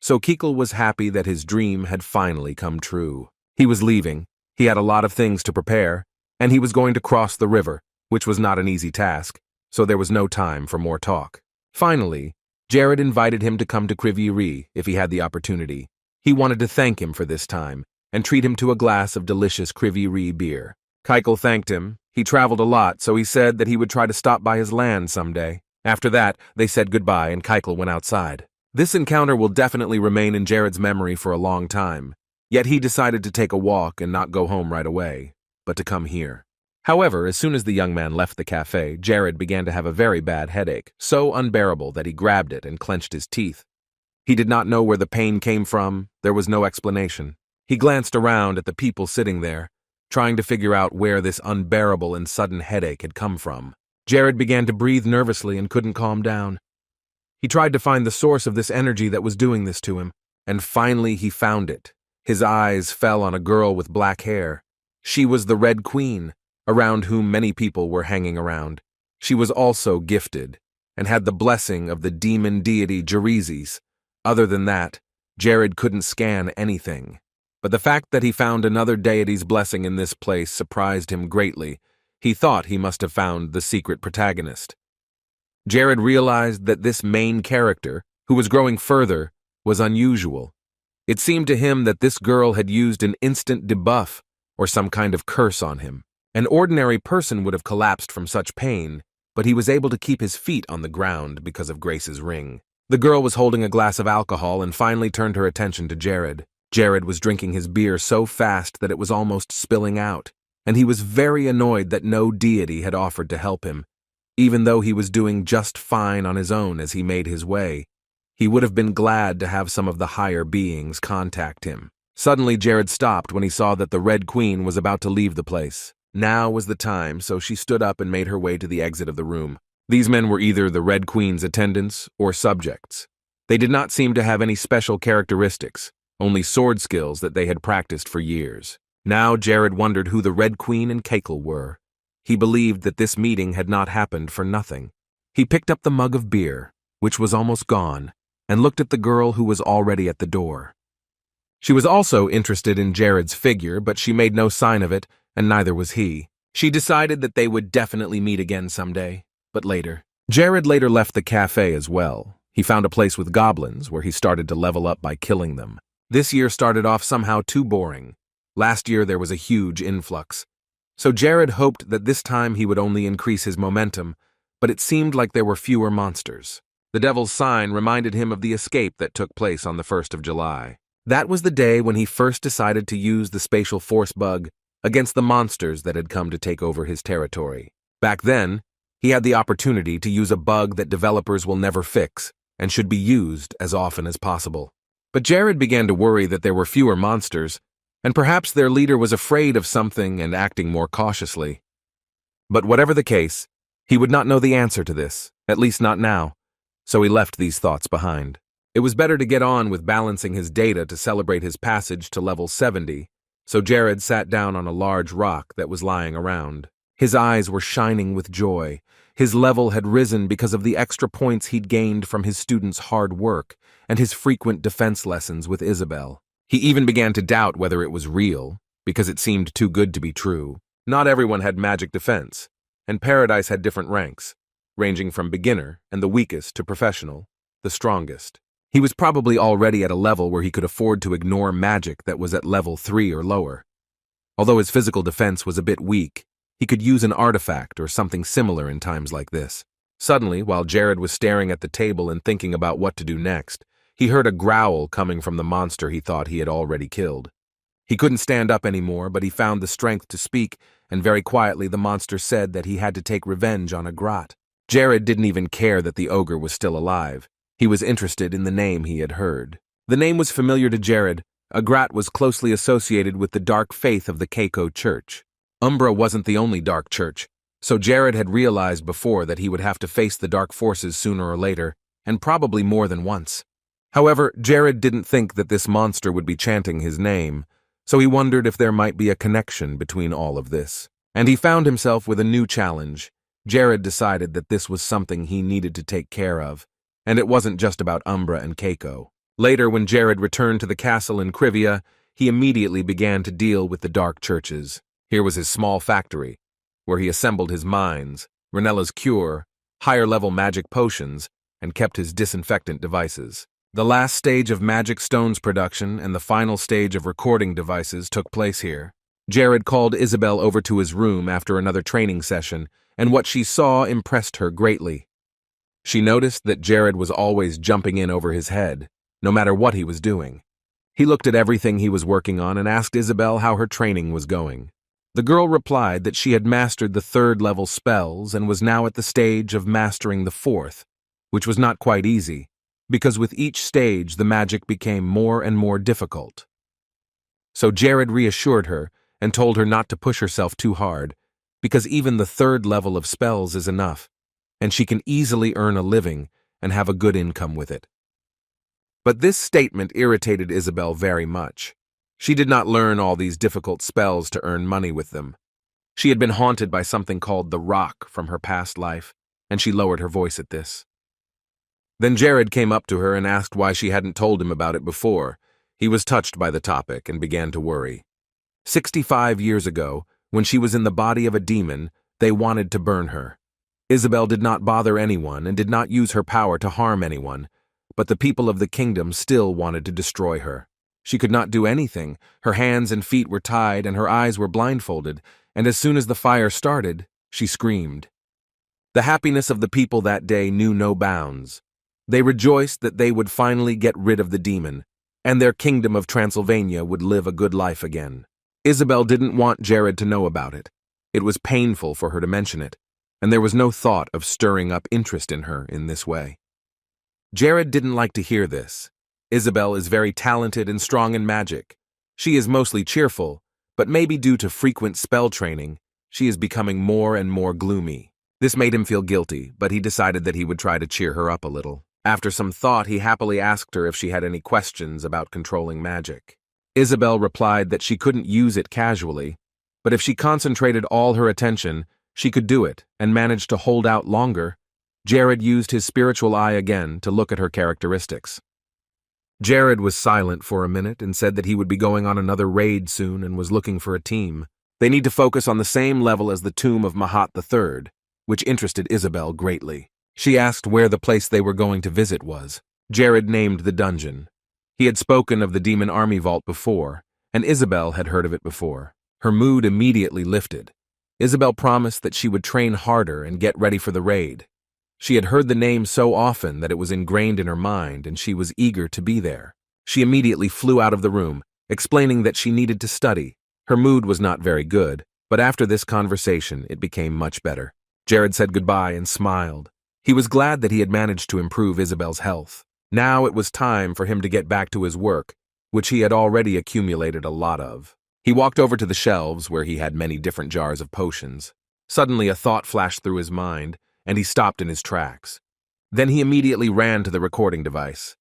so Kekal was happy that his dream had finally come true. He was leaving, he had a lot of things to prepare, and he was going to cross the river, which was not an easy task, so there was no time for more talk. Finally, Jared invited him to come to Kriviri if he had the opportunity. He wanted to thank him for this time and treat him to a glass of delicious Kriviri beer. Kekal thanked him. He traveled a lot, so he said that he would try to stop by his land someday. After that, they said goodbye and Kekal went outside. This encounter will definitely remain in Jared's memory for a long time, yet he decided to take a walk and not go home right away, but to come here. However, as soon as the young man left the cafe, Jared began to have a very bad headache, so unbearable that he grabbed it and clenched his teeth. He did not know where the pain came from, there was no explanation. He glanced around at the people sitting there, trying to figure out where this unbearable and sudden headache had come from. Jared began to breathe nervously and couldn't calm down. He tried to find the source of this energy that was doing this to him, and finally he found it. His eyes fell on a girl with black hair. She was the Red Queen, around whom many people were hanging around. She was also gifted, and had the blessing of the demon deity Gerizes. Other than that, Jared couldn't scan anything. But the fact that he found another deity's blessing in this place surprised him greatly. He thought he must have found the secret protagonist. Jared realized that this main character, who was growing further, was unusual. It seemed to him that this girl had used an instant debuff or some kind of curse on him. An ordinary person would have collapsed from such pain, but he was able to keep his feet on the ground because of Grace's ring. The girl was holding a glass of alcohol and finally turned her attention to Jared. Jared was drinking his beer so fast that it was almost spilling out, and he was very annoyed that no deity had offered to help him. Even though he was doing just fine on his own as he made his way, he would have been glad to have some of the higher beings contact him. Suddenly Jared stopped when he saw that the Red Queen was about to leave the place. Now was the time, so she stood up and made her way to the exit of the room. These men were either the Red Queen's attendants or subjects. They did not seem to have any special characteristics, only sword skills that they had practiced for years. Now Jared wondered who the Red Queen and Kekal were. He believed that this meeting had not happened for nothing. He picked up the mug of beer, which was almost gone, and looked at the girl who was already at the door. She was also interested in Jared's figure, but she made no sign of it, and neither was he. She decided that they would definitely meet again someday, but later. Jared later left the cafe as well. He found a place with goblins where he started to level up by killing them. This year started off somehow too boring. Last year there was a huge influx. So Jared hoped that this time he would only increase his momentum, but it seemed like there were fewer monsters. The Devil's Sign reminded him of the escape that took place on the 1st of July. That was the day when he first decided to use the spatial force bug against the monsters that had come to take over his territory. Back then, he had the opportunity to use a bug that developers will never fix and should be used as often as possible. But Jared began to worry that there were fewer monsters, and perhaps their leader was afraid of something and acting more cautiously. But whatever the case, he would not know the answer to this, at least not now, so he left these thoughts behind. It was better to get on with balancing his data to celebrate his passage to level 70, so Jared sat down on a large rock that was lying around. His eyes were shining with joy. His level had risen because of the extra points he'd gained from his students' hard work and his frequent defense lessons with Isabel. He even began to doubt whether it was real, because it seemed too good to be true. Not everyone had magic defense, and Paradise had different ranks, ranging from beginner and the weakest to professional, the strongest. He was probably already at a level where he could afford to ignore magic that was at level 3 or lower. Although his physical defense was a bit weak, he could use an artifact or something similar in times like this. Suddenly, while Jared was staring at the table and thinking about what to do next, he heard a growl coming from the monster he thought he had already killed. He couldn't stand up anymore, but he found the strength to speak, and very quietly the monster said that he had to take revenge on Agrat. Jared didn't even care that the ogre was still alive. He was interested in the name he had heard. The name was familiar to Jared, Agrat was closely associated with the dark faith of the Keiko Church. Umbra wasn't the only dark church, so Jared had realized before that he would have to face the dark forces sooner or later, and probably more than once. However, Jared didn't think that this monster would be chanting his name, so he wondered if there might be a connection between all of this. And he found himself with a new challenge. Jared decided that this was something he needed to take care of, and it wasn't just about Umbra and Keiko. Later, when Jared returned to the castle in Krivia, he immediately began to deal with the dark churches. Here was his small factory, where he assembled his mines, Renella's cure, higher-level magic potions, and kept his disinfectant devices. The last stage of magic stones production and the final stage of recording devices took place here. Jared called Isabel over to his room after another training session, and what she saw impressed her greatly. She noticed that Jared was always jumping in over his head, no matter what he was doing. He looked at everything he was working on and asked Isabel how her training was going. The girl replied that she had mastered the 3rd-level spells and was now at the stage of mastering the 4th, which was not quite easy, because with each stage the magic became more and more difficult. So Jared reassured her and told her not to push herself too hard, because even the 3rd level of spells is enough, and she can easily earn a living and have a good income with it. But this statement irritated Isabel very much. She did not learn all these difficult spells to earn money with them. She had been haunted by something called the Rock from her past life, and she lowered her voice at this. Then Jared came up to her and asked why she hadn't told him about it before. He was touched by the topic and began to worry. 65 years ago, when she was in the body of a demon, they wanted to burn her. Isabel did not bother anyone and did not use her power to harm anyone, but the people of the kingdom still wanted to destroy her. She could not do anything. Her hands and feet were tied and her eyes were blindfolded, and as soon as the fire started, she screamed. The happiness of the people that day knew no bounds. They rejoiced that they would finally get rid of the demon, and their kingdom of Transylvania would live a good life again. Isabel didn't want Jared to know about it. It was painful for her to mention it, and there was no thought of stirring up interest in her in this way. Jared didn't like to hear this. Isabel is very talented and strong in magic. She is mostly cheerful, but maybe due to frequent spell training, she is becoming more and more gloomy. This made him feel guilty, but he decided that he would try to cheer her up a little. After some thought, he happily asked her if she had any questions about controlling magic. Isabel replied that she couldn't use it casually, but if she concentrated all her attention, she could do it and managed to hold out longer. Jared used his spiritual eye again to look at her characteristics. Jared was silent for a minute and said that he would be going on another raid soon and was looking for a team. They need to focus on the same level as the tomb of Mahat III, which interested Isabel greatly. She asked where the place they were going to visit was. Jared named the dungeon. He had spoken of the demon army vault before, and Isabel had heard of it before. Her mood immediately lifted. Isabel promised that she would train harder and get ready for the raid. She had heard the name so often that it was ingrained in her mind, and she was eager to be there. She immediately flew out of the room, explaining that she needed to study. Her mood was not very good, but after this conversation, it became much better. Jared said goodbye and smiled. He was glad that he had managed to improve Isabel's health. Now it was time for him to get back to his work, which he had already accumulated a lot of. He walked over to the shelves where he had many different jars of potions. Suddenly a thought flashed through his mind, and he stopped in his tracks. Then he immediately ran to the recording device.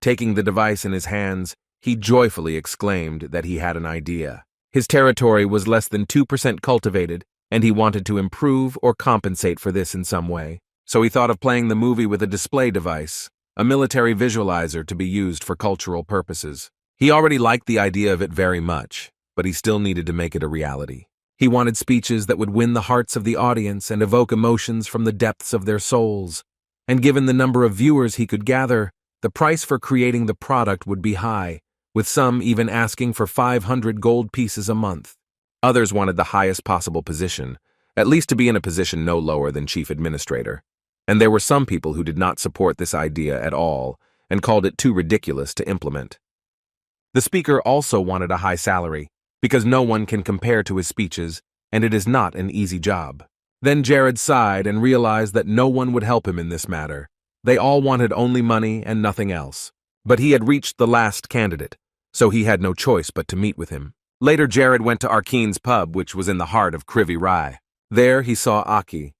Taking the device in his hands, he joyfully exclaimed that he had an idea. His territory was less than 2% cultivated, and he wanted to improve or compensate for this in some way. So he thought of playing the movie with a display device, a military visualizer to be used for cultural purposes. He already liked the idea of it very much, but he still needed to make it a reality. He wanted speeches that would win the hearts of the audience and evoke emotions from the depths of their souls. And given the number of viewers he could gather, the price for creating the product would be high, with some even asking for 500 gold pieces a month. Others wanted the highest possible position, at least to be in a position no lower than chief administrator. And there were some people who did not support this idea at all and called it too ridiculous to implement. The speaker also wanted a high salary, because no one can compare to his speeches, and it is not an easy job. Then Jared sighed and realized that no one would help him in this matter. They all wanted only money and nothing else. But he had reached the last candidate, so he had no choice but to meet with him. Later, Jared went to Arkine's pub, which was in the heart of Krivi Rai. There he saw Aki,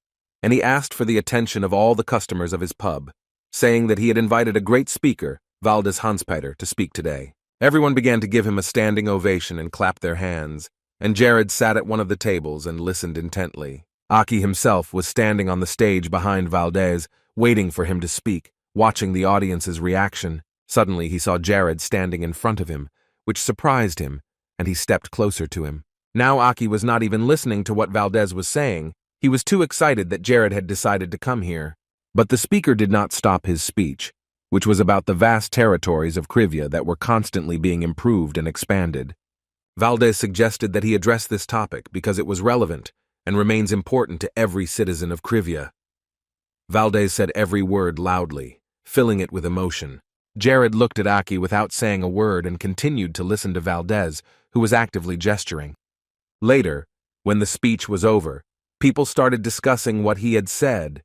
and he asked for the attention of all the customers of his pub, saying that he had invited a great speaker, Valdez Hanspeter, to speak today. Everyone began to give him a standing ovation and clap their hands, and Jared sat at one of the tables and listened intently. Aki himself was standing on the stage behind Valdez, waiting for him to speak, watching the audience's reaction. Suddenly he saw Jared standing in front of him, which surprised him, and he stepped closer to him. Now Aki was not even listening to what Valdez was saying. He was too excited that Jared had decided to come here. But the speaker did not stop his speech, which was about the vast territories of Krivia that were constantly being improved and expanded. Valdez suggested that he address this topic because it was relevant and remains important to every citizen of Krivia. Valdez said every word loudly, filling it with emotion. Jared looked at Aki without saying a word and continued to listen to Valdez, who was actively gesturing. Later, when the speech was over, people started discussing what he had said.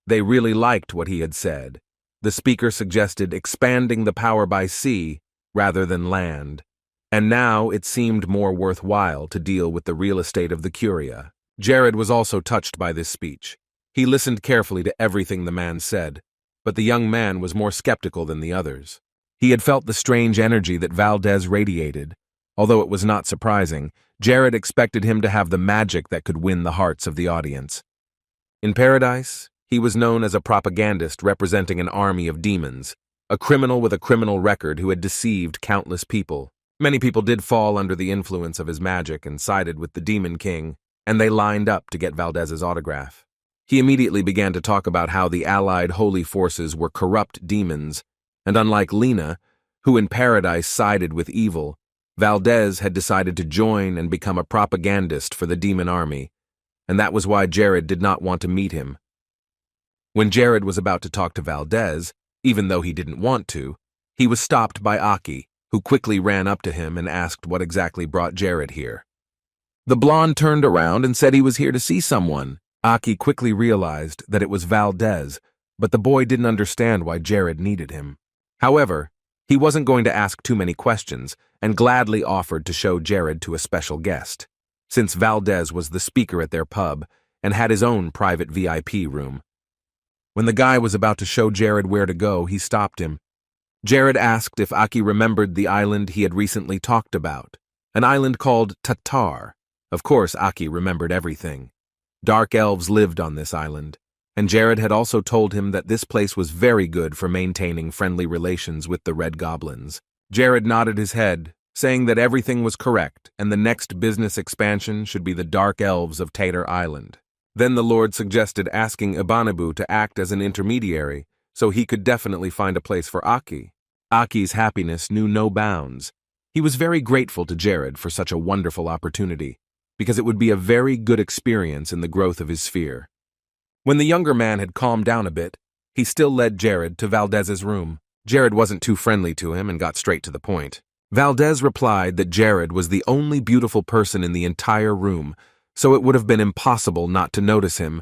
They really liked what he had said. The speaker suggested expanding the power by sea rather than land. And now it seemed more worthwhile to deal with the real estate of the Curia. Jared was also touched by this speech. He listened carefully to everything the man said, but the young man was more skeptical than the others. He had felt the strange energy that Valdez radiated. Although it was not surprising, Jared expected him to have the magic that could win the hearts of the audience. In Paradise, he was known as a propagandist representing an army of demons, a criminal with a criminal record who had deceived countless people. Many people did fall under the influence of his magic and sided with the Demon King, and they lined up to get Valdez's autograph. He immediately began to talk about how the allied holy forces were corrupt demons, and unlike Lena, who in Paradise sided with evil, Valdez had decided to join and become a propagandist for the demon army, and that was why Jared did not want to meet him. When Jared was about to talk to Valdez, even though he didn't want to, he was stopped by Aki, who quickly ran up to him and asked what exactly brought Jared here. The blonde turned around and said he was here to see someone. Aki quickly realized that it was Valdez, but the boy didn't understand why Jared needed him. However, he wasn't going to ask too many questions and gladly offered to show Jared to a special guest, since Valdez was the speaker at their pub and had his own private VIP room. When the guy was about to show Jared where to go, he stopped him. Jared asked if Aki remembered the island he had recently talked about, an island called Tatar. Of course, Aki remembered everything. Dark elves lived on this island, and Jared had also told him that this place was very good for maintaining friendly relations with the Red Goblins. Jared nodded his head, saying that everything was correct and the next business expansion should be the Dark Elves of Tatar Island. Then the Lord suggested asking Ibanabu to act as an intermediary so he could definitely find a place for Aki. Aki's happiness knew no bounds. He was very grateful to Jared for such a wonderful opportunity, because it would be a very good experience in the growth of his sphere. When the younger man had calmed down a bit, he still led Jared to Valdez's room. Jared wasn't too friendly to him and got straight to the point. Valdez replied that Jared was the only beautiful person in the entire room, so it would have been impossible not to notice him,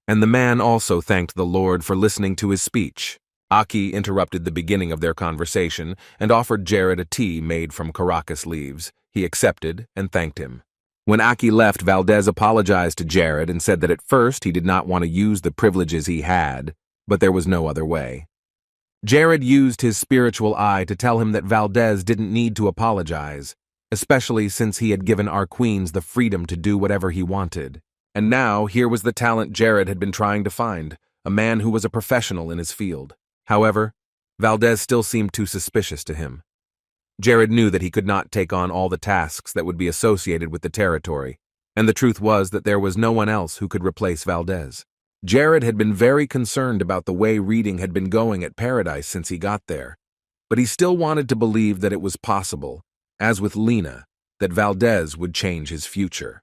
and the man also thanked the Lord for listening to his speech. Aki interrupted the beginning of their conversation and offered Jared a tea made from Caracas leaves. He accepted and thanked him. When Aki left, Valdez apologized to Jared and said that at first he did not want to use the privileges he had, but there was no other way. Jared used his spiritual eye to tell him that Valdez didn't need to apologize, especially since he had given our queens the freedom to do whatever he wanted. And now, here was the talent Jared had been trying to find, a man who was a professional in his field. However, Valdez still seemed too suspicious to him. Jared knew that he could not take on all the tasks that would be associated with the territory, and the truth was that there was no one else who could replace Valdez. Jared had been very concerned about the way reading had been going at Paradise since he got there, but he still wanted to believe that it was possible, as with Lena, that Valdez would change his future.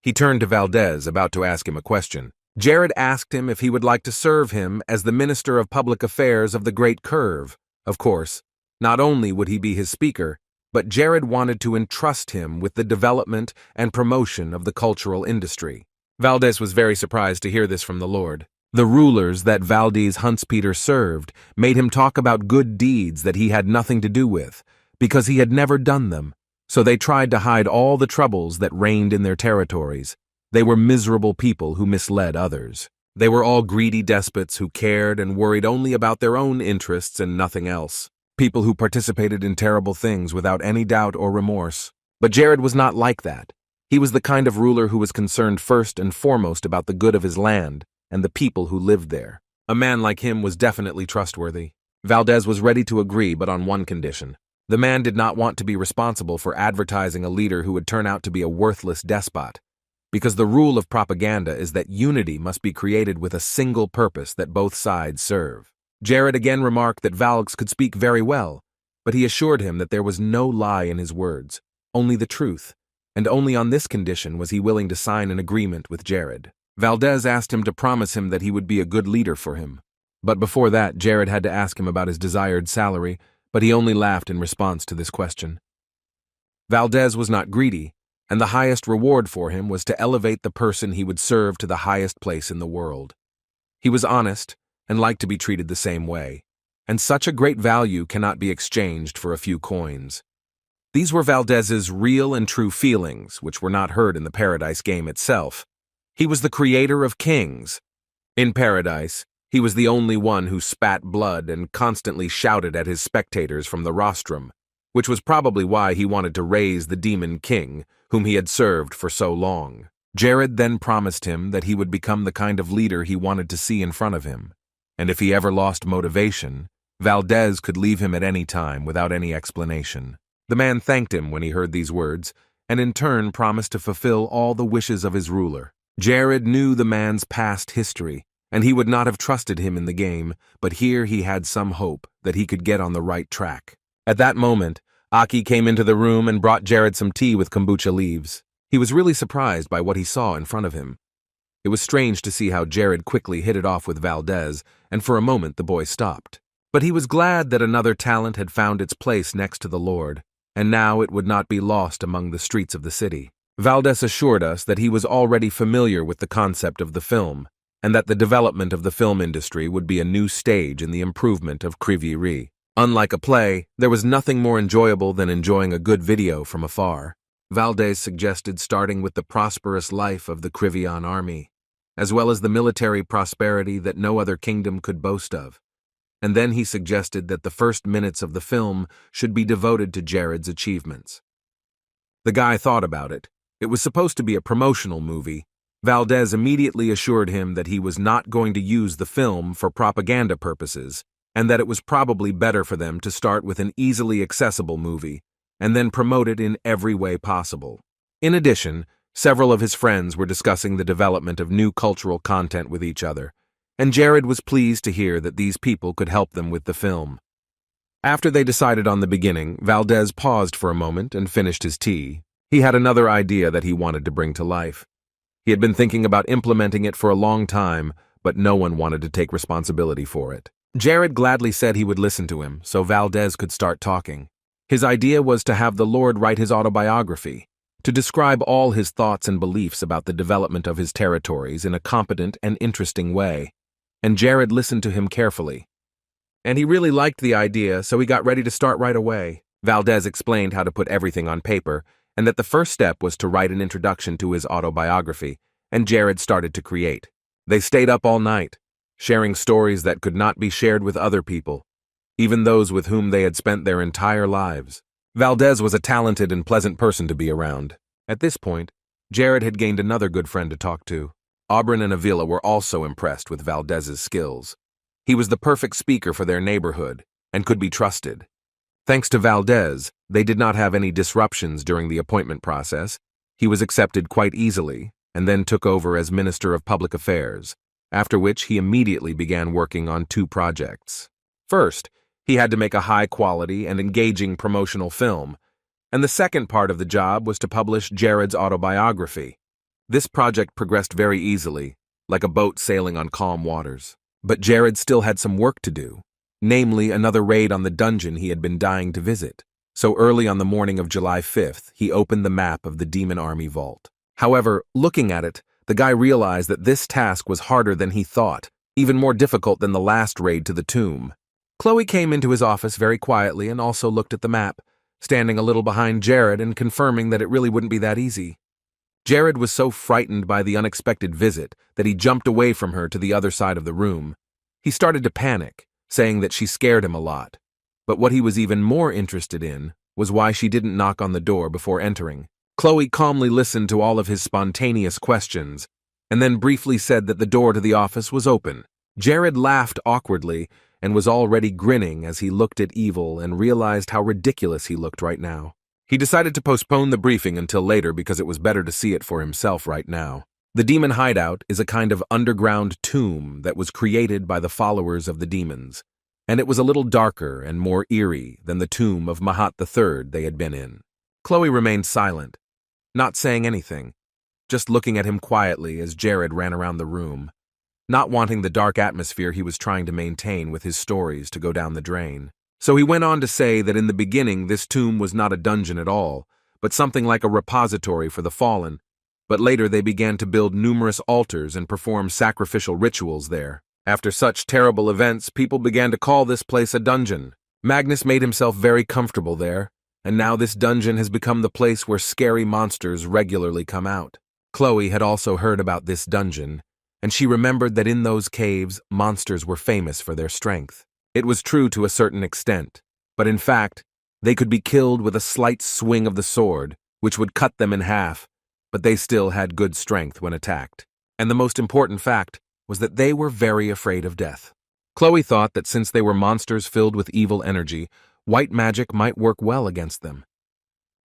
He turned to Valdez, about to ask him a question. Jared asked him if he would like to serve him as the Minister of Public Affairs of the Great Curve. Of course, not only would he be his speaker, but Jared wanted to entrust him with the development and promotion of the cultural industry. Valdez was very surprised to hear this from the Lord. The rulers that Valdez Huntspeter served made him talk about good deeds that he had nothing to do with, because he had never done them, so they tried to hide all the troubles that reigned in their territories. They were miserable people who misled others. They were all greedy despots who cared and worried only about their own interests and nothing else. People who participated in terrible things without any doubt or remorse. But Jared was not like that. He was the kind of ruler who was concerned first and foremost about the good of his land and the people who lived there. A man like him was definitely trustworthy. Valdez was ready to agree, but on one condition. The man did not want to be responsible for advertising a leader who would turn out to be a worthless despot. Because the rule of propaganda is that unity must be created with a single purpose that both sides serve. Jared again remarked that Valks could speak very well, but he assured him that there was no lie in his words, only the truth, and only on this condition was he willing to sign an agreement with Jared. Valdez asked him to promise him that he would be a good leader for him. But before that, Jared had to ask him about his desired salary, but he only laughed in response to this question. Valdez was not greedy, and the highest reward for him was to elevate the person he would serve to the highest place in the world. He was honest and liked to be treated the same way, and such a great value cannot be exchanged for a few coins. These were Valdez's real and true feelings, which were not heard in the Paradise game itself. He was the creator of kings. In Paradise, he was the only one who spat blood and constantly shouted at his spectators from the rostrum, which was probably why he wanted to raise the demon king, whom he had served for so long. Jared then promised him that he would become the kind of leader he wanted to see in front of him, and if he ever lost motivation, Valdez could leave him at any time without any explanation. The man thanked him when he heard these words, and in turn promised to fulfill all the wishes of his ruler. Jared knew the man's past history, and he would not have trusted him in the game, but here he had some hope that he could get on the right track. At that moment, Aki came into the room and brought Jared some tea with kombucha leaves. He was really surprised by what he saw in front of him. It was strange to see how Jared quickly hit it off with Valdez, and for a moment the boy stopped. But he was glad that another talent had found its place next to the Lord, and now it would not be lost among the streets of the city. Valdez assured us that he was already familiar with the concept of the film, and that the development of the film industry would be a new stage in the improvement of Kriviri. Unlike a play, there was nothing more enjoyable than enjoying a good video from afar. Valdez suggested starting with the prosperous life of the Krivian army, as well as the military prosperity that no other kingdom could boast of. And then he suggested that the first minutes of the film should be devoted to Jared's achievements. The guy thought about it. It was supposed to be a promotional movie. Valdez immediately assured him that he was not going to use the film for propaganda purposes, and that it was probably better for them to start with an easily accessible movie, and then promote it in every way possible. In addition, several of his friends were discussing the development of new cultural content with each other, and Jared was pleased to hear that these people could help them with the film. After they decided on the beginning, Valdez paused for a moment and finished his tea. He had another idea that he wanted to bring to life. He had been thinking about implementing it for a long time, but no one wanted to take responsibility for it. Jared gladly said he would listen to him, so Valdez could start talking. His idea was to have the Lord write his autobiography, to describe all his thoughts and beliefs about the development of his territories in a competent and interesting way. And Jared listened to him carefully. And he really liked the idea, so he got ready to start right away. Valdez explained how to put everything on paper, and that the first step was to write an introduction to his autobiography, and Jared started to create. They stayed up all night, sharing stories that could not be shared with other people, even those with whom they had spent their entire lives. Valdez was a talented and pleasant person to be around. At this point, Jared had gained another good friend to talk to. Aubryn and Avila were also impressed with Valdez's skills. He was the perfect speaker for their neighborhood and could be trusted. Thanks to Valdez, they did not have any disruptions during the appointment process. He was accepted quite easily and then took over as Minister of Public Affairs, after which he immediately began working on 2 projects. First, he had to make a high-quality and engaging promotional film, and the second part of the job was to publish Jared's autobiography. This project progressed very easily, like a boat sailing on calm waters. But Jared still had some work to do, namely another raid on the dungeon he had been dying to visit. So early on the morning of July 5th, he opened the map of the Demon Army Vault. However, looking at it, the guy realized that this task was harder than he thought, even more difficult than the last raid to the tomb. Chloe came into his office very quietly and also looked at the map, standing a little behind Jared and confirming that it really wouldn't be that easy. Jared was so frightened by the unexpected visit that he jumped away from her to the other side of the room. He started to panic, saying that she scared him a lot. But what he was even more interested in was why she didn't knock on the door before entering. Chloe calmly listened to all of his spontaneous questions, and then briefly said that the door to the office was open. Jared laughed awkwardly and was already grinning as he looked at Evil and realized how ridiculous he looked right now. He decided to postpone the briefing until later because it was better to see it for himself right now. The demon hideout is a kind of underground tomb that was created by the followers of the demons, and it was a little darker and more eerie than the tomb of Mahat III they had been in. Chloe remained silent, not saying anything, just looking at him quietly as Jared ran around the room, not wanting the dark atmosphere he was trying to maintain with his stories to go down the drain. So he went on to say that in the beginning this tomb was not a dungeon at all, but something like a repository for the fallen, but later they began to build numerous altars and perform sacrificial rituals there. After such terrible events, people began to call this place a dungeon. Magnus made himself very comfortable there, and now this dungeon has become the place where scary monsters regularly come out. Chloe had also heard about this dungeon, and she remembered that in those caves, monsters were famous for their strength. It was true to a certain extent, but in fact, they could be killed with a slight swing of the sword, which would cut them in half, but they still had good strength when attacked. And the most important fact was that they were very afraid of death. Chloe thought that since they were monsters filled with evil energy, white magic might work well against them.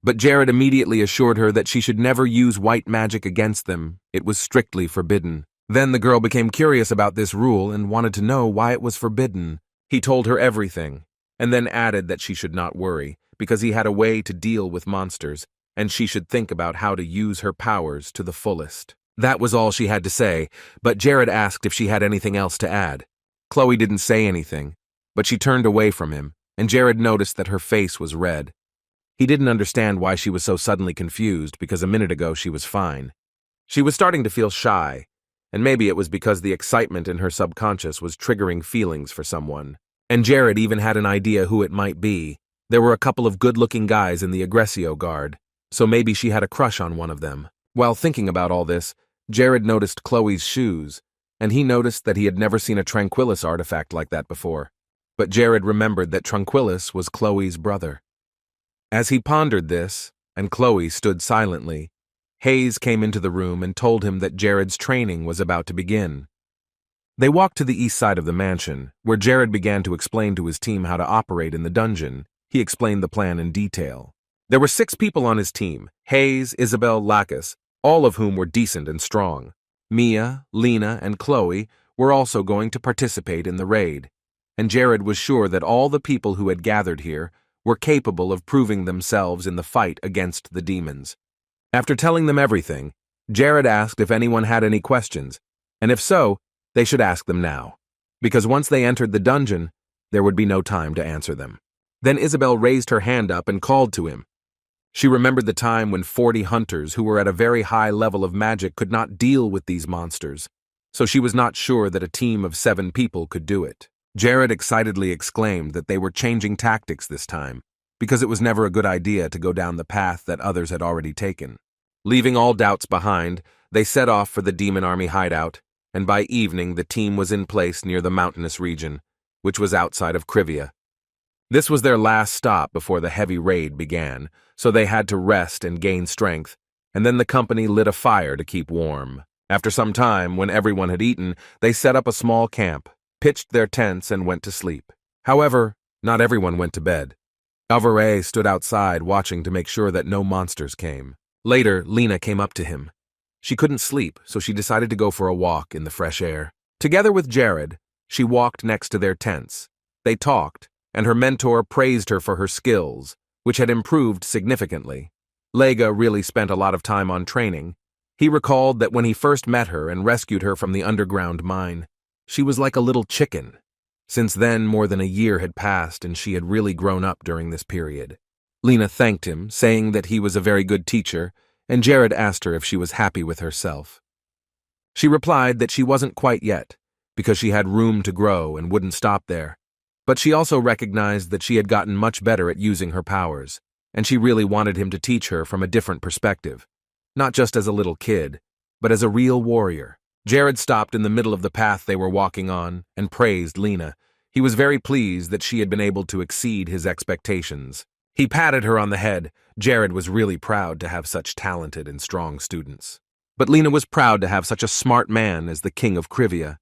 But Jared immediately assured her that she should never use white magic against them. It was strictly forbidden. Then the girl became curious about this rule and wanted to know why it was forbidden. He told her everything, and then added that she should not worry, because he had a way to deal with monsters, and she should think about how to use her powers to the fullest. That was all she had to say, but Jared asked if she had anything else to add. Chloe didn't say anything, but she turned away from him, and Jared noticed that her face was red. He didn't understand why she was so suddenly confused because a minute ago she was fine. She was starting to feel shy, and maybe it was because the excitement in her subconscious was triggering feelings for someone. And Jared even had an idea who it might be. There were a couple of good-looking guys in the Aggressio Guard, so maybe she had a crush on one of them. While thinking about all this, Jared noticed Chloe's shoes, and he noticed that he had never seen a Tranquillus artifact like that before. But Jared remembered that Tranquillus was Chloe's brother. As he pondered this, and Chloe stood silently, Hayes came into the room and told him that Jared's training was about to begin. They walked to the east side of the mansion, where Jared began to explain to his team how to operate in the dungeon. He explained the plan in detail. There were 6 people on his team: Hayes, Isabel, Lacus, all of whom were decent and strong. Mia, Lena, and Chloe were also going to participate in the raid, and Jared was sure that all the people who had gathered here were capable of proving themselves in the fight against the demons. After telling them everything, Jared asked if anyone had any questions, and if so, they should ask them now, because once they entered the dungeon, there would be no time to answer them. Then Isabel raised her hand up and called to him. She remembered the time when 40 hunters who were at a very high level of magic could not deal with these monsters, so she was not sure that a team of 7 people could do it. Jared excitedly exclaimed that they were changing tactics this time, because it was never a good idea to go down the path that others had already taken. Leaving all doubts behind, they set off for the demon army hideout, and by evening the team was in place near the mountainous region, which was outside of Krivia. This was their last stop before the heavy raid began, so they had to rest and gain strength, and then the company lit a fire to keep warm. After some time, when everyone had eaten, they set up a small camp, pitched their tents, and went to sleep. However, not everyone went to bed. Alvarez stood outside watching to make sure that no monsters came. Later, Lena came up to him. She couldn't sleep, so she decided to go for a walk in the fresh air. Together with Jared, she walked next to their tents. They talked, and her mentor praised her for her skills, which had improved significantly. Lega really spent a lot of time on training. He recalled that when he first met her and rescued her from the underground mine, she was like a little chicken. Since then, more than a year had passed, and she had really grown up during this period. Lena thanked him, saying that he was a very good teacher, and Jared asked her if she was happy with herself. She replied that she wasn't quite yet, because she had room to grow and wouldn't stop there. But she also recognized that she had gotten much better at using her powers. and she really wanted him to teach her from a different perspective, not just as a little kid, but as a real warrior. Jared stopped in the middle of the path they were walking on and praised Lena. He was very pleased that she had been able to exceed his expectations. He patted her on the head. Jared was really proud to have such talented and strong students. But Lena was proud to have such a smart man as the king of Krivia.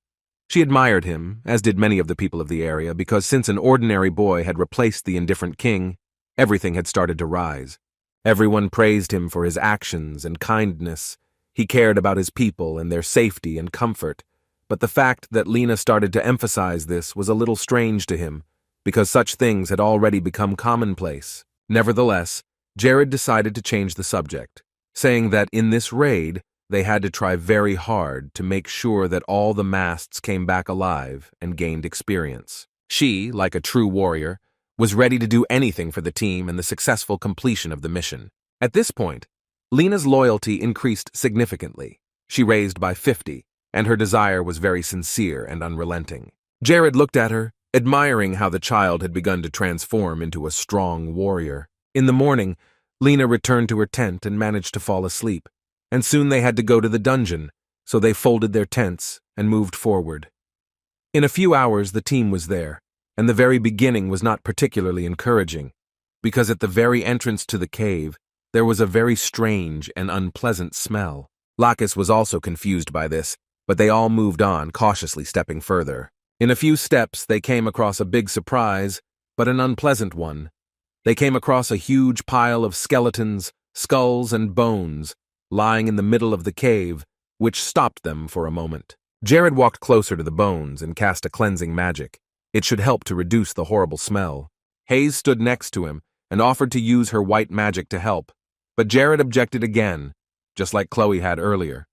She admired him, as did many of the people of the area, because since an ordinary boy had replaced the indifferent king, everything had started to rise. Everyone praised him for his actions and kindness. He cared about his people and their safety and comfort. But the fact that Lena started to emphasize this was a little strange to him, because such things had already become commonplace. Nevertheless, Jared decided to change the subject, saying that in this raid, they had to try very hard to make sure that all the masts came back alive and gained experience. She, like a true warrior, was ready to do anything for the team and the successful completion of the mission. At this point, Lena's loyalty increased significantly. She raised by 50, and her desire was very sincere and unrelenting. Jared looked at her, admiring how the child had begun to transform into a strong warrior. In the morning, Lena returned to her tent and managed to fall asleep, and soon they had to go to the dungeon, so they folded their tents and moved forward. In a few hours, the team was there, and the very beginning was not particularly encouraging, because at the very entrance to the cave, there was a very strange and unpleasant smell. Lacus was also confused by this, but they all moved on, cautiously stepping further. In a few steps, they came across a big surprise, but an unpleasant one. They came across a huge pile of skeletons, skulls, and bones, lying in the middle of the cave, which stopped them for a moment. Jared walked closer to the bones and cast a cleansing magic. It should help to reduce the horrible smell. Hayes stood next to him and offered to use her white magic to help, but Jared objected again, just like Chloe had earlier.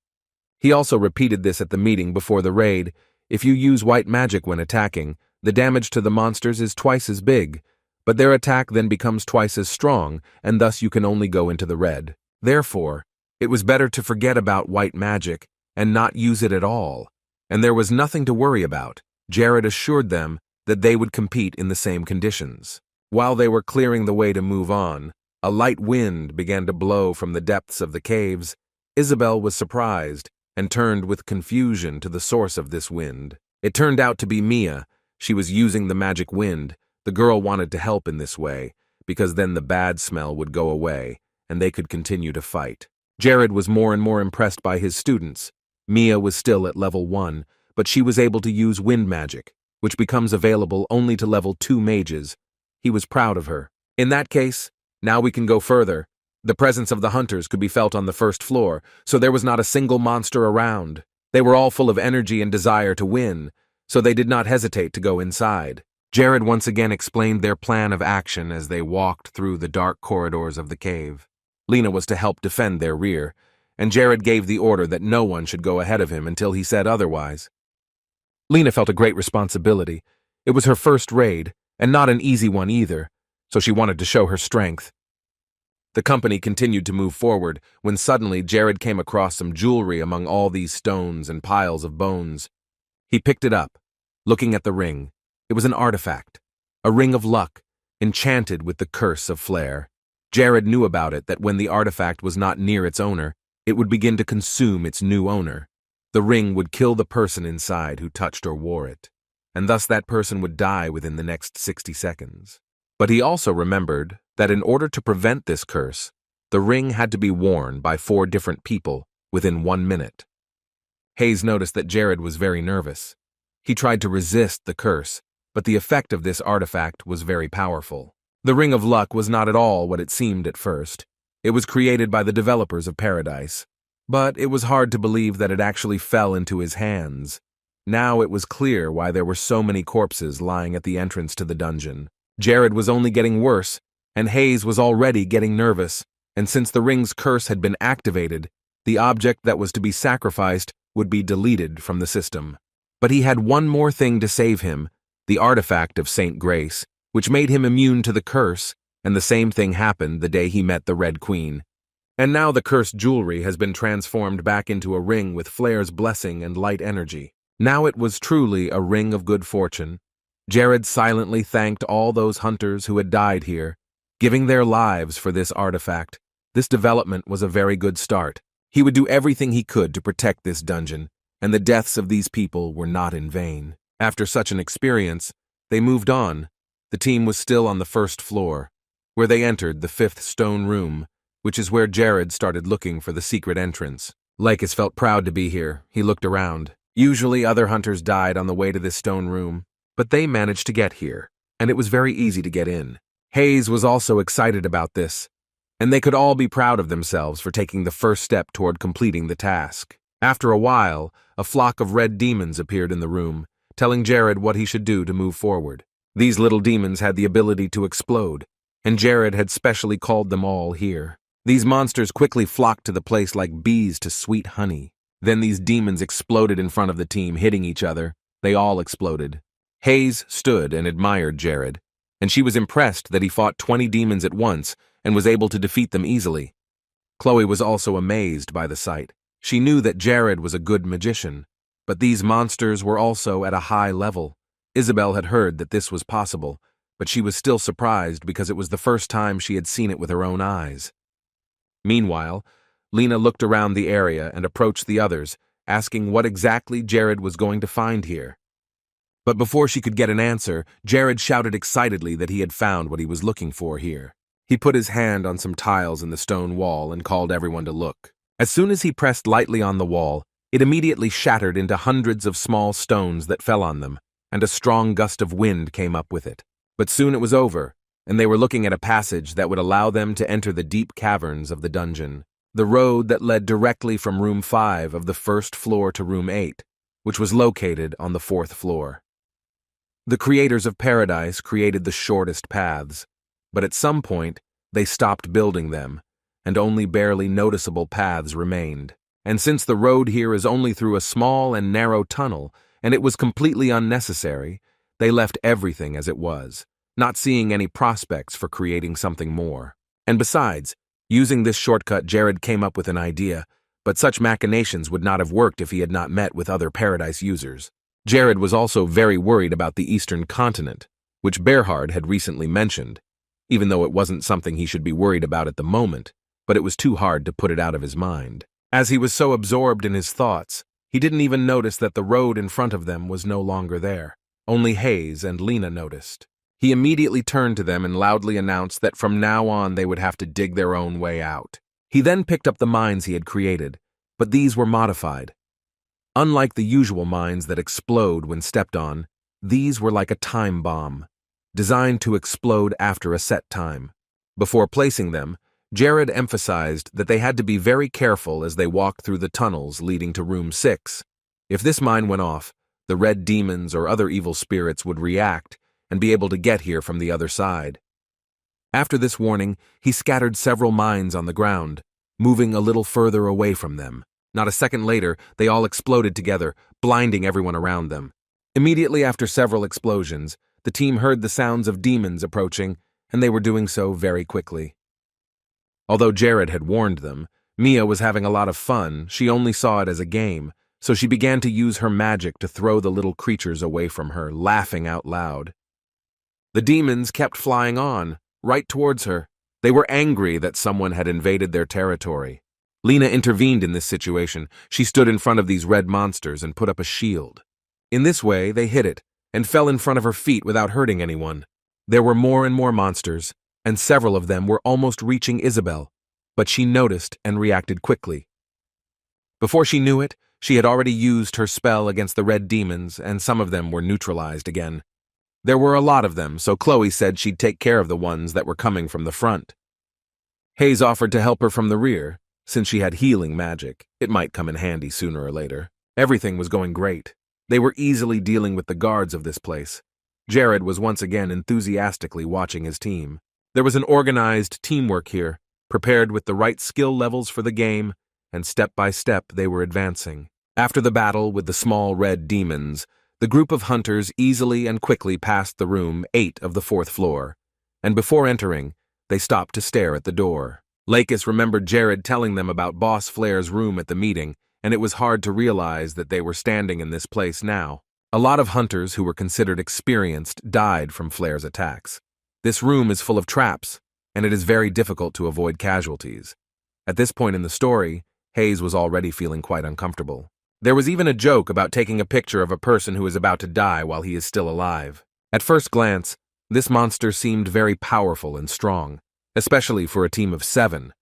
He also repeated this at the meeting before the raid. If you use white magic when attacking, the damage to the monsters is twice as big, but their attack then becomes twice as strong, and thus you can only go into the red. Therefore, it was better to forget about white magic and not use it at all, and there was nothing to worry about. Jared assured them that they would compete in the same conditions. While they were clearing the way to move on, a light wind began to blow from the depths of the caves. Isabel was surprised and turned with confusion to the source of this wind. It turned out to be Mia. She was using the magic wind. The girl wanted to help in this way, because then the bad smell would go away, and they could continue to fight. Jared was more and more impressed by his students. Mia was still at level 1, but she was able to use wind magic, which becomes available only to level 2 mages. He was proud of her. In that case, now we can go further. The presence of the hunters could be felt on the first floor, so there was not a single monster around. They were all full of energy and desire to win, so they did not hesitate to go inside. Jared once again explained their plan of action as they walked through the dark corridors of the cave. Lena was to help defend their rear, and Jared gave the order that no one should go ahead of him until he said otherwise. Lena felt a great responsibility. It was her first raid, and not an easy one either, so she wanted to show her strength. The company continued to move forward when suddenly Jared came across some jewelry among all these stones and piles of bones. He picked it up, looking at the ring. It was an artifact, a ring of luck, enchanted with the curse of flare. Jared knew about it, that when the artifact was not near its owner, it would begin to consume its new owner. The ring would kill the person inside who touched or wore it, and thus that person would die within the next 60 seconds. But he also remembered that in order to prevent this curse, the ring had to be worn by 4 different people within 1 minute. Hayes noticed that Jared was very nervous. He tried to resist the curse, but the effect of this artifact was very powerful. The Ring of Luck was not at all what it seemed at first. It was created by the developers of Paradise, but it was hard to believe that it actually fell into his hands. Now it was clear why there were so many corpses lying at the entrance to the dungeon. Jared was only getting worse, and Hayes was already getting nervous, and since the ring's curse had been activated, the object that was to be sacrificed would be deleted from the system. But he had one more thing to save him, the artifact of Saint Grace, which made him immune to the curse, and the same thing happened the day he met the Red Queen. And now the cursed jewelry has been transformed back into a ring with Flair's blessing and light energy. Now it was truly a ring of good fortune. Jared silently thanked all those hunters who had died here, giving their lives for this artifact. This development was a very good start. He would do everything he could to protect this dungeon, and the deaths of these people were not in vain. After such an experience, they moved on. The team was still on the first floor, where they entered the fifth stone room, which is where Jared started looking for the secret entrance. Lycus felt proud to be here. He looked around. Usually other hunters died on the way to this stone room, but they managed to get here, and it was very easy to get in. Hayes was also excited about this, and they could all be proud of themselves for taking the first step toward completing the task. After a while, a flock of red demons appeared in the room, telling Jared what he should do to move forward. These little demons had the ability to explode, and Jared had specially called them all here. These monsters quickly flocked to the place like bees to sweet honey. Then these demons exploded in front of the team, hitting each other. They all exploded. Hayes stood and admired Jared, and she was impressed that he fought 20 demons at once and was able to defeat them easily. Chloe was also amazed by the sight. She knew that Jared was a good magician, but these monsters were also at a high level. Isabel had heard that this was possible, but she was still surprised because it was the first time she had seen it with her own eyes. Meanwhile, Lena looked around the area and approached the others, asking what exactly Jared was going to find here. But before she could get an answer, Jared shouted excitedly that he had found what he was looking for here. He put his hand on some tiles in the stone wall and called everyone to look. As soon as he pressed lightly on the wall, it immediately shattered into hundreds of small stones that fell on them, and a strong gust of wind came up with it. But soon it was over, and they were looking at a passage that would allow them to enter the deep caverns of the dungeon. The road that led directly from room 5 of the first floor to room 8, which was located on the 4th floor. The creators of Paradise created the shortest paths, but at some point, they stopped building them, and only barely noticeable paths remained. And since the road here is only through a small and narrow tunnel, and it was completely unnecessary, they left everything as it was, not seeing any prospects for creating something more. And besides, using this shortcut, Jared came up with an idea, but such machinations would not have worked if he had not met with other Paradise users. Jared was also very worried about the Eastern continent, which Berhard had recently mentioned, even though it wasn't something he should be worried about at the moment, but it was too hard to put it out of his mind. As he was so absorbed in his thoughts, he didn't even notice that the road in front of them was no longer there. Only Hayes and Lena noticed. He immediately turned to them and loudly announced that from now on they would have to dig their own way out. He then picked up the mines he had created, but these were modified. Unlike the usual mines that explode when stepped on, these were like a time bomb, designed to explode after a set time. Before placing them, Jared emphasized that they had to be very careful as they walked through the tunnels leading to room 6. If this mine went off, the red demons or other evil spirits would react and be able to get here from the other side. After this warning, he scattered several mines on the ground, moving a little further away from them. Not a second later, they all exploded together, blinding everyone around them. Immediately after several explosions, the team heard the sounds of demons approaching, and they were doing so very quickly. Although Jared had warned them, Mia was having a lot of fun. She only saw it as a game, so she began to use her magic to throw the little creatures away from her, laughing out loud. The demons kept flying on, right towards her. They were angry that someone had invaded their territory. Lena intervened in this situation. She stood in front of these red monsters and put up a shield. In this way, they hit it and fell in front of her feet without hurting anyone. There were more and more monsters, and several of them were almost reaching Isabel, but she noticed and reacted quickly. Before she knew it, she had already used her spell against the red demons, and some of them were neutralized again. There were a lot of them, so Chloe said she'd take care of the ones that were coming from the front. Hayes offered to help her from the rear. Since she had healing magic, it might come in handy sooner or later. Everything was going great. They were easily dealing with the guards of this place. Jared was once again enthusiastically watching his team. There was an organized teamwork here, prepared with the right skill levels for the game, and step by step they were advancing. After the battle with the small red demons, the group of hunters easily and quickly passed the room 8 of the 4th floor, and before entering, they stopped to stare at the door. Lycus remembered Jared telling them about Boss Flair's room at the meeting, and it was hard to realize that they were standing in this place now. A lot of hunters who were considered experienced died from Flair's attacks. This room is full of traps. and it is very difficult to avoid casualties. At this point in the story, Hayes was already feeling quite uncomfortable. There was even a joke about taking a picture of a person who is about to die while he is still alive. At first glance, this monster seemed very powerful and strong, especially for a team of 7.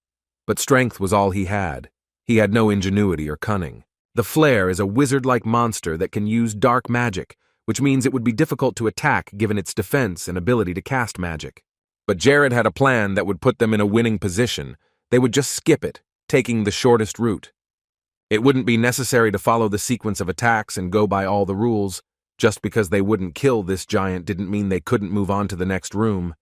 But strength was all he had. He had no ingenuity or cunning. The Flare is a wizard-like monster that can use dark magic, which means it would be difficult to attack given its defense and ability to cast magic. But Jared had a plan that would put them in a winning position. They would just skip it, taking the shortest route. It wouldn't be necessary to follow the sequence of attacks and go by all the rules. Just because they wouldn't kill this giant didn't mean they couldn't move on to the next room.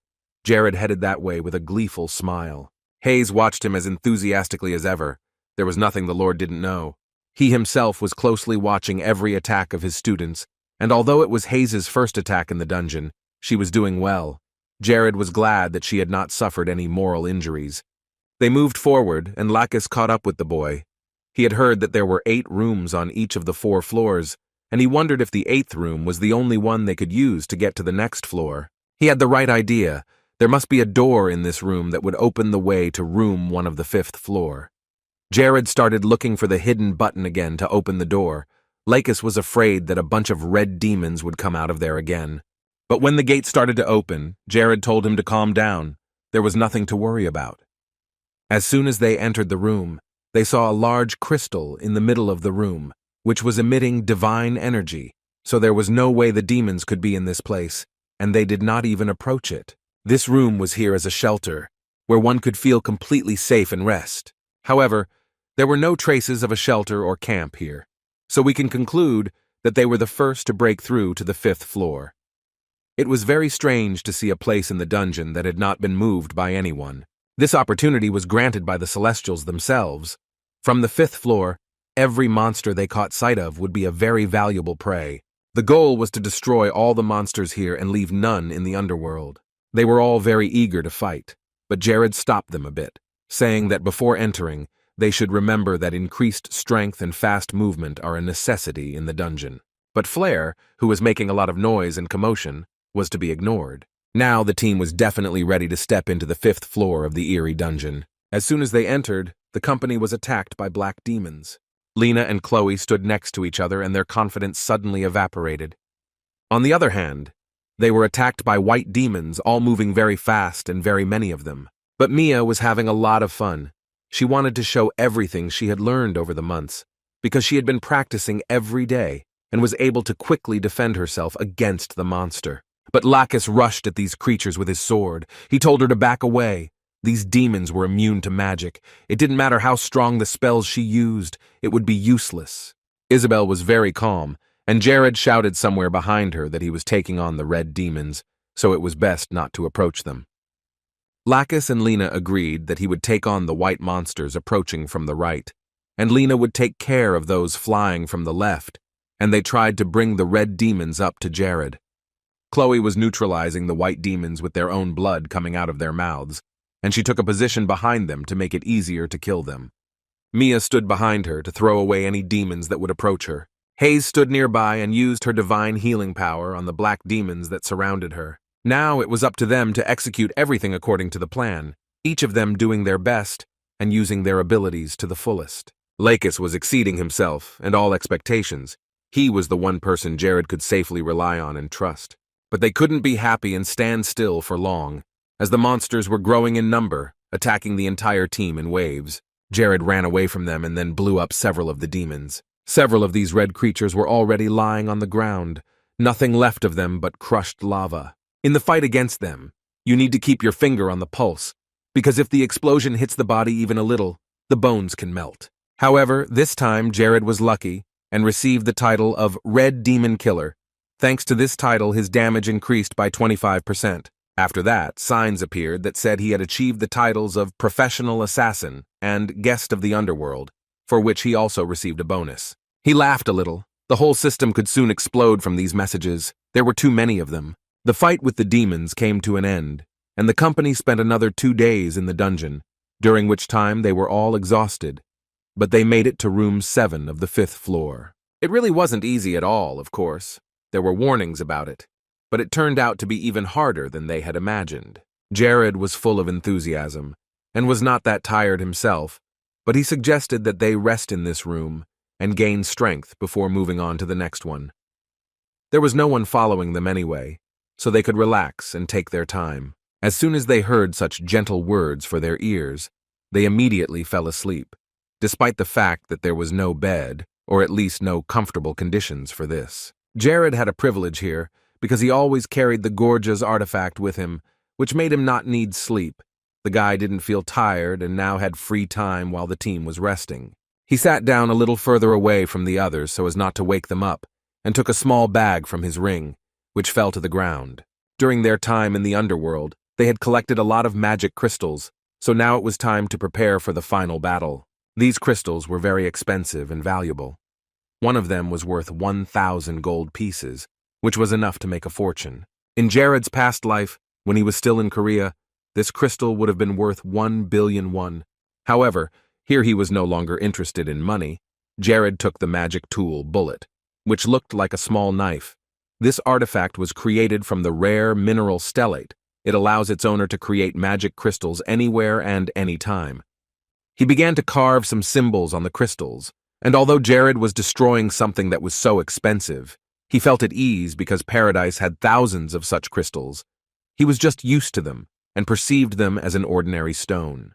Jared headed that way with a gleeful smile. Hayes watched him as enthusiastically as ever. There was nothing the Lord didn't know. He himself was closely watching every attack of his students, and although it was Hayes's first attack in the dungeon, she was doing well. Jared was glad that she had not suffered any moral injuries. They moved forward, and Lacus caught up with the boy. He had heard that there were 8 rooms on each of the 4 floors, and he wondered if the 8th room was the only one they could use to get to the next floor. He had the right idea. There must be a door in this room that would open the way to room 1 of the 5th floor. Jared started looking for the hidden button again to open the door. Lacus was afraid that a bunch of red demons would come out of there again. But when the gate started to open, Jared told him to calm down. There was nothing to worry about. As soon as they entered the room, they saw a large crystal in the middle of the room, which was emitting divine energy, so there was no way the demons could be in this place, and they did not even approach it. This room was here as a shelter, where one could feel completely safe and rest. However, there were no traces of a shelter or camp here, so we can conclude that they were the first to break through to the 5th floor. It was very strange to see a place in the dungeon that had not been moved by anyone. This opportunity was granted by the Celestials themselves. From the 5th floor, every monster they caught sight of would be a very valuable prey. The goal was to destroy all the monsters here and leave none in the underworld. They were all very eager to fight, but Jared stopped them a bit, saying that before entering, they should remember that increased strength and fast movement are a necessity in the dungeon. But Flare, who was making a lot of noise and commotion, was to be ignored. Now the team was definitely ready to step into the 5th floor of the eerie dungeon. As soon as they entered, the company was attacked by black demons. Lena and Chloe stood next to each other and their confidence suddenly evaporated. On the other hand, they were attacked by white demons, all moving very fast and very many of them. But Mia was having a lot of fun. She wanted to show everything she had learned over the months, because she had been practicing every day and was able to quickly defend herself against the monster. But Lacus rushed at these creatures with his sword. He told her to back away. These demons were immune to magic. It didn't matter how strong the spells she used, it would be useless. Isabel was very calm, and Jared shouted somewhere behind her that he was taking on the red demons, so it was best not to approach them. Lacus and Lena agreed that he would take on the white monsters approaching from the right, and Lena would take care of those flying from the left, and they tried to bring the red demons up to Jared. Chloe was neutralizing the white demons with their own blood coming out of their mouths, and she took a position behind them to make it easier to kill them. Mia stood behind her to throw away any demons that would approach her. Hayes stood nearby and used her divine healing power on the black demons that surrounded her. Now it was up to them to execute everything according to the plan, each of them doing their best and using their abilities to the fullest. Lacus was exceeding himself and all expectations. He was the one person Jared could safely rely on and trust. But they couldn't be happy and stand still for long, as the monsters were growing in number, attacking the entire team in waves. Jared ran away from them and then blew up several of the demons. Several of these red creatures were already lying on the ground, nothing left of them but crushed lava. In the fight against them, you need to keep your finger on the pulse, because if the explosion hits the body even a little, the bones can melt. However, this time Jared was lucky and received the title of Red Demon Killer. Thanks to this title, his damage increased by 25%. After that, signs appeared that said he had achieved the titles of Professional Assassin and Guest of the Underworld, for which he also received a bonus. He laughed a little. The whole system could soon explode from these messages. There were too many of them. The fight with the demons came to an end, and the company spent another 2 days in the dungeon, during which time they were all exhausted. But they made it to room 7 of the 5th floor. It really wasn't easy at all, of course. There were warnings about it, but it turned out to be even harder than they had imagined. Jared was full of enthusiasm, and was not that tired himself, but he suggested that they rest in this room and gain strength before moving on to the next one. There was no one following them anyway, so they could relax and take their time. As soon as they heard such gentle words for their ears, they immediately fell asleep, despite the fact that there was no bed, or at least no comfortable conditions for this. Jared had a privilege here because he always carried the gorgeous artifact with him, which made him not need sleep. The guy didn't feel tired and now had free time while the team was resting. He sat down a little further away from the others so as not to wake them up, and took a small bag from his ring, which fell to the ground. During their time in the underworld, they had collected a lot of magic crystals, so now it was time to prepare for the final battle. These crystals were very expensive and valuable. One of them was worth 1,000 gold pieces, which was enough to make a fortune. In Jared's past life, when he was still in Korea, this crystal would have been worth 1 billion won. However, here he was no longer interested in money. Jared took the magic tool, Bullet, which looked like a small knife. This artifact was created from the rare mineral stellate. It allows its owner to create magic crystals anywhere and anytime. He began to carve some symbols on the crystals, and although Jared was destroying something that was so expensive, he felt at ease because Paradise had thousands of such crystals. He was just used to them and perceived them as an ordinary stone.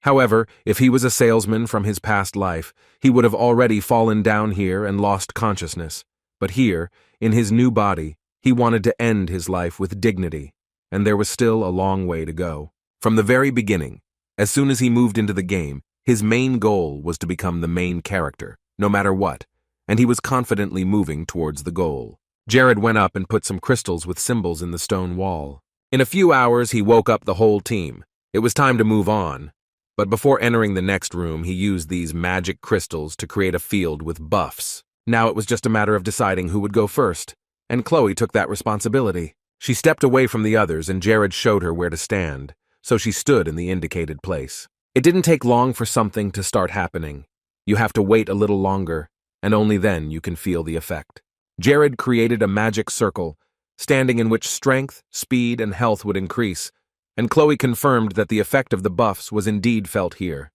However, if he was a salesman from his past life, he would have already fallen down here and lost consciousness. But here, in his new body, he wanted to end his life with dignity, and there was still a long way to go. From the very beginning, as soon as he moved into the game, his main goal was to become the main character, no matter what, and he was confidently moving towards the goal. Jared went up and put some crystals with symbols in the stone wall. In a few hours, he woke up the whole team. It was time to move on. But before entering the next room, he used these magic crystals to create a field with buffs. Now it was just a matter of deciding who would go first, and Chloe took that responsibility. She stepped away from the others and Jared showed her where to stand, so she stood in the indicated place. It didn't take long for something to start happening. You have to wait a little longer, and only then you can feel the effect. Jared created a magic circle, standing in which strength, speed, and health would increase, and Chloe confirmed that the effect of the buffs was indeed felt here.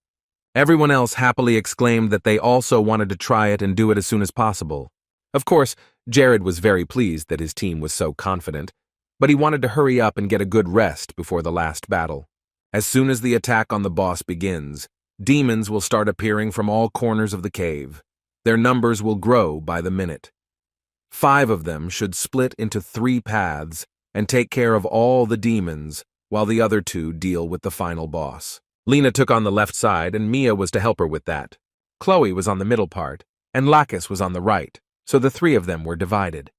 Everyone else happily exclaimed that they also wanted to try it and do it as soon as possible. Of course, Jared was very pleased that his team was so confident, but he wanted to hurry up and get a good rest before the last battle. As soon as the attack on the boss begins, demons will start appearing from all corners of the cave. Their numbers will grow by the minute. 5 of them should split into 3 paths and take care of all the demons, while the other 2 deal with the final boss. Lena took on the left side, and Mia was to help her with that. Chloe was on the middle part, and Lakis was on the right, so the 3 of them were divided.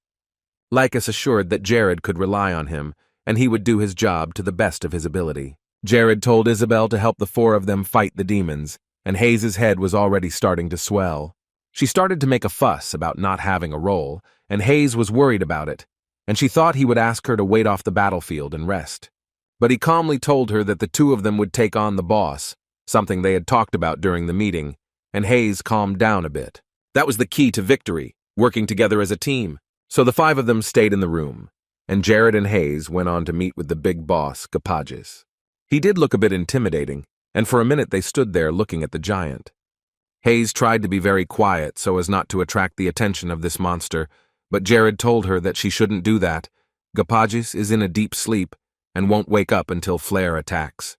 Lakis assured that Jared could rely on him, and he would do his job to the best of his ability. Jared told Isabel to help the 4 of them fight the demons, and Hayes' head was already starting to swell. She started to make a fuss about not having a role, and Hayes was worried about it, and she thought he would ask her to wait off the battlefield and rest. But he calmly told her that the 2 of them would take on the boss, something they had talked about during the meeting, and Hayes calmed down a bit. That was the key to victory, working together as a team. So the 5 of them stayed in the room, and Jared and Hayes went on to meet with the big boss, Gapages. He did look a bit intimidating, and for a minute they stood there looking at the giant. Hayes tried to be very quiet so as not to attract the attention of this monster, but Jared told her that she shouldn't do that. Gapages is in a deep sleep and won't wake up until Flare attacks.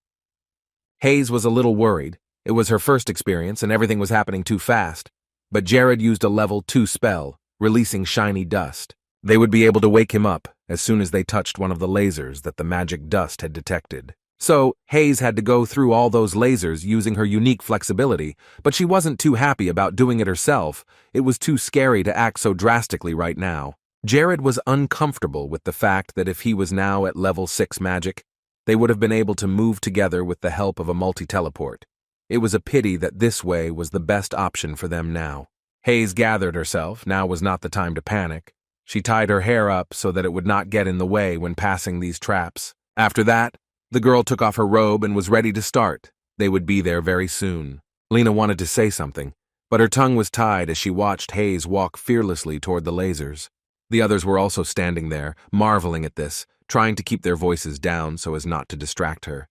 Hayes was a little worried. It was her first experience and everything was happening too fast, but Jared used a level 2 spell, releasing shiny dust. They would be able to wake him up as soon as they touched one of the lasers that the magic dust had detected. So, Hayes had to go through all those lasers using her unique flexibility, but she wasn't too happy about doing it herself. It was too scary to act so drastically right now. Jared was uncomfortable with the fact that if he was now at level 6 magic, they would have been able to move together with the help of a multi-teleport. It was a pity that this way was the best option for them now. Hayes gathered herself. Now was not the time to panic. She tied her hair up so that it would not get in the way when passing these traps. After that, the girl took off her robe and was ready to start. They would be there very soon. Lena wanted to say something, but her tongue was tied as she watched Hayes walk fearlessly toward the lasers. The others were also standing there, marveling at this, trying to keep their voices down so as not to distract her.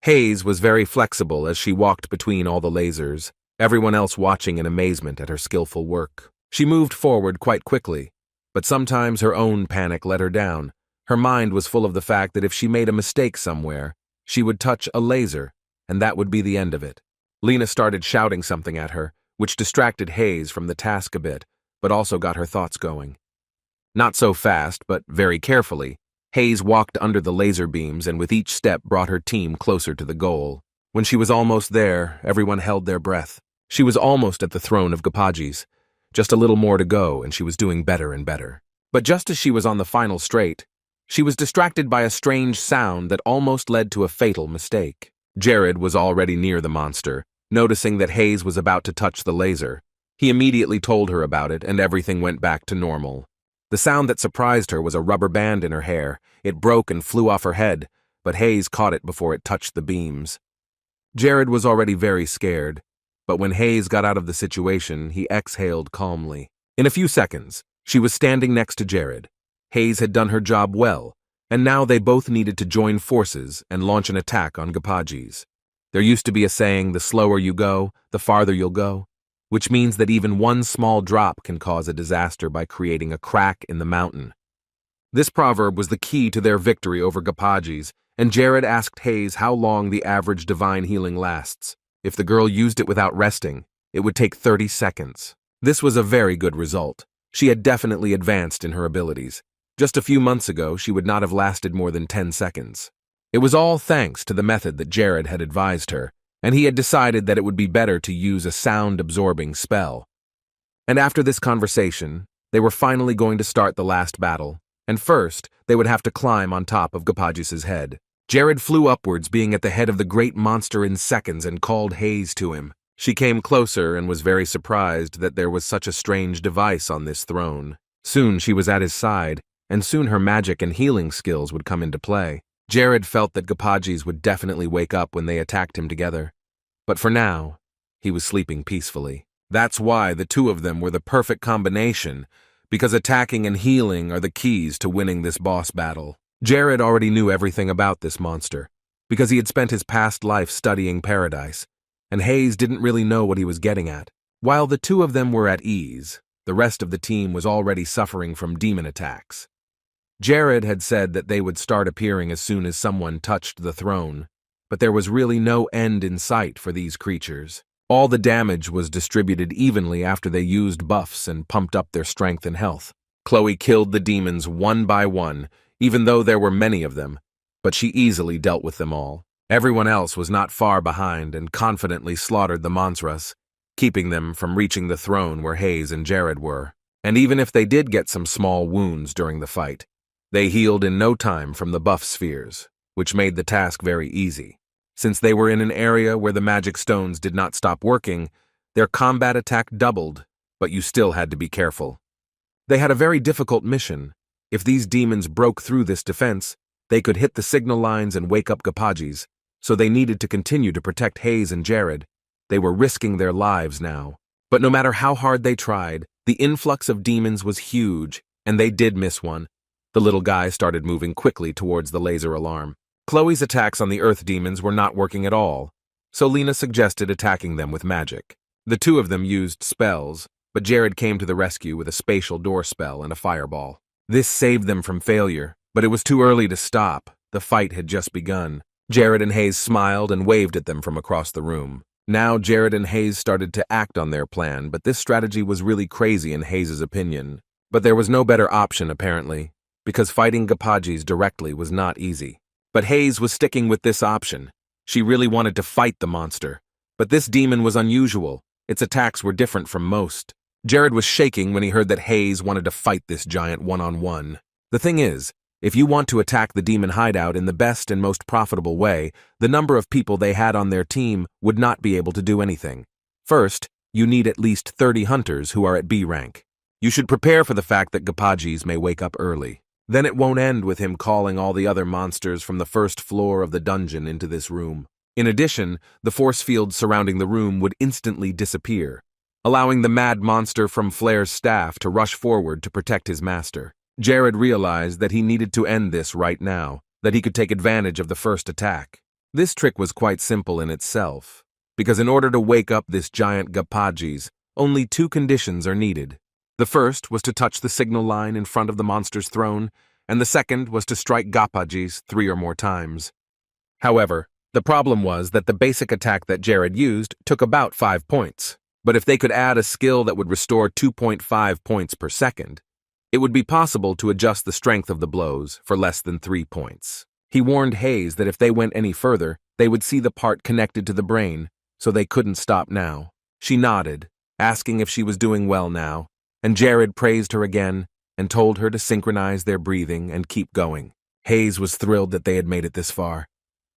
Hayes was very flexible as she walked between all the lasers, everyone else watching in amazement at her skillful work. She moved forward quite quickly, but sometimes her own panic let her down. Her mind was full of the fact that if she made a mistake somewhere, she would touch a laser, and that would be the end of it. Lena started shouting something at her, which distracted Hayes from the task a bit, but also got her thoughts going. Not so fast, but very carefully, Hayes walked under the laser beams and with each step brought her team closer to the goal. When she was almost there, everyone held their breath. She was almost at the throne of Gapagis. Just a little more to go, and she was doing better and better. But just as she was on the final straight, she was distracted by a strange sound that almost led to a fatal mistake. Jared was already near the monster, noticing that Hayes was about to touch the laser. He immediately told her about it, and everything went back to normal. The sound that surprised her was a rubber band in her hair. It broke and flew off her head, but Hayes caught it before it touched the beams. Jared was already very scared, but when Hayes got out of the situation, he exhaled calmly. In a few seconds, she was standing next to Jared. Hayes had done her job well, and now they both needed to join forces and launch an attack on Gapagis. There used to be a saying, the slower you go, the farther you'll go, which means that even one small drop can cause a disaster by creating a crack in the mountain. This proverb was the key to their victory over Gapagis, and Jared asked Hayes how long the average divine healing lasts. If the girl used it without resting, it would take 30 seconds. This was a very good result. She had definitely advanced in her abilities. Just a few months ago, she would not have lasted more than 10 seconds. It was all thanks to the method that Jared had advised her, and he had decided that it would be better to use a sound-absorbing spell. And after this conversation, they were finally going to start the last battle, and first, they would have to climb on top of Gapagis' head. Jared flew upwards, being at the head of the great monster in seconds, and called Hayes to him. She came closer and was very surprised that there was such a strange device on this throne. Soon she was at his side, and soon her magic and healing skills would come into play. Jared felt that Gapagis would definitely wake up when they attacked him together. But for now, he was sleeping peacefully. That's why the two of them were the perfect combination, because attacking and healing are the keys to winning this boss battle. Jared already knew everything about this monster, because he had spent his past life studying Paradise, and Hayes didn't really know what he was getting at. While the two of them were at ease, the rest of the team was already suffering from demon attacks. Jared had said that they would start appearing as soon as someone touched the throne, but there was really no end in sight for these creatures. All the damage was distributed evenly after they used buffs and pumped up their strength and health. Chloe killed the demons one by one, even though there were many of them, but she easily dealt with them all. Everyone else was not far behind and confidently slaughtered the Monsras, keeping them from reaching the throne where Hayes and Jared were. And even if they did get some small wounds during the fight, they healed in no time from the buff spheres, which made the task very easy. Since they were in an area where the magic stones did not stop working, their combat attack doubled, but you still had to be careful. They had a very difficult mission. If these demons broke through this defense, they could hit the signal lines and wake up Gapagis, so they needed to continue to protect Hayes and Jared. They were risking their lives now. But no matter how hard they tried, the influx of demons was huge, and they did miss one. The little guy started moving quickly towards the laser alarm. Chloe's attacks on the earth demons were not working at all, so Lena suggested attacking them with magic. The two of them used spells, but Jared came to the rescue with a spatial door spell and a fireball. This saved them from failure, but it was too early to stop. The fight had just begun. Jared and Hayes smiled and waved at them from across the room. Now Jared and Hayes started to act on their plan, but this strategy was really crazy in Hayes' opinion. But there was no better option, apparently, because fighting Gapagis directly was not easy. But Hayes was sticking with this option. She really wanted to fight the monster. But this demon was unusual. Its attacks were different from most. Jared was shaking when he heard that Hayes wanted to fight this giant one-on-one. The thing is, if you want to attack the demon hideout in the best and most profitable way, the number of people they had on their team would not be able to do anything. First, you need at least 30 hunters who are at B rank. You should prepare for the fact that Gapagis may wake up early. Then it won't end with him calling all the other monsters from the first floor of the dungeon into this room. In addition, the force field surrounding the room would instantly disappear. allowing the mad monster from Flair's staff to rush forward to protect his master. Jared realized that he needed to end this right now, that he could take advantage of the first attack. This trick was quite simple in itself, because in order to wake up this giant Gapajis, only two conditions are needed. The first was to touch the signal line in front of the monster's throne, and the second was to strike Gapajis 3 or more times. However, the problem was that the basic attack that Jared used took about 5 points, but if they could add a skill that would restore 2.5 points per second, it would be possible to adjust the strength of the blows for less than 3 points. He warned Hayes that if they went any further, they would see the part connected to the brain, so they couldn't stop now. She nodded, asking if she was doing well now, and Jared praised her again and told her to synchronize their breathing and keep going. Hayes was thrilled that they had made it this far,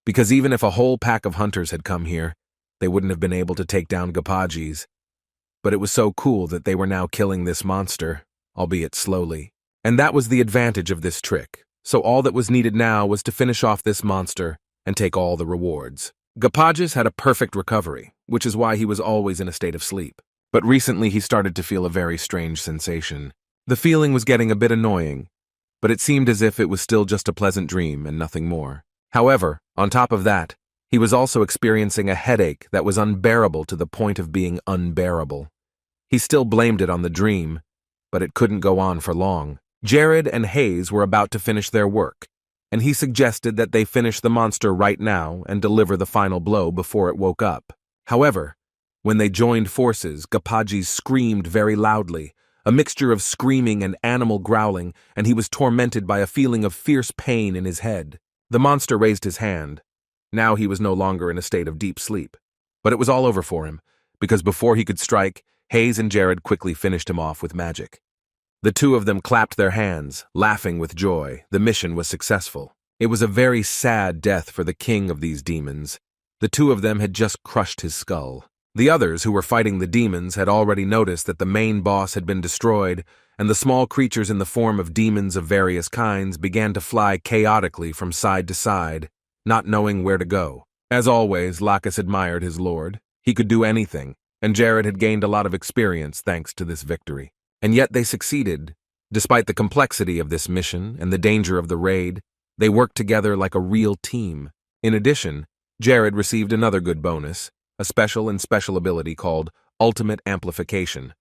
because even if a whole pack of hunters had come here, they wouldn't have been able to take down Gapajis. But it was so cool that they were now killing this monster, albeit slowly. And that was the advantage of this trick, so all that was needed now was to finish off this monster and take all the rewards. Gapajis had a perfect recovery, which is why he was always in a state of sleep. But recently he started to feel a very strange sensation. The feeling was getting a bit annoying, but it seemed as if it was still just a pleasant dream and nothing more. However, on top of that, he was also experiencing a headache that was unbearable to the point of being unbearable. He still blamed it on the dream, but it couldn't go on for long. Jared and Hayes were about to finish their work, and he suggested that they finish the monster right now and deliver the final blow before it woke up. However, when they joined forces, Gapajis screamed very loudly, a mixture of screaming and animal growling, and he was tormented by a feeling of fierce pain in his head. The monster raised his hand. Now he was no longer in a state of deep sleep. But it was all over for him, because before he could strike, Hayes and Jared quickly finished him off with magic. The two of them clapped their hands, laughing with joy. The mission was successful. It was a very sad death for the king of these demons. The two of them had just crushed his skull. The others who were fighting the demons had already noticed that the main boss had been destroyed, and the small creatures in the form of demons of various kinds began to fly chaotically from side to side, not knowing where to go. As always, Lacus admired his lord. He could do anything, and Jared had gained a lot of experience thanks to this victory. And yet they succeeded. Despite the complexity of this mission and the danger of the raid, they worked together like a real team. In addition, Jared received another good bonus, a special ability called Ultimate Amplification.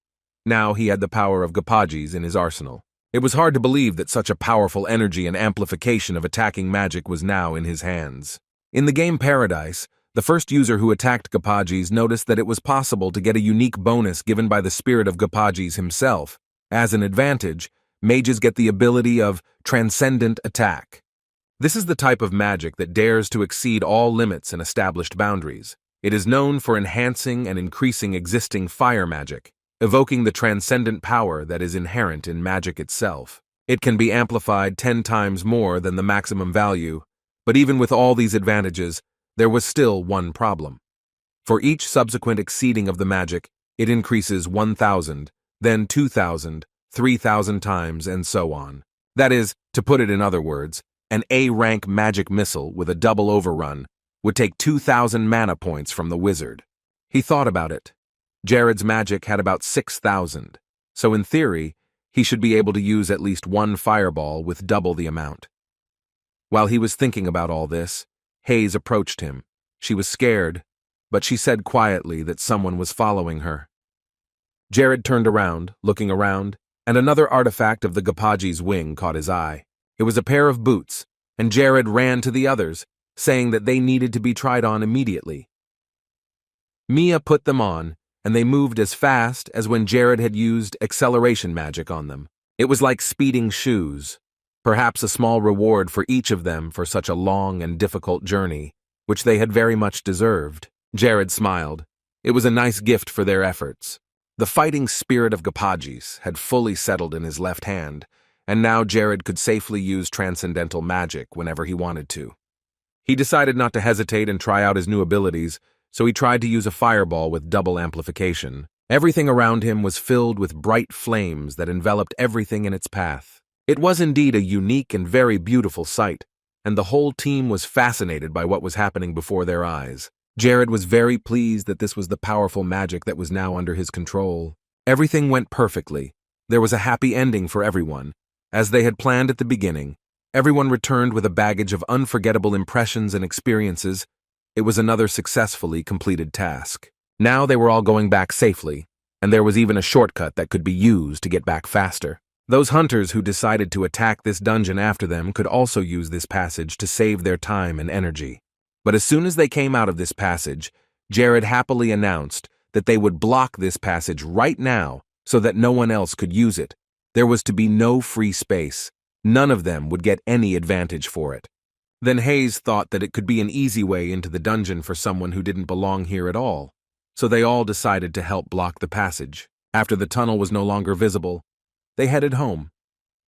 Now he had the power of Gapajis in his arsenal. It was hard to believe that such a powerful energy and amplification of attacking magic was now in his hands. In the game Paradise, the first user who attacked Gapajis noticed that it was possible to get a unique bonus given by the spirit of Gapajis himself. As an advantage, mages get the ability of Transcendent Attack. This is the type of magic that dares to exceed all limits and established boundaries. It is known for enhancing and increasing existing fire magic, evoking the transcendent power that is inherent in magic itself. It can be amplified 10 times more than the maximum value, but even with all these advantages, there was still one problem. For each subsequent exceeding of the magic, it increases 1,000, then 2,000, 3,000 times, and so on. That is, to put it in other words, an A-rank magic missile with a double overrun would take 2,000 mana points from the wizard. He thought about it. Jared's magic had about 6,000, so in theory, he should be able to use at least one fireball with double the amount. While he was thinking about all this, Hayes approached him. She was scared, but she said quietly that someone was following her. Jared turned around, looking around, and another artifact of the Gapajis' wing caught his eye. It was a pair of boots, and Jared ran to the others, saying that they needed to be tried on immediately. Mia put them on, and they moved as fast as when Jared had used acceleration magic on them. It was like speeding shoes, perhaps a small reward for each of them for such a long and difficult journey, which they had very much deserved. Jared smiled. It was a nice gift for their efforts. The fighting spirit of Gapajis had fully settled in his left hand, and now Jared could safely use transcendental magic whenever he wanted to. He decided not to hesitate and try out his new abilities, so he tried to use a fireball with double amplification. Everything around him was filled with bright flames that enveloped everything in its path. It was indeed a unique and very beautiful sight, and the whole team was fascinated by what was happening before their eyes. Jared was very pleased that this was the powerful magic that was now under his control. Everything went perfectly. There was a happy ending for everyone. As they had planned at the beginning, everyone returned with a baggage of unforgettable impressions and experiences. It was another successfully completed task. Now they were all going back safely, and there was even a shortcut that could be used to get back faster. Those hunters who decided to attack this dungeon after them could also use this passage to save their time and energy. But as soon as they came out of this passage, Jared happily announced that they would block this passage right now so that no one else could use it. There was to be no free space. None of them would get any advantage for it. Then Hayes thought that it could be an easy way into the dungeon for someone who didn't belong here at all. So they all decided to help block the passage. After the tunnel was no longer visible, they headed home.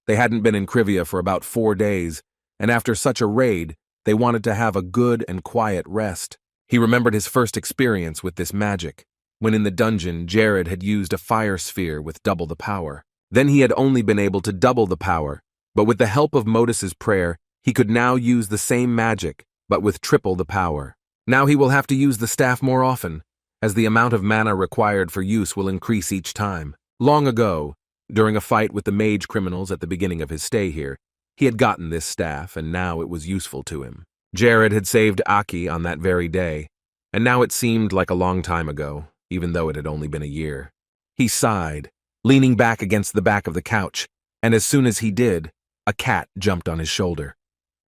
They hadn't been in Krivia for about 4 days, and after such a raid, they wanted to have a good and quiet rest. He remembered his first experience with this magic, when in the dungeon Jared had used a fire sphere with double the power. Then he had only been able to double the power, but with the help of Modus's prayer, he could now use the same magic, but with triple the power. Now he will have to use the staff more often, as the amount of mana required for use will increase each time. Long ago, during a fight with the mage criminals at the beginning of his stay here, he had gotten this staff, and now it was useful to him. Jared had saved Aki on that very day, and now it seemed like a long time ago, even though it had only been a year. He sighed, leaning back against the back of the couch, and as soon as he did, a cat jumped on his shoulder.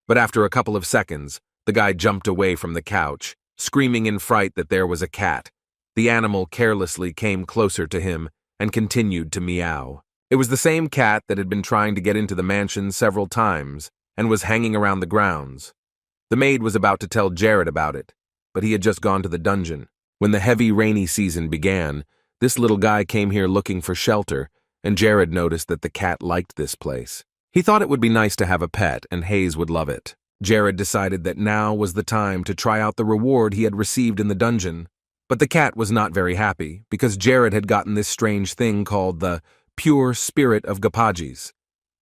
But after a couple of seconds, the guy jumped away from the couch, screaming in fright that there was a cat. The animal carelessly came closer to him and continued to meow. It was the same cat that had been trying to get into the mansion several times and was hanging around the grounds. The maid was about to tell Jared about it, but he had just gone to the dungeon. When the heavy rainy season began, this little guy came here looking for shelter, and Jared noticed that the cat liked this place. He thought it would be nice to have a pet, and Hayes would love it. Jared decided that now was the time to try out the reward he had received in the dungeon. But the cat was not very happy, because Jared had gotten this strange thing called the pure spirit of Gapajis,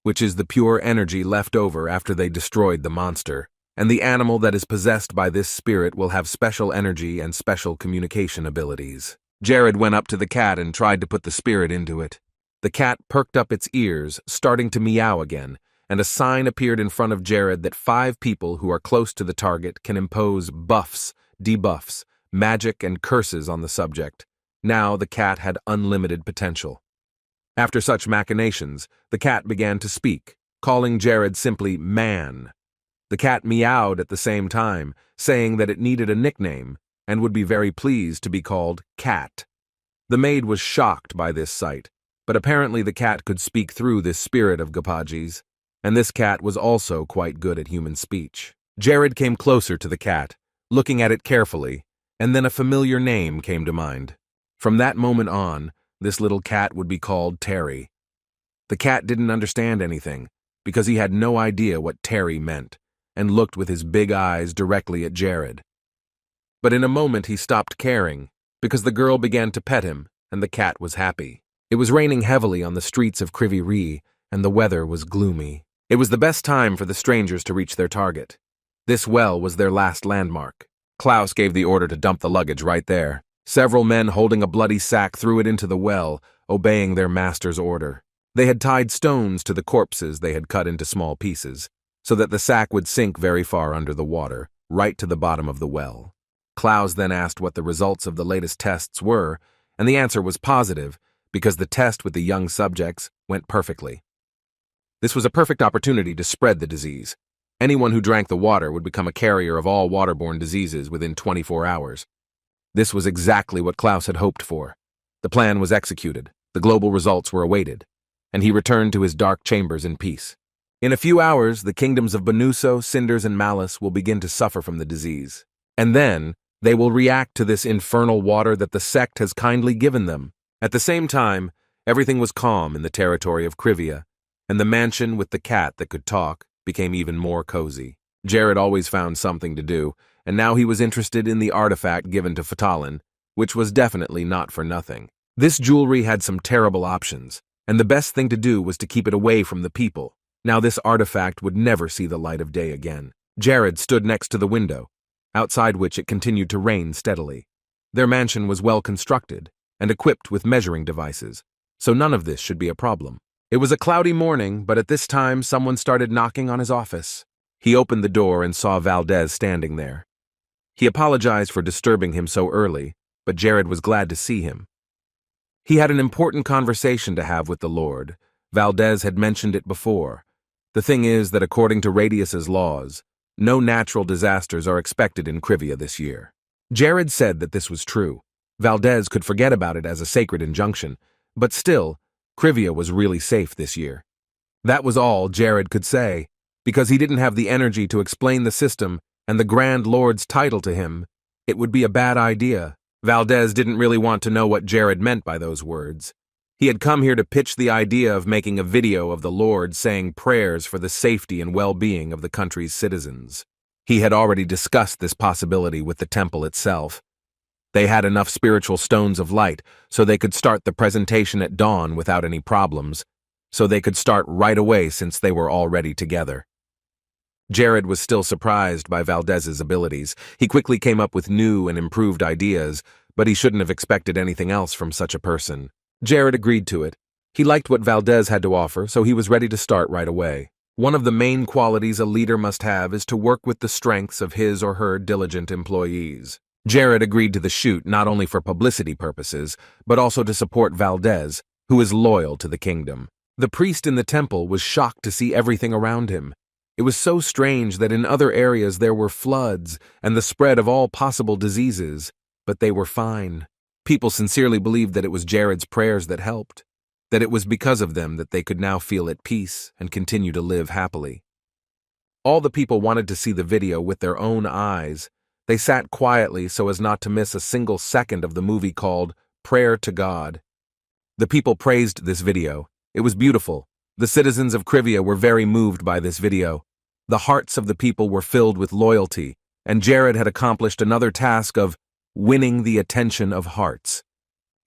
which is the pure energy left over after they destroyed the monster. And the animal that is possessed by this spirit will have special energy and special communication abilities. Jared went up to the cat and tried to put the spirit into it. The cat perked up its ears, starting to meow again, and a sign appeared in front of Jared that 5 people who are close to the target can impose buffs, debuffs, magic, and curses on the subject. Now the cat had unlimited potential. After such machinations, the cat began to speak, calling Jared simply man. The cat meowed at the same time, saying that it needed a nickname and would be very pleased to be called Cat. The maid was shocked by this sight, but apparently the cat could speak through this spirit of Gapajis, and this cat was also quite good at human speech. Jared came closer to the cat, looking at it carefully, and then a familiar name came to mind. From that moment on, this little cat would be called Terry. The cat didn't understand anything, because he had no idea what Terry meant, and looked with his big eyes directly at Jared. But in a moment he stopped caring, because the girl began to pet him, and the cat was happy. It was raining heavily on the streets of Krivi, and the weather was gloomy. It was the best time for the strangers to reach their target. This well was their last landmark. Klaus gave the order to dump the luggage right there. Several men holding a bloody sack threw it into the well, obeying their master's order. They had tied stones to the corpses they had cut into small pieces, so that the sack would sink very far under the water, right to the bottom of the well. Klaus then asked what the results of the latest tests were, and the answer was positive, because the test with the young subjects went perfectly. This was a perfect opportunity to spread the disease. Anyone who drank the water would become a carrier of all waterborne diseases within 24 hours. This was exactly what Klaus had hoped for. The plan was executed, the global results were awaited, and he returned to his dark chambers in peace. In a few hours, the kingdoms of Benuso, Cinders, and Malice will begin to suffer from the disease. And then, they will react to this infernal water that the sect has kindly given them. At the same time, everything was calm in the territory of Krivia, and the mansion with the cat that could talk became even more cozy. Jared always found something to do, and now he was interested in the artifact given to Fatalin, which was definitely not for nothing. This jewelry had some terrible options, and the best thing to do was to keep it away from the people. Now this artifact would never see the light of day again. Jared stood next to the window. outside which it continued to rain steadily. Their mansion was well constructed and equipped with measuring devices, so none of this should be a problem. It was a cloudy morning, but at this time someone started knocking on his office. He opened the door and saw Valdez standing there. He apologized for disturbing him so early, but Jared was glad to see him. He had an important conversation to have with the Lord. Valdez had mentioned it before. The thing is that according to Radius's laws, no natural disasters are expected in Krivia this year. Jared said that this was true. Valdez could forget about it as a sacred injunction, but still, Krivia was really safe this year. That was all Jared could say, because he didn't have the energy to explain the system and the Grand Lord's title to him. It would be a bad idea. Valdez didn't really want to know what Jared meant by those words. He had come here to pitch the idea of making a video of the Lord saying prayers for the safety and well-being of the country's citizens. He had already discussed this possibility with the temple itself. They had enough spiritual stones of light so they could start the presentation at dawn without any problems, so they could start right away since they were already together. Jared was still surprised by Valdez's abilities. He quickly came up with new and improved ideas, but he shouldn't have expected anything else from such a person. Jared agreed to it. He liked what Valdez had to offer, so he was ready to start right away. One of the main qualities a leader must have is to work with the strengths of his or her diligent employees. Jared agreed to the shoot not only for publicity purposes, but also to support Valdez, who is loyal to the kingdom. The priest in the temple was shocked to see everything around him. It was so strange that in other areas there were floods and the spread of all possible diseases, but they were fine. People sincerely believed that it was Jared's prayers that helped, that it was because of them that they could now feel at peace and continue to live happily. All the people wanted to see the video with their own eyes. They sat quietly so as not to miss a single second of the movie called Prayer to God. The people praised this video. It was beautiful. The citizens of Krivia were very moved by this video. The hearts of the people were filled with loyalty, and Jared had accomplished another task of winning the attention of hearts.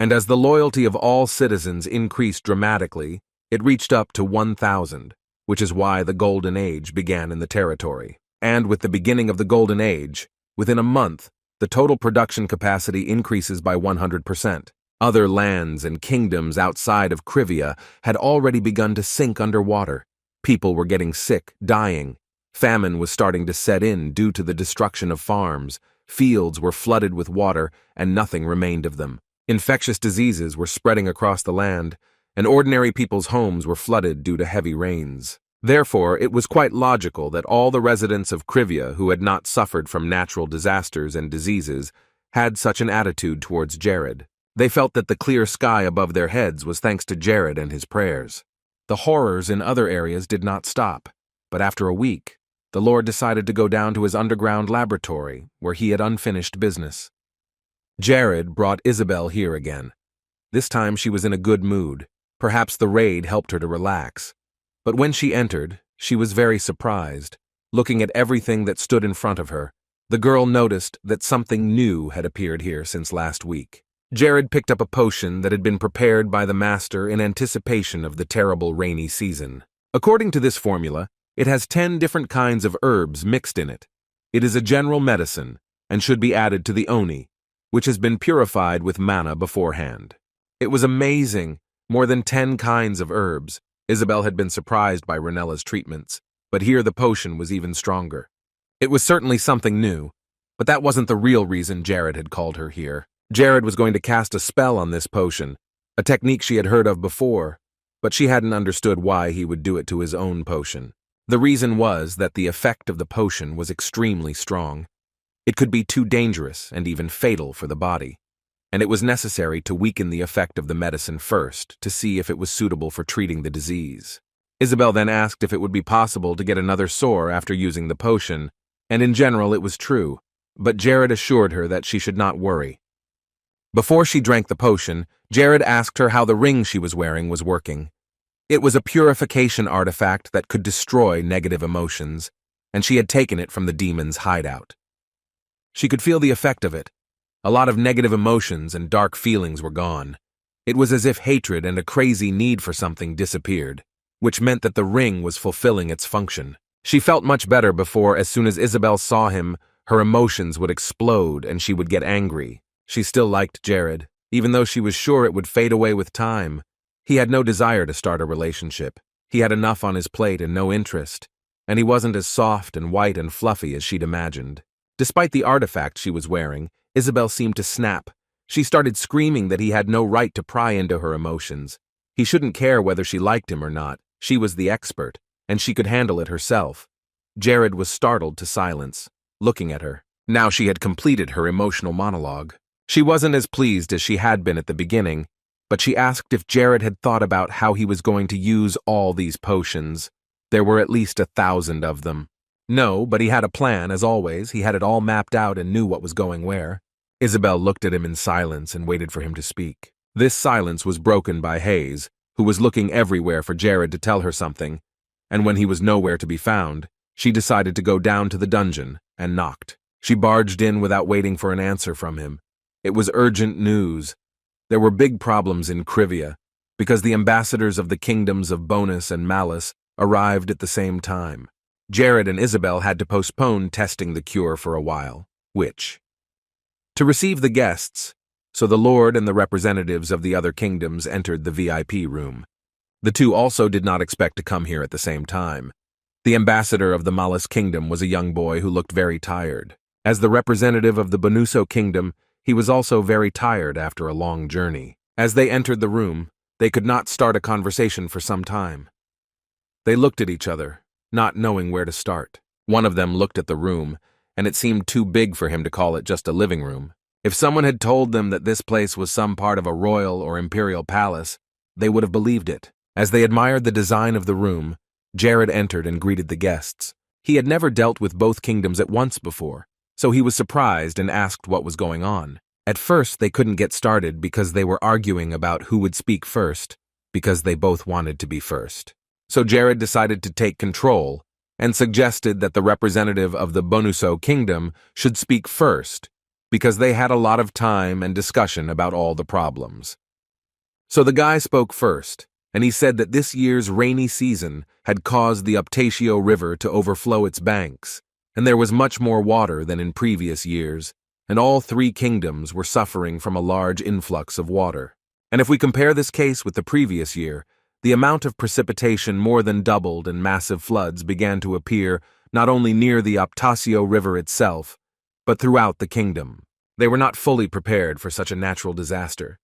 And as the loyalty of all citizens increased dramatically, it reached up to 1,000, which is why the Golden Age began in the territory. And with the beginning of the Golden Age, within a month, the total production capacity increases by 100%. Other lands and kingdoms outside of Krivia had already begun to sink underwater. People were getting sick, dying. Famine was starting to set in due to the destruction of farms. Fields were flooded with water, and nothing remained of them. Infectious diseases were spreading across the land, and ordinary people's homes were flooded due to heavy rains. Therefore, it was quite logical that all the residents of Krivia who had not suffered from natural disasters and diseases had such an attitude towards Jared. They felt that the clear sky above their heads was thanks to Jared and his prayers. The horrors in other areas did not stop, but after a week, the Lord decided to go down to his underground laboratory, where he had unfinished business. Jared brought Isabel here again. This time she was in a good mood. Perhaps the raid helped her to relax. But when she entered, she was very surprised. Looking at everything that stood in front of her, the girl noticed that something new had appeared here since last week. Jared picked up a potion that had been prepared by the master in anticipation of the terrible rainy season. According to this formula, it has 10 different kinds of herbs mixed in it. It is a general medicine and should be added to the oni, which has been purified with manna beforehand. It was amazing, more than 10 kinds of herbs. Isabel had been surprised by Renella's treatments, but here the potion was even stronger. It was certainly something new, but that wasn't the real reason Jared had called her here. Jared was going to cast a spell on this potion, a technique she had heard of before, but she hadn't understood why he would do it to his own potion. The reason was that the effect of the potion was extremely strong. It could be too dangerous and even fatal for the body, and it was necessary to weaken the effect of the medicine first to see if it was suitable for treating the disease. Isabel then asked if it would be possible to get another sore after using the potion, and in general it was true, but Jared assured her that she should not worry. Before she drank the potion, Jared asked her how the ring she was wearing was working. It was a purification artifact that could destroy negative emotions, and she had taken it from the demon's hideout. She could feel the effect of it. A lot of negative emotions and dark feelings were gone. It was as if hatred and a crazy need for something disappeared, which meant that the ring was fulfilling its function. She felt much better before, as soon as Isabel saw him, Her emotions would explode and she would get angry. She still liked Jared, even though she was sure it would fade away with time. He had no desire to start a relationship. He had enough on his plate and no interest, and he wasn't as soft and white and fluffy as she'd imagined. Despite the artifact she was wearing, Isabel seemed to snap. She started screaming that he had no right to pry into her emotions. He shouldn't care whether she liked him or not. She was the expert, and she could handle it herself. Jared was startled to silence, looking at her. Now she had completed her emotional monologue. She wasn't as pleased as she had been at the beginning, but she asked if Jared had thought about how he was going to use all these potions. There were at least 1,000 of them. No, but he had a plan, as always. He had it all mapped out and knew what was going where. Isabel looked at him in silence and waited for him to speak. This silence was broken by Hayes, who was looking everywhere for Jared to tell her something, and when he was nowhere to be found, she decided to go down to the dungeon and knocked. She barged in without waiting for an answer from him. It was urgent news. There were big problems in Krivia, because the ambassadors of the kingdoms of Bonus and Malice arrived at the same time. Jared and Isabel had to postpone testing the cure for a while, to receive the guests, so the Lord and the representatives of the other kingdoms entered the VIP room. The two also did not expect to come here at the same time. The ambassador of the Malice kingdom was a young boy who looked very tired. As the representative of the Bonuso kingdom, he was also very tired after a long journey. As they entered the room, they could not start a conversation for some time. They looked at each other, not knowing where to start. One of them looked at the room, and it seemed too big for him to call it just a living room. If someone had told them that this place was some part of a royal or imperial palace, they would have believed it. As they admired the design of the room, Jared entered and greeted the guests. He had never dealt with both kingdoms at once before, so he was surprised and asked what was going on. At first, they couldn't get started because they were arguing about who would speak first, because they both wanted to be first. So Jared decided to take control and suggested that the representative of the Bonuso kingdom should speak first, because they had a lot of time and discussion about all the problems. So the guy spoke first, and he said that this year's rainy season had caused the Optatio River to overflow its banks, and there was much more water than in previous years, and all three kingdoms were suffering from a large influx of water. And if we compare this case with the previous year, the amount of precipitation more than doubled and massive floods began to appear not only near the Optatio River itself, but throughout the kingdom. They were not fully prepared for such a natural disaster.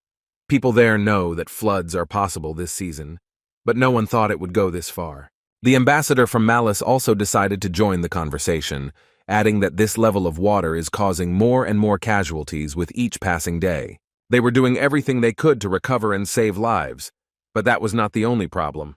People there know that floods are possible this season, but no one thought it would go this far. The ambassador from Malice also decided to join the conversation, adding that this level of water is causing more and more casualties with each passing day. They were doing everything they could to recover and save lives, but that was not the only problem.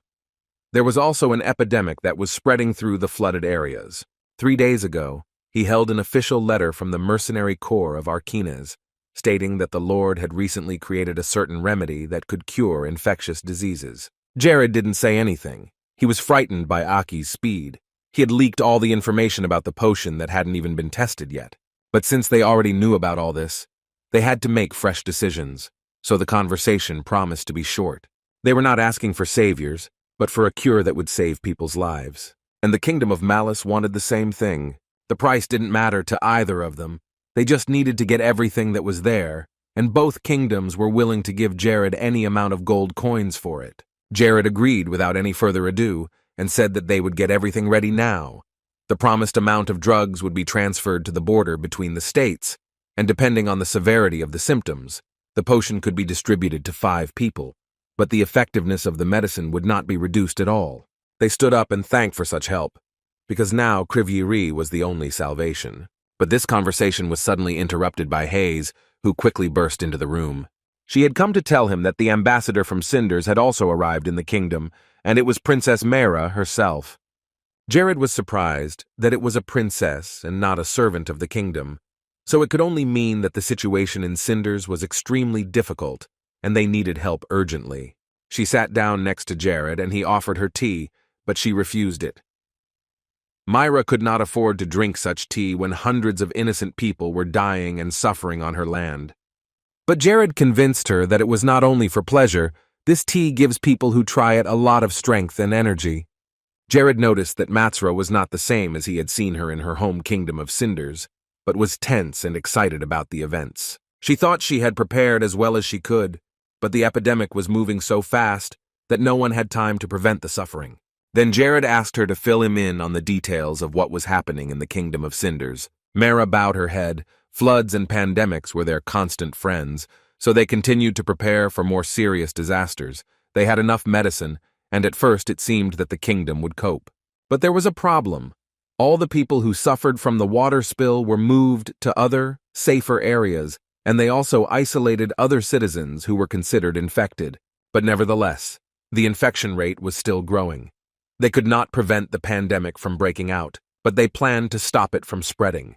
There was also an epidemic that was spreading through the flooded areas. 3 days ago, he held an official letter from the mercenary corps of Arquines, stating that the Lord had recently created a certain remedy that could cure infectious diseases. Jared didn't say anything. He was frightened by Aki's speed. He had leaked all the information about the potion that hadn't even been tested yet. But since they already knew about all this, they had to make fresh decisions, so the conversation promised to be short. They were not asking for saviors, but for a cure that would save people's lives. And the Kingdom of Malice wanted the same thing. The price didn't matter to either of them. They just needed to get everything that was there, and both kingdoms were willing to give Jared any amount of gold coins for it. Jared agreed without any further ado and said that they would get everything ready now. The promised amount of drugs would be transferred to the border between the states, and depending on the severity of the symptoms, the potion could be distributed to 5 people, but the effectiveness of the medicine would not be reduced at all. They stood up and thanked for such help, because now Krivieri was the only salvation. But this conversation was suddenly interrupted by Hayes, who quickly burst into the room. She had come to tell him that the ambassador from Cinders had also arrived in the kingdom, and it was Princess Mera herself. Jared was surprised that it was a princess and not a servant of the kingdom, so it could only mean that the situation in Cinders was extremely difficult, and they needed help urgently. She sat down next to Jared, and he offered her tea, but she refused it. Myra could not afford to drink such tea when hundreds of innocent people were dying and suffering on her land. But Jared convinced her that it was not only for pleasure. This tea gives people who try it a lot of strength and energy. Jared noticed that Matsra was not the same as he had seen her in her home kingdom of Cinders, but was tense and excited about the events. She thought she had prepared as well as she could, but the epidemic was moving so fast that no one had time to prevent the suffering. Then Jared asked her to fill him in on the details of what was happening in the Kingdom of Cinders. Mara bowed her head. Floods and pandemics were their constant friends, so they continued to prepare for more serious disasters. They had enough medicine, and at first it seemed that the kingdom would cope. But there was a problem. All the people who suffered from the water spill were moved to other, safer areas, and they also isolated other citizens who were considered infected. But nevertheless, the infection rate was still growing. They could not prevent the pandemic from breaking out, but they planned to stop it from spreading.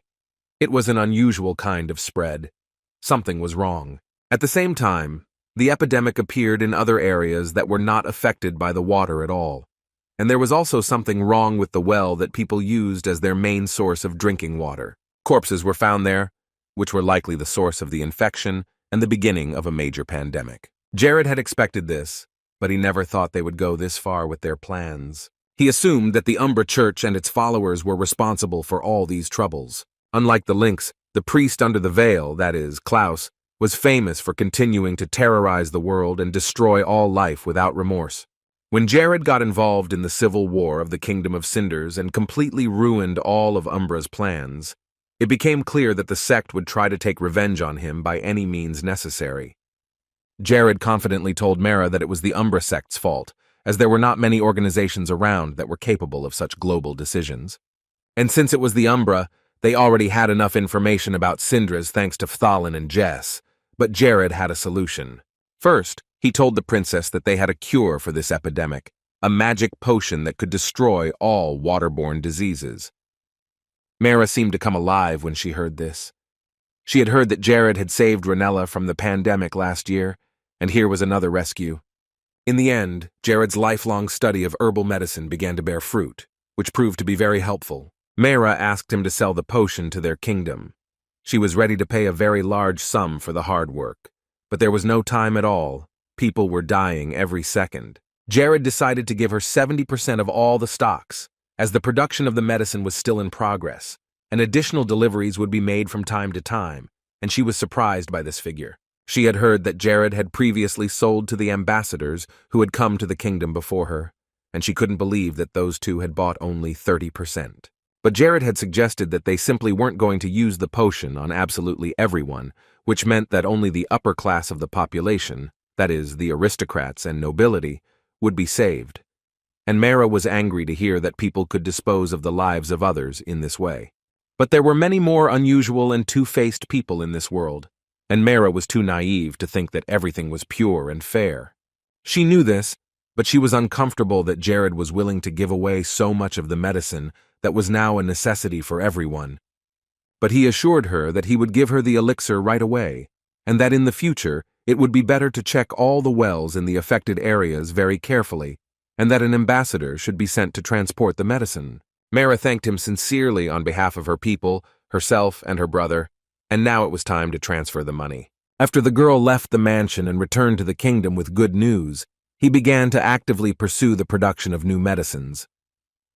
It was an unusual kind of spread. Something was wrong. At the same time, the epidemic appeared in other areas that were not affected by the water at all. And there was also something wrong with the well that people used as their main source of drinking water. Corpses were found there, which were likely the source of the infection and the beginning of a major pandemic. Jared had expected this, but he never thought they would go this far with their plans. He assumed that the Umbra Church and its followers were responsible for all these troubles. Unlike the Lynx, the priest under the veil, that is, Klaus, was famous for continuing to terrorize the world and destroy all life without remorse. When Jared got involved in the civil war of the Kingdom of Cinders and completely ruined all of Umbra's plans, it became clear that the sect would try to take revenge on him by any means necessary. Jared confidently told Mara that it was the Umbra sect's fault, as there were not many organizations around that were capable of such global decisions. And since it was the Umbra, they already had enough information about Syndra's thanks to Fthalin and Jess, but Jared had a solution. First, he told the princess that they had a cure for this epidemic, a magic potion that could destroy all waterborne diseases. Mara seemed to come alive when she heard this. She had heard that Jared had saved Ranella from the pandemic last year, and here was another rescue. In the end, Jared's lifelong study of herbal medicine began to bear fruit, which proved to be very helpful. Mara asked him to sell the potion to their kingdom. She was ready to pay a very large sum for the hard work, but there was no time at all. People were dying every second. Jared decided to give her 70% of all the stocks, as the production of the medicine was still in progress, and additional deliveries would be made from time to time, and she was surprised by this figure. She had heard that Jared had previously sold to the ambassadors who had come to the kingdom before her, and she couldn't believe that those two had bought only 30%. But Jared had suggested that they simply weren't going to use the potion on absolutely everyone, which meant that only the upper class of the population, that is, the aristocrats and nobility, would be saved. And Mara was angry to hear that people could dispose of the lives of others in this way. But there were many more unusual and two-faced people in this world, and Mara was too naive to think that everything was pure and fair. She knew this, but she was uncomfortable that Jared was willing to give away so much of the medicine that was now a necessity for everyone. But he assured her that he would give her the elixir right away, and that in the future it would be better to check all the wells in the affected areas very carefully, and that an ambassador should be sent to transport the medicine. Mara thanked him sincerely on behalf of her people, herself, and her brother, and now it was time to transfer the money. After the girl left the mansion and returned to the kingdom with good news, he began to actively pursue the production of new medicines.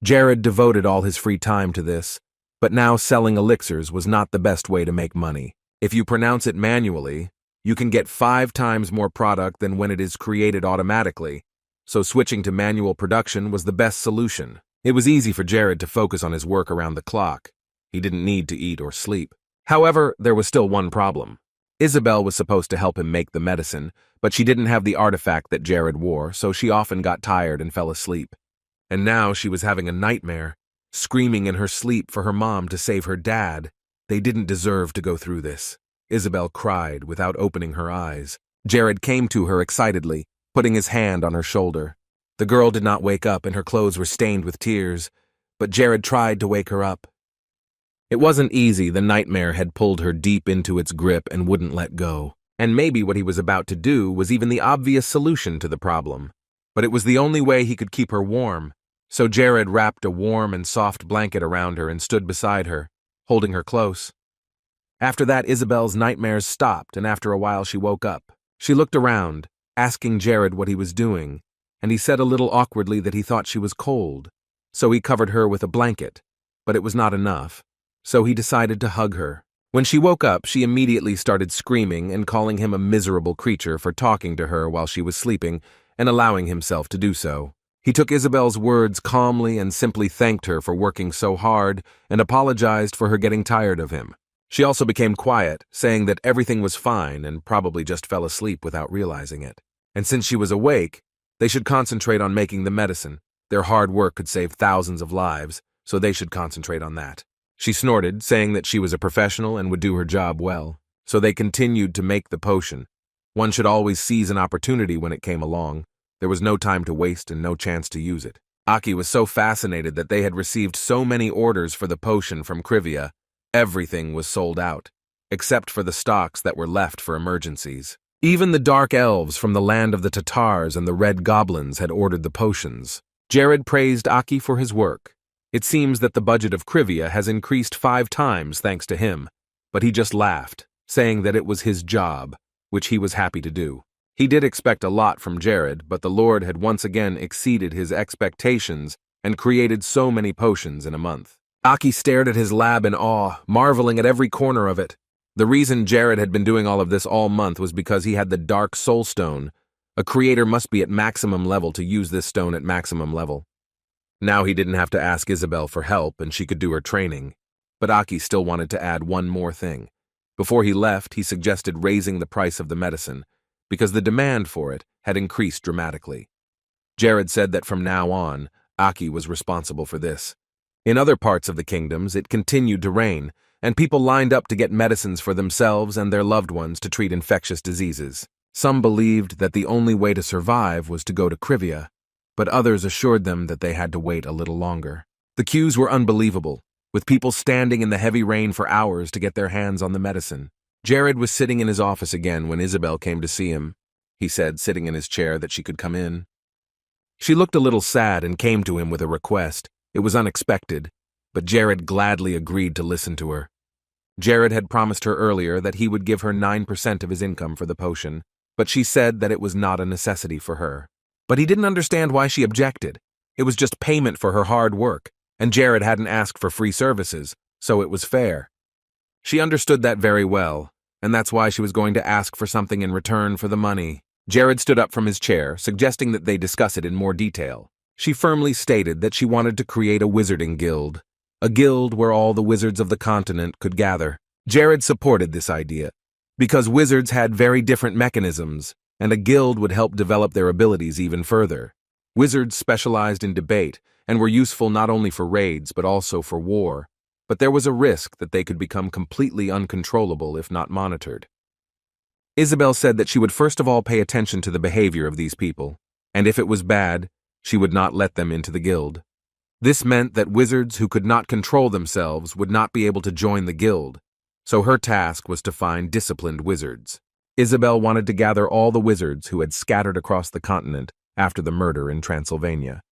Jared devoted all his free time to this, but now selling elixirs was not the best way to make money. If you pronounce it manually, you can get 5 times more product than when it is created automatically, so switching to manual production was the best solution. It was easy for Jared to focus on his work around the clock. He didn't need to eat or sleep. However, there was still one problem. Isabel was supposed to help him make the medicine, but she didn't have the artifact that Jared wore, so she often got tired and fell asleep. And now she was having a nightmare, screaming in her sleep for her mom to save her dad. They didn't deserve to go through this. Isabel cried without opening her eyes. Jared came to her excitedly, putting his hand on her shoulder. The girl did not wake up and her clothes were stained with tears, but Jared tried to wake her up. It wasn't easy. The nightmare had pulled her deep into its grip and wouldn't let go. And maybe what he was about to do was even the obvious solution to the problem. But it was the only way he could keep her warm. So Jared wrapped a warm and soft blanket around her and stood beside her, holding her close. After that, Isabel's nightmares stopped, and after a while she woke up. She looked around, asking Jared what he was doing, and he said a little awkwardly that he thought she was cold, so he covered her with a blanket. But it was not enough. so he decided to hug her. When she woke up, she immediately started screaming and calling him a miserable creature for talking to her while she was sleeping and allowing himself to do so. He took Isabel's words calmly and simply thanked her for working so hard and apologized for her getting tired of him. She also became quiet, saying that everything was fine and probably just fell asleep without realizing it. And since she was awake, they should concentrate on making the medicine. Their hard work could save thousands of lives, so they should concentrate on that. She snorted, saying that she was a professional and would do her job well. So they continued to make the potion. One should always seize an opportunity when it came along. There was no time to waste and no chance to use it. Aki was so fascinated that they had received so many orders for the potion from Krivia. Everything was sold out, except for the stocks that were left for emergencies. Even the dark elves from the land of the Tatars and the red goblins had ordered the potions. Jared praised Aki for his work. It seems that the budget of Krivia has increased 5 times thanks to him, but he just laughed, saying that it was his job, which he was happy to do. He did expect a lot from Jared, but the Lord had once again exceeded his expectations and created so many potions in a month. Aki stared at his lab in awe, marveling at every corner of it. The reason Jared had been doing all of this all month was because he had the Dark Soul Stone. A creator must be at maximum level to use this stone at maximum level. Now he didn't have to ask Isabel for help and she could do her training. But Aki still wanted to add one more thing. Before he left, he suggested raising the price of the medicine, because the demand for it had increased dramatically. Jared said that from now on, Aki was responsible for this. In other parts of the kingdoms, it continued to rain, and people lined up to get medicines for themselves and their loved ones to treat infectious diseases. Some believed that the only way to survive was to go to Krivia, but others assured them that they had to wait a little longer. The queues were unbelievable, with people standing in the heavy rain for hours to get their hands on the medicine. Jared was sitting in his office again when Isabel came to see him. He said, sitting in his chair, that she could come in. She looked a little sad and came to him with a request. It was unexpected, but Jared gladly agreed to listen to her. Jared had promised her earlier that he would give her 9% of his income for the potion, but she said that it was not a necessity for her. But he didn't understand why she objected. It was just payment for her hard work, and Jared hadn't asked for free services, so it was fair. She understood that very well, and that's why she was going to ask for something in return for the money. Jared stood up from his chair, suggesting that they discuss it in more detail. She firmly stated that she wanted to create a wizarding guild, a guild where all the wizards of the continent could gather. Jared supported this idea, because wizards had very different mechanisms, and a guild would help develop their abilities even further. Wizards specialized in debate, and were useful not only for raids but also for war, but there was a risk that they could become completely uncontrollable if not monitored. Isabel said that she would first of all pay attention to the behavior of these people, and if it was bad, she would not let them into the guild. This meant that wizards who could not control themselves would not be able to join the guild, so her task was to find disciplined wizards. Isabel wanted to gather all the wizards who had scattered across the continent after the murder in Transylvania.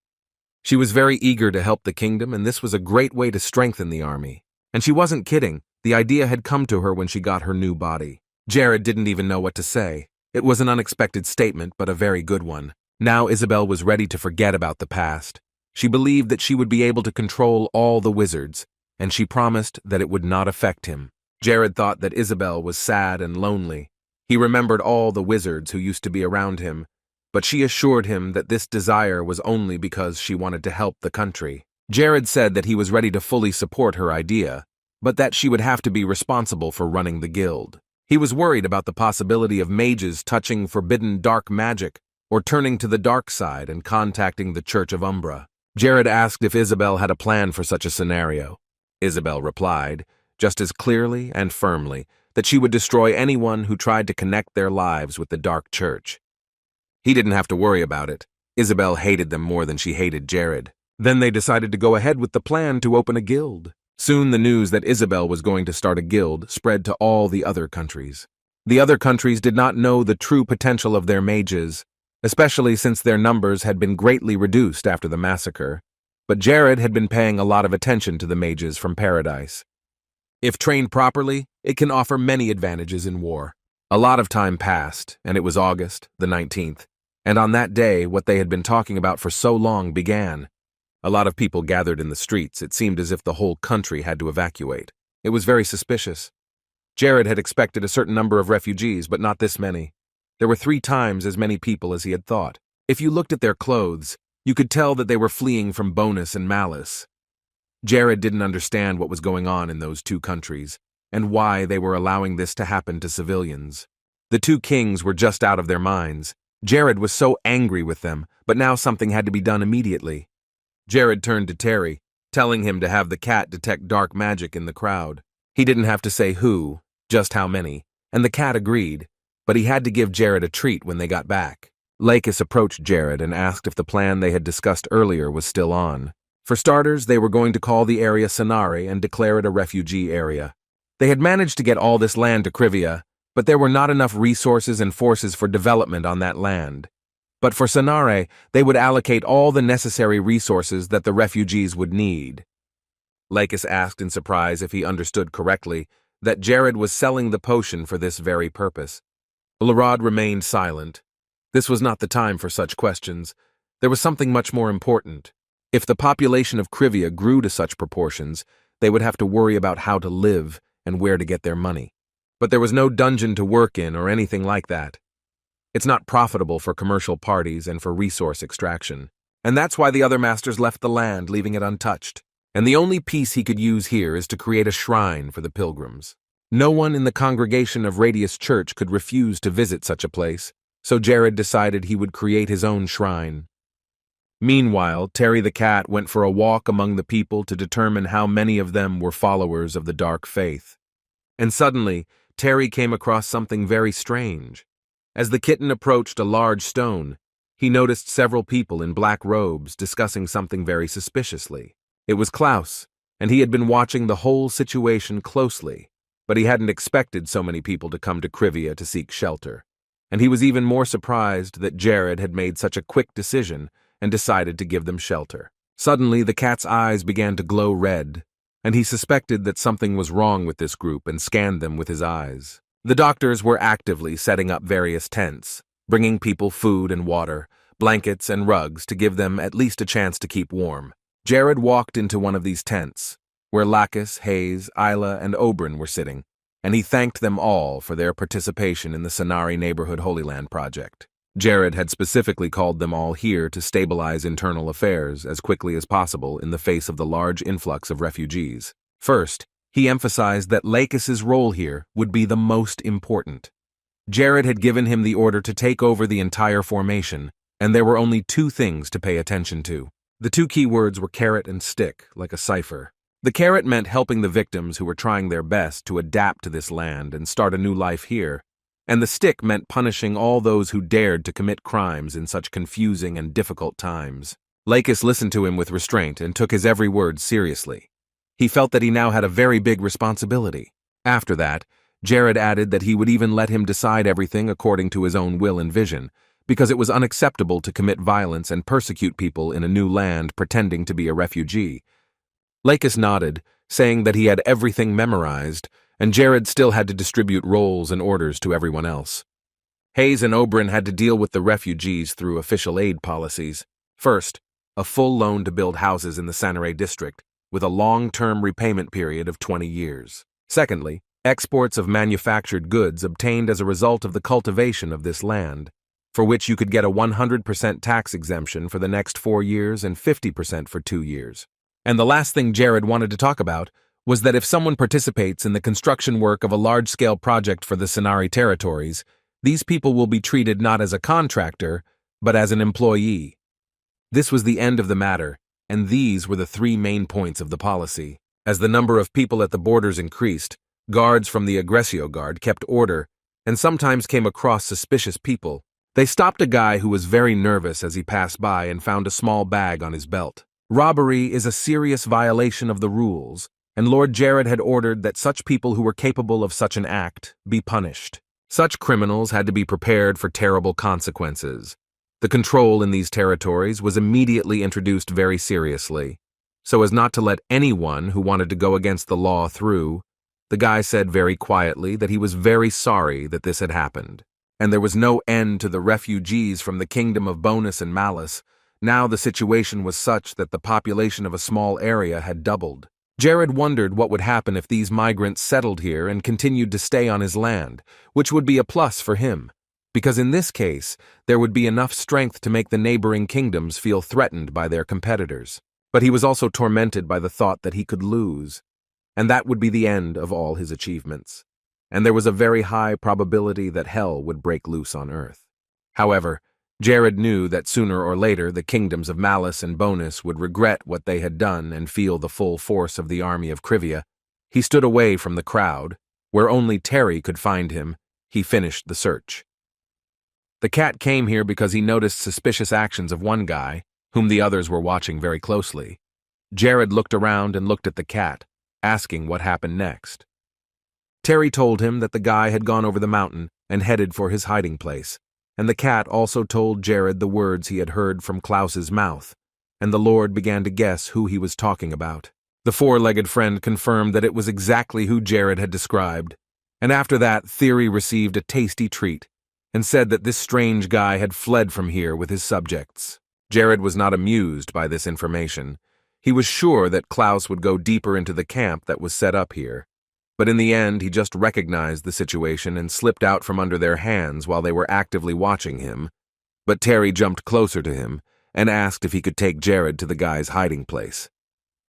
She was very eager to help the kingdom, and this was a great way to strengthen the army. And she wasn't kidding. The idea had come to her when she got her new body. Jared didn't even know what to say. It was an unexpected statement, but a very good one. Now Isabel was ready to forget about the past. She believed that she would be able to control all the wizards, and she promised that it would not affect him. Jared thought that Isabel was sad and lonely. He remembered all the wizards who used to be around him, but she assured him that this desire was only because she wanted to help the country. Jared said that he was ready to fully support her idea, but that she would have to be responsible for running the guild. He was worried about the possibility of mages touching forbidden dark magic or turning to the dark side and contacting the Church of Umbra. Jared asked if Isabel had a plan for such a scenario. Isabel replied, just as clearly and firmly, that she would destroy anyone who tried to connect their lives with the Dark Church. He didn't have to worry about it. Isabel hated them more than she hated Jared. Then they decided to go ahead with the plan to open a guild. Soon the news that Isabel was going to start a guild spread to all the other countries. The other countries did not know the true potential of their mages, especially since their numbers had been greatly reduced after the massacre. But Jared had been paying a lot of attention to the mages from Paradise. If trained properly, it can offer many advantages in war. A lot of time passed, and it was August, the 19th, and on that day, what they had been talking about for so long began. A lot of people gathered in the streets. It seemed as if the whole country had to evacuate. It was very suspicious. Jared had expected a certain number of refugees, but not this many. There were 3 times as many people as he had thought. If you looked at their clothes, you could tell that they were fleeing from Bonus and Malice. Jared didn't understand what was going on in those 2 countries, and why they were allowing this to happen to civilians. The 2 kings were just out of their minds. Jared was so angry with them, but now something had to be done immediately. Jared turned to Terry, telling him to have the cat detect dark magic in the crowd. He didn't have to say who, just how many, and the cat agreed, but he had to give Jared a treat when they got back. Lakis approached Jared and asked if the plan they had discussed earlier was still on. For starters, they were going to call the area Sanare and declare it a refugee area. They had managed to get all this land to Krivia, but there were not enough resources and forces for development on that land. But for Sanare, they would allocate all the necessary resources that the refugees would need. Lakis asked in surprise if he understood correctly that Jared was selling the potion for this very purpose. Larod remained silent. This was not the time for such questions. There was something much more important. If the population of Krivia grew to such proportions, they would have to worry about how to live and where to get their money. But there was no dungeon to work in or anything like that. It's not profitable for commercial parties and for resource extraction. And that's why the other masters left the land, leaving it untouched. And the only piece he could use here is to create a shrine for the pilgrims. No one in the congregation of Radius Church could refuse to visit such a place, so Jared decided he would create his own shrine. Meanwhile, Terry the cat went for a walk among the people to determine how many of them were followers of the dark faith. And suddenly, Terry came across something very strange. As the kitten approached a large stone, he noticed several people in black robes discussing something very suspiciously. It was Klaus, and he had been watching the whole situation closely, but he hadn't expected so many people to come to Krivia to seek shelter. And he was even more surprised that Jared had made such a quick decision and decided to give them shelter. Suddenly, the cat's eyes began to glow red, and he suspected that something was wrong with this group and scanned them with his eyes. The doctors were actively setting up various tents, bringing people food and water, blankets and rugs to give them at least a chance to keep warm. Jared walked into one of these tents, where Lakis, Hayes, Isla, and Oberon were sitting, and he thanked them all for their participation in the Sanari Neighborhood Holy Land project. Jared had specifically called them all here to stabilize internal affairs as quickly as possible in the face of the large influx of refugees. First, he emphasized that Lakis's role here would be the most important. Jared had given him the order to take over the entire formation, and there were only 2 things to pay attention to. The 2 key words were carrot and stick, like a cipher. The carrot meant helping the victims who were trying their best to adapt to this land and start a new life here, and the stick meant punishing all those who dared to commit crimes in such confusing and difficult times. Lakis listened to him with restraint and took his every word seriously. He felt that he now had a very big responsibility. After that, Jared added that he would even let him decide everything according to his own will and vision, because it was unacceptable to commit violence and persecute people in a new land pretending to be a refugee. Lakis nodded, saying that he had everything memorized, and Jared still had to distribute roles and orders to everyone else. Hayes and Oberon had to deal with the refugees through official aid policies. First, a full loan to build houses in the Sanare district, with a long-term repayment period of 20 years. Secondly, exports of manufactured goods obtained as a result of the cultivation of this land, for which you could get a 100% tax exemption for the next 4 years and 50% for 2 years. And the last thing Jared wanted to talk about was that if someone participates in the construction work of a large-scale project for the Sanari territories, these people will be treated not as a contractor, but as an employee. This was the end of the matter, and these were the 3 main points of the policy. As the number of people at the borders increased, guards from the Aggressio Guard kept order and sometimes came across suspicious people. They stopped a guy who was very nervous as he passed by and found a small bag on his belt. Robbery is a serious violation of the rules, and Lord Jared had ordered that such people who were capable of such an act be punished. Such criminals had to be prepared for terrible consequences. The control in these territories was immediately introduced very seriously, so as not to let anyone who wanted to go against the law through. The guy said very quietly that he was very sorry that this had happened, and there was no end to the refugees from the kingdom of Bonus and Malice. Now the situation was such that the population of a small area had doubled. Jared wondered what would happen if these migrants settled here and continued to stay on his land, which would be a plus for him, because in this case, there would be enough strength to make the neighboring kingdoms feel threatened by their competitors. But he was also tormented by the thought that he could lose, and that would be the end of all his achievements. And there was a very high probability that hell would break loose on Earth. However, Jared knew that sooner or later the kingdoms of Malice and Bonus would regret what they had done and feel the full force of the army of Krivia. He stood away from the crowd. Where only Terry could find him, he finished the search. The cat came here because he noticed suspicious actions of one guy, whom the others were watching very closely. Jared looked around and looked at the cat, asking what happened next. Terry told him that the guy had gone over the mountain and headed for his hiding place, and the cat also told Jared the words he had heard from Klaus's mouth, and the Lord began to guess who he was talking about. The four-legged friend confirmed that it was exactly who Jared had described, and after that, Theory received a tasty treat and said that this strange guy had fled from here with his subjects. Jared was not amused by this information. He was sure that Klaus would go deeper into the camp that was set up here, but in the end he just recognized the situation and slipped out from under their hands while they were actively watching him. But Terry jumped closer to him and asked if he could take Jared to the guy's hiding place.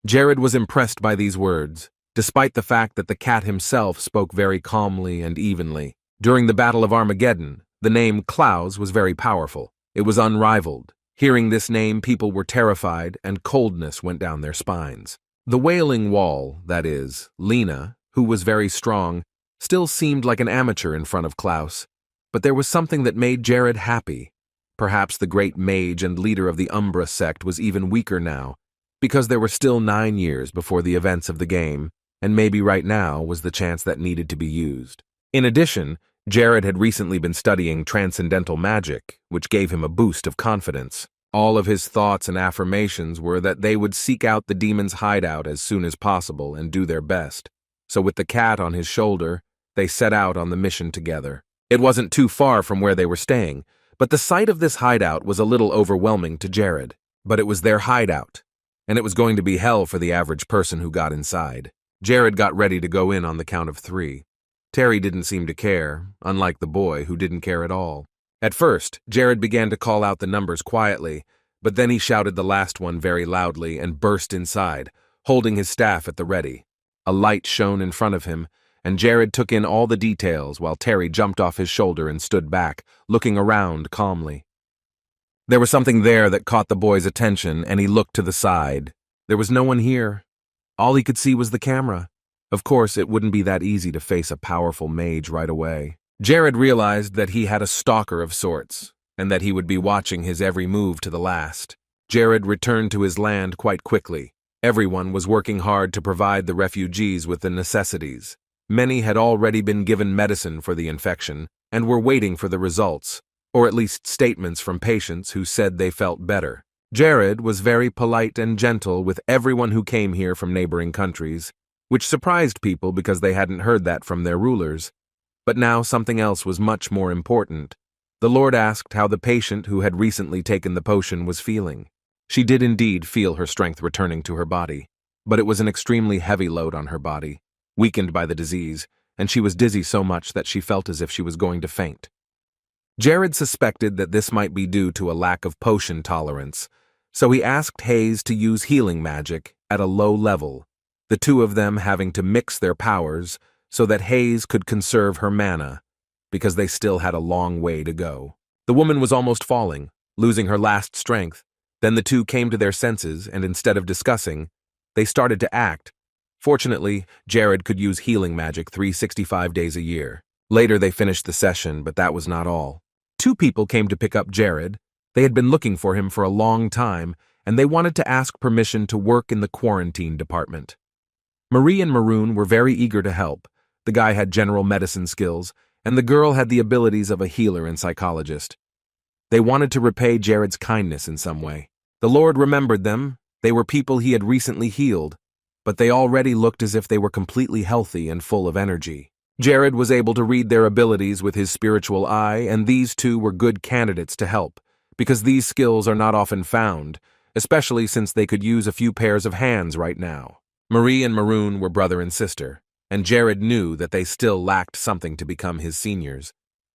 Jared was impressed by these words, despite the fact that the cat himself spoke very calmly and evenly. During the Battle of Armageddon, the name Klaus was very powerful. It was unrivaled. Hearing this name, people were terrified and coldness went down their spines. The Wailing Wall, that is, Lena, who was very strong, still seemed like an amateur in front of Klaus, but there was something that made Jared happy. Perhaps the great mage and leader of the Umbra sect was even weaker now, because there were still 9 years before the events of the game, and maybe right now was the chance that needed to be used. In addition, Jared had recently been studying transcendental magic, which gave him a boost of confidence. All of his thoughts and affirmations were that they would seek out the demon's hideout as soon as possible and do their best. So with the cat on his shoulder, they set out on the mission together. It wasn't too far from where they were staying, but the sight of this hideout was a little overwhelming to Jared. But it was their hideout, and it was going to be hell for the average person who got inside. Jared got ready to go in on the count of 3. Terry didn't seem to care, unlike the boy who didn't care at all. At first, Jared began to call out the numbers quietly, but then he shouted the last one very loudly and burst inside, holding his staff at the ready. A light shone in front of him, and Jared took in all the details while Terry jumped off his shoulder and stood back, looking around calmly. There was something there that caught the boy's attention, and he looked to the side. There was no one here. All he could see was the camera. Of course, it wouldn't be that easy to face a powerful mage right away. Jared realized that he had a stalker of sorts, and that he would be watching his every move to the last. Jared returned to his land quite quickly. Everyone was working hard to provide the refugees with the necessities. Many had already been given medicine for the infection, and were waiting for the results, or at least statements from patients who said they felt better. Jared was very polite and gentle with everyone who came here from neighboring countries, which surprised people because they hadn't heard that from their rulers. But now something else was much more important. The Lord asked how the patient who had recently taken the potion was feeling. She did indeed feel her strength returning to her body, but it was an extremely heavy load on her body, weakened by the disease, and she was dizzy so much that she felt as if she was going to faint. Jared suspected that this might be due to a lack of potion tolerance, so he asked Hayes to use healing magic at a low level, the two of them having to mix their powers so that Hayes could conserve her mana, because they still had a long way to go. The woman was almost falling, losing her last strength. Then the two came to their senses, and instead of discussing, they started to act. Fortunately, Jared could use healing magic 365 days a year. Later they finished the session, but that was not all. 2 people came to pick up Jared. They had been looking for him for a long time, and they wanted to ask permission to work in the quarantine department. Marie and Maroon were very eager to help. The guy had general medicine skills, and the girl had the abilities of a healer and psychologist. They wanted to repay Jared's kindness in some way. The Lord remembered them. They were people he had recently healed, but they already looked as if they were completely healthy and full of energy. Jared was able to read their abilities with his spiritual eye, and these 2 were good candidates to help, because these skills are not often found, especially since they could use a few pairs of hands right now. Marie and Maroon were brother and sister, and Jared knew that they still lacked something to become his seniors.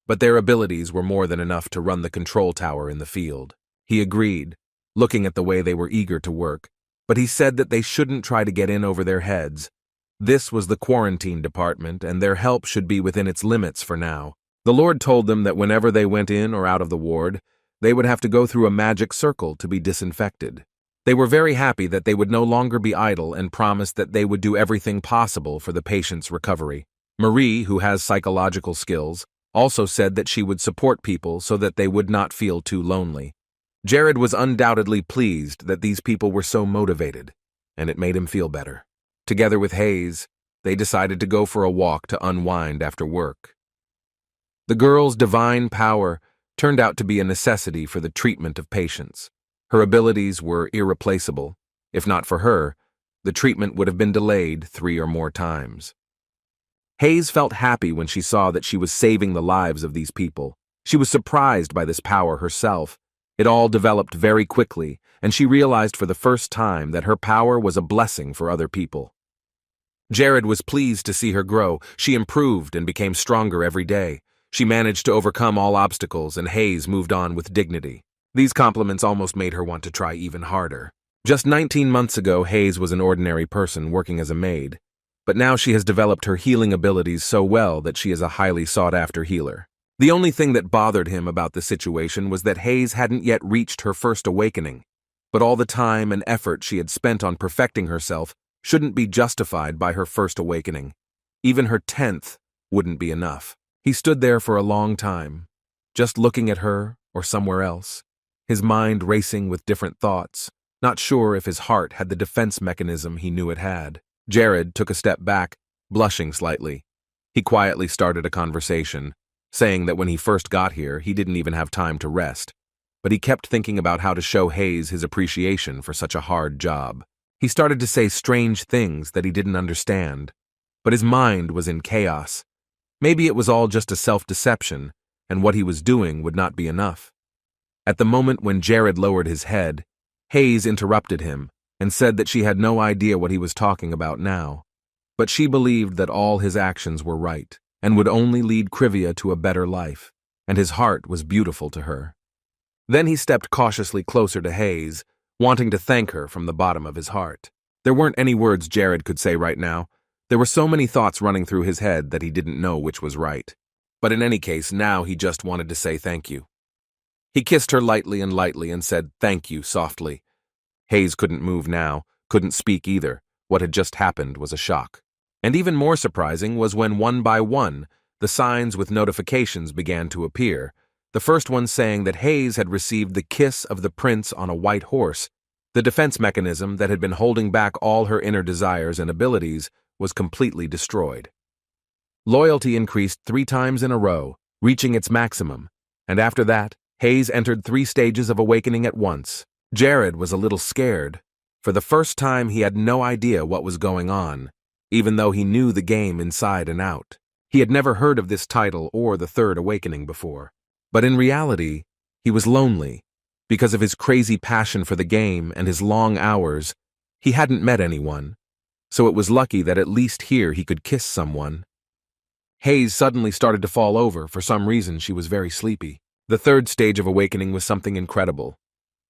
But their abilities were more than enough to run the control tower in the field. He agreed, looking at the way they were eager to work, but he said that they shouldn't try to get in over their heads. This was the quarantine department, and their help should be within its limits for now. The Lord told them that whenever they went in or out of the ward, they would have to go through a magic circle to be disinfected. They were very happy that they would no longer be idle and promised that they would do everything possible for the patient's recovery. Marie, who has psychological skills, also said that she would support people so that they would not feel too lonely. Jared was undoubtedly pleased that these people were so motivated, and it made him feel better. Together with Hayes, they decided to go for a walk to unwind after work. The girl's divine power turned out to be a necessity for the treatment of patients. Her abilities were irreplaceable. If not for her, the treatment would have been delayed 3 or more times. Hayes felt happy when she saw that she was saving the lives of these people. She was surprised by this power herself. It all developed very quickly, and she realized for the first time that her power was a blessing for other people. Jared was pleased to see her grow. She improved and became stronger every day. She managed to overcome all obstacles, and Hayes moved on with dignity. These compliments almost made her want to try even harder. Just 19 months ago, Hayes was an ordinary person working as a maid, but now she has developed her healing abilities so well that she is a highly sought-after healer. The only thing that bothered him about the situation was that Hayes hadn't yet reached her first awakening, but all the time and effort she had spent on perfecting herself shouldn't be justified by her first awakening. Even her 10th wouldn't be enough. He stood there for a long time, just looking at her or somewhere else, his mind racing with different thoughts, not sure if his heart had the defense mechanism he knew it had. Jared took a step back, blushing slightly. He quietly started a conversation, saying that when he first got here, he didn't even have time to rest, but he kept thinking about how to show Hayes his appreciation for such a hard job. He started to say strange things that he didn't understand, but his mind was in chaos. Maybe it was all just a self-deception, and what he was doing would not be enough. At the moment when Jared lowered his head, Hayes interrupted him and said that she had no idea what he was talking about now, but she believed that all his actions were right and would only lead Krivia to a better life, and his heart was beautiful to her. Then he stepped cautiously closer to Hayes, wanting to thank her from the bottom of his heart. There weren't any words Jared could say right now. There were so many thoughts running through his head that he didn't know which was right. But in any case, now he just wanted to say thank you. He kissed her lightly and said thank you softly. Hayes couldn't move now, couldn't speak either. What had just happened was a shock. And even more surprising was when one by one, the signs with notifications began to appear. The first one saying that Hayes had received the kiss of the prince on a white horse. The defense mechanism that had been holding back all her inner desires and abilities was completely destroyed. Loyalty increased 3 times in a row, reaching its maximum, and after that, Hayes entered 3 stages of awakening at once. Jared was a little scared. For the first time, he had no idea what was going on, even though he knew the game inside and out. He had never heard of this title or the 3rd awakening before. But in reality, he was lonely. Because of his crazy passion for the game and his long hours, he hadn't met anyone, so it was lucky that at least here he could kiss someone. Hayes suddenly started to fall over. For some reason, she was very sleepy. The 3rd stage of awakening was something incredible,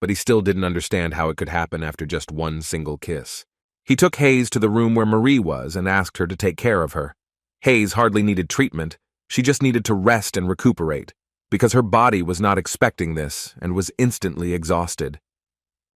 but he still didn't understand how it could happen after just one single kiss. He took Hayes to the room where Marie was and asked her to take care of her. Hayes hardly needed treatment. She just needed to rest and recuperate, because her body was not expecting this and was instantly exhausted.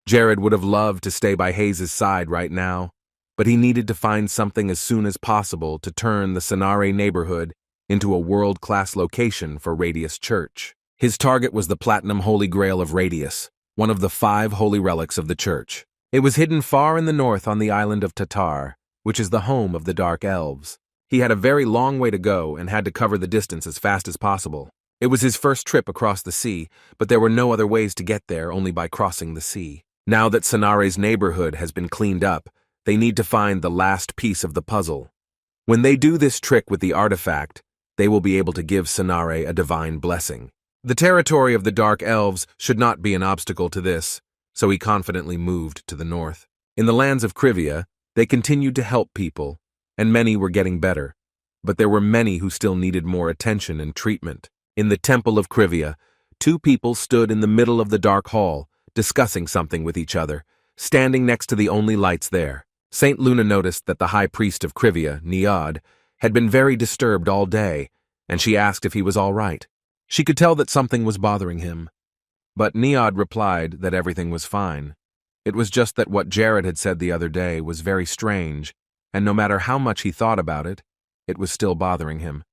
Jared would have loved to stay by Hayes' side right now, but he needed to find something as soon as possible to turn the Sonare neighborhood into a world-class location for Radius Church. His target was the Platinum Holy Grail of Radius, one of the 5 holy relics of the church. It was hidden far in the north on the island of Tatar, which is the home of the Dark Elves. He had a very long way to go and had to cover the distance as fast as possible. It was his first trip across the sea, but there were no other ways to get there only by crossing the sea. Now that Sonare's neighborhood has been cleaned up, they need to find the last piece of the puzzle. When they do this trick with the artifact, they will be able to give Sonare a divine blessing. The territory of the Dark Elves should not be an obstacle to this, so he confidently moved to the north. In the lands of Krivia, They continued to help people, and many were getting better. But there were many who still needed more attention and treatment. In the Temple of Krivia, two people stood in the middle of the dark hall, discussing something with each other, standing next to the only lights there. Saint Luna noticed that the high priest of Krivia, Niod, had been very disturbed all day, and she asked if he was all right. She could tell that something was bothering him. But Niod replied that everything was fine. It was just that what Jared had said the other day was very strange, and no matter how much he thought about it, it was still bothering him.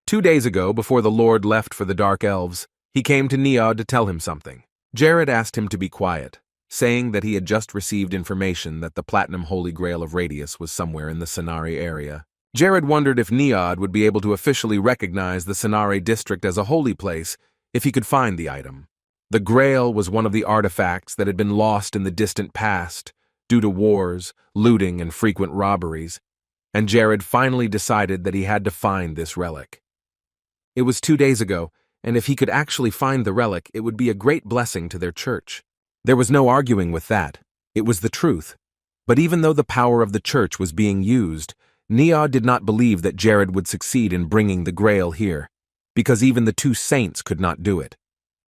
2 days ago, before the Lord left for the Dark Elves, he came to Niod to tell him something. Jared asked him to be quiet, saying that he had just received information that the Platinum Holy Grail of Radius was somewhere in the Sanari area. Jared wondered if Niod would be able to officially recognize the Sanari district as a holy place if he could find the item. The Grail was one of the artifacts that had been lost in the distant past due to wars, looting, and frequent robberies, and Jared finally decided that he had to find this relic. It was 2 days ago, and if he could actually find the relic, it would be a great blessing to their church. There was no arguing with that. It was the truth. But even though the power of the church was being used, Niod did not believe that Jared would succeed in bringing the Grail here, because even the two saints could not do it.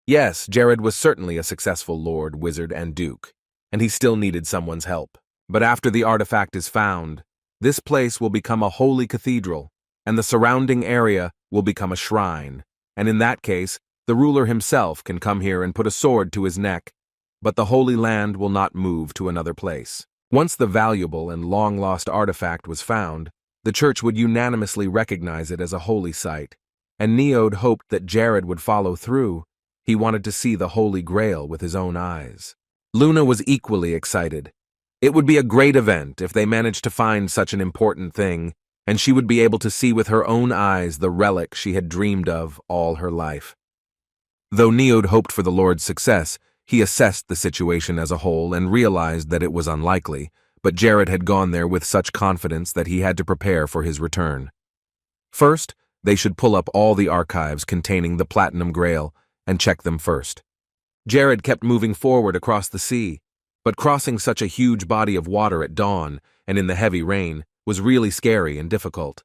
Yes, Jared was certainly a successful lord, wizard, and duke, and he still needed someone's help. But after the artifact is found, this place will become a holy cathedral, and the surrounding area will become a shrine. And in that case, the ruler himself can come here and put a sword to his neck, but the Holy Land will not move to another place. Once the valuable and long-lost artifact was found, the church would unanimously recognize it as a holy site, and Niod hoped that Jared would follow through. He wanted to see the Holy Grail with his own eyes. Luna was equally excited. It would be a great event if they managed to find such an important thing, and she would be able to see with her own eyes the relic she had dreamed of all her life. Though Niod hoped for the Lord's success, he assessed the situation as a whole and realized that it was unlikely, but Jared had gone there with such confidence that he had to prepare for his return. First, they should pull up all the archives containing the Platinum Grail and check them first. Jared kept moving forward across the sea, but crossing such a huge body of water at dawn and in the heavy rain was really scary and difficult.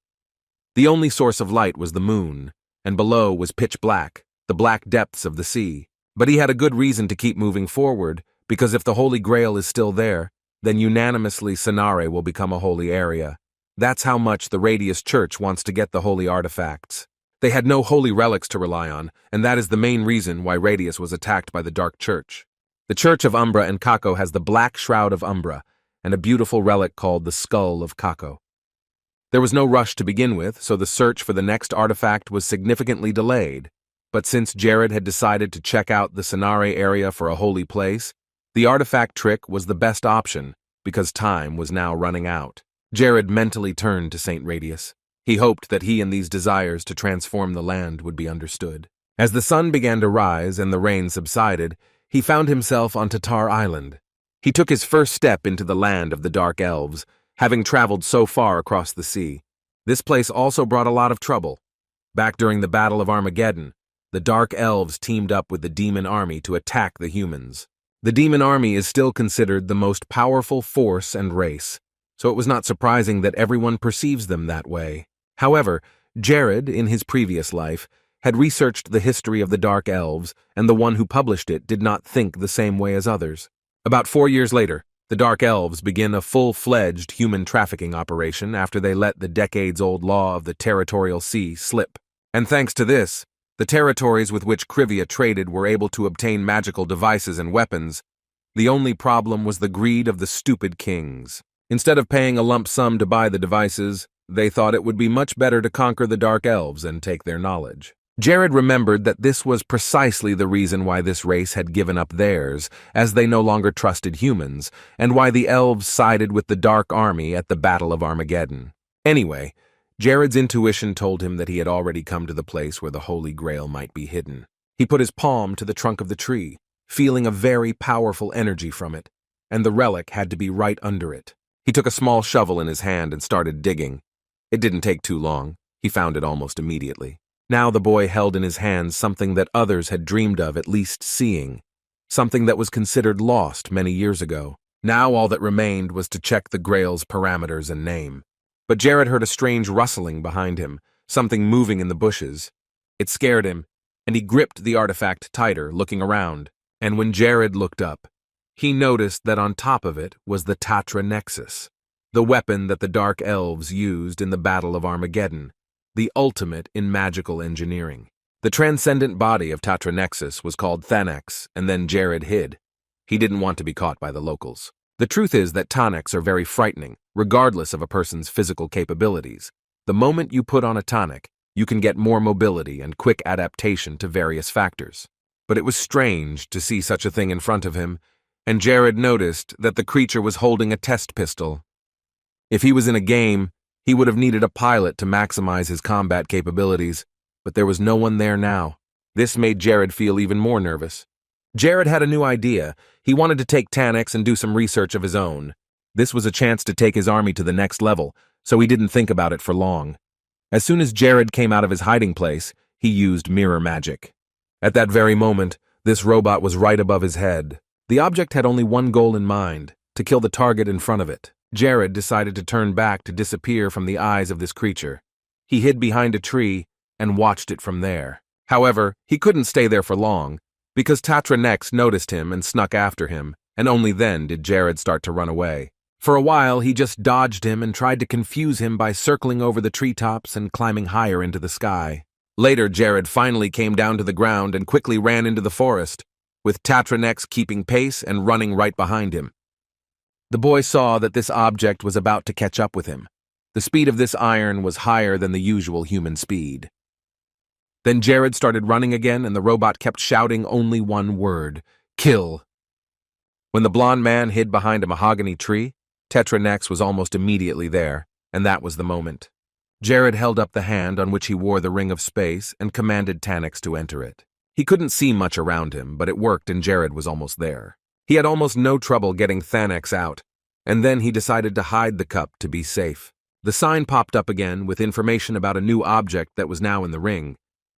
The only source of light was the moon, and below was pitch black, the black depths of the sea. But he had a good reason to keep moving forward, because if the Holy Grail is still there, then unanimously Sanare will become a holy area. That's how much the Radius Church wants to get the holy artifacts. They had no holy relics to rely on, and that is the main reason why Radius was attacked by the Dark Church. The Church of Umbra and Kako has the Black Shroud of Umbra, and a beautiful relic called the Skull of Kako. There was no rush to begin with, so the search for the next artifact was significantly delayed. But since Jared had decided to check out the Sanare area for a holy place, the artifact trick was the best option, because time was now running out. Jared mentally turned to Saint Radius. He hoped that he and these desires to transform the land would be understood. As the sun began to rise and the rain subsided, he found himself on Tatar Island. He took his first step into the land of the Dark Elves, having traveled so far across the sea. This place also brought a lot of trouble. Back during the Battle of Armageddon, the Dark Elves teamed up with the Demon Army to attack the humans. The Demon Army is still considered the most powerful force and race, so it was not surprising that everyone perceives them that way. However, Jared, in his previous life, had researched the history of the Dark Elves, and the one who published it did not think the same way as others. About 4 years later, the Dark Elves begin a full-fledged human trafficking operation after they let the decades-old law of the territorial sea slip. And thanks to this, the territories with which Krivia traded were able to obtain magical devices and weapons. The only problem was the greed of the stupid kings. Instead of paying a lump sum to buy the devices, they thought it would be much better to conquer the Dark Elves and take their knowledge. Jared remembered that this was precisely the reason why this race had given up theirs, as they no longer trusted humans, and why the elves sided with the Dark Army at the Battle of Armageddon. Anyway, Jared's intuition told him that he had already come to the place where the Holy Grail might be hidden. He put his palm to the trunk of the tree, feeling a very powerful energy from it, and the relic had to be right under it. He took a small shovel in his hand and started digging. It didn't take too long. He found it almost immediately. Now the boy held in his hands something that others had dreamed of at least seeing, something that was considered lost many years ago. Now all that remained was to check the Grail's parameters and name. But Jared heard a strange rustling behind him, something moving in the bushes. It scared him, and he gripped the artifact tighter, looking around. And when Jared looked up, he noticed that on top of it was the Tatra Nexus, the weapon that the Dark Elves used in the Battle of Armageddon, the ultimate in magical engineering. The transcendent body of Tatra Nexus was called Thanax, and then Jared hid. He didn't want to be caught by the locals. The truth is that tonics are very frightening, regardless of a person's physical capabilities. The moment you put on a tonic, you can get more mobility and quick adaptation to various factors. But it was strange to see such a thing in front of him, and Jared noticed that the creature was holding a test pistol. If he was in a game, he would have needed a pilot to maximize his combat capabilities, but there was no one there now. This made Jared feel even more nervous. Jared had a new idea. He wanted to take Tanax and do some research of his own. This was a chance to take his army to the next level, so he didn't think about it for long. As soon as Jared came out of his hiding place, he used mirror magic. At that very moment, this robot was right above his head. The object had only one goal in mind, to kill the target in front of it. Jared decided to turn back to disappear from the eyes of this creature. He hid behind a tree and watched it from there. However, he couldn't stay there for long, because Tatra Nex noticed him and snuck after him, and only then did Jared start to run away. For a while, he just dodged him and tried to confuse him by circling over the treetops and climbing higher into the sky. Later, Jared finally came down to the ground and quickly ran into the forest, with Tatra Nex keeping pace and running right behind him. The boy saw that this object was about to catch up with him. The speed of this iron was higher than the usual human speed. Then Jared started running again, and the robot kept shouting only one word: kill. When the blond man hid behind a mahogany tree, Tatra Nex was almost immediately there, and that was the moment. Jared held up the hand on which he wore the ring of space and commanded Tanax to enter it. He couldn't see much around him, but it worked and Jared was almost there. He had almost no trouble getting Thanax out, and then he decided to hide the cup to be safe. The sign popped up again with information about a new object that was now in the ring.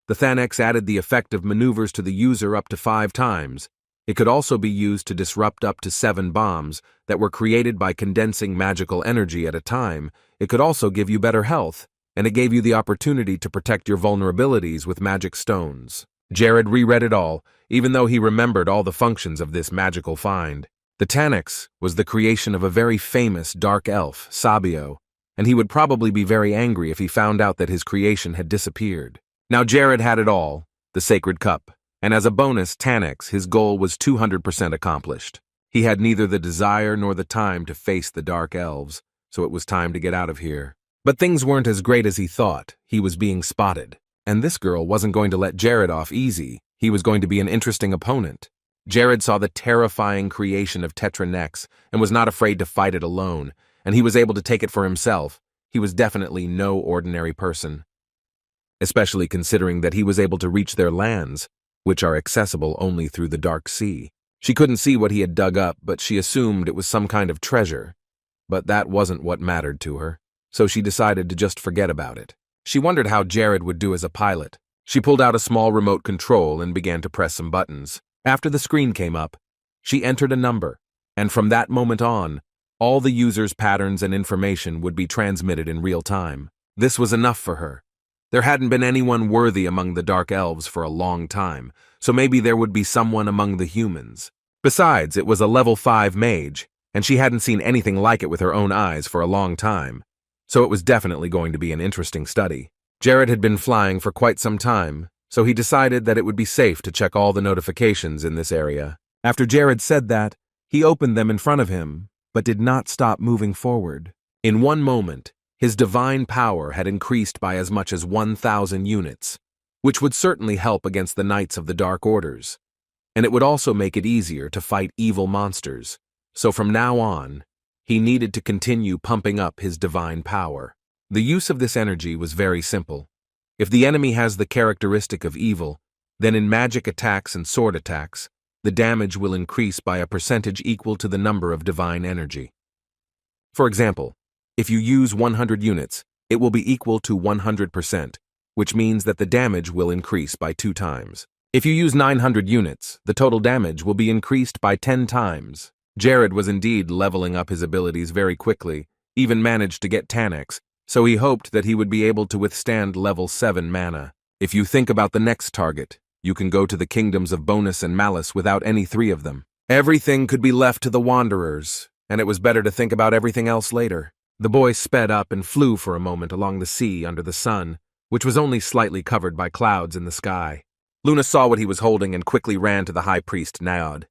The Thanax added the effect of maneuvers to the user up to 5 times. It could also be used to disrupt up to 7 bombs that were created by condensing magical energy at a time. It could also give you better health, and it gave you the opportunity to protect your vulnerabilities with magic stones. Jared reread it all, even though he remembered all the functions of this magical find. The Tanax was the creation of a very famous dark elf, Sabio, and he would probably be very angry if he found out that his creation had disappeared. Now Jared had it all, the sacred cup, and as a bonus, Tanax, his goal was 200% accomplished. He had neither the desire nor the time to face the dark elves, so it was time to get out of here. But things weren't as great as he thought. He was being spotted. And this girl wasn't going to let Jared off easy. He was going to be an interesting opponent. Jared saw the terrifying creation of Tatra Nex and was not afraid to fight it alone, and he was able to take it for himself. He was definitely no ordinary person, especially considering that he was able to reach their lands, which are accessible only through the dark sea. She couldn't see what he had dug up, but she assumed it was some kind of treasure. But that wasn't what mattered to her, so she decided to just forget about it. She wondered how Jared would do as a pilot. She pulled out a small remote control and began to press some buttons. After the screen came up, she entered a number, and from that moment on, all the user's patterns and information would be transmitted in real time. This was enough for her. There hadn't been anyone worthy among the Dark Elves for a long time, so maybe there would be someone among the humans. Besides, it was a level 5 mage, and she hadn't seen anything like it with her own eyes for a long time. So it was definitely going to be an interesting study. Jared had been flying for quite some time, so he decided that it would be safe to check all the notifications in this area. After Jared said that, he opened them in front of him, but did not stop moving forward. In one moment, his divine power had increased by as much as 1,000 units, which would certainly help against the Knights of the Dark Orders, and it would also make it easier to fight evil monsters. So from now on, he needed to continue pumping up his divine power. The use of this energy was very simple. If the enemy has the characteristic of evil, then in magic attacks and sword attacks, the damage will increase by a percentage equal to the number of divine energy. For example, if you use 100 units, it will be equal to 100%, which means that the damage will increase by 2 times. If you use 900 units, the total damage will be increased by 10 times. Jared was indeed leveling up his abilities very quickly, even managed to get Tanix, so he hoped that he would be able to withstand level 7 mana. If you think about the next target, you can go to the kingdoms of Bonus and Malice without any 3 of them. Everything could be left to the Wanderers, and it was better to think about everything else later. The boy sped up and flew for a moment along the sea under the sun, which was only slightly covered by clouds in the sky. Luna saw what he was holding and quickly ran to the high priest Naod.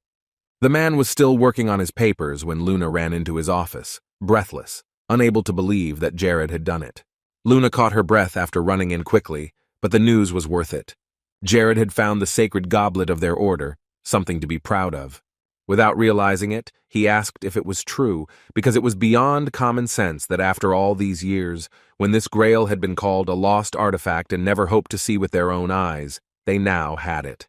The man was still working on his papers when Luna ran into his office, breathless, unable to believe that Jared had done it. Luna caught her breath after running in quickly, but the news was worth it. Jared had found the sacred goblet of their order, something to be proud of. Without realizing it, he asked if it was true, because it was beyond common sense that after all these years, when this grail had been called a lost artifact and never hoped to see with their own eyes, they now had it.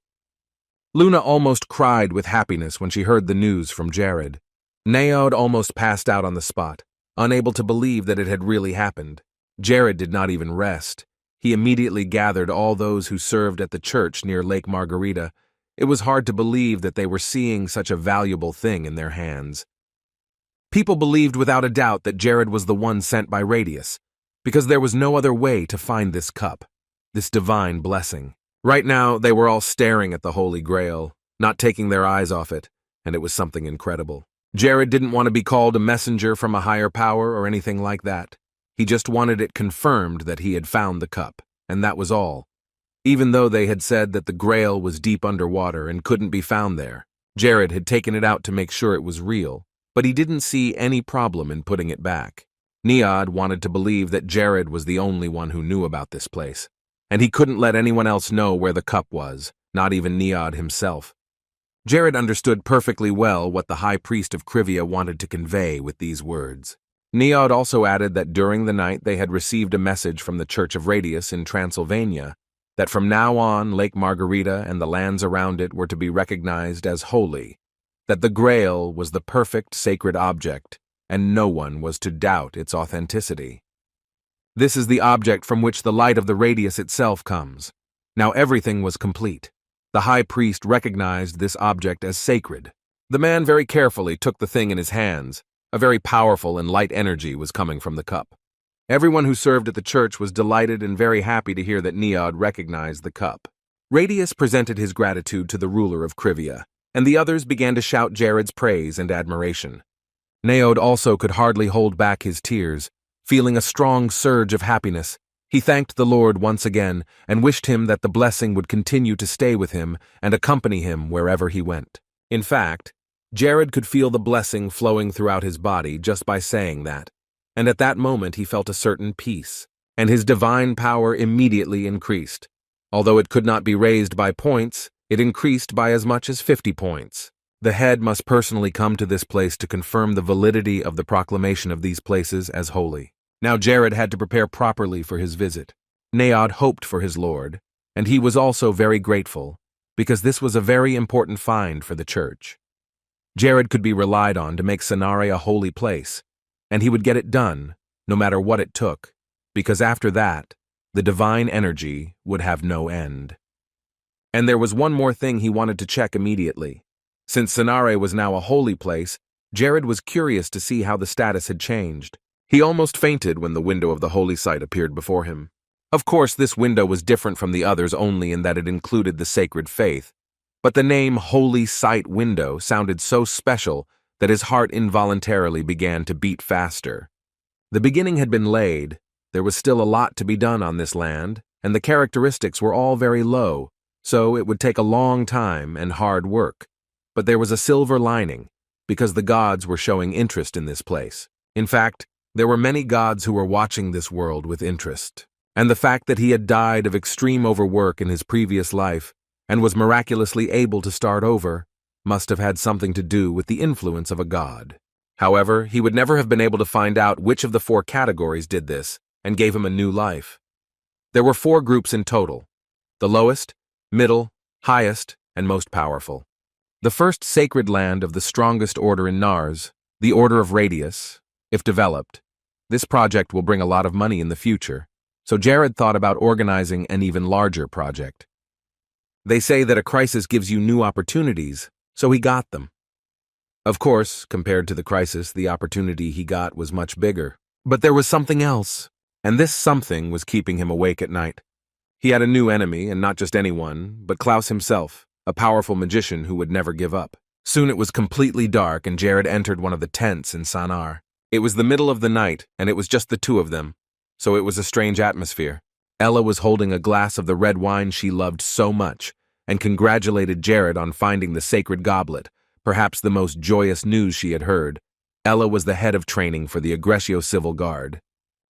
Luna almost cried with happiness when she heard the news from Jared. Naod almost passed out on the spot, unable to believe that it had really happened. Jared did not even rest. He immediately gathered all those who served at the church near Lake Margarita. It was hard to believe that they were seeing such a valuable thing in their hands. People believed without a doubt that Jared was the one sent by Radius, because there was no other way to find this cup, this divine blessing. Right now, they were all staring at the Holy Grail, not taking their eyes off it, and it was something incredible. Jared didn't want to be called a messenger from a higher power or anything like that. He just wanted it confirmed that he had found the cup, and that was all. Even though they had said that the Grail was deep underwater and couldn't be found there, Jared had taken it out to make sure it was real, but he didn't see any problem in putting it back. Naod wanted to believe that Jared was the only one who knew about this place, and he couldn't let anyone else know where the cup was, not even Naod himself. Jared understood perfectly well what the High Priest of Krivia wanted to convey with these words. Naod also added that during the night they had received a message from the Church of Radius in Transylvania that from now on Lake Margarita and the lands around it were to be recognized as holy, that the Grail was the perfect sacred object, and no one was to doubt its authenticity. This is the object from which the light of the Radius itself comes. Now everything was complete. The High Priest recognized this object as sacred. The man very carefully took the thing in his hands. A very powerful and light energy was coming from the cup. Everyone who served at the church was delighted and very happy to hear that Naod recognized the cup. Radius presented his gratitude to the ruler of Krivia, and the others began to shout Jared's praise and admiration. Naod also could hardly hold back his tears, feeling a strong surge of happiness. He thanked the Lord once again and wished him that the blessing would continue to stay with him and accompany him wherever he went. In fact, Jared could feel the blessing flowing throughout his body just by saying that, and at that moment he felt a certain peace, and his divine power immediately increased. Although it could not be raised by points, it increased by as much as 50 points. The head must personally come to this place to confirm the validity of the proclamation of these places as holy. Now Jared had to prepare properly for his visit. Naod hoped for his lord, and he was also very grateful, because this was a very important find for the church. Jared could be relied on to make Sonare a holy place, and he would get it done, no matter what it took, because after that, the divine energy would have no end. And there was one more thing he wanted to check immediately. Since Sonare was now a holy place, Jared was curious to see how the status had changed. He almost fainted when the window of the holy site appeared before him. Of course, this window was different from the others only in that it included the sacred faith, but the name Holy Site Window sounded so special that his heart involuntarily began to beat faster. The beginning had been laid, there was still a lot to be done on this land, and the characteristics were all very low, so it would take a long time and hard work. But there was a silver lining, because the gods were showing interest in this place. In fact, there were many gods who were watching this world with interest, and the fact that he had died of extreme overwork in his previous life and was miraculously able to start over must have had something to do with the influence of a god. However, he would never have been able to find out which of the 4 categories did this and gave him a new life. There were 4 groups in total: the lowest, middle, highest, and most powerful. The first sacred land of the strongest order in Nars, the Order of Radius, if developed. This project will bring a lot of money in the future, so Jared thought about organizing an even larger project. They say that a crisis gives you new opportunities, so he got them. Of course, compared to the crisis, the opportunity he got was much bigger. But there was something else, and this something was keeping him awake at night. He had a new enemy, and not just anyone, but Klaus himself, a powerful magician who would never give up. Soon it was completely dark, and Jared entered one of the tents in Sanar. It was the middle of the night, and it was just the two of them, so it was a strange atmosphere. Ella was holding a glass of the red wine she loved so much, and congratulated Jared on finding the sacred goblet, perhaps the most joyous news she had heard. Ella was the head of training for the Aggressio Civil Guard.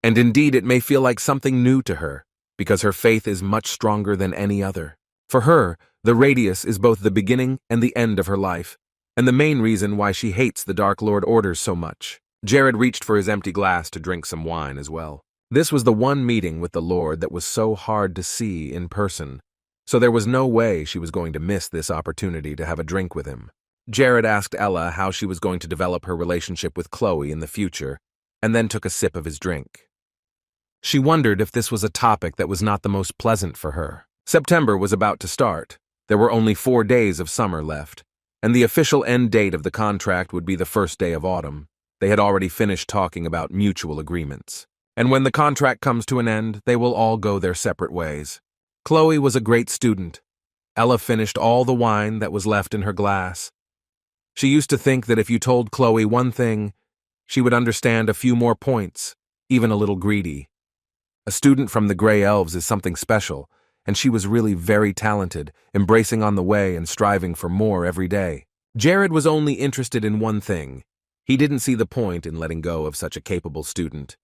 And indeed it may feel like something new to her, because her faith is much stronger than any other. For her, the radius is both the beginning and the end of her life, and the main reason why she hates the Dark Lord orders so much. Jared reached for his empty glass to drink some wine as well. This was the one meeting with the Lord that was so hard to see in person, so there was no way she was going to miss this opportunity to have a drink with him. Jared asked Ella how she was going to develop her relationship with Chloe in the future, and then took a sip of his drink. She wondered if this was a topic that was not the most pleasant for her. September was about to start. There were only 4 days of summer left, and the official end date of the contract would be the first day of autumn. They had already finished talking about mutual agreements. And when the contract comes to an end, they will all go their separate ways. Chloe was a great student. Ella finished all the wine that was left in her glass. She used to think that if you told Chloe one thing, she would understand a few more points, even a little greedy. A student from the Grey Elves is something special, and she was really very talented, embracing on the way and striving for more every day. Jared was only interested in one thing. He didn't see the point in letting go of such a capable student.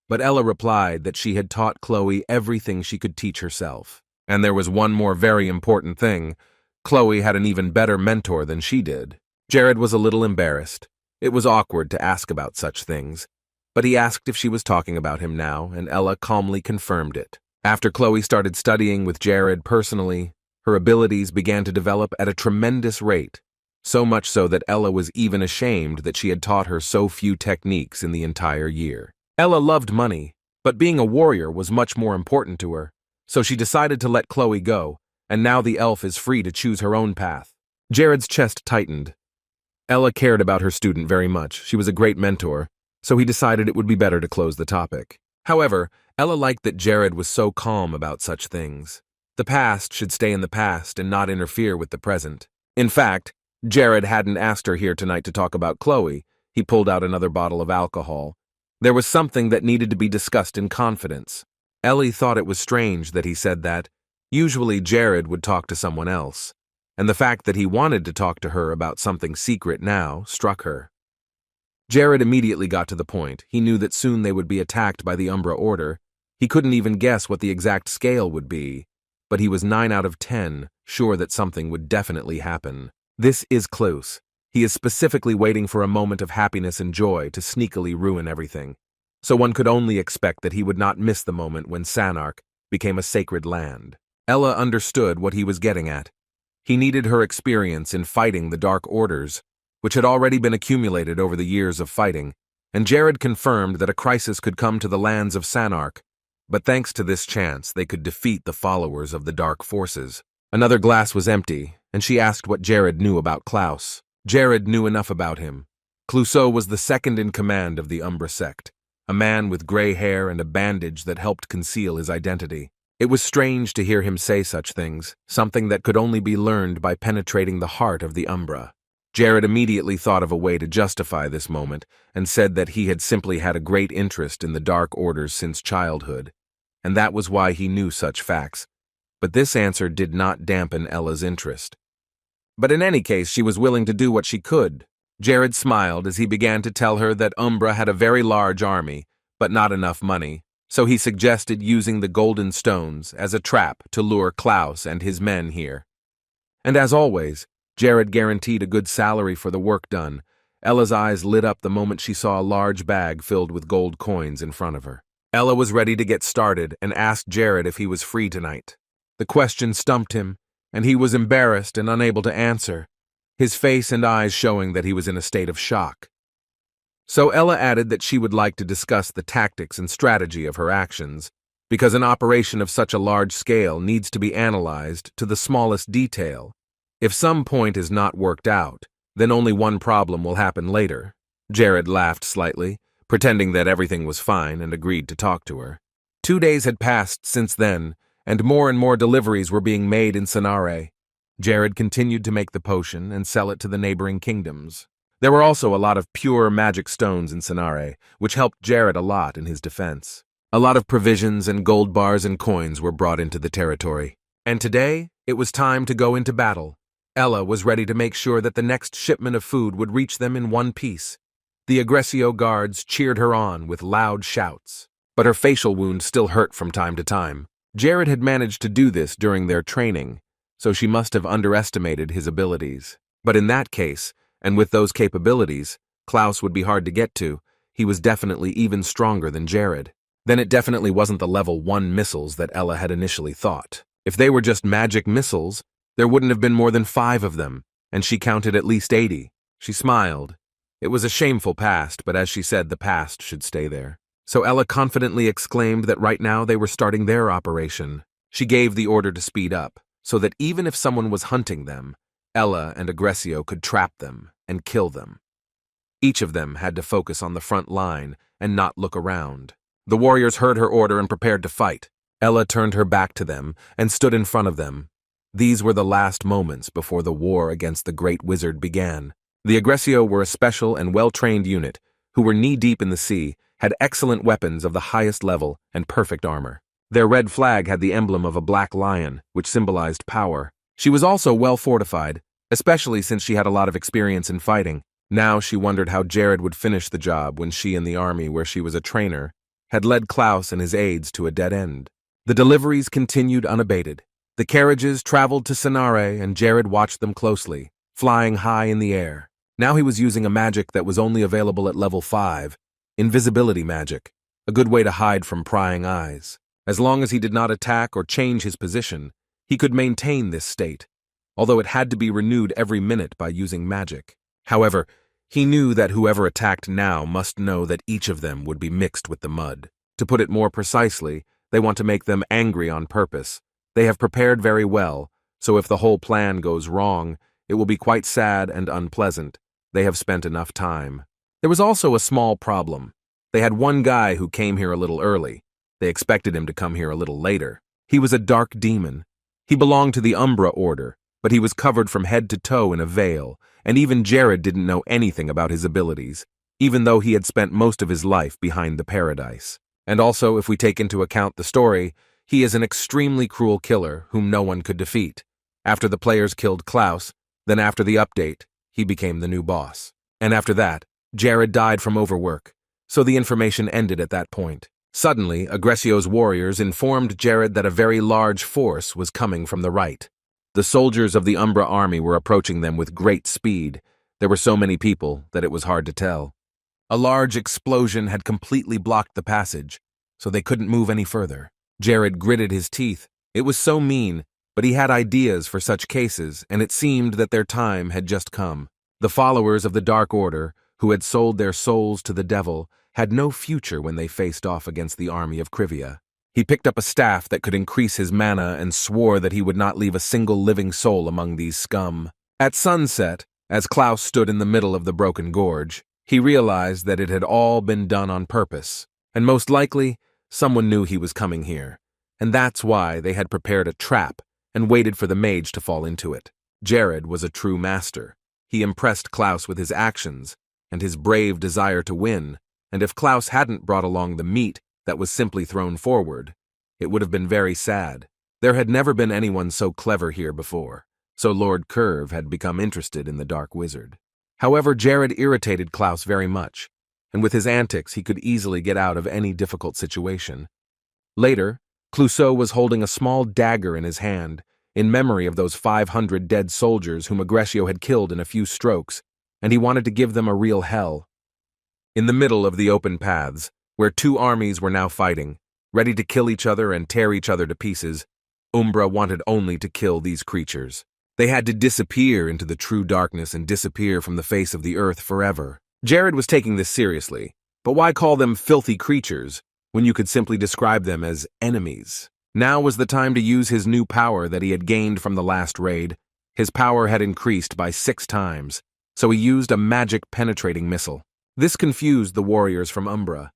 But Ella replied that she had taught Chloe everything she could teach herself. And there was one more very important thing. Chloe had an even better mentor than she did. Jared was a little embarrassed. It was awkward to ask about such things. But he asked if she was talking about him now, and Ella calmly confirmed it. After Chloe started studying with Jared personally, her abilities began to develop at a tremendous rate. So much so that Ella was even ashamed that she had taught her so few techniques in the entire year. Ella loved money, but being a warrior was much more important to her, so she decided to let Chloe go, and now the elf is free to choose her own path. Jared's chest tightened. Ella cared about her student very much. She was a great mentor, so he decided it would be better to close the topic. However, Ella liked that Jared was so calm about such things. The past should stay in the past and not interfere with the present. In fact, Jared hadn't asked her here tonight to talk about Chloe. He pulled out another bottle of alcohol. There was something that needed to be discussed in confidence. Ellie thought it was strange that he said that. Usually Jared would talk to someone else, and the fact that he wanted to talk to her about something secret now struck her. Jared immediately got to the point. He knew that soon they would be attacked by the Umbra Order. He couldn't even guess what the exact scale would be, but he was 9 out of 10 sure that something would definitely happen. This is close. He is specifically waiting for a moment of happiness and joy to sneakily ruin everything. So one could only expect that he would not miss the moment when Sanark became a sacred land. Ella understood what he was getting at. He needed her experience in fighting the Dark Orders, which had already been accumulated over the years of fighting, and Jared confirmed that a crisis could come to the lands of Sanark, but thanks to this chance they could defeat the followers of the Dark Forces. Another glass was empty, and she asked what Jared knew about Klaus. Jared knew enough about him. Clouseau was the second in command of the Umbra sect, a man with gray hair and a bandage that helped conceal his identity. It was strange to hear him say such things, something that could only be learned by penetrating the heart of the Umbra. Jared immediately thought of a way to justify this moment and said that he had simply had a great interest in the Dark Orders since childhood, and that was why he knew such facts. But this answer did not dampen Ella's interest. But in any case, she was willing to do what she could. Jared smiled as he began to tell her that Umbra had a very large army, but not enough money, so he suggested using the golden stones as a trap to lure Klaus and his men here. And as always, Jared guaranteed a good salary for the work done. Ella's eyes lit up the moment she saw a large bag filled with gold coins in front of her. Ella was ready to get started and asked Jared if he was free tonight. The question stumped him, and he was embarrassed and unable to answer, his face and eyes showing that he was in a state of shock. So Ella added that she would like to discuss the tactics and strategy of her actions, because an operation of such a large scale needs to be analyzed to the smallest detail. If some point is not worked out, then only one problem will happen later. Jared laughed slightly, pretending that everything was fine, and agreed to talk to her. 2 days had passed since then, and more deliveries were being made in Sonare. Jared continued to make the potion and sell it to the neighboring kingdoms. There were also a lot of pure magic stones in Sonare, which helped Jared a lot in his defense. A lot of provisions and gold bars and coins were brought into the territory. And today, it was time to go into battle. Ella was ready to make sure that the next shipment of food would reach them in one piece. The Aggressio guards cheered her on with loud shouts, but her facial wound still hurt from time to time. Jared had managed to do this during their training, so she must have underestimated his abilities. But in that case, and with those capabilities, Klaus would be hard to get to. He was definitely even stronger than Jared. Then it definitely wasn't the level 1 missiles that Ella had initially thought. If they were just magic missiles, there wouldn't have been more than 5 of them, and she counted at least 80. She smiled. It was a shameful past, but as she said, the past should stay there. So Ella confidently exclaimed that right now they were starting their operation. She gave the order to speed up, so that even if someone was hunting them, Ella and Aggressio could trap them and kill them. Each of them had to focus on the front line and not look around. The warriors heard her order and prepared to fight. Ella turned her back to them and stood in front of them. These were the last moments before the war against the Great Wizard began. The Aggressio were a special and well-trained unit who were knee-deep in the sea, had excellent weapons of the highest level, and perfect armor. Their red flag had the emblem of a black lion, which symbolized power. She was also well fortified, especially since she had a lot of experience in fighting. Now she wondered how Jared would finish the job when she and the army, where she was a trainer, had led Klaus and his aides to a dead end. The deliveries continued unabated. The carriages traveled to Sonare, and Jared watched them closely, flying high in the air. Now he was using a magic that was only available at level 5, invisibility magic, a good way to hide from prying eyes. As long as he did not attack or change his position, he could maintain this state, although it had to be renewed every minute by using magic. However, he knew that whoever attacked now must know that each of them would be mixed with the mud. To put it more precisely, they want to make them angry on purpose. They have prepared very well, so if the whole plan goes wrong, it will be quite sad and unpleasant. They have spent enough time. There was also a small problem. They had one guy who came here a little early. They expected him to come here a little later. He was a dark demon. He belonged to the Umbra Order, but he was covered from head to toe in a veil, and even Jared didn't know anything about his abilities, even though he had spent most of his life behind the paradise. And also, if we take into account the story, he is an extremely cruel killer whom no one could defeat. After the players killed Klaus, then after the update, he became the new boss. And after that, Jared died from overwork, so the information ended at that point. Suddenly, Aggressio's warriors informed Jared that a very large force was coming from the right. The soldiers of the Umbra army were approaching them with great speed. There were so many people that it was hard to tell. A large explosion had completely blocked the passage, so they couldn't move any further. Jared gritted his teeth. It was so mean, but he had ideas for such cases, and it seemed that their time had just come. The followers of the Dark Order, who had sold their souls to the devil, had no future when they faced off against the army of Krivia. He picked up a staff that could increase his mana and swore that he would not leave a single living soul among these scum. At sunset, as Klaus stood in the middle of the broken gorge, he realized that it had all been done on purpose, and most likely, someone knew he was coming here, and that's why they had prepared a trap and waited for the mage to fall into it. Jared was a true master. He impressed Klaus with his actions and his brave desire to win, and if Klaus hadn't brought along the meat that was simply thrown forward, it would have been very sad. There had never been anyone so clever here before, so Lord Curve had become interested in the Dark Wizard. However, Jared irritated Klaus very much, and with his antics he could easily get out of any difficult situation. Later, Clouseau was holding a small dagger in his hand, in memory of those 500 dead soldiers whom Aggressio had killed in a few strokes, and he wanted to give them a real hell. In the middle of the open paths, where two armies were now fighting, ready to kill each other and tear each other to pieces, Umbra wanted only to kill these creatures. They had to disappear into the true darkness and disappear from the face of the earth forever. Jared was taking this seriously, but why call them filthy creatures when you could simply describe them as enemies? Now was the time to use his new power that he had gained from the last raid. His power had increased by 6 times, so he used a magic penetrating missile. This confused the warriors from Umbra.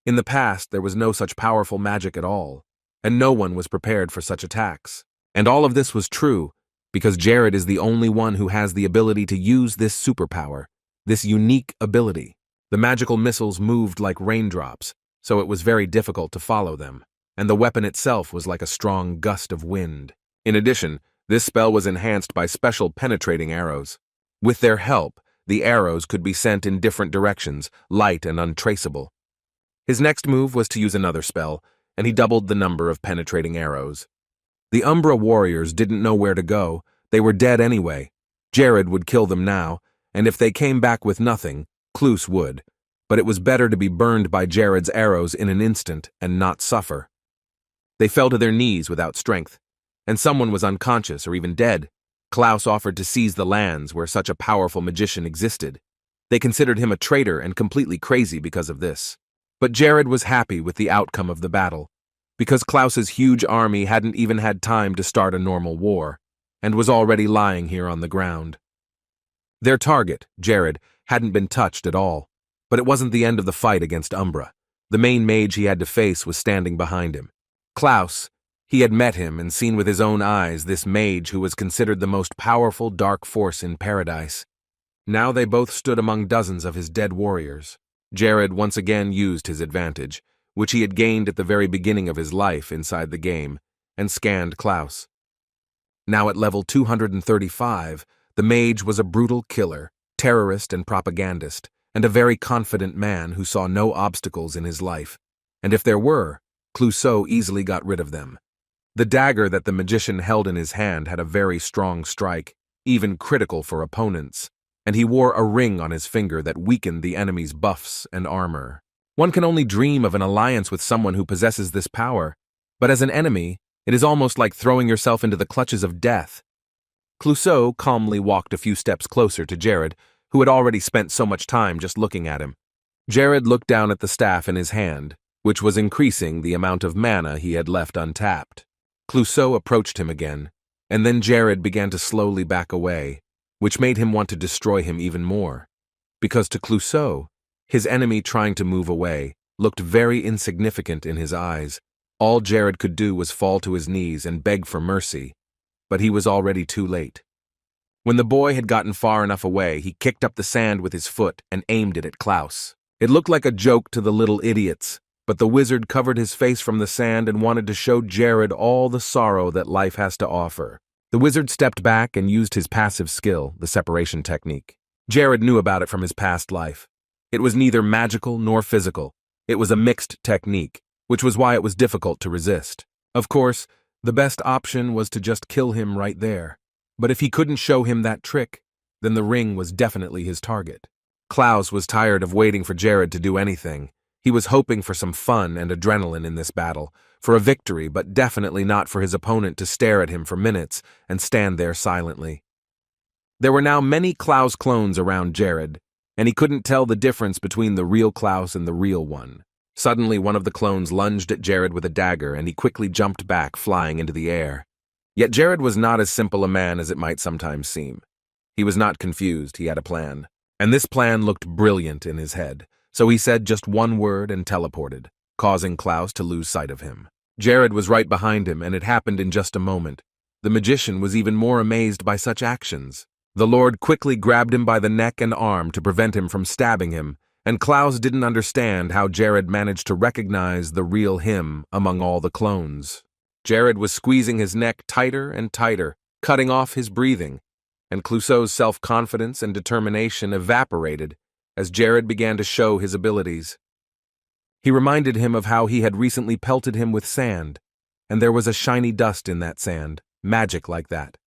In the past, there was no such powerful magic at all, and no one was prepared for such attacks. And all of this was true, because Jared is the only one who has the ability to use this superpower, this unique ability. The magical missiles moved like raindrops, so it was very difficult to follow them, and the weapon itself was like a strong gust of wind. In addition, this spell was enhanced by special penetrating arrows. With their help, the arrows could be sent in different directions, light and untraceable. His next move was to use another spell, and he doubled the number of penetrating arrows. The Umbra warriors didn't know where to go. They were dead anyway. Jared would kill them now, and if they came back with nothing, Klus would. But it was better to be burned by Jared's arrows in an instant and not suffer. They fell to their knees without strength, and someone was unconscious or even dead. Klaus offered to seize the lands where such a powerful magician existed. They considered him a traitor and completely crazy because of this. But Jared was happy with the outcome of the battle, because Klaus's huge army hadn't even had time to start a normal war, and was already lying here on the ground. Their target, Jared, hadn't been touched at all, but it wasn't the end of the fight against Umbra. The main mage he had to face was standing behind him. Klaus, he had met him and seen with his own eyes this mage who was considered the most powerful dark force in paradise. Now they both stood among dozens of his dead warriors. Jared once again used his advantage, which he had gained at the very beginning of his life inside the game, and scanned Klaus. Now at level 235, the mage was a brutal killer, terrorist and propagandist, and a very confident man who saw no obstacles in his life. And if there were, Clouseau easily got rid of them. The dagger that the magician held in his hand had a very strong strike, even critical for opponents, and he wore a ring on his finger that weakened the enemy's buffs and armor. One can only dream of an alliance with someone who possesses this power, but as an enemy, it is almost like throwing yourself into the clutches of death. Clouseau calmly walked a few steps closer to Jared, who had already spent so much time just looking at him. Jared looked down at the staff in his hand, which was increasing the amount of mana he had left untapped. Clouseau approached him again, and then Jared began to slowly back away, which made him want to destroy him even more. Because to Clouseau, his enemy trying to move away looked very insignificant in his eyes. All Jared could do was fall to his knees and beg for mercy, but he was already too late. When the boy had gotten far enough away, he kicked up the sand with his foot and aimed it at Klaus. It looked like a joke to the little idiots, but the wizard covered his face from the sand and wanted to show Jared all the sorrow that life has to offer. The wizard stepped back and used his passive skill, the separation technique. Jared knew about it from his past life. It was neither magical nor physical. It was a mixed technique, which was why it was difficult to resist. Of course, the best option was to just kill him right there. But if he couldn't show him that trick, then the ring was definitely his target. Klaus was tired of waiting for Jared to do anything. He was hoping for some fun and adrenaline in this battle, for a victory, but definitely not for his opponent to stare at him for minutes and stand there silently. There were now many Klaus clones around Jared, and he couldn't tell the difference between the real Klaus and the real one. Suddenly, one of the clones lunged at Jared with a dagger, and he quickly jumped back, flying into the air. Yet Jared was not as simple a man as it might sometimes seem. He was not confused, he had a plan. And this plan looked brilliant in his head, so he said just one word and teleported, causing Klaus to lose sight of him. Jared was right behind him, and it happened in just a moment. The magician was even more amazed by such actions. The Lord quickly grabbed him by the neck and arm to prevent him from stabbing him, and Klaus didn't understand how Jared managed to recognize the real him among all the clones. Jared was squeezing his neck tighter and tighter, cutting off his breathing, and Clouseau's self-confidence and determination evaporated as Jared began to show his abilities. He reminded him of how he had recently pelted him with sand, and there was a shiny dust in that sand, magic like that,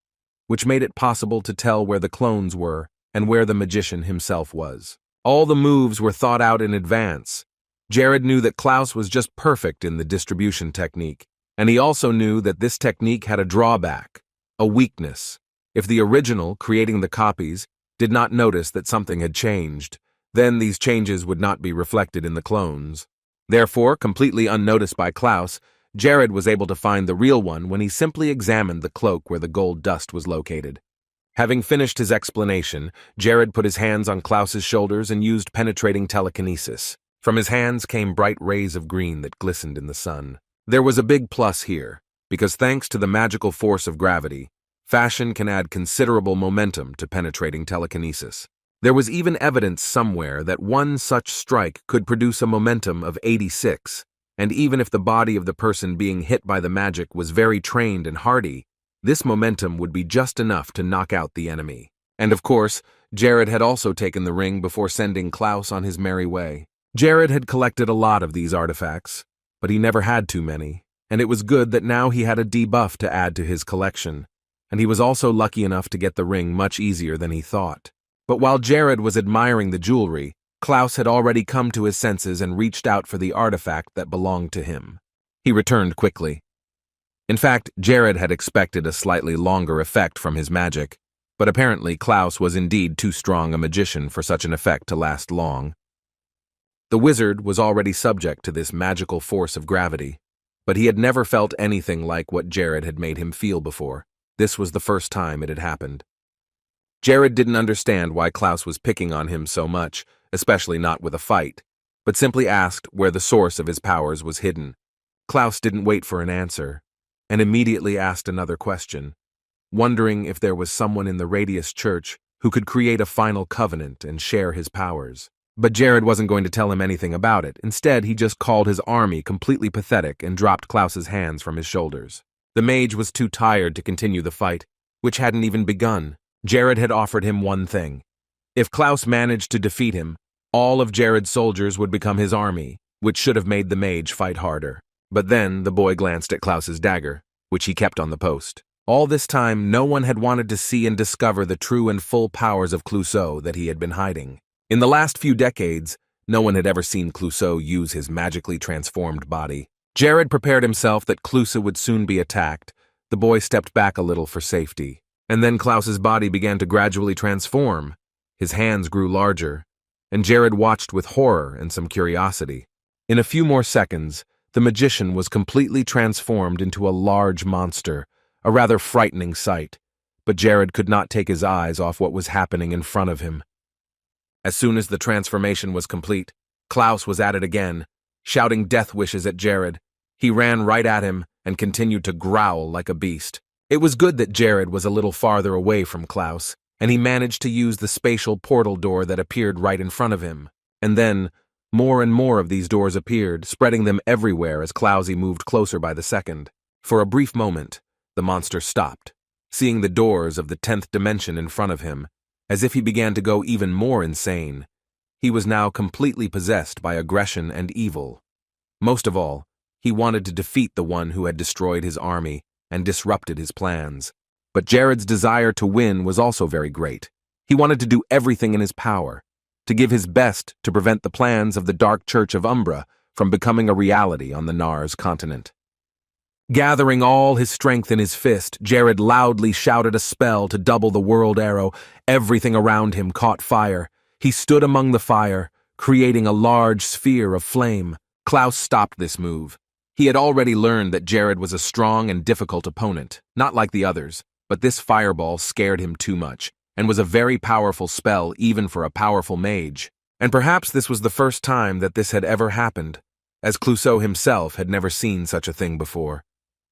which made it possible to tell where the clones were and where the magician himself was. All the moves were thought out in advance. Jared knew that Klaus was just perfect in the distribution technique, and he also knew that this technique had a drawback, a weakness. If the original, creating the copies, did not notice that something had changed, then these changes would not be reflected in the clones. Therefore, completely unnoticed by Klaus, Jared was able to find the real one when he simply examined the cloak where the gold dust was located. Having finished his explanation, Jared put his hands on Klaus's shoulders and used penetrating telekinesis. From his hands came bright rays of green that glistened in the sun. There was a big plus here, because thanks to the magical force of gravity, fashion can add considerable momentum to penetrating telekinesis. There was even evidence somewhere that one such strike could produce a momentum of 86, and even if the body of the person being hit by the magic was very trained and hardy, this momentum would be just enough to knock out the enemy. And of course, Jared had also taken the ring before sending Klaus on his merry way. Jared had collected a lot of these artifacts, but he never had too many, and it was good that now he had a debuff to add to his collection, and he was also lucky enough to get the ring much easier than he thought. But while Jared was admiring the jewelry, Klaus had already come to his senses and reached out for the artifact that belonged to him. He returned quickly. In fact, Jared had expected a slightly longer effect from his magic, but apparently Klaus was indeed too strong a magician for such an effect to last long. The wizard was already subject to this magical force of gravity, but he had never felt anything like what Jared had made him feel before. This was the first time it had happened. Jared didn't understand why Klaus was picking on him so much, especially not with a fight, but simply asked where the source of his powers was hidden. Klaus didn't wait for an answer, and immediately asked another question, wondering if there was someone in the Radius Church who could create a final covenant and share his powers. But Jared wasn't going to tell him anything about it. Instead, he just called his army completely pathetic and dropped Klaus's hands from his shoulders. The mage was too tired to continue the fight, which hadn't even begun. Jared had offered him one thing. If Klaus managed to defeat him, all of Jared's soldiers would become his army, which should have made the mage fight harder. But then the boy glanced at Klaus's dagger, which he kept on the post. All this time, no one had wanted to see and discover the true and full powers of Clouseau that he had been hiding. In the last few decades, no one had ever seen Clouseau use his magically transformed body. Jared prepared himself that Clouseau would soon be attacked. The boy stepped back a little for safety. And then Klaus's body began to gradually transform. His hands grew larger, and Jared watched with horror and some curiosity. In a few more seconds, the magician was completely transformed into a large monster, a rather frightening sight, but Jared could not take his eyes off what was happening in front of him. As soon as the transformation was complete, Klaus was at it again, shouting death wishes at Jared. He ran right at him and continued to growl like a beast. It was good that Jared was a little farther away from Klaus, and he managed to use the spatial portal door that appeared right in front of him. And then, more and more of these doors appeared, spreading them everywhere as Klausy moved closer by the second. For a brief moment, the monster stopped, seeing the doors of the 10th dimension in front of him, as if he began to go even more insane. He was now completely possessed by aggression and evil. Most of all, he wanted to defeat the one who had destroyed his army and disrupted his plans. But Jared's desire to win was also very great. He wanted to do everything in his power, to give his best to prevent the plans of the Dark Church of Umbra from becoming a reality on the Nars continent. Gathering all his strength in his fist, Jared loudly shouted a spell to double the world arrow. Everything around him caught fire. He stood among the fire, creating a large sphere of flame. Klaus stopped this move. He had already learned that Jared was a strong and difficult opponent, not like the others, but this fireball scared him too much, and was a very powerful spell even for a powerful mage. And perhaps this was the first time that this had ever happened, as Clouseau himself had never seen such a thing before,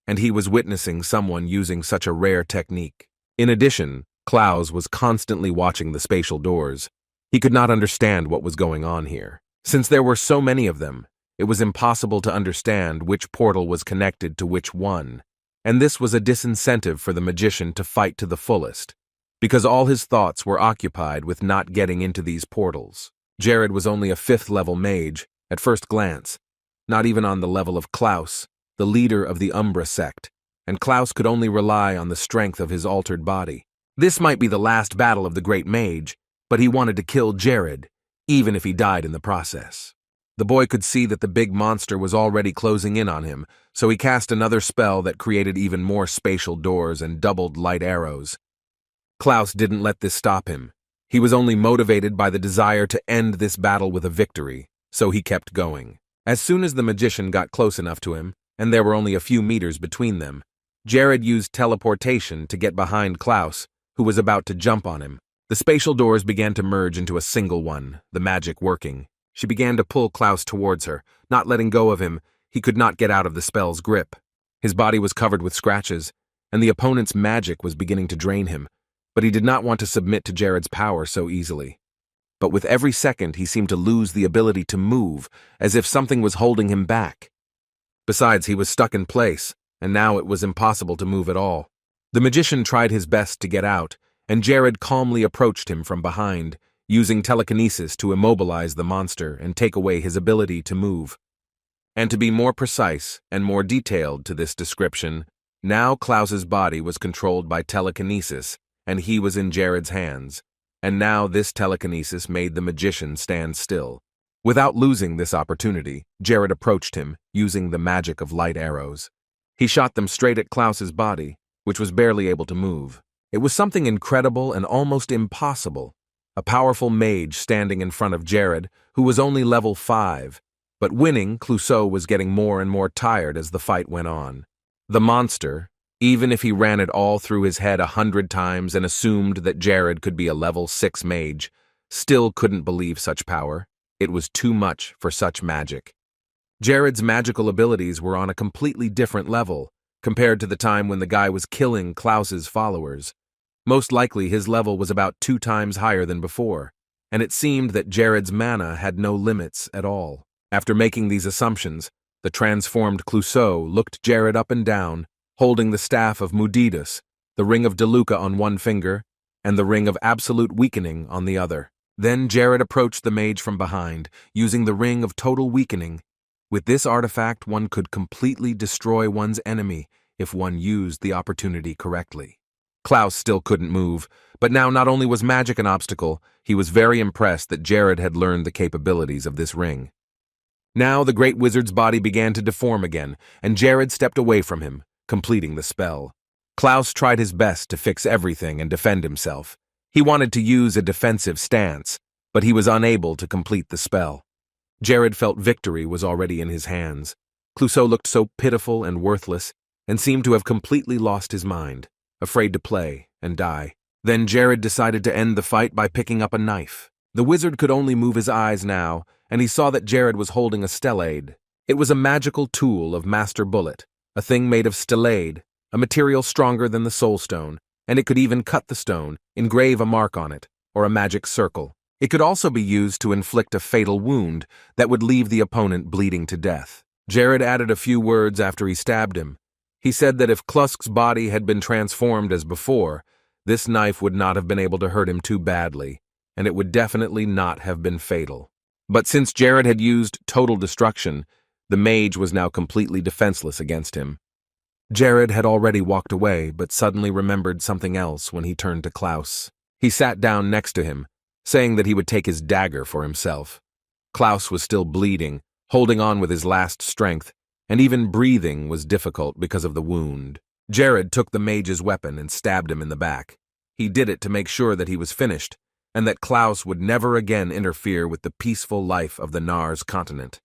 and he was witnessing someone using such a rare technique. In addition, Klaus was constantly watching the spatial doors. He could not understand what was going on here. Since there were so many of them, it was impossible to understand which portal was connected to which one, and this was a disincentive for the magician to fight to the fullest, because all his thoughts were occupied with not getting into these portals. Jared was only a 5th-level mage, at first glance, not even on the level of Klaus, the leader of the Umbra sect, and Klaus could only rely on the strength of his altered body. This might be the last battle of the great mage, but he wanted to kill Jared, even if he died in the process. The boy could see that the big monster was already closing in on him, so he cast another spell that created even more spatial doors and doubled light arrows. Klaus didn't let this stop him. He was only motivated by the desire to end this battle with a victory, so he kept going. As soon as the magician got close enough to him, and there were only a few meters between them, Jared used teleportation to get behind Klaus who was about to jump on him. The spatial doors began to merge into a single one, the magic working. She began to pull Klaus towards her, not letting go of him. He could not get out of the spell's grip. His body was covered with scratches, and the opponent's magic was beginning to drain him, but he did not want to submit to Jared's power so easily. But with every second, he seemed to lose the ability to move, as if something was holding him back. Besides, he was stuck in place, and now it was impossible to move at all. The magician tried his best to get out, and Jared calmly approached him from behind, using telekinesis to immobilize the monster and take away his ability to move. And to be more precise and more detailed to this description, now Klaus's body was controlled by telekinesis, and he was in Jared's hands, and now this telekinesis made the magician stand still. Without losing this opportunity, Jared approached him, using the magic of light arrows. He shot them straight at Klaus's body, which was barely able to move. It was something incredible and almost impossible. A powerful mage standing in front of Jared, who was only level 5, but winning, Clouseau was getting more and more tired as the fight went on. The monster, even if he ran it all through his head 100 times and assumed that Jared could be a level 6 mage, still couldn't believe such power. It was too much for such magic. Jared's magical abilities were on a completely different level, compared to the time when the guy was killing Klaus's followers. Most likely his level was about 2 times higher than before, and it seemed that Jared's mana had no limits at all. After making these assumptions, the transformed Clouseau looked Jared up and down, holding the staff of Mudidus, the ring of Deluca on one finger, and the ring of absolute weakening on the other. Then Jared approached the mage from behind, using the ring of total weakening. With this artifact, one could completely destroy one's enemy if one used the opportunity correctly. Klaus still couldn't move, but now not only was magic an obstacle, he was very impressed that Jared had learned the capabilities of this ring. Now the great wizard's body began to deform again, and Jared stepped away from him, completing the spell. Klaus tried his best to fix everything and defend himself. He wanted to use a defensive stance, but he was unable to complete the spell. Jared felt victory was already in his hands. Clouseau looked so pitiful and worthless, and seemed to have completely lost his mind, afraid to play and die. Then Jared decided to end the fight by picking up a knife. The wizard could only move his eyes now, and he saw that Jared was holding a stellade. It was a magical tool of Master Bullet, a thing made of stellade, a material stronger than the soul stone, and it could even cut the stone, engrave a mark on it, or a magic circle. It could also be used to inflict a fatal wound that would leave the opponent bleeding to death. Jared added a few words after he stabbed him. He said that if Klusk's body had been transformed as before, this knife would not have been able to hurt him too badly, and it would definitely not have been fatal. But since Jared had used total destruction, the mage was now completely defenseless against him. Jared had already walked away, but suddenly remembered something else when he turned to Klaus. He sat down next to him, saying that he would take his dagger for himself. Klaus was still bleeding, holding on with his last strength, and even breathing was difficult because of the wound. Jared took the mage's weapon and stabbed him in the back. He did it to make sure that he was finished, and that Klaus would never again interfere with the peaceful life of the Nars continent.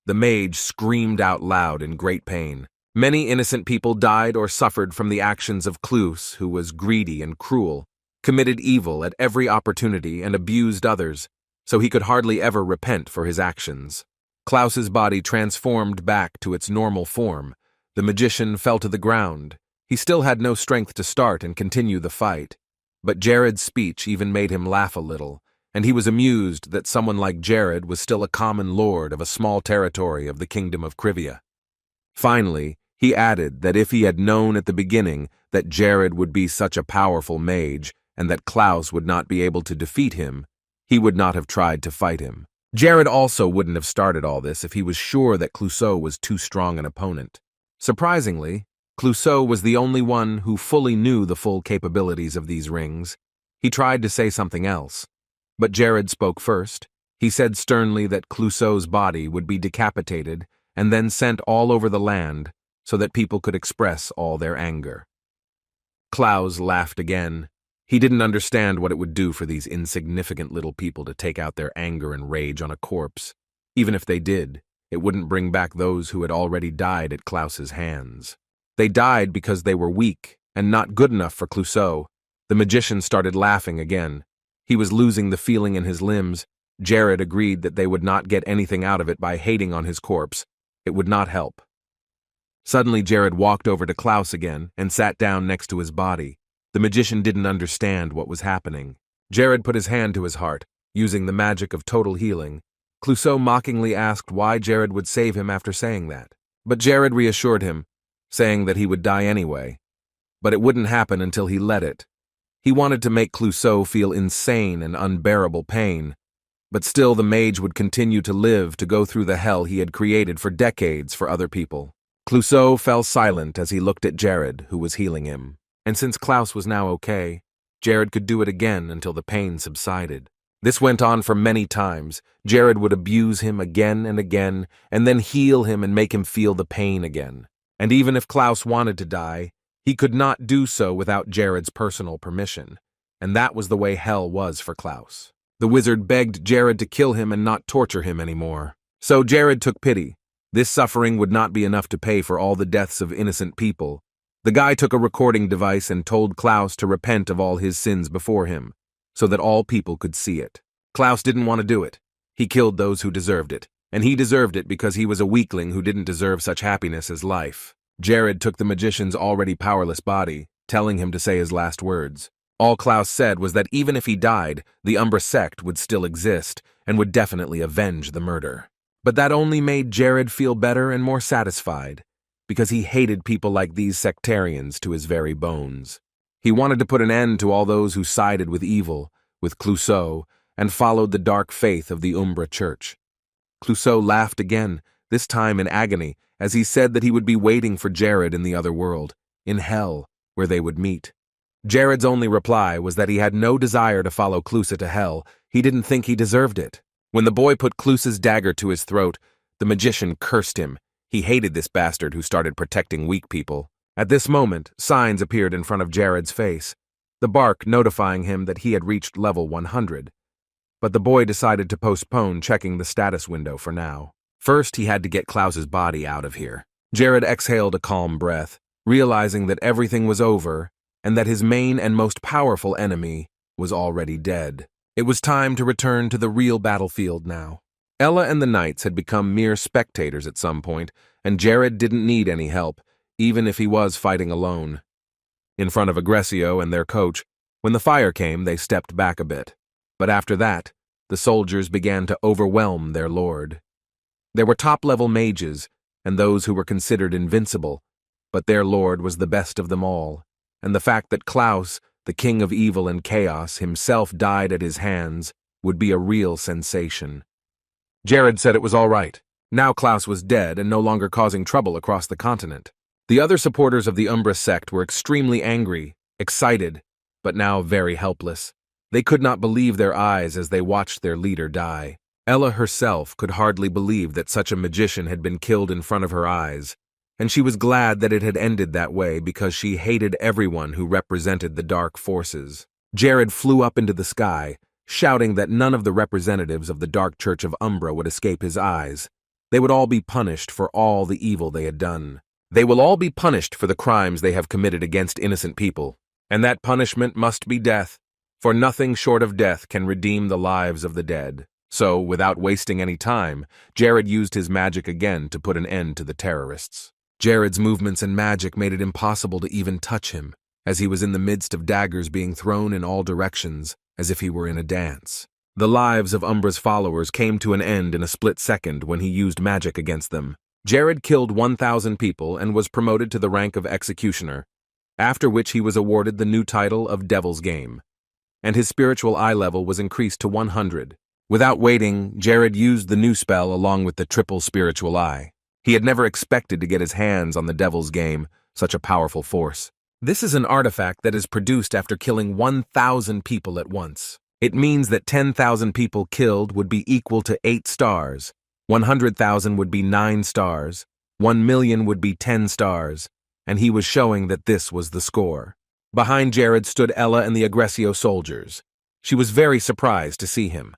The mage screamed out loud in great pain. Many innocent people died or suffered from the actions of Klaus, who was greedy and cruel, committed evil at every opportunity and abused others, so he could hardly ever repent for his actions. Klaus's body transformed back to its normal form. The magician fell to the ground. He still had no strength to start and continue the fight. But Jared's speech even made him laugh a little, and he was amused that someone like Jared was still a common lord of a small territory of the kingdom of Krivia. Finally, he added that if he had known at the beginning that Jared would be such a powerful mage and that Klaus would not be able to defeat him, he would not have tried to fight him. Jared also wouldn't have started all this if he was sure that Clouseau was too strong an opponent. Surprisingly, Clouseau was the only one who fully knew the full capabilities of these rings. He tried to say something else, but Jared spoke first. He said sternly that Clouseau's body would be decapitated and then sent all over the land so that people could express all their anger. Klaus laughed again. He didn't understand what it would do for these insignificant little people to take out their anger and rage on a corpse. Even if they did, it wouldn't bring back those who had already died at Klaus's hands. They died because they were weak and not good enough for Clouseau, The magician started laughing again. He was losing the feeling in his limbs. Jared agreed that they would not get anything out of it by hating on his corpse. It would not help. Suddenly, Jared walked over to Klaus again and sat down next to his body. The magician didn't understand what was happening. Jared put his hand to his heart, using the magic of total healing. Clouseau mockingly asked why Jared would save him after saying that. But Jared reassured him, saying that he would die anyway. But it wouldn't happen until he let it. He wanted to make Clouseau feel insane and unbearable pain. But still the mage would continue to live to go through the hell he had created for decades for other people. Clouseau fell silent as he looked at Jared, who was healing him. And since Klaus was now okay, Jared could do it again until the pain subsided. This went on for many times. Jared would abuse him again and again, and then heal him and make him feel the pain again. And even if Klaus wanted to die, he could not do so without Jared's personal permission. And that was the way hell was for Klaus. The wizard begged Jared to kill him and not torture him anymore. So Jared took pity. This suffering would not be enough to pay for all the deaths of innocent people. The guy took a recording device and told Klaus to repent of all his sins before him, so that all people could see it. Klaus didn't want to do it. He killed those who deserved it, and he deserved it because he was a weakling who didn't deserve such happiness as life. Jared took the magician's already powerless body, telling him to say his last words. All Klaus said was that even if he died, the Umbra sect would still exist and would definitely avenge the murder. But that only made Jared feel better and more satisfied, because he hated people like these sectarians to his very bones. He wanted to put an end to all those who sided with evil, with Clouseau, and followed the dark faith of the Umbra Church. Clouseau laughed again, this time in agony, as he said that he would be waiting for Jared in the other world, in hell, where they would meet. Jared's only reply was that he had no desire to follow Clouseau to hell. He didn't think he deserved it. When the boy put Clouseau's dagger to his throat, the magician cursed him. He hated this bastard who started protecting weak people. At this moment, signs appeared in front of Jared's face, the bark notifying him that he had reached level 100. But the boy decided to postpone checking the status window for now. First, he had to get Klaus's body out of here. Jared exhaled a calm breath, realizing that everything was over and that his main and most powerful enemy was already dead. It was time to return to the real battlefield now. Ella and the knights had become mere spectators at some point, and Jared didn't need any help, even if he was fighting alone. In front of Aggressio and their coach, when the fire came, they stepped back a bit. But after that, the soldiers began to overwhelm their lord. There were top-level mages, and those who were considered invincible, but their lord was the best of them all, and the fact that Klaus, the king of evil and chaos, himself died at his hands would be a real sensation. Jared said it was all right. Now Klaus was dead and no longer causing trouble across the continent. The other supporters of the Umbra sect were extremely angry, excited, but now very helpless. They could not believe their eyes as they watched their leader die. Ella herself could hardly believe that such a magician had been killed in front of her eyes, and she was glad that it had ended that way because she hated everyone who represented the dark forces. Jared flew up into the sky, shouting that none of the representatives of the Dark Church of Umbra would escape his eyes. They would all be punished for all the evil they had done. They will all be punished for the crimes they have committed against innocent people, and that punishment must be death, for nothing short of death can redeem the lives of the dead. So, without wasting any time, Jared used his magic again to put an end to the terrorists. Jared's movements and magic made it impossible to even touch him, as he was in the midst of daggers being thrown in all directions, as if he were in a dance. The lives of Umbra's followers came to an end in a split second when he used magic against them. Jared killed 1,000 people and was promoted to the rank of executioner, after which he was awarded the new title of Devil's Game, and his spiritual eye level was increased to 100. Without waiting, Jared used the new spell along with the triple spiritual eye. He had never expected to get his hands on the Devil's Game, such a powerful force. This is an artifact that is produced after killing 1,000 people at once. It means that 10,000 people killed would be equal to 8 stars, 100,000 would be 9 stars, 1 million would be 10 stars, and he was showing that this was the score. Behind Jared stood Ella and the Aggressio soldiers. She was very surprised to see him.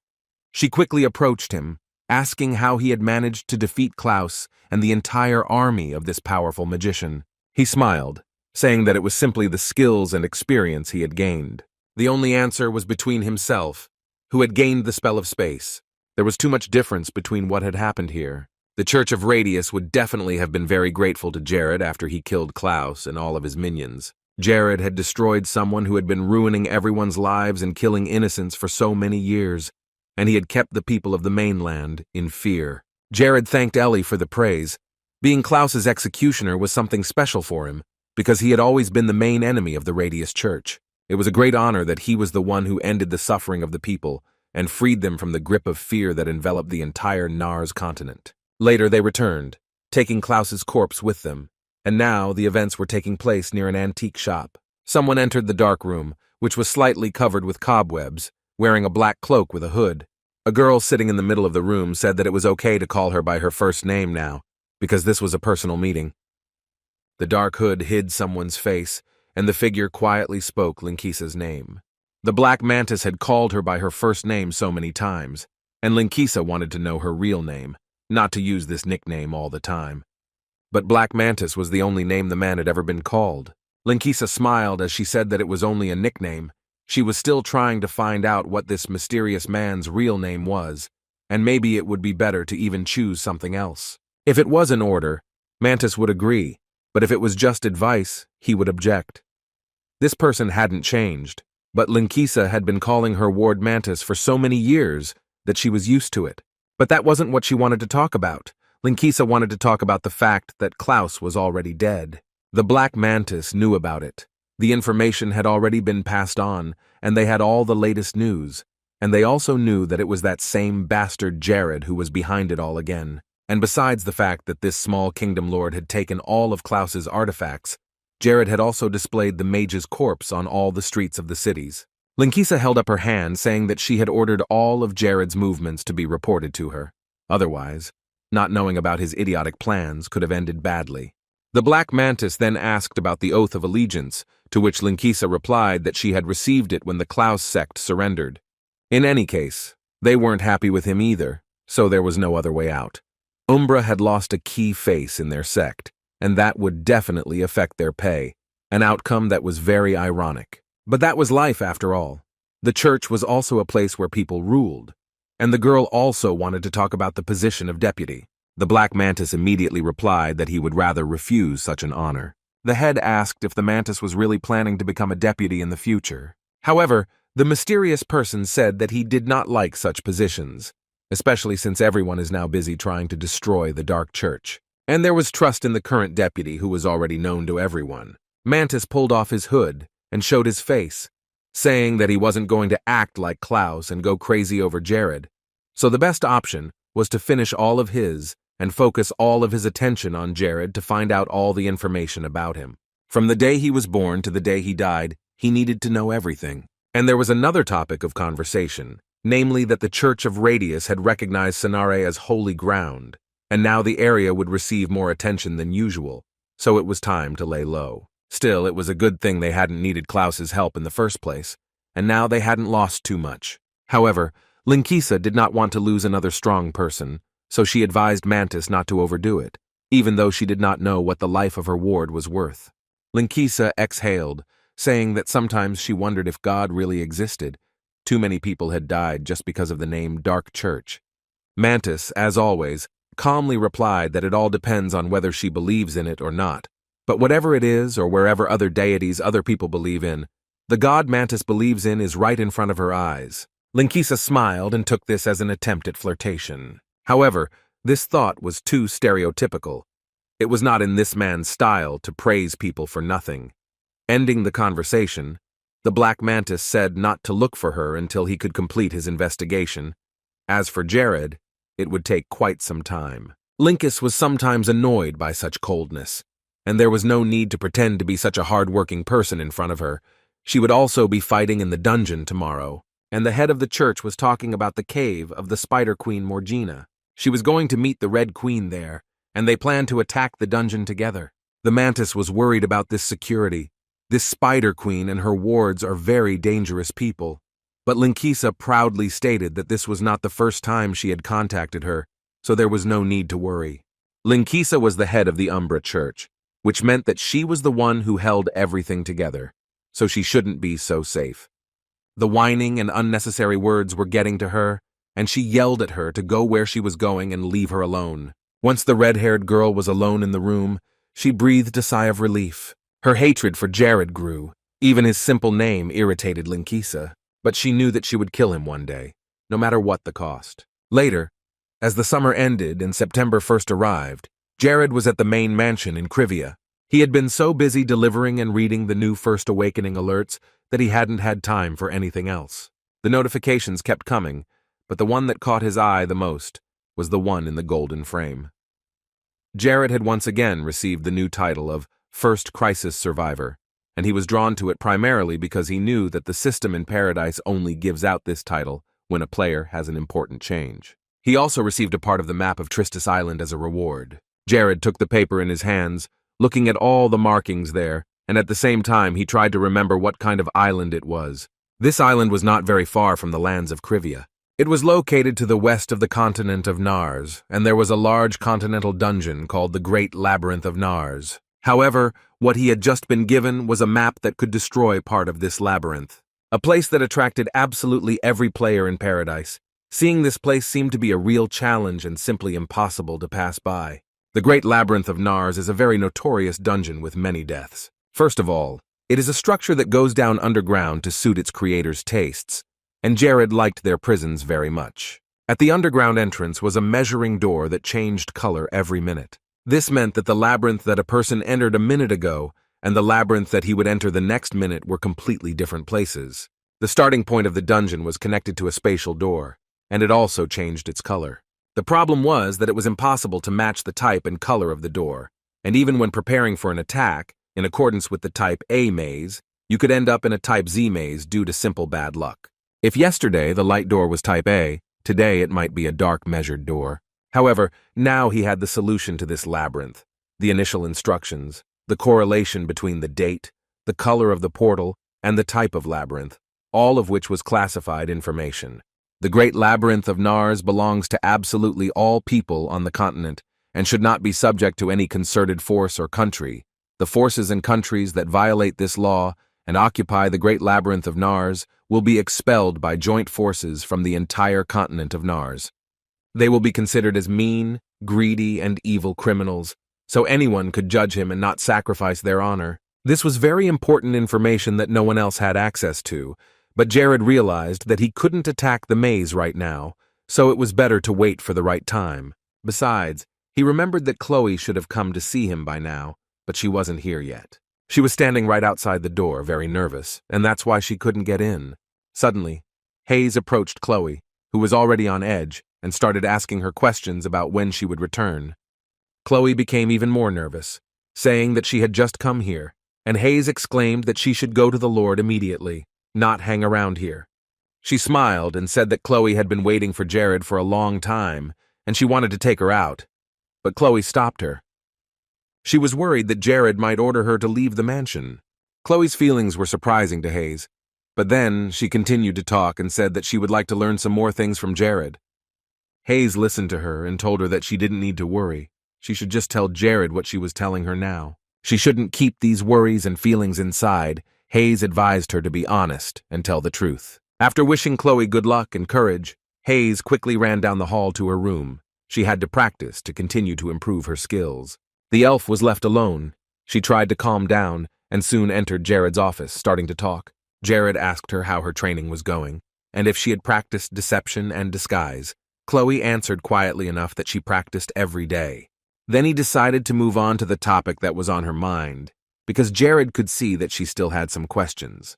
She quickly approached him, asking how he had managed to defeat Klaus and the entire army of this powerful magician. He smiled, saying that it was simply the skills and experience he had gained. The only answer was between himself, who had gained the spell of space. There was too much difference between what had happened here. The Church of Radius would definitely have been very grateful to Jared after he killed Klaus and all of his minions. Jared had destroyed someone who had been ruining everyone's lives and killing innocents for so many years, and he had kept the people of the mainland in fear. Jared thanked Ellie for the praise. Being Klaus's executioner was something special for him, because he had always been the main enemy of the Radius Church. It was a great honor that he was the one who ended the suffering of the people and freed them from the grip of fear that enveloped the entire Nars continent. Later they returned, taking Klaus's corpse with them, and now the events were taking place near an antique shop. Someone entered the dark room, which was slightly covered with cobwebs, wearing a black cloak with a hood. A girl sitting in the middle of the room said that it was okay to call her by her first name now, because this was a personal meeting. The dark hood hid someone's face, and the figure quietly spoke Linkisa's name. The Black Mantis had called her by her first name so many times, and Linkisa wanted to know her real name, not to use this nickname all the time. But Black Mantis was the only name the man had ever been called. Linkisa smiled as she said that it was only a nickname. She was still trying to find out what this mysterious man's real name was, and maybe it would be better to even choose something else. If it was an order, Mantis would agree, but if it was just advice, he would object. This person hadn't changed, but Linkisa had been calling her ward Mantis for so many years that she was used to it. But that wasn't what she wanted to talk about. Linkisa wanted to talk about the fact that Klaus was already dead. The Black Mantis knew about it. The information had already been passed on, and they had all the latest news. And they also knew that it was that same bastard Jared who was behind it all again. And besides the fact that this small kingdom lord had taken all of Klaus's artifacts, Jared had also displayed the mage's corpse on all the streets of the cities. Linkisa held up her hand, saying that she had ordered all of Jared's movements to be reported to her. Otherwise, not knowing about his idiotic plans could have ended badly. The Black Mantis then asked about the Oath of Allegiance, to which Linkisa replied that she had received it when the Klaus sect surrendered. In any case, they weren't happy with him either, so there was no other way out. Umbra had lost a key face in their sect, and that would definitely affect their pay, an outcome that was very ironic. But that was life after all. The church was also a place where people ruled, and the girl also wanted to talk about the position of deputy. The Black Mantis immediately replied that he would rather refuse such an honor. The head asked if the Mantis was really planning to become a deputy in the future. However, the mysterious person said that he did not like such positions, especially since everyone is now busy trying to destroy the Dark Church. And there was trust in the current deputy who was already known to everyone. Mantis pulled off his hood and showed his face, saying that he wasn't going to act like Klaus and go crazy over Jared. So the best option was to finish all of his and focus all of his attention on Jared to find out all the information about him. From the day he was born to the day he died, he needed to know everything. And there was another topic of conversation, namely that the Church of Radius had recognized Sonare as holy ground, and now the area would receive more attention than usual, so it was time to lay low. Still, it was a good thing they hadn't needed Klaus's help in the first place, and now they hadn't lost too much. However, Linkisa did not want to lose another strong person, so she advised Mantis not to overdo it, even though she did not know what the life of her ward was worth. Linkisa exhaled, saying that sometimes she wondered if God really existed. Too many people had died just because of the name Dark Church. Mantis, as always, calmly replied that it all depends on whether she believes in it or not. But whatever it is, or wherever other deities other people believe in, the god Mantis believes in is right in front of her eyes. Linkisa smiled and took this as an attempt at flirtation. However, this thought was too stereotypical. It was not in this man's style to praise people for nothing. Ending the conversation, the Black Mantis said not to look for her until he could complete his investigation. As for Jared, it would take quite some time. Linkis was sometimes annoyed by such coldness, and there was no need to pretend to be such a hard-working person in front of her. She would also be fighting in the dungeon tomorrow, and the head of the church was talking about the cave of the Spider Queen Morgina. She was going to meet the Red Queen there, and they planned to attack the dungeon together. The Mantis was worried about this security. This Spider Queen and her wards are very dangerous people. But Linkisa proudly stated that this was not the first time she had contacted her, so there was no need to worry. Linkisa was the head of the Umbra Church, which meant that she was the one who held everything together, so she shouldn't be so safe. The whining and unnecessary words were getting to her, and she yelled at her to go where she was going and leave her alone. Once the red-haired girl was alone in the room, she breathed a sigh of relief. Her hatred for Jared grew. Even his simple name irritated Linkisa, but she knew that she would kill him one day, no matter what the cost. Later, as the summer ended and September 1st arrived, Jared was at the main mansion in Krivia. He had been so busy delivering and reading the new First Awakening alerts that he hadn't had time for anything else. The notifications kept coming, but the one that caught his eye the most was the one in the golden frame. Jared had once again received the new title of First Crisis Survivor, and he was drawn to it primarily because he knew that the system in Paradise only gives out this title when a player has an important change. He also received a part of the map of Tristis Island as a reward. Jared took the paper in his hands, looking at all the markings there, and at the same time he tried to remember what kind of island it was. This island was not very far from the lands of Krivia. It was located to the west of the continent of Nars, and there was a large continental dungeon called the Great Labyrinth of Nars. However, what he had just been given was a map that could destroy part of this labyrinth, a place that attracted absolutely every player in Paradise. Seeing this place seemed to be a real challenge and simply impossible to pass by. The Great Labyrinth of Nars is a very notorious dungeon with many deaths. First of all, it is a structure that goes down underground to suit its creators' tastes, and Jared liked their prisons very much. At the underground entrance was a measuring door that changed color every minute. This meant that the labyrinth that a person entered a minute ago and the labyrinth that he would enter the next minute were completely different places. The starting point of the dungeon was connected to a spatial door, and it also changed its color. The problem was that it was impossible to match the type and color of the door, and even when preparing for an attack, in accordance with the Type A maze, you could end up in a Type Z maze due to simple bad luck. If yesterday the light door was Type A, today it might be a dark measured door. However, now he had the solution to this labyrinth: the initial instructions, the correlation between the date, the color of the portal, and the type of labyrinth, all of which was classified information. The Great Labyrinth of Nars belongs to absolutely all people on the continent and should not be subject to any concerted force or country. The forces and countries that violate this law and occupy the Great Labyrinth of Nars will be expelled by joint forces from the entire continent of Nars. They will be considered as mean, greedy, and evil criminals, so anyone could judge him and not sacrifice their honor. This was very important information that no one else had access to, but Jared realized that he couldn't attack the maze right now, so it was better to wait for the right time. Besides, he remembered that Chloe should have come to see him by now, but she wasn't here yet. She was standing right outside the door, very nervous, and that's why she couldn't get in. Suddenly, Hayes approached Chloe, who was already on edge, and started asking her questions about when she would return. Chloe became even more nervous, saying that she had just come here, and Hayes exclaimed that she should go to the Lord immediately, not hang around here. She smiled and said that Chloe had been waiting for Jared for a long time, and she wanted to take her out, but Chloe stopped her. She was worried that Jared might order her to leave the mansion. Chloe's feelings were surprising to Hayes, but then she continued to talk and said that she would like to learn some more things from Jared. Hayes listened to her and told her that she didn't need to worry. She should just tell Jared what she was telling her now. She shouldn't keep these worries and feelings inside. Hayes advised her to be honest and tell the truth. After wishing Chloe good luck and courage, Hayes quickly ran down the hall to her room. She had to practice to continue to improve her skills. The elf was left alone. She tried to calm down and soon entered Jared's office, starting to talk. Jared asked her how her training was going, and if she had practiced deception and disguise. Chloe answered quietly enough that she practiced every day. Then he decided to move on to the topic that was on her mind, because Jared could see that she still had some questions.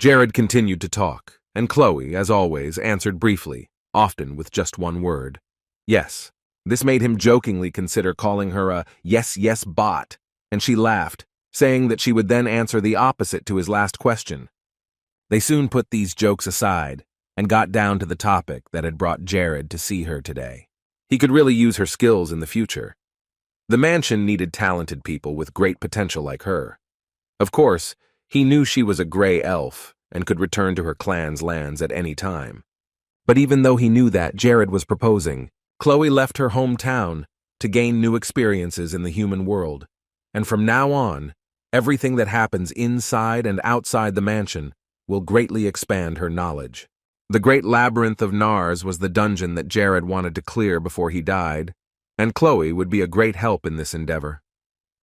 Jared continued to talk, and Chloe, as always, answered briefly, often with just one word: yes. This made him jokingly consider calling her a yes bot, and she laughed, saying that she would then answer the opposite to his last question. They soon put these jokes aside and got down to the topic that had brought Jared to see her today. He could really use her skills in the future. The mansion needed talented people with great potential like her. Of course, he knew she was a gray elf and could return to her clan's lands at any time. But even though he knew that, Jared was proposing. Chloe left her hometown to gain new experiences in the human world, and from now on, everything that happens inside and outside the mansion will greatly expand her knowledge. The great labyrinth of Nars was the dungeon that Jared wanted to clear before he died, and Chloe would be a great help in this endeavor.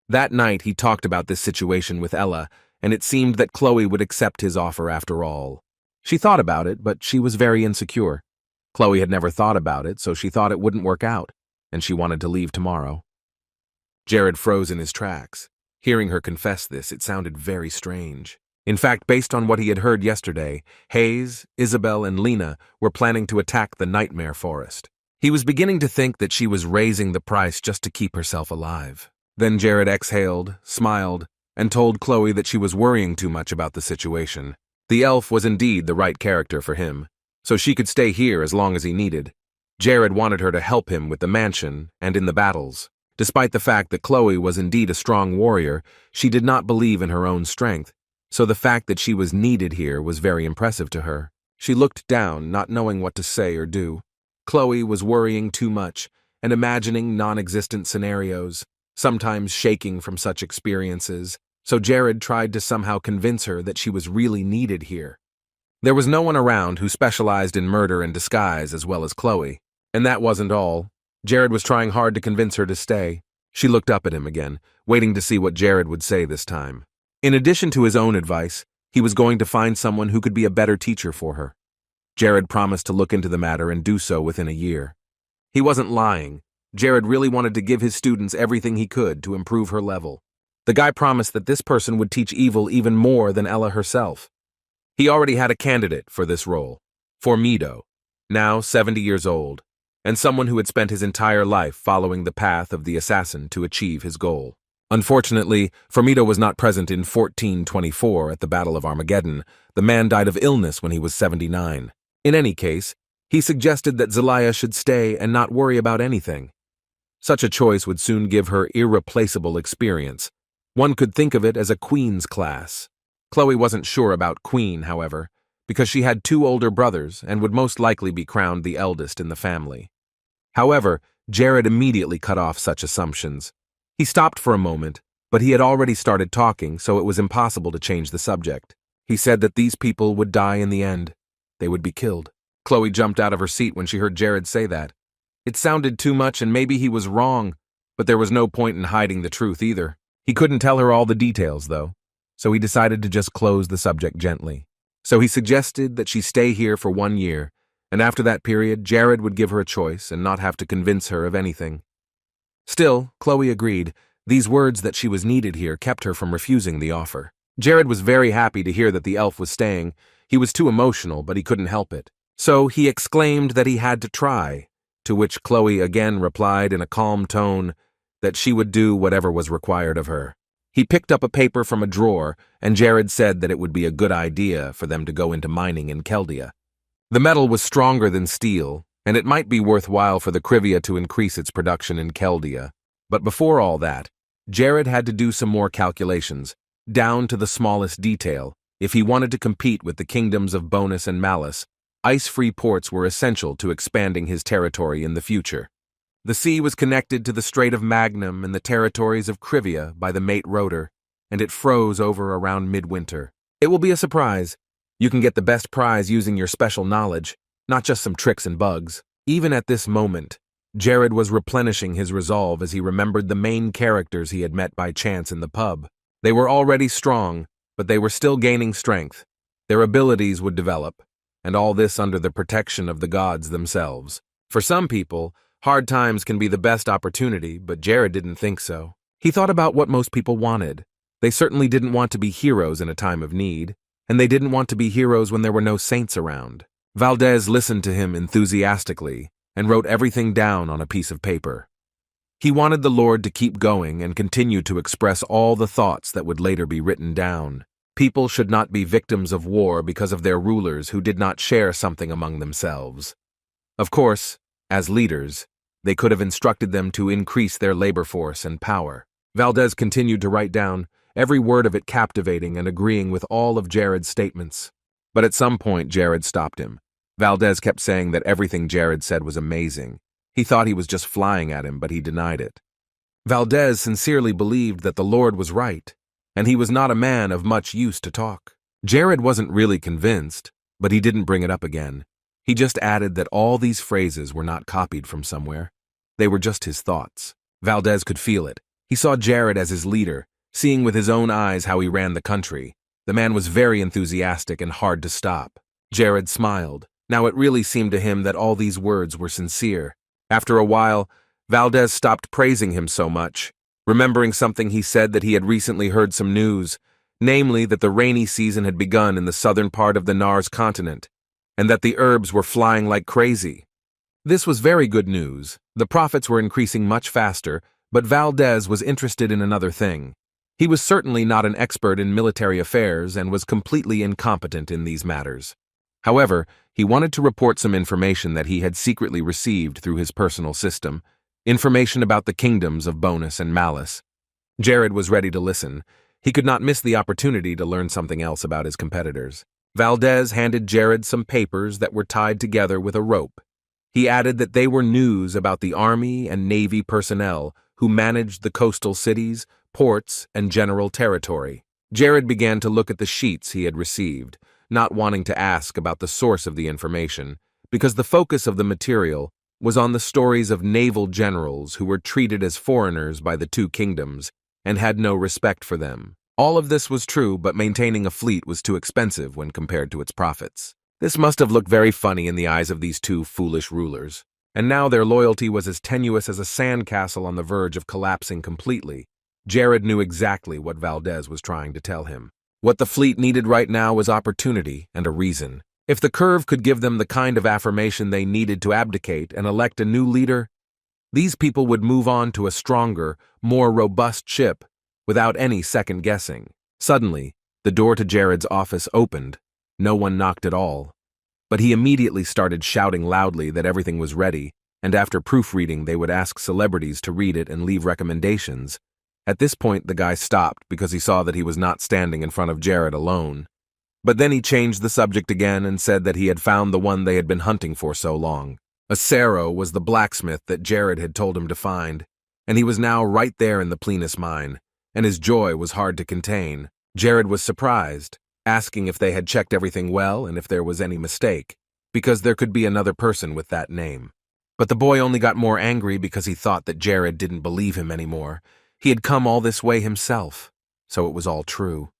That night he talked about this situation with Ella, and it seemed that Chloe would accept his offer after all. She thought about it, but she was very insecure. Chloe had never thought about it, so she thought it wouldn't work out, and she wanted to leave tomorrow. Jared froze in his tracks. Hearing her confess this, it sounded very strange. In fact, based on what he had heard yesterday, Hayes, Isabel, and Lena were planning to attack the Nightmare Forest. He was beginning to think that she was raising the price just to keep herself alive. Then Jared exhaled, smiled, and told Chloe that she was worrying too much about the situation. The elf was indeed the right character for him, so she could stay here as long as he needed. Jared wanted her to help him with the mansion and in the battles. Despite the fact that Chloe was indeed a strong warrior, she did not believe in her own strength, so the fact that she was needed here was very impressive to her. She looked down, not knowing what to say or do. Chloe was worrying too much and imagining non-existent scenarios, sometimes shaking from such experiences, so Jared tried to somehow convince her that she was really needed here. There was no one around who specialized in murder and disguise as well as Chloe, and that wasn't all. Jared was trying hard to convince her to stay. She looked up at him again, waiting to see what Jared would say this time. In addition to his own advice, he was going to find someone who could be a better teacher for her. Jared promised to look into the matter and do so within a year. He wasn't lying. Jared really wanted to give his students everything he could to improve her level. The guy promised that this person would teach evil even more than Ella herself. He already had a candidate for this role, Formido, now 70 years old, and someone who had spent his entire life following the path of the assassin to achieve his goal. Unfortunately, Formido was not present in 1424 at the Battle of Armageddon. The man died of illness when he was 79. In any case, he suggested that Zelaya should stay and not worry about anything. Such a choice would soon give her irreplaceable experience. One could think of it as a queen's class. Chloe wasn't sure about queen, however, because she had 2 older brothers and would most likely be crowned the eldest in the family. However, Jared immediately cut off such assumptions. He stopped for a moment, but he had already started talking, so it was impossible to change the subject. He said that these people would die in the end. They would be killed. Chloe jumped out of her seat when she heard Jared say that. It sounded too much, and maybe he was wrong, but there was no point in hiding the truth either. He couldn't tell her all the details, though, so he decided to just close the subject gently. So he suggested that she stay here for 1 year, and after that period, Jared would give her a choice and not have to convince her of anything. Still, Chloe agreed. These words that she was needed here kept her from refusing the offer. Jared was very happy to hear that the elf was staying. He was too emotional, but he couldn't help it. So he exclaimed that he had to try, to which Chloe again replied in a calm tone that she would do whatever was required of her. He picked up a paper from a drawer, and Jared said that it would be a good idea for them to go into mining in Keldia. The metal was stronger than steel, and it might be worthwhile for the Krivia to increase its production in Keldia. But before all that, Jared had to do some more calculations, down to the smallest detail. If he wanted to compete with the kingdoms of Bonus and Malice, ice-free ports were essential to expanding his territory in the future. The sea was connected to the Strait of Magnum and the territories of Krivia by the Mate Rotor, and it froze over around midwinter. It will be a surprise. You can get the best prize using your special knowledge, not just some tricks and bugs. Even at this moment, Jared was replenishing his resolve as he remembered the main characters he had met by chance in the pub. They were already strong, but they were still gaining strength. Their abilities would develop, and all this under the protection of the gods themselves. For some people, hard times can be the best opportunity, but Jared didn't think so. He thought about what most people wanted. They certainly didn't want to be heroes in a time of need, and they didn't want to be heroes when there were no saints around. Valdez listened to him enthusiastically and wrote everything down on a piece of paper. He wanted the Lord to keep going and continue to express all the thoughts that would later be written down. People should not be victims of war because of their rulers who did not share something among themselves. Of course, as leaders, they could have instructed them to increase their labor force and power. Valdez continued to write down, every word of it captivating and agreeing with all of Jared's statements. But at some point, Jared stopped him. Valdez kept saying that everything Jared said was amazing. He thought he was just flying at him, but he denied it. Valdez sincerely believed that the Lord was right, and he was not a man of much use to talk. Jared wasn't really convinced, but he didn't bring it up again. He just added that all these phrases were not copied from somewhere. They were just his thoughts. Valdez could feel it. He saw Jared as his leader, seeing with his own eyes how he ran the country. The man was very enthusiastic and hard to stop. Jared smiled. Now it really seemed to him that all these words were sincere. After a while, Valdez stopped praising him so much, remembering something he said that he had recently heard some news, namely that the rainy season had begun in the southern part of the Nars continent, and that the herbs were flying like crazy. This was very good news. The profits were increasing much faster, but Valdez was interested in another thing. He was certainly not an expert in military affairs and was completely incompetent in these matters. However, he wanted to report some information that he had secretly received through his personal system, information about the kingdoms of Bonus and Malice. Jared was ready to listen. He could not miss the opportunity to learn something else about his competitors. Valdez handed Jared some papers that were tied together with a rope. He added that they were news about the Army and Navy personnel who managed the coastal cities, ports, and general territory. Jared began to look at the sheets he had received, not wanting to ask about the source of the information, because the focus of the material was on the stories of naval generals who were treated as foreigners by the two kingdoms and had no respect for them. All of this was true, but maintaining a fleet was too expensive when compared to its profits. This must have looked very funny in the eyes of these two foolish rulers, and now their loyalty was as tenuous as a sandcastle on the verge of collapsing completely. Jared knew exactly what Valdez was trying to tell him. What the fleet needed right now was opportunity and a reason. If the curve could give them the kind of affirmation they needed to abdicate and elect a new leader, these people would move on to a stronger, more robust ship without any second guessing. Suddenly, the door to Jared's office opened. No one knocked at all. But he immediately started shouting loudly that everything was ready, and after proofreading they would ask celebrities to read it and leave recommendations. At this point, the guy stopped because he saw that he was not standing in front of Jared alone. But then he changed the subject again and said that he had found the one they had been hunting for so long. Acero was the blacksmith that Jared had told him to find, and he was now right there in the Plenus mine, and his joy was hard to contain. Jared was surprised, asking if they had checked everything well and if there was any mistake, because there could be another person with that name. But the boy only got more angry because he thought that Jared didn't believe him anymore. He had come all this way himself, so it was all true.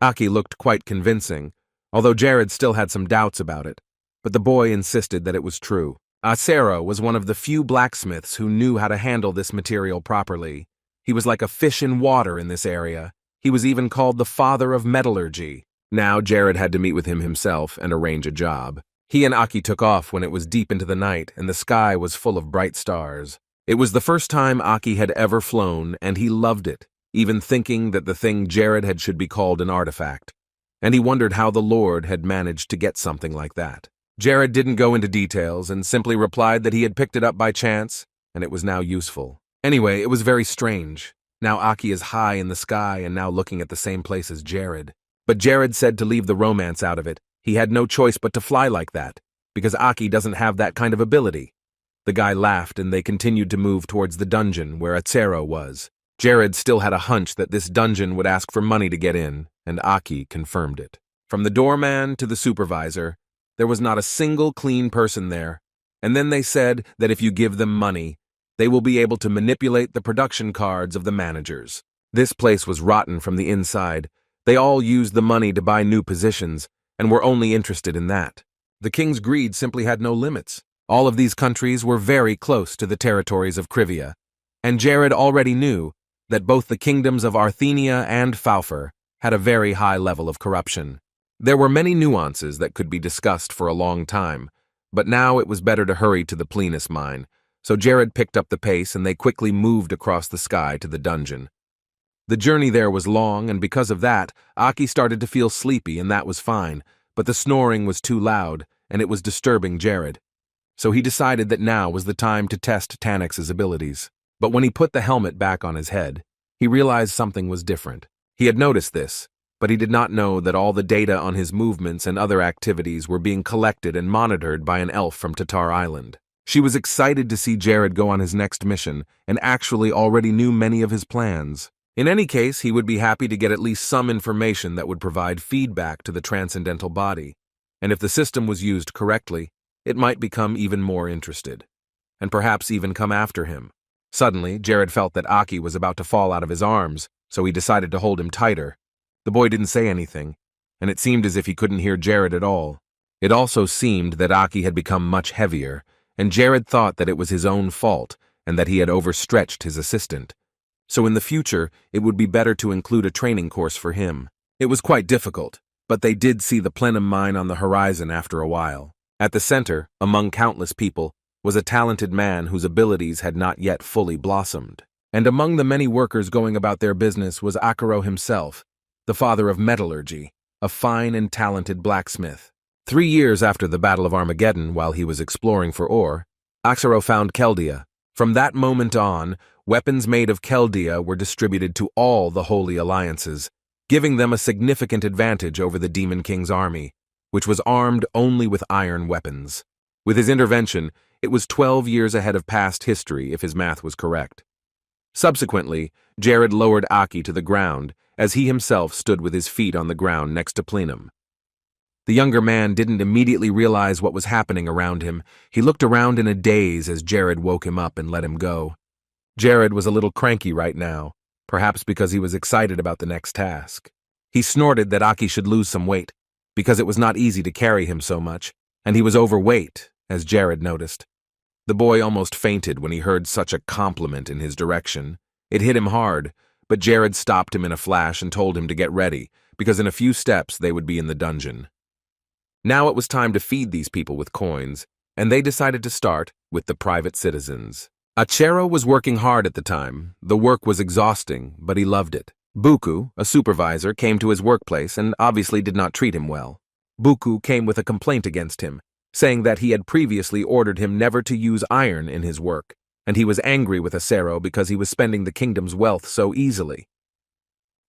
Aki looked quite convincing, although Jared still had some doubts about it, but the boy insisted that it was true. Acero was one of the few blacksmiths who knew how to handle this material properly. He was like a fish in water in this area. He was even called the father of metallurgy. Now Jared had to meet with him himself and arrange a job. He and Aki took off when it was deep into the night and the sky was full of bright stars. It was the first time Aki had ever flown, and he loved it, even thinking that the thing Jared had should be called an artifact. And he wondered how the Lord had managed to get something like that. Jared didn't go into details and simply replied that he had picked it up by chance, and it was now useful. Anyway, it was very strange. Now Aki is high in the sky and now looking at the same place as Jared. But Jared said to leave the romance out of it. He had no choice but to fly like that, because Aki doesn't have that kind of ability. The guy laughed and they continued to move towards the dungeon where Acero was. Jared still had a hunch that this dungeon would ask for money to get in, and Aki confirmed it. From the doorman to the supervisor, there was not a single clean person there, and then they said that if you give them money, they will be able to manipulate the production cards of the managers. This place was rotten from the inside. They all used the money to buy new positions, and were only interested in that. The king's greed simply had no limits. All of these countries were very close to the territories of Krivia, and Jared already knew that both the kingdoms of Arthenia and Faufur had a very high level of corruption. There were many nuances that could be discussed for a long time, but now it was better to hurry to the Plenus mine, so Jared picked up the pace and they quickly moved across the sky to the dungeon. The journey there was long, and because of that, Aki started to feel sleepy, and that was fine, but the snoring was too loud, and it was disturbing Jared. So he decided that now was the time to test Tanix's abilities. But when he put the helmet back on his head, he realized something was different. He had noticed this, but he did not know that all the data on his movements and other activities were being collected and monitored by an elf from Tatar Island. She was excited to see Jared go on his next mission and actually already knew many of his plans. In any case, he would be happy to get at least some information that would provide feedback to the transcendental body, and if the system was used correctly, it might become even more interested, and perhaps even come after him. Suddenly, Jared felt that Aki was about to fall out of his arms, so he decided to hold him tighter. The boy didn't say anything, and it seemed as if he couldn't hear Jared at all. It also seemed that Aki had become much heavier, and Jared thought that it was his own fault and that he had overstretched his assistant. So in the future, it would be better to include a training course for him. It was quite difficult, but they did see the plenum mine on the horizon after a while. At the center, among countless people, was a talented man whose abilities had not yet fully blossomed. And among the many workers going about their business was Akuro himself, the father of metallurgy, a fine and talented blacksmith. 3 years after the Battle of Armageddon, while he was exploring for ore, Akuro found Chaldea. From that moment on, weapons made of Chaldea were distributed to all the Holy Alliances, giving them a significant advantage over the Demon King's army, which was armed only with iron weapons. With his intervention, it was 12 years ahead of past history if his math was correct. Subsequently, Jared lowered Aki to the ground as he himself stood with his feet on the ground next to Plenum. The younger man didn't immediately realize what was happening around him. He looked around in a daze as Jared woke him up and let him go. Jared was a little cranky right now, perhaps because he was excited about the next task. He snorted that Aki should lose some weight, because it was not easy to carry him so much, and he was overweight, as Jared noticed. The boy almost fainted when he heard such a compliment in his direction. It hit him hard, but Jared stopped him in a flash and told him to get ready, because in a few steps they would be in the dungeon. Now it was time to feed these people with coins, and they decided to start with the private citizens. Achero was working hard at the time. The work was exhausting, but he loved it. Buku, a supervisor, came to his workplace and obviously did not treat him well. Buku came with a complaint against him, saying that he had previously ordered him never to use iron in his work, and he was angry with Achero because he was spending the kingdom's wealth so easily.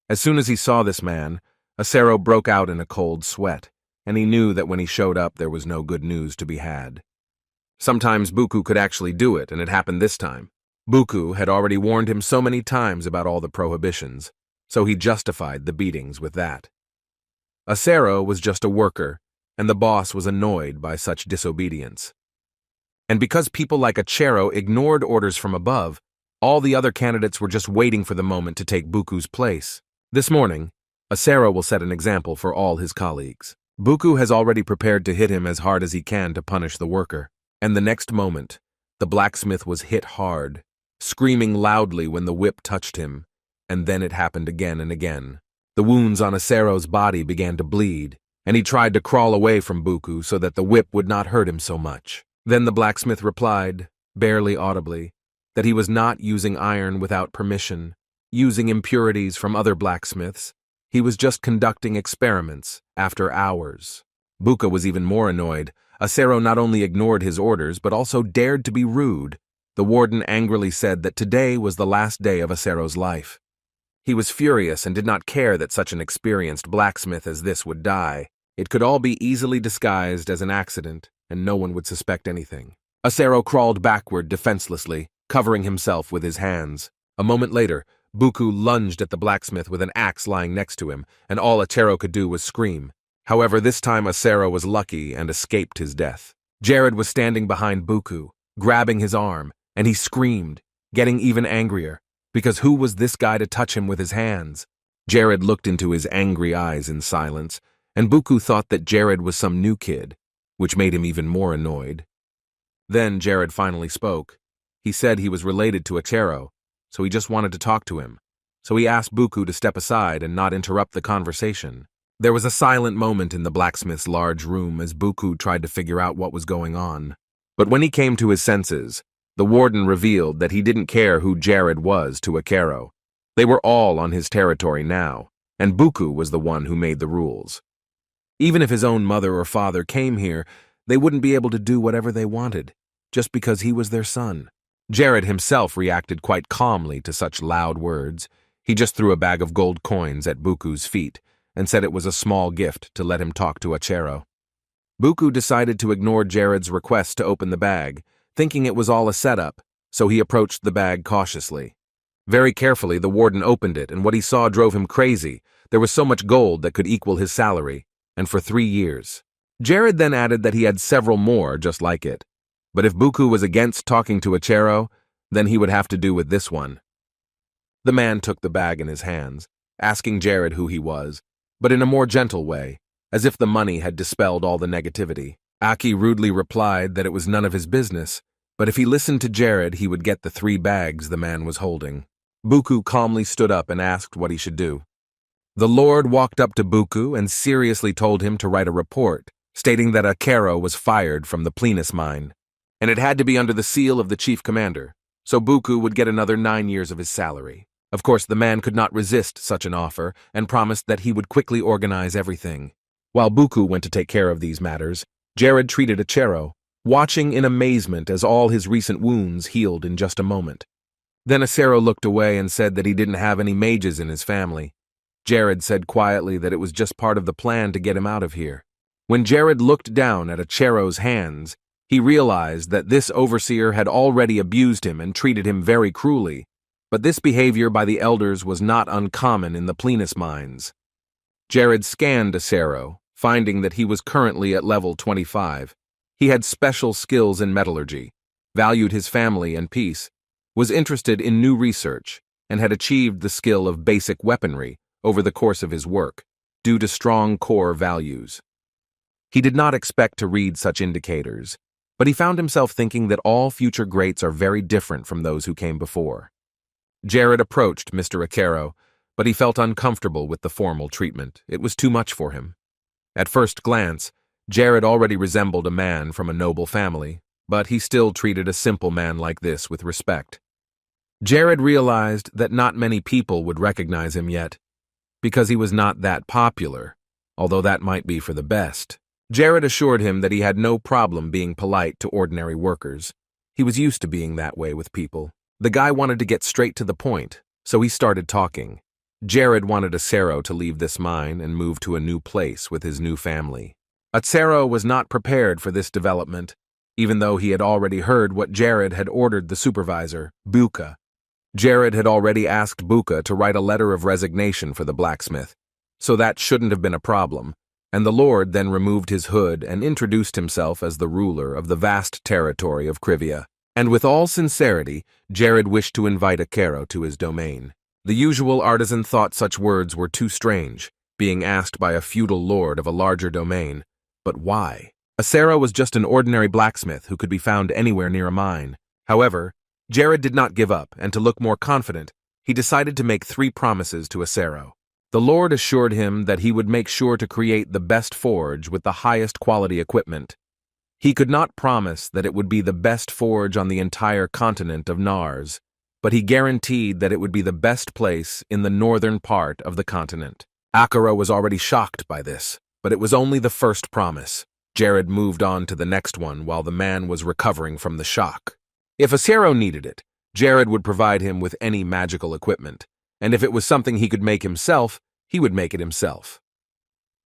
As soon as he saw this man, Achero broke out in a cold sweat, and he knew that when he showed up there was no good news to be had. Sometimes Buku could actually do it, and it happened this time. Buku had already warned him so many times about all the prohibitions, so he justified the beatings with that. Achero was just a worker, and the boss was annoyed by such disobedience. And because people like Achero ignored orders from above, all the other candidates were just waiting for the moment to take Buku's place. This morning, Achero will set an example for all his colleagues. Buku has already prepared to hit him as hard as he can to punish the worker. And the next moment, the blacksmith was hit hard, screaming loudly when the whip touched him, and then it happened again and again. The wounds on Acero's body began to bleed, and he tried to crawl away from Buku so that the whip would not hurt him so much. Then the blacksmith replied, barely audibly, that he was not using iron without permission, using impurities from other blacksmiths. He was just conducting experiments after hours. Buku was even more annoyed. Achero not only ignored his orders, but also dared to be rude. The warden angrily said that today was the last day of Acero's life. He was furious and did not care that such an experienced blacksmith as this would die. It could all be easily disguised as an accident, and no one would suspect anything. Achero crawled backward defenselessly, covering himself with his hands. A moment later, Buku lunged at the blacksmith with an axe lying next to him, and all Achero could do was scream. However, this time Achero was lucky and escaped his death. Jared was standing behind Buku, grabbing his arm, and he screamed, getting even angrier, because who was this guy to touch him with his hands? Jared looked into his angry eyes in silence, and Buku thought that Jared was some new kid, which made him even more annoyed. Then Jared finally spoke. He said he was related to Achero, so he just wanted to talk to him. So he asked Buku to step aside and not interrupt the conversation. There was a silent moment in the blacksmith's large room as Buku tried to figure out what was going on. But when he came to his senses, the warden revealed that he didn't care who Jared was to Achero. They were all on his territory now, and Buku was the one who made the rules. Even if his own mother or father came here, they wouldn't be able to do whatever they wanted, just because he was their son. Jared himself reacted quite calmly to such loud words. He just threw a bag of gold coins at Buku's feet and said it was a small gift to let him talk to Achero. Buku decided to ignore Jared's request to open the bag, thinking it was all a setup, so he approached the bag cautiously. Very carefully, the warden opened it, and what he saw drove him crazy. There was so much gold that could equal his salary, and for 3 years. Jared then added that he had several more just like it. But if Buku was against talking to Achero, then he would have to do with this one. The man took the bag in his hands, asking Jared who he was, but in a more gentle way, as if the money had dispelled all the negativity. Aki rudely replied that it was none of his business, but if he listened to Jared, he would get the 3 bags the man was holding. Buku calmly stood up and asked what he should do. The Lord walked up to Buku and seriously told him to write a report, stating that Achero was fired from the Plenus mine, and it had to be under the seal of the chief commander, so Buku would get another 9 years of his salary. Of course, the man could not resist such an offer and promised that he would quickly organize everything. While Buku went to take care of these matters, Jared treated Achero, watching in amazement as all his recent wounds healed in just a moment. Then Achero looked away and said that he didn't have any mages in his family. Jared said quietly that it was just part of the plan to get him out of here. When Jared looked down at Achero's hands, he realized that this overseer had already abused him and treated him very cruelly, but this behavior by the elders was not uncommon in the Plenus mines. Jared scanned Achero, finding that he was currently at level 25. He had special skills in metallurgy, valued his family and peace, was interested in new research, and had achieved the skill of basic weaponry over the course of his work, due to strong core values. He did not expect to read such indicators, but he found himself thinking that all future greats are very different from those who came before. Jared approached Mr. Achero, but he felt uncomfortable with the formal treatment. It was too much for him. At first glance, Jared already resembled a man from a noble family, but he still treated a simple man like this with respect. Jared realized that not many people would recognize him yet, because he was not that popular, although that might be for the best. Jared assured him that he had no problem being polite to ordinary workers. He was used to being that way with people. The guy wanted to get straight to the point, so he started talking. Jared wanted Achero to leave this mine and move to a new place with his new family. Achero was not prepared for this development, even though he had already heard what Jared had ordered the supervisor, Buka. Jared had already asked Buka to write a letter of resignation for the blacksmith, so that shouldn't have been a problem, and the Lord then removed his hood and introduced himself as the ruler of the vast territory of Krivia. And with all sincerity, Jared wished to invite Achero to his domain. The usual artisan thought such words were too strange, being asked by a feudal lord of a larger domain. But why? Achero was just an ordinary blacksmith who could be found anywhere near a mine. However, Jared did not give up, and to look more confident, he decided to make 3 promises to Achero. The Lord assured him that he would make sure to create the best forge with the highest quality equipment. He could not promise that it would be the best forge on the entire continent of Nars, but he guaranteed that it would be the best place in the northern part of the continent. Achero was already shocked by this, but it was only the first promise. Jared moved on to the next one while the man was recovering from the shock. If Achero needed it, Jared would provide him with any magical equipment, and if it was something he could make himself, he would make it himself.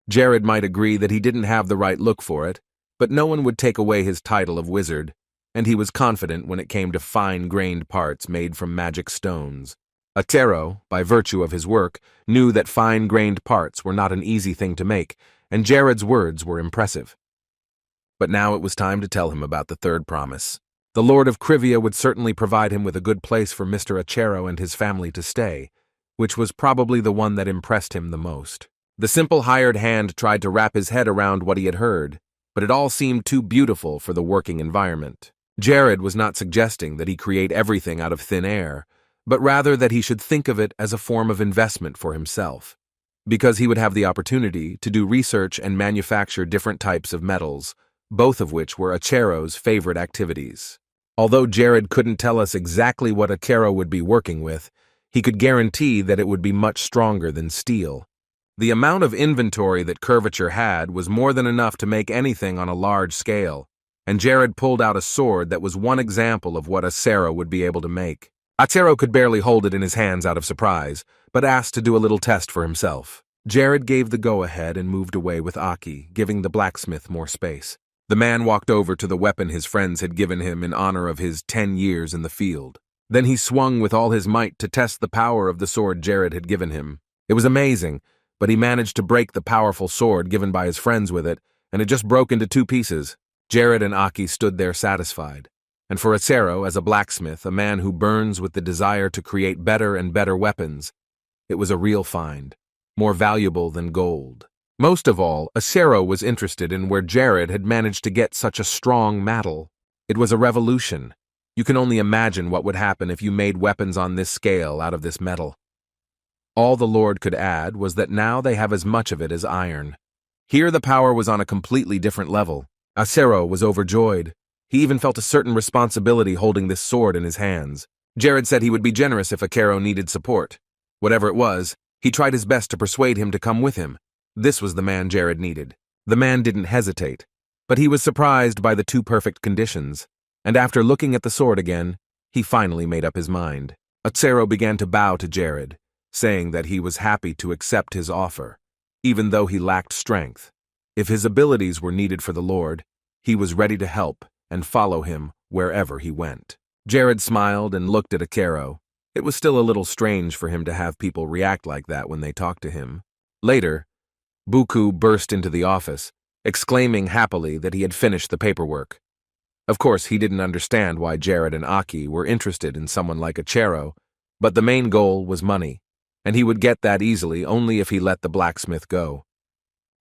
Jared might agree that he didn't have the right look for it, but no one would take away his title of wizard, and he was confident when it came to fine-grained parts made from magic stones. Achero, by virtue of his work, knew that fine-grained parts were not an easy thing to make, and Jared's words were impressive. But now it was time to tell him about the 3rd promise. The Lord of Krivia would certainly provide him with a good place for Mr. Achero and his family to stay, which was probably the one that impressed him the most. The simple hired hand tried to wrap his head around what he had heard, but it all seemed too beautiful for the working environment. Jared was not suggesting that he create everything out of thin air, but rather that he should think of it as a form of investment for himself, because he would have the opportunity to do research and manufacture different types of metals, both of which were Achero's favorite activities. Although Jared couldn't tell us exactly what Achero would be working with, he could guarantee that it would be much stronger than steel. The amount of inventory that Curvature had was more than enough to make anything on a large scale, and Jared pulled out a sword that was one example of what Achero would be able to make. Achero could barely hold it in his hands out of surprise, but asked to do a little test for himself. Jared gave the go-ahead and moved away with Aki, giving the blacksmith more space. The man walked over to the weapon his friends had given him in honor of his 10 years in the field. Then he swung with all his might to test the power of the sword Jared had given him. It was amazing, but he managed to break the powerful sword given by his friends with it, and it just broke into 2 pieces. Jared and Aki stood there satisfied. And for Acero, as a blacksmith, a man who burns with the desire to create better and better weapons, it was a real find, more valuable than gold. Most of all, Acero was interested in where Jared had managed to get such a strong metal. It was a revolution. You can only imagine what would happen if you made weapons on this scale out of this metal. All the Lord could add was that now they have as much of it as iron. Here the power was on a completely different level. Acero was overjoyed. He even felt a certain responsibility holding this sword in his hands. Jared said he would be generous if Acero needed support. Whatever it was, he tried his best to persuade him to come with him. This was the man Jared needed. The man didn't hesitate, but he was surprised by the 2 perfect conditions, and after looking at the sword again, he finally made up his mind. Acero began to bow to Jared, saying that he was happy to accept his offer, even though he lacked strength. If his abilities were needed for the Lord, he was ready to help and follow him wherever he went. Jared smiled and looked at Acero. It was still a little strange for him to have people react like that when they talked to him. Later, Buku burst into the office, exclaiming happily that he had finished the paperwork. Of course, he didn't understand why Jared and Aki were interested in someone like Acero, but the main goal was money, and he would get that easily only if he let the blacksmith go.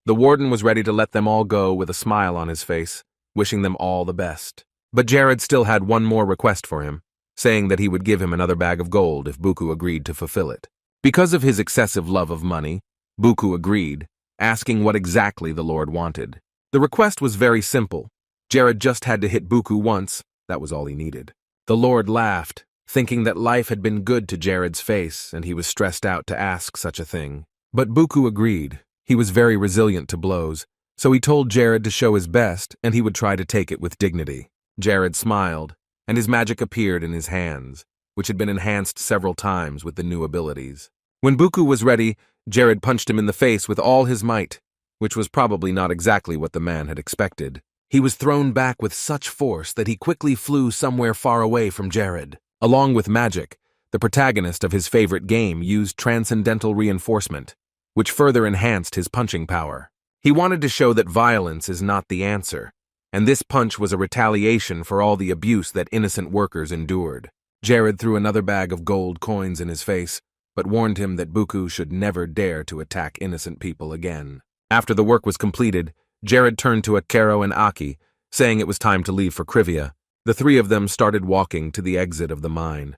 The warden was ready to let them all go with a smile on his face, wishing them all the best. But Jared still had one more request for him, saying that he would give him another bag of gold if Buku agreed to fulfill it. Because of his excessive love of money, Buku agreed, asking what exactly the Lord wanted. The request was very simple. Jared just had to hit Buku once, that was all he needed. The Lord laughed, thinking that life had been good to Jared's face and he was stressed out to ask such a thing. But Buku agreed. He was very resilient to blows, so he told Jared to show his best and he would try to take it with dignity. Jared smiled, and his magic appeared in his hands, which had been enhanced several times with the new abilities. When Buku was ready, Jared punched him in the face with all his might, which was probably not exactly what the man had expected. He was thrown back with such force that he quickly flew somewhere far away from Jared. Along with magic, the protagonist of his favorite game used transcendental reinforcement, which further enhanced his punching power. He wanted to show that violence is not the answer, and this punch was a retaliation for all the abuse that innocent workers endured. Jared threw another bag of gold coins in his face, but warned him that Buku should never dare to attack innocent people again. After the work was completed, Jared turned to Acero and Aki, saying it was time to leave for Krivia. The 3 of them started walking to the exit of the mine.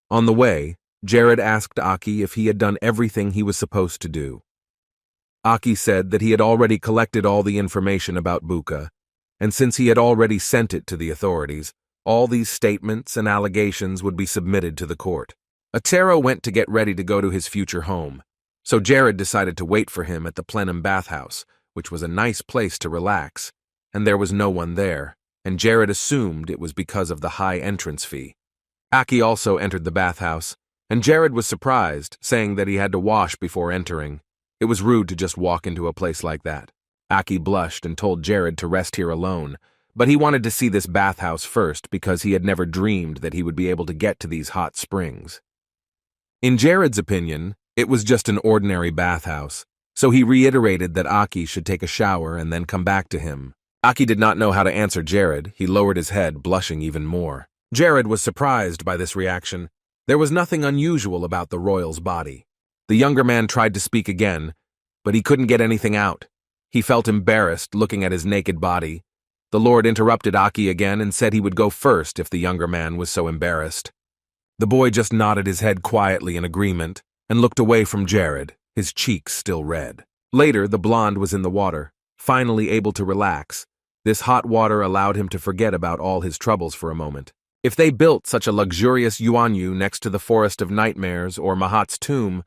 On the way, Jared asked Aki if he had done everything he was supposed to do. Aki said that he had already collected all the information about Buka, and since he had already sent it to the authorities, all these statements and allegations would be submitted to the court. Acero went to get ready to go to his future home, so Jared decided to wait for him at the Plenum bathhouse, which was a nice place to relax, and there was no one there, and Jared assumed it was because of the high entrance fee. Aki also entered the bathhouse, and Jared was surprised, saying that he had to wash before entering. It was rude to just walk into a place like that. Aki blushed and told Jared to rest here alone, but he wanted to see this bathhouse first because he had never dreamed that he would be able to get to these hot springs. In Jared's opinion, it was just an ordinary bathhouse, so he reiterated that Aki should take a shower and then come back to him. Aki did not know how to answer Jared. He lowered his head, blushing even more. Jared was surprised by this reaction. There was nothing unusual about the royal's body. The younger man tried to speak again, but he couldn't get anything out. He felt embarrassed looking at his naked body. The Lord interrupted Aki again and said he would go first if the younger man was so embarrassed. The boy just nodded his head quietly in agreement and looked away from Jared, his cheeks still red. Later, the blonde was in the water, finally able to relax. This hot water allowed him to forget about all his troubles for a moment. If they built such a luxurious yuanyu next to the Forest of Nightmares or Mahat's tomb,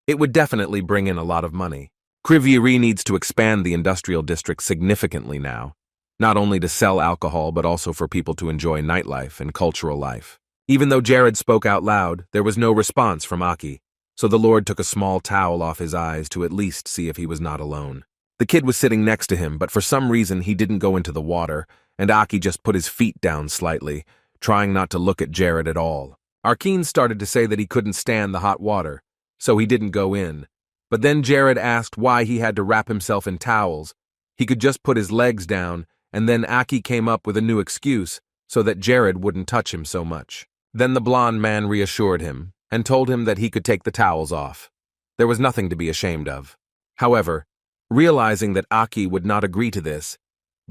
it would definitely bring in a lot of money. Kriviri needs to expand the industrial district significantly now, not only to sell alcohol but also for people to enjoy nightlife and cultural life. Even though Jared spoke out loud, there was no response from Aki, so the Lord took a small towel off his eyes to at least see if he was not alone. The kid was sitting next to him, but for some reason he didn't go into the water, and Aki just put his feet down slightly, trying not to look at Jared at all. Arkeen started to say that he couldn't stand the hot water, so he didn't go in. But then Jared asked why he had to wrap himself in towels. He could just put his legs down, and then Aki came up with a new excuse so that Jared wouldn't touch him so much. Then the blonde man reassured him and told him that he could take the towels off. There was nothing to be ashamed of. However, realizing that Aki would not agree to this,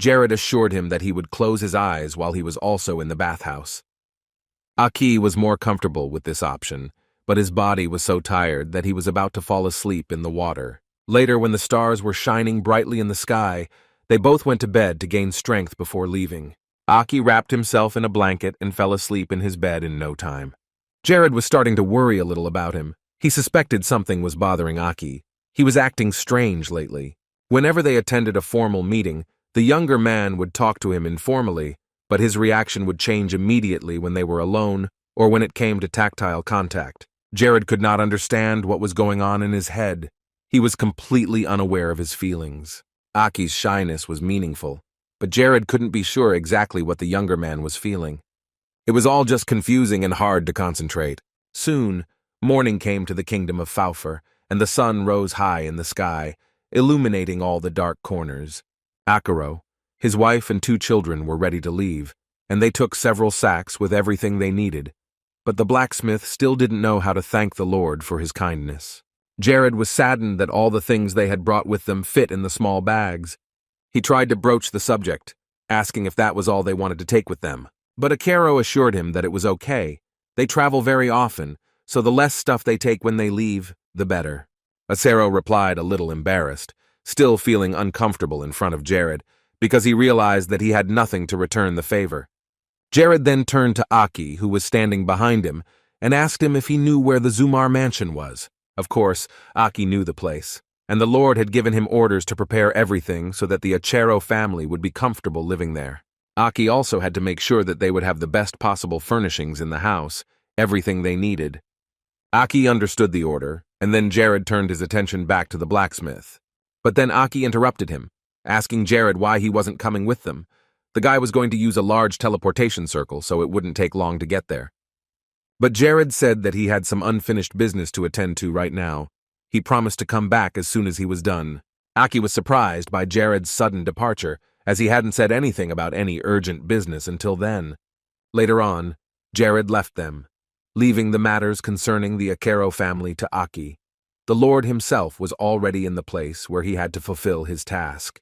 Jared assured him that he would close his eyes while he was also in the bathhouse. Aki was more comfortable with this option, but his body was so tired that he was about to fall asleep in the water. Later, when the stars were shining brightly in the sky, they both went to bed to gain strength before leaving. Aki wrapped himself in a blanket and fell asleep in his bed in no time. Jared was starting to worry a little about him. He suspected something was bothering Aki. He was acting strange lately. Whenever they attended a formal meeting, the younger man would talk to him informally, but his reaction would change immediately when they were alone or when it came to tactile contact. Jared could not understand what was going on in his head. He was completely unaware of his feelings. Aki's shyness was meaningful, but Jared couldn't be sure exactly what the younger man was feeling. It was all just confusing and hard to concentrate. Soon, morning came to the kingdom of Faufur, and the sun rose high in the sky, illuminating all the dark corners. Akaro, his wife and 2 children were ready to leave, and they took several sacks with everything they needed. But the blacksmith still didn't know how to thank the Lord for his kindness. Jared was saddened that all the things they had brought with them fit in the small bags. He tried to broach the subject, asking if that was all they wanted to take with them. But Akaro assured him that it was okay. They travel very often, so the less stuff they take when they leave, the better. Acero replied a little embarrassed, still feeling uncomfortable in front of Jared, because he realized that he had nothing to return the favor. Jared then turned to Aki, who was standing behind him, and asked him if he knew where the Zumar mansion was. Of course, Aki knew the place, and the Lord had given him orders to prepare everything so that the Achero family would be comfortable living there. Aki also had to make sure that they would have the best possible furnishings in the house, everything they needed. Aki understood the order, and then Jared turned his attention back to the blacksmith. But then Aki interrupted him, asking Jared why he wasn't coming with them. The guy was going to use a large teleportation circle, so it wouldn't take long to get there. But Jared said that he had some unfinished business to attend to right now. He promised to come back as soon as he was done. Aki was surprised by Jared's sudden departure, as he hadn't said anything about any urgent business until then. Later on, Jared left them, leaving the matters concerning the Akero family to Aki. The Lord himself was already in the place where he had to fulfill his task.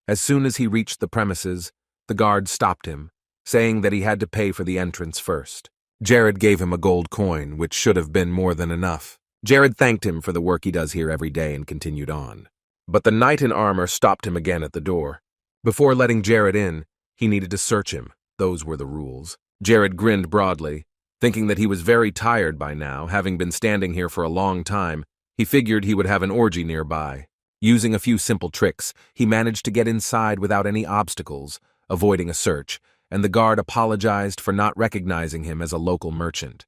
As soon as he reached the premises, the guard stopped him, saying that he had to pay for the entrance first. Jared gave him a gold coin, which should have been more than enough. Jared thanked him for the work he does here every day and continued on. But the knight in armor stopped him again at the door. Before letting Jared in, he needed to search him. Those were the rules. Jared grinned broadly, thinking that he was very tired by now, having been standing here for a long time. He figured he would have an orgy nearby. Using a few simple tricks, he managed to get inside without any obstacles, avoiding a search, and the guard apologized for not recognizing him as a local merchant.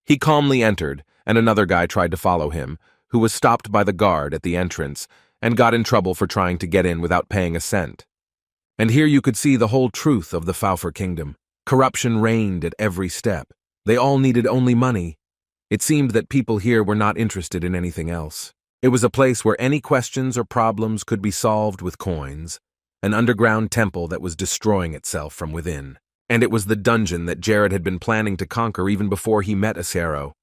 He calmly entered, and another guy tried to follow him, who was stopped by the guard at the entrance and got in trouble for trying to get in without paying a cent. And here you could see the whole truth of the Faufur kingdom. Corruption reigned at every step. They all needed only money. It seemed that people here were not interested in anything else. It was a place where any questions or problems could be solved with coins, an underground temple that was destroying itself from within. And it was the dungeon that Jared had been planning to conquer even before he met Acero.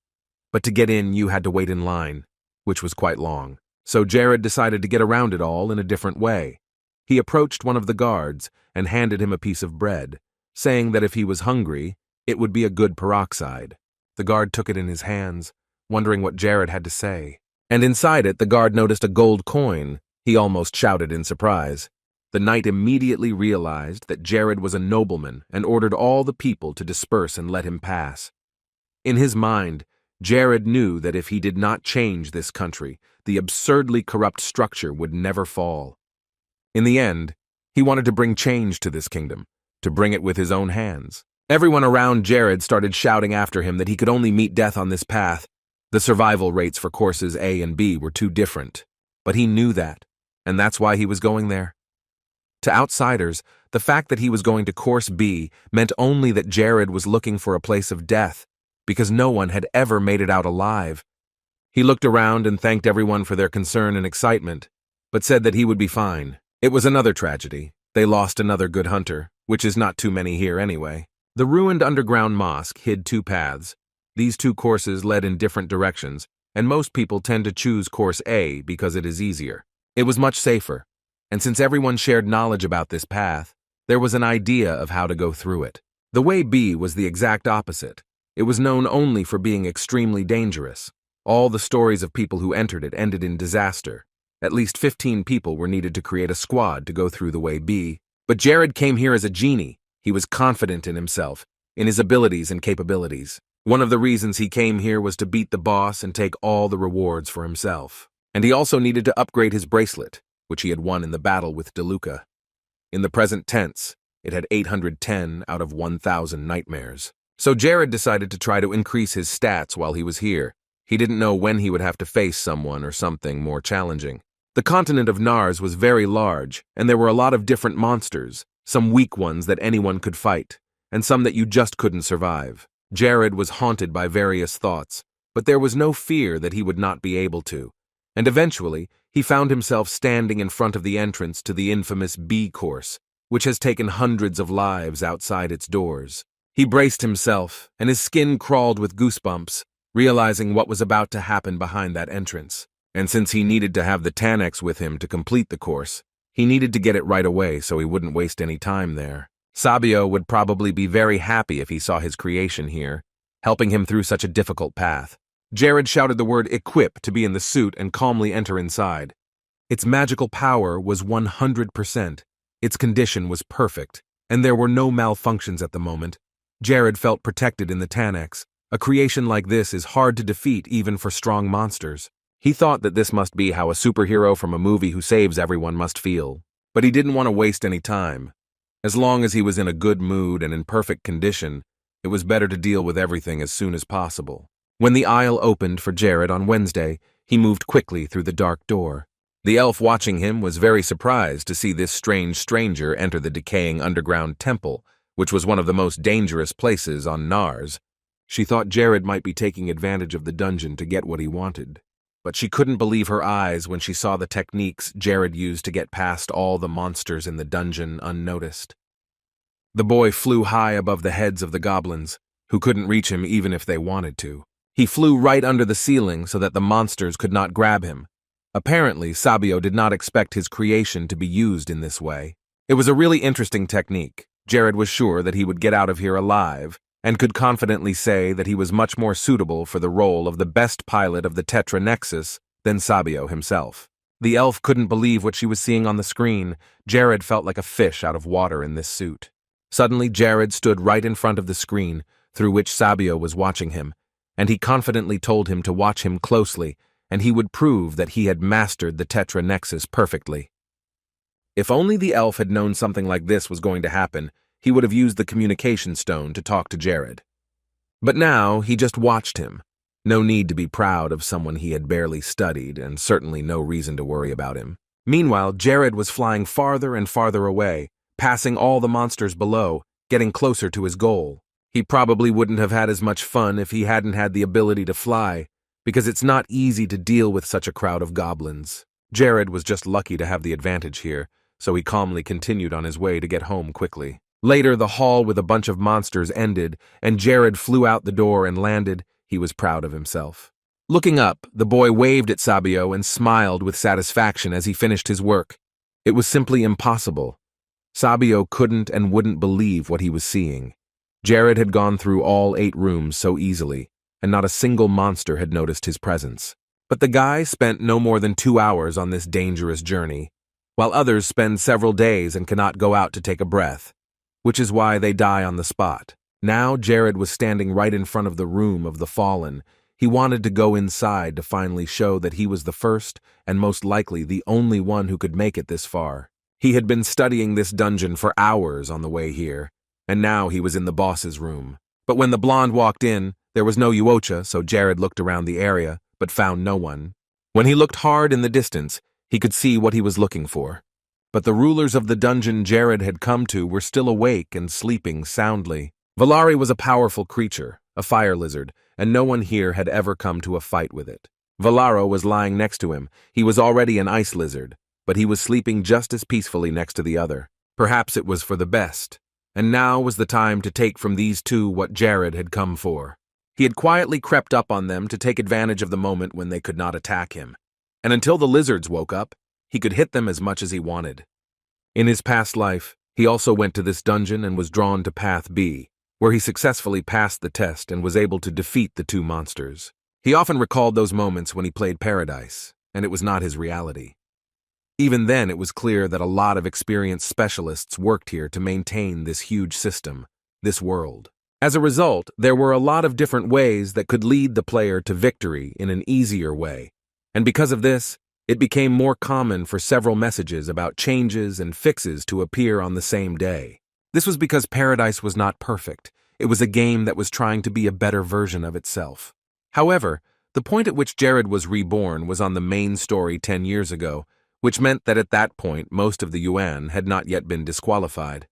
But to get in, you had to wait in line, which was quite long. So Jared decided to get around it all in a different way. He approached one of the guards and handed him a piece of bread, saying that if he was hungry, it would be a good peroxide. The guard took it in his hands, wondering what Jared had to say. And inside it, the guard noticed a gold coin. He almost shouted in surprise. The knight immediately realized that Jared was a nobleman and ordered all the people to disperse and let him pass. In his mind, Jared knew that if he did not change this country, the absurdly corrupt structure would never fall. In the end, he wanted to bring change to this kingdom, to bring it with his own hands. Everyone around Jared started shouting after him that he could only meet death on this path. The survival rates for courses A and B were too different, but he knew that, and that's why he was going there? To outsiders, the fact that he was going to Course B meant only that Jared was looking for a place of death, because no one had ever made it out alive. He looked around and thanked everyone for their concern and excitement, but said that he would be fine. It was another tragedy. They lost another good hunter, which is not too many here anyway. The ruined underground mosque hid two paths. These two courses led in different directions, and most people tend to choose Course A because it is easier. It was much safer, and since everyone shared knowledge about this path, there was an idea of how to go through it. The way B was the exact opposite. It was known only for being extremely dangerous. All the stories of people who entered it ended in disaster. At least 15 people were needed to create a squad to go through the way B. But Jared came here as a genie. He was confident in himself, in his abilities and capabilities. One of the reasons he came here was to beat the boss and take all the rewards for himself. And he also needed to upgrade his bracelet, which he had won in the battle with DeLuca. In the present tense, it had 810 out of 1,000 nightmares. So Jared decided to try to increase his stats while he was here. He didn't know when he would have to face someone or something more challenging. The continent of Nars was very large, and there were a lot of different monsters, some weak ones that anyone could fight, and some that you just couldn't survive. Jared was haunted by various thoughts, but there was no fear that he would not be able to, and eventually he found himself standing in front of the entrance to the infamous B course, which has taken hundreds of lives outside its doors. He braced himself, and his skin crawled with goosebumps, realizing what was about to happen behind that entrance. And since he needed to have the Tannex with him to complete the course, he needed to get it right away so he wouldn't waste any time there. Sabio would probably be very happy if he saw his creation here, helping him through such a difficult path. Jared shouted the word equip to be in the suit and calmly enter inside. Its magical power was 100%. Its condition was perfect, and there were no malfunctions at the moment. Jared felt protected in the Tannex. A creation like this is hard to defeat even for strong monsters. He thought that this must be how a superhero from a movie who saves everyone must feel, but he didn't want to waste any time. As long as he was in a good mood and in perfect condition, it was better to deal with everything as soon as possible. When the aisle opened for Jared on Wednesday, he moved quickly through the dark door. The elf watching him was very surprised to see this strange stranger enter the decaying underground temple, which was one of the most dangerous places on Nars. She thought Jared might be taking advantage of the dungeon to get what he wanted. But she couldn't believe her eyes when she saw the techniques Jared used to get past all the monsters in the dungeon unnoticed. The boy flew high above the heads of the goblins, who couldn't reach him even if they wanted to. He flew right under the ceiling so that the monsters could not grab him. Apparently, Sabio did not expect his creation to be used in this way. It was a really interesting technique. Jared was sure that he would get out of here alive, and could confidently say that he was much more suitable for the role of the best pilot of the Tetra Nexus than Sabio himself. The elf couldn't believe what she was seeing on the screen. Jared felt like a fish out of water in this suit. Suddenly, Jared stood right in front of the screen through which Sabio was watching him, and he confidently told him to watch him closely, and he would prove that he had mastered the Tetra Nexus perfectly. If only the elf had known something like this was going to happen, he would have used the communication stone to talk to Jared. But now he just watched him. No need to be proud of someone he had barely studied, and certainly no reason to worry about him. Meanwhile, Jared was flying farther and farther away, passing all the monsters below, getting closer to his goal. He probably wouldn't have had as much fun if he hadn't had the ability to fly, because it's not easy to deal with such a crowd of goblins. Jared was just lucky to have the advantage here, so he calmly continued on his way to get home quickly. Later, the hall with a bunch of monsters ended, and Jared flew out the door and landed. He was proud of himself. Looking up, the boy waved at Sabio and smiled with satisfaction as he finished his work. It was simply impossible. Sabio couldn't and wouldn't believe what he was seeing. Jared had gone through all 8 rooms so easily, and not a single monster had noticed his presence. But the guy spent no more than 2 hours on this dangerous journey, while others spend several days and cannot go out to take a breath, which is why they die on the spot. Now Jared was standing right in front of the room of the fallen. He wanted to go inside to finally show that he was the first and most likely the only one who could make it this far. He had been studying this dungeon for hours on the way here, and now he was in the boss's room. But when the blonde walked in, there was no Yuocha, so Jared looked around the area, but found no one. When he looked hard in the distance, He could see what he was looking for. But the rulers of the dungeon Jared had come to were still awake and sleeping soundly. Valari was a powerful creature, a fire lizard, and no one here had ever come to a fight with it. Valaro was lying next to him. He was already an ice lizard, but he was sleeping just as peacefully next to the other. Perhaps it was for the best. And now was the time to take from these two what Jared had come for. He had quietly crept up on them to take advantage of the moment when they could not attack him. And until the lizards woke up, he could hit them as much as he wanted. In his past life, he also went to this dungeon and was drawn to Path B, where he successfully passed the test and was able to defeat the two monsters. He often recalled those moments when he played Paradise, and it was not his reality. Even then, it was clear that a lot of experienced specialists worked here to maintain this huge system, this world. As a result, there were a lot of different ways that could lead the player to victory in an easier way. And because of this, it became more common for several messages about changes and fixes to appear on the same day. This was because Paradise was not perfect. It was a game that was trying to be a better version of itself. However, the point at which Jared was reborn was on the main story 10 years ago, which meant that at that point most of the Yuan had not yet been disqualified.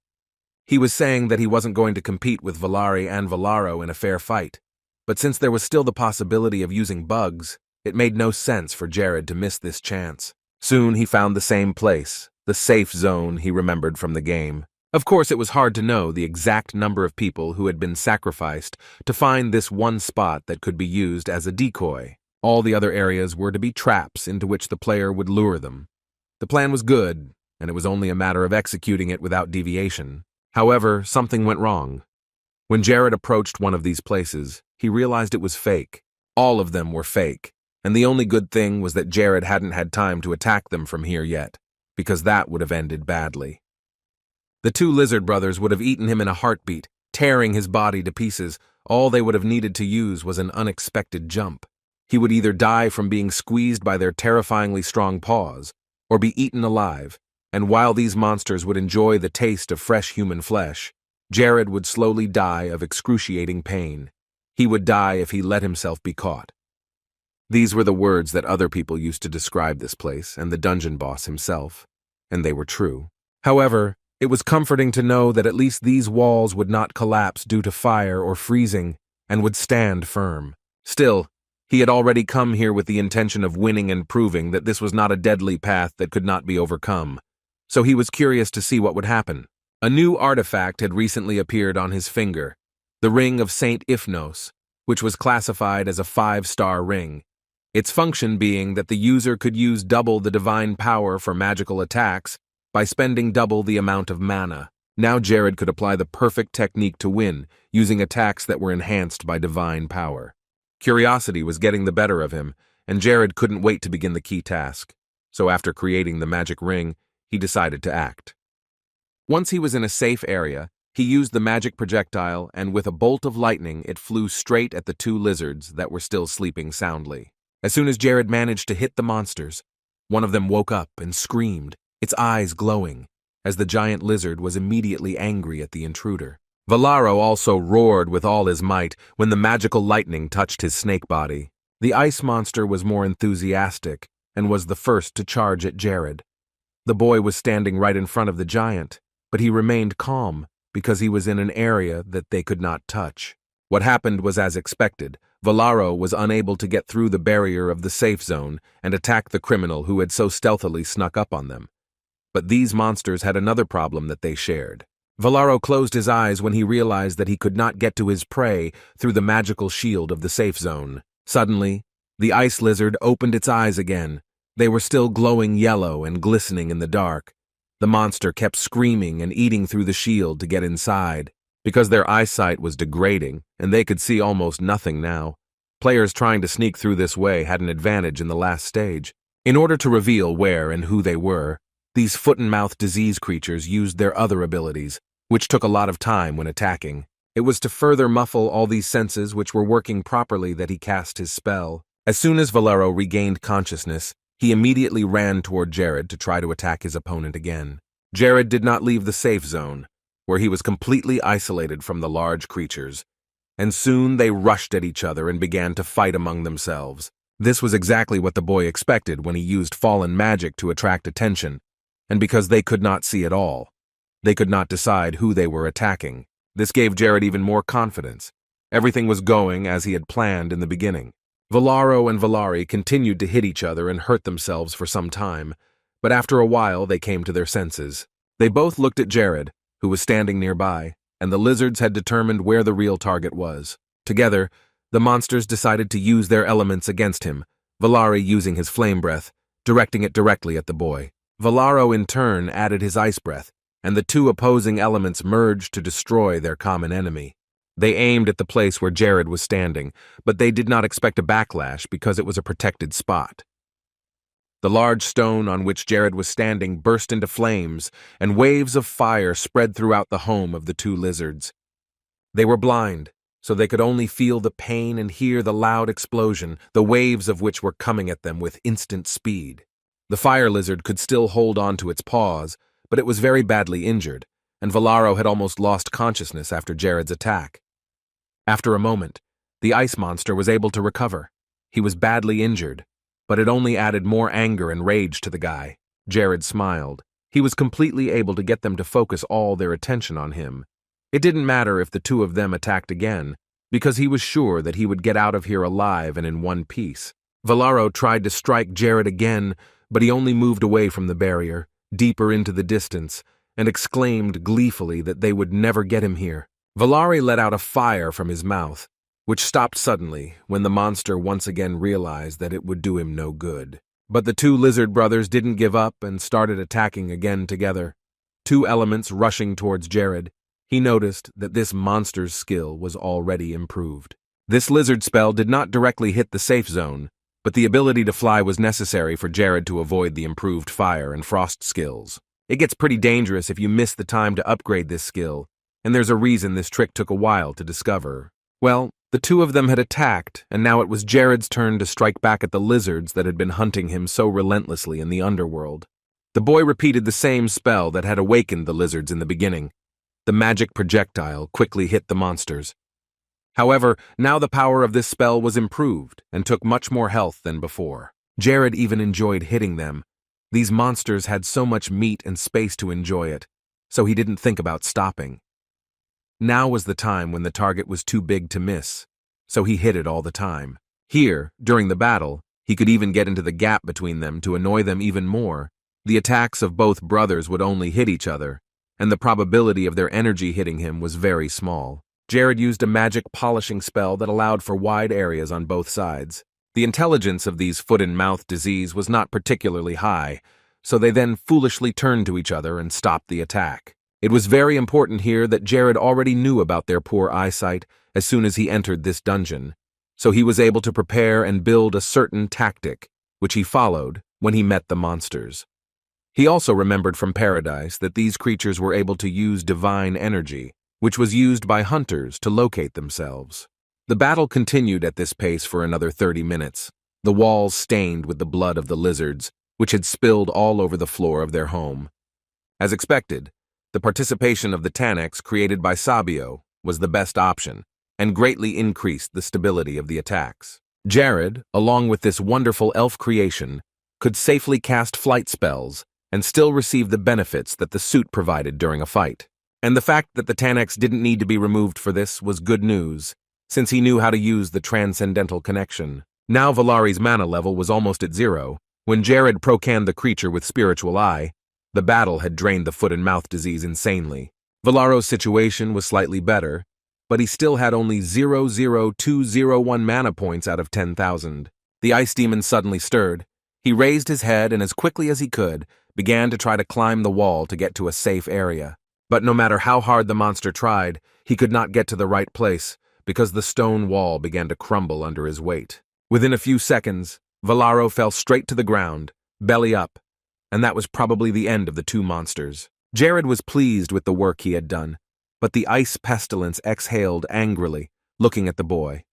He was saying that he wasn't going to compete with Valari and Valaro in a fair fight, but since there was still the possibility of using bugs, it made no sense for Jared to miss this chance. Soon he found the same place, the safe zone he remembered from the game. Of course, it was hard to know the exact number of people who had been sacrificed to find this one spot that could be used as a decoy. All the other areas were to be traps into which the player would lure them. The plan was good, and it was only a matter of executing it without deviation. However, something went wrong. When Jared approached one of these places, he realized it was fake. All of them were fake, and the only good thing was that Jared hadn't had time to attack them from here yet, because that would have ended badly. The two lizard brothers would have eaten him in a heartbeat, tearing his body to pieces. All they would have needed to use was an unexpected jump. He would either die from being squeezed by their terrifyingly strong paws, or be eaten alive, and while these monsters would enjoy the taste of fresh human flesh, Jared would slowly die of excruciating pain. He would die if he let himself be caught. These were the words that other people used to describe this place and the dungeon boss himself, and they were true. However, it was comforting to know that at least these walls would not collapse due to fire or freezing, and would stand firm. Still, he had already come here with the intention of winning and proving that this was not a deadly path that could not be overcome. So he was curious to see what would happen. A new artifact had recently appeared on his finger, the Ring of Saint Ifnos, which was classified as a 5-star ring. Its function being that the user could use double the divine power for magical attacks by spending double the amount of mana. Now Jared could apply the perfect technique to win, using attacks that were enhanced by divine power. Curiosity was getting the better of him, and Jared couldn't wait to begin the key task. So after creating the magic ring, he decided to act. Once he was in a safe area, he used the magic projectile, and with a bolt of lightning, it flew straight at the two lizards that were still sleeping soundly. As soon as Jared managed to hit the monsters, one of them woke up and screamed, its eyes glowing, as the giant lizard was immediately angry at the intruder. Valaro also roared with all his might when the magical lightning touched his snake body. The ice monster was more enthusiastic and was the first to charge at Jared. The boy was standing right in front of the giant, but he remained calm because he was in an area that they could not touch. What happened was as expected. Valaro was unable to get through the barrier of the safe zone and attack the criminal who had so stealthily snuck up on them. But these monsters had another problem that they shared. Valaro closed his eyes when he realized that he could not get to his prey through the magical shield of the safe zone. Suddenly, the ice lizard opened its eyes again. They were still glowing yellow and glistening in the dark. The monster kept screaming and eating through the shield to get inside. Because their eyesight was degrading, and they could see almost nothing now, players trying to sneak through this way had an advantage in the last stage. In order to reveal where and who they were, these foot-and-mouth disease creatures used their other abilities, which took a lot of time when attacking. It was to further muffle all these senses which were working properly that he cast his spell. As soon as Valero regained consciousness, he immediately ran toward Jared to try to attack his opponent again. Jared did not leave the safe zone, where he was completely isolated from the large creatures, and soon they rushed at each other and began to fight among themselves. This was exactly what the boy expected when he used fallen magic to attract attention, and because they could not see at all, they could not decide who they were attacking. This gave Jared even more confidence. Everything was going as he had planned in the beginning. Valaro and Valari continued to hit each other and hurt themselves for some time, but after a while they came to their senses. They both looked at Jared, who was standing nearby, and the lizards had determined where the real target was. Together, the monsters decided to use their elements against him, Valari using his flame breath, directing it directly at the boy. Valaro in turn added his ice breath, and the two opposing elements merged to destroy their common enemy. They aimed at the place where Jared was standing, but they did not expect a backlash because it was a protected spot. The large stone on which Jared was standing burst into flames, and waves of fire spread throughout the home of the two lizards. They were blind, so they could only feel the pain and hear the loud explosion, the waves of which were coming at them with instant speed. The fire lizard could still hold on to its paws, but it was very badly injured, and Valaro had almost lost consciousness after Jared's attack. After a moment, the ice monster was able to recover. He was badly injured, but it only added more anger and rage to the guy. Jared smiled. He was completely able to get them to focus all their attention on him. It didn't matter if the two of them attacked again, because he was sure that he would get out of here alive and in one piece. Valaro tried to strike Jared again, but he only moved away from the barrier, deeper into the distance, and exclaimed gleefully that they would never get him here. Valari let out a fire from his mouth, which stopped suddenly when the monster once again realized that it would do him no good. But the two lizard brothers didn't give up and started attacking again together. Two elements rushing towards Jared. He noticed that this monster's skill was already improved. This lizard spell did not directly hit the safe zone, but the ability to fly was necessary for Jared to avoid the improved fire and frost skills. It gets pretty dangerous if you miss the time to upgrade this skill, and there's a reason this trick took a while to discover. Well, the two of them had attacked, and now it was Jared's turn to strike back at the lizards that had been hunting him so relentlessly in the underworld. The boy repeated the same spell that had awakened the lizards in the beginning. The magic projectile quickly hit the monsters. However, now the power of this spell was improved and took much more health than before. Jared even enjoyed hitting them. These monsters had so much meat and space to enjoy it, so he didn't think about stopping. Now was the time when the target was too big to miss, so he hit it all the time. Here, during the battle, he could even get into the gap between them to annoy them even more. The attacks of both brothers would only hit each other, and the probability of their energy hitting him was very small. Jared used a magic polishing spell that allowed for wide areas on both sides. The intelligence of these foot-and-mouth disease was not particularly high, so they then foolishly turned to each other and stopped the attack. It was very important here that Jared already knew about their poor eyesight as soon as he entered this dungeon, so he was able to prepare and build a certain tactic, which he followed when he met the monsters. He also remembered from Paradise that these creatures were able to use divine energy, which was used by hunters to locate themselves. The battle continued at this pace for another 30 minutes, the walls stained with the blood of the lizards, which had spilled all over the floor of their home. As expected, the participation of the Tanax created by Sabio was the best option, and greatly increased the stability of the attacks. Jared, along with this wonderful elf creation, could safely cast flight spells and still receive the benefits that the suit provided during a fight. And the fact that the Tanax didn't need to be removed for this was good news, since he knew how to use the transcendental connection. Now Valari's mana level was almost at 0. When Jared procanned the creature with Spiritual Eye, the battle had drained the foot-and-mouth disease insanely. Valaro's situation was slightly better, but he still had only 0.00201 mana points out of 10,000. The ice demon suddenly stirred. He raised his head and as quickly as he could, began to try to climb the wall to get to a safe area. But no matter how hard the monster tried, he could not get to the right place, because the stone wall began to crumble under his weight. Within a few seconds, Valaro fell straight to the ground, belly up, and that was probably the end of the two monsters. Jared was pleased with the work he had done, but the ice pestilence exhaled angrily, looking at the boy.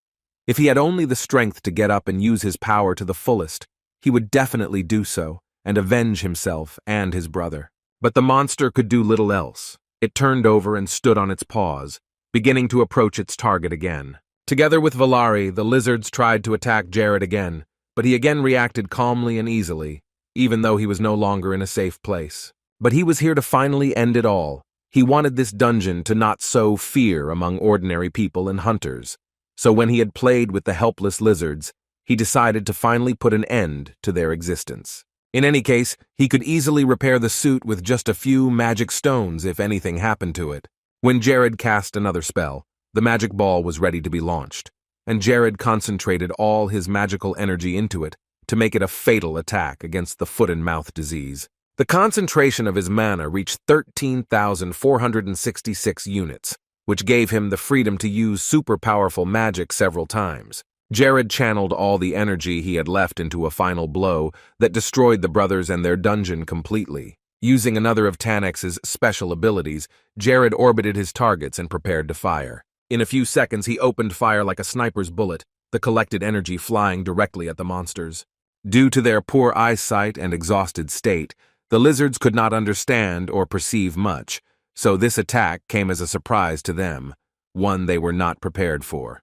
If he had only the strength to get up and use his power to the fullest, he would definitely do so and avenge himself and his brother. But the monster could do little else. It turned over and stood on its paws, beginning to approach its target again. Together with Valari, the lizards tried to attack Jared again, but he again reacted calmly and easily, even though he was no longer in a safe place. But he was here to finally end it all. He wanted this dungeon to not sow fear among ordinary people and hunters. So when he had played with the helpless lizards, he decided to finally put an end to their existence. In any case, he could easily repair the suit with just a few magic stones if anything happened to it. When Jared cast another spell, the magic ball was ready to be launched, and Jared concentrated all his magical energy into it to make it a fatal attack against the foot-and-mouth disease. The concentration of his mana reached 13,466 units, which gave him the freedom to use super-powerful magic several times. Jared channeled all the energy he had left into a final blow that destroyed the brothers and their dungeon completely. Using another of Tanex's special abilities, Jared orbited his targets and prepared to fire. In a few seconds, he opened fire like a sniper's bullet, the collected energy flying directly at the monsters. Due to their poor eyesight and exhausted state, the lizards could not understand or perceive much, so this attack came as a surprise to them, one they were not prepared for.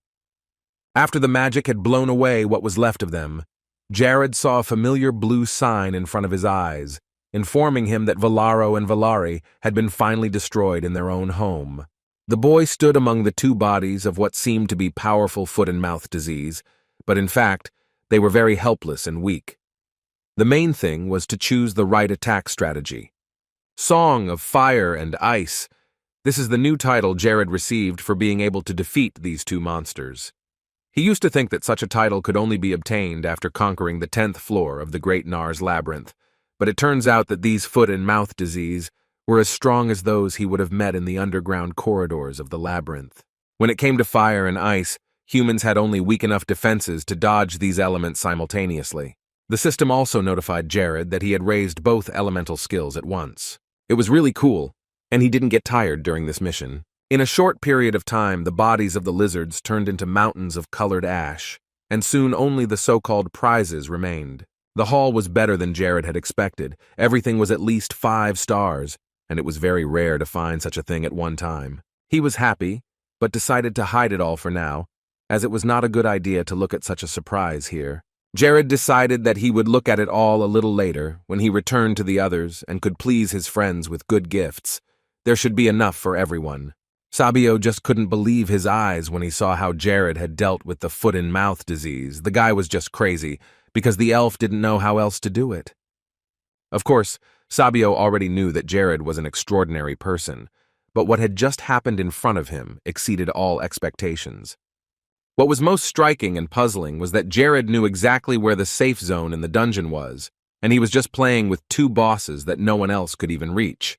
After the magic had blown away what was left of them, Jared saw a familiar blue sign in front of his eyes, informing him that Valaro and Valari had been finally destroyed in their own home. The boy stood among the two bodies of what seemed to be powerful foot-and-mouth disease, but in fact, they were very helpless and weak. The main thing was to choose the right attack strategy. Song of Fire and Ice. This is the new title Jared received for being able to defeat these two monsters. He used to think that such a title could only be obtained after conquering the 10th floor of the Great Nar's Labyrinth, but it turns out that these foot-and-mouth disease were as strong as those he would have met in the underground corridors of the labyrinth. When it came to fire and ice, humans had only weak enough defenses to dodge these elements simultaneously. The system also notified Jared that he had raised both elemental skills at once. It was really cool, and he didn't get tired during this mission. In a short period of time, the bodies of the lizards turned into mountains of colored ash, and soon only the so-called prizes remained. The haul was better than Jared had expected. Everything was at least 5 stars, and it was very rare to find such a thing at one time. He was happy, but decided to hide it all for now, as it was not a good idea to look at such a surprise here. Jared decided that he would look at it all a little later, when he returned to the others and could please his friends with good gifts. There should be enough for everyone. Sabio just couldn't believe his eyes when he saw how Jared had dealt with the foot-and-mouth disease. The guy was just crazy, because the elf didn't know how else to do it. Of course, Sabio already knew that Jared was an extraordinary person, but what had just happened in front of him exceeded all expectations. What was most striking and puzzling was that Jared knew exactly where the safe zone in the dungeon was, and he was just playing with 2 bosses that no one else could even reach.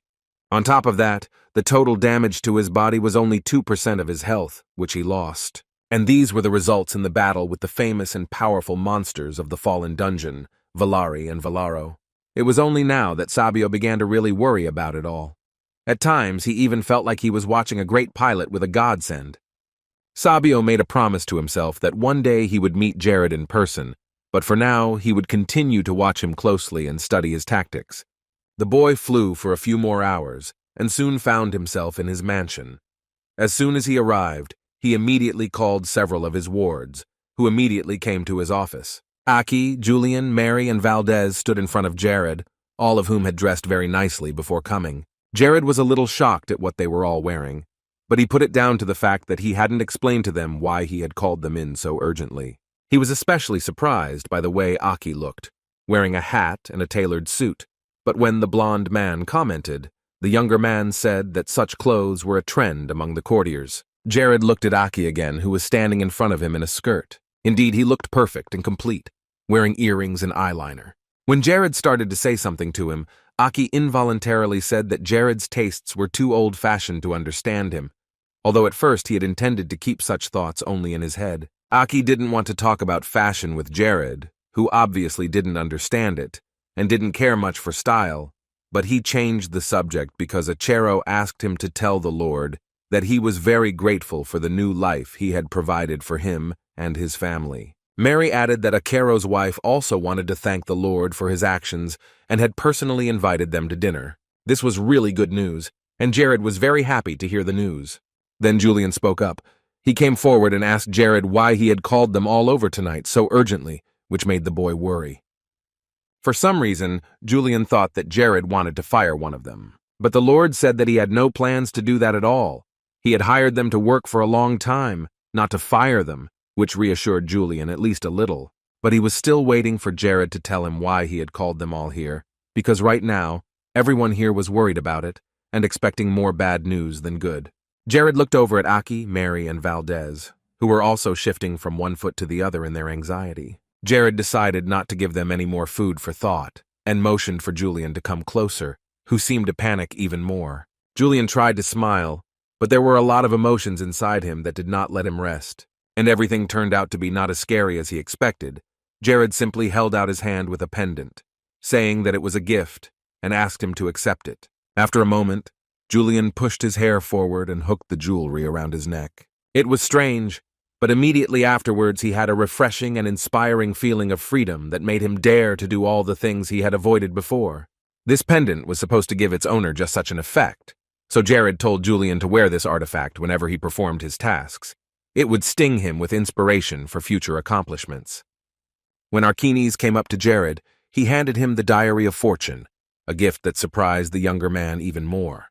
On top of that, the total damage to his body was only 2% of his health, which he lost. And these were the results in the battle with the famous and powerful monsters of the fallen dungeon, Valari and Valaro. It was only now that Sabio began to really worry about it all. At times, he even felt like he was watching a great pilot with a godsend. Sabio made a promise to himself that one day he would meet Jared in person, but for now he would continue to watch him closely and study his tactics. The boy flew for a few more hours and soon found himself in his mansion. As soon as he arrived, he immediately called several of his wards, who immediately came to his office. Aki, Julian, Mary, and Valdez stood in front of Jared, all of whom had dressed very nicely before coming. Jared was a little shocked at what they were all wearing, but he put it down to the fact that he hadn't explained to them why he had called them in so urgently. He was especially surprised by the way Aki looked, wearing a hat and a tailored suit, but when the blond man commented, the younger man said that such clothes were a trend among the courtiers. Jared looked at Aki again, who was standing in front of him in a skirt. Indeed, he looked perfect and complete, wearing earrings and eyeliner. When Jared started to say something to him, Aki involuntarily said that Jared's tastes were too old-fashioned to understand him, although at first he had intended to keep such thoughts only in his head. Aki didn't want to talk about fashion with Jared, who obviously didn't understand it, and didn't care much for style, but he changed the subject because Achero asked him to tell the Lord that he was very grateful for the new life he had provided for him and his family. Mary added that Achero's wife also wanted to thank the Lord for his actions and had personally invited them to dinner. This was really good news, and Jared was very happy to hear the news. Then Julian spoke up. He came forward and asked Jared why he had called them all over tonight so urgently, which made the boy worry. For some reason, Julian thought that Jared wanted to fire one of them. But the Lord said that he had no plans to do that at all. He had hired them to work for a long time, not to fire them, which reassured Julian at least a little. But he was still waiting for Jared to tell him why he had called them all here, because right now, everyone here was worried about it and expecting more bad news than good. Jared looked over at Aki, Mary, and Valdez, who were also shifting from one foot to the other in their anxiety. Jared decided not to give them any more food for thought and motioned for Julian to come closer, who seemed to panic even more. Julian tried to smile, but there were a lot of emotions inside him that did not let him rest, and everything turned out to be not as scary as he expected. Jared simply held out his hand with a pendant, saying that it was a gift, and asked him to accept it. After a moment, Julian pushed his hair forward and hooked the jewelry around his neck. It was strange, but immediately afterwards he had a refreshing and inspiring feeling of freedom that made him dare to do all the things he had avoided before. This pendant was supposed to give its owner just such an effect, so Jared told Julian to wear this artifact whenever he performed his tasks. It would sting him with inspiration for future accomplishments. When Archimedes came up to Jared, he handed him the Diary of Fortune, a gift that surprised the younger man even more.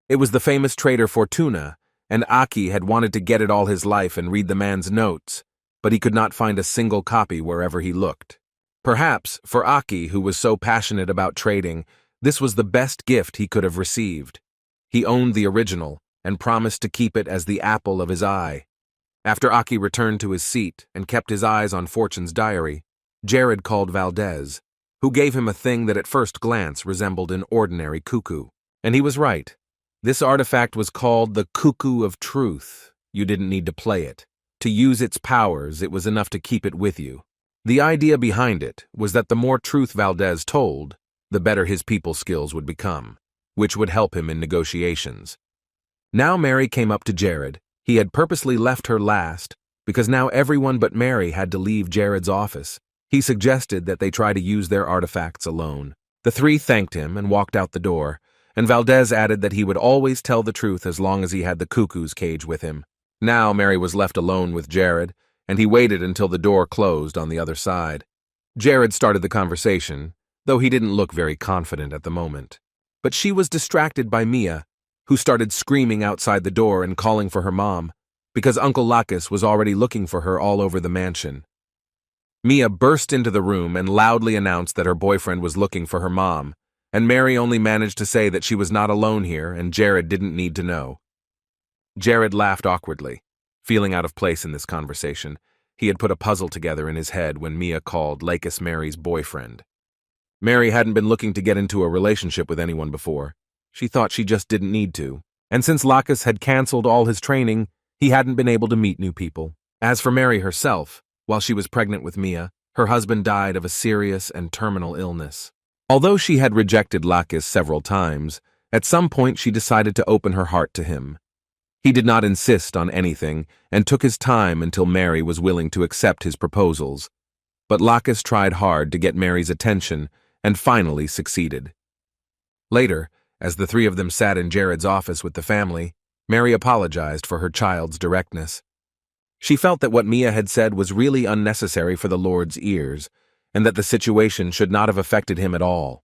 It was the famous trader Fortuna, and Aki had wanted to get it all his life and read the man's notes, but he could not find a single copy wherever he looked. Perhaps, for Aki, who was so passionate about trading, this was the best gift he could have received. He owned the original and promised to keep it as the apple of his eye. After Aki returned to his seat and kept his eyes on Fortune's diary, Jared called Valdez, who gave him a thing that at first glance resembled an ordinary cuckoo. And he was right. This artifact was called the Cuckoo of Truth. You didn't need to play it. To use its powers, it was enough to keep it with you. The idea behind it was that the more truth Valdez told, the better his people skills would become, which would help him in negotiations. Now Mary came up to Jared. He had purposely left her last, because now everyone but Mary had to leave Jared's office. He suggested that they try to use their artifacts alone. The three thanked him and walked out the door, and Valdez added that he would always tell the truth as long as he had the cuckoo's cage with him. Now Mary was left alone with Jared, and he waited until the door closed on the other side. Jared started the conversation, though he didn't look very confident at the moment. But she was distracted by Mia, who started screaming outside the door and calling for her mom, because Uncle Lacus was already looking for her all over the mansion. Mia burst into the room and loudly announced that her boyfriend was looking for her mom, and Mary only managed to say that she was not alone here and Jared didn't need to know. Jared laughed awkwardly, feeling out of place in this conversation. He had put a puzzle together in his head when Mia called Lacus Mary's boyfriend. Mary hadn't been looking to get into a relationship with anyone before. She thought she just didn't need to. And since Lacus had canceled all his training, he hadn't been able to meet new people. As for Mary herself, while she was pregnant with Mia, her husband died of a serious and terminal illness. Although she had rejected Lacus several times, at some point she decided to open her heart to him. He did not insist on anything and took his time until Mary was willing to accept his proposals. But Lacus tried hard to get Mary's attention and finally succeeded. Later, as the three of them sat in Jared's office with the family, Mary apologized for her child's directness. She felt that what Mia had said was really unnecessary for the Lord's ears, and that the situation should not have affected him at all.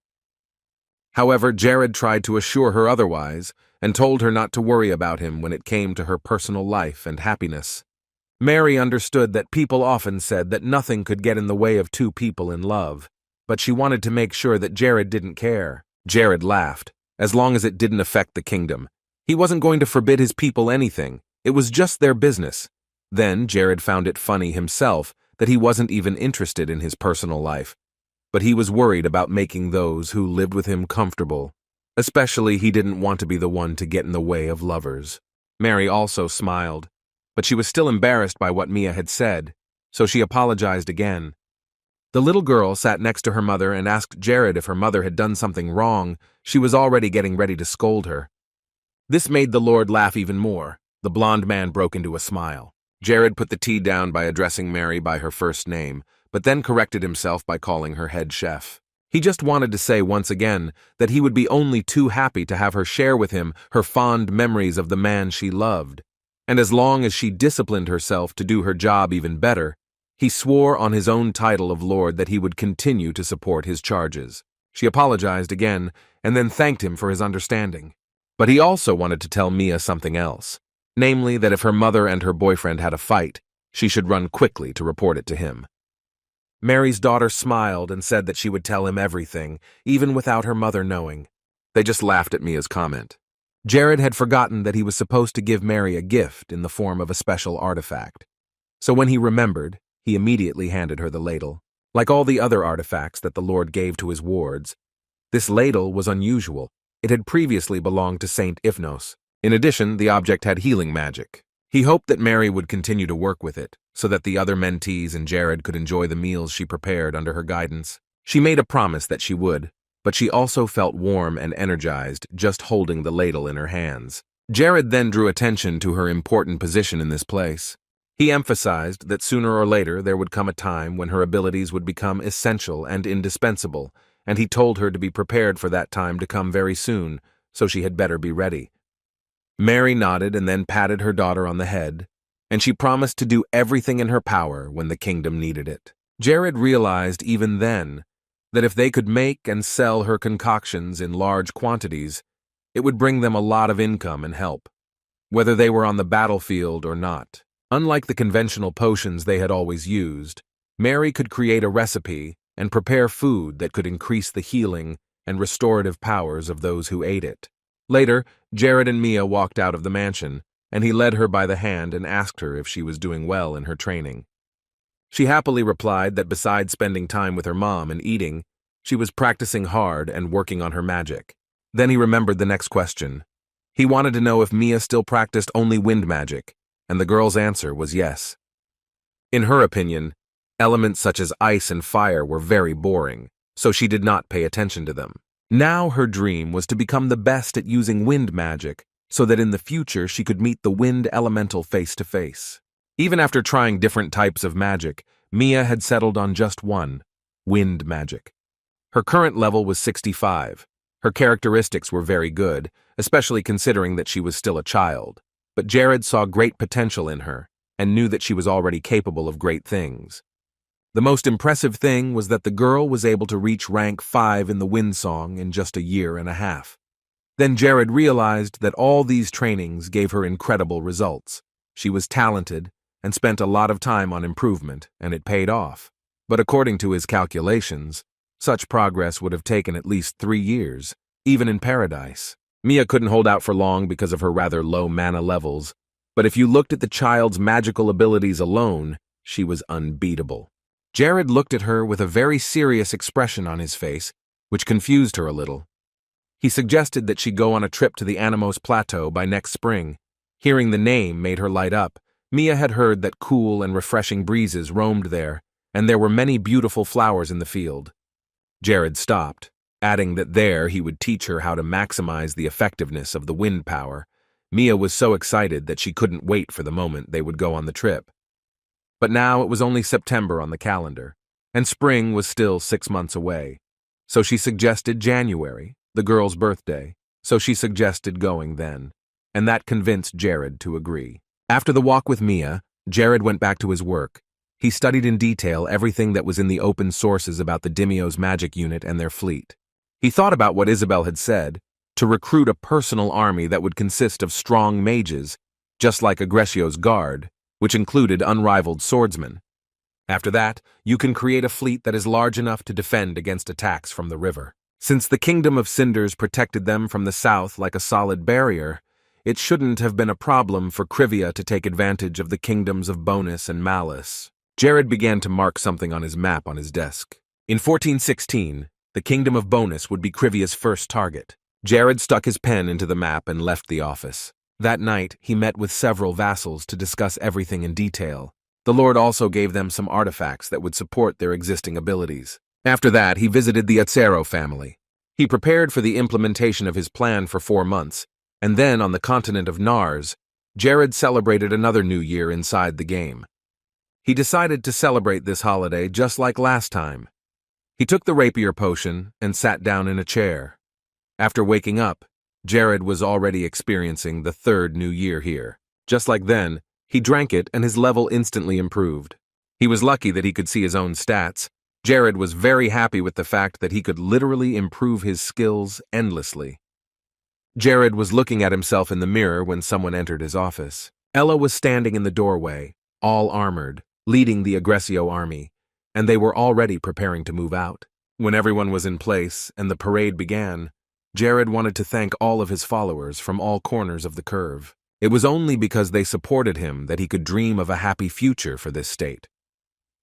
However, Jared tried to assure her otherwise, and told her not to worry about him when it came to her personal life and happiness. Mary understood that people often said that nothing could get in the way of two people in love, but she wanted to make sure that Jared didn't care. Jared laughed, as long as it didn't affect the kingdom. He wasn't going to forbid his people anything. It was just their business. Then Jared found it funny himself that he wasn't even interested in his personal life, but he was worried about making those who lived with him comfortable. Especially, he didn't want to be the one to get in the way of lovers. Mary also smiled, but she was still embarrassed by what Mia had said, so she apologized again. The little girl sat next to her mother and asked Jared if her mother had done something wrong. She was already getting ready to scold her. This made the Lord laugh even more. The blond man broke into a smile. Jared put the tea down by addressing Mary by her first name, but then corrected himself by calling her head chef. He just wanted to say once again that he would be only too happy to have her share with him her fond memories of the man she loved. And as long as she disciplined herself to do her job even better, He swore on his own title of lord that he would continue to support his charges. She apologized again, and then thanked him for his understanding. But he also wanted to tell Mia something else, namely that if her mother and her boyfriend had a fight, she should run quickly to report it to him. Mary's daughter smiled and said that she would tell him everything, even without her mother knowing. They just laughed at Mia's comment. Jared had forgotten that he was supposed to give Mary a gift in the form of a special artifact. So when he remembered, he immediately handed her the ladle. Like all the other artifacts that the Lord gave to his wards, this ladle was unusual. It had previously belonged to Saint Ifnos. In addition, the object had healing magic. He hoped that Mary would continue to work with it, so that the other mentees and Jared could enjoy the meals she prepared under her guidance. She made a promise that she would, but she also felt warm and energized just holding the ladle in her hands. Jared then drew attention to her important position in this place. He emphasized that sooner or later there would come a time when her abilities would become essential and indispensable, and he told her to be prepared for that time to come very soon, so she had better be ready. Mary nodded and then patted her daughter on the head, and she promised to do everything in her power when the kingdom needed it. Jared realized even then that if they could make and sell her concoctions in large quantities, it would bring them a lot of income and help, whether they were on the battlefield or not. Unlike the conventional potions they had always used, Mary could create a recipe and prepare food that could increase the healing and restorative powers of those who ate it. Later, Jared and Mia walked out of the mansion, and he led her by the hand and asked her if she was doing well in her training. She happily replied that besides spending time with her mom and eating, she was practicing hard and working on her magic. Then he remembered the next question. He wanted to know if Mia still practiced only wind magic, and the girl's answer was yes. In her opinion, elements such as ice and fire were very boring, so she did not pay attention to them. Now her dream was to become the best at using wind magic, so that in the future she could meet the wind elemental face to face. Even after trying different types of magic, Mia had settled on just one, wind magic. Her current level was 65. Her characteristics were very good, especially considering that she was still a child. But Jared saw great potential in her and knew that she was already capable of great things. The most impressive thing was that the girl was able to reach rank 5 in the wind song in just a year and a half. Then Jared realized that all these trainings gave her incredible results. She was talented and spent a lot of time on improvement, and it paid off. But according to his calculations, such progress would have taken at least 3 years, even in paradise. Mia couldn't hold out for long because of her rather low mana levels, but if you looked at the child's magical abilities alone, she was unbeatable. Jared looked at her with a very serious expression on his face, which confused her a little. He suggested that she go on a trip to the Animos Plateau by next spring. Hearing the name made her light up. Mia had heard that cool and refreshing breezes roamed there, and there were many beautiful flowers in the field. Jared stopped, adding that there he would teach her how to maximize the effectiveness of the wind power. Mia was so excited that she couldn't wait for the moment they would go on the trip. But now it was only September on the calendar, and spring was still 6 months away. So she suggested January, the girl's birthday, so she suggested going then, and that convinced Jared to agree. After the walk with Mia, Jared went back to his work. He studied in detail everything that was in the open sources about the Dimio's magic unit and their fleet. He thought about what Isabel had said, to recruit a personal army that would consist of strong mages, just like Agressio's guard, which included unrivaled swordsmen. After that, you can create a fleet that is large enough to defend against attacks from the river. Since the Kingdom of Cinders protected them from the south like a solid barrier, it shouldn't have been a problem for Krivia to take advantage of the kingdoms of Bonus and Malice. Jared began to mark something on his map on his desk. In 1416, the Kingdom of Bonus would be Krivia's first target. Jared stuck his pen into the map and left the office. That night, he met with several vassals to discuss everything in detail. The Lord also gave them some artifacts that would support their existing abilities. After that, he visited the Atzero family. He prepared for the implementation of his plan for 4 months, and then on the continent of Nars, Jared celebrated another new year inside the game. He decided to celebrate this holiday just like last time. He took the rapier potion and sat down in a chair. After waking up, Jared was already experiencing the 3rd new year here. Just like then, he drank it and his level instantly improved. He was lucky that he could see his own stats. Jared was very happy with the fact that he could literally improve his skills endlessly. Jared was looking at himself in the mirror when someone entered his office. Ella was standing in the doorway, all armored, leading the Aggressio army, and they were already preparing to move out. When everyone was in place and the parade began, Jared wanted to thank all of his followers from all corners of the curve. It was only because they supported him that he could dream of a happy future for this state.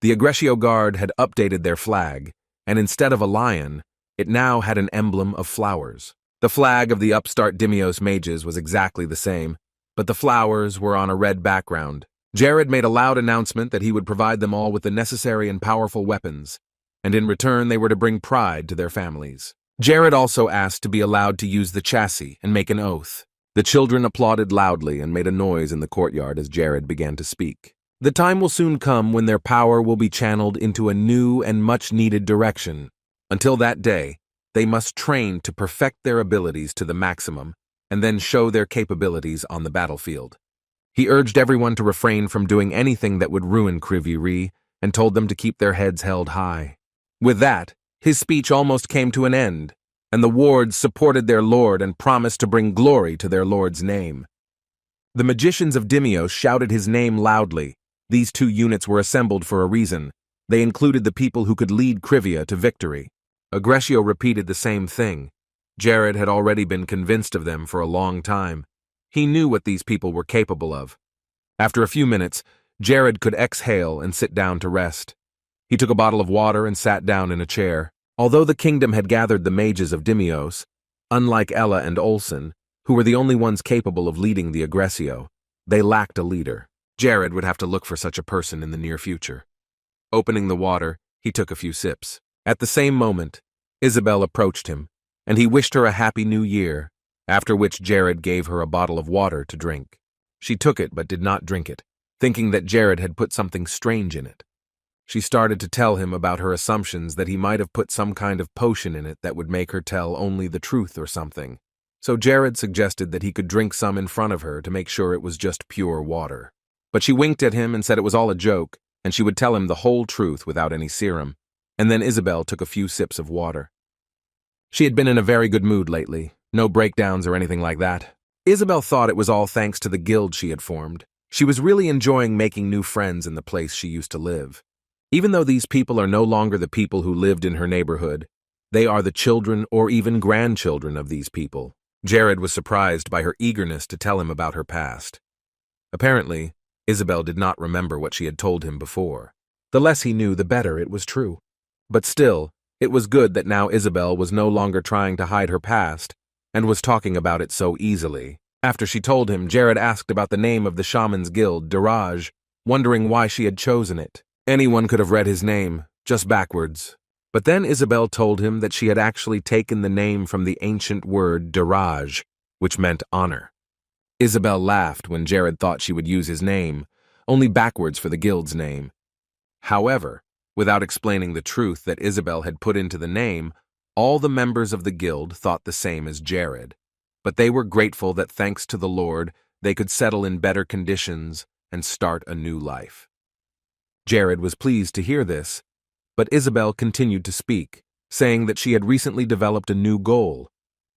The Aggressio Guard had updated their flag, and instead of a lion, it now had an emblem of flowers. The flag of the upstart Dimios mages was exactly the same, but the flowers were on a red background. Jared made a loud announcement that he would provide them all with the necessary and powerful weapons, and in return they were to bring pride to their families. Jared also asked to be allowed to use the chassis and make an oath. The children applauded loudly and made a noise in the courtyard as Jared began to speak. The time will soon come when their power will be channeled into a new and much-needed direction. Until that day, they must train to perfect their abilities to the maximum and then show their capabilities on the battlefield. He urged everyone to refrain from doing anything that would ruin Kriviri and told them to keep their heads held high. With that, his speech almost came to an end, and the wards supported their lord and promised to bring glory to their lord's name. The magicians of Dimios shouted his name loudly. These two units were assembled for a reason. They included the people who could lead Krivia to victory. Aggressio repeated the same thing. Jared had already been convinced of them for a long time. He knew what these people were capable of. After a few minutes, Jared could exhale and sit down to rest. He took a bottle of water and sat down in a chair. Although the kingdom had gathered the mages of Dimios, unlike Ella and Olsen, who were the only ones capable of leading the Aggressio, they lacked a leader. Jared would have to look for such a person in the near future. Opening the water, he took a few sips. At the same moment, Isabel approached him, and he wished her a happy new year, after which Jared gave her a bottle of water to drink. She took it but did not drink it, thinking that Jared had put something strange in it. She started to tell him about her assumptions that he might have put some kind of potion in it that would make her tell only the truth or something. So Jared suggested that he could drink some in front of her to make sure it was just pure water. But she winked at him and said it was all a joke, and she would tell him the whole truth without any serum. And then Isabel took a few sips of water. She had been in a very good mood lately, no breakdowns or anything like that. Isabel thought it was all thanks to the guild she had formed. She was really enjoying making new friends in the place she used to live. Even though these people are no longer the people who lived in her neighborhood, they are the children or even grandchildren of these people. Jared was surprised by her eagerness to tell him about her past. Apparently, Isabel did not remember what she had told him before. The less he knew, the better it was true. But still, it was good that now Isabel was no longer trying to hide her past and was talking about it so easily. After she told him, Jared asked about the name of the shaman's guild, Diraj, wondering why she had chosen it. Anyone could have read his name, just backwards. But then Isabel told him that she had actually taken the name from the ancient word Diraj, which meant honor. Isabel laughed when Jared thought she would use his name, only backwards for the guild's name. However, without explaining the truth that Isabel had put into the name, all the members of the guild thought the same as Jared. But they were grateful that thanks to the Lord, they could settle in better conditions and start a new life. Jared was pleased to hear this, but Isabel continued to speak, saying that she had recently developed a new goal,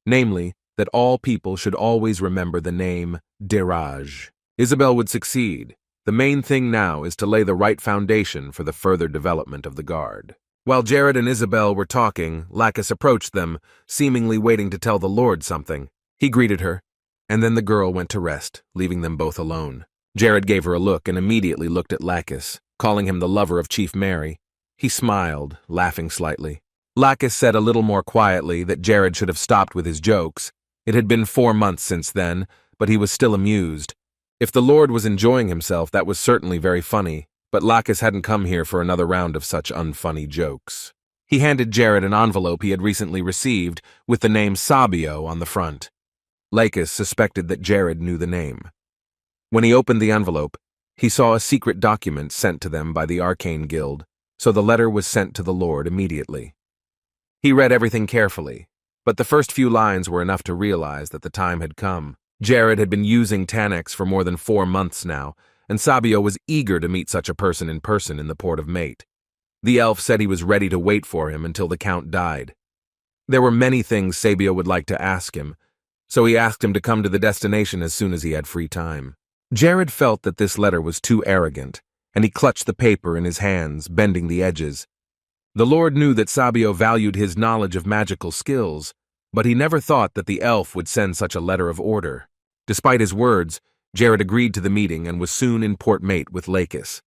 namely, that all people should always remember the name Diraj. Isabel would succeed. The main thing now is to lay the right foundation for the further development of the guard. While Jared and Isabel were talking, Lacus approached them, seemingly waiting to tell the Lord something. He greeted her, and then the girl went to rest, leaving them both alone. Jared gave her a look and immediately looked at Lacus, calling him the lover of Chief Mary. He smiled, laughing slightly. Lacus said a little more quietly that Jared should have stopped with his jokes. It had been 4 months since then, but he was still amused. If the Lord was enjoying himself, that was certainly very funny, but Lacus hadn't come here for another round of such unfunny jokes. He handed Jared an envelope he had recently received with the name Sabio on the front. Lacus suspected that Jared knew the name. When he opened the envelope, he saw a secret document sent to them by the Arcane Guild, so the letter was sent to the Lord immediately. He read everything carefully, but the first few lines were enough to realize that the time had come. Jared had been using Tanex for more than 4 months now, and Sabio was eager to meet such a person in the port of Mate. The elf said he was ready to wait for him until the Count died. There were many things Sabio would like to ask him, so he asked him to come to the destination as soon as he had free time. Jared felt that this letter was too arrogant, and he clutched the paper in his hands, bending the edges. The Lord knew that Sabio valued his knowledge of magical skills, but he never thought that the elf would send such a letter of order. Despite his words, Jared agreed to the meeting and was soon in Port Mate with Lakis.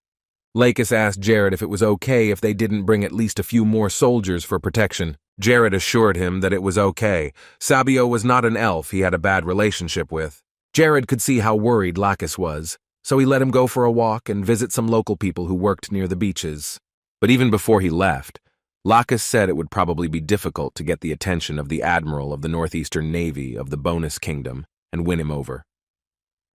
Lakis asked Jared if it was okay if they didn't bring at least a few more soldiers for protection. Jared assured him that it was okay. Sabio was not an elf he had a bad relationship with. Jared could see how worried Lakis was, so he let him go for a walk and visit some local people who worked near the beaches. But even before he left, Lakis said it would probably be difficult to get the attention of the Admiral of the Northeastern Navy of the Bonus Kingdom and win him over.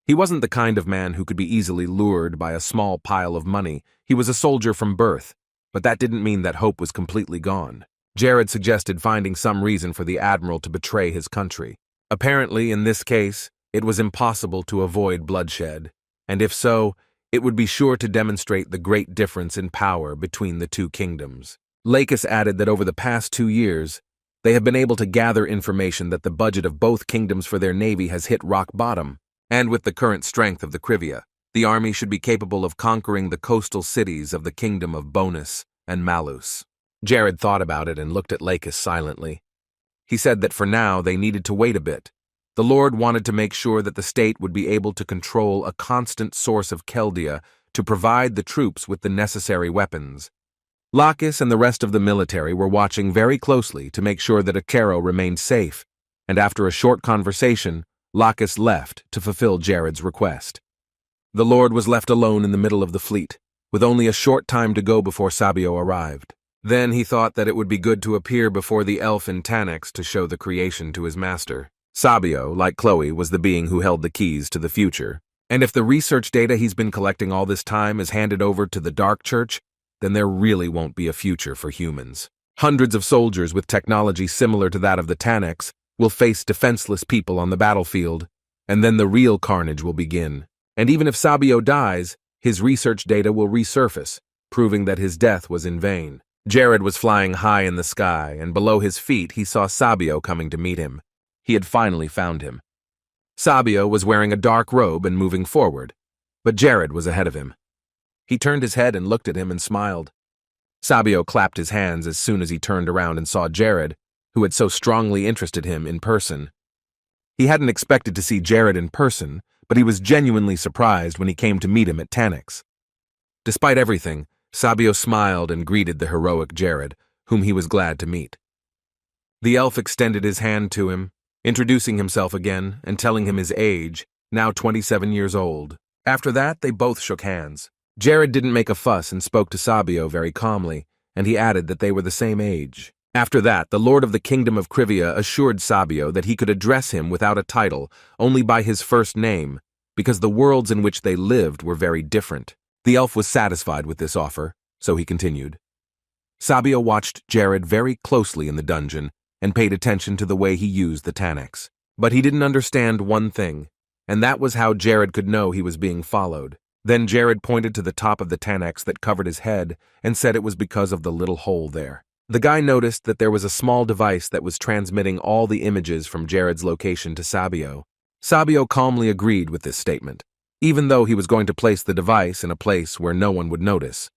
He wasn't the kind of man who could be easily lured by a small pile of money. He was a soldier from birth, but that didn't mean that hope was completely gone. Jared suggested finding some reason for the Admiral to betray his country. Apparently, in this case, it was impossible to avoid bloodshed, and if so, it would be sure to demonstrate the great difference in power between the two kingdoms. Lakis added that over the past 2 years, they have been able to gather information that the budget of both kingdoms for their navy has hit rock bottom. And with the current strength of the Krivia, the army should be capable of conquering the coastal cities of the kingdom of Bonus and Malus. Jared thought about it and looked at Lakis silently. He said that for now they needed to wait a bit. The Lord wanted to make sure that the state would be able to control a constant source of Keldia to provide the troops with the necessary weapons. Lakis and the rest of the military were watching very closely to make sure that Akero remained safe, and after a short conversation, Lakis left to fulfill Jared's request. The Lord was left alone in the middle of the fleet, with only a short time to go before Sabio arrived. Then he thought that it would be good to appear before the elf in Tanix to show the creation to his master. Sabio, like Chloe, was the being who held the keys to the future. And if the research data he's been collecting all this time is handed over to the Dark Church, then there really won't be a future for humans. Hundreds of soldiers with technology similar to that of the Tanix will face defenseless people on the battlefield, and then the real carnage will begin. And even if Sabio dies, his research data will resurface, proving that his death was in vain. Jared was flying high in the sky, and below his feet he saw Sabio coming to meet him. He had finally found him. Sabio was wearing a dark robe and moving forward, but Jared was ahead of him. He turned his head and looked at him and smiled. Sabio clapped his hands as soon as he turned around and saw Jared, who had so strongly interested him in person. He hadn't expected to see Jared in person, but he was genuinely surprised when he came to meet him at Tanix. Despite everything, Sabio smiled and greeted the heroic Jared, whom he was glad to meet. The elf extended his hand to him, introducing himself again and telling him his age, now 27 years old. After that, they both shook hands. Jared didn't make a fuss and spoke to Sabio very calmly, and he added that they were the same age. After that, the Lord of the Kingdom of Krivia assured Sabio that he could address him without a title, only by his first name, because the worlds in which they lived were very different. The elf was satisfied with this offer, so he continued. Sabio watched Jared very closely in the dungeon and paid attention to the way he used the Tanix. But he didn't understand one thing, and that was how Jared could know he was being followed. Then Jared pointed to the top of the Tanix that covered his head and said it was because of the little hole there. The guy noticed that there was a small device that was transmitting all the images from Jared's location to Sabio. Sabio calmly agreed with this statement, even though he was going to place the device in a place where no one would notice.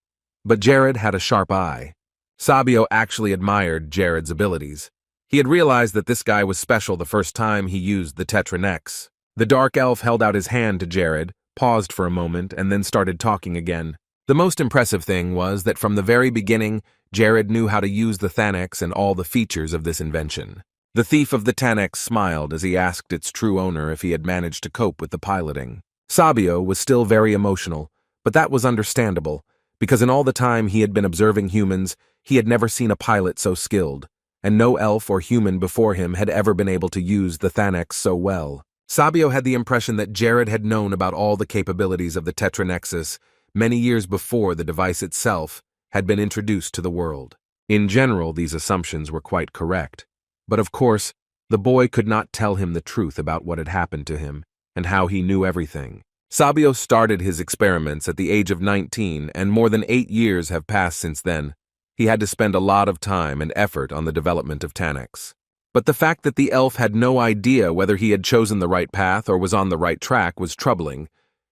But Jared had a sharp eye. Sabio actually admired Jared's abilities. He had realized that this guy was special the first time he used the Tetranex. The dark elf held out his hand to Jared, paused for a moment, and then started talking again. The most impressive thing was that from the very beginning, Jared knew how to use the Tanix and all the features of this invention. The thief of the Tanix smiled as he asked its true owner if he had managed to cope with the piloting. Sabio was still very emotional, but that was understandable, because in all the time he had been observing humans, he had never seen a pilot so skilled, and no elf or human before him had ever been able to use the Tanix so well. Sabio had the impression that Jared had known about all the capabilities of the Tetranexus many years before the device itself had been introduced to the world. In general, these assumptions were quite correct, but of course, the boy could not tell him the truth about what had happened to him and how he knew everything. Sabio started his experiments at the age of 19, and more than 8 years have passed since then. He had to spend a lot of time and effort on the development of Tanax. But the fact that the elf had no idea whether he had chosen the right path or was on the right track was troubling,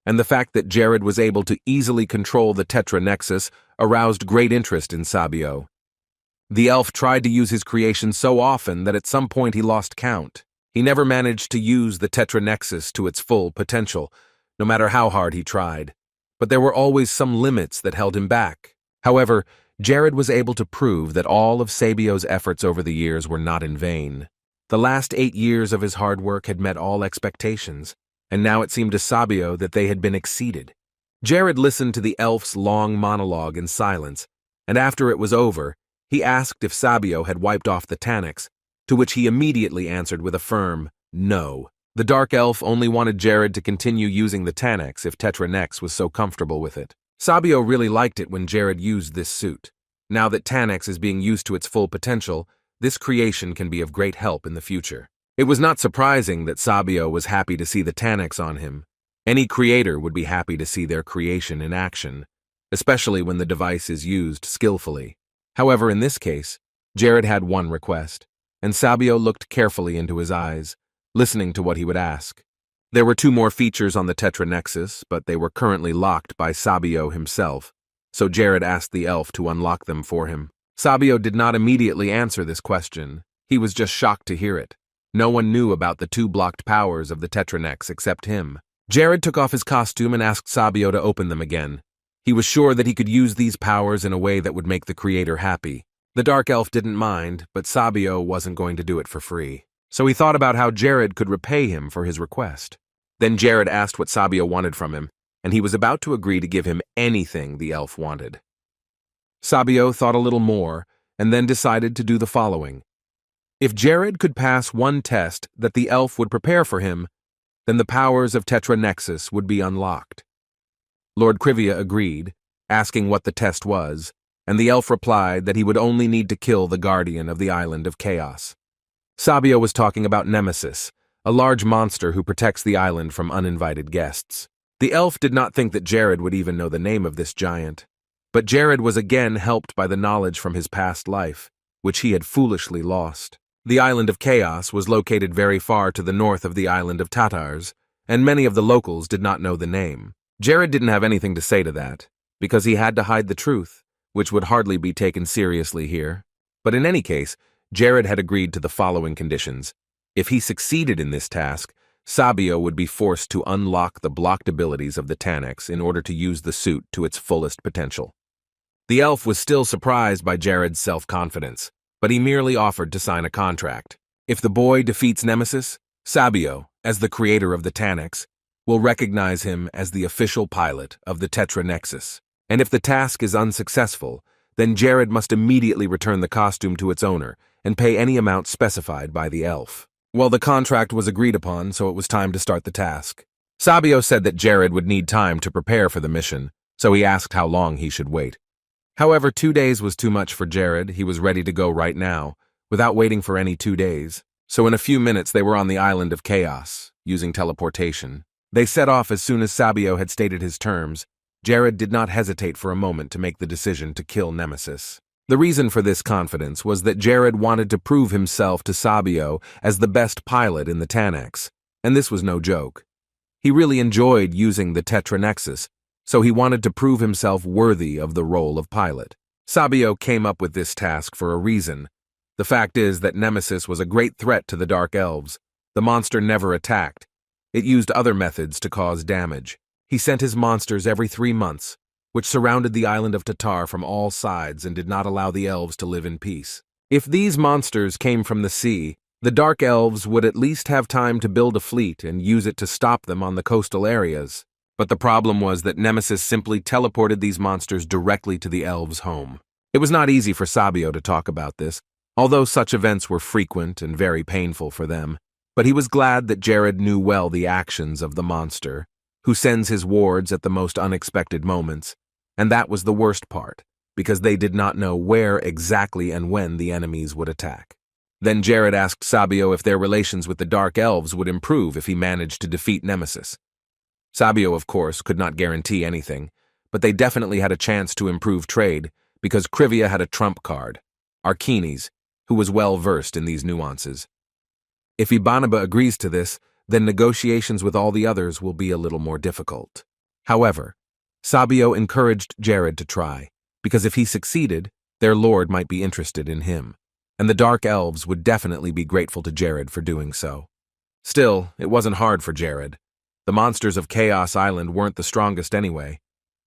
and the fact that Jared was able to easily control the Tetra Nexus aroused great interest in Sabio. The elf tried to use his creation so often that at some point he lost count. He never managed to use the Tetra Nexus to its full potential, no matter how hard he tried. But there were always some limits that held him back. However, Jared was able to prove that all of Sabio's efforts over the years were not in vain. The last 8 years of his hard work had met all expectations, and now it seemed to Sabio that they had been exceeded. Jared listened to the elf's long monologue in silence, and after it was over, he asked if Sabio had wiped off the Tanax, to which he immediately answered with a firm no. The dark elf only wanted Jared to continue using the Tanax if Tetra Nex was so comfortable with it. Sabio really liked it when Jared used this suit. Now that Tanax is being used to its full potential, this creation can be of great help in the future. It was not surprising that Sabio was happy to see the Tanax on him. Any creator would be happy to see their creation in action, especially when the device is used skillfully. However, in this case, Jared had one request, and Sabio looked carefully into his eyes, listening to what he would ask. There were 2 more features on the Tetra Nexus, but they were currently locked by Sabio himself, so Jared asked the elf to unlock them for him. Sabio did not immediately answer this question. He was just shocked to hear it. No one knew about the 2 blocked powers of the Tetra Nex except him. Jared took off his costume and asked Sabio to open them again. He was sure that he could use these powers in a way that would make the creator happy. The dark elf didn't mind, but Sabio wasn't going to do it for free. So he thought about how Jared could repay him for his request. Then Jared asked what Sabio wanted from him, and he was about to agree to give him anything the elf wanted. Sabio thought a little more, and then decided to do the following. If Jared could pass one test that the elf would prepare for him, then the powers of Tetra Nexus would be unlocked. Lord Krivia agreed, asking what the test was, and the elf replied that he would only need to kill the guardian of the Island of Chaos. Sabio was talking about Nemesis, a large monster who protects the island from uninvited guests. The elf did not think that Jared would even know the name of this giant, but Jared was again helped by the knowledge from his past life, which he had foolishly lost. The Island of Chaos was located very far to the north of the Island of Tatars, and many of the locals did not know the name. Jared didn't have anything to say to that, because he had to hide the truth, which would hardly be taken seriously here. But in any case, Jared had agreed to the following conditions. If he succeeded in this task, Sabio would be forced to unlock the blocked abilities of the Tanax in order to use the suit to its fullest potential. The elf was still surprised by Jared's self-confidence, but he merely offered to sign a contract. If the boy defeats Nemesis, Sabio, as the creator of the Tanax, will recognize him as the official pilot of the Tetra Nexus. And if the task is unsuccessful, then Jared must immediately return the costume to its owner and pay any amount specified by the elf. Well, the contract was agreed upon, so it was time to start the task. Sabio said that Jared would need time to prepare for the mission, so he asked how long he should wait. However, 2 days was too much for Jared. He was ready to go right now, without waiting for any 2 days. So in a few minutes they were on the Island of Chaos, using teleportation. They set off as soon as Sabio had stated his terms. Jared did not hesitate for a moment to make the decision to kill Nemesis. The reason for this confidence was that Jared wanted to prove himself to Sabio as the best pilot in the Tanax, and this was no joke. He really enjoyed using the Tetra Nexus, so he wanted to prove himself worthy of the role of pilot. Sabio came up with this task for a reason. The fact is that Nemesis was a great threat to the Dark Elves. The monster never attacked. It used other methods to cause damage. He sent his monsters every 3 months, which surrounded the island of Tatar from all sides and did not allow the elves to live in peace. If these monsters came from the sea, the Dark Elves would at least have time to build a fleet and use it to stop them on the coastal areas. But the problem was that Nemesis simply teleported these monsters directly to the elves' home. It was not easy for Sabio to talk about this, although such events were frequent and very painful for them. But he was glad that Jared knew well the actions of the monster, who sends his wards at the most unexpected moments, and that was the worst part, because they did not know where exactly and when the enemies would attack. Then Jared asked Sabio if their relations with the Dark Elves would improve if he managed to defeat Nemesis. Sabio, of course, could not guarantee anything, but they definitely had a chance to improve trade because Krivia had a trump card, Archimedes, who was well versed in these nuances. If Ibanaba agrees to this, then negotiations with all the others will be a little more difficult. However, Sabio encouraged Jared to try, because if he succeeded, their lord might be interested in him, and the Dark Elves would definitely be grateful to Jared for doing so. Still, it wasn't hard for Jared. The monsters of Chaos Island weren't the strongest anyway,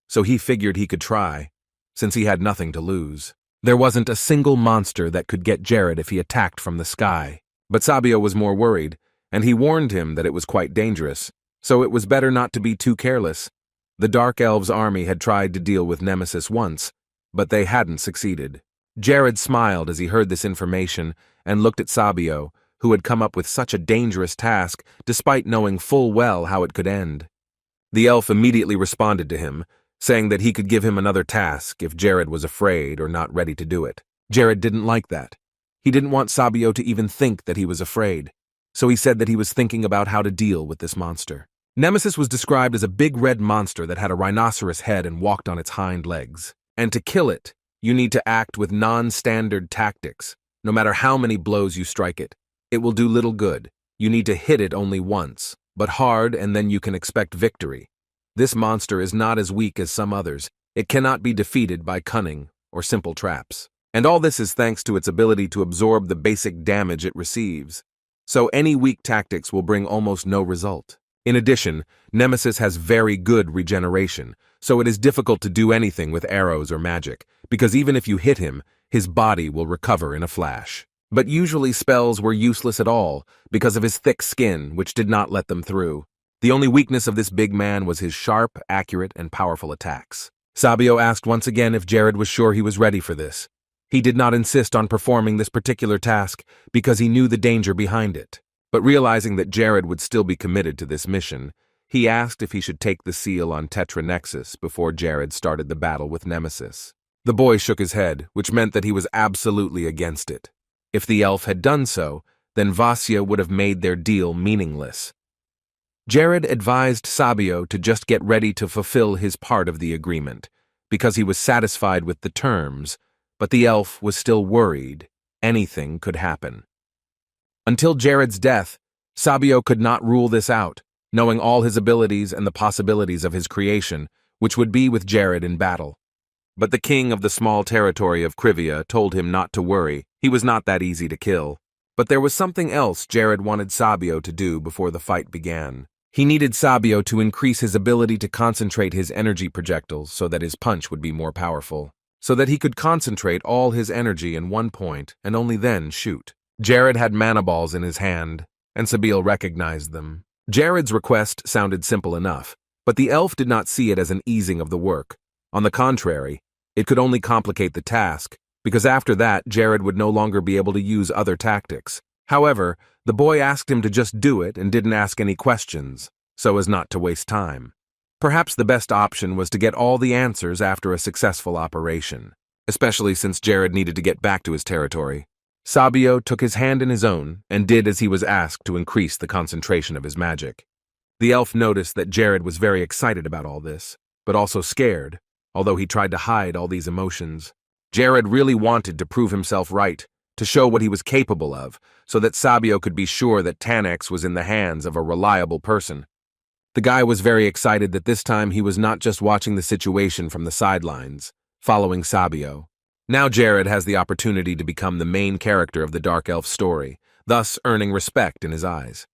so he figured he could try, since he had nothing to lose. There wasn't a single monster that could get Jared if he attacked from the sky. But Sabio was more worried, and he warned him that it was quite dangerous, so it was better not to be too careless. The Dark Elves' army had tried to deal with Nemesis once, but they hadn't succeeded. Jared smiled as he heard this information and looked at Sabio, who had come up with such a dangerous task despite knowing full well how it could end. The elf immediately responded to him, saying that he could give him another task if Jared was afraid or not ready to do it. Jared didn't like that. He didn't want Sabio to even think that he was afraid, so he said that he was thinking about how to deal with this monster. Nemesis was described as a big red monster that had a rhinoceros head and walked on its hind legs. And to kill it, you need to act with non-standard tactics. No matter how many blows you strike it, it will do little good. You need to hit it only once, but hard, and then you can expect victory. This monster is not as weak as some others. It cannot be defeated by cunning or simple traps. And all this is thanks to its ability to absorb the basic damage it receives. So any weak tactics will bring almost no result. In addition, Nemesis has very good regeneration, so it is difficult to do anything with arrows or magic, because even if you hit him, his body will recover in a flash. But usually spells were useless at all, because of his thick skin, which did not let them through. The only weakness of this big man was his sharp, accurate, and powerful attacks. Sabio asked once again if Jared was sure he was ready for this. He did not insist on performing this particular task because he knew the danger behind it. But realizing that Jared would still be committed to this mission, he asked if he should take the seal on Tetra Nexus before Jared started the battle with Nemesis. The boy shook his head, which meant that he was absolutely against it. If the elf had done so, then Vasya would have made their deal meaningless. Jared advised Sabio to just get ready to fulfill his part of the agreement, because he was satisfied with the terms, but the elf was still worried. Anything could happen. Until Jared's death, Sabio could not rule this out, knowing all his abilities and the possibilities of his creation, which would be with Jared in battle. But the king of the small territory of Krivia told him not to worry. He was not that easy to kill. But there was something else Jared wanted Sabio to do before the fight began. He needed Sabio to increase his ability to concentrate his energy projectiles so that his punch would be more powerful, so that he could concentrate all his energy in one point and only then shoot. Jared had mana balls in his hand, and Sabio recognized them. Jared's request sounded simple enough, but the elf did not see it as an easing of the work. On the contrary, it could only complicate the task, because after that, Jared would no longer be able to use other tactics. However, the boy asked him to just do it and didn't ask any questions, so as not to waste time. Perhaps the best option was to get all the answers after a successful operation, especially since Jared needed to get back to his territory. Sabio took his hand in his own and did as he was asked to increase the concentration of his magic. The elf noticed that Jared was very excited about all this, but also scared, although he tried to hide all these emotions. Jared really wanted to prove himself right, to show what he was capable of, so that Sabio could be sure that Tanex was in the hands of a reliable person. The guy was very excited that this time he was not just watching the situation from the sidelines, following Sabio. Now Jared has the opportunity to become the main character of the Dark Elf story, thus earning respect in his eyes.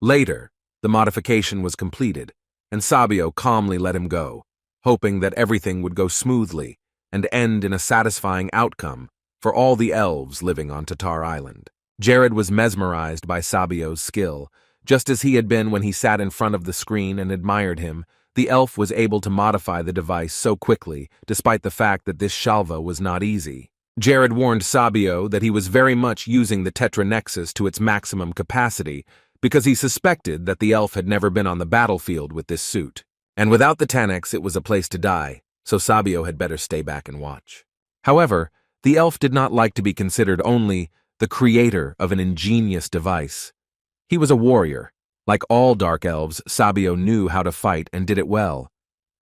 Later, the modification was completed, and Sabio calmly let him go, hoping that everything would go smoothly and end in a satisfying outcome for all the elves living on Tatar Island. Jared was mesmerized by Sabio's skill. Just as he had been when he sat in front of the screen and admired him, the elf was able to modify the device so quickly, despite the fact that this shalva was not easy. Jared warned Sabio that he was very much using the Tetra Nexus to its maximum capacity, because he suspected that the elf had never been on the battlefield with this suit. And without the Tanex, it was a place to die, so Sabio had better stay back and watch. However, the elf did not like to be considered only the creator of an ingenious device. He was a warrior, Like all dark elves, Sabio knew how to fight and did it well.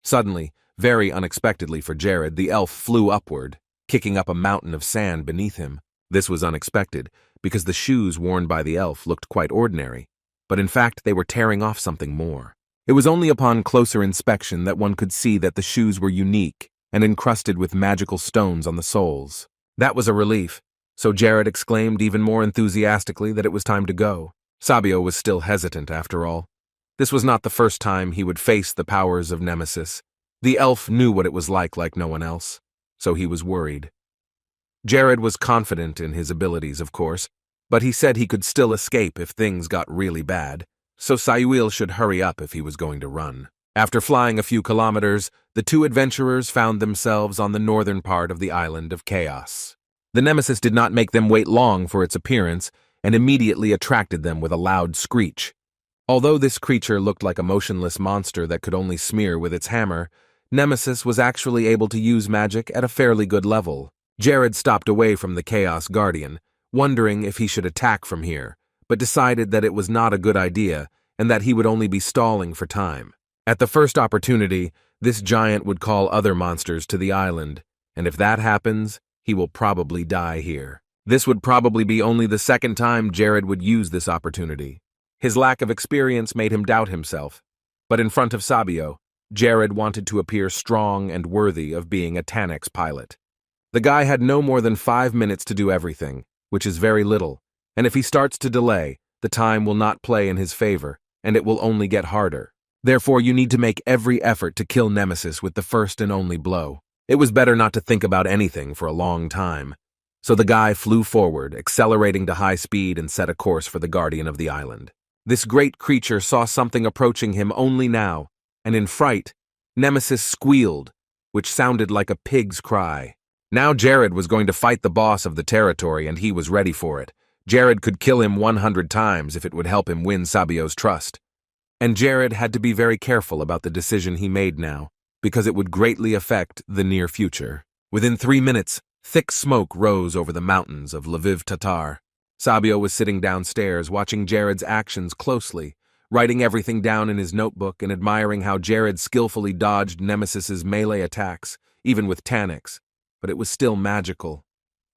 Suddenly, very unexpectedly for Jared, the elf flew upward, kicking up a mountain of sand beneath him. This was unexpected, because the shoes worn by the elf looked quite ordinary, but in fact they were tearing off something more. It was only upon closer inspection that one could see that the shoes were unique and encrusted with magical stones on the soles. That was a relief, so Jared exclaimed even more enthusiastically that it was time to go. Sabio was still hesitant after all. This was not the first time he would face the powers of Nemesis. The elf knew what it was like no one else, so he was worried. Jared was confident in his abilities, of course, but he said he could still escape if things got really bad, so Sayuil should hurry up if he was going to run. After flying a few kilometers, the two adventurers found themselves on the northern part of the island of Chaos. The Nemesis did not make them wait long for its appearance and immediately attracted them with a loud screech. Although this creature looked like a motionless monster that could only smear with its hammer, Nemesis was actually able to use magic at a fairly good level. Jared stopped away from the Chaos Guardian, wondering if he should attack from here, but decided that it was not a good idea and that he would only be stalling for time. At the first opportunity, this giant would call other monsters to the island, and if that happens, he will probably die here. This would probably be only the second time Jared would use this opportunity. His lack of experience made him doubt himself, but in front of Sabio, Jared wanted to appear strong and worthy of being a Tannex pilot. The guy had no more than 5 minutes to do everything, which is very little, and if he starts to delay, the time will not play in his favor, and it will only get harder. Therefore, you need to make every effort to kill Nemesis with the first and only blow. It was better not to think about anything for a long time. So the guy flew forward, accelerating to high speed and set a course for the guardian of the island. This great creature saw something approaching him only now, and in fright, Nemesis squealed, which sounded like a pig's cry. Now Jared was going to fight the boss of the territory, and he was ready for it. Jared could kill him 100 times if it would help him win Sabio's trust. And Jared had to be very careful about the decision he made now, because it would greatly affect the near future. Within 3 minutes, thick smoke rose over the mountains of Lviv Tatar. Sabio was sitting downstairs, watching Jared's actions closely, writing everything down in his notebook and admiring how Jared skillfully dodged Nemesis's melee attacks, even with Tannex, but it was still magical.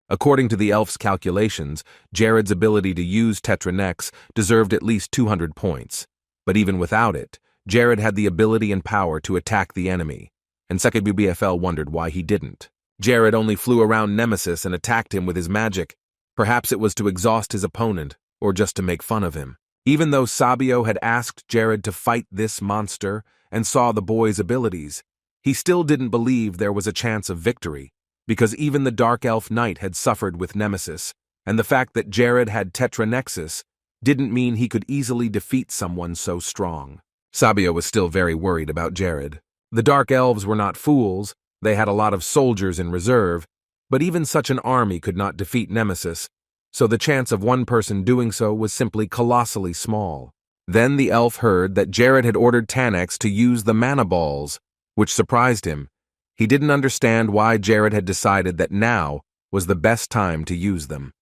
According to the elf's calculations, Jared's ability to use Tetranex deserved at least 200 points. But even without it, Jared had the ability and power to attack the enemy, and SSS-BFL wondered why he didn't. Jared only flew around Nemesis and attacked him with his magic. Perhaps it was to exhaust his opponent, or just to make fun of him. Even though Sabio had asked Jared to fight this monster and saw the boy's abilities, he still didn't believe there was a chance of victory, because even the Dark Elf Knight had suffered with Nemesis, and the fact that Jared had Tetranexus didn't mean he could easily defeat someone so strong. Sabio was still very worried about Jared. The Dark Elves were not fools, they had a lot of soldiers in reserve, but even such an army could not defeat Nemesis, so the chance of one person doing so was simply colossally small. Then the elf heard that Jared had ordered Tannex to use the mana balls, which surprised him. He didn't understand why Jared had decided that now was the best time to use them.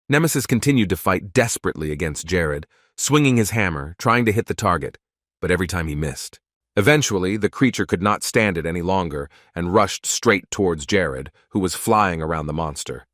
Nemesis continued to fight desperately against Jared, swinging his hammer, trying to hit the target, but every time he missed. Eventually, the creature could not stand it any longer and rushed straight towards Jared, who was flying around the monster.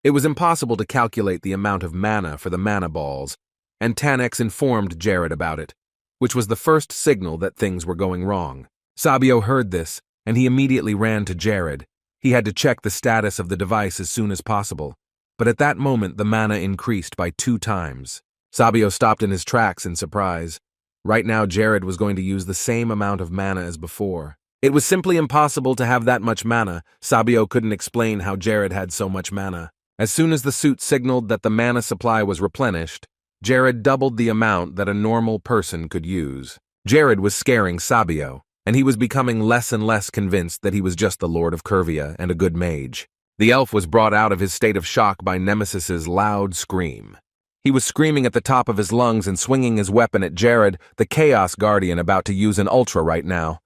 It was impossible to calculate the amount of mana for the mana balls, and Tannex informed Jared about it, which was the first signal that things were going wrong. Sabio heard this, and he immediately ran to Jared. He had to check the status of the device as soon as possible, but at that moment the mana increased by 2 times. Sabio stopped in his tracks in surprise. Right now Jared was going to use the same amount of mana as before. It was simply impossible to have that much mana. Sabio couldn't explain how Jared had so much mana. As soon as the suit signaled that the mana supply was replenished, Jared doubled the amount that a normal person could use. Jared was scaring Sabio, and he was becoming less and less convinced that he was just the Lord of Curvia and a good mage. The elf was brought out of his state of shock by Nemesis's loud scream. He was screaming at the top of his lungs and swinging his weapon at Jared, the Chaos Guardian about to use an Ultra right now.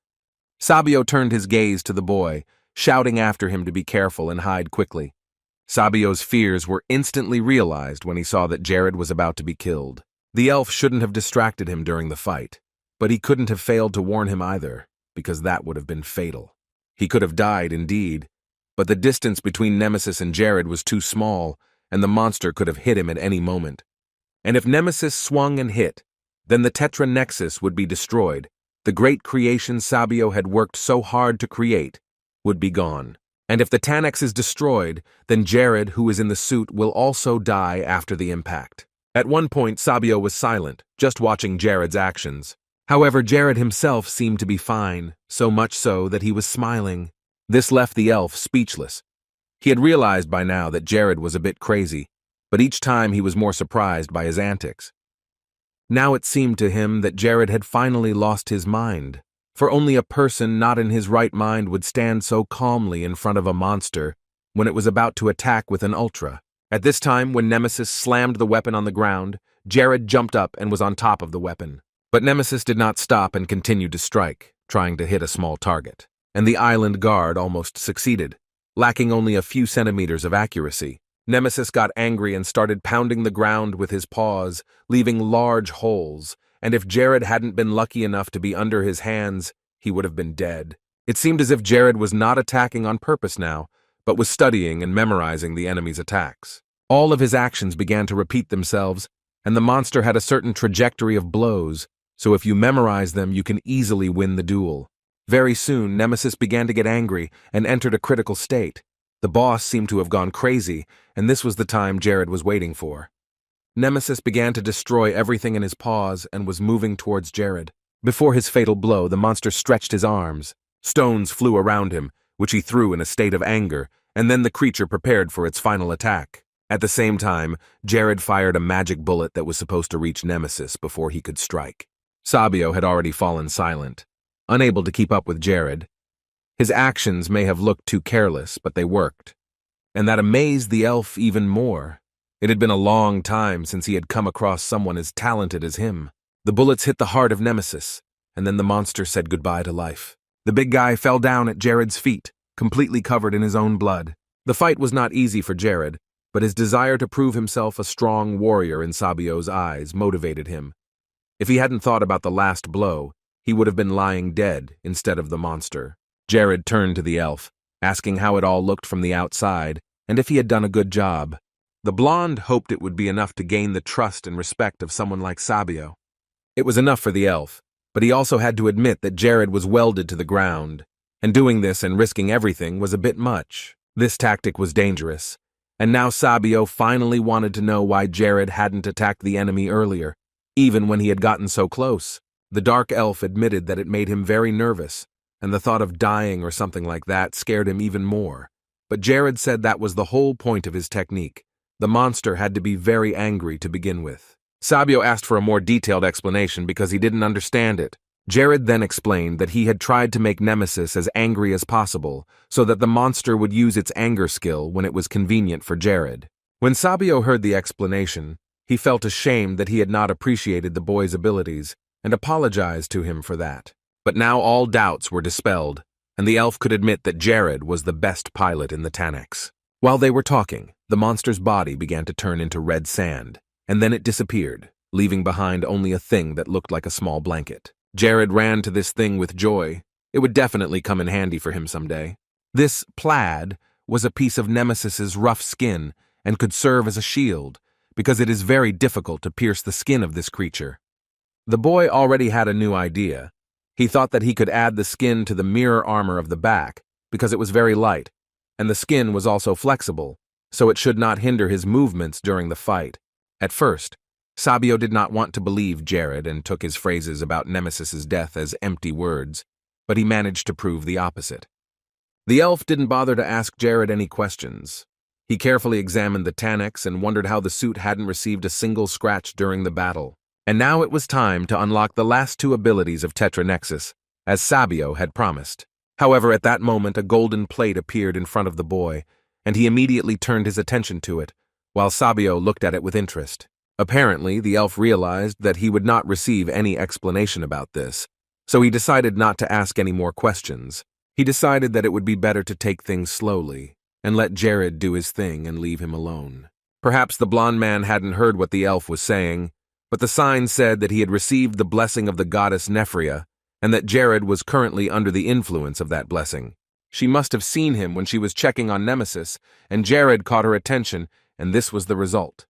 Sabio turned his gaze to the boy, shouting after him to be careful and hide quickly. Sabio's fears were instantly realized when he saw that Jared was about to be killed. The elf shouldn't have distracted him during the fight, but he couldn't have failed to warn him either, because that would have been fatal. He could have died, indeed, but the distance between Nemesis and Jared was too small, and the monster could have hit him at any moment. And if Nemesis swung and hit, then the Tetra Nexus would be destroyed. The great creation Sabio had worked so hard to create would be gone. And if the Tanex is destroyed, then Jared, who is in the suit, will also die after the impact. At one point, Sabio was silent, just watching Jared's actions. However, Jared himself seemed to be fine, so much so that he was smiling. This left the elf speechless. He had realized by now that Jared was a bit crazy, but each time he was more surprised by his antics. Now it seemed to him that Jared had finally lost his mind, for only a person not in his right mind would stand so calmly in front of a monster when it was about to attack with an ultra. At this time, when Nemesis slammed the weapon on the ground, Jared jumped up and was on top of the weapon. But Nemesis did not stop and continued to strike, trying to hit a small target. And the island guard almost succeeded, lacking only a few centimeters of accuracy. Nemesis got angry and started pounding the ground with his paws, leaving large holes, and if Jared hadn't been lucky enough to be under his hands, he would have been dead. It seemed as if Jared was not attacking on purpose now, but was studying and memorizing the enemy's attacks. All of his actions began to repeat themselves, and the monster had a certain trajectory of blows, so if you memorize them, you can easily win the duel. Very soon, Nemesis began to get angry and entered a critical state. The boss seemed to have gone crazy, and this was the time Jared was waiting for. Nemesis began to destroy everything in his paws and was moving towards Jared. Before his fatal blow, the monster stretched his arms. Stones flew around him, which he threw in a state of anger, and then the creature prepared for its final attack. At the same time, Jared fired a magic bullet that was supposed to reach Nemesis before he could strike. Sabio had already fallen silent, unable to keep up with Jared. His actions may have looked too careless, but they worked. And that amazed the elf even more. It had been a long time since he had come across someone as talented as him. The bullets hit the heart of Nemesis, and then the monster said goodbye to life. The big guy fell down at Jared's feet, completely covered in his own blood. The fight was not easy for Jared, but his desire to prove himself a strong warrior in Sabio's eyes motivated him. If he hadn't thought about the last blow, he would have been lying dead instead of the monster. Jared turned to the elf, asking how it all looked from the outside and if he had done a good job. The blonde hoped it would be enough to gain the trust and respect of someone like Sabio. It was enough for the elf, but he also had to admit that Jared was welded to the ground, and doing this and risking everything was a bit much. This tactic was dangerous, and now Sabio finally wanted to know why Jared hadn't attacked the enemy earlier, even when he had gotten so close. The dark elf admitted that it made him very nervous, and the thought of dying or something like that scared him even more. But Jared said that was the whole point of his technique. The monster had to be very angry to begin with. Sabio asked for a more detailed explanation because he didn't understand it. Jared then explained that he had tried to make Nemesis as angry as possible so that the monster would use its anger skill when it was convenient for Jared. When Sabio heard the explanation, he felt ashamed that he had not appreciated the boy's abilities and apologized to him for that. But now all doubts were dispelled, and the elf could admit that Jared was the best pilot in the Tanex. While they were talking, the monster's body began to turn into red sand, and then it disappeared, leaving behind only a thing that looked like a small blanket. Jared ran to this thing with joy. It would definitely come in handy for him someday. This plaid was a piece of Nemesis's rough skin and could serve as a shield, because it is very difficult to pierce the skin of this creature. The boy already had a new idea. He thought that he could add the skin to the mirror armor of the back, because it was very light, and the skin was also flexible, so it should not hinder his movements during the fight. At first, Sabio did not want to believe Jared and took his phrases about Nemesis's death as empty words, but he managed to prove the opposite. The elf didn't bother to ask Jared any questions. He carefully examined the Tanex and wondered how the suit hadn't received a single scratch during the battle. And now it was time to unlock the last two abilities of Tetra Nexus, as Sabio had promised. However, at that moment a golden plate appeared in front of the boy, and he immediately turned his attention to it, while Sabio looked at it with interest. Apparently, the elf realized that he would not receive any explanation about this, so he decided not to ask any more questions. He decided that it would be better to take things slowly, and let Jared do his thing and leave him alone. Perhaps the blonde man hadn't heard what the elf was saying, but the sign said that he had received the blessing of the goddess Nephria, and that Jared was currently under the influence of that blessing. She must have seen him when she was checking on Nemesis, and Jared caught her attention, and this was the result.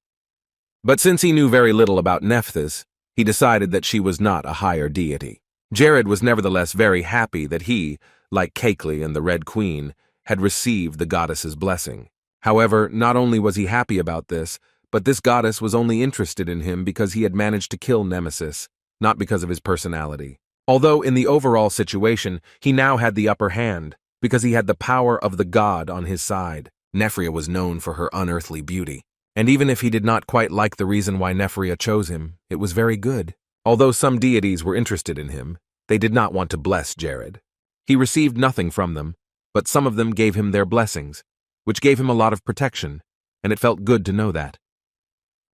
But since he knew very little about Nephthys, he decided that she was not a higher deity. Jared was nevertheless very happy that he, like Cakeley and the Red Queen, had received the goddess's blessing. However, not only was he happy about this, but this goddess was only interested in him because he had managed to kill Nemesis, not because of his personality. Although in the overall situation, he now had the upper hand, because he had the power of the god on his side. Nephria was known for her unearthly beauty, and even if he did not quite like the reason why Nephria chose him, it was very good. Although some deities were interested in him, they did not want to bless Jared. He received nothing from them, but some of them gave him their blessings, which gave him a lot of protection, and it felt good to know that.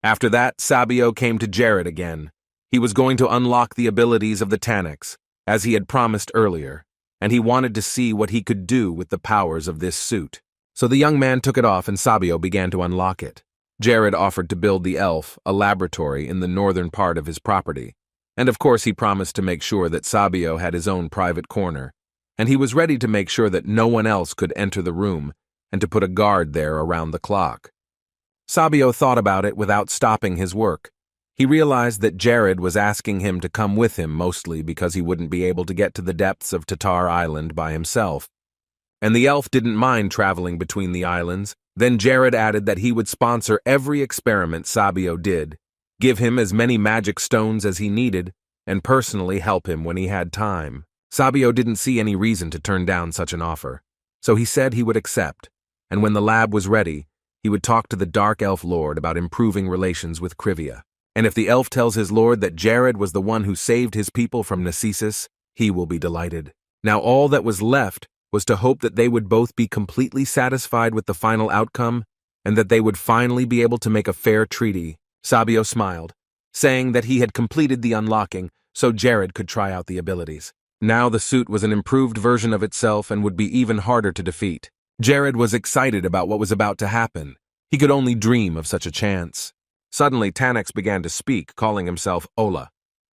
After that, Sabio came to Jared again. He was going to unlock the abilities of the Tanax, as he had promised earlier, and he wanted to see what he could do with the powers of this suit. So the young man took it off and Sabio began to unlock it. Jared offered to build the elf a laboratory in the northern part of his property, and of course he promised to make sure that Sabio had his own private corner, and he was ready to make sure that no one else could enter the room and to put a guard there around the clock. Sabio thought about it without stopping his work. He realized that Jared was asking him to come with him mostly because he wouldn't be able to get to the depths of Tatar Island by himself. And the elf didn't mind traveling between the islands. Then Jared added that he would sponsor every experiment Sabio did, give him as many magic stones as he needed, and personally help him when he had time. Sabio didn't see any reason to turn down such an offer, so he said he would accept, and when the lab was ready, he would talk to the Dark Elf Lord about improving relations with Krivia. And if the elf tells his lord that Jared was the one who saved his people from Narcissus, he will be delighted. Now all that was left was to hope that they would both be completely satisfied with the final outcome, and that they would finally be able to make a fair treaty. Sabio smiled, saying that he had completed the unlocking, so Jared could try out the abilities. Now the suit was an improved version of itself and would be even harder to defeat. Jared was excited about what was about to happen. He could only dream of such a chance. Suddenly, Tanax began to speak, calling himself Ola.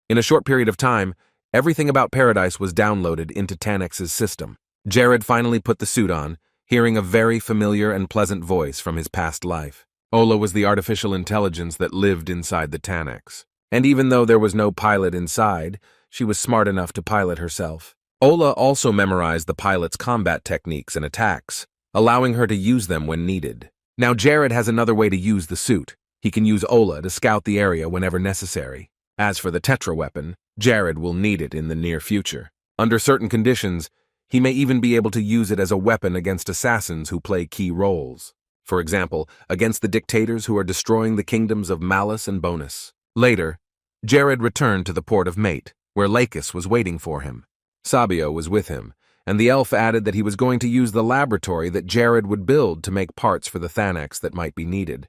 In a short period of time, everything about Paradise was downloaded into Tanax's system. Jared finally put the suit on, hearing a very familiar and pleasant voice from his past life. Ola was the artificial intelligence that lived inside the Tanax. And even though there was no pilot inside, she was smart enough to pilot herself. Ola also memorized the pilot's combat techniques and attacks, allowing her to use them when needed. Now Jared has another way to use the suit. He can use Ola to scout the area whenever necessary. As for the Tetra weapon, Jared will need it in the near future. Under certain conditions, he may even be able to use it as a weapon against assassins who play key roles. For example, against the dictators who are destroying the kingdoms of Malice and Bonus. Later, Jared returned to the port of Mate, where Lakis was waiting for him. Sabio was with him, and the elf added that he was going to use the laboratory that Jared would build to make parts for the Thanax that might be needed.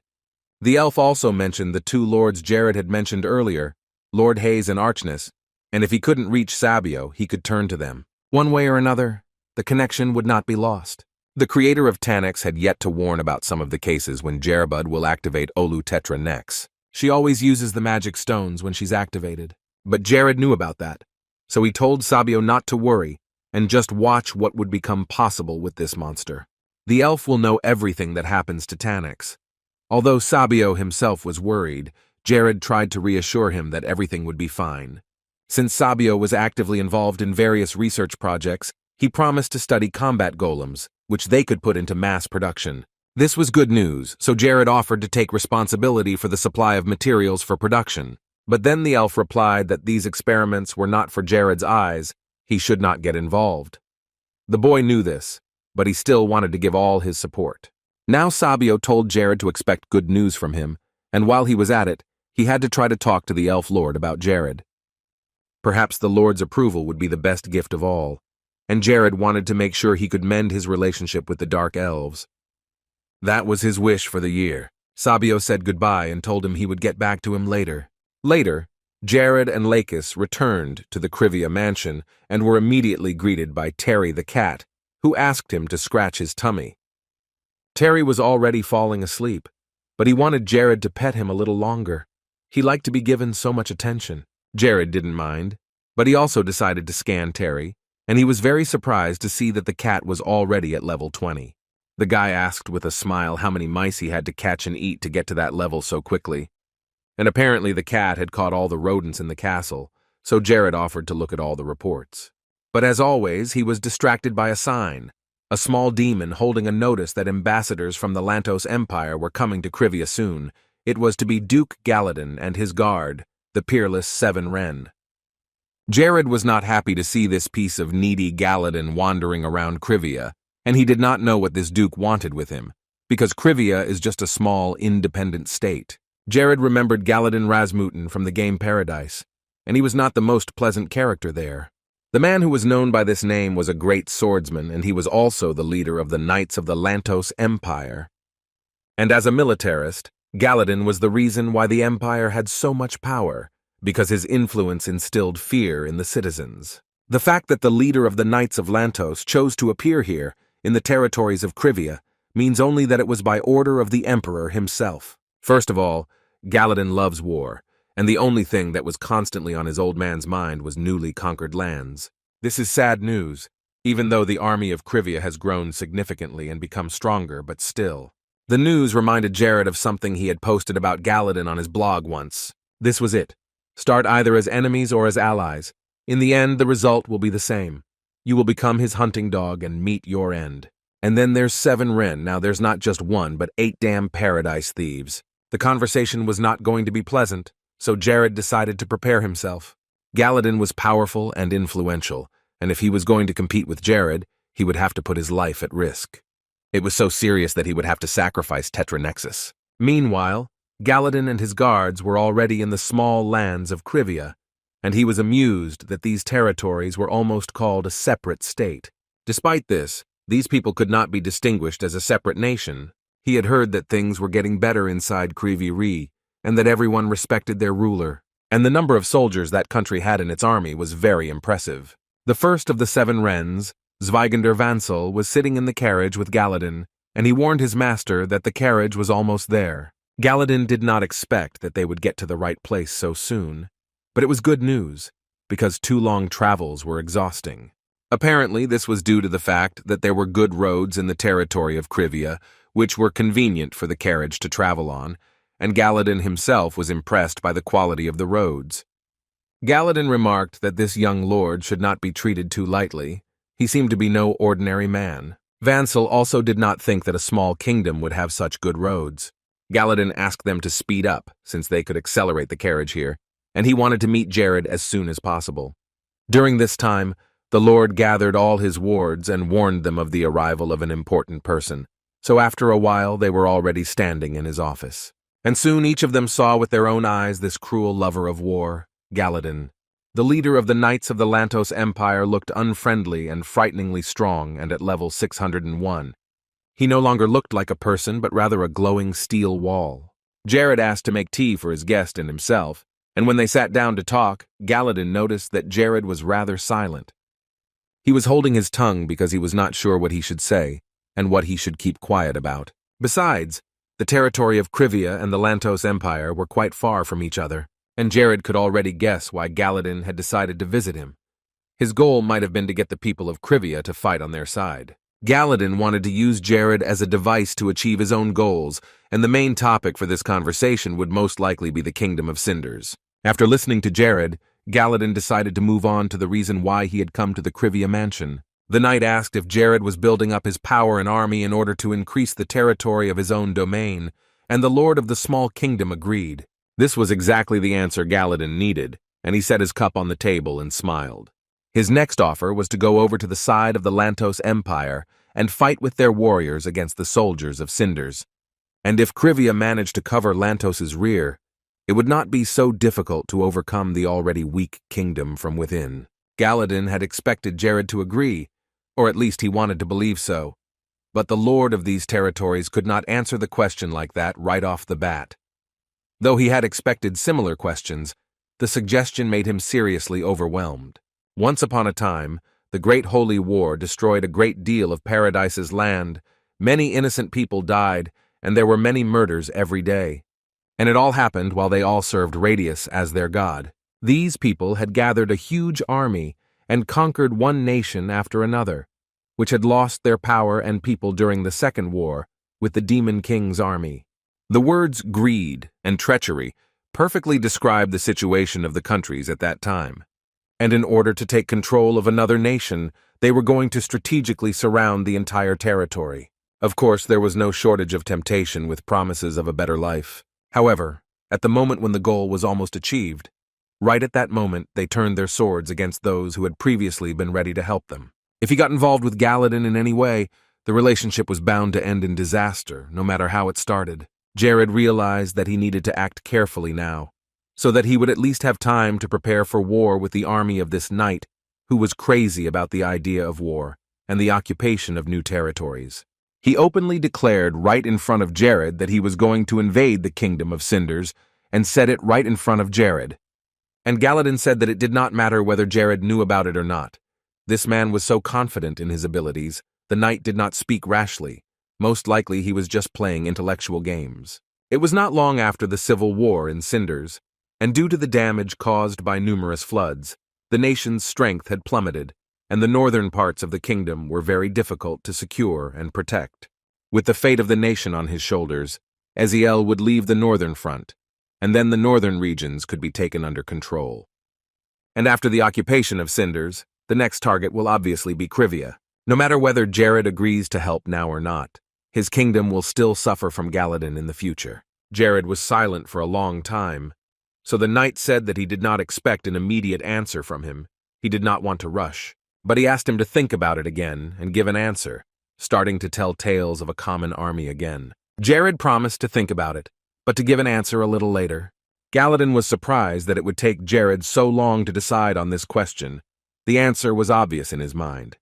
The elf also mentioned the two lords Jared had mentioned earlier, Lord Hayes and Archness, and if he couldn't reach Sabio, he could turn to them. One way or another, the connection would not be lost. The creator of Tanax had yet to warn about some of the cases when Jerbud will activate Olu Tetra next. She always uses the magic stones when she's activated. But Jared knew about that, so he told Sabio not to worry and just watch what would become possible with this monster. The elf will know everything that happens to Tanax. Although Sabio himself was worried, Jared tried to reassure him that everything would be fine. Since Sabio was actively involved in various research projects, he promised to study combat golems, which they could put into mass production. This was good news, so Jared offered to take responsibility for the supply of materials for production. But then the elf replied that these experiments were not for Jared's eyes. He should not get involved. The boy knew this, but he still wanted to give all his support. Now Sabio told Jared to expect good news from him, and while he was at it, he had to try to talk to the elf lord about Jared. Perhaps the lord's approval would be the best gift of all, and Jared wanted to make sure he could mend his relationship with the Dark Elves. That was his wish for the year. Sabio said goodbye and told him he would get back to him later. Later, Jared and Lakis returned to the Krivia mansion and were immediately greeted by Terry the cat, who asked him to scratch his tummy. Terry was already falling asleep, but he wanted Jared to pet him a little longer. He liked to be given so much attention. Jared didn't mind, but he also decided to scan Terry, and he was very surprised to see that the cat was already at level 20. The guy asked with a smile how many mice he had to catch and eat to get to that level so quickly. And apparently the cat had caught all the rodents in the castle, so Jared offered to look at all the reports. But as always, he was distracted by a sign, a small demon holding a notice that ambassadors from the Lantos Empire were coming to Krivia soon. It was to be Duke Galadin and his guard, the peerless Seven Wren. Jared was not happy to see this piece of needy Galadin wandering around Krivia, and he did not know what this duke wanted with him, because Krivia is just a small, independent state. Jared remembered Galadin Rasmutin from the game Paradise, and he was not the most pleasant character there. The man who was known by this name was a great swordsman, and he was also the leader of the Knights of the Lantos Empire. And as a militarist, Galadin was the reason why the Empire had so much power, because his influence instilled fear in the citizens. The fact that the leader of the Knights of Lantos chose to appear here, in the territories of Krivia, means only that it was by order of the Emperor himself. First of all, Galadin loves war, and the only thing that was constantly on his old man's mind was newly conquered lands. This is sad news, even though the army of Krivia has grown significantly and become stronger, but still. The news reminded Jared of something he had posted about Galadin on his blog once. This was it. Start either as enemies or as allies. In the end, the result will be the same. You will become his hunting dog and meet your end. And then there's Seven Wren. Now there's not just one, but 8 damn paradise thieves. The conversation was not going to be pleasant, so Jared decided to prepare himself. Galadin was powerful and influential, and if he was going to compete with Jared, he would have to put his life at risk. It was so serious that he would have to sacrifice Tetranexus. Meanwhile, Galadin and his guards were already in the small lands of Krivia, and he was amused that these territories were almost called a separate state. Despite this, these people could not be distinguished as a separate nation. He had heard that things were getting better inside Krivi-Ree, and that everyone respected their ruler, and the number of soldiers that country had in its army was very impressive. The first of the 7 Wrens, Zweigender Vansel, was sitting in the carriage with Galadin, and he warned his master that the carriage was almost there. Galadin did not expect that they would get to the right place so soon, but it was good news, because 2 long travels were exhausting. Apparently, this was due to the fact that there were good roads in the territory of Krivia, which were convenient for the carriage to travel on, and Galadin himself was impressed by the quality of the roads. Galadin remarked that this young lord should not be treated too lightly. He seemed to be no ordinary man. Vansel also did not think that a small kingdom would have such good roads. Galadin asked them to speed up, since they could accelerate the carriage here, and he wanted to meet Jared as soon as possible. During this time, the Lord gathered all his wards and warned them of the arrival of an important person, so after a while they were already standing in his office. And soon each of them saw with their own eyes this cruel lover of war, Galadin. The leader of the Knights of the Lantos Empire looked unfriendly and frighteningly strong and at level 601. He no longer looked like a person, but rather a glowing steel wall. Jared asked to make tea for his guest and himself, and when they sat down to talk, Galadin noticed that Jared was rather silent. He was holding his tongue because he was not sure what he should say and what he should keep quiet about. Besides, the territory of Krivia and the Lantos Empire were quite far from each other, and Jared could already guess why Galadin had decided to visit him. His goal might have been to get the people of Krivia to fight on their side. Galadin wanted to use Jared as a device to achieve his own goals, and the main topic for this conversation would most likely be the Kingdom of Cinders. After listening to Jared, Galadin decided to move on to the reason why he had come to the Krivia mansion. The knight asked if Jared was building up his power and army in order to increase the territory of his own domain, and the lord of the small kingdom agreed. This was exactly the answer Galadin needed, and he set his cup on the table and smiled. His next offer was to go over to the side of the Lantos Empire and fight with their warriors against the soldiers of Cinders. And if Krivia managed to cover Lantos's rear, it would not be so difficult to overcome the already weak kingdom from within. Galadin had expected Jared to agree, or at least he wanted to believe so. But the lord of these territories could not answer the question like that right off the bat. Though he had expected similar questions, the suggestion made him seriously overwhelmed. Once upon a time, the Great Holy War destroyed a great deal of Paradise's land. Many innocent people died, and there were many murders every day. And it all happened while they all served Radius as their god. These people had gathered a huge army and conquered one nation after another, which had lost their power and people during the Second War with the Demon King's army. The words greed and treachery perfectly describe the situation of the countries at that time. And in order to take control of another nation, they were going to strategically surround the entire territory. Of course, there was no shortage of temptation with promises of a better life. However, at the moment when the goal was almost achieved, right at that moment they turned their swords against those who had previously been ready to help them. If he got involved with Galadin in any way, the relationship was bound to end in disaster, no matter how it started. Jared realized that he needed to act carefully now, so that he would at least have time to prepare for war with the army of this knight who was crazy about the idea of war and the occupation of new territories. He openly declared right in front of Jared that he was going to invade the kingdom of Cinders and said it right in front of Jared. And Galadin said that it did not matter whether Jared knew about it or not. This man was so confident in his abilities, the knight did not speak rashly. Most likely he was just playing intellectual games. It was not long after the civil war in Cinders, and due to the damage caused by numerous floods, the nation's strength had plummeted, and the northern parts of the kingdom were very difficult to secure and protect. With the fate of the nation on his shoulders, Eziel would leave the northern front, and then the northern regions could be taken under control. And after the occupation of Cinders, the next target will obviously be Krivia. No matter whether Jared agrees to help now or not, his kingdom will still suffer from Galadin in the future. Jared was silent for a long time, so the knight said that he did not expect an immediate answer from him. He did not want to rush, but he asked him to think about it again and give an answer, starting to tell tales of a common army again. Jared promised to think about it, but to give an answer a little later. Galadin was surprised that it would take Jared so long to decide on this question. The answer was obvious in his mind.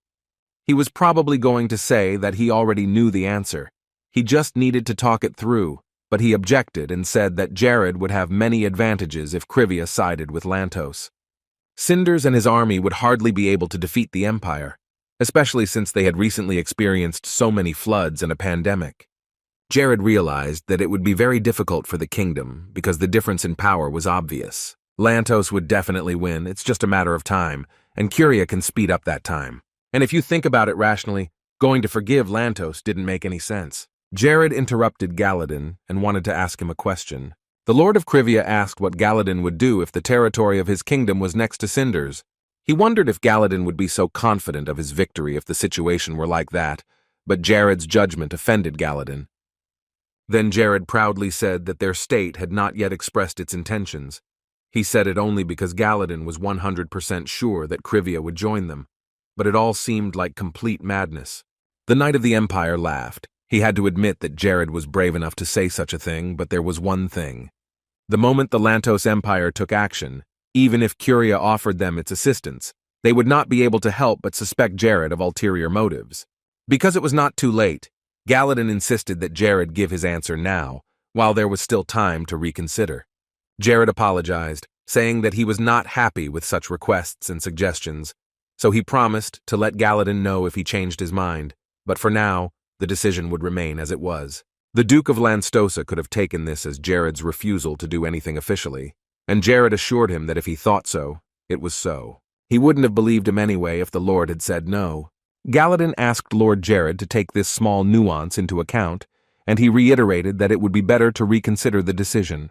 He was probably going to say that he already knew the answer. He just needed to talk it through, but he objected and said that Jared would have many advantages if Krivia sided with Lantos. Cinders and his army would hardly be able to defeat the Empire, especially since they had recently experienced so many floods and a pandemic. Jared realized that it would be very difficult for the kingdom because the difference in power was obvious. Lantos would definitely win, it's just a matter of time, and Curia can speed up that time. And if you think about it rationally, going to forgive Lantos didn't make any sense. Jared interrupted Galadin and wanted to ask him a question. The Lord of Krivia asked what Galadin would do if the territory of his kingdom was next to Cinders. He wondered if Galadin would be so confident of his victory if the situation were like that, but Jared's judgment offended Galadin. Then Jared proudly said that their state had not yet expressed its intentions. He said it only because Galadin was 100% sure that Krivia would join them, but it all seemed like complete madness. The Knight of the Empire laughed. He had to admit that Jared was brave enough to say such a thing, but there was one thing. The moment the Lantos Empire took action, even if Curia offered them its assistance, they would not be able to help but suspect Jared of ulterior motives. Because it was not too late, Galadin insisted that Jared give his answer now, while there was still time to reconsider. Jared apologized, saying that he was not happy with such requests and suggestions, so he promised to let Galadin know if he changed his mind, but for now, the decision would remain as it was. The Duke of Lanstosa could have taken this as Jared's refusal to do anything officially, and Jared assured him that if he thought so, it was so. He wouldn't have believed him anyway if the Lord had said no. Galadin asked Lord Jared to take this small nuance into account, and he reiterated that it would be better to reconsider the decision.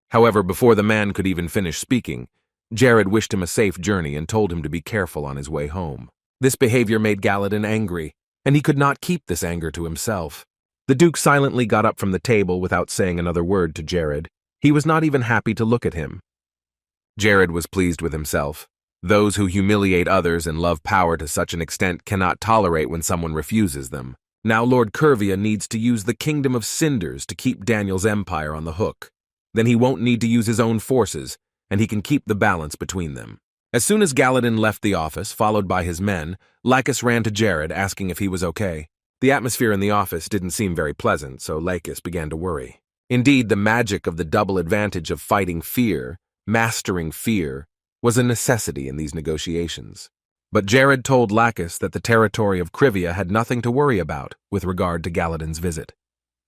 However, before the man could even finish speaking, Jared wished him a safe journey and told him to be careful on his way home. This behavior made Galadin angry, and he could not keep this anger to himself. The Duke silently got up from the table without saying another word to Jared. He was not even happy to look at him. Jared was pleased with himself. Those who humiliate others and love power to such an extent cannot tolerate when someone refuses them. Now Lord Curvia needs to use the Kingdom of Cinders to keep Daniel's empire on the hook. Then he won't need to use his own forces, and he can keep the balance between them. As soon as Galadin left the office, followed by his men, Lakis ran to Jared, asking if he was okay. The atmosphere in the office didn't seem very pleasant, so Lakis began to worry. Indeed, the magic of the double advantage of fighting fear, mastering fear, was a necessity in these negotiations. But Jared told Lakis that the territory of Krivia had nothing to worry about with regard to Galadin's visit.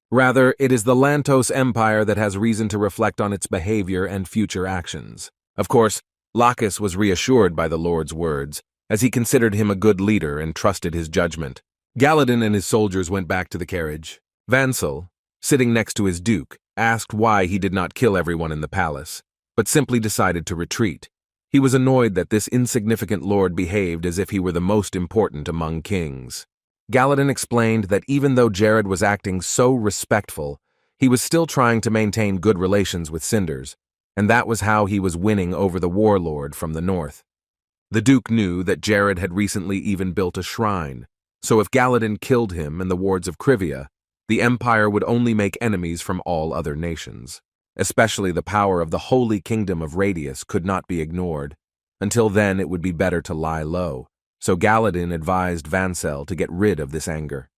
Rather, it is the Lantos Empire that has reason to reflect on its behavior and future actions. Of course, Lacus was reassured by the Lord's words, as he considered him a good leader and trusted his judgment. Galadin and his soldiers went back to the carriage. Vansel, sitting next to his duke, asked why he did not kill everyone in the palace, but simply decided to retreat. He was annoyed that this insignificant lord behaved as if he were the most important among kings. Galadin explained that even though Jared was acting so respectful, he was still trying to maintain good relations with Cinders, and that was how he was winning over the warlord from the north. The Duke knew that Jared had recently even built a shrine, so if Galadin killed him and the wards of Krivia, the Empire would only make enemies from all other nations. Especially the power of the Holy Kingdom of Radius could not be ignored. Until then, it would be better to lie low, so Galadin advised Vansel to get rid of this anger.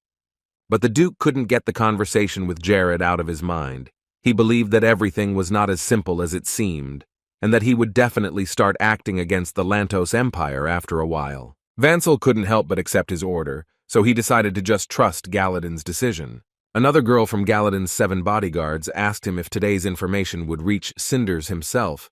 But the Duke couldn't get the conversation with Jared out of his mind. He believed that everything was not as simple as it seemed, and that he would definitely start acting against the Lantos Empire after a while. Vansel couldn't help but accept his order, so he decided to just trust Galadin's decision. Another girl from Galadin's 7 bodyguards asked him if today's information would reach Cinders himself,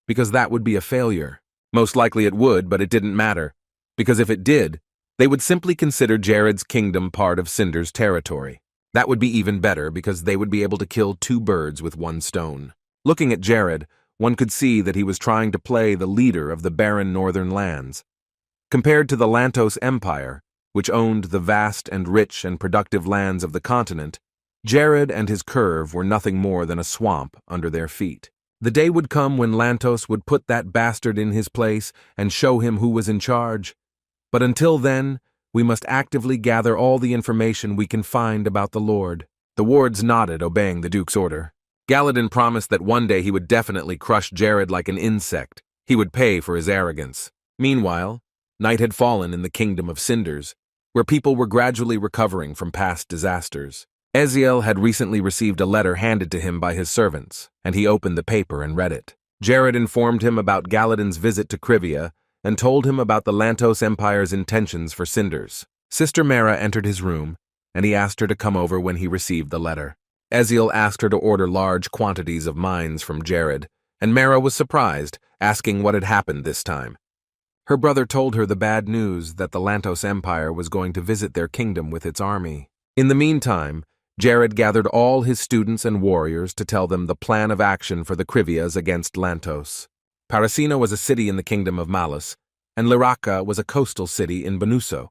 because that would be a failure. Most likely it would, but it didn't matter, because if it did, they would simply consider Jared's kingdom part of Cinders' territory. That would be even better because they would be able to kill 2 birds with 1 stone. Looking at Jared, one could see that he was trying to play the leader of the barren northern lands. Compared to the Lantos Empire, which owned the vast and rich and productive lands of the continent, Jared and his curve were nothing more than a swamp under their feet. The day would come when Lantos would put that bastard in his place and show him who was in charge. But until then, we must actively gather all the information we can find about the Lord. The wards nodded, obeying the Duke's order. Galadin promised that one day he would definitely crush Jared like an insect. He would pay for his arrogance. Meanwhile, night had fallen in the kingdom of Cinders, where people were gradually recovering from past disasters. Eziel had recently received a letter handed to him by his servants, and he opened the paper and read it. Jared informed him about Galadin's visit to Krivia and told him about the Lantos Empire's intentions for Cinders. Sister Mara entered his room, and he asked her to come over when he received the letter. Eziel asked her to order large quantities of mines from Jared, and Mara was surprised, asking what had happened this time. Her brother told her the bad news that the Lantos Empire was going to visit their kingdom with its army. In the meantime, Jared gathered all his students and warriors to tell them the plan of action for the Krivias against Lantos. Parasina was a city in the kingdom of Malus, and Liraca was a coastal city in Benuso.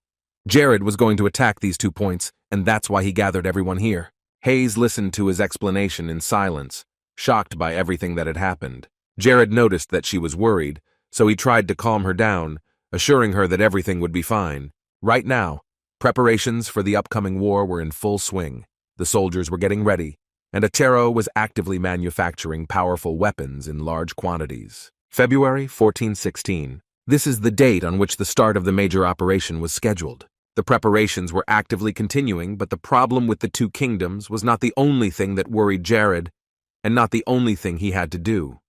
Jared was going to attack these 2 points, and that's why he gathered everyone here. Hayes listened to his explanation in silence, shocked by everything that had happened. Jared noticed that she was worried, so he tried to calm her down, assuring her that everything would be fine. Right now, preparations for the upcoming war were in full swing. The soldiers were getting ready, and Atero was actively manufacturing powerful weapons in large quantities. February 1416. This is the date on which the start of the major operation was scheduled. The preparations were actively continuing, but the problem with the 2 kingdoms was not the only thing that worried Jared, and not the only thing he had to do.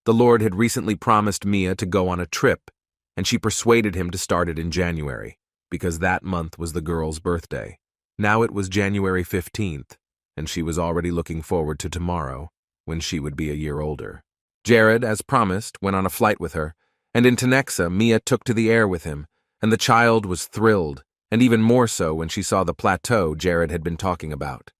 The Lord had recently promised Mia to go on a trip, and she persuaded him to start it in January, because that month was the girl's birthday. Now it was January 15th, and she was already looking forward to tomorrow, when she would be a year older. Jared, as promised, went on a flight with her, and in Tenexa, Mia took to the air with him, and the child was thrilled, and even more so when she saw the plateau Jared had been talking about.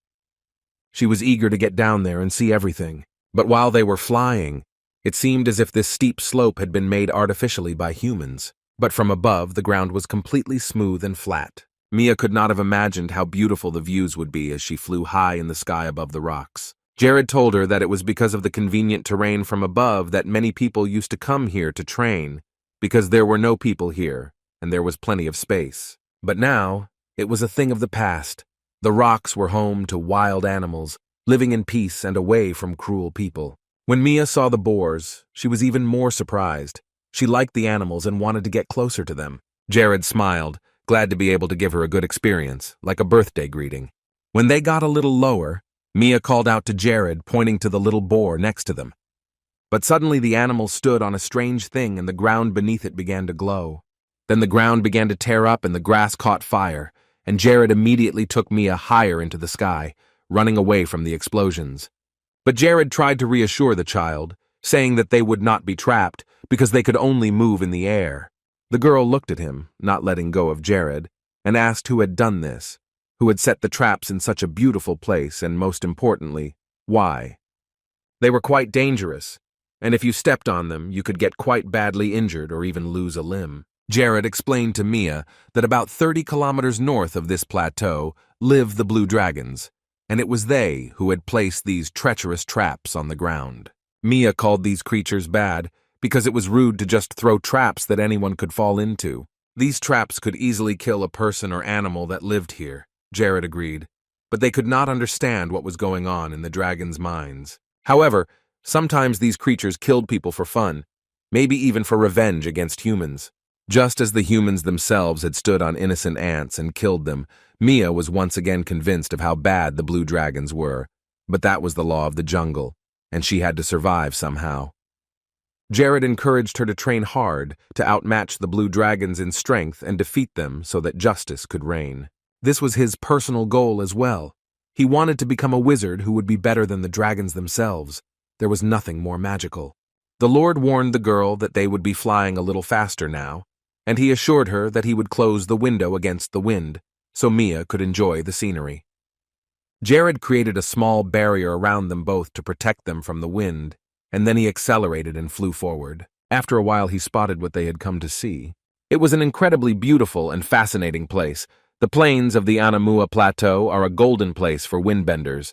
She was eager to get down there and see everything, but while they were flying, it seemed as if this steep slope had been made artificially by humans, but from above the ground was completely smooth and flat. Mia could not have imagined how beautiful the views would be as she flew high in the sky above the rocks. Jared told her that it was because of the convenient terrain from above that many people used to come here to train, because there were no people here, and there was plenty of space. But now, it was a thing of the past. The rocks were home to wild animals, living in peace and away from cruel people. When Mia saw the boars, she was even more surprised. She liked the animals and wanted to get closer to them. Jared smiled, glad to be able to give her a good experience, like a birthday greeting. When they got a little lower, Mia called out to Jared, pointing to the little boar next to them. But suddenly the animal stood on a strange thing and the ground beneath it began to glow. Then the ground began to tear up and the grass caught fire, and Jared immediately took Mia higher into the sky, running away from the explosions. But Jared tried to reassure the child, saying that they would not be trapped because they could only move in the air. The girl looked at him, not letting go of Jared, and asked who had done this, who had set the traps in such a beautiful place, and most importantly, why. They were quite dangerous, and if you stepped on them, you could get quite badly injured or even lose a limb. Jared explained to Mia that about 30 kilometers north of this plateau live the blue dragons, and it was they who had placed these treacherous traps on the ground. Mia called these creatures bad because it was rude to just throw traps that anyone could fall into. These traps could easily kill a person or animal that lived here, Jared agreed, but they could not understand what was going on in the dragons' minds. However, sometimes these creatures killed people for fun, maybe even for revenge against humans. Just as the humans themselves had stood on innocent ants and killed them, Mia was once again convinced of how bad the blue dragons were. But that was the law of the jungle, and she had to survive somehow. Jared encouraged her to train hard to outmatch the blue dragons in strength and defeat them so that justice could reign. This was his personal goal as well. He wanted to become a wizard who would be better than the dragons themselves. There was nothing more magical. The Lord warned the girl that they would be flying a little faster now, and he assured her that he would close the window against the wind, so Mia could enjoy the scenery. Jared created a small barrier around them both to protect them from the wind, and then he accelerated and flew forward. After a while he spotted what they had come to see. It was an incredibly beautiful and fascinating place. The plains of the Anamua Plateau are a golden place for windbenders.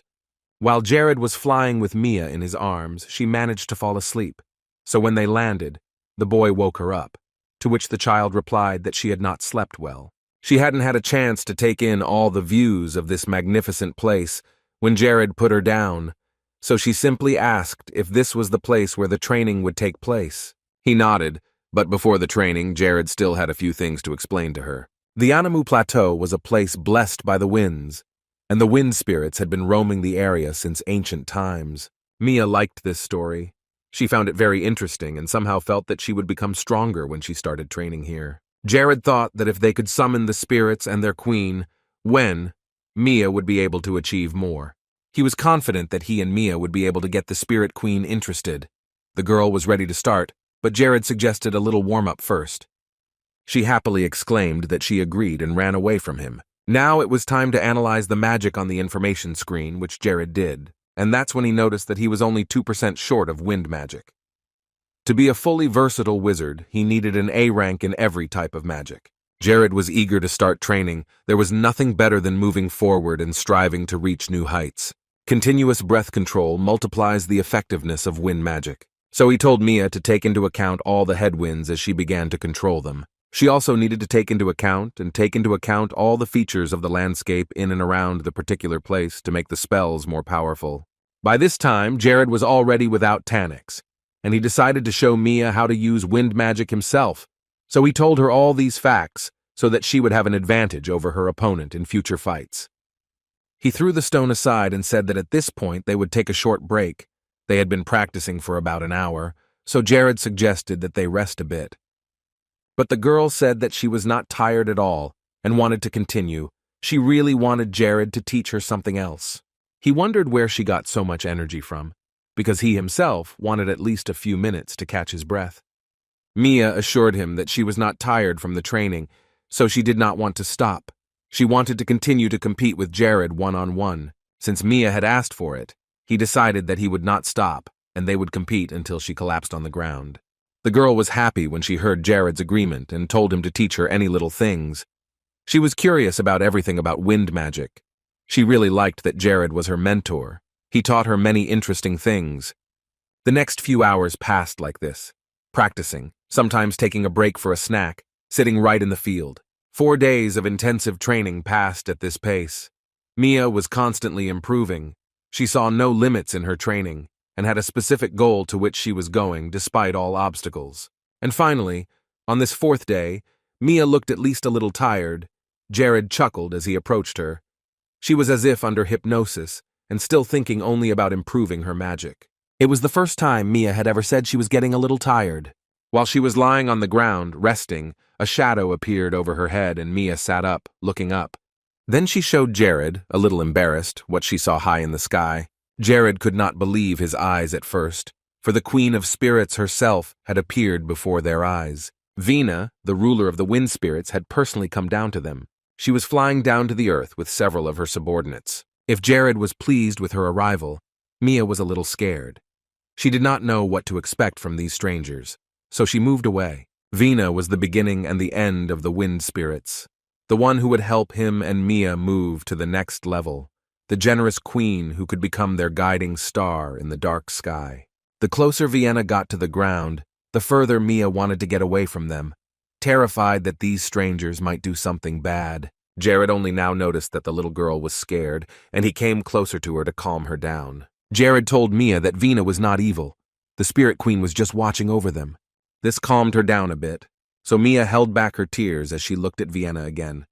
While Jared was flying with Mia in his arms, she managed to fall asleep. So when they landed, the boy woke her up, to which the child replied that she had not slept well. She hadn't had a chance to take in all the views of this magnificent place when Jared put her down, so she simply asked if this was the place where the training would take place. He nodded, but before the training, Jared still had a few things to explain to her. The Anamu Plateau was a place blessed by the winds, and the wind spirits had been roaming the area since ancient times. Mia liked this story. She found it very interesting and somehow felt that she would become stronger when she started training here. Jared thought that if they could summon the spirits and their queen, Mia would be able to achieve more. He was confident that he and Mia would be able to get the spirit queen interested. The girl was ready to start, but Jared suggested a little warm-up first. She happily exclaimed that she agreed and ran away from him. Now it was time to analyze the magic on the information screen, which Jared did, and that's when he noticed that he was only 2% short of wind magic. To be a fully versatile wizard, he needed an A rank in every type of magic. Jared was eager to start training. There was nothing better than moving forward and striving to reach new heights. Continuous breath control multiplies the effectiveness of wind magic. So he told Mia to take into account all the headwinds as she began to control them. She also needed to take into account all the features of the landscape in and around the particular place to make the spells more powerful. By this time, Jared was already without Taniks, and he decided to show Mia how to use wind magic himself. So he told her all these facts so that she would have an advantage over her opponent in future fights. He threw the stone aside and said that at this point they would take a short break. They had been practicing for about an hour, so Jared suggested that they rest a bit. But the girl said that she was not tired at all and wanted to continue. She really wanted Jared to teach her something else. He wondered where she got so much energy from, because he himself wanted at least a few minutes to catch his breath. Mia assured him that she was not tired from the training, so she did not want to stop. She wanted to continue to compete with Jared one-on-one. Since Mia had asked for it, he decided that he would not stop, and they would compete until she collapsed on the ground. The girl was happy when she heard Jared's agreement and told him to teach her any little things. She was curious about everything about wind magic. She really liked that Jared was her mentor. He taught her many interesting things. The next few hours passed like this, practicing, sometimes taking a break for a snack, sitting right in the field. 4 days of intensive training passed at this pace. Mia was constantly improving. She saw no limits in her training and had a specific goal to which she was going despite all obstacles. And finally, on this 4th day, Mia looked at least a little tired. Jared chuckled as he approached her. She was as if under hypnosis and still thinking only about improving her magic. It was the first time Mia had ever said she was getting a little tired. While she was lying on the ground, resting, a shadow appeared over her head and Mia sat up, looking up. Then she showed Jared, a little embarrassed, what she saw high in the sky. Jared could not believe his eyes at first, for the Queen of Spirits herself had appeared before their eyes. Vina, the ruler of the wind spirits, had personally come down to them. She was flying down to the earth with several of her subordinates. If Jared was pleased with her arrival, Mia was a little scared. She did not know what to expect from these strangers, so she moved away. Vina was the beginning and the end of the wind spirits, the one who would help him and Mia move to the next level, the generous queen who could become their guiding star in the dark sky. The closer Vienna got to the ground, the further Mia wanted to get away from them, terrified that these strangers might do something bad. Jared only now noticed that the little girl was scared, and he came closer to her to calm her down. Jared told Mia that Vina was not evil. The Spirit Queen was just watching over them. This calmed her down a bit, so Mia held back her tears as she looked at Vienna again.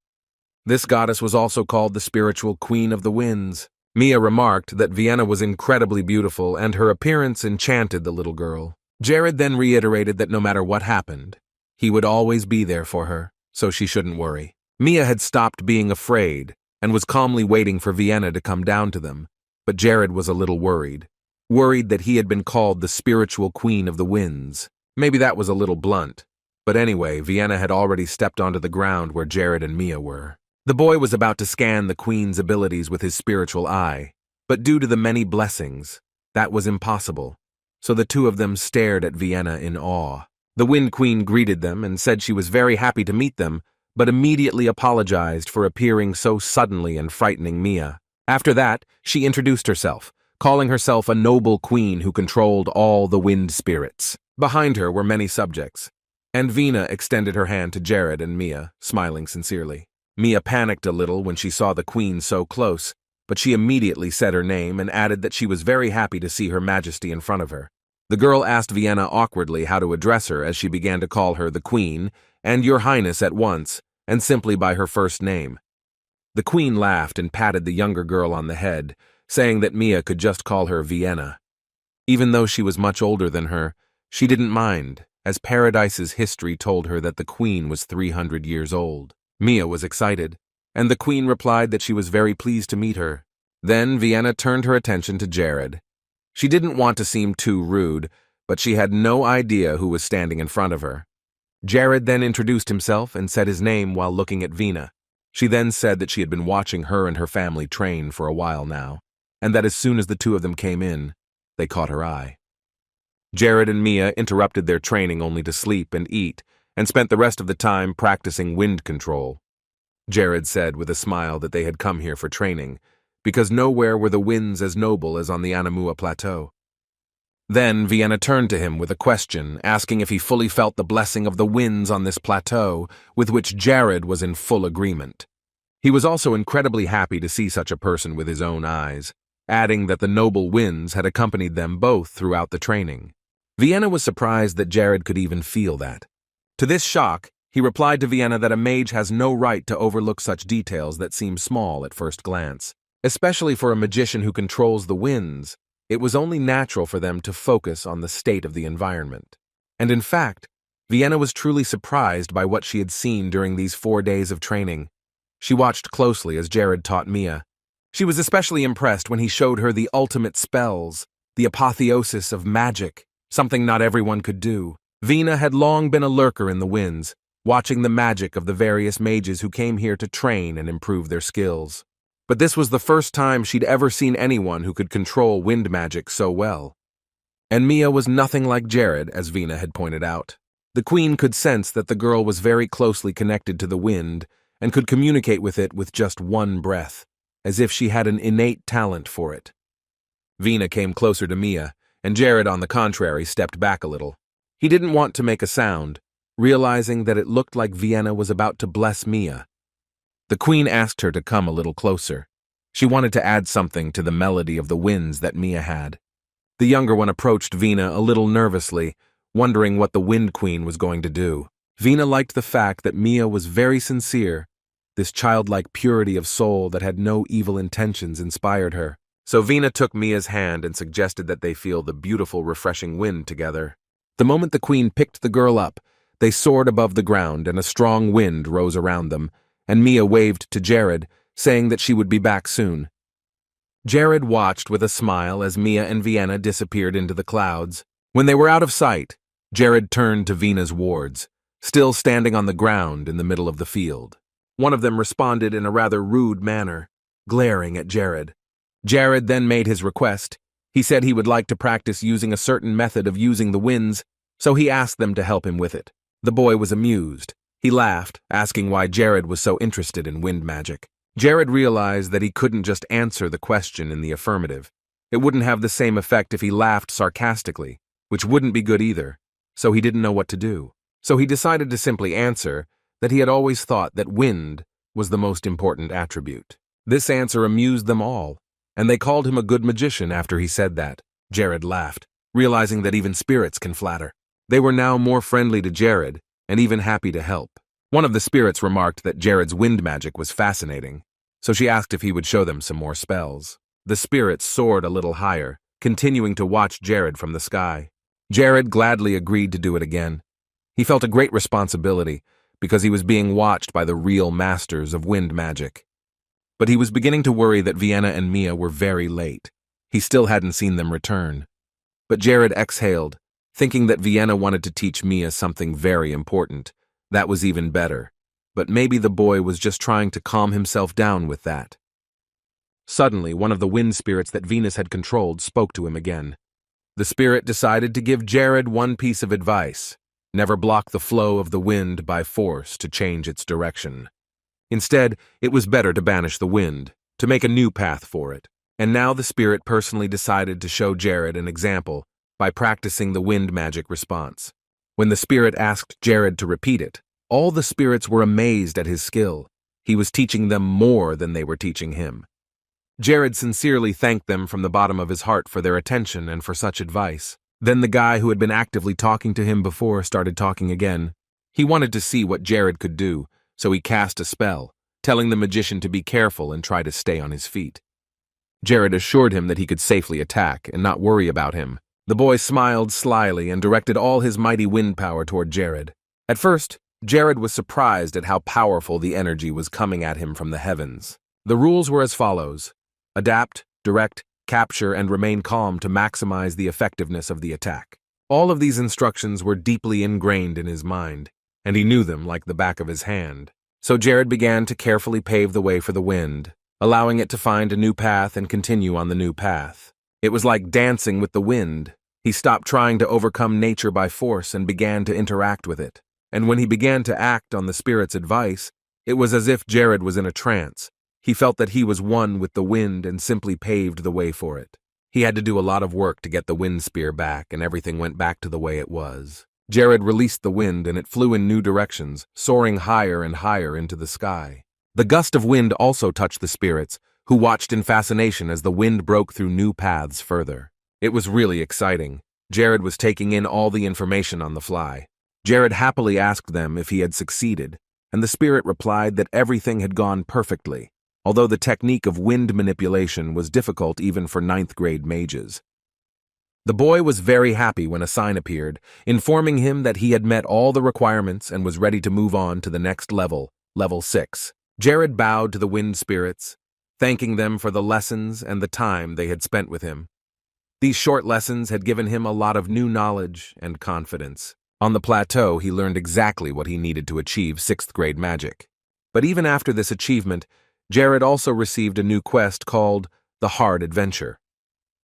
This goddess was also called the Spiritual Queen of the Winds. Mia remarked that Vienna was incredibly beautiful and her appearance enchanted the little girl. Jared then reiterated that no matter what happened, he would always be there for her, so she shouldn't worry. Mia had stopped being afraid and was calmly waiting for Vienna to come down to them, but Jared was a little worried that he had been called the Spiritual Queen of the Winds. Maybe that was a little blunt, but anyway, Vienna had already stepped onto the ground where Jared and Mia were. The boy was about to scan the Queen's abilities with his spiritual eye, but due to the many blessings, that was impossible, so the two of them stared at Vienna in awe. The Wind Queen greeted them and said she was very happy to meet them, but immediately apologized for appearing so suddenly and frightening Mia. After that, she introduced herself, calling herself a noble queen who controlled all the wind spirits. Behind her were many subjects, and Vina extended her hand to Jared and Mia, smiling sincerely. Mia panicked a little when she saw the queen so close, but she immediately said her name and added that she was very happy to see Her Majesty in front of her. The girl asked Vienna awkwardly how to address her as she began to call her the Queen and Your Highness at once, and simply by her first name. The Queen laughed and patted the younger girl on the head, saying that Mia could just call her Vienna. Even though she was much older than her, she didn't mind, as Paradise's history told her that the Queen was 300 years old. Mia was excited, and the Queen replied that she was very pleased to meet her. Then Vienna turned her attention to Jared. She didn't want to seem too rude, but she had no idea who was standing in front of her. Jared then introduced himself and said his name while looking at Vina. She then said that she had been watching her and her family train for a while now, and that as soon as the two of them came in, they caught her eye. Jared and Mia interrupted their training only to sleep and eat, and spent the rest of the time practicing wind control. Jared said with a smile that they had come here for training, because nowhere were the winds as noble as on the Anamua Plateau. Then Vienna turned to him with a question, asking if he fully felt the blessing of the winds on this plateau, with which Jared was in full agreement. He was also incredibly happy to see such a person with his own eyes, adding that the noble winds had accompanied them both throughout the training. Vienna was surprised that Jared could even feel that. To this shock, he replied to Vienna that a mage has no right to overlook such details that seem small at first glance. Especially for a magician who controls the winds, it was only natural for them to focus on the state of the environment. And in fact, Vienna was truly surprised by what she had seen during these 4 days of training. She watched closely as Jared taught Mia. She was especially impressed when he showed her the ultimate spells, the apotheosis of magic, something not everyone could do. Vina had long been a lurker in the winds, watching the magic of the various mages who came here to train and improve their skills. But this was the first time she'd ever seen anyone who could control wind magic so well. And Mia was nothing like Jared, as Vina had pointed out. The queen could sense that the girl was very closely connected to the wind and could communicate with it with just one breath, as if she had an innate talent for it. Vina came closer to Mia, and Jared, on the contrary, stepped back a little. He didn't want to make a sound, realizing that it looked like Vienna was about to bless Mia. The queen asked her to come a little closer. She wanted to add something to the melody of the winds that Mia had. The younger one approached Vina a little nervously, wondering what the Wind Queen was going to do. Vina liked the fact that Mia was very sincere. This childlike purity of soul that had no evil intentions inspired her. So Vina took Mia's hand and suggested that they feel the beautiful, refreshing wind together. The moment the queen picked the girl up, they soared above the ground and a strong wind rose around them, and Mia waved to Jared, saying that she would be back soon. Jared watched with a smile as Mia and Vienna disappeared into the clouds. When they were out of sight, Jared turned to Vienna's wards, still standing on the ground in the middle of the field. One of them responded in a rather rude manner, glaring at Jared. Jared then made his request. He said he would like to practice using a certain method of using the winds, so he asked them to help him with it. The boy was amused. He laughed, asking why Jared was so interested in wind magic. Jared realized that he couldn't just answer the question in the affirmative. It wouldn't have the same effect if he laughed sarcastically, which wouldn't be good either, so he didn't know what to do. So he decided to simply answer that he had always thought that wind was the most important attribute. This answer amused them all, and they called him a good magician after he said that. Jared laughed, realizing that even spirits can flatter. They were now more friendly to Jared, and even happy to help. One of the spirits remarked that Jared's wind magic was fascinating, so she asked if he would show them some more spells. The spirit soared a little higher, continuing to watch Jared from the sky. Jared gladly agreed to do it again. He felt a great responsibility, because he was being watched by the real masters of wind magic. But he was beginning to worry that Vienna and Mia were very late. He still hadn't seen them return. But Jared exhaled, thinking that Vienna wanted to teach Mia something very important. That was even better. But maybe the boy was just trying to calm himself down with that. Suddenly, one of the wind spirits that Venus had controlled spoke to him again. The spirit decided to give Jared one piece of advice: never block the flow of the wind by force to change its direction. Instead, it was better to banish the wind, to make a new path for it. And now the spirit personally decided to show Jared an example by practicing the wind magic response. When the spirit asked Jared to repeat it, all the spirits were amazed at his skill. He was teaching them more than they were teaching him. Jared sincerely thanked them from the bottom of his heart for their attention and for such advice. Then the guy who had been actively talking to him before started talking again. He wanted to see what Jared could do, so he cast a spell, telling the magician to be careful and try to stay on his feet. Jared assured him that he could safely attack and not worry about him. The boy smiled slyly and directed all his mighty wind power toward Jared. At first, Jared was surprised at how powerful the energy was coming at him from the heavens. The rules were as follows: adapt, direct, capture, and remain calm to maximize the effectiveness of the attack. All of these instructions were deeply ingrained in his mind, and he knew them like the back of his hand. So Jared began to carefully pave the way for the wind, allowing it to find a new path and continue on the new path. It was like dancing with the wind. He stopped trying to overcome nature by force and began to interact with it. And when he began to act on the spirit's advice, it was as if Jared was in a trance. He felt that he was one with the wind and simply paved the way for it. He had to do a lot of work to get the wind spear back, and everything went back to the way it was. Jared released the wind and it flew in new directions, soaring higher and higher into the sky. The gust of wind also touched the spirits, who watched in fascination as the wind broke through new paths further. It was really exciting. Jared was taking in all the information on the fly. Jared happily asked them if he had succeeded, and the spirit replied that everything had gone perfectly, although the technique of wind manipulation was difficult even for 9th grade mages. The boy was very happy when a sign appeared, informing him that he had met all the requirements and was ready to move on to the next level, level 6. Jared bowed to the wind spirits, thanking them for the lessons and the time they had spent with him. These short lessons had given him a lot of new knowledge and confidence. On the plateau, he learned exactly what he needed to achieve 6th grade magic. But even after this achievement, Jared also received a new quest called the Hard Adventure.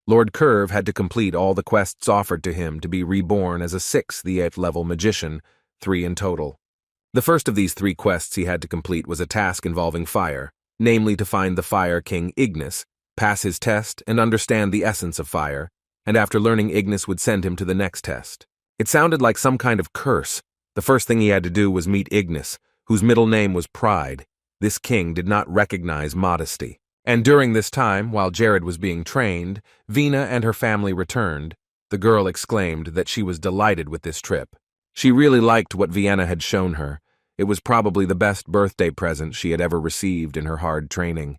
Lord Curve had to complete all the quests offered to him to be reborn as a 6th the 8th level magician, 3 in total. The first of these 3 quests he had to complete was a task involving fire, namely to find the Fire King Ignis, pass his test, and understand the essence of fire, and after learning Ignis would send him to the next test. It sounded like some kind of curse. The first thing he had to do was meet Ignis, whose middle name was Pride. This king did not recognize modesty. And during this time, while Jared was being trained, Vina and her family returned. The girl exclaimed that she was delighted with this trip. She really liked what Vienna had shown her. It was probably the best birthday present she had ever received in her hard training.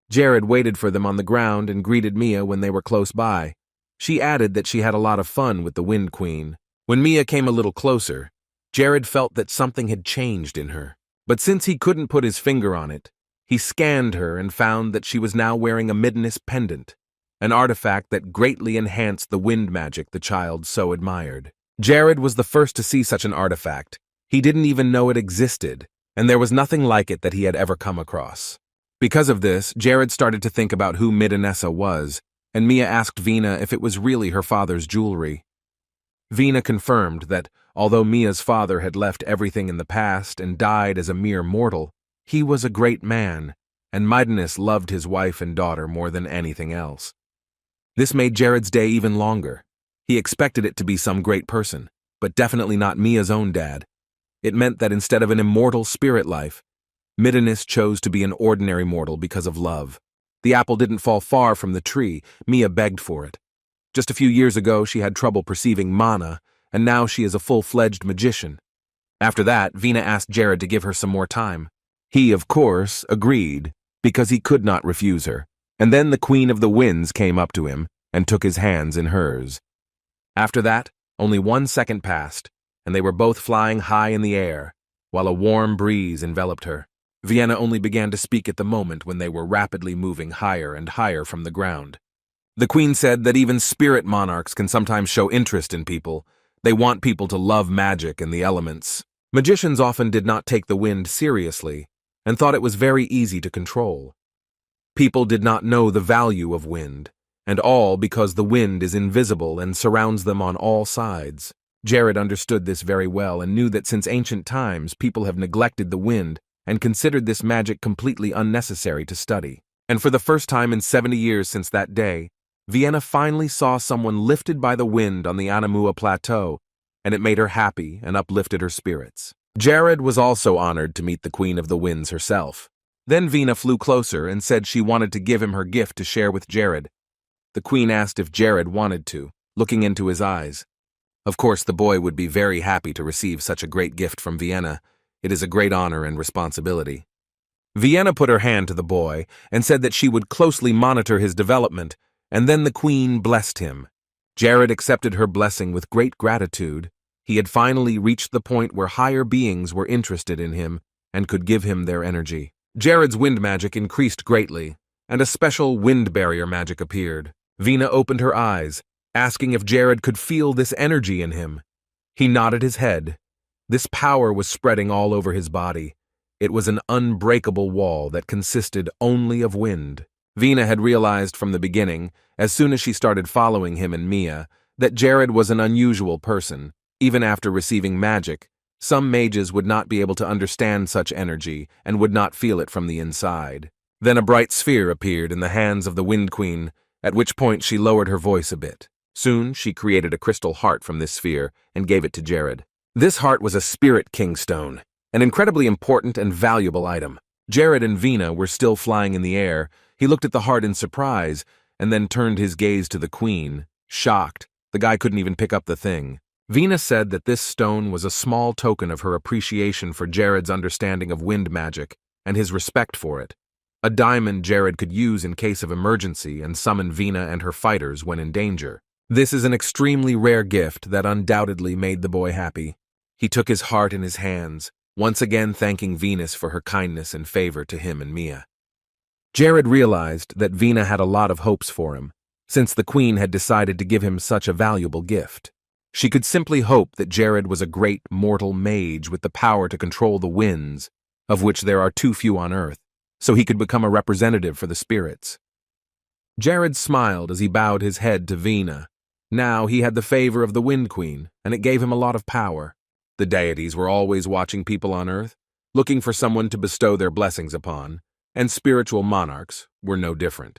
Jared waited for them on the ground and greeted Mia when they were close by. She added that she had a lot of fun with the Wind Queen. When Mia came a little closer, Jared felt that something had changed in her. But since he couldn't put his finger on it, He scanned her and found that she was now wearing a midnight pendant, an artifact that greatly enhanced the wind magic the child so admired. Jared was the first to see such an artifact. He didn't even know it existed, and there was nothing like it that he had ever come across. Because of this, Jared started to think about who Midinessa was, and Mia asked Vina if it was really her father's jewelry. Vina confirmed that, although Mia's father had left everything in the past and died as a mere mortal, he was a great man, and Midiness loved his wife and daughter more than anything else. This made Jared's day even longer. He expected it to be some great person, but definitely not Mia's own dad. It meant that instead of an immortal spirit life, Midiness chose to be an ordinary mortal because of love. The apple didn't fall far from the tree. Mia begged for it. Just a few years ago, she had trouble perceiving mana, and now she is a full-fledged magician. After that, Vina asked Jared to give her some more time. He, of course, agreed, because he could not refuse her. And then the Queen of the Winds came up to him and took his hands in hers. After that, only 1 second passed, and they were both flying high in the air, while a warm breeze enveloped her. Vienna only began to speak at the moment when they were rapidly moving higher and higher from the ground. The Queen said that even spirit monarchs can sometimes show interest in people. They want people to love magic and the elements. Magicians often did not take the wind seriously and thought it was very easy to control. People did not know the value of wind, and all because the wind is invisible and surrounds them on all sides. Jared understood this very well and knew that since ancient times people have neglected the wind and considered this magic completely unnecessary to study. And for the first time in 70 years since that day, Vienna finally saw someone lifted by the wind on the Anamua Plateau, and it made her happy and uplifted her spirits. Jared was also honored to meet the Queen of the Winds herself. Then Vina flew closer and said she wanted to give him her gift to share with Jared. The Queen asked if Jared wanted to, looking into his eyes. Of course, the boy would be very happy to receive such a great gift from Vienna. It is a great honor and responsibility. Vienna put her hand to the boy and said that she would closely monitor his development, and then the Queen blessed him. Jared accepted her blessing with great gratitude. He had finally reached the point where higher beings were interested in him and could give him their energy. Jared's wind magic increased greatly, and a special wind barrier magic appeared. Vina opened her eyes, asking if Jared could feel this energy in him. He nodded his head. This power was spreading all over his body. It was an unbreakable wall that consisted only of wind. Vina had realized from the beginning, as soon as she started following him and Mia, that Jared was an unusual person. Even after receiving magic, some mages would not be able to understand such energy and would not feel it from the inside. Then a bright sphere appeared in the hands of the Wind Queen, at which point she lowered her voice a bit. Soon she created a crystal heart from this sphere and gave it to Jared. This heart was a spirit kingstone, an incredibly important and valuable item. Jared and Vina were still flying in the air. He looked at the heart in surprise and then turned his gaze to the Queen, shocked. The guy couldn't even pick up the thing. Vina said that this stone was a small token of her appreciation for Jared's understanding of wind magic and his respect for it. A diamond Jared could use in case of emergency and summon Vina and her fighters when in danger. This is an extremely rare gift that undoubtedly made the boy happy. He took his heart in his hands, once again thanking Venus for her kindness and favor to him and Mia. Jared realized that Vina had a lot of hopes for him, since the Queen had decided to give him such a valuable gift. She could simply hope that Jared was a great mortal mage with the power to control the winds, of which there are too few on Earth, so he could become a representative for the spirits. Jared smiled as he bowed his head to Vina. Now he had the favor of the Wind Queen, and it gave him a lot of power. The deities were always watching people on Earth, looking for someone to bestow their blessings upon, and spiritual monarchs were no different.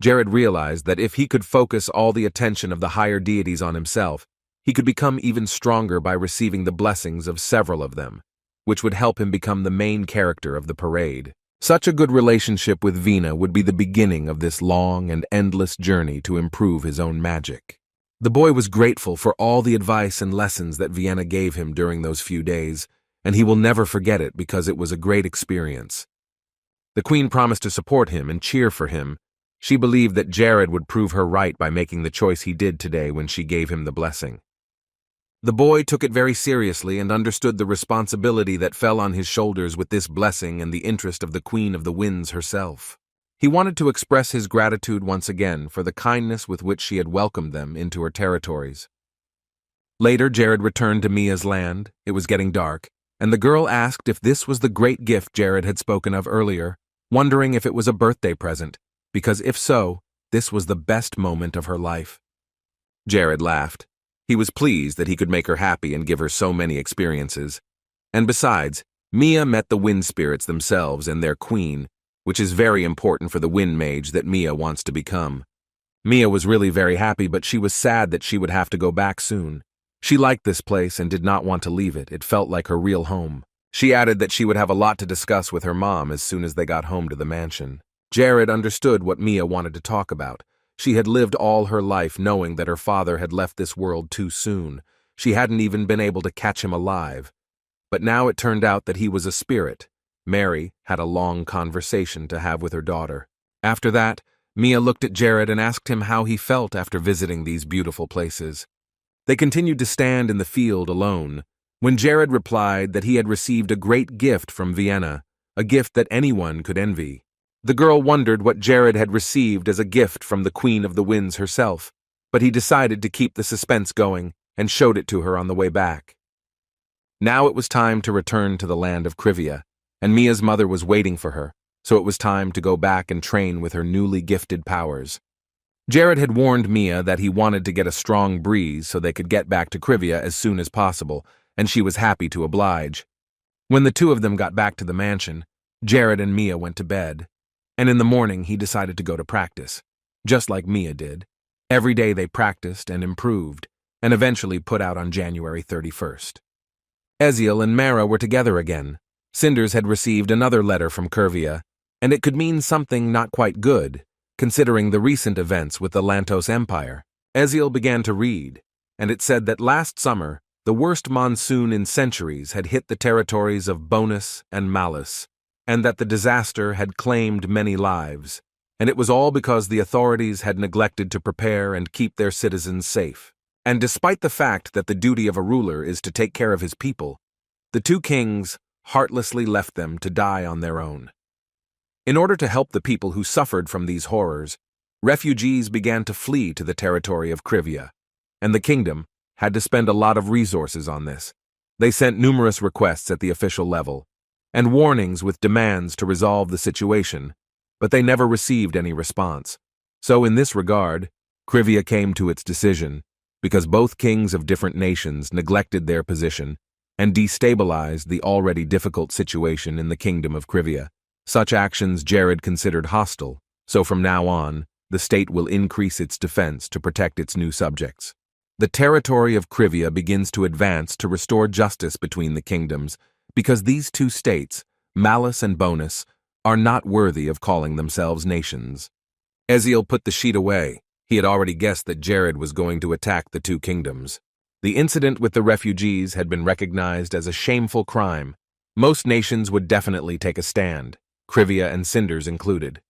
Jared realized that if he could focus all the attention of the higher deities on himself, he could become even stronger by receiving the blessings of several of them, which would help him become the main character of the parade. Such a good relationship with Vina would be the beginning of this long and endless journey to improve his own magic. The boy was grateful for all the advice and lessons that Vienna gave him during those few days, and he will never forget it because it was a great experience. The Queen promised to support him and cheer for him. She believed that Jared would prove her right by making the choice he did today when she gave him the blessing. The boy took it very seriously and understood the responsibility that fell on his shoulders with this blessing and the interest of the Queen of the Winds herself. He wanted to express his gratitude once again for the kindness with which she had welcomed them into her territories. Later, Jared returned to Mia's land. It was getting dark, and the girl asked if this was the great gift Jared had spoken of earlier, wondering if it was a birthday present, because if so, this was the best moment of her life. Jared laughed. He was pleased that he could make her happy and give her so many experiences. And besides, Mia met the wind spirits themselves and their queen, which is very important for the wind mage that Mia wants to become. Mia was really very happy, but she was sad that she would have to go back soon. She liked this place and did not want to leave it. It felt like her real home. She added that she would have a lot to discuss with her mom as soon as they got home to the mansion. Jared understood what Mia wanted to talk about. She had lived all her life knowing that her father had left this world too soon. She hadn't even been able to catch him alive. But now it turned out that he was a spirit. Mary had a long conversation to have with her daughter. After that, Mia looked at Jared and asked him how he felt after visiting these beautiful places. They continued to stand in the field alone, when Jared replied that he had received a great gift from Vienna, a gift that anyone could envy. The girl wondered what Jared had received as a gift from the Queen of the Winds herself, but he decided to keep the suspense going and showed it to her on the way back. Now it was time to return to the land of Krivia, and Mia's mother was waiting for her, so it was time to go back and train with her newly gifted powers. Jared had warned Mia that he wanted to get a strong breeze so they could get back to Krivia as soon as possible, and she was happy to oblige. When the two of them got back to the mansion, Jared and Mia went to bed. And in the morning he decided to go to practice, just like Mia did. Every day they practiced and improved, and eventually put out on January 31st. Eziel and Mara were together again. Cinders had received another letter from Krivia, and it could mean something not quite good, considering the recent events with the Lantos Empire. Eziel began to read, and it said that last summer, the worst monsoon in centuries had hit the territories of Bonus and Malus, and that the disaster had claimed many lives, and it was all because the authorities had neglected to prepare and keep their citizens safe. And despite the fact that the duty of a ruler is to take care of his people, the two kings heartlessly left them to die on their own. In order to help the people who suffered from these horrors, refugees began to flee to the territory of Krivia, and the kingdom had to spend a lot of resources on this. They sent numerous requests at the official level, and warnings with demands to resolve the situation, but they never received any response. So in this regard, Krivia came to its decision, because both kings of different nations neglected their position and destabilized the already difficult situation in the kingdom of Krivia. Such actions Jared considered hostile, so from now on, the state will increase its defense to protect its new subjects. The territory of Krivia begins to advance to restore justice between the kingdoms, because these two states, Malus and Bonus, are not worthy of calling themselves nations. Eziel put the sheet away. He had already guessed that Jared was going to attack the two kingdoms. The incident with the refugees had been recognized as a shameful crime. Most nations would definitely take a stand, Krivia and Cinders included.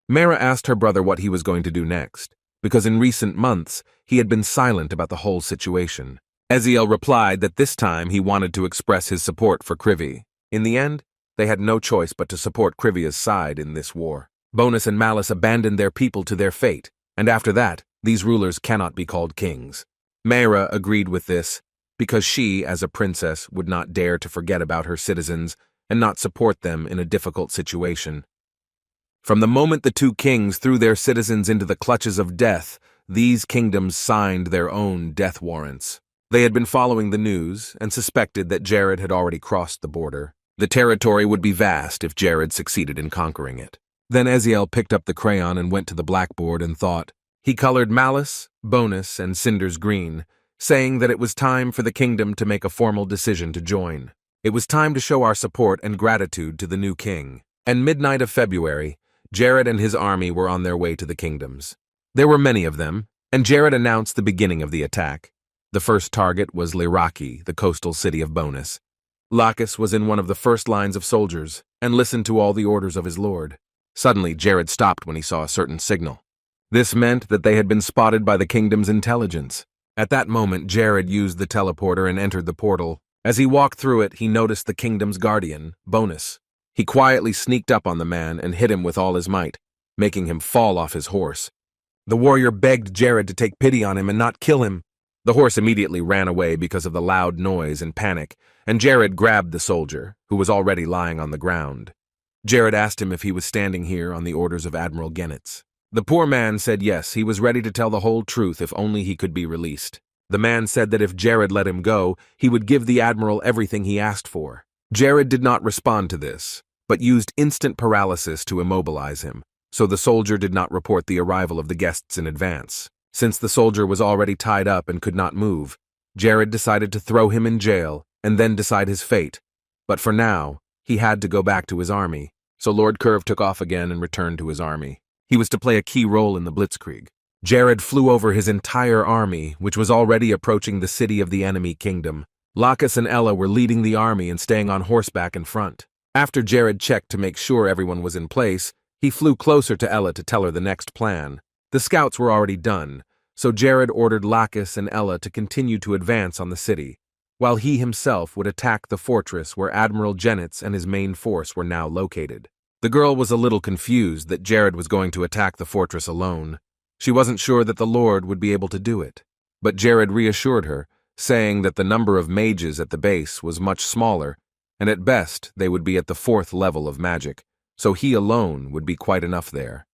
Mara asked her brother what he was going to do next, because in recent months he had been silent about the whole situation. Eziel replied that this time he wanted to express his support for Krivia. In the end, they had no choice but to support Krivia's side in this war. Bonus and Malus abandoned their people to their fate, and after that, these rulers cannot be called kings. Mara agreed with this, because she, as a princess, would not dare to forget about her citizens and not support them in a difficult situation. From the moment the two kings threw their citizens into the clutches of death, these kingdoms signed their own death warrants. They had been following the news and suspected that Jared had already crossed the border. The territory would be vast if Jared succeeded in conquering it. Then Eziel picked up the crayon and went to the blackboard and thought. He colored Malus, Bonus, and Cinders green, saying that it was time for the kingdom to make a formal decision to join. It was time to show our support and gratitude to the new king. And midnight of February, Jared and his army were on their way to the kingdoms. There were many of them, and Jared announced the beginning of the attack. The first target was Liraki, the coastal city of Bonus. Lacus was in one of the first lines of soldiers and listened to all the orders of his lord. Suddenly, Jared stopped when he saw a certain signal. This meant that they had been spotted by the kingdom's intelligence. At that moment, Jared used the teleporter and entered the portal. As he walked through it, he noticed the kingdom's guardian, Bonus. He quietly sneaked up on the man and hit him with all his might, making him fall off his horse. The warrior begged Jared to take pity on him and not kill him. The horse immediately ran away because of the loud noise and panic, and Jared grabbed the soldier, who was already lying on the ground. Jared asked him if he was standing here on the orders of Admiral Genitz. The poor man said yes, he was ready to tell the whole truth if only he could be released. The man said that if Jared let him go, he would give the Admiral everything he asked for. Jared did not respond to this, but used instant paralysis to immobilize him, so the soldier did not report the arrival of the guests in advance. Since the soldier was already tied up and could not move, Jared decided to throw him in jail and then decide his fate. But for now, he had to go back to his army, so Lord Curve took off again and returned to his army. He was to play a key role in the Blitzkrieg. Jared flew over his entire army, which was already approaching the city of the enemy kingdom. Lacus and Ella were leading the army and staying on horseback in front. After Jared checked to make sure everyone was in place, he flew closer to Ella to tell her the next plan. The scouts were already done, so Jared ordered Lacus and Ella to continue to advance on the city, while he himself would attack the fortress where Admiral Genitz and his main force were now located. The girl was a little confused that Jared was going to attack the fortress alone. She wasn't sure that the Lord would be able to do it, but Jared reassured her, saying that the number of mages at the base was much smaller, and at best they would be at the 4th level of magic, so he alone would be quite enough there.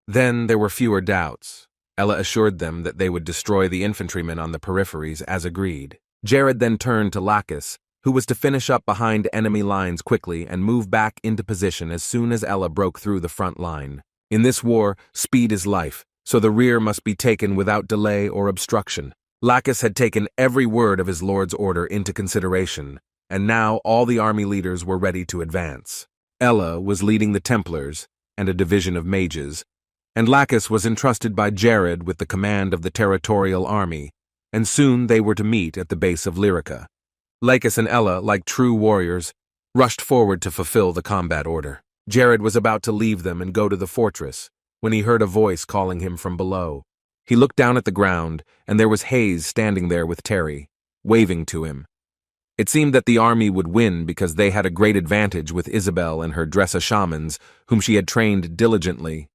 Then there were fewer doubts. Ella assured them that they would destroy the infantrymen on the peripheries as agreed. Jared then turned to Lacus, who was to finish up behind enemy lines quickly and move back into position as soon as Ella broke through the front line. In this war, speed is life, so the rear must be taken without delay or obstruction. Lacus had taken every word of his lord's order into consideration, and now all the army leaders were ready to advance. Ella was leading the Templars and a division of mages, and Lacus was entrusted by Jared with the command of the territorial army, and soon they were to meet at the base of Lyrica. Lacus and Ella, like true warriors, rushed forward to fulfill the combat order. Jared was about to leave them and go to the fortress when he heard a voice calling him from below. He looked down at the ground, and there was Hayes standing there with Terry, waving to him. It seemed that the army would win because they had a great advantage with Isabel and her Dressa shamans, whom she had trained diligently.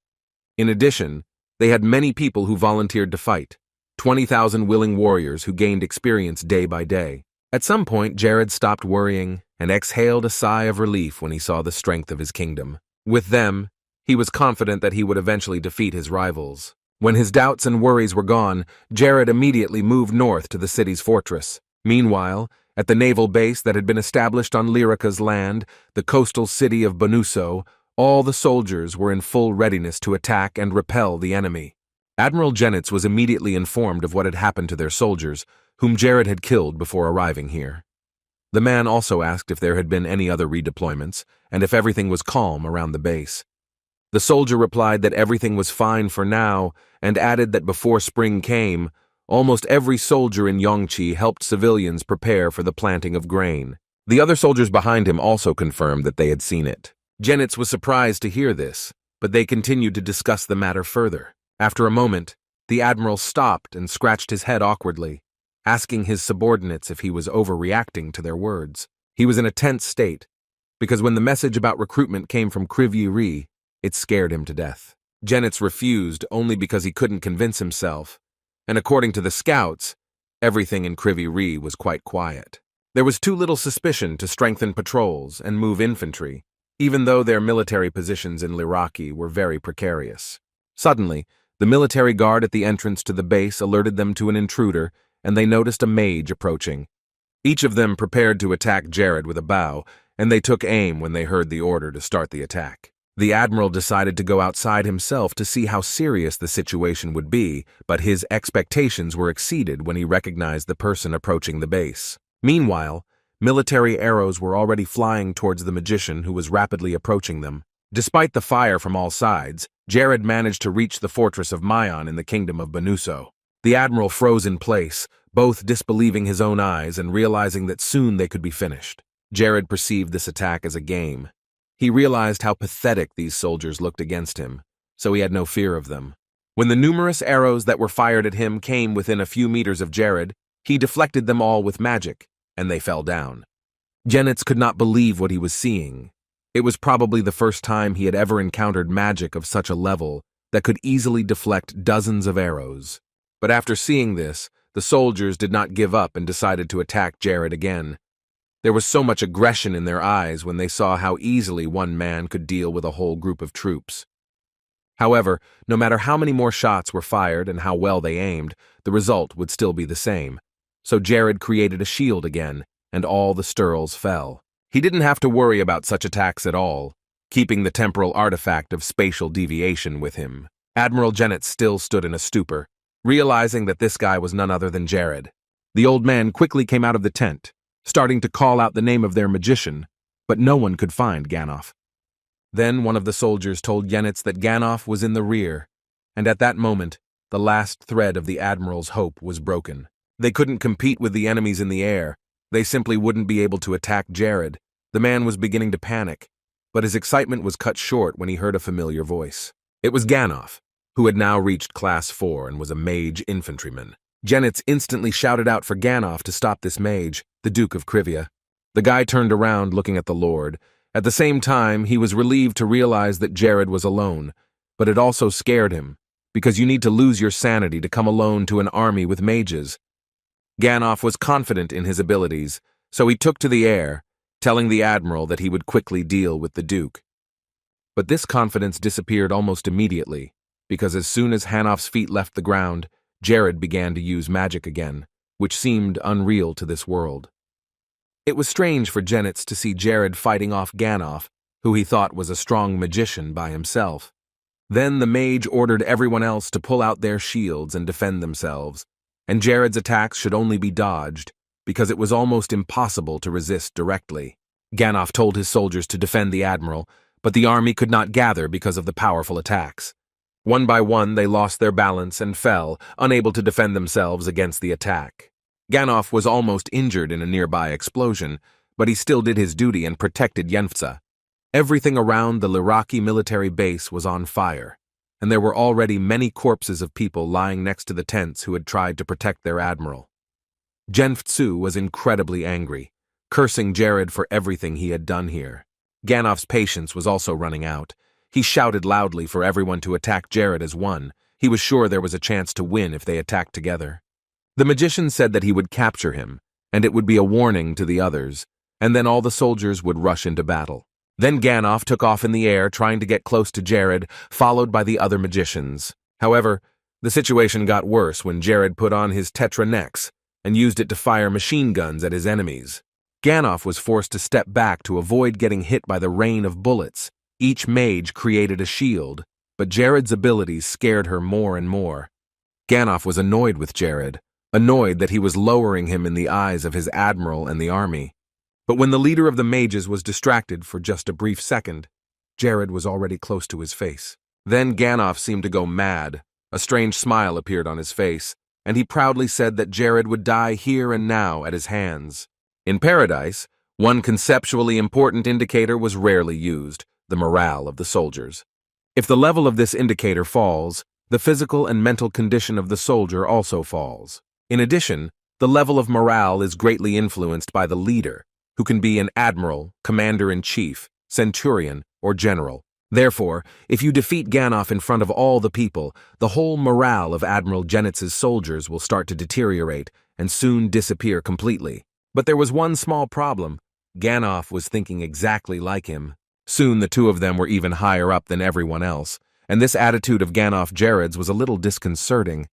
In addition, they had many people who volunteered to fight, 20,000 willing warriors who gained experience day by day. At some point, Jared stopped worrying and exhaled a sigh of relief when he saw the strength of his kingdom. With them, he was confident that he would eventually defeat his rivals. When his doubts and worries were gone, Jared immediately moved north to the city's fortress. Meanwhile, at the naval base that had been established on Lyrica's land, the coastal city of Bonuso, all the soldiers were in full readiness to attack and repel the enemy. Admiral Genitz was immediately informed of what had happened to their soldiers, whom Jared had killed before arriving here. The man also asked if there had been any other redeployments, and if everything was calm around the base. The soldier replied that everything was fine for now, and added that before spring came, almost every soldier in Yongchi helped civilians prepare for the planting of grain. The other soldiers behind him also confirmed that they had seen it. Genitz was surprised to hear this, but they continued to discuss the matter further. After a moment, the admiral stopped and scratched his head awkwardly, asking his subordinates if he was overreacting to their words. He was in a tense state, because when the message about recruitment came from Krivyi, it scared him to death. Genitz refused only because he couldn't convince himself, and according to the scouts, everything in Krivyi was quite quiet. There was too little suspicion to strengthen patrols and move infantry, even though their military positions in Liraki were very precarious. Suddenly, the military guard at the entrance to the base alerted them to an intruder, and they noticed a mage approaching. Each of them prepared to attack Jared with a bow, and they took aim when they heard the order to start the attack. The admiral decided to go outside himself to see how serious the situation would be, but his expectations were exceeded when he recognized the person approaching the base. Meanwhile, military arrows were already flying towards the magician who was rapidly approaching them. Despite the fire from all sides, Jared managed to reach the fortress of Mayan in the kingdom of Bonuso. The admiral froze in place, both disbelieving his own eyes and realizing that soon they could be finished. Jared perceived this attack as a game. He realized how pathetic these soldiers looked against him, so he had no fear of them. When the numerous arrows that were fired at him came within a few meters of Jared, he deflected them all with magic, and they fell down. Genitz could not believe what he was seeing. It was probably the first time he had ever encountered magic of such a level that could easily deflect dozens of arrows. But after seeing this, the soldiers did not give up and decided to attack Jared again. There was so much aggression in their eyes when they saw how easily one man could deal with a whole group of troops. However, no matter how many more shots were fired and how well they aimed, the result would still be the same. So Jared created a shield again, and all the Sturls fell. He didn't have to worry about such attacks at all, keeping the temporal artifact of spatial deviation with him. Admiral Genitz still stood in a stupor, realizing that this guy was none other than Jared. The old man quickly came out of the tent, starting to call out the name of their magician, but no one could find Ganoff. Then one of the soldiers told Genitz that Ganoff was in the rear, and at that moment, the last thread of the Admiral's hope was broken. They couldn't compete with the enemies in the air. They simply wouldn't be able to attack Jared. The man was beginning to panic, but his excitement was cut short when he heard a familiar voice. It was Ganoff, who had now reached Class 4 and was a mage infantryman. Genitz instantly shouted out for Ganoff to stop this mage, the Duke of Krivia. The guy turned around looking at the Lord. At the same time, he was relieved to realize that Jared was alone, but it also scared him, because you need to lose your sanity to come alone to an army with mages. Ganoff was confident in his abilities, so he took to the air, telling the Admiral that he would quickly deal with the Duke. But this confidence disappeared almost immediately, because as soon as Hanoff's feet left the ground, Jared began to use magic again, which seemed unreal to this world. It was strange for Genitz to see Jared fighting off Ganoff, who he thought was a strong magician by himself. Then the mage ordered everyone else to pull out their shields and defend themselves, and Jared's attacks should only be dodged, because it was almost impossible to resist directly. Ganoff told his soldiers to defend the Admiral, but the army could not gather because of the powerful attacks. One by one, they lost their balance and fell, unable to defend themselves against the attack. Ganoff was almost injured in a nearby explosion, but he still did his duty and protected Yenfza. Everything around the Liraki military base was on fire, and there were already many corpses of people lying next to the tents who had tried to protect their admiral. Genfzu was incredibly angry, cursing Jared for everything he had done here. Ganoff's patience was also running out. He shouted loudly for everyone to attack Jared as one. He was sure there was a chance to win if they attacked together. The magician said that he would capture him, and it would be a warning to the others, and then all the soldiers would rush into battle. Then Ganoff took off in the air, trying to get close to Jared, followed by the other magicians. However, the situation got worse when Jared put on his Tetra Nex and used it to fire machine guns at his enemies. Ganoff was forced to step back to avoid getting hit by the rain of bullets. Each mage created a shield, but Jared's abilities scared her more and more. Ganoff was annoyed with Jared, annoyed that he was lowering him in the eyes of his admiral and the army. But when the leader of the mages was distracted for just a brief second, Jared was already close to his face. Then Ganoff seemed to go mad. A strange smile appeared on his face, and he proudly said that Jared would die here and now at his hands. In Paradise, one conceptually important indicator was rarely used: the morale of the soldiers. If the level of this indicator falls, the physical and mental condition of the soldier also falls. In addition, the level of morale is greatly influenced by the leader, who can be an admiral, commander-in-chief, centurion, or general. Therefore, if you defeat Ganoff in front of all the people, the whole morale of Admiral Genitz's soldiers will start to deteriorate and soon disappear completely. But there was one small problem. Ganoff was thinking exactly like him. Soon the two of them were even higher up than everyone else, and this attitude of Ganoff Jared's was a little disconcerting.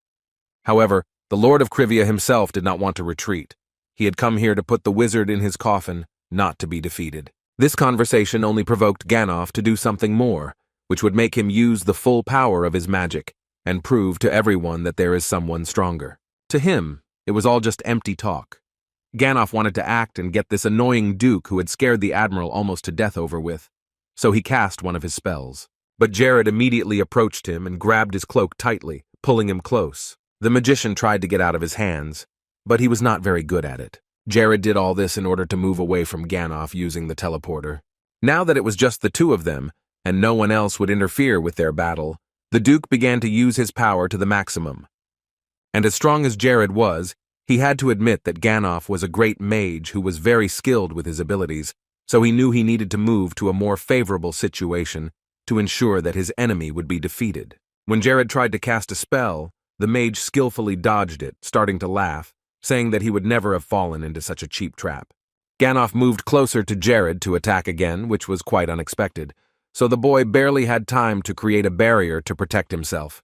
However, the Lord of Krivia himself did not want to retreat. He had come here to put the wizard in his coffin, not to be defeated. This conversation only provoked Ganoff to do something more, which would make him use the full power of his magic and prove to everyone that there is someone stronger. To him, it was all just empty talk. Ganoff wanted to act and get this annoying duke who had scared the admiral almost to death over with, so he cast one of his spells. But Jared immediately approached him and grabbed his cloak tightly, pulling him close. The magician tried to get out of his hands, but he was not very good at it. Jared did all this in order to move away from Ganoff using the teleporter. Now that it was just the two of them, and no one else would interfere with their battle, The Duke began to use his power to the maximum. And as strong as Jared was, he had to admit that Ganoff was a great mage who was very skilled with his abilities, so he knew he needed to move to a more favorable situation to ensure that his enemy would be defeated. When Jared tried to cast a spell, the mage skillfully dodged it, starting to laugh, saying that he would never have fallen into such a cheap trap. Ganoff moved closer to Jared to attack again, which was quite unexpected, so the boy barely had time to create a barrier to protect himself.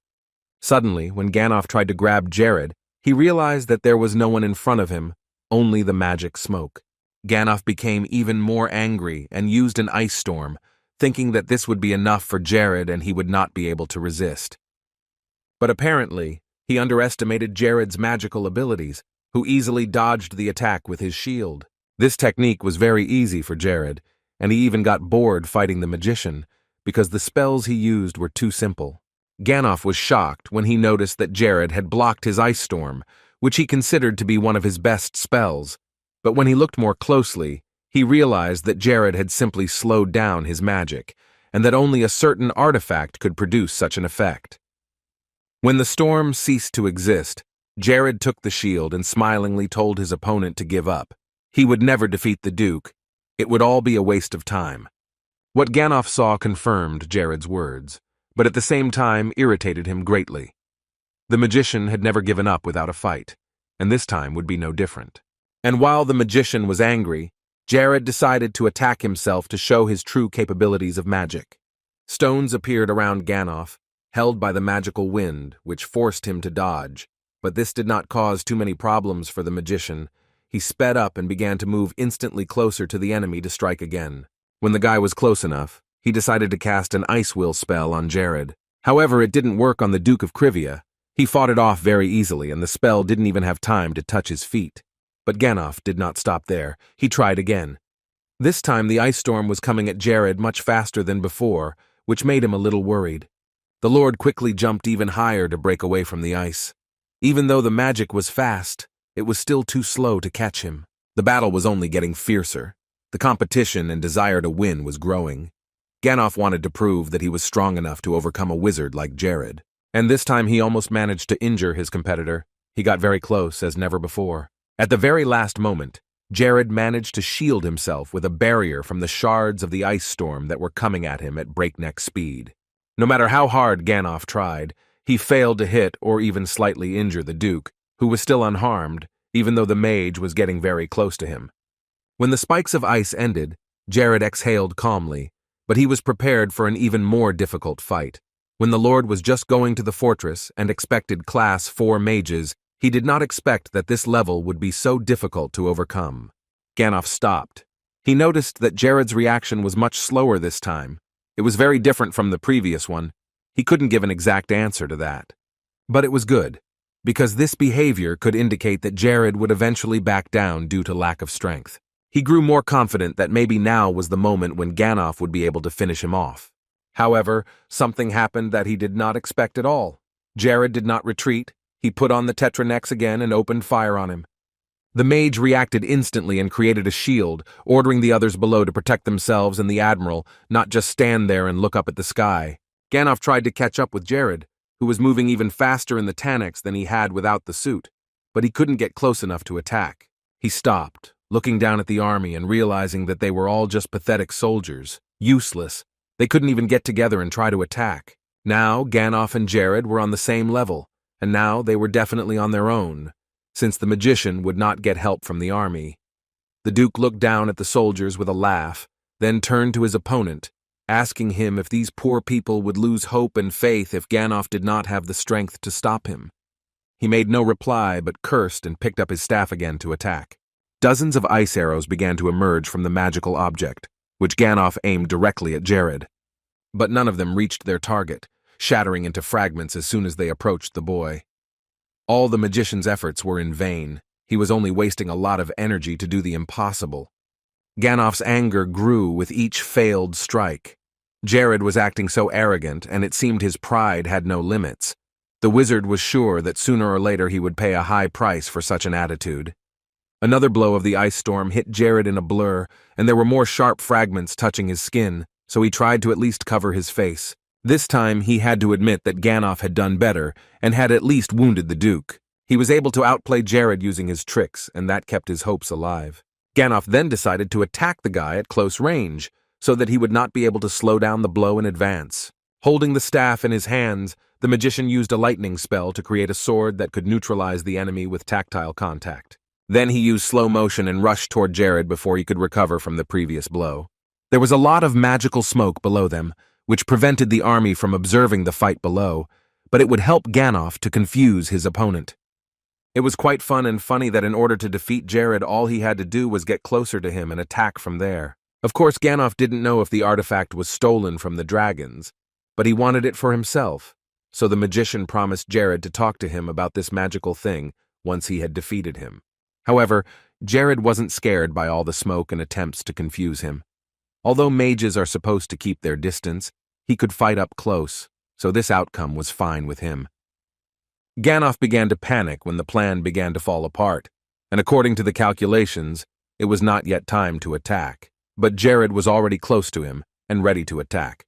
Suddenly, when Ganoff tried to grab Jared, he realized that there was no one in front of him, only the magic smoke. Ganoff became even more angry and used an ice storm, thinking that this would be enough for Jared and he would not be able to resist. But apparently, he underestimated Jared's magical abilities, who easily dodged the attack with his shield. This technique was very easy for Jared, and he even got bored fighting the magician, because the spells he used were too simple. Ganoff was shocked when he noticed that Jared had blocked his ice storm, which he considered to be one of his best spells, but when he looked more closely, he realized that Jared had simply slowed down his magic, and that only a certain artifact could produce such an effect. When the storm ceased to exist, Jared took the shield and smilingly told his opponent to give up. He would never defeat the Duke. It would all be a waste of time. What Ganoff saw confirmed Jared's words, but at the same time irritated him greatly. The magician had never given up without a fight, and this time would be no different. And while the magician was angry, Jared decided to attack himself to show his true capabilities of magic. Stones appeared around Ganoff, held by the magical wind, which forced him to dodge, but this did not cause too many problems for the magician. He sped up and began to move instantly closer to the enemy to strike again. When the guy was close enough, he decided to cast an Ice Will spell on Jared. However, it didn't work on the Duke of Krivia. He fought it off very easily, and the spell didn't even have time to touch his feet. But Ganoff did not stop there. He tried again. This time the ice storm was coming at Jared much faster than before, which made him a little worried. The Lord quickly jumped even higher to break away from the ice. Even though the magic was fast, it was still too slow to catch him. The battle was only getting fiercer. The competition and desire to win was growing. Ganoff wanted to prove that he was strong enough to overcome a wizard like Jared. And this time he almost managed to injure his competitor. He got very close as never before. At the very last moment, Jared managed to shield himself with a barrier from the shards of the ice storm that were coming at him at breakneck speed. No matter how hard Ganoff tried, he failed to hit or even slightly injure the Duke, who was still unharmed, even though the mage was getting very close to him. When the spikes of ice ended, Jared exhaled calmly, but he was prepared for an even more difficult fight. When the Lord was just going to the fortress and expected Class 4 mages, he did not expect that this level would be so difficult to overcome. Ganoff stopped. He noticed that Jared's reaction was much slower this time. It was very different from the previous one. He couldn't give an exact answer to that. But it was good, because this behavior could indicate that Jared would eventually back down due to lack of strength. He grew more confident that maybe now was the moment when Ganoff would be able to finish him off. However, something happened that he did not expect at all. Jared did not retreat. He put on the Tetranex again and opened fire on him. The mage reacted instantly and created a shield, ordering the others below to protect themselves and the Admiral, not just stand there and look up at the sky. Ganoff tried to catch up with Jared, who was moving even faster in the Tanex than he had without the suit, but he couldn't get close enough to attack. He stopped, looking down at the army and realizing that they were all just pathetic soldiers, useless. They couldn't even get together and try to attack. Now, Ganoff and Jared were on the same level, and now they were definitely on their own, since the magician would not get help from the army. The Duke looked down at the soldiers with a laugh, then turned to his opponent, asking him if these poor people would lose hope and faith if Ganoff did not have the strength to stop him. He made no reply but cursed and picked up his staff again to attack. Dozens of ice arrows began to emerge from the magical object, which Ganoff aimed directly at Jared. But none of them reached their target, shattering into fragments as soon as they approached the boy. All the magician's efforts were in vain. He was only wasting a lot of energy to do the impossible. Ganoff's anger grew with each failed strike. Jared was acting so arrogant, and it seemed his pride had no limits. The wizard was sure that sooner or later he would pay a high price for such an attitude. Another blow of the ice storm hit Jared in a blur, and there were more sharp fragments touching his skin, so he tried to at least cover his face. This time, he had to admit that Ganoff had done better and had at least wounded the Duke. He was able to outplay Jared using his tricks, and that kept his hopes alive. Ganoff then decided to attack the guy at close range, so that he would not be able to slow down the blow in advance. Holding the staff in his hands, the magician used a lightning spell to create a sword that could neutralize the enemy with tactile contact. Then he used slow motion and rushed toward Jared before he could recover from the previous blow. There was a lot of magical smoke below them, which prevented the army from observing the fight below, but it would help Ganoff to confuse his opponent. It was quite fun and funny that in order to defeat Jared, all he had to do was get closer to him and attack from there. Of course, Ganoff didn't know if the artifact was stolen from the dragons, but he wanted it for himself, so the magician promised Jared to talk to him about this magical thing once he had defeated him. However, Jared wasn't scared by all the smoke and attempts to confuse him. Although mages are supposed to keep their distance, he could fight up close, so this outcome was fine with him. Ganoff began to panic when the plan began to fall apart, and according to the calculations, it was not yet time to attack. But Jared was already close to him and ready to attack.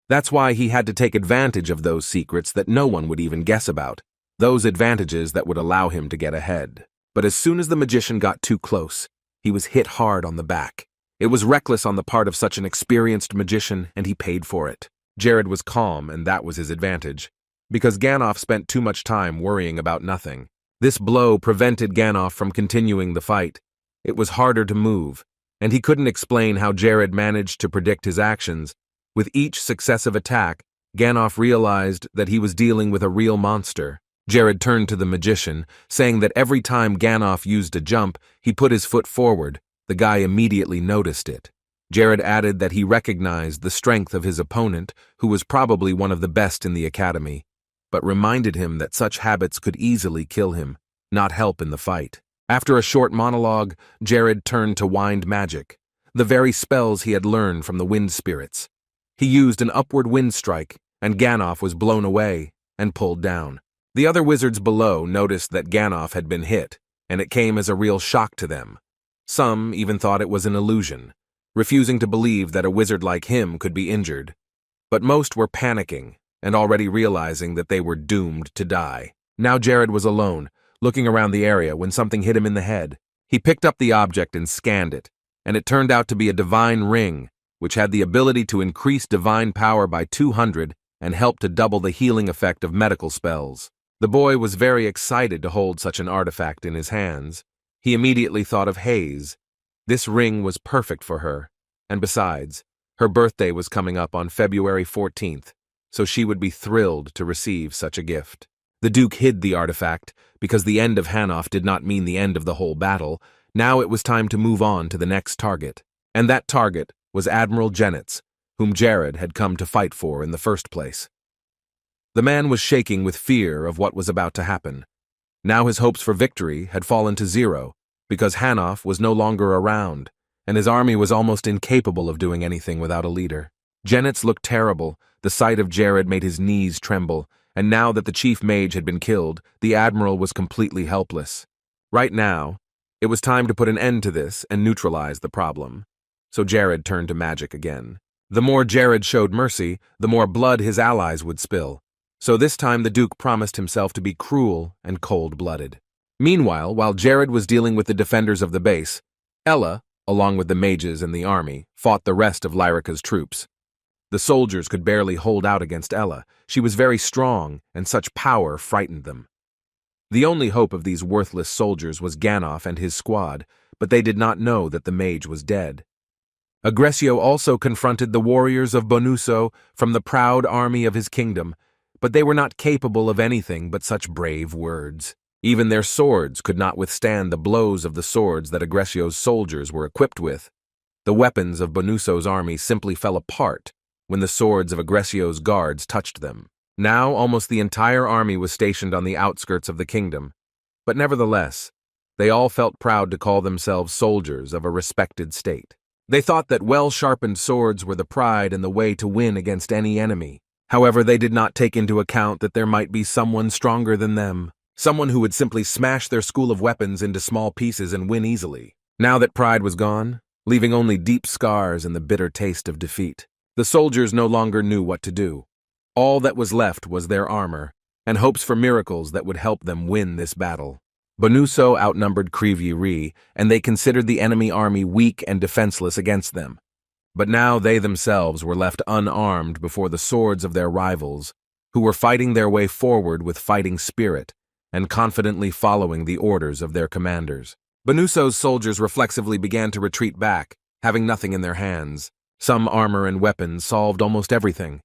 That's why he had to take advantage of those secrets that no one would even guess about, those advantages that would allow him to get ahead. But as soon as the magician got too close, he was hit hard on the back. It was reckless on the part of such an experienced magician, and he paid for it. Jared was calm, and that was his advantage, because Ganoff spent too much time worrying about nothing. This blow prevented Ganoff from continuing the fight. It was harder to move, and he couldn't explain how Jared managed to predict his actions. With each successive attack, Ganoff realized that he was dealing with a real monster. Jared turned to the magician, saying that every time Ganoff used a jump, he put his foot forward. The guy immediately noticed it. Jared added that he recognized the strength of his opponent, who was probably one of the best in the academy, but reminded him that such habits could easily kill him, not help in the fight. After a short monologue, Jared turned to wind magic, the very spells he had learned from the wind spirits. He used an upward wind strike, and Ganoff was blown away and pulled down. The other wizards below noticed that Ganoff had been hit, and it came as a real shock to them. Some even thought it was an illusion, refusing to believe that a wizard like him could be injured. But most were panicking and already realizing that they were doomed to die. Now Jared was alone, looking around the area when something hit him in the head. He picked up the object and scanned it, and it turned out to be a divine ring, which had the ability to increase divine power by 200 and help to double the healing effect of medical spells. The boy was very excited to hold such an artifact in his hands. He immediately thought of Hayes. This ring was perfect for her, and besides, her birthday was coming up on February 14th, so she would be thrilled to receive such a gift. The Duke hid the artifact, because the end of Hanoff did not mean the end of the whole battle. Now it was time to move on to the next target, and that target was Admiral Genitz, whom Jared had come to fight for in the first place. The man was shaking with fear of what was about to happen. Now his hopes for victory had fallen to zero, because Hanoff was no longer around, and his army was almost incapable of doing anything without a leader. Genitz looked terrible. The sight of Jared made his knees tremble, and now that the chief mage had been killed, the admiral was completely helpless. Right now, it was time to put an end to this and neutralize the problem. So Jared turned to magic again. The more Jared showed mercy, the more blood his allies would spill. So this time the Duke promised himself to be cruel and cold-blooded. Meanwhile, while Jared was dealing with the defenders of the base, Ella, along with the mages and the army, fought the rest of Lyrica's troops. The soldiers could barely hold out against Ella. She was very strong, and such power frightened them. The only hope of these worthless soldiers was Ganoff and his squad, but they did not know that the mage was dead. Aggressio also confronted the warriors of Bonuso from the proud army of his kingdom, but they were not capable of anything but such brave words. Even their swords could not withstand the blows of the swords that Aggressio's soldiers were equipped with. The weapons of Bonuso's army simply fell apart when the swords of Aggressio's guards touched them. Now almost the entire army was stationed on the outskirts of the kingdom, but nevertheless, they all felt proud to call themselves soldiers of a respected state. They thought that well-sharpened swords were the pride and the way to win against any enemy. However, they did not take into account that there might be someone stronger than them, someone who would simply smash their school of weapons into small pieces and win easily. Now that pride was gone, leaving only deep scars and the bitter taste of defeat, the soldiers no longer knew what to do. All that was left was their armor, and hopes for miracles that would help them win this battle. Bonuso outnumbered Krivyi, and they considered the enemy army weak and defenseless against them. But now they themselves were left unarmed before the swords of their rivals, who were fighting their way forward with fighting spirit and confidently following the orders of their commanders. Bonuso's soldiers reflexively began to retreat back, having nothing in their hands. Some armor and weapons solved almost everything.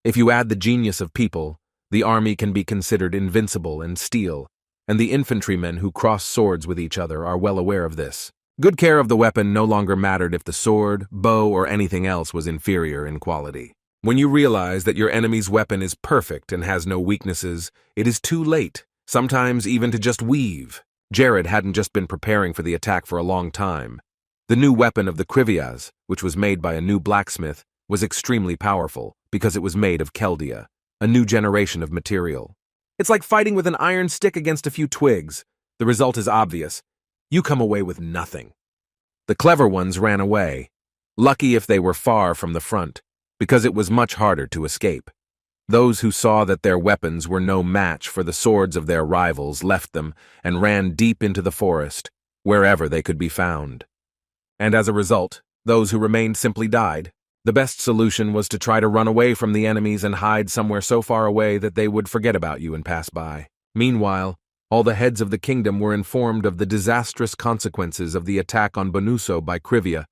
If you add the genius of people, the army can be considered invincible in steel, and the infantrymen who cross swords with each other are well aware of this. Good care of the weapon no longer mattered if the sword, bow, or anything else was inferior in quality. When you realize that your enemy's weapon is perfect and has no weaknesses, it is too late, sometimes even to just weave. Jared hadn't just been preparing for the attack for a long time. The new weapon of the Krivyas, which was made by a new blacksmith, was extremely powerful because it was made of Keldia, a new generation of material. It's like fighting with an iron stick against a few twigs. The result is obvious. You come away with nothing. The clever ones ran away, lucky if they were far from the front, because it was much harder to escape. Those who saw that their weapons were no match for the swords of their rivals left them and ran deep into the forest, wherever they could be found. And as a result, those who remained simply died. The best solution was to try to run away from the enemies and hide somewhere so far away that they would forget about you and pass by. Meanwhile, all the heads of the kingdom were informed of the disastrous consequences of the attack on Bonuso by Krivya,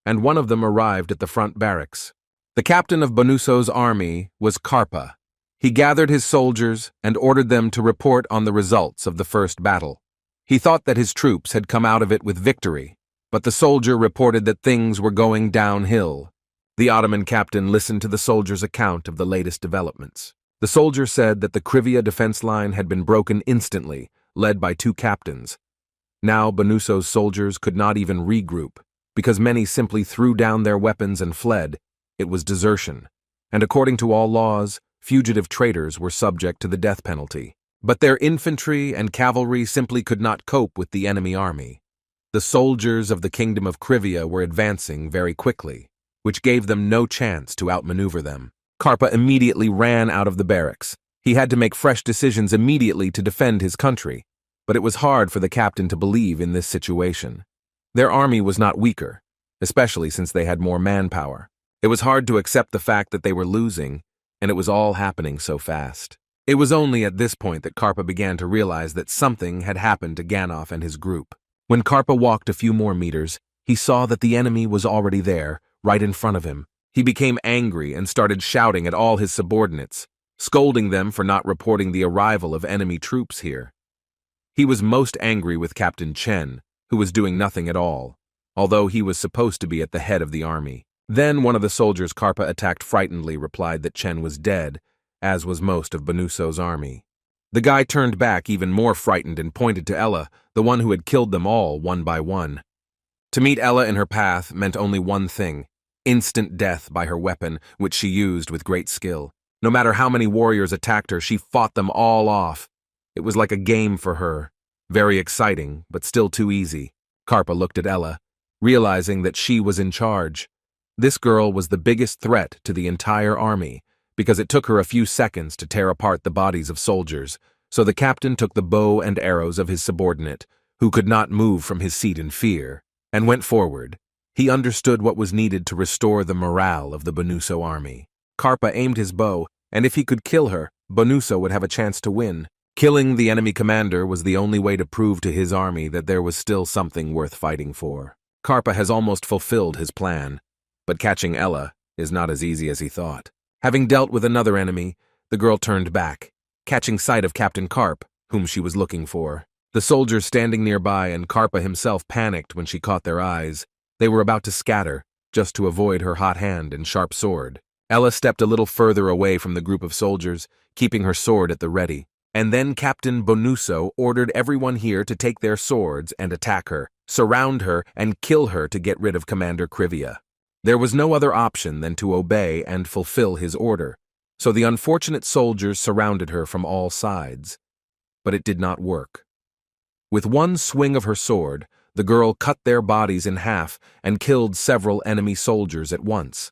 and one of them arrived at the front barracks. The captain of Bonuso's army was Karpa. He gathered his soldiers and ordered them to report on the results of the first battle. He thought that his troops had come out of it with victory, but the soldier reported that things were going downhill. The Ottoman captain listened to the soldier's account of the latest developments. The soldier said that the Krivya defense line had been broken instantly, led by 2 captains. Now Bonuso's soldiers could not even regroup, because many simply threw down their weapons and fled. It was desertion, and according to all laws, fugitive traitors were subject to the death penalty. But their infantry and cavalry simply could not cope with the enemy army. The soldiers of the kingdom of Krivya were advancing very quickly, which gave them no chance to outmaneuver them. Karpa immediately ran out of the barracks. He had to make fresh decisions immediately to defend his country, but it was hard for the captain to believe in this situation. Their army was not weaker, especially since they had more manpower. It was hard to accept the fact that they were losing, and it was all happening so fast. It was only at this point that Karpa began to realize that something had happened to Ganov and his group. When Karpa walked a few more meters, he saw that the enemy was already there, right in front of him. He became angry and started shouting at all his subordinates, scolding them for not reporting the arrival of enemy troops here. He was most angry with Captain Chen, who was doing nothing at all, although he was supposed to be at the head of the army. Then one of the soldiers Karpa attacked frightenedly replied that Chen was dead, as was most of Bonuso's army. The guy turned back even more frightened and pointed to Ella, the one who had killed them all one by one. To meet Ella in her path meant only one thing: instant death by her weapon, which she used with great skill. No matter how many warriors attacked her, she fought them all off. It was like a game for her. Very exciting, but still too easy. Karpa looked at Ella, realizing that she was in charge. This girl was the biggest threat to the entire army, because it took her a few seconds to tear apart the bodies of soldiers, so the captain took the bow and arrows of his subordinate, who could not move from his seat in fear, and went forward. He understood what was needed to restore the morale of the Bonuso army. Karpa aimed his bow, and if he could kill her, Bonuso would have a chance to win. Killing the enemy commander was the only way to prove to his army that there was still something worth fighting for. Karpa has almost fulfilled his plan, but catching Ella is not as easy as he thought. Having dealt with another enemy, the girl turned back, catching sight of Captain Karp, whom she was looking for. The soldiers standing nearby and Karpa himself panicked when she caught their eyes. They were about to scatter, just to avoid her hot hand and sharp sword. Ella stepped a little further away from the group of soldiers, keeping her sword at the ready. And then Captain Bonuso ordered everyone here to take their swords and attack her, surround her, and kill her to get rid of Commander Krivya. There was no other option than to obey and fulfill his order, so the unfortunate soldiers surrounded her from all sides. But it did not work. With one swing of her sword, the girl cut their bodies in half and killed several enemy soldiers at once.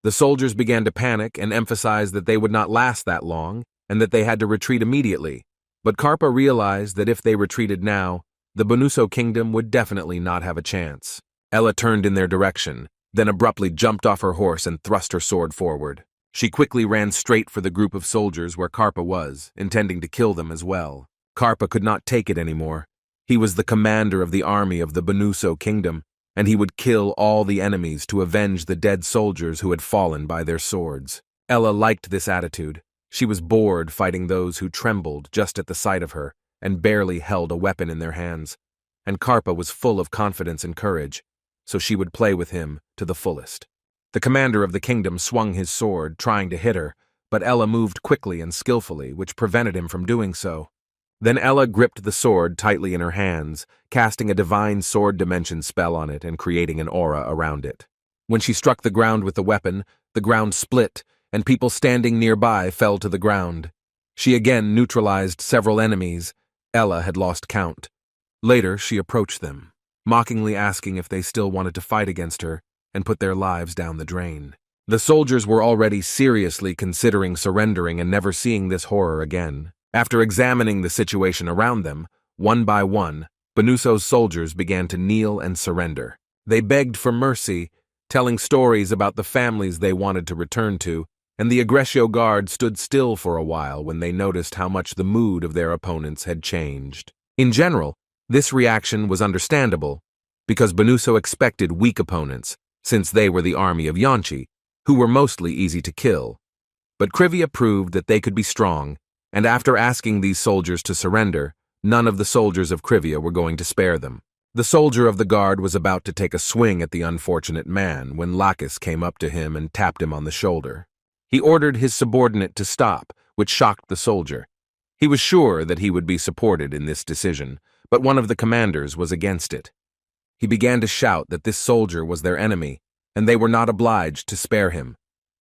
The soldiers began to panic and emphasize that they would not last that long and that they had to retreat immediately. But Karpa realized that if they retreated now, the Bonuso kingdom would definitely not have a chance. Ella turned in their direction, then abruptly jumped off her horse and thrust her sword forward. She quickly ran straight for the group of soldiers where Karpa was, intending to kill them as well. Karpa could not take it anymore. He was the commander of the army of the Bonuso kingdom, and he would kill all the enemies to avenge the dead soldiers who had fallen by their swords. Ella liked this attitude. She was bored fighting those who trembled just at the sight of her and barely held a weapon in their hands. And Karpa was full of confidence and courage, so she would play with him to the fullest. The commander of the kingdom swung his sword, trying to hit her, but Ella moved quickly and skillfully, which prevented him from doing so. Then Ella gripped the sword tightly in her hands, casting a divine sword dimension spell on it and creating an aura around it. When she struck the ground with the weapon, the ground split, and people standing nearby fell to the ground. She again neutralized several enemies. Ella had lost count. Later, she approached them, mockingly asking if they still wanted to fight against her and put their lives down the drain. The soldiers were already seriously considering surrendering and never seeing this horror again. After examining the situation around them, one by one, Bonuso's soldiers began to kneel and surrender. They begged for mercy, telling stories about the families they wanted to return to, and the Aggretio guard stood still for a while when they noticed how much the mood of their opponents had changed. In general, this reaction was understandable, because Bonuso expected weak opponents, since they were the army of Yanchi, who were mostly easy to kill. But Krivia proved that they could be strong, and after asking these soldiers to surrender, none of the soldiers of Krivia were going to spare them. The soldier of the guard was about to take a swing at the unfortunate man when Lacus came up to him and tapped him on the shoulder. He ordered his subordinate to stop, which shocked the soldier. He was sure that he would be supported in this decision, but one of the commanders was against it. He began to shout that this soldier was their enemy, and they were not obliged to spare him.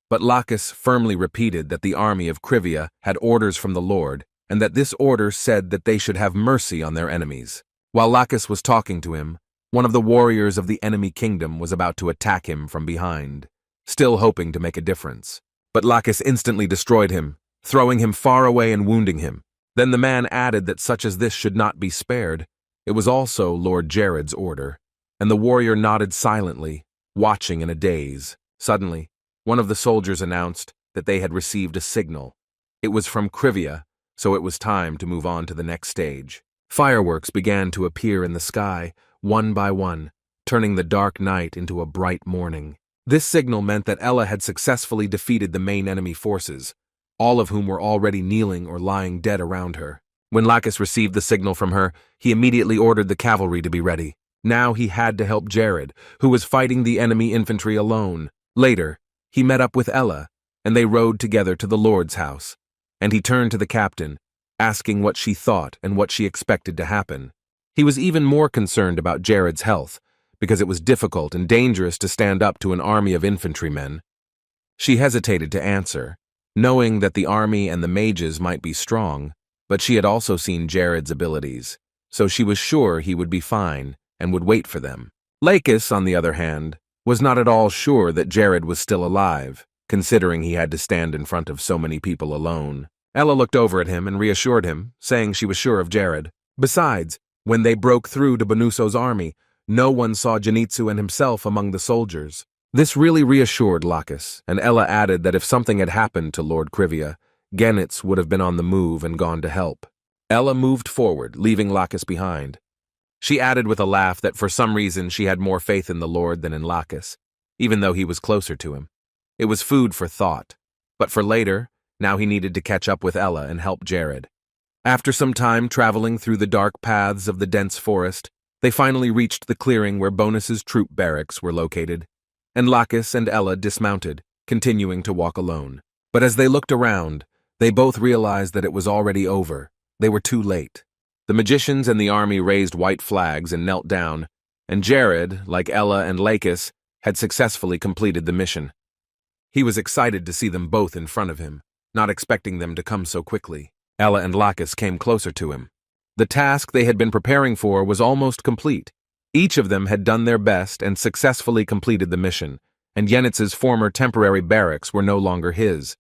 But Lacus firmly repeated that the army of Krivia had orders from the Lord, and that this order said that they should have mercy on their enemies. While Lacus was talking to him, one of the warriors of the enemy kingdom was about to attack him from behind, still hoping to make a difference. But Lacus instantly destroyed him, throwing him far away and wounding him. Then the man added that such as this should not be spared. It was also Lord Jared's order, and the warrior nodded silently, watching in a daze. Suddenly, one of the soldiers announced that they had received a signal. It was from Krivia, so it was time to move on to the next stage. Fireworks began to appear in the sky, one by one, turning the dark night into a bright morning. This signal meant that Ella had successfully defeated the main enemy forces, all of whom were already kneeling or lying dead around her. When Lacus received the signal from her, he immediately ordered the cavalry to be ready. Now he had to help Jared, who was fighting the enemy infantry alone. Later, he met up with Ella, and they rode together to the Lord's house, and he turned to the captain, asking what she thought and what she expected to happen. He was even more concerned about Jared's health, because it was difficult and dangerous to stand up to an army of infantrymen. She hesitated to answer, knowing that the army and the mages might be strong, but she had also seen Jared's abilities, so she was sure he would be fine and would wait for them. Lacus, on the other hand, was not at all sure that Jared was still alive, considering he had to stand in front of so many people alone. Ella looked over at him and reassured him, saying she was sure of Jared. Besides, when they broke through to Bonuso's army, no one saw Genitsu and himself among the soldiers. This really reassured Lacus, and Ella added that if something had happened to Lord Krivia, Genitz would have been on the move and gone to help. Ella moved forward, leaving Lacus behind. She added with a laugh that for some reason she had more faith in the Lord than in Lacus, even though he was closer to him. It was food for thought, but for later, now he needed to catch up with Ella and help Jared. After some time traveling through the dark paths of the dense forest, they finally reached the clearing where Bonus's troop barracks were located, and Lacus and Ella dismounted, continuing to walk alone. But as they looked around, they both realized that it was already over. They were too late. The magicians and the army raised white flags and knelt down, and Jared, like Ella and Lacus, had successfully completed the mission. He was excited to see them both in front of him, not expecting them to come so quickly. Ella and Lacus came closer to him. The task they had been preparing for was almost complete. Each of them had done their best and successfully completed the mission, and Yenitz's former temporary barracks were no longer his.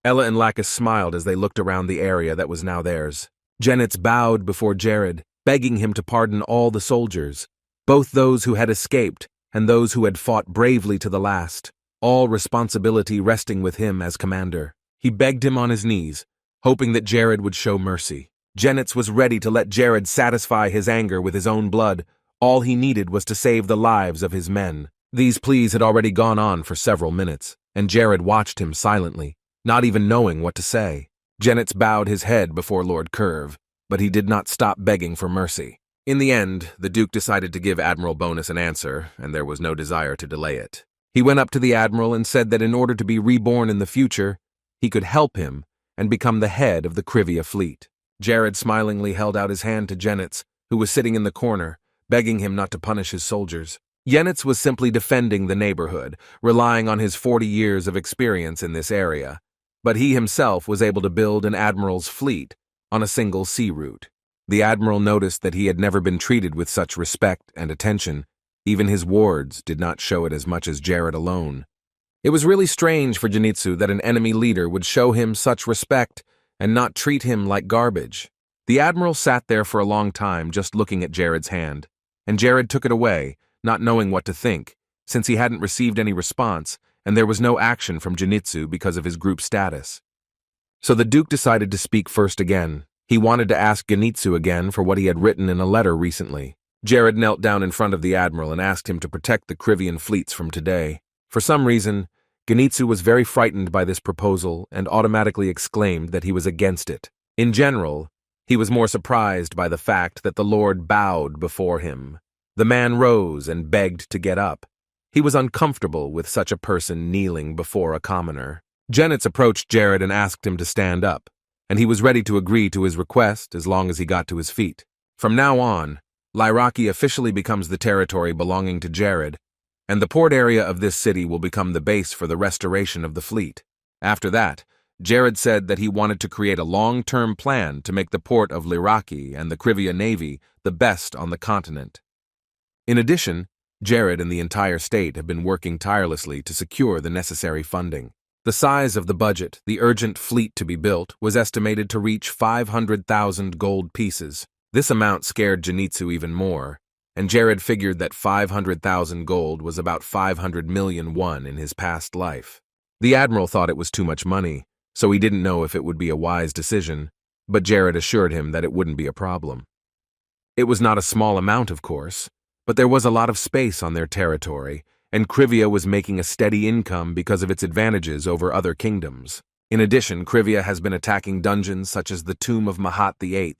Ella and Lacus smiled as they looked around the area that was now theirs. Genitz bowed before Jared, begging him to pardon all the soldiers, both those who had escaped and those who had fought bravely to the last, all responsibility resting with him as commander. He begged him on his knees, hoping that Jared would show mercy. Genitz was ready to let Jared satisfy his anger with his own blood. All he needed was to save the lives of his men. These pleas had already gone on for several minutes, and Jared watched him silently, not even knowing what to say. Genitz bowed his head before Lord Curve, but he did not stop begging for mercy. In the end, the Duke decided to give Admiral Bonus an answer, and there was no desire to delay it. He went up to the Admiral and said that in order to be reborn in the future, he could help him and become the head of the Krivia fleet. Jared smilingly held out his hand to Genitz, who was sitting in the corner, begging him not to punish his soldiers. Genitz was simply defending the neighborhood, relying on his 40 years of experience in this area, but he himself was able to build an admiral's fleet on a single sea route. The admiral noticed that he had never been treated with such respect and attention. Even his wards did not show it as much as Jared alone. It was really strange for Zenitsu that an enemy leader would show him such respect and not treat him like garbage. The admiral sat there for a long time just looking at Jared's hand, and Jared took it away, not knowing what to think, since he hadn't received any response and there was no action from Zenitsu because of his group status. So the Duke decided to speak first again. He wanted to ask Zenitsu again for what he had written in a letter recently. Jared knelt down in front of the admiral and asked him to protect the Krivian fleets from today. For some reason, Zenitsu was very frightened by this proposal and automatically exclaimed that he was against it. In general, he was more surprised by the fact that the Lord bowed before him. The man rose and begged to get up. He was uncomfortable with such a person kneeling before a commoner. Genitz approached Jared and asked him to stand up, and he was ready to agree to his request as long as he got to his feet. From now on, Lyraki officially becomes the territory belonging to Jared, and the port area of this city will become the base for the restoration of the fleet. After that, Jared said that he wanted to create a long-term plan to make the port of Lyraki and the Krivia Navy the best on the continent. In addition, Jared and the entire state have been working tirelessly to secure the necessary funding. The size of the budget, the urgent fleet to be built, was estimated to reach 500,000 gold pieces. This amount scared Zenitsu even more, and Jared figured that 500,000 gold was about 500 million won in his past life. The admiral thought it was too much money, so he didn't know if it would be a wise decision, but Jared assured him that it wouldn't be a problem. It was not a small amount, of course, but there was a lot of space on their territory, and Krivia was making a steady income because of its advantages over other kingdoms. In addition, Krivia has been attacking dungeons such as the Tomb of Mahat VIII,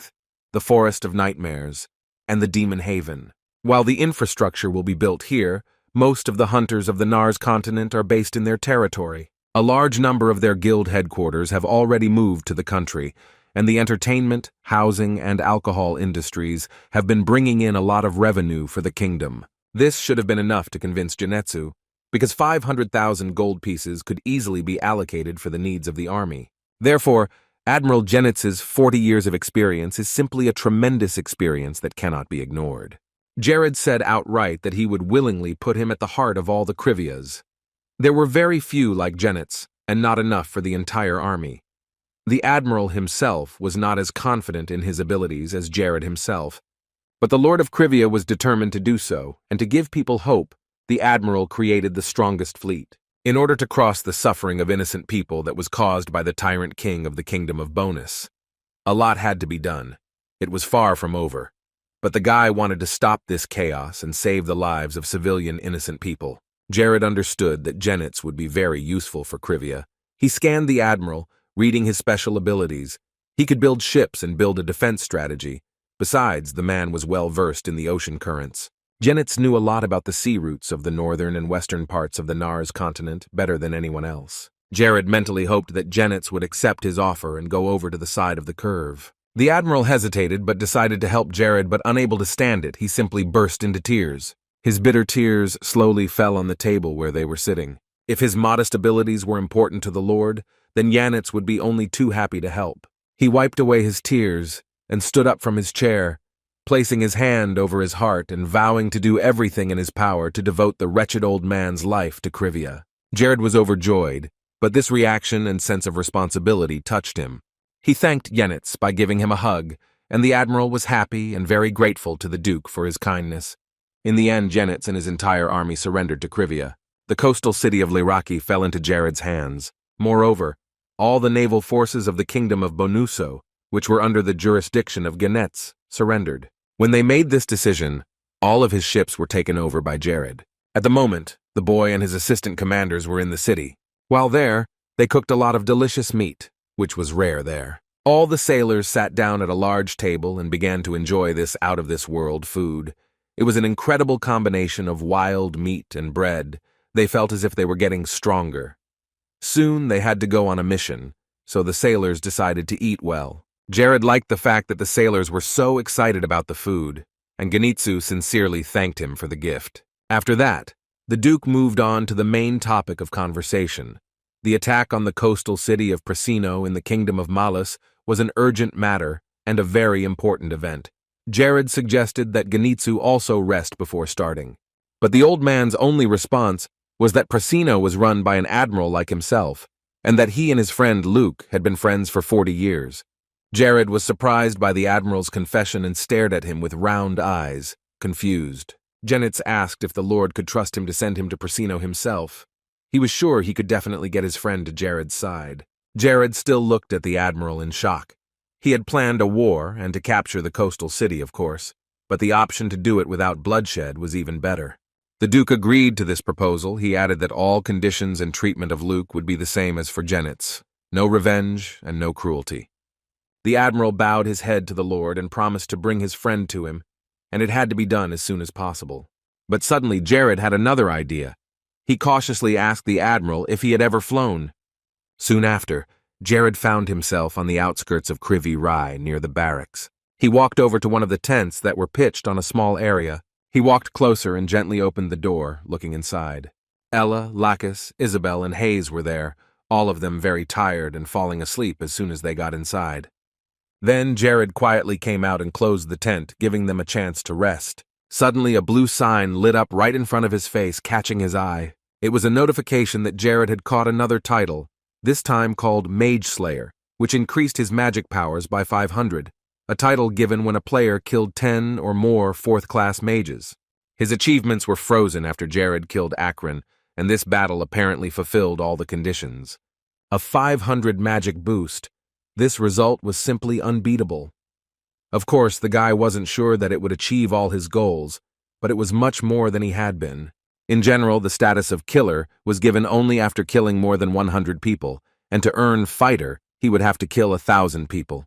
the Forest of Nightmares, and the Demon Haven. While the infrastructure will be built here, most of the hunters of the Nars continent are based in their territory. A large number of their guild headquarters have already moved to the country, and the entertainment, housing, and alcohol industries have been bringing in a lot of revenue for the kingdom. This should have been enough to convince Zenitsu, because 500,000 gold pieces could easily be allocated for the needs of the army. Therefore, Admiral Genitsu's 40 years of experience is simply a tremendous experience that cannot be ignored. Jared said outright that he would willingly put him at the heart of all the Krivias. There were very few like Genitz, and not enough for the entire army. The admiral himself was not as confident in his abilities as Jared himself, but the Lord of Krivia was determined to do so, and to give people hope, the admiral created the strongest fleet. In order to cross the suffering of innocent people that was caused by the tyrant king of the kingdom of Bonus, a lot had to be done. It was far from over, but the guy wanted to stop this chaos and save the lives of civilian innocent people. Jared understood that Genitz would be very useful for Krivia. He scanned the admiral, reading his special abilities. He could build ships and build a defense strategy. Besides, the man was well versed in the ocean currents. Genitz knew a lot about the sea routes of the northern and western parts of the Nars continent better than anyone else. Jared mentally hoped that Genitz would accept his offer and go over to the side of the curve. The admiral hesitated but decided to help Jared, but unable to stand it, he simply burst into tears. His bitter tears slowly fell on the table where they were sitting. If his modest abilities were important to the Lord, then Genitz would be only too happy to help. He wiped away his tears and stood up from his chair, placing his hand over his heart and vowing to do everything in his power to devote the wretched old man's life to Krivia. Jared was overjoyed, but this reaction and sense of responsibility touched him. He thanked Yenitz by giving him a hug, and the admiral was happy and very grateful to the Duke for his kindness. In the end, Yenitz and his entire army surrendered to Krivia. The coastal city of Liraki fell into Jared's hands. Moreover, all the naval forces of the kingdom of Bonuso, which were under the jurisdiction of Genetz, surrendered. When they made this decision, all of his ships were taken over by Jared. At the moment, the boy and his assistant commanders were in the city. While there, they cooked a lot of delicious meat, which was rare there. All the sailors sat down at a large table and began to enjoy this out-of-this-world food. It was an incredible combination of wild meat and bread. They felt as if they were getting stronger. Soon they had to go on a mission, so the sailors decided to eat well. Jared liked the fact that the sailors were so excited about the food, and Genitsu sincerely thanked him for the gift. After that, the Duke moved on to the main topic of conversation. The attack on the coastal city of Prasino in the kingdom of Malus was an urgent matter and a very important event. Jared suggested that Genitsu also rest before starting. But the old man's only response was that Prasino was run by an admiral like himself, and that he and his friend Luke had been friends for 40 years. Jared was surprised by the admiral's confession and stared at him with round eyes, confused. Genitz asked if the Lord could trust him to send him to Prasino himself. He was sure he could definitely get his friend to Jared's side. Jared still looked at the admiral in shock. He had planned a war and to capture the coastal city, of course, but the option to do it without bloodshed was even better. The Duke agreed to this proposal. He added that all conditions and treatment of Luke would be the same as for Genitz. No revenge and no cruelty. The admiral bowed his head to the Lord and promised to bring his friend to him, and it had to be done as soon as possible. But suddenly Jared had another idea. He cautiously asked the admiral if he had ever flown. Soon after, Jared found himself on the outskirts of Krivi Rai near the barracks. He walked over to one of the tents that were pitched on a small area. He walked closer and gently opened the door, looking inside. Ella, Lacus, Isabel, and Hayes were there, all of them very tired and falling asleep as soon as they got inside. Then Jared quietly came out and closed the tent, giving them a chance to rest. Suddenly a blue sign lit up right in front of his face, catching his eye. It was a notification that Jared had caught another title, this time called Mage Slayer, which increased his magic powers by 500, a title given when a player killed 10 or more 4th-class mages. His achievements were frozen after Jared killed Akron, and this battle apparently fulfilled all the conditions. A 500 magic boost. This result was simply unbeatable. Of course, the guy wasn't sure that it would achieve all his goals, but it was much more than he had been. In general, the status of killer was given only after killing more than 100 people, and to earn fighter, he would have to kill 1,000 people.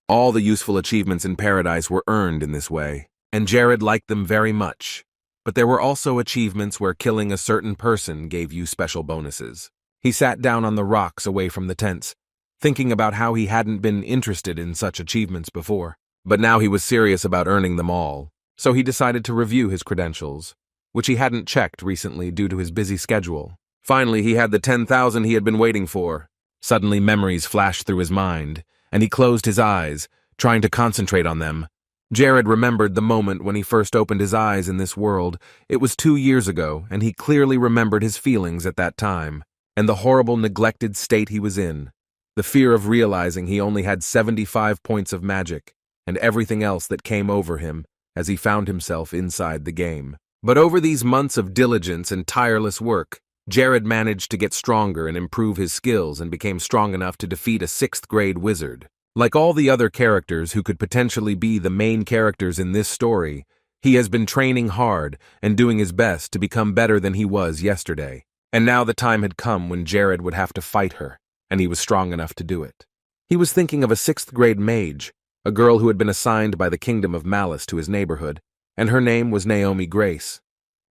All the useful achievements in Paradise were earned in this way, and Jared liked them very much. But there were also achievements where killing a certain person gave you special bonuses. He sat down on the rocks away from the tents, thinking about how he hadn't been interested in such achievements before. But now he was serious about earning them all, so he decided to review his credentials, which he hadn't checked recently due to his busy schedule. Finally, he had the 10,000 he had been waiting for. Suddenly, memories flashed through his mind, and he closed his eyes, trying to concentrate on them. Jared remembered the moment when he first opened his eyes in this world. It was 2 years ago, and he clearly remembered his feelings at that time, and the horrible, neglected state he was in. The fear of realizing he only had 75 points of magic, and everything else that came over him as he found himself inside the game. But over these months of diligence and tireless work, Jared managed to get stronger and improve his skills and became strong enough to defeat a 6th-grade wizard. Like all the other characters who could potentially be the main characters in this story, he has been training hard and doing his best to become better than he was yesterday. And now the time had come when Jared would have to fight her, and he was strong enough to do it. He was thinking of a 6th-grade mage, a girl who had been assigned by the Kingdom of Malice to his neighborhood, and her name was Naomi Grace.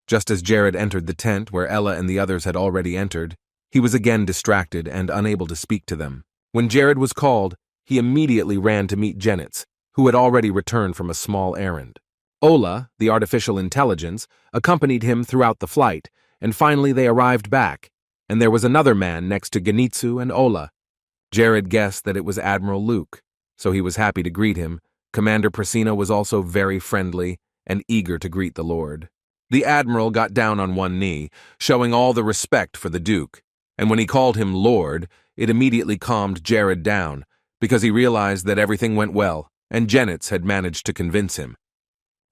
Just as Jared entered the tent where Ella and the others had already entered, he was again distracted and unable to speak to them. When Jared was called, he immediately ran to meet Genitz, who had already returned from a small errand. Ola, the artificial intelligence, accompanied him throughout the flight, and finally they arrived back, and there was another man next to Genitsu and Ola. Jared guessed that it was Admiral Luke, so he was happy to greet him, Commander Prasina was also very friendly and eager to greet the Lord. The Admiral got down on one knee, showing all the respect for the Duke, and when he called him Lord, it immediately calmed Jared down, because he realized that everything went well, and Jennets had managed to convince him.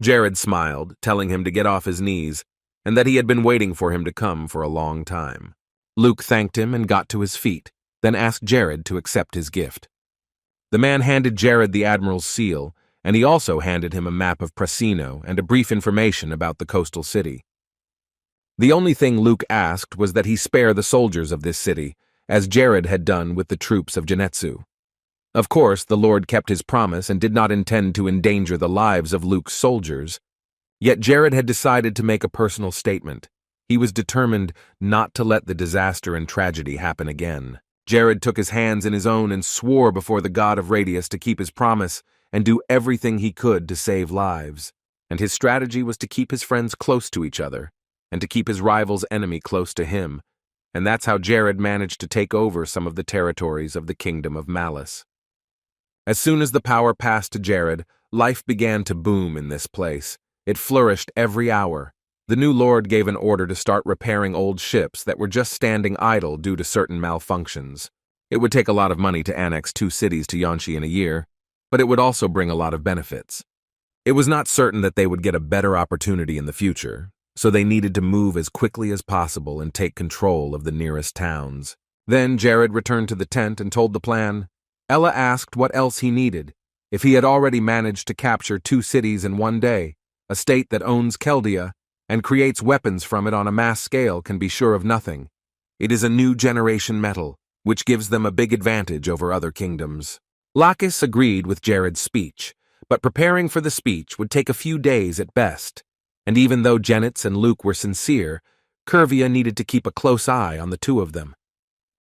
Jared smiled, telling him to get off his knees, and that he had been waiting for him to come for a long time. Luke thanked him and got to his feet, then asked Jared to accept his gift. The man handed Jared the Admiral's seal, and he also handed him a map of Prasino and a brief information about the coastal city. The only thing Luke asked was that he spare the soldiers of this city, as Jared had done with the troops of Genetsu. Of course, the Lord kept his promise and did not intend to endanger the lives of Luke's soldiers. Yet Jared had decided to make a personal statement. He was determined not to let the disaster and tragedy happen again. Jared took his hands in his own and swore before the god of Radius to keep his promise and do everything he could to save lives. And his strategy was to keep his friends close to each other and to keep his rival's enemy close to him. And that's how Jared managed to take over some of the territories of the Kingdom of Malice. As soon as the power passed to Jared, life began to boom in this place. It flourished every hour. The new lord gave an order to start repairing old ships that were just standing idle due to certain malfunctions. It would take a lot of money to annex 2 cities to Yanshi in a year, but it would also bring a lot of benefits. It was not certain that they would get a better opportunity in the future, so they needed to move as quickly as possible and take control of the nearest towns. Then Jared returned to the tent and told the plan. Ella asked what else he needed, if he had already managed to capture 2 cities in one day. A state that owns Chaldea and creates weapons from it on a mass scale can be sure of nothing. It is a new generation metal, which gives them a big advantage over other kingdoms. Lacus agreed with Jared's speech, but preparing for the speech would take a few days at best. And even though Jennets and Luke were sincere, Curvia needed to keep a close eye on the 2 of them.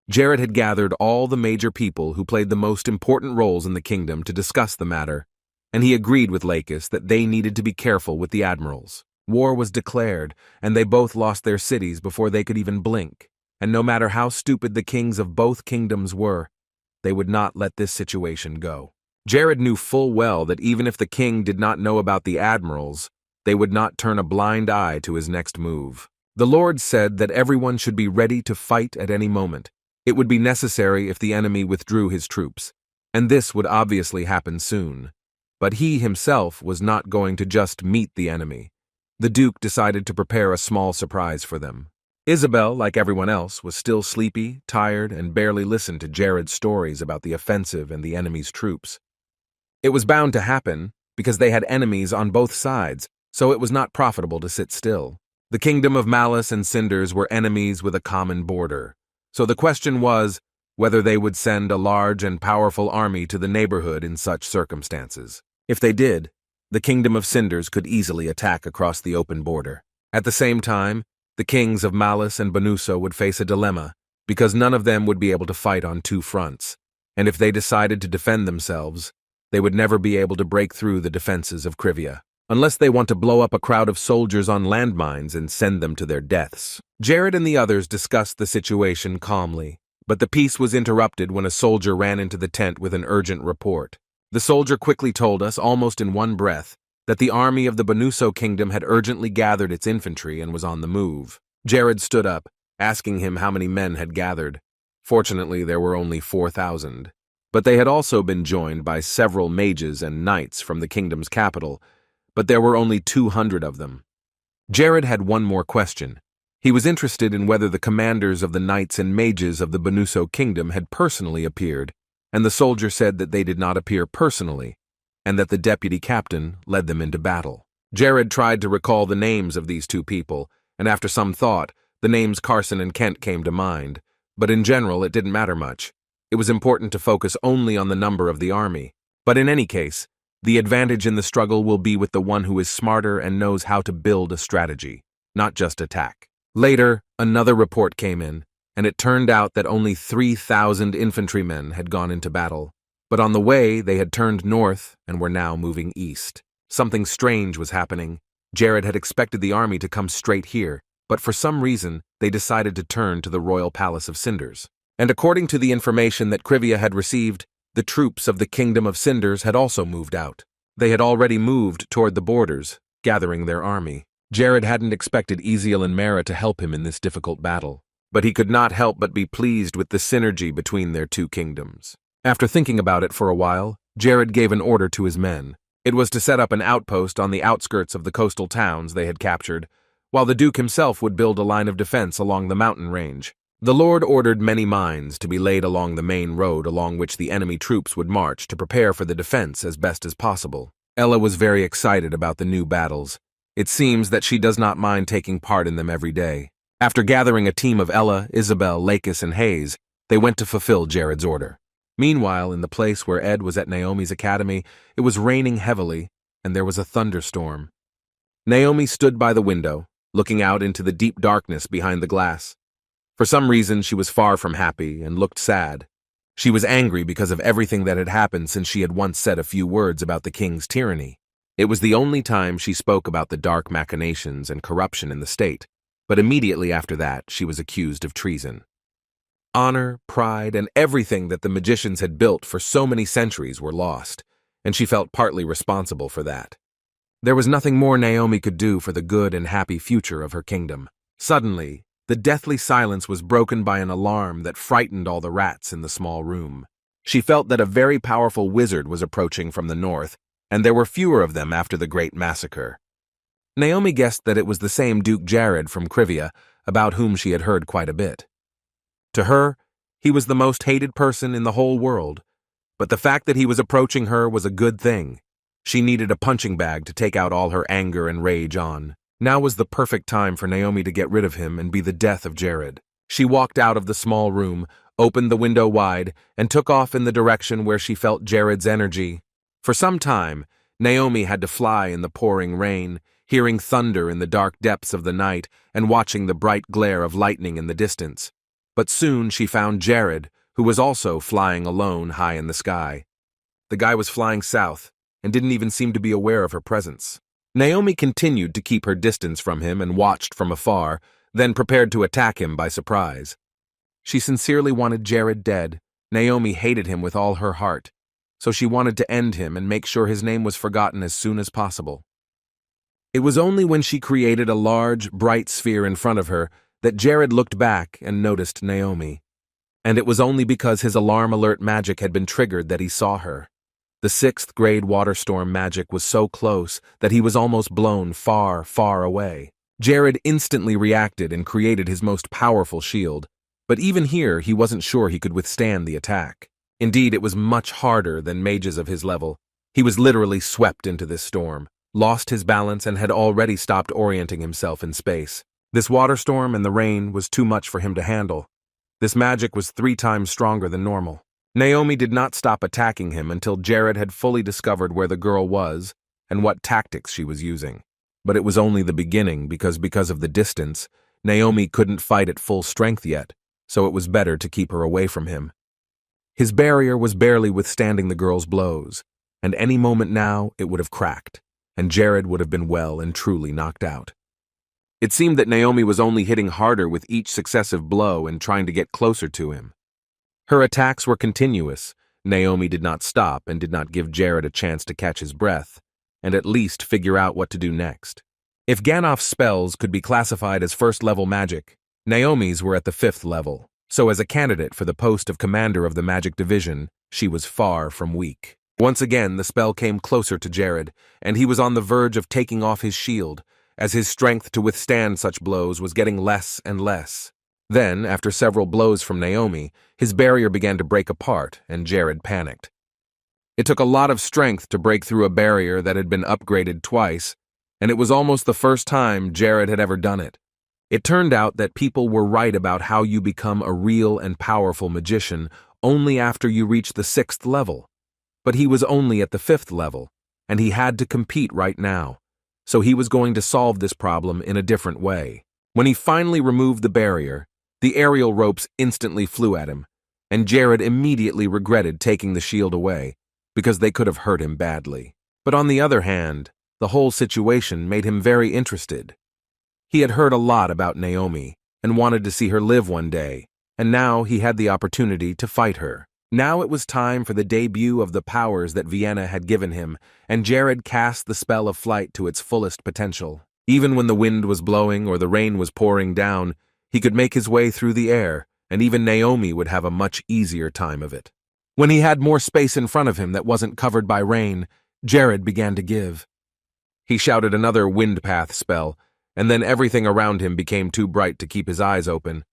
Jared had gathered all the major people who played the most important roles in the kingdom to discuss the matter, and he agreed with Lacus that they needed to be careful with the admirals. War was declared, and they both lost their cities before they could even blink, and no matter how stupid the kings of both kingdoms were, they would not let this situation go. Jared knew full well that even if the king did not know about the admirals, they would not turn a blind eye to his next move. The Lord said that everyone should be ready to fight at any moment. It would be necessary if the enemy withdrew his troops, and this would obviously happen soon. But he himself was not going to just meet the enemy. The Duke decided to prepare a small surprise for them. Isabel, like everyone else, was still sleepy, tired, and barely listened to Jared's stories about the offensive and the enemy's troops. It was bound to happen, because they had enemies on both sides, so it was not profitable to sit still. The Kingdom of Malice and Cinders were enemies with a common border. So the question was whether they would send a large and powerful army to the neighborhood in such circumstances. If they did, the Kingdom of Cinders could easily attack across the open border. At the same time, the kings of Malice and Banuso would face a dilemma, because none of them would be able to fight on 2 fronts, and if they decided to defend themselves, they would never be able to break through the defenses of Crivia, unless they want to blow up a crowd of soldiers on landmines and send them to their deaths. Jared and the others discussed the situation calmly, but the peace was interrupted when a soldier ran into the tent with an urgent report. The soldier quickly told us, almost in one breath, that the army of the Banuso kingdom had urgently gathered its infantry and was on the move. Jared stood up, asking him how many men had gathered. Fortunately, there were only 4,000, but they had also been joined by several mages and knights from the kingdom's capital, but there were only 200 of them. Jared had one more question. He was interested in whether the commanders of the knights and mages of the Banuso kingdom had personally appeared, and the soldier said that they did not appear personally, and that the deputy captain led them into battle. Jared tried to recall the names of these 2 people, and after some thought, the names Carson and Kent came to mind, but in general it didn't matter much. It was important to focus only on the number of the army. But in any case, the advantage in the struggle will be with the one who is smarter and knows how to build a strategy, not just attack. Later, another report came in, and it turned out that only 3,000 infantrymen had gone into battle. But on the way, they had turned north and were now moving east. Something strange was happening. Jared had expected the army to come straight here, but for some reason, they decided to turn to the royal palace of Cinders. And according to the information that Crivia had received, the troops of the Kingdom of Cinders had also moved out. They had already moved toward the borders, gathering their army. Jared hadn't expected Eziel and Mara to help him in this difficult battle, but he could not help but be pleased with the synergy between their two kingdoms. After thinking about it for a while, Jared gave an order to his men. It was to set up an outpost on the outskirts of the coastal towns they had captured, while the Duke himself would build a line of defense along the mountain range. The Lord ordered many mines to be laid along the main road along which the enemy troops would march to prepare for the defense as best as possible. Ella was very excited about the new battles. It seems that she does not mind taking part in them every day. After gathering a team of Ella, Isabel, Lakis, and Hayes, they went to fulfill Jared's order. Meanwhile, in the place where Ed was at Naomi's academy, it was raining heavily, and there was a thunderstorm. Naomi stood by the window, looking out into the deep darkness behind the glass. For some reason, she was far from happy and looked sad. She was angry because of everything that had happened since she had once said a few words about the king's tyranny. It was the only time she spoke about the dark machinations and corruption in the state, but immediately after that, she was accused of treason. Honor, pride, and everything that the magicians had built for so many centuries were lost, and she felt partly responsible for that. There was nothing more Naomi could do for the good and happy future of her kingdom. Suddenly, the deathly silence was broken by an alarm that frightened all the rats in the small room. She felt that a very powerful wizard was approaching from the north, and there were fewer of them after the great massacre. Naomi guessed that it was the same Duke Jared from Krivia, about whom she had heard quite a bit. To her, he was the most hated person in the whole world, but the fact that he was approaching her was a good thing. She needed a punching bag to take out all her anger and rage on. Now was the perfect time for Naomi to get rid of him and be the death of Jared. She walked out of the small room, opened the window wide, and took off in the direction where she felt Jared's energy. For some time, Naomi had to fly in the pouring rain, hearing thunder in the dark depths of the night and watching the bright glare of lightning in the distance. But soon she found Jared, who was also flying alone high in the sky. The guy was flying south and didn't even seem to be aware of her presence. Naomi continued to keep her distance from him and watched from afar, then prepared to attack him by surprise. She sincerely wanted Jared dead. Naomi hated him with all her heart, so she wanted to end him and make sure his name was forgotten as soon as possible. It was only when she created a large, bright sphere in front of her that Jared looked back and noticed Naomi. And it was only because his alarm alert magic had been triggered that he saw her. The 6th grade water storm magic was so close that he was almost blown far, far away. Jared instantly reacted and created his most powerful shield, but even here he wasn't sure he could withstand the attack. Indeed, it was much harder than mages of his level. He was literally swept into this storm, lost his balance, and had already stopped orienting himself in space. This water storm and the rain was too much for him to handle. This magic was 3 times stronger than normal. Naomi did not stop attacking him until Jared had fully discovered where the girl was and what tactics she was using. But it was only the beginning because of the distance, Naomi couldn't fight at full strength yet, so it was better to keep her away from him. His barrier was barely withstanding the girl's blows, and any moment now it would have cracked, and Jared would have been well and truly knocked out. It seemed that Naomi was only hitting harder with each successive blow and trying to get closer to him. Her attacks were continuous. Naomi did not stop and did not give Jared a chance to catch his breath, and at least figure out what to do next. If Gannoff's spells could be classified as first-level magic, Naomi's were at the 5th level, so as a candidate for the post of commander of the magic division, she was far from weak. Once again, the spell came closer to Jared, and he was on the verge of taking off his shield, as his strength to withstand such blows was getting less and less. Then, after several blows from Naomi, his barrier began to break apart, and Jared panicked. It took a lot of strength to break through a barrier that had been upgraded twice, and it was almost the first time Jared had ever done it. It turned out that people were right about how you become a real and powerful magician only after you reach the 6th level. But he was only at the 5th level, and he had to compete right now, so he was going to solve this problem in a different way. When he finally removed the barrier, the aerial ropes instantly flew at him, and Jared immediately regretted taking the shield away, because they could have hurt him badly. But on the other hand, the whole situation made him very interested. He had heard a lot about Naomi, and wanted to see her live one day, and now he had the opportunity to fight her. Now it was time for the debut of the powers that Vienna had given him, and Jared cast the spell of flight to its fullest potential. Even when the wind was blowing or the rain was pouring down, he could make his way through the air, and even Naomi would have a much easier time of it. When he had more space in front of him that wasn't covered by rain, Jared began to give. He shouted another wind path spell, and then everything around him became too bright to keep his eyes open.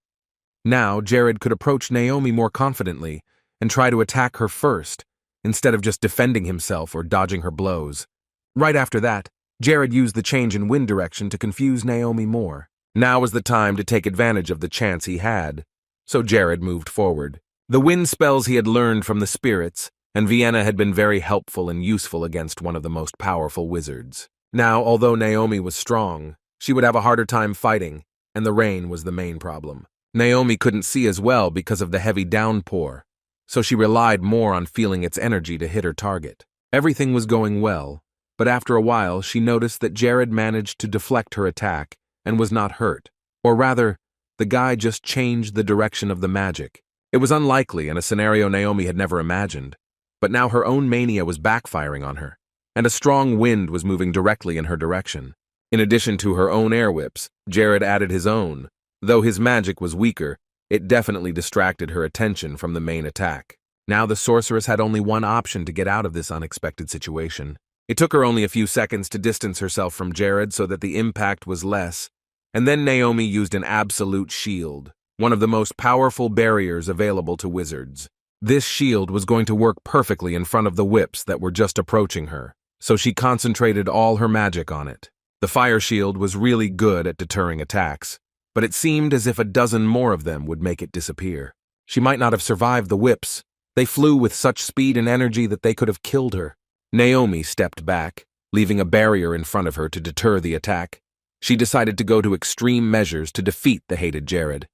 Now Jared could approach Naomi more confidently and try to attack her first, instead of just defending himself or dodging her blows. Right after that, Jared used the change in wind direction to confuse Naomi more. Now was the time to take advantage of the chance he had, so Jared moved forward. The wind spells he had learned from the spirits, and Vienna had been very helpful and useful against one of the most powerful wizards. Now, although Naomi was strong, she would have a harder time fighting, and the rain was the main problem. Naomi couldn't see as well because of the heavy downpour, so she relied more on feeling its energy to hit her target. Everything was going well, but after a while she noticed that Jared managed to deflect her attack and was not hurt. Or rather, the guy just changed the direction of the magic. It was unlikely and a scenario Naomi had never imagined, but now her own mania was backfiring on her, and a strong wind was moving directly in her direction. In addition to her own air whips, Jared added his own. Though his magic was weaker, it definitely distracted her attention from the main attack. Now the sorceress had only one option to get out of this unexpected situation. It took her only a few seconds to distance herself from Jared so that the impact was less, and then Naomi used an absolute shield, one of the most powerful barriers available to wizards. This shield was going to work perfectly in front of the whips that were just approaching her, so she concentrated all her magic on it. The fire shield was really good at deterring attacks, but it seemed as if a dozen more of them would make it disappear. She might not have survived the whips. They flew with such speed and energy that they could have killed her. Naomi stepped back, leaving a barrier in front of her to deter the attack. She decided to go to extreme measures to defeat the hated Jared.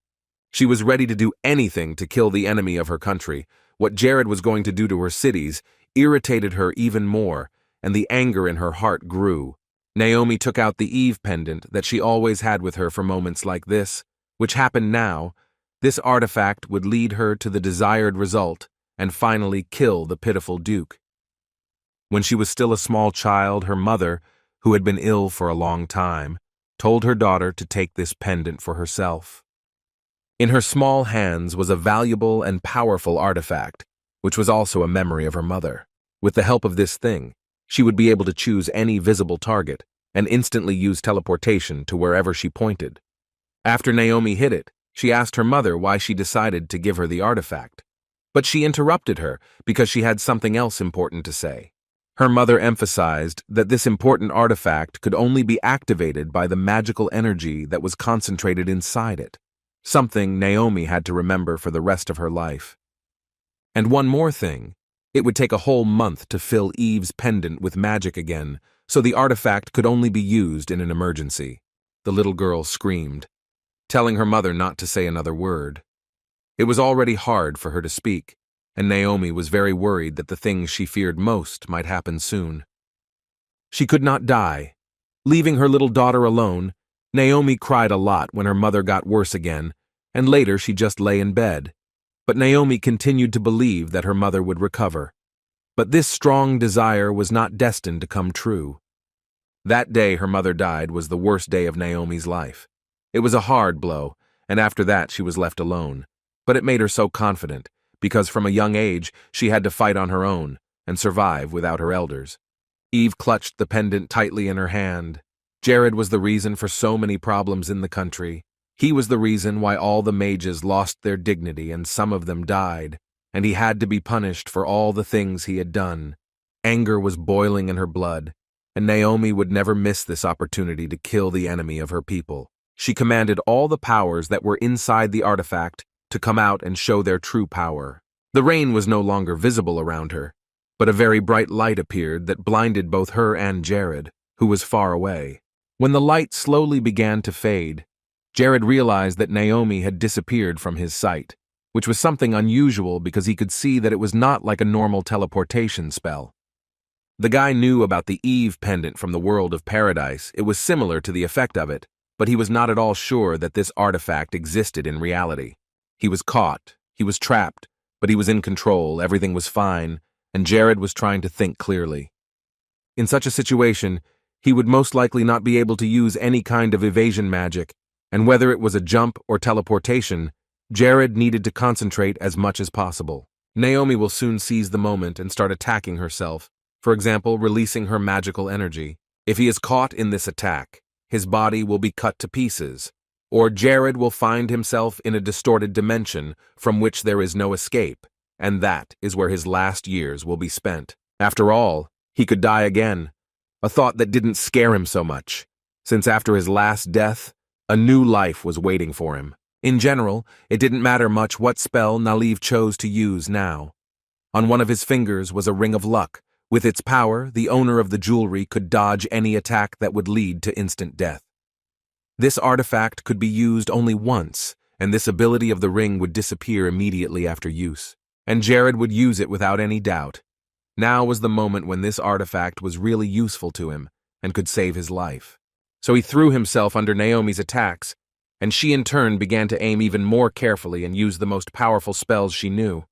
She was ready to do anything to kill the enemy of her country. What Jared was going to do to her cities irritated her even more, and the anger in her heart grew. Naomi took out the Eve pendant that she always had with her for moments like this, which happened now. This artifact would lead her to the desired result and finally kill the pitiful Duke. When she was still a small child, her mother, who had been ill for a long time, told her daughter to take this pendant for herself. In her small hands was a valuable and powerful artifact, which was also a memory of her mother. With the help of this thing, she would be able to choose any visible target and instantly use teleportation to wherever she pointed. After Naomi hit it, she asked her mother why she decided to give her the artifact. But she interrupted her because she had something else important to say. Her mother emphasized that this important artifact could only be activated by the magical energy that was concentrated inside it, something Naomi had to remember for the rest of her life. And one more thing, it would take a whole month to fill Eve's pendant with magic again, so the artifact could only be used in an emergency. The little girl screamed, telling her mother not to say another word. It was already hard for her to speak, and Naomi was very worried that the things she feared most might happen soon. She could not die. Leaving her little daughter alone, Naomi cried a lot when her mother got worse again, and later she just lay in bed. But Naomi continued to believe that her mother would recover. But this strong desire was not destined to come true. That day her mother died was the worst day of Naomi's life. It was a hard blow, and after that she was left alone. But it made her so confident, because from a young age she had to fight on her own and survive without her elders. Eve clutched the pendant tightly in her hand. Jared was the reason for so many problems in the country. He was the reason why all the mages lost their dignity and some of them died, and he had to be punished for all the things he had done. Anger was boiling in her blood, and Naomi would never miss this opportunity to kill the enemy of her people. She commanded all the powers that were inside the artifact to come out and show their true power. The rain was no longer visible around her, but a very bright light appeared that blinded both her and Jared, who was far away. When the light slowly began to fade, Jared realized that Naomi had disappeared from his sight, which was something unusual because he could see that it was not like a normal teleportation spell. The guy knew about the Eve pendant from the world of paradise. It was similar to the effect of it, but he was not at all sure that this artifact existed in reality. He was caught, he was trapped, but he was in control, everything was fine, and Jared was trying to think clearly. In such a situation, he would most likely not be able to use any kind of evasion magic, and whether it was a jump or teleportation, Jared needed to concentrate as much as possible. Naomi will soon seize the moment and start attacking herself, for example, releasing her magical energy. If he is caught in this attack, his body will be cut to pieces, or Jared will find himself in a distorted dimension from which there is no escape, and that is where his last years will be spent. After all, he could die again, a thought that didn't scare him so much, since after his last death, a new life was waiting for him. In general, it didn't matter much what spell Naliv chose to use now. On one of his fingers was a ring of luck. With its power, the owner of the jewelry could dodge any attack that would lead to instant death. This artifact could be used only once, and this ability of the ring would disappear immediately after use. And Jared would use it without any doubt. Now was the moment when this artifact was really useful to him and could save his life. So he threw himself under Naomi's attacks, and she in turn began to aim even more carefully and use the most powerful spells she knew.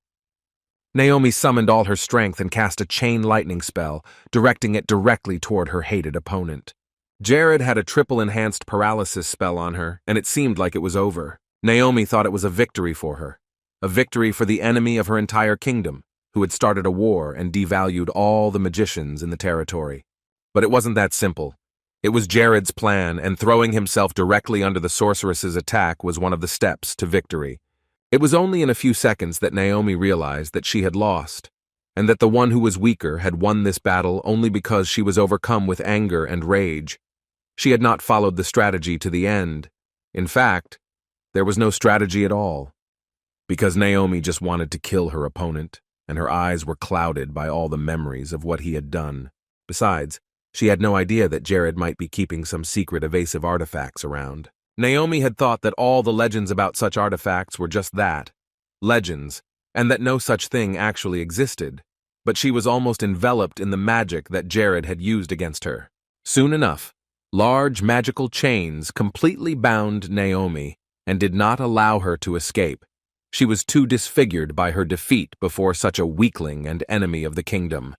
Naomi summoned all her strength and cast a chain lightning spell, directing it directly toward her hated opponent. Jared had a triple enhanced paralysis spell on her, and it seemed like it was over. Naomi thought it was a victory for her, a victory for the enemy of her entire kingdom, who had started a war and devalued all the magicians in the territory. But it wasn't that simple. It was Jared's plan, and throwing himself directly under the sorceress's attack was one of the steps to victory. It was only in a few seconds that Naomi realized that she had lost, and that the one who was weaker had won this battle only because she was overcome with anger and rage. She had not followed the strategy to the end. In fact, there was no strategy at all, because Naomi just wanted to kill her opponent, and her eyes were clouded by all the memories of what he had done. Besides, she had no idea that Jared might be keeping some secret evasive artifacts around. Naomi had thought that all the legends about such artifacts were just that, legends, and that no such thing actually existed, but she was almost enveloped in the magic that Jared had used against her. Soon enough, large magical chains completely bound Naomi and did not allow her to escape. She was too disfigured by her defeat before such a weakling and enemy of the kingdom.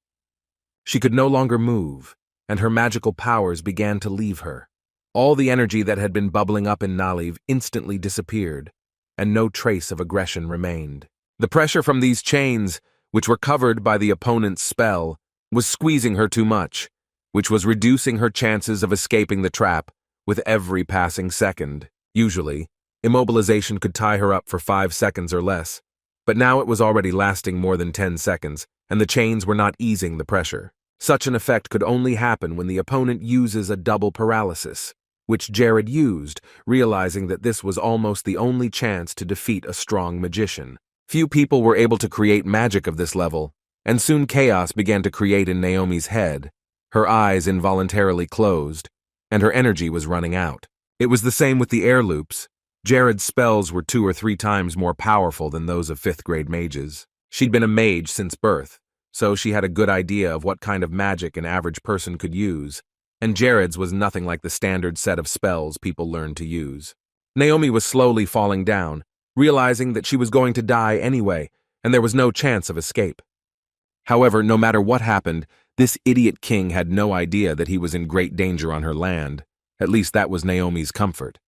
She could no longer move, and her magical powers began to leave her. All the energy that had been bubbling up in Naliv instantly disappeared, and no trace of aggression remained. The pressure from these chains, which were covered by the opponent's spell, was squeezing her too much, which was reducing her chances of escaping the trap with every passing second. Usually, immobilization could tie her up for 5 seconds or less, but now it was already lasting more than 10 seconds, and the chains were not easing the pressure. Such an effect could only happen when the opponent uses a double paralysis, which Jared used, realizing that this was almost the only chance to defeat a strong magician. Few people were able to create magic of this level, and soon chaos began to create in Naomi's head. Her eyes involuntarily closed, and her energy was running out. It was the same with the air loops. Jared's spells were 2 or 3 times more powerful than those of 5th-grade mages. She'd been a mage since birth, so she had a good idea of what kind of magic an average person could use, and Jared's was nothing like the standard set of spells people learned to use. Naomi was slowly falling down, realizing that she was going to die anyway, and there was no chance of escape. However, no matter what happened, this idiot king had no idea that he was in great danger on her land. At least that was Naomi's comfort.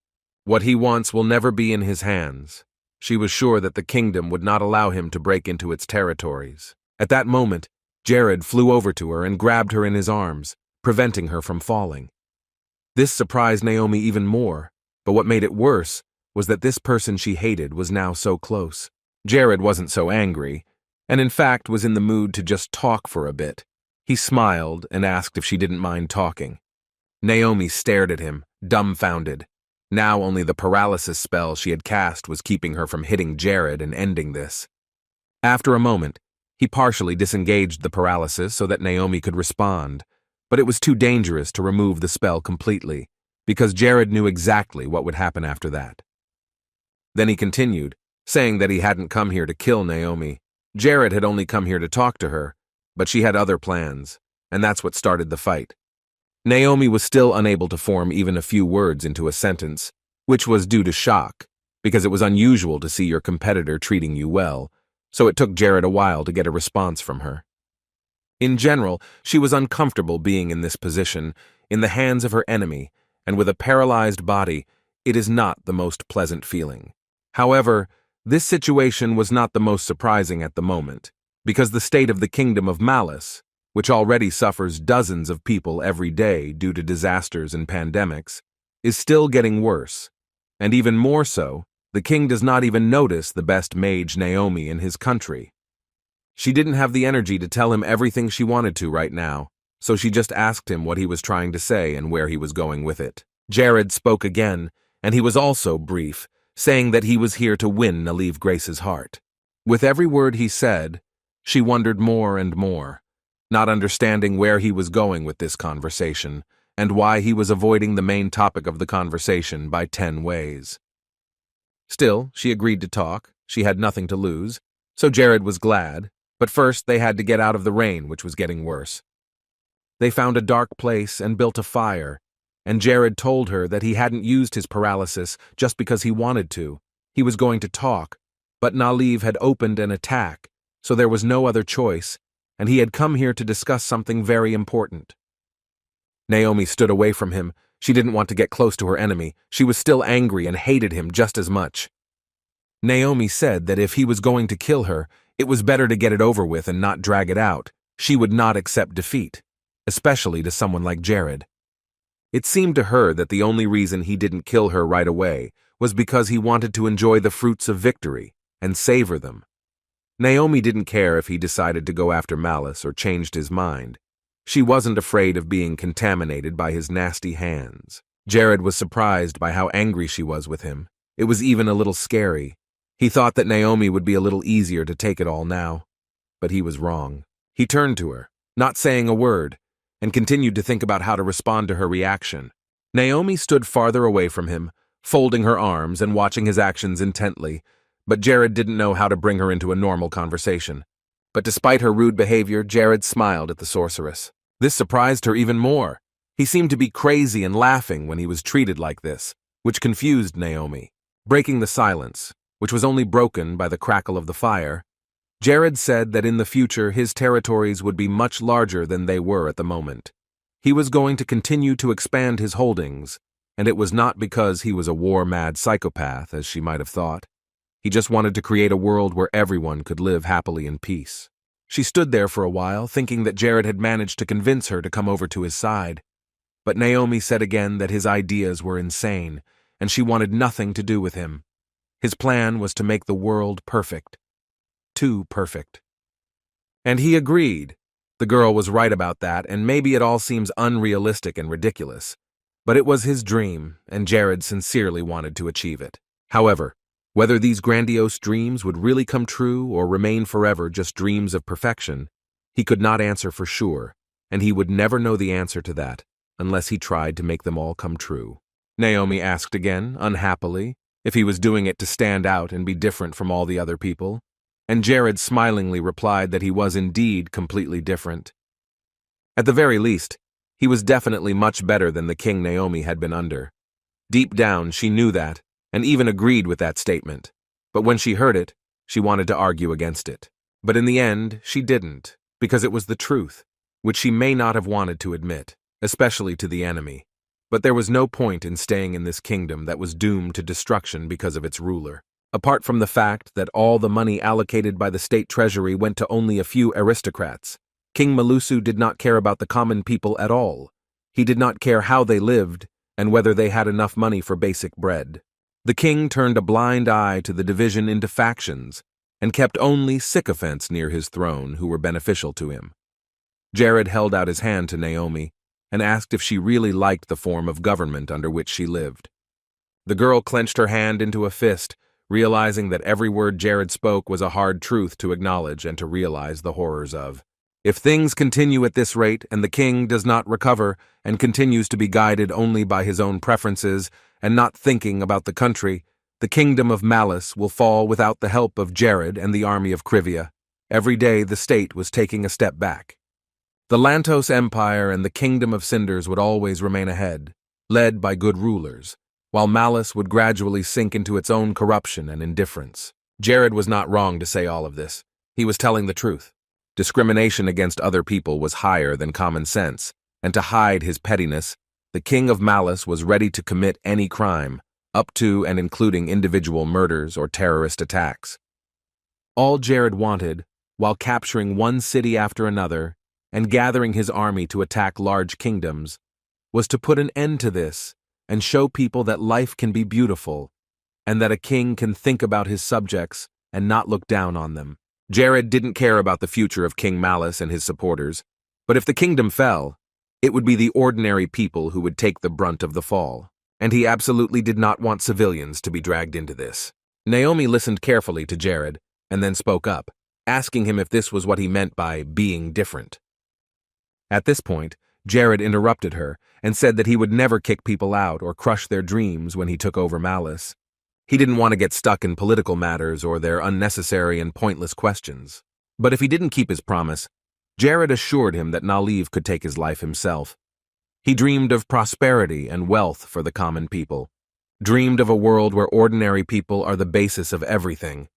What he wants will never be in his hands. She was sure that the kingdom would not allow him to break into its territories. At that moment, Jared flew over to her and grabbed her in his arms, preventing her from falling. This surprised Naomi even more, but what made it worse was that this person she hated was now so close. Jared wasn't so angry, and in fact was in the mood to just talk for a bit. He smiled and asked if she didn't mind talking. Naomi stared at him, dumbfounded. Now only the paralysis spell she had cast was keeping her from hitting Jared and ending this. After a moment, he partially disengaged the paralysis so that Naomi could respond, but it was too dangerous to remove the spell completely, because Jared knew exactly what would happen after that. Then he continued, saying that he hadn't come here to kill Naomi. Jared had only come here to talk to her, but she had other plans, and that's what started the fight. Naomi was still unable to form even a few words into a sentence, which was due to shock, because it was unusual to see your competitor treating you well, so it took Jared a while to get a response from her. In general, she was uncomfortable being in this position, in the hands of her enemy, and with a paralyzed body. It is not the most pleasant feeling. However, this situation was not the most surprising at the moment, because the state of the Kingdom of Malice, which already suffers dozens of people every day due to disasters and pandemics, is still getting worse. And even more so, the king does not even notice the best mage Naomi in his country. She didn't have the energy to tell him everything she wanted to right now, so she just asked him what he was trying to say and where he was going with it. Jared spoke again, and he was also brief, saying that he was here to win Naliv Grace's heart. With every word he said, she wondered more and more, not understanding where he was going with this conversation, and why he was avoiding the main topic of the conversation by 10 ways. Still, she agreed to talk. She had nothing to lose, so Jared was glad, but first they had to get out of the rain, which was getting worse. They found a dark place and built a fire, and Jared told her that he hadn't used his paralysis just because he wanted to. He was going to talk, but Naliv had opened an attack, so there was no other choice, and he had come here to discuss something very important. Naomi stood away from him. She didn't want to get close to her enemy. She was still angry and hated him just as much. Naomi said that if he was going to kill her, it was better to get it over with and not drag it out. She would not accept defeat, especially to someone like Jared. It seemed to her that the only reason he didn't kill her right away was because he wanted to enjoy the fruits of victory and savor them. Naomi didn't care if he decided to go after Malice or changed his mind. She wasn't afraid of being contaminated by his nasty hands. Jared was surprised by how angry she was with him. It was even a little scary. He thought that Naomi would be a little easier to take it all now. But he was wrong. He turned to her, not saying a word, and continued to think about how to respond to her reaction. Naomi stood farther away from him, folding her arms and watching his actions intently, but Jared didn't know how to bring her into a normal conversation. But despite her rude behavior, Jared smiled at the sorceress. This surprised her even more. He seemed to be crazy and laughing when he was treated like this, which confused Naomi. Breaking the silence, which was only broken by the crackle of the fire, Jared said that in the future his territories would be much larger than they were at the moment. He was going to continue to expand his holdings, and it was not because he was a war-mad psychopath, as she might have thought. He just wanted to create a world where everyone could live happily in peace. She stood there for a while, thinking that Jared had managed to convince her to come over to his side. But Naomi said again that his ideas were insane, and she wanted nothing to do with him. His plan was to make the world perfect. Too perfect. And he agreed. The girl was right about that, and maybe it all seems unrealistic and ridiculous. But it was his dream, and Jared sincerely wanted to achieve it. However, whether these grandiose dreams would really come true or remain forever just dreams of perfection, he could not answer for sure, and he would never know the answer to that unless he tried to make them all come true. Naomi asked again, unhappily, if he was doing it to stand out and be different from all the other people, and Jared smilingly replied that he was indeed completely different. At the very least, he was definitely much better than the king Naomi had been under. Deep down, she knew that, and even agreed with that statement. But when she heard it, she wanted to argue against it. But in the end, she didn't, because it was the truth, which she may not have wanted to admit, especially to the enemy. But there was no point in staying in this kingdom that was doomed to destruction because of its ruler. Apart from the fact that all the money allocated by the state treasury went to only a few aristocrats, King Malusu did not care about the common people at all. He did not care how they lived and whether they had enough money for basic bread. The king turned a blind eye to the division into factions and kept only sycophants near his throne who were beneficial to him. Jared held out his hand to Naomi and asked if she really liked the form of government under which she lived. The girl clenched her hand into a fist, realizing that every word Jared spoke was a hard truth to acknowledge and to realize the horrors of. If things continue at this rate and the king does not recover and continues to be guided only by his own preferences and not thinking about the country, the kingdom of Malice will fall without the help of Jared and the army of Krivia. Every day the state was taking a step back. The Lantos Empire and the Kingdom of Cinders would always remain ahead, led by good rulers, while Malice would gradually sink into its own corruption and indifference. Jared was not wrong to say all of this. He was telling the truth. Discrimination against other people was higher than common sense, and to hide his pettiness, the king of malice was ready to commit any crime, up to and including individual murders or terrorist attacks. All Jared wanted, while capturing one city after another and gathering his army to attack large kingdoms, was to put an end to this and show people that life can be beautiful and that a king can think about his subjects and not look down on them. Jared didn't care about the future of King Malice and his supporters, but if the kingdom fell, it would be the ordinary people who would take the brunt of the fall, and he absolutely did not want civilians to be dragged into this. Naomi listened carefully to Jared and then spoke up, asking him if this was what he meant by being different. At this point, Jared interrupted her and said that he would never kick people out or crush their dreams when he took over Malice. He didn't want to get stuck in political matters or their unnecessary and pointless questions. But if he didn't keep his promise, Jared assured him that Naliv could take his life himself. He dreamed of prosperity and wealth for the common people, dreamed of a world where ordinary people are the basis of everything.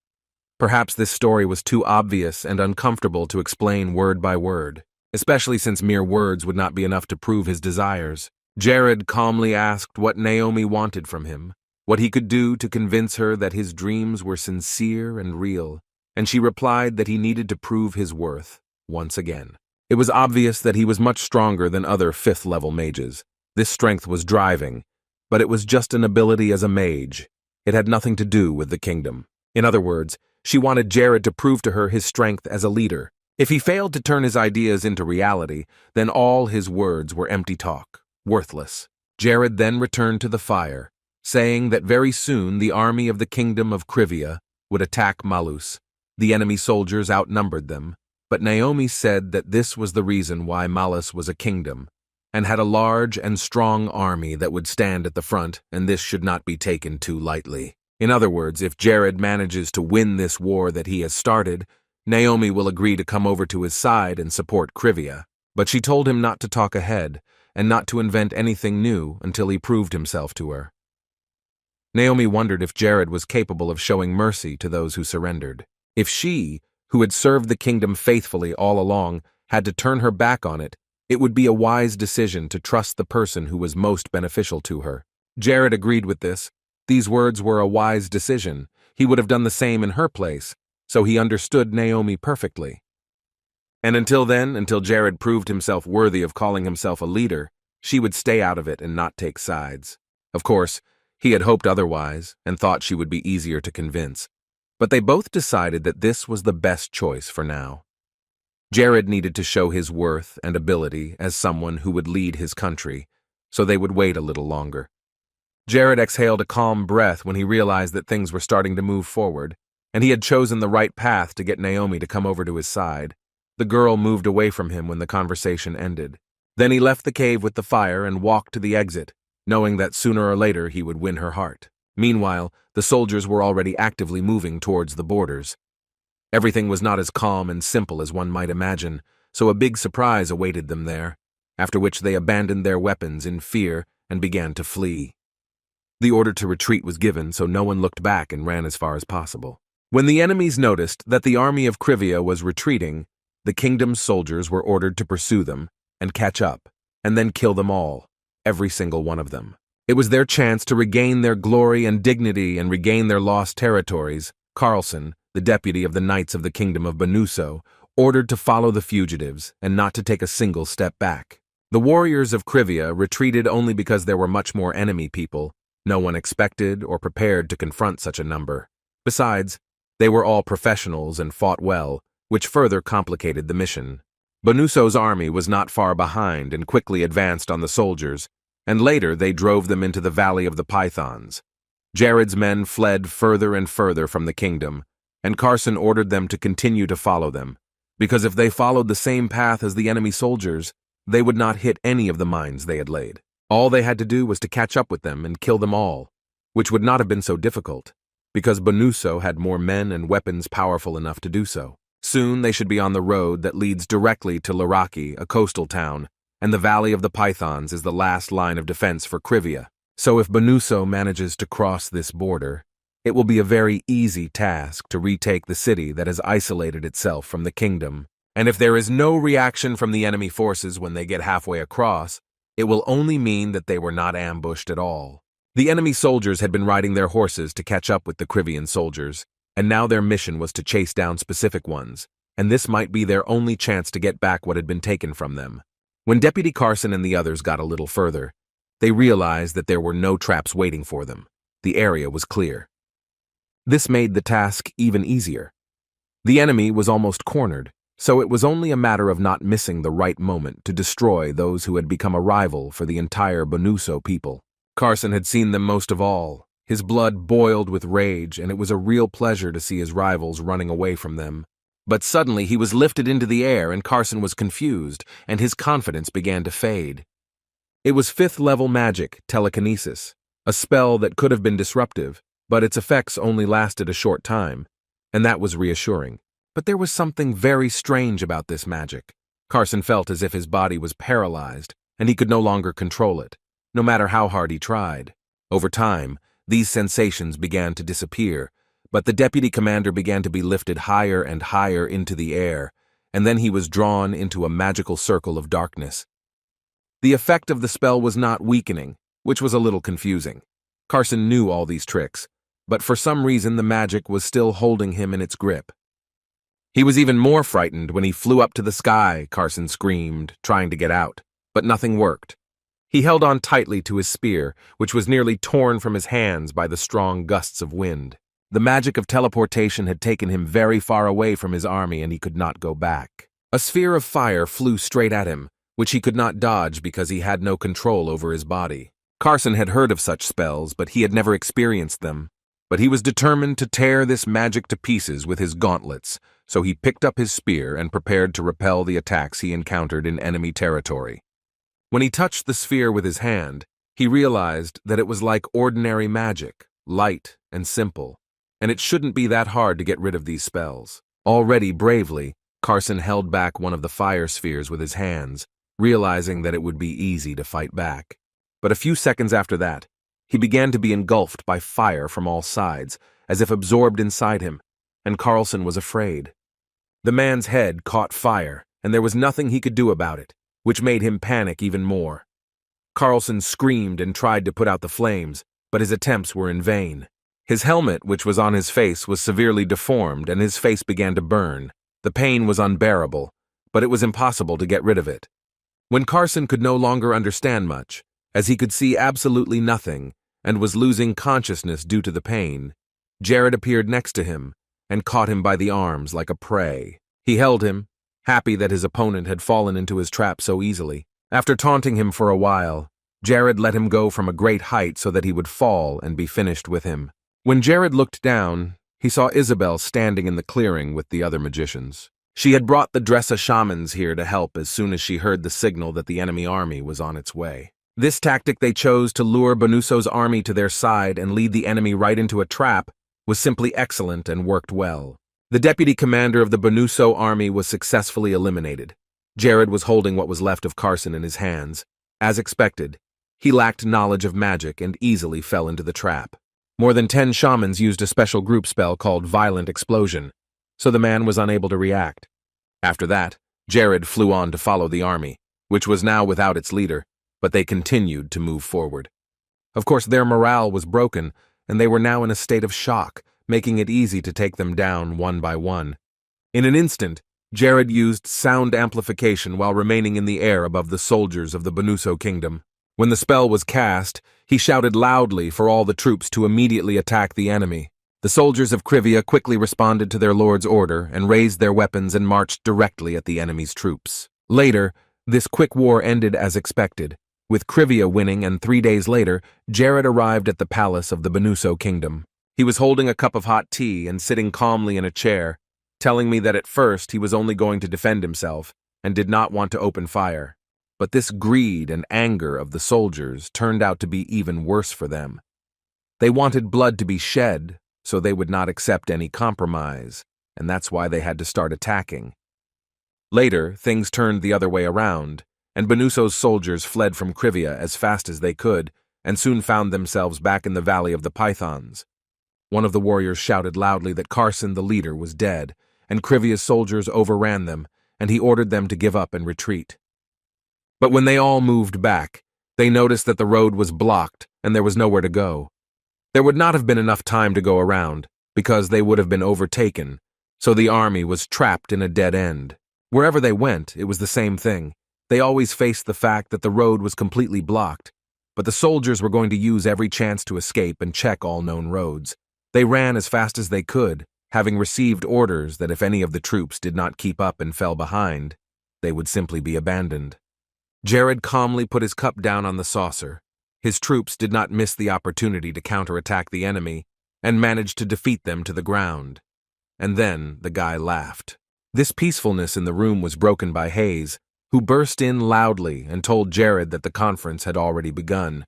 Perhaps this story was too obvious and uncomfortable to explain word by word, especially since mere words would not be enough to prove his desires. Jared calmly asked what Naomi wanted from him, what he could do to convince her that his dreams were sincere and real, and she replied that he needed to prove his worth once again. It was obvious that he was much stronger than other fifth-level mages. This strength was driving, but it was just an ability as a mage. It had nothing to do with the kingdom. In other words, she wanted Jared to prove to her his strength as a leader. If he failed to turn his ideas into reality, then all his words were empty talk, worthless. Jared then returned to the fire, saying that very soon the army of the kingdom of Krivia would attack Malus. The enemy soldiers outnumbered them, but Naomi said that this was the reason why Malus was a kingdom, and had a large and strong army that would stand at the front, and this should not be taken too lightly. In other words, if Jared manages to win this war that he has started, Naomi will agree to come over to his side and support Krivia. But she told him not to talk ahead, and not to invent anything new until he proved himself to her. Naomi wondered if Jared was capable of showing mercy to those who surrendered. If she, who had served the kingdom faithfully all along, had to turn her back on it, it would be a wise decision to trust the person who was most beneficial to her. Jared agreed with this. These words were a wise decision. He would have done the same in her place, so he understood Naomi perfectly. And until then, until Jared proved himself worthy of calling himself a leader, she would stay out of it and not take sides. Of course, he had hoped otherwise and thought she would be easier to convince, but they both decided that this was the best choice for now. Jared needed to show his worth and ability as someone who would lead his country, so they would wait a little longer. Jared exhaled a calm breath when he realized that things were starting to move forward, and he had chosen the right path to get Naomi to come over to his side. The girl moved away from him when the conversation ended. Then he left the cave with the fire and walked to the exit, knowing that sooner or later he would win her heart. Meanwhile, the soldiers were already actively moving towards the borders. Everything was not as calm and simple as one might imagine, so a big surprise awaited them there, after which they abandoned their weapons in fear and began to flee. The order to retreat was given, so no one looked back and ran as far as possible. When the enemies noticed that the army of Krivia was retreating, the kingdom's soldiers were ordered to pursue them and catch up, and then kill them all, every single one of them. It was their chance to regain their glory and dignity and regain their lost territories. Carlson, the deputy of the Knights of the Kingdom of Banuso, ordered to follow the fugitives and not to take a single step back. The warriors of Krivia retreated only because there were much more enemy people. No one expected or prepared to confront such a number. Besides, they were all professionals and fought well, which further complicated the mission. Banuso's army was not far behind and quickly advanced on the soldiers, and later they drove them into the Valley of the Pythons. Jared's men fled further and further from the kingdom, and Carson ordered them to continue to follow them, because if they followed the same path as the enemy soldiers, they would not hit any of the mines they had laid. All they had to do was to catch up with them and kill them all, which would not have been so difficult, because Banuso had more men and weapons powerful enough to do so. Soon they should be on the road that leads directly to Laraki, a coastal town, and the Valley of the Pythons is the last line of defense for Krivia. So if Banuso manages to cross this border, it will be a very easy task to retake the city that has isolated itself from the kingdom. And if there is no reaction from the enemy forces when they get halfway across, it will only mean that they were not ambushed at all. The enemy soldiers had been riding their horses to catch up with the Krivian soldiers, and now their mission was to chase down specific ones, and this might be their only chance to get back what had been taken from them. When Deputy Carson and the others got a little further, they realized that there were no traps waiting for them. The area was clear. This made the task even easier. The enemy was almost cornered, so it was only a matter of not missing the right moment to destroy those who had become a rival for the entire Bonuso people. Carson had seen them most of all. His blood boiled with rage, and it was a real pleasure to see his rivals running away from them. But suddenly he was lifted into the air, and Carson was confused, and his confidence began to fade. It was 5th-level magic, telekinesis, a spell that could have been disruptive, but its effects only lasted a short time, and that was reassuring. But there was something very strange about this magic. Carson felt as if his body was paralyzed, and he could no longer control it, no matter how hard he tried. Over time, these sensations began to disappear, but the deputy commander began to be lifted higher and higher into the air, and then he was drawn into a magical circle of darkness. The effect of the spell was not weakening, which was a little confusing. Carson knew all these tricks, but for some reason the magic was still holding him in its grip. He was even more frightened when he flew up to the sky, Carson screamed, trying to get out, but nothing worked. He held on tightly to his spear, which was nearly torn from his hands by the strong gusts of wind. The magic of teleportation had taken him very far away from his army, and he could not go back. A sphere of fire flew straight at him, which he could not dodge because he had no control over his body. Carson had heard of such spells, but he had never experienced them. But he was determined to tear this magic to pieces with his gauntlets, so he picked up his spear and prepared to repel the attacks he encountered in enemy territory. When he touched the sphere with his hand, he realized that it was like ordinary magic, light and simple, and it shouldn't be that hard to get rid of these spells. Already bravely, Carson held back one of the fire spheres with his hands, realizing that it would be easy to fight back. But a few seconds after that, he began to be engulfed by fire from all sides, as if absorbed inside him, and Carlson was afraid. The man's head caught fire, and there was nothing he could do about it, which made him panic even more. Carlson screamed and tried to put out the flames, but his attempts were in vain. His helmet, which was on his face, was severely deformed, and his face began to burn. The pain was unbearable, but it was impossible to get rid of it. When Carson could no longer understand much, as he could see absolutely nothing, and was losing consciousness due to the pain, Jared appeared next to him and caught him by the arms like a prey. He held him, happy that his opponent had fallen into his trap so easily. After taunting him for a while, Jared let him go from a great height so that he would fall and be finished with him. When Jared looked down, he saw Isabel standing in the clearing with the other magicians. She had brought the Dressa shamans here to help as soon as she heard the signal that the enemy army was on its way. This tactic they chose to lure Bonuso's army to their side and lead the enemy right into a trap was simply excellent and worked well. The deputy commander of the Bonuso army was successfully eliminated. Jared was holding what was left of Carson in his hands. As expected, he lacked knowledge of magic and easily fell into the trap. More than 10 shamans used a special group spell called Violent Explosion, so the man was unable to react. After that, Jared flew on to follow the army, which was now without its leader, but they continued to move forward. Of course, their morale was broken, and they were now in a state of shock, making it easy to take them down one by one. In an instant, Jared used sound amplification while remaining in the air above the soldiers of the Bonuso kingdom. When the spell was cast, he shouted loudly for all the troops to immediately attack the enemy. The soldiers of Krivia quickly responded to their lord's order and raised their weapons and marched directly at the enemy's troops. Later, this quick war ended as expected, with Krivia winning, and 3 days later, Jared arrived at the palace of the Bonuso kingdom. He was holding a cup of hot tea and sitting calmly in a chair, telling me that at first he was only going to defend himself and did not want to open fire. But this greed and anger of the soldiers turned out to be even worse for them. They wanted blood to be shed, so they would not accept any compromise, and that's why they had to start attacking. Later, things turned the other way around, and Bonuso's soldiers fled from Krivia as fast as they could, and soon found themselves back in the Valley of the Pythons. One of the warriors shouted loudly that Carson, the leader, was dead, and Krivia's soldiers overran them, and he ordered them to give up and retreat. But when they all moved back, they noticed that the road was blocked and there was nowhere to go. There would not have been enough time to go around, because they would have been overtaken, so the army was trapped in a dead end. Wherever they went, it was the same thing. They always faced the fact that the road was completely blocked, but the soldiers were going to use every chance to escape and check all known roads. They ran as fast as they could, having received orders that if any of the troops did not keep up and fell behind, they would simply be abandoned. Jared calmly put his cup down on the saucer. His troops did not miss the opportunity to counterattack the enemy and managed to defeat them to the ground. And then the guy laughed. This peacefulness in the room was broken by Hayes, who burst in loudly and told Jared that the conference had already begun.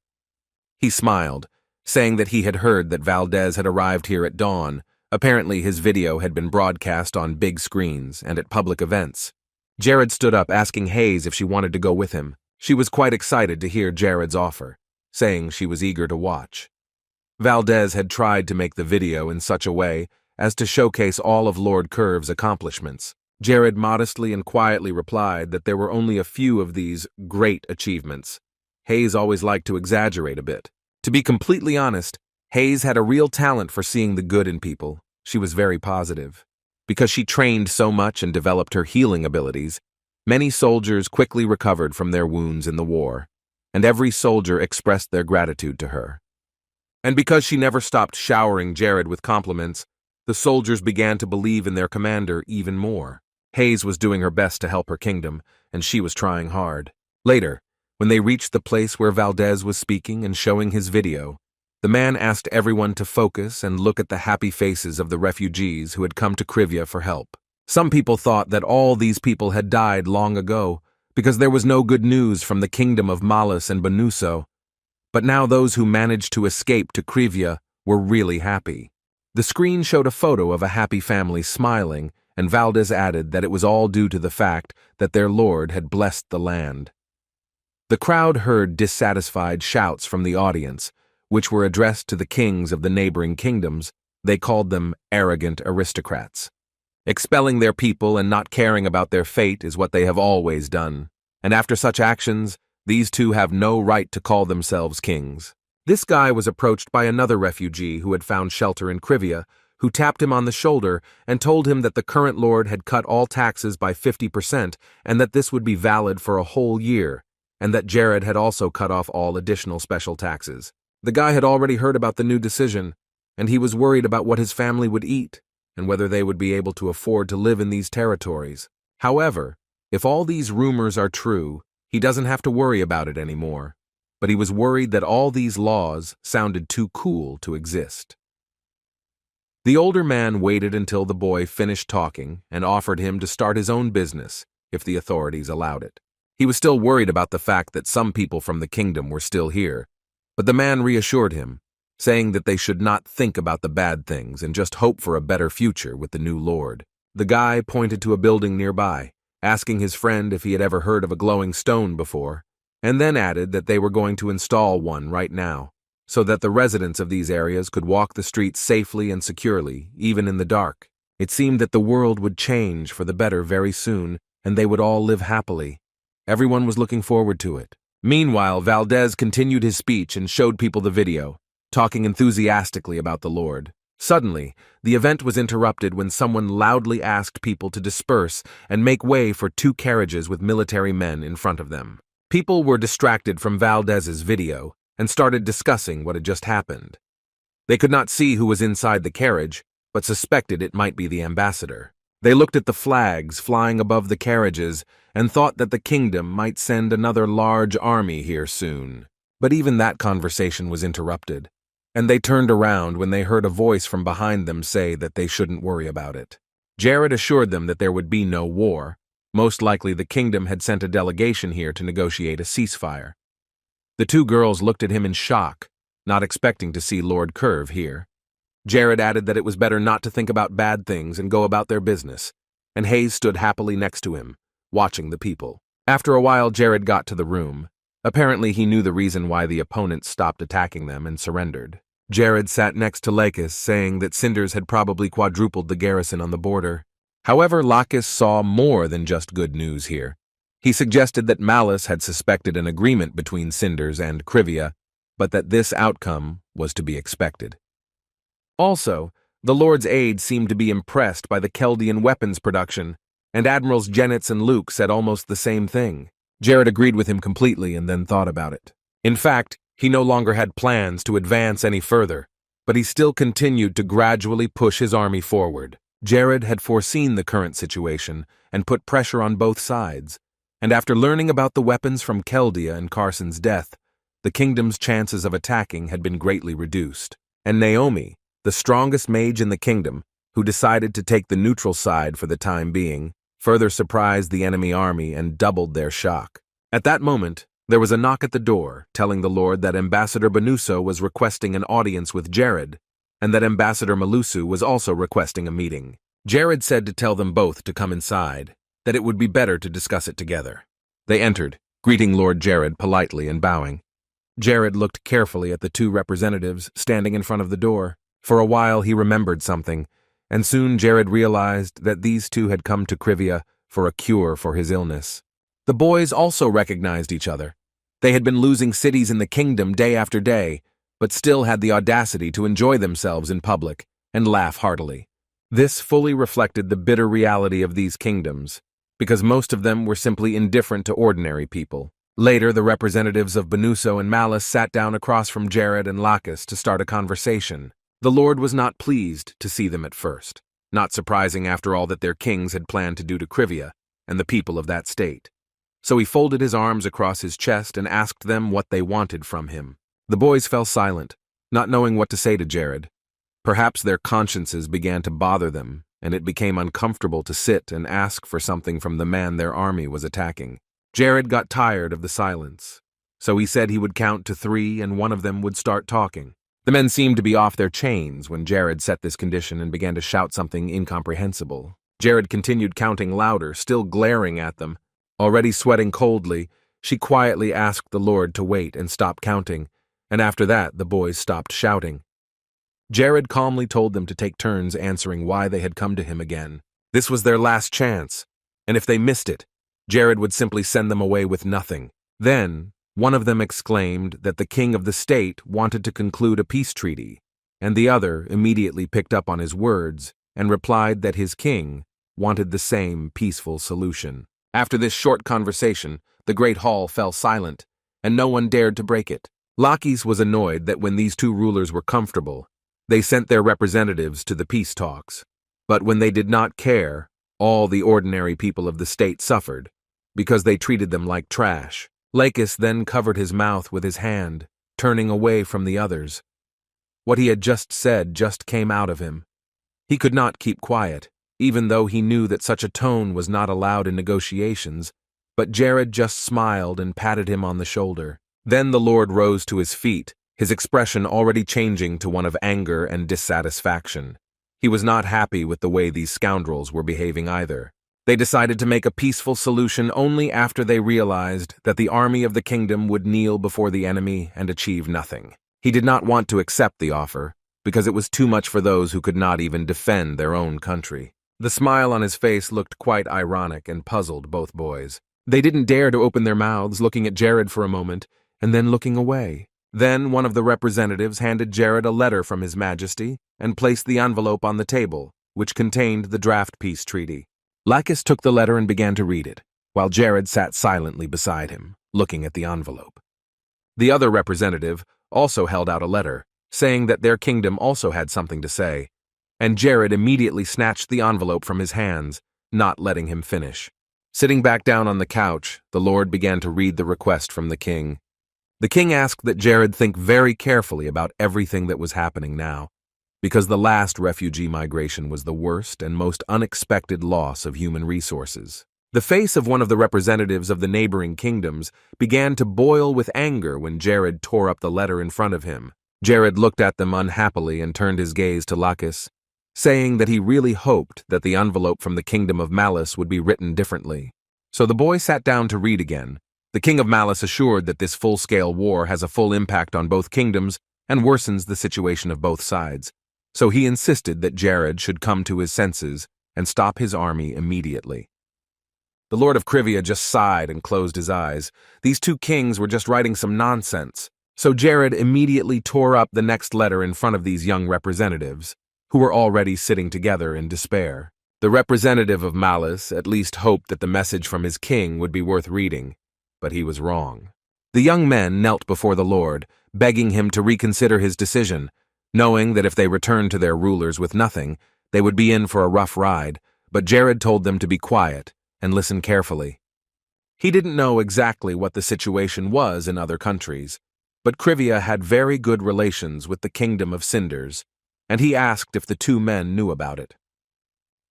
He smiled, saying that he had heard that Valdez had arrived here at dawn. Apparently his video had been broadcast on big screens and at public events. Jared stood up asking Hayes if she wanted to go with him. She was quite excited to hear Jared's offer, saying she was eager to watch. Valdez had tried to make the video in such a way as to showcase all of Lord Curve's accomplishments. Jared modestly and quietly replied that there were only a few of these great achievements. Hayes always liked to exaggerate a bit. To be completely honest, Hayes had a real talent for seeing the good in people. She was very positive. Because she trained so much and developed her healing abilities, many soldiers quickly recovered from their wounds in the war, and every soldier expressed their gratitude to her. And because she never stopped showering Jared with compliments, the soldiers began to believe in their commander even more. Hayes was doing her best to help her kingdom, and she was trying hard. Later, when they reached the place where Valdez was speaking and showing his video, the man asked everyone to focus and look at the happy faces of the refugees who had come to Krivia for help. Some people thought that all these people had died long ago because there was no good news from the kingdom of Malus and Banuso, but now those who managed to escape to Krivia were really happy. The screen showed a photo of a happy family smiling, and Valdez added that it was all due to the fact that their lord had blessed the land. The crowd heard dissatisfied shouts from the audience, which were addressed to the kings of the neighboring kingdoms. They called them arrogant aristocrats. Expelling their people and not caring about their fate is what they have always done, and after such actions, these two have no right to call themselves kings. This guy was approached by another refugee who had found shelter in Krivia, who tapped him on the shoulder and told him that the current lord had cut all taxes by 50% and that this would be valid for a whole year, and that Jared had also cut off all additional special taxes. The guy had already heard about the new decision, and he was worried about what his family would eat and whether they would be able to afford to live in these territories. However, if all these rumors are true, he doesn't have to worry about it anymore. But he was worried that all these laws sounded too cool to exist. The older man waited until the boy finished talking and offered him to start his own business if the authorities allowed it. He was still worried about the fact that some people from the kingdom were still here, but the man reassured him, saying that they should not think about the bad things and just hope for a better future with the new lord. The guy pointed to a building nearby, asking his friend if he had ever heard of a glowing stone before, and then added that they were going to install one right now, so that the residents of these areas could walk the streets safely and securely, even in the dark. It seemed that the world would change for the better very soon, and they would all live happily. Everyone was looking forward to it. Meanwhile, Valdez continued his speech and showed people the video, talking enthusiastically about the Lord. Suddenly, the event was interrupted when someone loudly asked people to disperse and make way for two carriages with military men in front of them. People were distracted from Valdez's video and started discussing what had just happened. They could not see who was inside the carriage, but suspected it might be the ambassador. They looked at the flags flying above the carriages and thought that the kingdom might send another large army here soon. But even that conversation was interrupted, and they turned around when they heard a voice from behind them say that they shouldn't worry about it. Jared assured them that there would be no war. Most likely the kingdom had sent a delegation here to negotiate a ceasefire. The two girls looked at him in shock, not expecting to see Lord Curve here. Jared added that it was better not to think about bad things and go about their business, and Hayes stood happily next to him, watching the people. After a while, Jared got to the room. Apparently he knew the reason why the opponents stopped attacking them and surrendered. Jared sat next to Lakis, saying that Cinders had probably quadrupled the garrison on the border. However, Lakis saw more than just good news here. He suggested that Malice had suspected an agreement between Cinders and Krivia, but that this outcome was to be expected. Also, the Lord's aide seemed to be impressed by the Chaldean weapons production, and Admirals Genitz and Luke said almost the same thing. Jared agreed with him completely and then thought about it. In fact, he no longer had plans to advance any further, but he still continued to gradually push his army forward. Jared had foreseen the current situation and put pressure on both sides, and after learning about the weapons from Chaldea and Carson's death, the kingdom's chances of attacking had been greatly reduced. And Naomi, the strongest mage in the kingdom, who decided to take the neutral side for the time being, further surprised the enemy army and doubled their shock. At that moment, there was a knock at the door, telling the Lord that Ambassador Benuso was requesting an audience with Jared, and that Ambassador Malusu was also requesting a meeting. Jared said to tell them both to come inside, that it would be better to discuss it together. They entered, greeting Lord Jared politely and bowing. Jared looked carefully at the two representatives standing in front of the door. For a while he remembered something, and soon Jared realized that these two had come to Krivia for a cure for his illness. The boys also recognized each other. They had been losing cities in the kingdom day after day, but still had the audacity to enjoy themselves in public and laugh heartily. This fully reflected the bitter reality of these kingdoms, because most of them were simply indifferent to ordinary people. Later, the representatives of Benuso and Malice sat down across from Jared and Lakis to start a conversation. The Lord was not pleased to see them at first, not surprising after all that their kings had planned to do to Krivia and the people of that state. So he folded his arms across his chest and asked them what they wanted from him. The boys fell silent, not knowing what to say to Jared. Perhaps their consciences began to bother them, and it became uncomfortable to sit and ask for something from the man their army was attacking. Jared got tired of the silence, so he said he would count to 3 and one of them would start talking. The men seemed to be off their chains when Jared set this condition and began to shout something incomprehensible. Jared continued counting louder, still glaring at them. Already sweating coldly, she quietly asked the Lord to wait and stop counting, and after that the boys stopped shouting. Jared calmly told them to take turns answering why they had come to him again. This was their last chance, and if they missed it, Jared would simply send them away with nothing. Then, one of them exclaimed that the king of the state wanted to conclude a peace treaty, and the other immediately picked up on his words and replied that his king wanted the same peaceful solution. After this short conversation, the great hall fell silent, and no one dared to break it. Lakis was annoyed that when these two rulers were comfortable, they sent their representatives to the peace talks. But when they did not care, all the ordinary people of the state suffered, because they treated them like trash. Lakis then covered his mouth with his hand, turning away from the others. What he had just said just came out of him. He could not keep quiet, even though he knew that such a tone was not allowed in negotiations, but Jared just smiled and patted him on the shoulder. Then the Lord rose to his feet, his expression already changing to one of anger and dissatisfaction. He was not happy with the way these scoundrels were behaving either. They decided to make a peaceful solution only after they realized that the army of the kingdom would kneel before the enemy and achieve nothing. He did not want to accept the offer, because it was too much for those who could not even defend their own country. The smile on his face looked quite ironic and puzzled both boys. They didn't dare to open their mouths, looking at Jared for a moment, and then looking away. Then one of the representatives handed Jared a letter from His Majesty and placed the envelope on the table, which contained the draft peace treaty. Lakis took the letter and began to read it, while Jared sat silently beside him, looking at the envelope. The other representative also held out a letter, saying that their kingdom also had something to say, and Jared immediately snatched the envelope from his hands, not letting him finish. Sitting back down on the couch, the Lord began to read the request from the king. The king asked that Jared think very carefully about everything that was happening now, because the last refugee migration was the worst and most unexpected loss of human resources. The face of one of the representatives of the neighboring kingdoms began to boil with anger when Jared tore up the letter in front of him. Jared looked at them unhappily and turned his gaze to Lakis, saying that he really hoped that the envelope from the Kingdom of Malice would be written differently. So the boy sat down to read again. The King of Malice assured that this full-scale war has a full impact on both kingdoms and worsens the situation of both sides. So he insisted that Jared should come to his senses and stop his army immediately. The Lord of Krivia just sighed and closed his eyes. These two kings were just writing some nonsense. So Jared immediately tore up the next letter in front of these young representatives, who were already sitting together in despair. The representative of Malice at least hoped that the message from his king would be worth reading, but he was wrong. The young men knelt before the Lord, begging him to reconsider his decision, knowing that if they returned to their rulers with nothing, they would be in for a rough ride, but Jared told them to be quiet and listen carefully. He didn't know exactly what the situation was in other countries, but Krivia had very good relations with the Kingdom of Cinders, and he asked if the two men knew about it.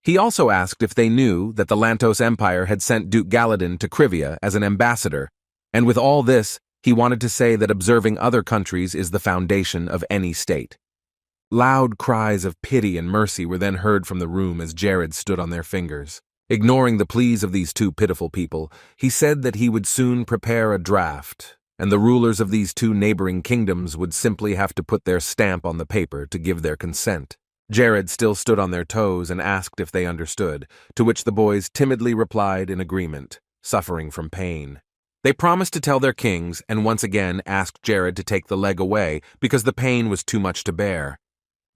He also asked if they knew that the Lantos Empire had sent Duke Galadin to Krivia as an ambassador, and with all this, he wanted to say that observing other countries is the foundation of any state. Loud cries of pity and mercy were then heard from the room as Jared stood on their fingers. Ignoring the pleas of these two pitiful people, he said that he would soon prepare a draft, and the rulers of these two neighboring kingdoms would simply have to put their stamp on the paper to give their consent. Jared still stood on their toes and asked if they understood, to which the boys timidly replied in agreement, suffering from pain. They promised to tell their kings and once again asked Jared to take the leg away because the pain was too much to bear.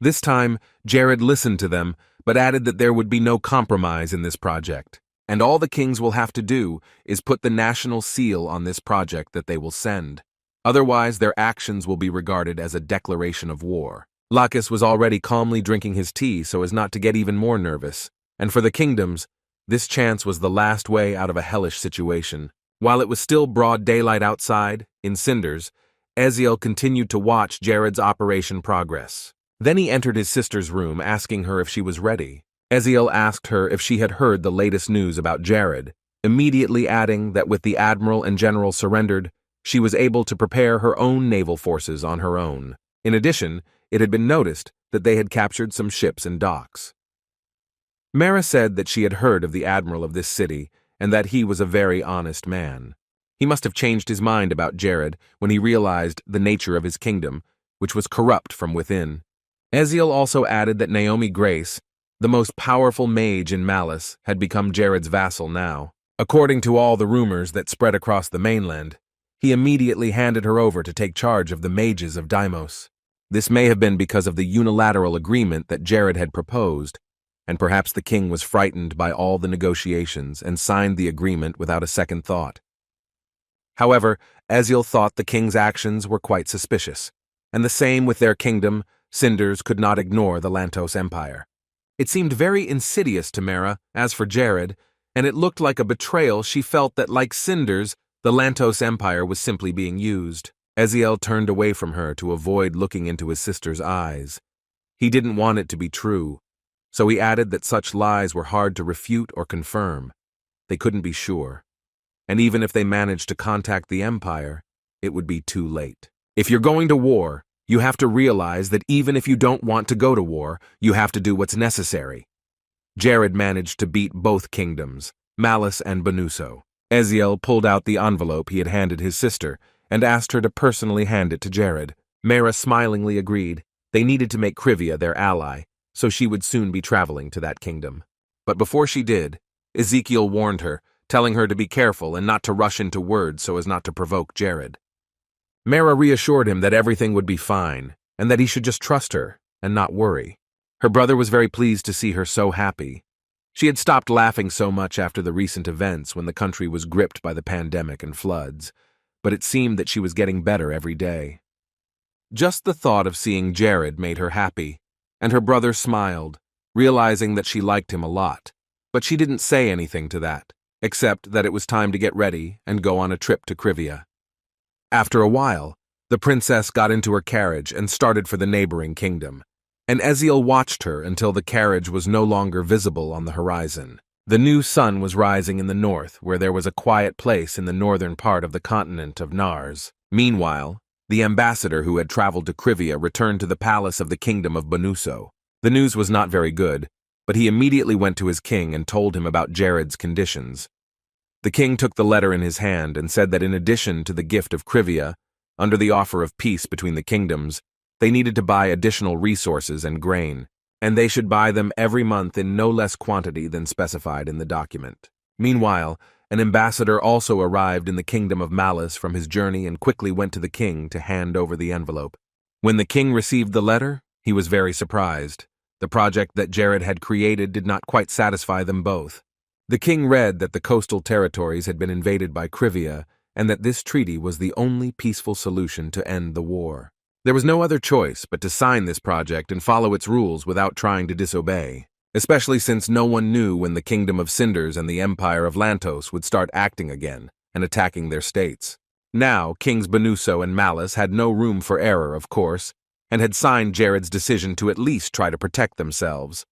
This time, Jared listened to them, but added that there would be no compromise in this project, and all the kings will have to do is put the national seal on this project that they will send. Otherwise, their actions will be regarded as a declaration of war. Lacus was already calmly drinking his tea so as not to get even more nervous, and for the kingdoms, this chance was the last way out of a hellish situation. While it was still broad daylight outside, in Cinders, Eziel continued to watch Jared's operation progress. Then he entered his sister's room, asking her if she was ready. Eziel asked her if she had heard the latest news about Jared, immediately adding that with the admiral and general surrendered, she was able to prepare her own naval forces on her own. In addition, it had been noticed that they had captured some ships in docks. Mara said that she had heard of the admiral of this city and that he was a very honest man. He must have changed his mind about Jared when he realized the nature of his kingdom, which was corrupt from within. Eziel also added that Naomi Grace, the most powerful mage in Malice, had become Jared's vassal now. According to all the rumors that spread across the mainland, he immediately handed her over to take charge of the mages of Deimos. This may have been because of the unilateral agreement that Jared had proposed, and perhaps the king was frightened by all the negotiations and signed the agreement without a second thought. However, Eziel thought the king's actions were quite suspicious, and the same with their kingdom. Cinders could not ignore the Lantos Empire. It seemed very insidious to Mara, as for Jared, and it looked like a betrayal. She felt that, like Cinders, the Lantos Empire was simply being used. Eziel turned away from her to avoid looking into his sister's eyes. He didn't want it to be true, so he added that such lies were hard to refute or confirm. They couldn't be sure. And even if they managed to contact the Empire, it would be too late. If you're going to war, you have to realize that even if you don't want to go to war, you have to do what's necessary. Jared managed to beat both kingdoms, Malice and Benuso. Eziel pulled out the envelope he had handed his sister and asked her to personally hand it to Jared. Mara smilingly agreed. They needed to make Krivia their ally, so she would soon be traveling to that kingdom. But before she did, Ezekiel warned her, telling her to be careful and not to rush into words so as not to provoke Jared. Mara reassured him that everything would be fine, and that he should just trust her and not worry. Her brother was very pleased to see her so happy. She had stopped laughing so much after the recent events when the country was gripped by the pandemic and floods, but it seemed that she was getting better every day. Just the thought of seeing Jared made her happy, and her brother smiled, realizing that she liked him a lot, but she didn't say anything to that, except that it was time to get ready and go on a trip to Krivia. After a while, the princess got into her carriage and started for the neighboring kingdom, and Eziel watched her until the carriage was no longer visible on the horizon. The new sun was rising in the north, where there was a quiet place in the northern part of the continent of Nars. Meanwhile, the ambassador who had traveled to Krivia returned to the palace of the kingdom of Benuso. The news was not very good, but he immediately went to his king and told him about Jared's conditions. The king took the letter in his hand and said that in addition to the gift of Krivia, under the offer of peace between the kingdoms, They needed to buy additional resources and grain, and they should buy them every month in no less quantity than specified in the document. Meanwhile, an ambassador also arrived in the kingdom of Malice from his journey and quickly went to the king to hand over the envelope. When the king received the letter, he was very surprised. The project that Jared had created did not quite satisfy them both. The king read that the coastal territories had been invaded by Krivia and that this treaty was the only peaceful solution to end the war. There was no other choice but to sign this project and follow its rules without trying to disobey, especially since no one knew when the Kingdom of Cinders and the Empire of Lantos would start acting again and attacking their states. Now, Kings Benuso and Malice had no room for error, of course, and had signed Jared's decision to at least try to protect themselves.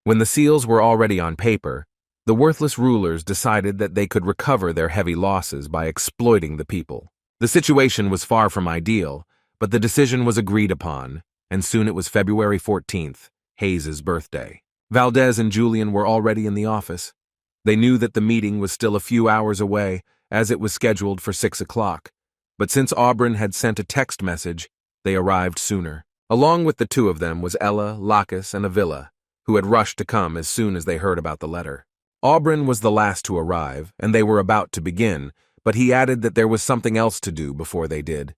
When the seals were already on paper, the worthless rulers decided that they could recover their heavy losses by exploiting the people. The situation was far from ideal, but the decision was agreed upon, and soon it was February 14th, Hayes's birthday. Valdez and Julian were already in the office. They knew that the meeting was still a few hours away, as it was scheduled for 6 o'clock, but since Auburn had sent a text message, they arrived sooner. Along with the two of them was Ella, Lacus, and Avila, who had rushed to come as soon as they heard about the letter. Auburn was the last to arrive, and they were about to begin, but he added that there was something else to do before they did.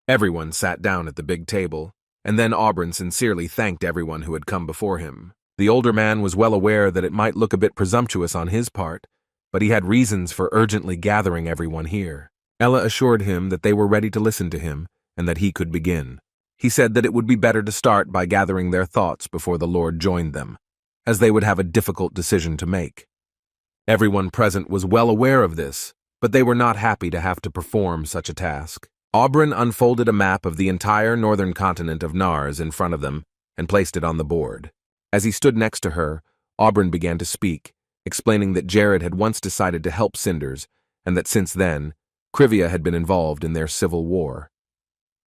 Everyone sat down at the big table, and then Auburn sincerely thanked everyone who had come before him. The older man was well aware that it might look a bit presumptuous on his part, but he had reasons for urgently gathering everyone here. Ella assured him that they were ready to listen to him, and that he could begin. He said that it would be better to start by gathering their thoughts before the Lord joined them, as they would have a difficult decision to make. Everyone present was well aware of this, but they were not happy to have to perform such a task. Auburn unfolded a map of the entire northern continent of Nars in front of them and placed it on the board. As he stood next to her, Auburn began to speak, explaining that Jared had once decided to help Cinders and that since then, Krivia had been involved in their civil war.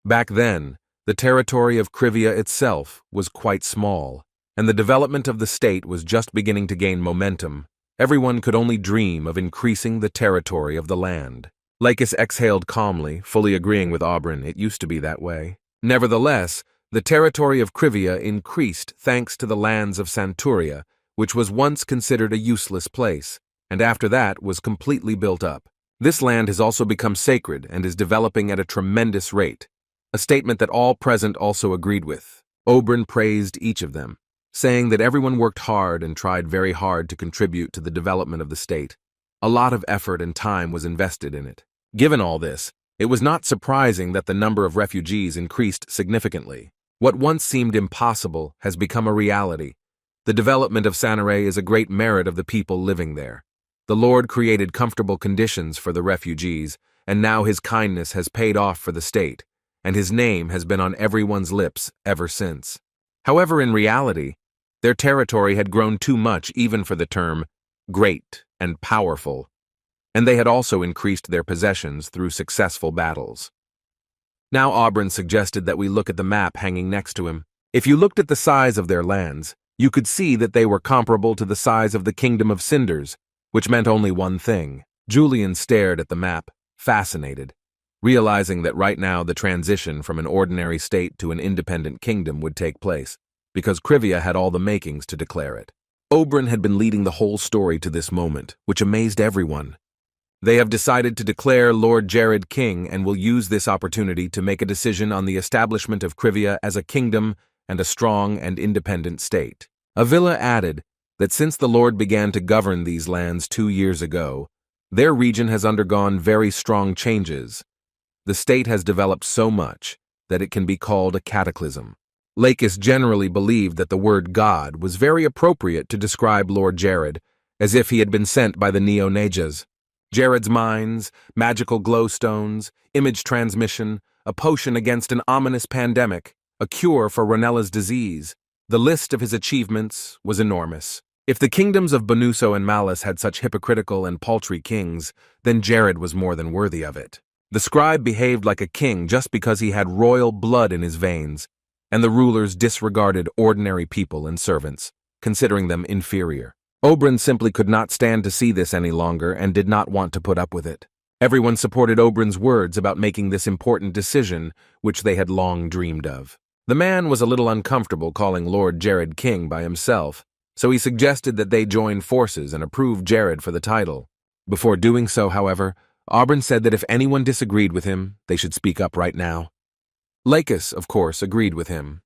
Back then, the territory of Krivia itself was quite small, and the development of the state was just beginning to gain momentum. Everyone could only dream of increasing the territory of the land. Lacus exhaled calmly, fully agreeing with Auburn. It used to be that way. Nevertheless, the territory of Krivia increased thanks to the lands of Santuria, which was once considered a useless place, and after that was completely built up. This land has also become sacred and is developing at a tremendous rate, a statement that all present also agreed with. Auburn praised each of them, saying that everyone worked hard and tried very hard to contribute to the development of the state. A lot of effort and time was invested in it. Given all this, it was not surprising that the number of refugees increased significantly. What once seemed impossible has become a reality. The development of Sanare is a great merit of the people living there. The Lord created comfortable conditions for the refugees, and now his kindness has paid off for the state, and his name has been on everyone's lips ever since. However, in reality, their territory had grown too much even for the term great and powerful, and they had also increased their possessions through successful battles. Now Auburn suggested that we look at the map hanging next to him. If you looked at the size of their lands, you could see that they were comparable to the size of the Kingdom of Cinders, which meant only one thing. Julian stared at the map, fascinated, realizing that right now the transition from an ordinary state to an independent kingdom would take place, because Krivia had all the makings to declare it. Auburn had been leading the whole story to this moment, which amazed everyone. They have decided to declare Lord Jared king and will use this opportunity to make a decision on the establishment of Krivia as a kingdom and a strong and independent state. Avila added that since the Lord began to govern these lands 2 years ago, their region has undergone very strong changes. The state has developed so much that it can be called a cataclysm. Lacus generally believed that the word God was very appropriate to describe Lord Jared, as if he had been sent by the Neo-Najas. Jared's mines, magical glowstones, image transmission, a potion against an ominous pandemic, a cure for Ronella's disease. The list of his achievements was enormous. If the kingdoms of Benuso and Malice had such hypocritical and paltry kings, then Jared was more than worthy of it. The scribe behaved like a king just because he had royal blood in his veins, and the rulers disregarded ordinary people and servants, considering them inferior. Auburn simply could not stand to see this any longer and did not want to put up with it. Everyone supported Auburn's words about making this important decision, which they had long dreamed of. The man was a little uncomfortable calling Lord Jared king by himself, so he suggested that they join forces and approve Jared for the title. Before doing so, however, Auburn said that if anyone disagreed with him, they should speak up right now. Lakis, of course, agreed with him.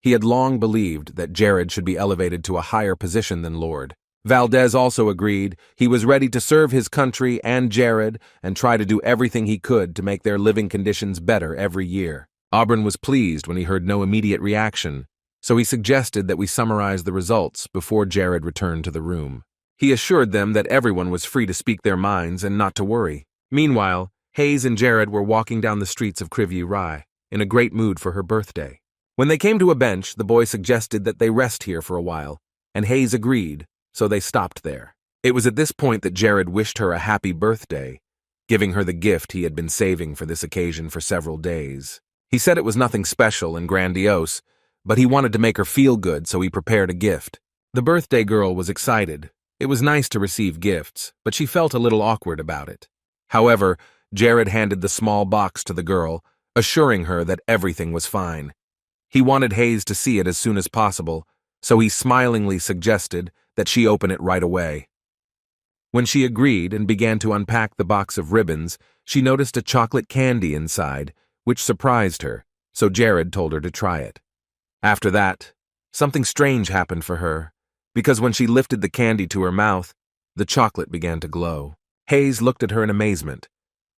He had long believed that Jared should be elevated to a higher position than Lord. Valdez also agreed he was ready to serve his country and Jared and try to do everything he could to make their living conditions better every year. Auburn was pleased when he heard no immediate reaction, so he suggested that we summarize the results before Jared returned to the room. He assured them that everyone was free to speak their minds and not to worry. Meanwhile, Hayes and Jared were walking down the streets of Krivyi Rih, in a great mood for her birthday. When they came to a bench, the boy suggested that they rest here for a while, and Hayes agreed, so they stopped there. It was at this point that Jared wished her a happy birthday, giving her the gift he had been saving for this occasion for several days. He said it was nothing special and grandiose, but he wanted to make her feel good, so he prepared a gift. The birthday girl was excited. It was nice to receive gifts, but she felt a little awkward about it. However, Jared handed the small box to the girl, assuring her that everything was fine. He wanted Hayes to see it as soon as possible, so he smilingly suggested that she open it right away. When she agreed and began to unpack the box of ribbons, she noticed a chocolate candy inside, which surprised her, so Jared told her to try it. After that, something strange happened for her, because when she lifted the candy to her mouth, the chocolate began to glow. Hayes looked at her in amazement,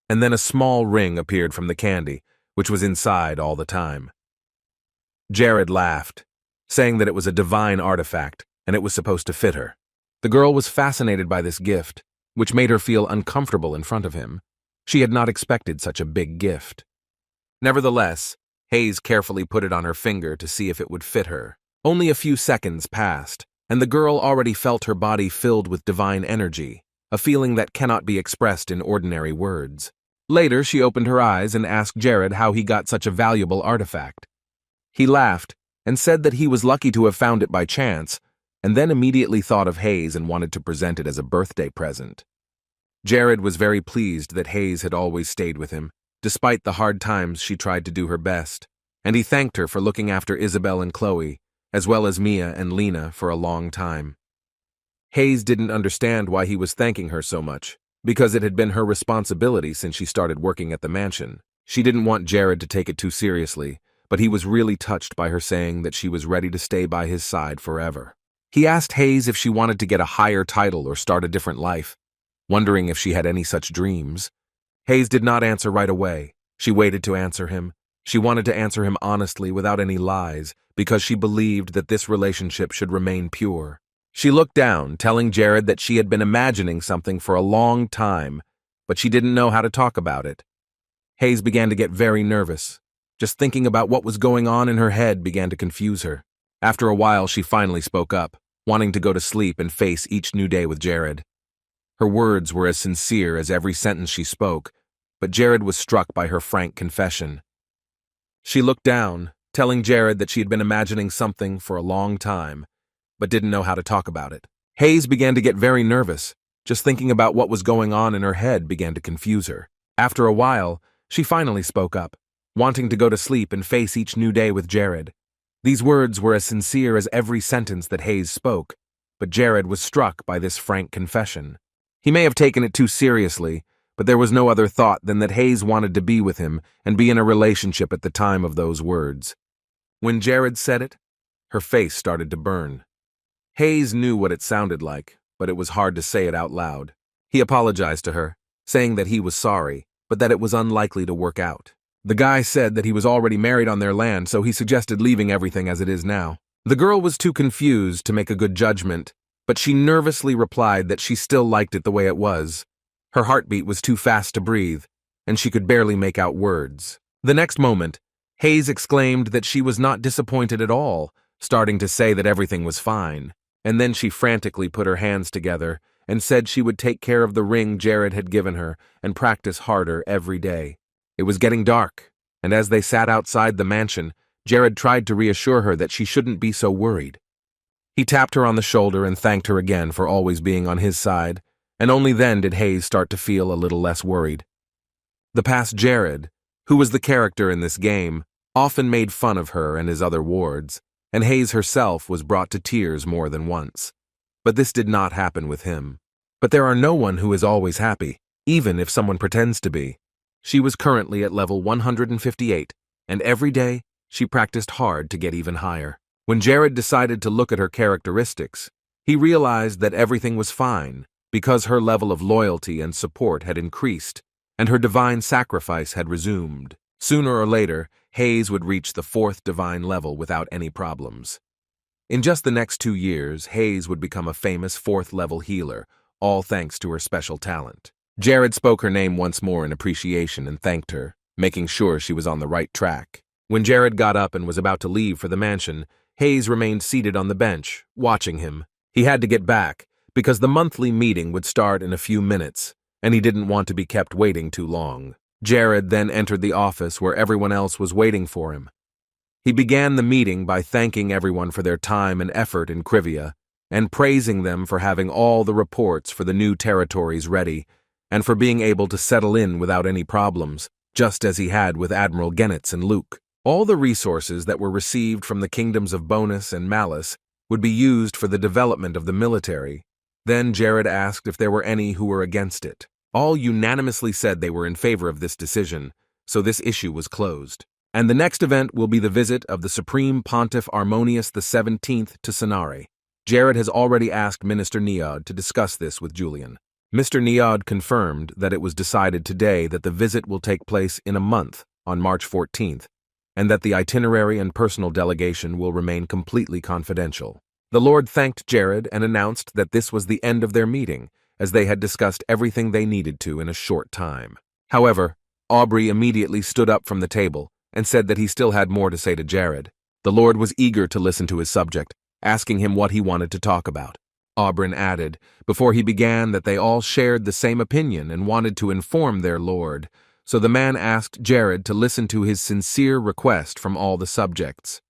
and then a small ring appeared from the candy, which was inside all the time. Jared laughed, saying that it was a divine artifact and it was supposed to fit her. The girl was fascinated by this gift, which made her feel uncomfortable in front of him. She had not expected such a big gift. Nevertheless, Hayes carefully put it on her finger to see if it would fit her. Only a few seconds passed, and the girl already felt her body filled with divine energy, a feeling that cannot be expressed in ordinary words. Later, she opened her eyes and asked Jared how he got such a valuable artifact. He laughed and said that he was lucky to have found it by chance, and then immediately thought of Hayes and wanted to present it as a birthday present. Jared was very pleased that Hayes had always stayed with him, despite the hard times she tried to do her best, and he thanked her for looking after Isabel and Chloe, as well as Mia and Lena for a long time. Hayes didn't understand why he was thanking her so much, because it had been her responsibility since she started working at the mansion. She didn't want Jared to take it too seriously, but he was really touched by her saying that she was ready to stay by his side forever. He asked Hayes if she wanted to get a higher title or start a different life, wondering if she had any such dreams. Hayes did not answer right away. She waited to answer him. She wanted to answer him honestly without any lies, because she believed that this relationship should remain pure. She looked down, telling Jared that she had been imagining something for a long time, but she didn't know how to talk about it. Hayes began to get very nervous. Just thinking about what was going on in her head began to confuse her. After a while, she finally spoke up, wanting to go to sleep and face each new day with Jared. Her words were as sincere as every sentence she spoke, but Jared was struck by her frank confession. She looked down, telling Jared that she had been imagining something for a long time, but didn't know how to talk about it. Hayes began to get very nervous. Just thinking about what was going on in her head began to confuse her. After a while, she finally spoke up, wanting to go to sleep and face each new day with Jared. These words were as sincere as every sentence that Hayes spoke, but Jared was struck by this frank confession. He may have taken it too seriously, but there was no other thought than that Hayes wanted to be with him and be in a relationship at the time of those words. When Jared said it, her face started to burn. Hayes knew what it sounded like, but it was hard to say it out loud. He apologized to her, saying that he was sorry, but that it was unlikely to work out. The guy said that he was already married on their land, so he suggested leaving everything as it is now. The girl was too confused to make a good judgment, but she nervously replied that she still liked it the way it was. Her heartbeat was too fast to breathe, and she could barely make out words. The next moment, Hayes exclaimed that she was not disappointed at all, starting to say that everything was fine. And then she frantically put her hands together and said she would take care of the ring Jared had given her and practice harder every day. It was getting dark, and as they sat outside the mansion, Jared tried to reassure her that she shouldn't be so worried. He tapped her on the shoulder and thanked her again for always being on his side, and only then did Hayes start to feel a little less worried. The past Jared, who was the character in this game, often made fun of her and his other wards, and Hayes herself was brought to tears more than once. But this did not happen with him. But there are no one who is always happy, even if someone pretends to be. She was currently at level 158, and every day she practiced hard to get even higher. When Jared decided to look at her characteristics, he realized that everything was fine because her level of loyalty and support had increased, and her divine sacrifice had resumed. Sooner or later, Hayes would reach the 4th divine level without any problems. In just the next 2 years, Hayes would become a famous 4th-level healer, all thanks to her special talent. Jared spoke her name once more in appreciation and thanked her, making sure she was on the right track. When Jared got up and was about to leave for the mansion, Hayes remained seated on the bench, watching him. He had to get back, because the monthly meeting would start in a few minutes, and he didn't want to be kept waiting too long. Jared then entered the office where everyone else was waiting for him. He began the meeting by thanking everyone for their time and effort in Krivia, and praising them for having all the reports for the new territories ready, and for being able to settle in without any problems, just as he had with Admiral Genitz and Luke. All the resources that were received from the kingdoms of Bonus and Malice would be used for the development of the military. Then Jared asked if there were any who were against it. All unanimously said they were in favor of this decision, so this issue was closed. And the next event will be the visit of the Supreme Pontiff Armonius XVII to Sanare. Jared has already asked Minister Neod to discuss this with Julian. Mr. Neod confirmed that it was decided today that the visit will take place in a month, on March 14th, and that the itinerary and personal delegation will remain completely confidential. The Lord thanked Jared and announced that this was the end of their meeting, as they had discussed everything they needed to in a short time. However, Aubrey immediately stood up from the table and said that he still had more to say to Jared. The Lord was eager to listen to his subject, asking him what he wanted to talk about. Aubryn added, before he began, that they all shared the same opinion and wanted to inform their Lord, so the man asked Jared to listen to his sincere request from all the subjects.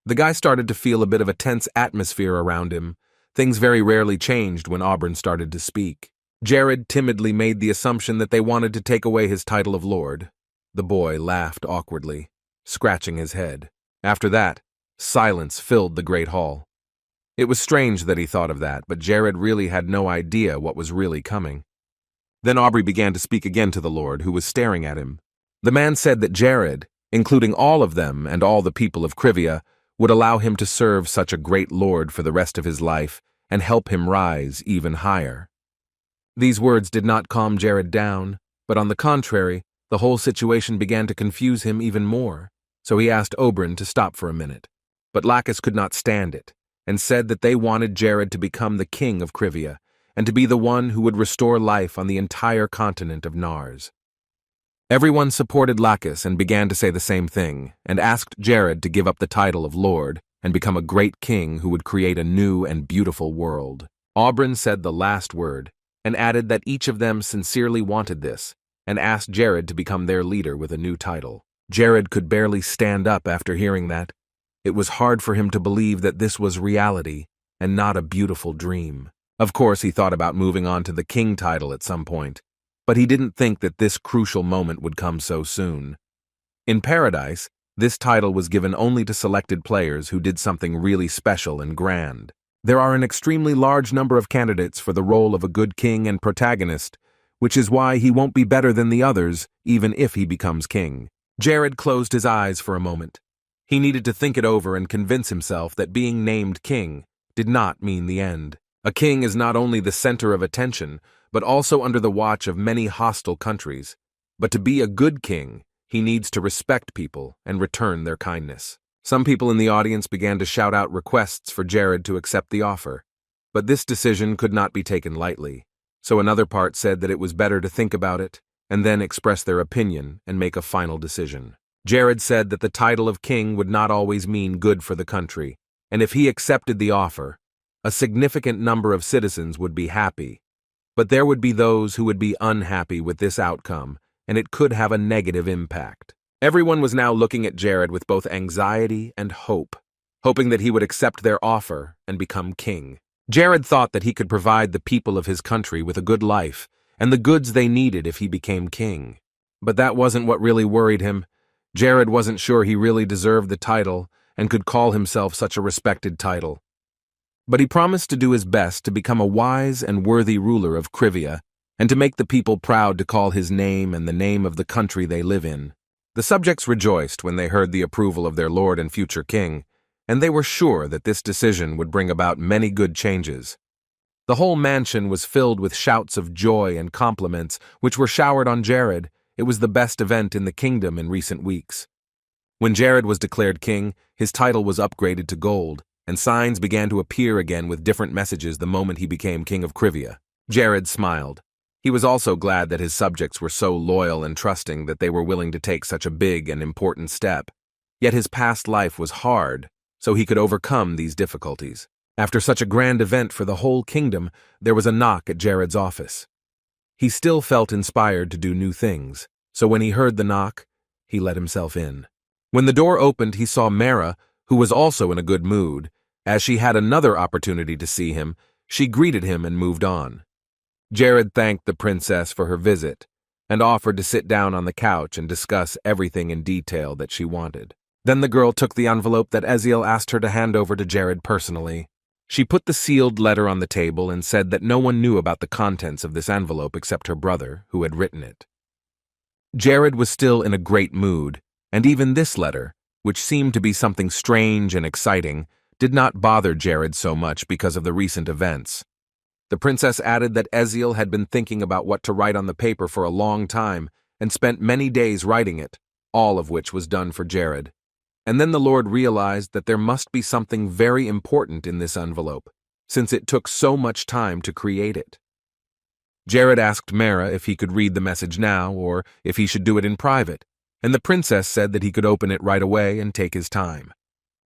The guy started to feel a bit of a tense atmosphere around him. Things very rarely changed when Aubryn started to speak. Jared timidly made the assumption that they wanted to take away his title of Lord. The boy laughed awkwardly, scratching his head. After that, silence filled the great hall. It was strange that he thought of that, but Jared really had no idea what was really coming. Then Aubrey began to speak again to the Lord, who was staring at him. The man said that Jared, including all of them and all the people of Krivia, would allow him to serve such a great Lord for the rest of his life and help him rise even higher. These words did not calm Jared down, but on the contrary, the whole situation began to confuse him even more, so he asked Oberyn to stop for a minute. But Lacus could not stand it, and said that they wanted Jared to become the king of Krivia, and to be the one who would restore life on the entire continent of Nars. Everyone supported Lacus and began to say the same thing, and asked Jared to give up the title of Lord and become a great king who would create a new and beautiful world. Oberyn said the last word, and added that each of them sincerely wanted this, and asked Jared to become their leader with a new title. Jared could barely stand up after hearing that. It was hard for him to believe that this was reality and not a beautiful dream. Of course, he thought about moving on to the king title at some point, but he didn't think that this crucial moment would come so soon. In Paradise, this title was given only to selected players who did something really special and grand. There are an extremely large number of candidates for the role of a good king and protagonist, which is why he won't be better than the others, even if he becomes king. Jared closed his eyes for a moment. He needed to think it over and convince himself that being named king did not mean the end. A king is not only the center of attention, but also under the watch of many hostile countries. But to be a good king, he needs to respect people and return their kindness. Some people in the audience began to shout out requests for Jared to accept the offer. But this decision could not be taken lightly, so another part said that it was better to think about it and then express their opinion and make a final decision. Jared said that the title of king would not always mean good for the country, and if he accepted the offer, a significant number of citizens would be happy. But there would be those who would be unhappy with this outcome, and it could have a negative impact. Everyone was now looking at Jared with both anxiety and hope, hoping that he would accept their offer and become king. Jared thought that he could provide the people of his country with a good life and the goods they needed if he became king. But that wasn't what really worried him. Jared wasn't sure he really deserved the title and could call himself such a respected title. But he promised to do his best to become a wise and worthy ruler of Krivia, and to make the people proud to call his name and the name of the country they live in. The subjects rejoiced when they heard the approval of their lord and future king, and they were sure that this decision would bring about many good changes. The whole mansion was filled with shouts of joy and compliments, which were showered on Jared. It was the best event in the kingdom in recent weeks. When Jared was declared king, his title was upgraded to gold, and signs began to appear again with different messages the moment he became king of Krivia. Jared smiled. He was also glad that his subjects were so loyal and trusting that they were willing to take such a big and important step. Yet his past life was hard, so he could overcome these difficulties. After such a grand event for the whole kingdom, there was a knock at Jared's office. He still felt inspired to do new things, so when he heard the knock, he let himself in. When the door opened, he saw Mara, who was also in a good mood. As she had another opportunity to see him, she greeted him and moved on. Jared thanked the princess for her visit and offered to sit down on the couch and discuss everything in detail that she wanted. Then the girl took the envelope that Eziel asked her to hand over to Jared personally. She put the sealed letter on the table and said that no one knew about the contents of this envelope except her brother, who had written it. Jared was still in a great mood, and even this letter, which seemed to be something strange and exciting, did not bother Jared so much because of the recent events. The princess added that Eziel had been thinking about what to write on the paper for a long time and spent many days writing it, all of which was done for Jared. And then the Lord realized that there must be something very important in this envelope, since it took so much time to create it. Jared asked Mara if he could read the message now or if he should do it in private, and the princess said that he could open it right away and take his time.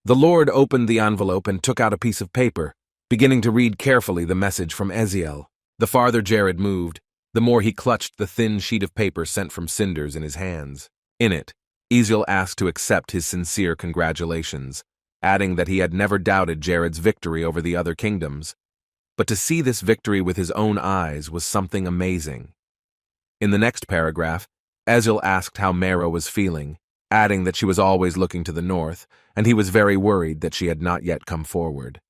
The Lord opened the envelope and took out a piece of paper, beginning to read carefully the message from Eziel. The farther Jared moved, the more he clutched the thin sheet of paper sent from Cinders in his hands. In it, Eziel asked to accept his sincere congratulations, adding that he had never doubted Jared's victory over the other kingdoms. But to see this victory with his own eyes was something amazing. In the next paragraph, Eziel asked how Mara was feeling, adding that she was always looking to the north, and he was very worried that she had not yet come forward.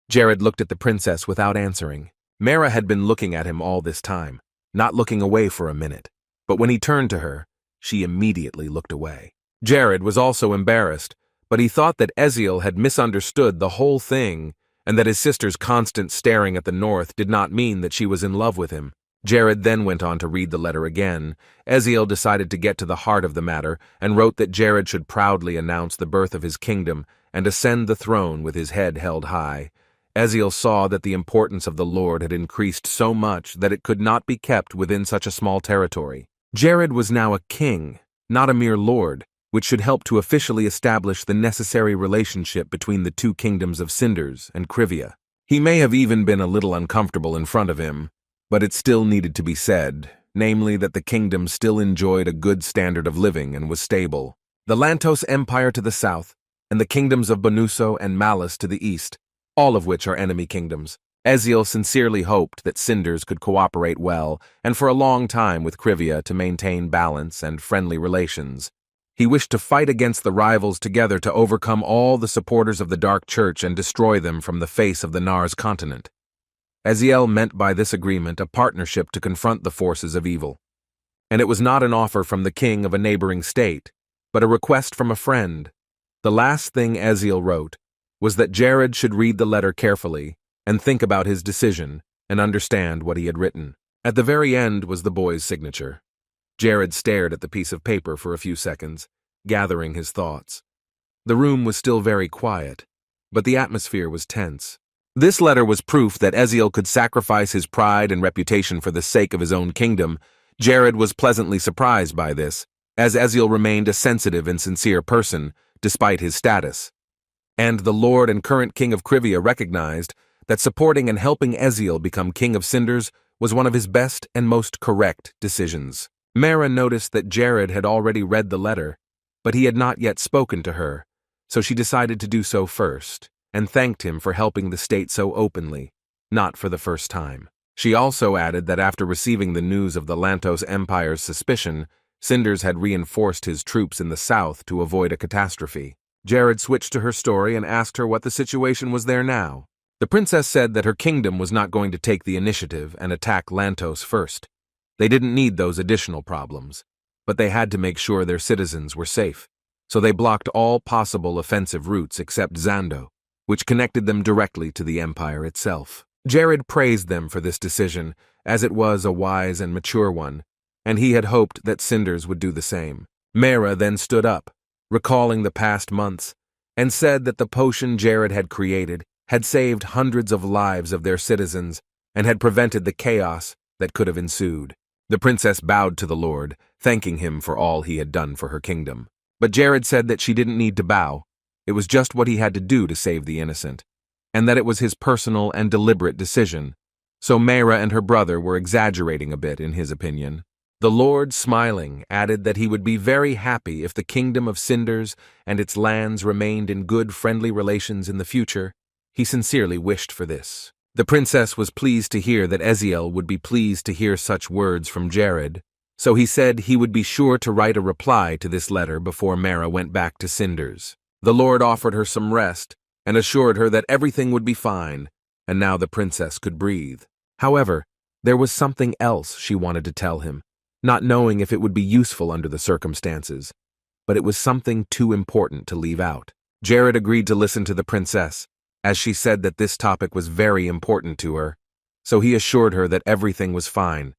Jared looked at the princess without answering. Mara had been looking at him all this time, not looking away for a minute, but when he turned to her, she immediately looked away. Jared was also embarrassed, but he thought that Eziel had misunderstood the whole thing and that his sister's constant staring at the north did not mean that she was in love with him. Jared then went on to read the letter again. Eziel decided to get to the heart of the matter and wrote that Jared should proudly announce the birth of his kingdom and ascend the throne with his head held high. Eziel saw that the importance of the Lord had increased so much that it could not be kept within such a small territory. Jared was now a king, not a mere lord, which should help to officially establish the necessary relationship between the two kingdoms of Cinders and Krivia. He may have even been a little uncomfortable in front of him, but it still needed to be said, namely that the kingdom still enjoyed a good standard of living and was stable. The Lantos Empire to the south, and the kingdoms of Bonuso and Malus to the east, all of which are enemy kingdoms. Eziel sincerely hoped that Cinders could cooperate well and for a long time with Krivia to maintain balance and friendly relations. He wished to fight against the rivals together to overcome all the supporters of the Dark Church and destroy them from the face of the Nars continent. Eziel meant by this agreement a partnership to confront the forces of evil. And it was not an offer from the king of a neighboring state, but a request from a friend. The last thing Eziel wrote was that Jared should read the letter carefully and think about his decision and understand what he had written. At the very end was the boy's signature. Jared stared at the piece of paper for a few seconds, gathering his thoughts. The room was still very quiet, but the atmosphere was tense. This letter was proof that Eziel could sacrifice his pride and reputation for the sake of his own kingdom. Jared was pleasantly surprised by this, as Eziel remained a sensitive and sincere person, despite his status. And the Lord and current king of Krivia recognized that supporting and helping Eziel become king of Cinders was one of his best and most correct decisions. Mara noticed that Jared had already read the letter, but he had not yet spoken to her, so she decided to do so first, and thanked him for helping the state so openly, not for the first time. She also added that after receiving the news of the Lantos Empire's suspicion, Cinders had reinforced his troops in the south to avoid a catastrophe. Jared switched to her story and asked her what the situation was there now. The princess said that her kingdom was not going to take the initiative and attack Lantos first. They didn't need those additional problems, but they had to make sure their citizens were safe. So they blocked all possible offensive routes except Zando, which connected them directly to the empire itself. Jared praised them for this decision, as it was a wise and mature one, and he had hoped that Cinders would do the same. Mera then stood up, recalling the past months, and said that the potion Jared had created had saved hundreds of lives of their citizens and had prevented the chaos that could have ensued. The princess bowed to the Lord, thanking him for all he had done for her kingdom. But Jared said that she didn't need to bow. It was just what he had to do to save the innocent, and that it was his personal and deliberate decision. So Mera and her brother were exaggerating a bit in his opinion. The Lord, smiling, added that he would be very happy if the kingdom of Cinders and its lands remained in good, friendly relations in the future. He sincerely wished for this. The princess was pleased to hear that Eziel would be pleased to hear such words from Jared, so he said he would be sure to write a reply to this letter before Mera went back to Cinders. The Lord offered her some rest and assured her that everything would be fine, and now the princess could breathe. However, there was something else she wanted to tell him, not knowing if it would be useful under the circumstances, but it was something too important to leave out. Jared agreed to listen to the princess, as she said that this topic was very important to her, so he assured her that everything was fine,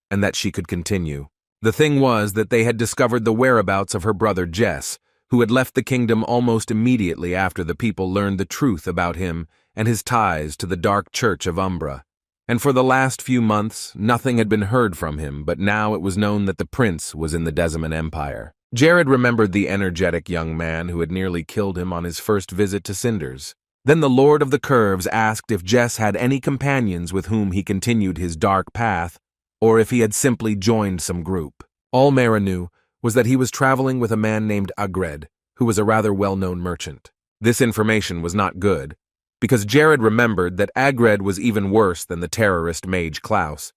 and that she could continue. The thing was that they had discovered the whereabouts of her brother Jess, who had left the kingdom almost immediately after the people learned the truth about him and his ties to the Dark Church of Umbra. And for the last few months, nothing had been heard from him, but now it was known that the prince was in the Deciman Empire. Jared remembered the energetic young man who had nearly killed him on his first visit to Cinders. Then the Lord of the Curves asked if Jess had any companions with whom he continued his dark path, or if he had simply joined some group. All Mera knew was that he was traveling with a man named Agred, who was a rather well-known merchant. This information was not good, because Jared remembered that Agred was even worse than the terrorist mage Klaus,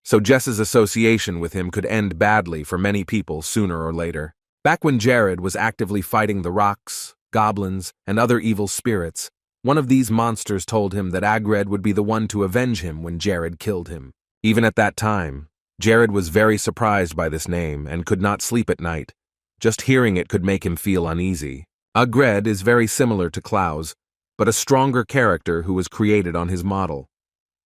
so Jess's association with him could end badly for many people sooner or later. Back when Jared was actively fighting the rocks, goblins, and other evil spirits, one of these monsters told him that Agred would be the one to avenge him when Jared killed him. Even at that time, Jared was very surprised by this name and could not sleep at night. Just hearing it could make him feel uneasy. Agred is very similar to Klaus, but a stronger character who was created on his model.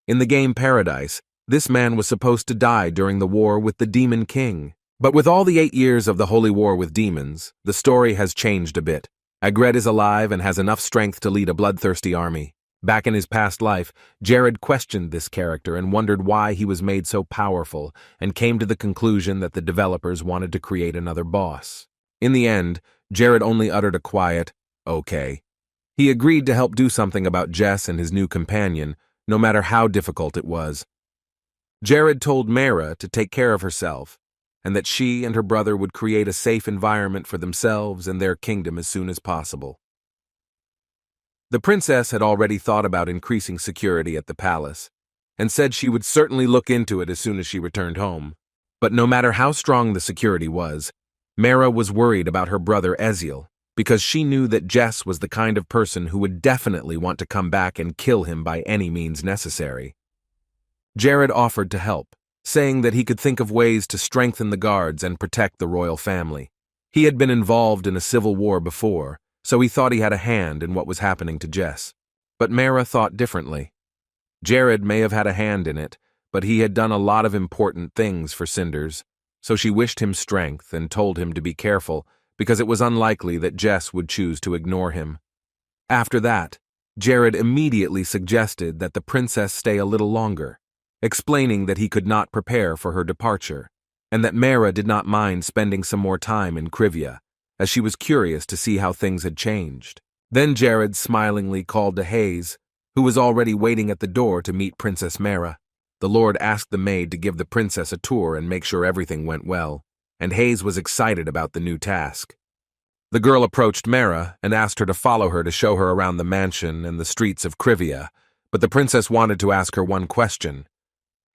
In the game Paradise, this man was supposed to die during the war with the Demon King. But with all the 8 years of the Holy War with demons, the story has changed a bit. Agred is alive and has enough strength to lead a bloodthirsty army. Back in his past life, Jared questioned this character and wondered why he was made so powerful, and came to the conclusion that the developers wanted to create another boss. In the end, Jared only uttered a quiet, "Okay." He agreed to help do something about Jess and his new companion, no matter how difficult it was. Jared told Mera to take care of herself, and that she and her brother would create a safe environment for themselves and their kingdom as soon as possible. The princess had already thought about increasing security at the palace, and said she would certainly look into it as soon as she returned home. But no matter how strong the security was, Mera was worried about her brother Eziel, because she knew that Jess was the kind of person who would definitely want to come back and kill him by any means necessary. Jared offered to help, saying that he could think of ways to strengthen the guards and protect the royal family. He had been involved in a civil war before, so he thought he had a hand in what was happening to Jess. But Mera thought differently. Jared may have had a hand in it, but he had done a lot of important things for Cinders, so she wished him strength and told him to be careful, because it was unlikely that Jess would choose to ignore him. After that, Jared immediately suggested that the princess stay a little longer, explaining that he could not prepare for her departure, and that Mera did not mind spending some more time in Krivia, as she was curious to see how things had changed. Then Jared smilingly called to Hayes, who was already waiting at the door to meet Princess Mera. The Lord asked the maid to give the princess a tour and make sure everything went well, and Hayes was excited about the new task. The girl approached Mera and asked her to follow her to show her around the mansion and the streets of Krivia, but the princess wanted to ask her one question.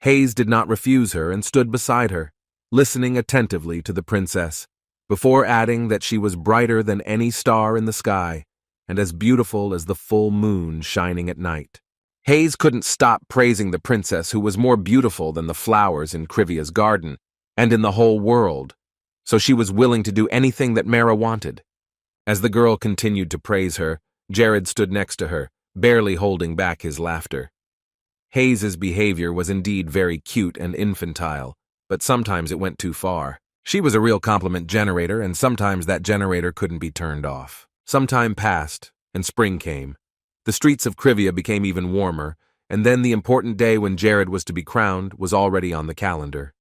Hayes did not refuse her and stood beside her. listening attentively to the princess, before adding that she was brighter than any star in the sky and as beautiful as the full moon shining at night. Hayes couldn't stop praising the princess, who was more beautiful than the flowers in Krivia's garden and in the whole world, so she was willing to do anything that Mara wanted. As the girl continued to praise her, Jared stood next to her, barely holding back his laughter. Hayes's behavior was indeed very cute and infantile, but sometimes it went too far. She was a real compliment generator, and sometimes that generator couldn't be turned off. Some time passed, and spring came. The streets of Krivia became even warmer, and then the important day when Jared was to be crowned was already on the calendar.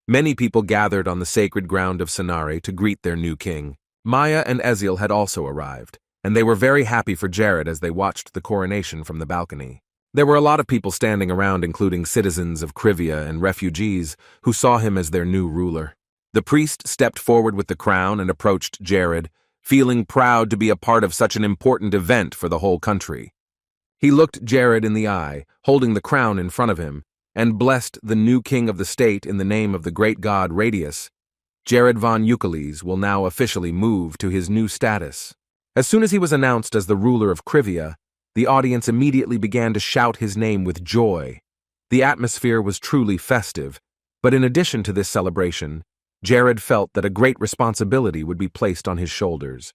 Many people gathered on the sacred ground of Sanare to greet their new king. Maya and Eziel had also arrived, and they were very happy for Jared as they watched the coronation from the balcony. There were a lot of people standing around, including citizens of Krivia and refugees, who saw him as their new ruler. The priest stepped forward with the crown and approached Jared, feeling proud to be a part of such an important event for the whole country. He looked Jared in the eye, holding the crown in front of him, and blessed the new king of the state in the name of the great god Radius. Jared von Euclides will now officially move to his new status. As soon as he was announced as the ruler of Krivia, the audience immediately began to shout his name with joy. The atmosphere was truly festive, but in addition to this celebration, Jared felt that a great responsibility would be placed on his shoulders.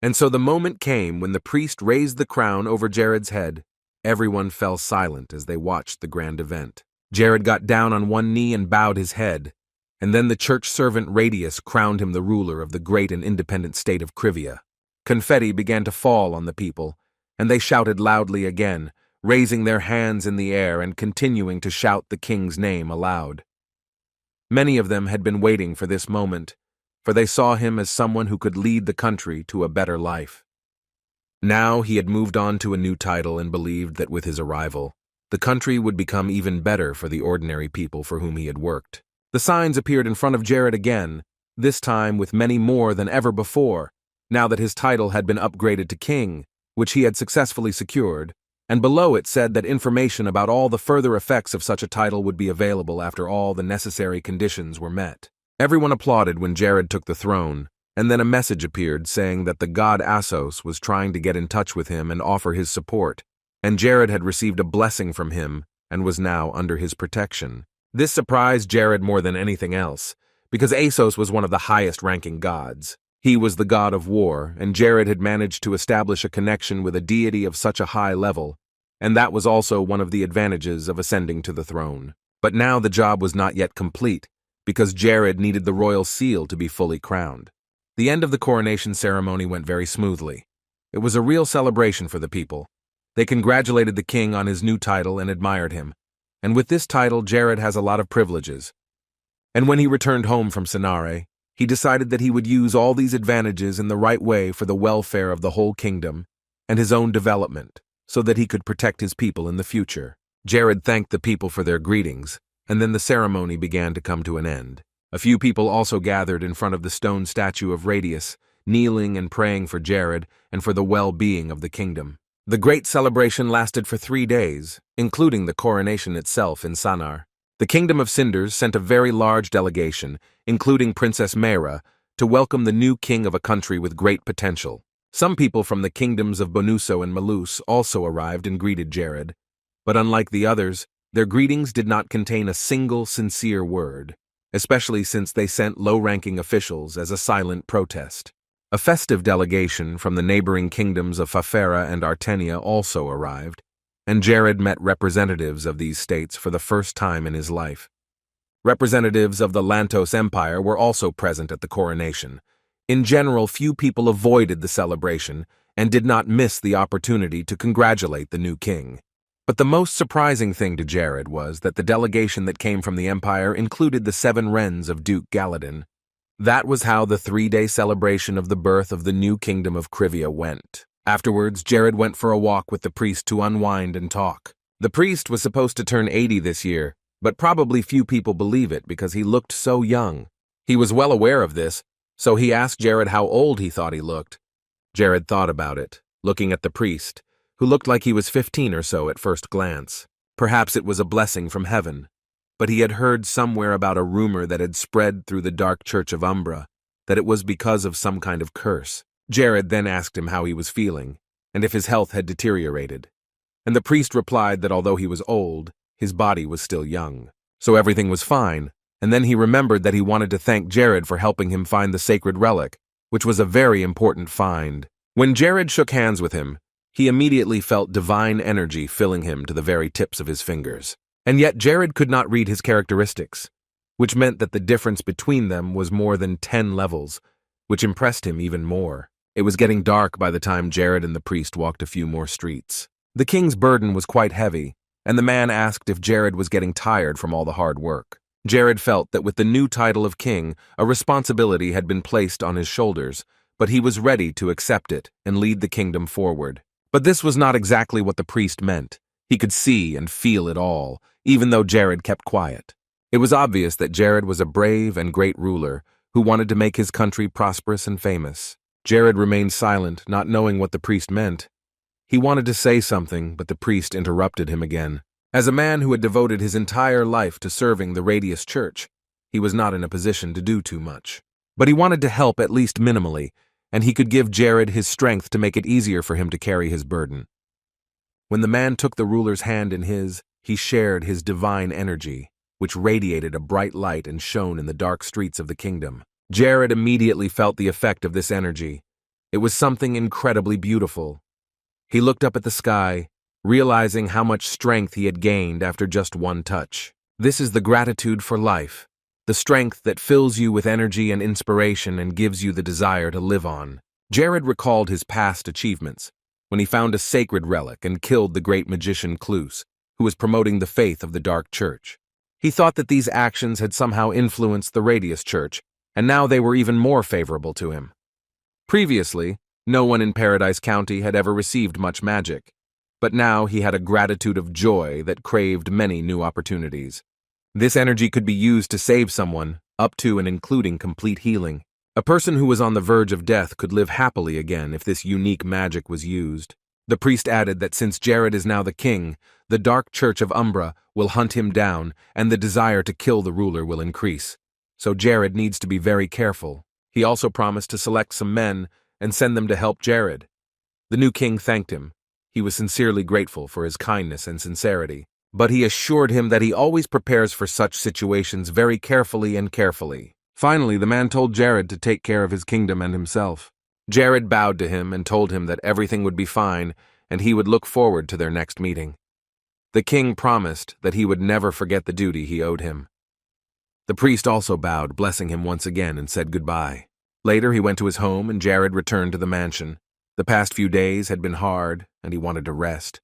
And so the moment came when the priest raised the crown over Jared's head. Everyone fell silent as they watched the grand event. Jared got down on one knee and bowed his head, and then the church servant Radius crowned him the ruler of the great and independent state of Krivia. Confetti began to fall on the people, and they shouted loudly again, raising their hands in the air and continuing to shout the king's name aloud. Many of them had been waiting for this moment, for they saw him as someone who could lead the country to a better life. Now he had moved on to a new title and believed that with his arrival, the country would become even better for the ordinary people for whom he had worked. The signs appeared in front of Jared again, this time with many more than ever before, now that his title had been upgraded to king, which he had successfully secured, and below it said that information about all the further effects of such a title would be available after all the necessary conditions were met. Everyone applauded when Jared took the throne, and then a message appeared saying that the god Assos was trying to get in touch with him and offer his support, and Jared had received a blessing from him and was now under his protection. This surprised Jared more than anything else, because Assos was one of the highest-ranking gods. He was the god of war, and Jared had managed to establish a connection with a deity of such a high level, and that was also one of the advantages of ascending to the throne. But now the job was not yet complete, because Jared needed the royal seal to be fully crowned. The end of the coronation ceremony went very smoothly. It was a real celebration for the people. They congratulated the king on his new title and admired him, and with this title Jared has a lot of privileges. And when he returned home from Sanare, he decided that he would use all these advantages in the right way for the welfare of the whole kingdom and his own development, so that he could protect his people in the future. Jared thanked the people for their greetings, and then the ceremony began to come to an end. A few people also gathered in front of the stone statue of Radius, kneeling and praying for Jared and for the well-being of the kingdom. The great celebration lasted for 3 days, including the coronation itself in Sanar. The Kingdom of Cinders sent a very large delegation, including Princess Mera, to welcome the new king of a country with great potential. Some people from the kingdoms of Bonuso and Malus also arrived and greeted Jared, but unlike the others, their greetings did not contain a single sincere word, especially since they sent low-ranking officials as a silent protest. A festive delegation from the neighboring kingdoms of Fafera and Artenia also arrived, and Jared met representatives of these states for the first time in his life. Representatives of the Lantos Empire were also present at the coronation. In general, few people avoided the celebration and did not miss the opportunity to congratulate the new king. But the most surprising thing to Jared was that the delegation that came from the Empire included the 7 wrens of Duke Galadin. That was how the 3-day celebration of the birth of the new kingdom of Krivia went. Afterwards, Jared went for a walk with the priest to unwind and talk. The priest was supposed to turn 80 this year, but probably few people believe it because he looked so young. He was well aware of this, so he asked Jared how old he thought he looked. Jared thought about it, looking at the priest, who looked like he was 15 or so at first glance. Perhaps it was a blessing from heaven. but he had heard somewhere about a rumor that had spread through the dark church of Umbra, that it was because of some kind of curse. Jared then asked him how he was feeling, and if his health had deteriorated. And the priest replied that although he was old, his body was still young. So everything was fine, and then he remembered that he wanted to thank Jared for helping him find the sacred relic, which was a very important find. When Jared shook hands with him, he immediately felt divine energy filling him to the very tips of his fingers. And yet Jared could not read his characteristics, which meant that the difference between them was more than 10 levels, which impressed him even more. It was getting dark by the time Jared and the priest walked a few more streets. The king's burden was quite heavy, and the man asked if Jared was getting tired from all the hard work. Jared felt that with the new title of king, a responsibility had been placed on his shoulders, but he was ready to accept it and lead the kingdom forward. But this was not exactly what the priest meant. He could see and feel it all, even though Jared kept quiet. It was obvious that Jared was a brave and great ruler who wanted to make his country prosperous and famous. Jared remained silent, not knowing what the priest meant. He wanted to say something, but the priest interrupted him again. As a man who had devoted his entire life to serving the Radius Church, he was not in a position to do too much. But he wanted to help at least minimally, and he could give Jared his strength to make it easier for him to carry his burden. When the man took the ruler's hand in his, he shared his divine energy, which radiated a bright light and shone in the dark streets of the kingdom. Jared immediately felt the effect of this energy. It was something incredibly beautiful. He looked up at the sky, realizing how much strength he had gained after just one touch. This is the gratitude for life, the strength that fills you with energy and inspiration and gives you the desire to live on. Jared recalled his past achievements, when he found a sacred relic and killed the great magician Cluse, who was promoting the faith of the Dark Church. He thought that these actions had somehow influenced the Radius Church, and now they were even more favorable to him. Previously, no one in Paradise County had ever received much magic, but now he had a gratitude of joy that craved many new opportunities. This energy could be used to save someone, up to and including complete healing. A person who was on the verge of death could live happily again if this unique magic was used. The priest added that since Jared is now the king, the Dark Church of Umbra will hunt him down and the desire to kill the ruler will increase. So Jared needs to be very careful. He also promised to select some men and send them to help Jared. The new king thanked him. He was sincerely grateful for his kindness and sincerity, but he assured him that he always prepares for such situations very carefully and carefully. Finally, the man told Jared to take care of his kingdom and himself. Jared bowed to him and told him that everything would be fine and he would look forward to their next meeting. The king promised that he would never forget the duty he owed him. The priest also bowed, blessing him once again, and said goodbye. Later, he went to his home and Jared returned to the mansion. The past few days had been hard and he wanted to rest.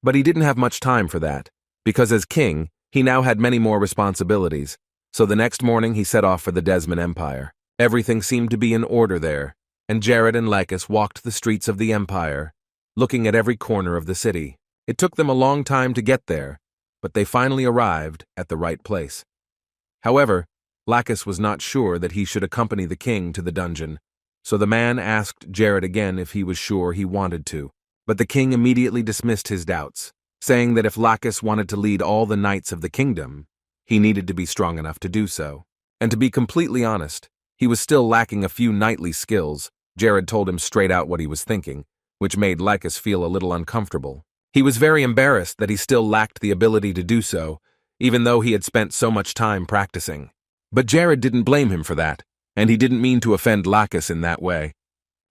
But he didn't have much time for that, because as king, he now had many more responsibilities. So the next morning he set off for the Desmond Empire. Everything seemed to be in order there, and Jared and Lacus walked the streets of the Empire, looking at every corner of the city. It took them a long time to get there, but they finally arrived at the right place. However, Lacus was not sure that he should accompany the king to the dungeon, so the man asked Jared again if he was sure he wanted to. But the king immediately dismissed his doubts, saying that if Lacus wanted to lead all the knights of the kingdom, he needed to be strong enough to do so. And to be completely honest, he was still lacking a few knightly skills. Jared told him straight out what he was thinking, which made Lacus feel a little uncomfortable. He was very embarrassed that he still lacked the ability to do so, even though he had spent so much time practicing. But Jared didn't blame him for that, and he didn't mean to offend Lacus in that way.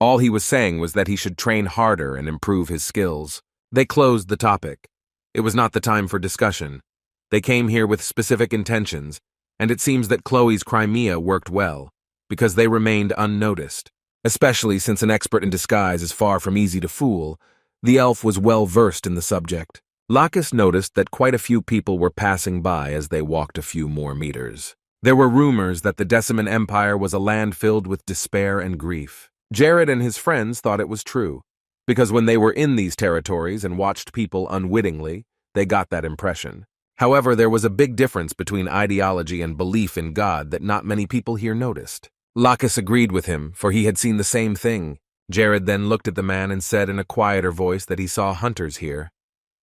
All he was saying was that he should train harder and improve his skills. They closed the topic. It was not the time for discussion. They came here with specific intentions, and it seems that Chloe's Crimea worked well, because they remained unnoticed. Especially since an expert in disguise is far from easy to fool, the elf was well versed in the subject. Lacus noticed that quite a few people were passing by as they walked a few more meters. There were rumors that the Desmond Empire was a land filled with despair and grief. Jared and his friends thought it was true, because when they were in these territories and watched people unwittingly, they got that impression. However, there was a big difference between ideology and belief in God that not many people here noticed. Lacus agreed with him, for he had seen the same thing. Jared then looked at the man and said in a quieter voice that he saw hunters here.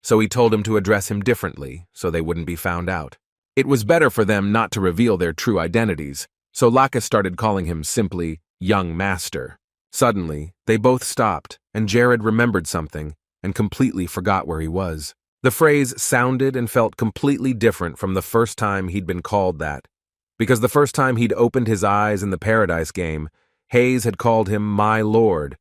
So he told him to address him differently, so they wouldn't be found out. It was better for them not to reveal their true identities, so Lacus started calling him simply Young Master. Suddenly, they both stopped, and Jared remembered something and completely forgot where he was. The phrase sounded and felt completely different from the first time he'd been called that, because the first time he'd opened his eyes in the Paradise game, Hayes had called him My Lord,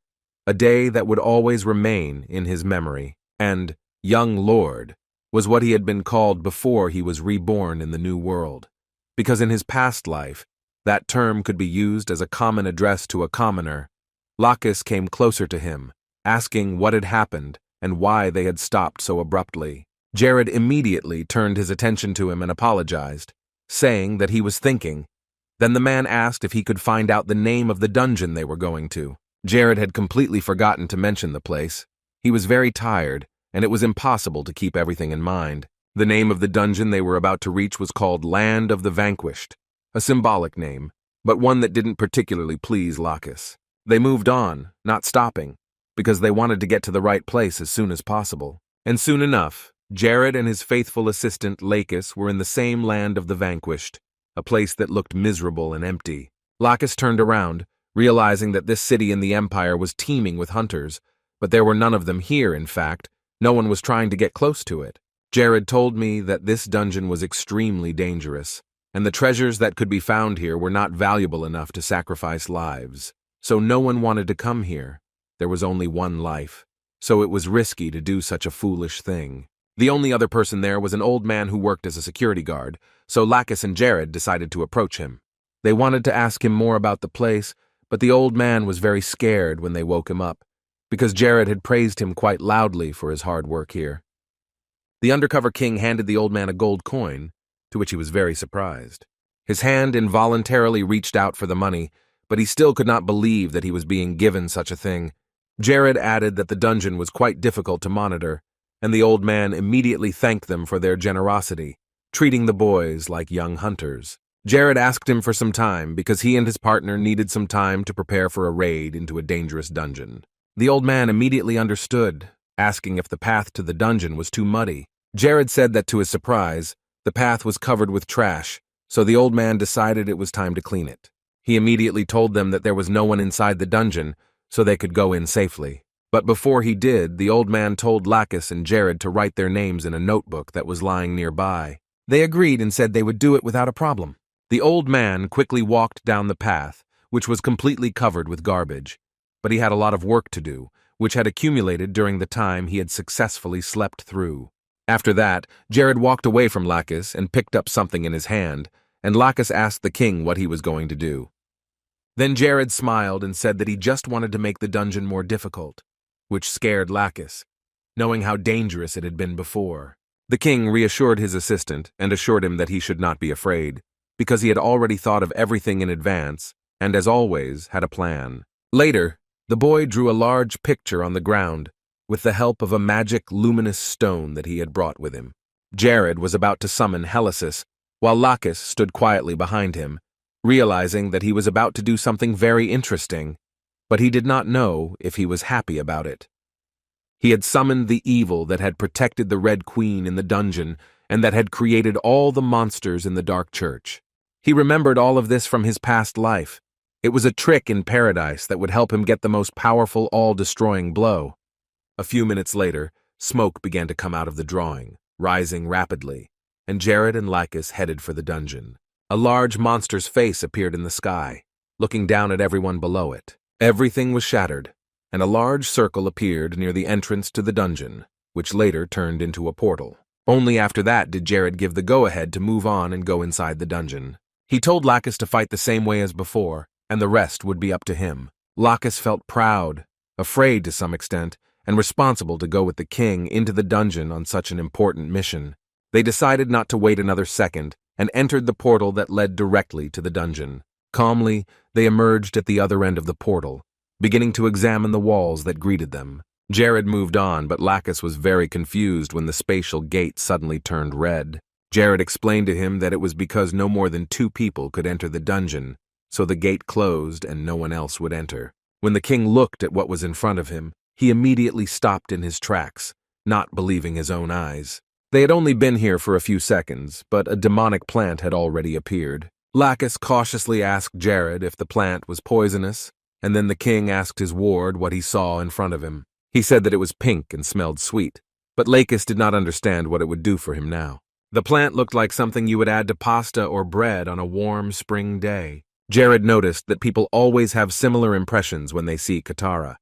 a day that would always remain in his memory, and Young Lord was what he had been called before he was reborn in the new world, because in his past life, that term could be used as a common address to a commoner. Lacus came closer to him, asking what had happened and why they had stopped so abruptly. Jared immediately turned his attention to him and apologized, saying that he was thinking. Then the man asked if he could find out the name of the dungeon they were going to. Jared had completely forgotten to mention the place. He was very tired, and it was impossible to keep everything in mind. The name of the dungeon they were about to reach was called Land of the Vanquished, a symbolic name, but one that didn't particularly please Lacus. They moved on, not stopping, because they wanted to get to the right place as soon as possible. And soon enough, Jared and his faithful assistant Lacus were in the same Land of the Vanquished, a place that looked miserable and empty. Lacus turned around, realizing that this city in the Empire was teeming with hunters, but there were none of them here, in fact. No one was trying to get close to it. Jared told me that this dungeon was extremely dangerous, and the treasures that could be found here were not valuable enough to sacrifice lives. So no one wanted to come here. There was only one life, so it was risky to do such a foolish thing. The only other person there was an old man who worked as a security guard, so Lacus and Jared decided to approach him. They wanted to ask him more about the place, but the old man was very scared when they woke him up, because Jared had praised him quite loudly for his hard work here. The undercover king handed the old man a gold coin, to which he was very surprised. His hand involuntarily reached out for the money, but he still could not believe that he was being given such a thing. Jared added that the dungeon was quite difficult to monitor, and the old man immediately thanked them for their generosity, treating the boys like young hunters. Jared asked him for some time because he and his partner needed some time to prepare for a raid into a dangerous dungeon. The old man immediately understood, asking if the path to the dungeon was too muddy. Jared said that to his surprise, the path was covered with trash, so the old man decided it was time to clean it. He immediately told them that there was no one inside the dungeon, so they could go in safely. But before he did, the old man told Lacus and Jared to write their names in a notebook that was lying nearby. They agreed and said they would do it without a problem. The old man quickly walked down the path, which was completely covered with garbage. But he had a lot of work to do, which had accumulated during the time he had successfully slept through. After that, Jared walked away from Lacus and picked up something in his hand, and Lacus asked the king what he was going to do. Then Jared smiled and said that he just wanted to make the dungeon more difficult, which scared Lacus, knowing how dangerous it had been before. The king reassured his assistant and assured him that he should not be afraid, because he had already thought of everything in advance and, as always, had a plan. Later, the boy drew a large picture on the ground with the help of a magic luminous stone that he had brought with him. Jared was about to summon Helicis, while Lacus stood quietly behind him, realizing that he was about to do something very interesting, but he did not know if he was happy about it. He had summoned the evil that had protected the Red Queen in the dungeon and that had created all the monsters in the Dark Church. He remembered all of this from his past life. It was a trick in paradise that would help him get the most powerful, all-destroying blow. A few minutes later, smoke began to come out of the drawing, rising rapidly, and Jared and Lacus headed for the dungeon. A large monster's face appeared in the sky, looking down at everyone below it. Everything was shattered, and a large circle appeared near the entrance to the dungeon, which later turned into a portal. Only after that did Jared give the go-ahead to move on and go inside the dungeon. He told Lacus to fight the same way as before, and the rest would be up to him. Lacus felt proud, afraid to some extent, and responsible to go with the king into the dungeon on such an important mission. They decided not to wait another second and entered the portal that led directly to the dungeon. Calmly, they emerged at the other end of the portal, beginning to examine the walls that greeted them. Jared moved on, but Lacus was very confused when the spatial gate suddenly turned red. Jared explained to him that it was because no more than 2 people could enter the dungeon, so the gate closed and no one else would enter. When the king looked at what was in front of him, he immediately stopped in his tracks, not believing his own eyes. They had only been here for a few seconds, but a demonic plant had already appeared. Lacus cautiously asked Jared if the plant was poisonous, and then the king asked his ward what he saw in front of him. He said that it was pink and smelled sweet, but Lacus did not understand what it would do for him now. The plant looked like something you would add to pasta or bread on a warm spring day. Jared noticed that people always have similar impressions when they see Katara,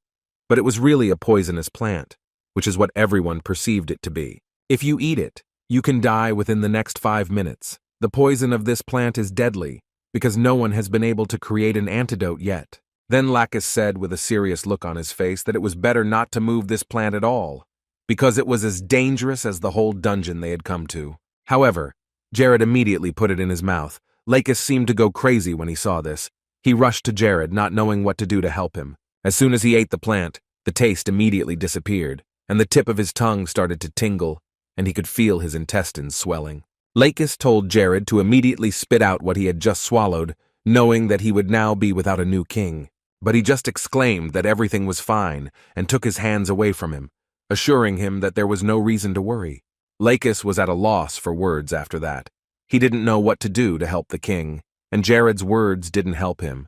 but it was really a poisonous plant, which is what everyone perceived it to be. If you eat it, you can die within the next 5 minutes. The poison of this plant is deadly, because no one has been able to create an antidote yet. Then Lacus said with a serious look on his face that it was better not to move this plant at all, because it was as dangerous as the whole dungeon they had come to. However, Jared immediately put it in his mouth. Lacus seemed to go crazy when he saw this. He rushed to Jared, not knowing what to do to help him. As soon as he ate the plant, the taste immediately disappeared, and the tip of his tongue started to tingle, and he could feel his intestines swelling. Lacus told Jared to immediately spit out what he had just swallowed, knowing that he would now be without a new king. But he just exclaimed that everything was fine and took his hands away from him, assuring him that there was no reason to worry. Lacus was at a loss for words after that. He didn't know what to do to help the king, and Jared's words didn't help him.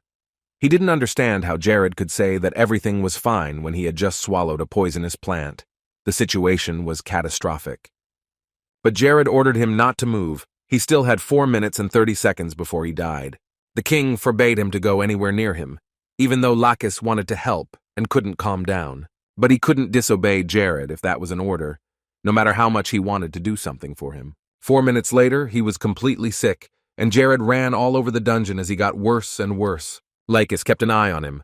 He didn't understand how Jared could say that everything was fine when he had just swallowed a poisonous plant. The situation was catastrophic. But Jared ordered him not to move. He still had 4 minutes and 30 seconds before he died. The king forbade him to go anywhere near him, even though Lacus wanted to help and couldn't calm down. But he couldn't disobey Jared if that was an order, no matter how much he wanted to do something for him. 4 minutes later, he was completely sick, and Jared ran all over the dungeon as he got worse and worse. Lacus kept an eye on him,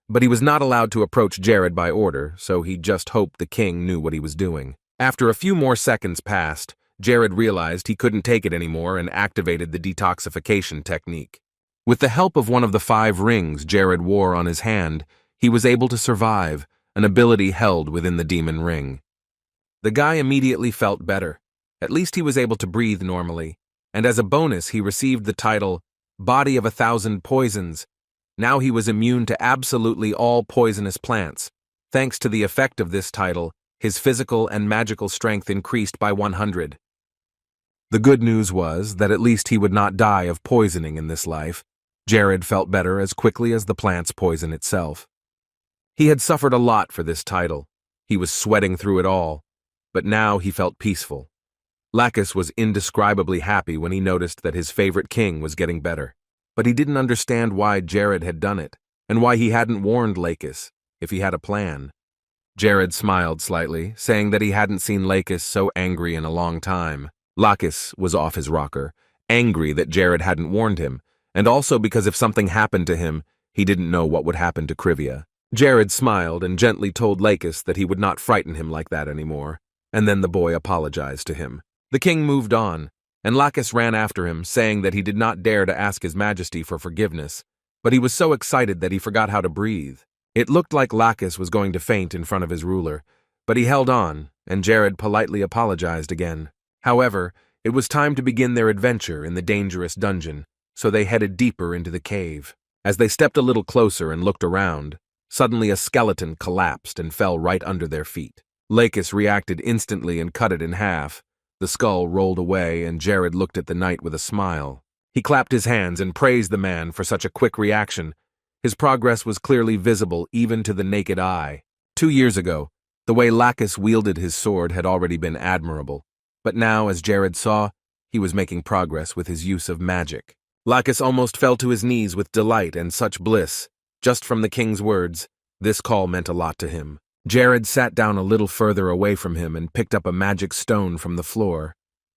but he was not allowed to approach Jared by order, so he just hoped the king knew what he was doing. After a few more seconds passed, Jared realized he couldn't take it anymore and activated the detoxification technique. With the help of one of the 5 rings Jared wore on his hand, he was able to survive, an ability held within the demon ring. The guy immediately felt better. At least he was able to breathe normally, and as a bonus he received the title, Body of 1,000 Poisons. Now he was immune to absolutely all poisonous plants. Thanks to the effect of this title, his physical and magical strength increased by 100. The good news was that at least he would not die of poisoning in this life. Jared felt better as quickly as the plant's poison itself. He had suffered a lot for this title. He was sweating through it all, but now he felt peaceful. Lacus was indescribably happy when he noticed that his favorite king was getting better, but he didn't understand why Jared had done it, and why he hadn't warned Lacus if he had a plan. Jared smiled slightly, saying that he hadn't seen Lacus so angry in a long time. Lacus was off his rocker, angry that Jared hadn't warned him, and also because if something happened to him, he didn't know what would happen to Krivia. Jared smiled and gently told Lacus that he would not frighten him like that anymore, and then the boy apologized to him. The king moved on, and Lacus ran after him, saying that he did not dare to ask his majesty for forgiveness, but he was so excited that he forgot how to breathe. It looked like Lacus was going to faint in front of his ruler, but he held on, and Jared politely apologized again. However, it was time to begin their adventure in the dangerous dungeon, so they headed deeper into the cave. As they stepped a little closer and looked around, suddenly a skeleton collapsed and fell right under their feet. Lacus reacted instantly and cut it in half. The skull rolled away, and Jared looked at the knight with a smile. He clapped his hands and praised the man for such a quick reaction. His progress was clearly visible even to the naked eye. 2 years ago, the way Lacus wielded his sword had already been admirable, but now, as Jared saw, he was making progress with his use of magic. Lacus almost fell to his knees with delight and such bliss. Just from the king's words, this call meant a lot to him. Jared sat down a little further away from him and picked up a magic stone from the floor,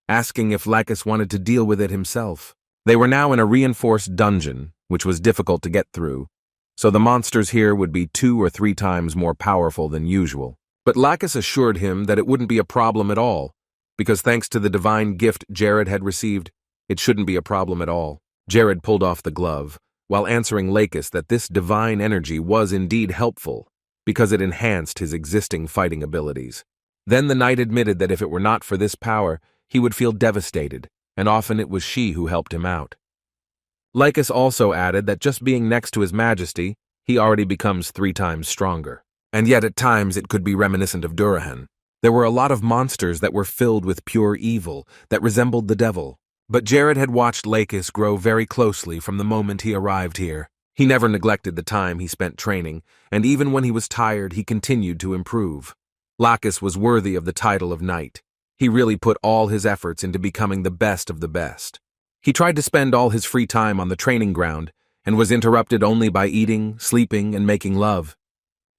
asking if Lacus wanted to deal with it himself. They were now in a reinforced dungeon, which was difficult to get through, so the monsters here would be 2 or 3 times more powerful than usual. But Lacus assured him that it wouldn't be a problem at all, because thanks to the divine gift Jared had received, it shouldn't be a problem at all. Jared pulled off the glove, while answering Lacus that this divine energy was indeed helpful, because it enhanced his existing fighting abilities. Then the knight admitted that if it were not for this power, he would feel devastated, and often it was she who helped him out. Lacus also added that just being next to his majesty, he already becomes 3 times stronger. And yet at times it could be reminiscent of Durahan. There were a lot of monsters that were filled with pure evil, that resembled the devil. But Jared had watched Lakis grow very closely from the moment he arrived here. He never neglected the time he spent training, and even when he was tired, he continued to improve. Lakis was worthy of the title of knight. He really put all his efforts into becoming the best of the best. He tried to spend all his free time on the training ground, and was interrupted only by eating, sleeping, and making love.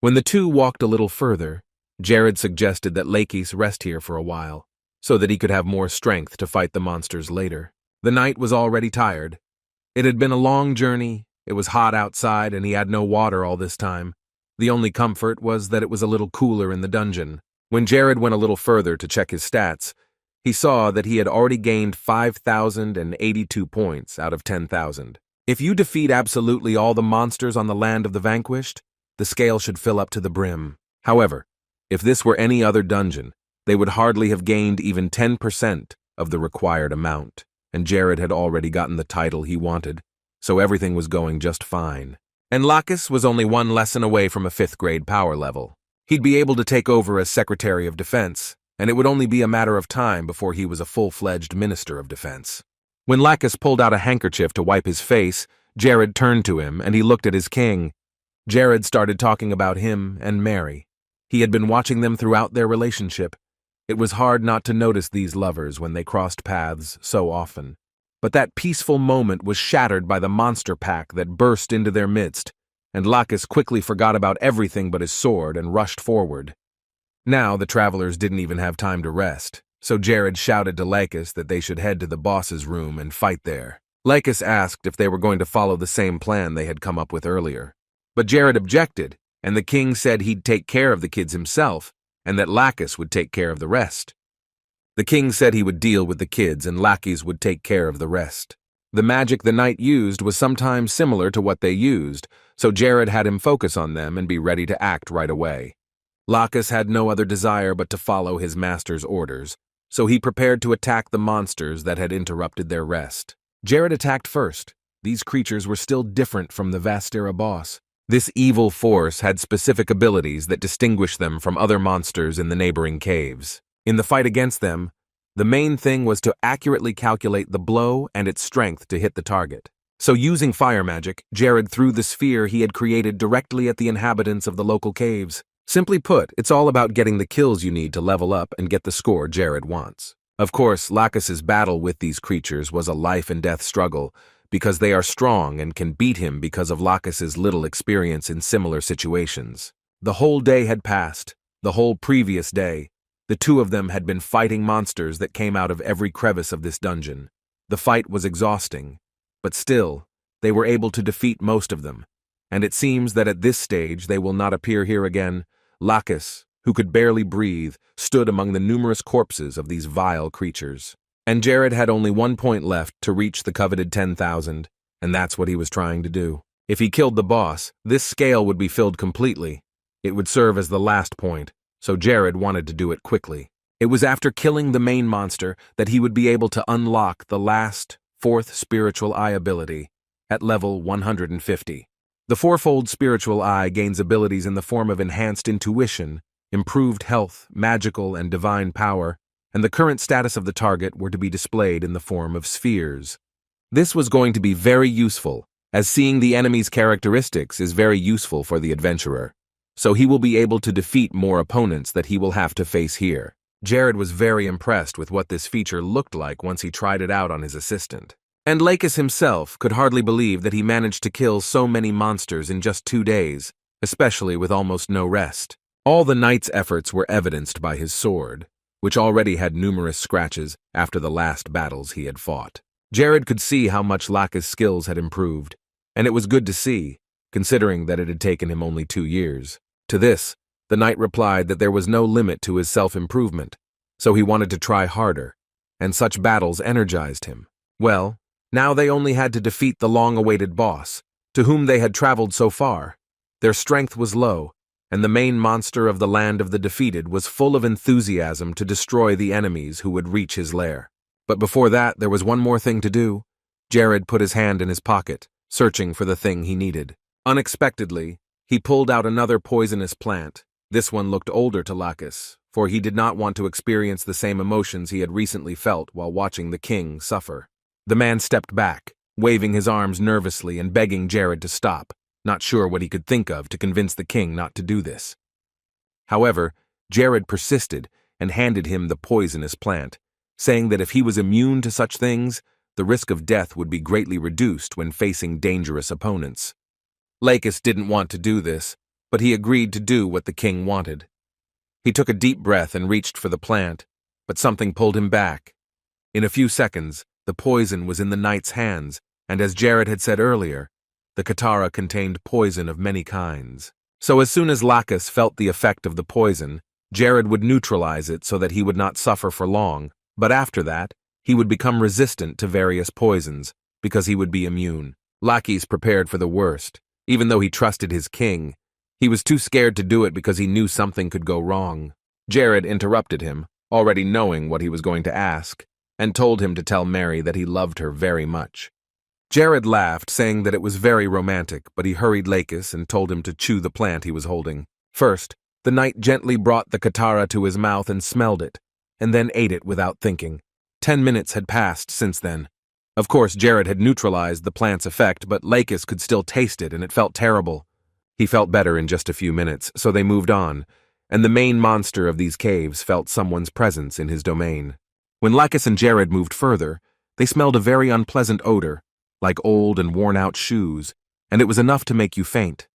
When the two walked a little further, Jared suggested that Lakis rest here for a while, so that he could have more strength to fight the monsters later. The knight was already tired. It had been a long journey, it was hot outside, and he had no water all this time. The only comfort was that it was a little cooler in the dungeon. When Jared went a little further to check his stats, he saw that he had already gained 5,082 points out of 10,000. If you defeat absolutely all the monsters on the land of the vanquished, the scale should fill up to the brim. However, if this were any other dungeon, they would hardly have gained even 10% of the required amount, and Jared had already gotten the title he wanted, so everything was going just fine. And Lakis was only one lesson away from a 5th grade power level. He'd be able to take over as Secretary of Defense, and it would only be a matter of time before he was a full-fledged Minister of Defense. When Lakis pulled out a handkerchief to wipe his face, Jared turned to him and he looked at his king. Jared started talking about him and Mary. He had been watching them throughout their relationship. It was hard not to notice these lovers when they crossed paths so often. But that peaceful moment was shattered by the monster pack that burst into their midst, and Lakis quickly forgot about everything but his sword and rushed forward. Now the travelers didn't even have time to rest, so Jared shouted to Lakis that they should head to the boss's room and fight there. Lakis asked if they were going to follow the same plan they had come up with earlier. But Jared objected, and the king said he'd take care of the kids himself, and that Lakis would take care of the rest. The king said he would deal with the kids and Lakis would take care of the rest. The magic the knight used was sometimes similar to what they used, so Jared had him focus on them and be ready to act right away. Lakis had no other desire but to follow his master's orders, so he prepared to attack the monsters that had interrupted their rest. Jared attacked first. These creatures were still different from the Vastera boss. This evil force had specific abilities that distinguished them from other monsters in the neighboring caves. In the fight against them, the main thing was to accurately calculate the blow and its strength to hit the target. So using fire magic, Jared threw the sphere he had created directly at the inhabitants of the local caves. Simply put, it's all about getting the kills you need to level up and get the score Jared wants. Of course, Lakis's battle with these creatures was a life-and-death struggle, because they are strong and can beat him because of Lakis's little experience in similar situations. The whole day had passed, the whole previous day. The two of them had been fighting monsters that came out of every crevice of this dungeon. The fight was exhausting, but still, they were able to defeat most of them, and it seems that at this stage they will not appear here again. Lakis, who could barely breathe, stood among the numerous corpses of these vile creatures. And Jared had only 1 point left to reach the coveted 10,000, and that's what he was trying to do. If he killed the boss, this scale would be filled completely. It would serve as the last point, so Jared wanted to do it quickly. It was after killing the main monster that he would be able to unlock the last, 4th spiritual eye ability, at level 150. The 4-fold spiritual eye gains abilities in the form of enhanced intuition, improved health, magical and divine power, and the current status of the target were to be displayed in the form of spheres. This was going to be very useful, as seeing the enemy's characteristics is very useful for the adventurer, so he will be able to defeat more opponents that he will have to face here. Jared was very impressed with what this feature looked like once he tried it out on his assistant. And Lakis himself could hardly believe that he managed to kill so many monsters in just 2 days, especially with almost no rest. All the knight's efforts were evidenced by his sword, which already had numerous scratches after the last battles he had fought. Jared could see how much Lakis' skills had improved, and it was good to see, considering that it had taken him only 2 years. To this, the knight replied that there was no limit to his self-improvement, so he wanted to try harder, and such battles energized him. Well, now they only had to defeat the long-awaited boss, to whom they had traveled so far. Their strength was low, and the main monster of the land of the defeated was full of enthusiasm to destroy the enemies who would reach his lair. But before that, there was one more thing to do. Jared put his hand in his pocket, searching for the thing he needed. Unexpectedly, he pulled out another poisonous plant. This one looked older to Lakis, for he did not want to experience the same emotions he had recently felt while watching the king suffer. The man stepped back, waving his arms nervously and begging Jared to stop, not sure what he could think of to convince the king not to do this. However, Jared persisted and handed him the poisonous plant, saying that if he was immune to such things, the risk of death would be greatly reduced when facing dangerous opponents. Lakis didn't want to do this, but he agreed to do what the king wanted. He took a deep breath and reached for the plant, but something pulled him back. In a few seconds, the poison was in the knight's hands, and as Jared had said earlier, the katara contained poison of many kinds. So as soon as Lakis felt the effect of the poison, Jared would neutralize it so that he would not suffer for long, but after that, he would become resistant to various poisons, because he would be immune. Lakis prepared for the worst. Even though he trusted his king, he was too scared to do it because he knew something could go wrong. Jared interrupted him, already knowing what he was going to ask, and told him to tell Mary that he loved her very much. Jared laughed, saying that it was very romantic, but he hurried Lakis and told him to chew the plant he was holding. First, the knight gently brought the katara to his mouth and smelled it, and then ate it without thinking. 10 minutes had passed since then. Of course, Jared had neutralized the plant's effect, but Lakis could still taste it, and it felt terrible. He felt better in just a few minutes, so they moved on, and the main monster of these caves felt someone's presence in his domain. When Lakis and Jared moved further, they smelled a very unpleasant odor, like old and worn-out shoes, and it was enough to make you faint.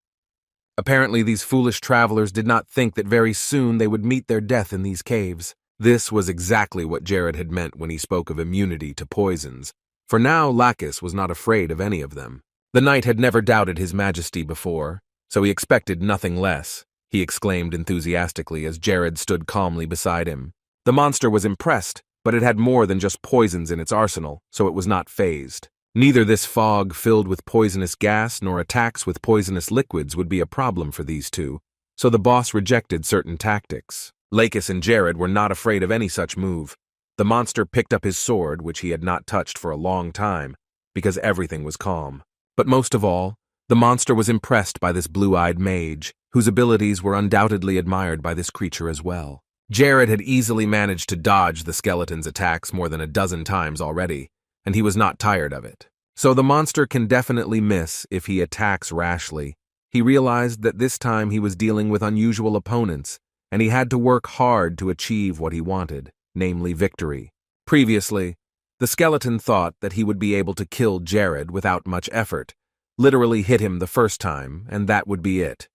Apparently, these foolish travelers did not think that very soon they would meet their death in these caves. This was exactly what Jared had meant when he spoke of immunity to poisons, for now Lakis was not afraid of any of them. The knight had never doubted his majesty before, so he expected nothing less, he exclaimed enthusiastically as Jared stood calmly beside him. The monster was impressed, but it had more than just poisons in its arsenal, so it was not fazed. Neither this fog filled with poisonous gas nor attacks with poisonous liquids would be a problem for these two, so the boss rejected certain tactics. Lakis and Jared were not afraid of any such move. The monster picked up his sword, which he had not touched for a long time, because everything was calm. But most of all, the monster was impressed by this blue-eyed mage, whose abilities were undoubtedly admired by this creature as well. Jared had easily managed to dodge the skeleton's attacks more than a dozen times already, and he was not tired of it. So the monster can definitely miss if he attacks rashly. He realized that this time he was dealing with unusual opponents, and he had to work hard to achieve what he wanted, namely victory. Previously, the skeleton thought that he would be able to kill Jared without much effort, literally hit him the first time, and that would be it.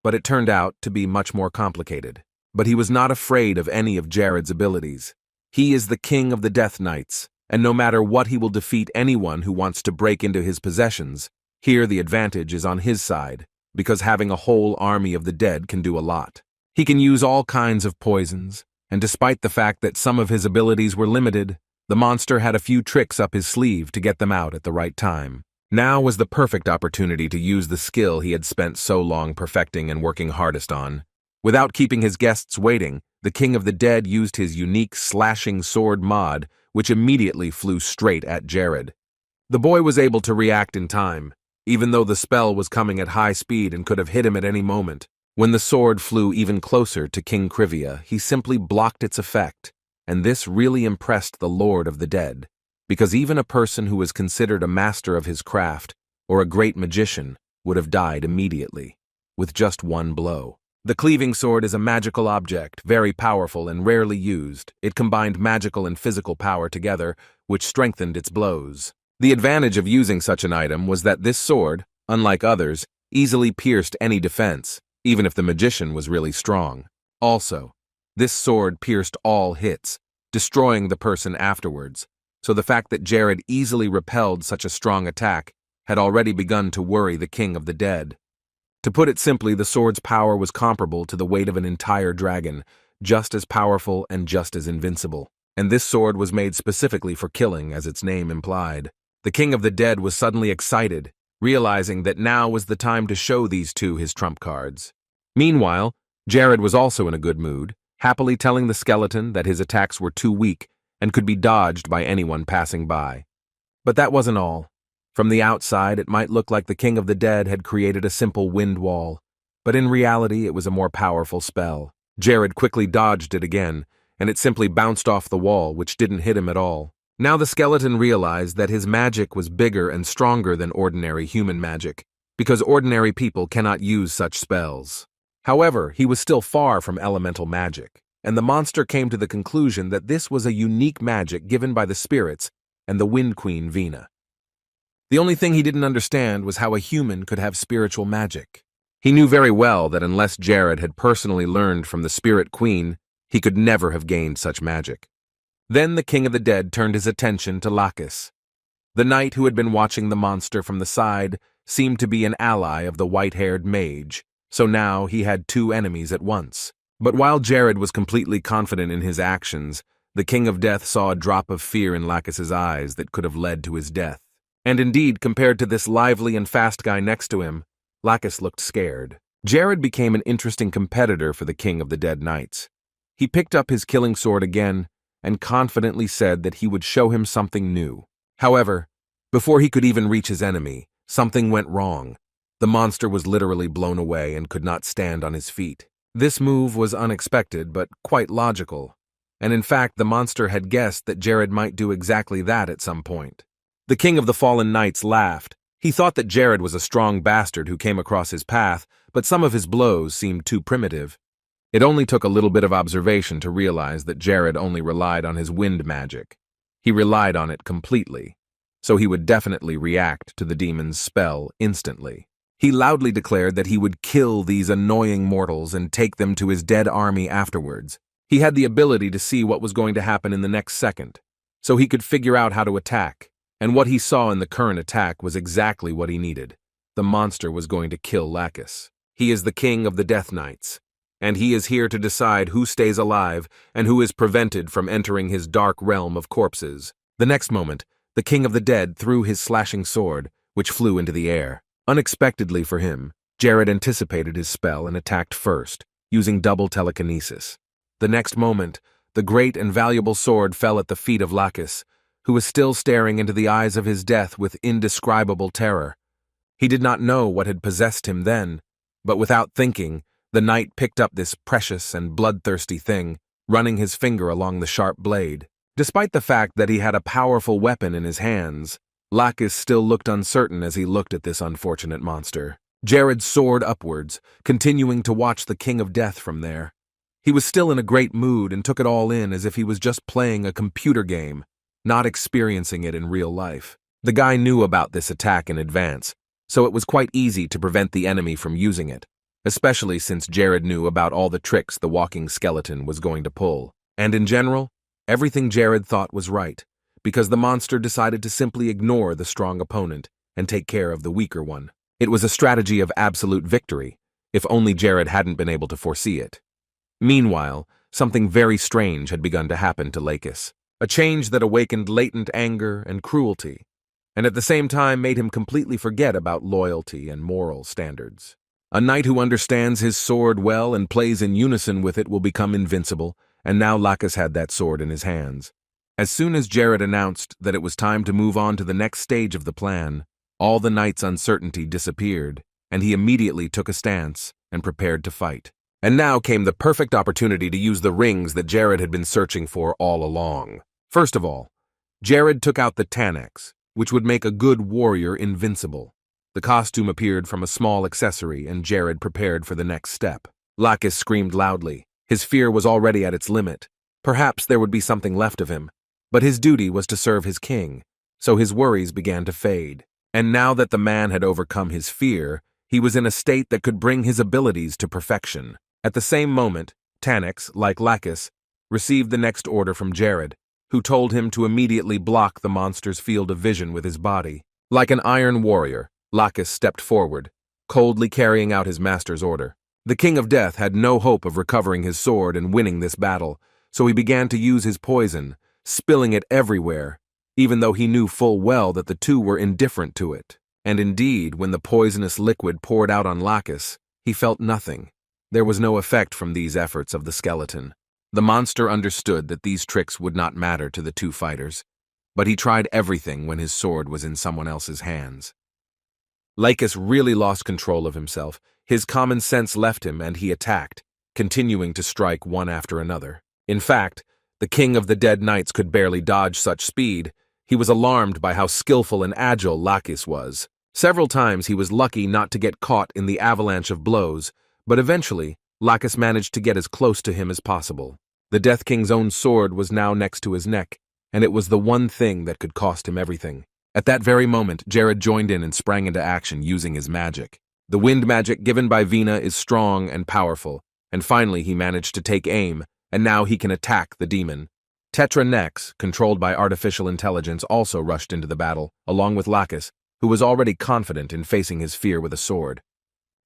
But it turned out to be much more complicated. But he was not afraid of any of Jared's abilities. He is the king of the Death Knights, and no matter what, he will defeat anyone who wants to break into his possessions. Here the advantage is on his side, because having a whole army of the dead can do a lot. He can use all kinds of poisons, and despite the fact that some of his abilities were limited, the monster had a few tricks up his sleeve to get them out at the right time. Now was the perfect opportunity to use the skill he had spent so long perfecting and working hardest on. Without keeping his guests waiting, the King of the Dead used his unique slashing sword mod, which immediately flew straight at Jared. The boy was able to react in time, even though the spell was coming at high speed and could have hit him at any moment. When the sword flew even closer to King Krivia, he simply blocked its effect, and this really impressed the Lord of the Dead, because even a person who was considered a master of his craft, or a great magician, would have died immediately, with just one blow. The cleaving sword is a magical object, very powerful and rarely used. It combined magical and physical power together, which strengthened its blows. The advantage of using such an item was that this sword, unlike others, easily pierced any defense, even if the magician was really strong. Also, this sword pierced all hits, destroying the person afterwards, so the fact that Jared easily repelled such a strong attack had already begun to worry the King of the Dead. To put it simply, the sword's power was comparable to the weight of an entire dragon, just as powerful and just as invincible. And this sword was made specifically for killing, as its name implied. The King of the Dead was suddenly excited, realizing that now was the time to show these two his trump cards. Meanwhile, Jared was also in a good mood, happily telling the skeleton that his attacks were too weak and could be dodged by anyone passing by. But that wasn't all. From the outside, it might look like the King of the Dead had created a simple wind wall, but in reality it was a more powerful spell. Jared quickly dodged it again, and it simply bounced off the wall, which didn't hit him at all. Now the skeleton realized that his magic was bigger and stronger than ordinary human magic, because ordinary people cannot use such spells. However, he was still far from elemental magic, and the monster came to the conclusion that this was a unique magic given by the spirits and the Wind Queen Vina. The only thing he didn't understand was how a human could have spiritual magic. He knew very well that unless Jared had personally learned from the Spirit Queen, he could never have gained such magic. Then the King of the Dead turned his attention to Lacus. The knight who had been watching the monster from the side seemed to be an ally of the white-haired mage, so now he had two enemies at once. But while Jared was completely confident in his actions, the King of Death saw a drop of fear in Lacus's eyes that could have led to his death. And indeed, compared to this lively and fast guy next to him, Lacus looked scared. Jared became an interesting competitor for the King of the Dead Knights. He picked up his killing sword again and confidently said that he would show him something new. However, before he could even reach his enemy, something went wrong. The monster was literally blown away and could not stand on his feet. This move was unexpected but quite logical, and in fact the monster had guessed that Jared might do exactly that at some point. The King of the Fallen Knights laughed. He thought that Jared was a strong bastard who came across his path, but some of his blows seemed too primitive. It only took a little bit of observation to realize that Jared only relied on his wind magic. He relied on it completely, so he would definitely react to the demon's spell instantly. He loudly declared that he would kill these annoying mortals and take them to his dead army afterwards. He had the ability to see what was going to happen in the next second, so he could figure out how to attack, and what he saw in the current attack was exactly what he needed. The monster was going to kill Lacus. He is the King of the Death Knights, and he is here to decide who stays alive and who is prevented from entering his dark realm of corpses. The next moment, the King of the Dead threw his slashing sword, which flew into the air. Unexpectedly for him, Jared anticipated his spell and attacked first, using double telekinesis. The next moment, the great and valuable sword fell at the feet of Lacus, who was still staring into the eyes of his death with indescribable terror. He did not know what had possessed him then, but without thinking, the knight picked up this precious and bloodthirsty thing, running his finger along the sharp blade. Despite the fact that he had a powerful weapon in his hands, Lacus still looked uncertain as he looked at this unfortunate monster. Jared soared upwards, continuing to watch the King of Death from there. He was still in a great mood and took it all in as if he was just playing a computer game, not experiencing it in real life. The guy knew about this attack in advance, so it was quite easy to prevent the enemy from using it, especially since Jared knew about all the tricks the walking skeleton was going to pull. And in general, everything Jared thought was right, because the monster decided to simply ignore the strong opponent and take care of the weaker one. It was a strategy of absolute victory, if only Jared hadn't been able to foresee it. Meanwhile, something very strange had begun to happen to Lacus, a change that awakened latent anger and cruelty, and at the same time made him completely forget about loyalty and moral standards. A knight who understands his sword well and plays in unison with it will become invincible, and now Lacus had that sword in his hands. As soon as Jared announced that it was time to move on to the next stage of the plan, all the knight's uncertainty disappeared, and he immediately took a stance and prepared to fight. And now came the perfect opportunity to use the rings that Jared had been searching for all along. First of all, Jared took out the Tanax, which would make a good warrior invincible. The costume appeared from a small accessory, and Jared prepared for the next step. Lacus screamed loudly. His fear was already at its limit. Perhaps there would be something left of him, but his duty was to serve his king, so his worries began to fade. And now that the man had overcome his fear, he was in a state that could bring his abilities to perfection. At the same moment, Tanax, like Lacus, received the next order from Jared, who told him to immediately block the monster's field of vision with his body. Like an iron warrior, Lacus stepped forward, coldly carrying out his master's order. The King of Death had no hope of recovering his sword and winning this battle, so he began to use his poison, spilling it everywhere, even though he knew full well that the two were indifferent to it. And indeed, when the poisonous liquid poured out on Lacus, he felt nothing. There was no effect from these efforts of the skeleton. The monster understood that these tricks would not matter to the two fighters, but he tried everything when his sword was in someone else's hands. Lacus really lost control of himself. His common sense left him and he attacked, continuing to strike one after another. In fact, the king of the dead knights could barely dodge such speed. He was alarmed by how skillful and agile Lakis was. Several times he was lucky not to get caught in the avalanche of blows, but eventually, Lakis managed to get as close to him as possible. The Death King's own sword was now next to his neck, and it was the one thing that could cost him everything. At that very moment, Jared joined in and sprang into action using his magic. The wind magic given by Vina is strong and powerful, and finally he managed to take aim, and now he can attack the demon. Tetra Nex, controlled by artificial intelligence, also rushed into the battle, along with Lakis, who was already confident in facing his fear with a sword.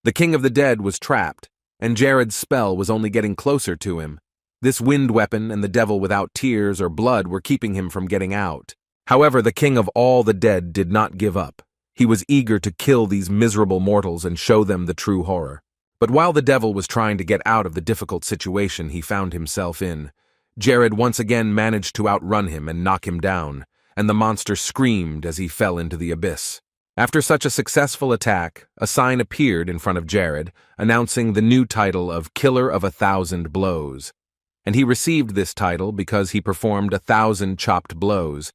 The King of the Dead was trapped, and Jared's spell was only getting closer to him. This wind weapon and the devil without tears or blood were keeping him from getting out. However, the King of all the Dead did not give up. He was eager to kill these miserable mortals and show them the true horror. But while the devil was trying to get out of the difficult situation he found himself in, Jared once again managed to outrun him and knock him down, and the monster screamed as he fell into the abyss. After such a successful attack, a sign appeared in front of Jared, announcing the new title of Killer of 1,000 Blows. And he received this title because he performed 1,000 chopped blows,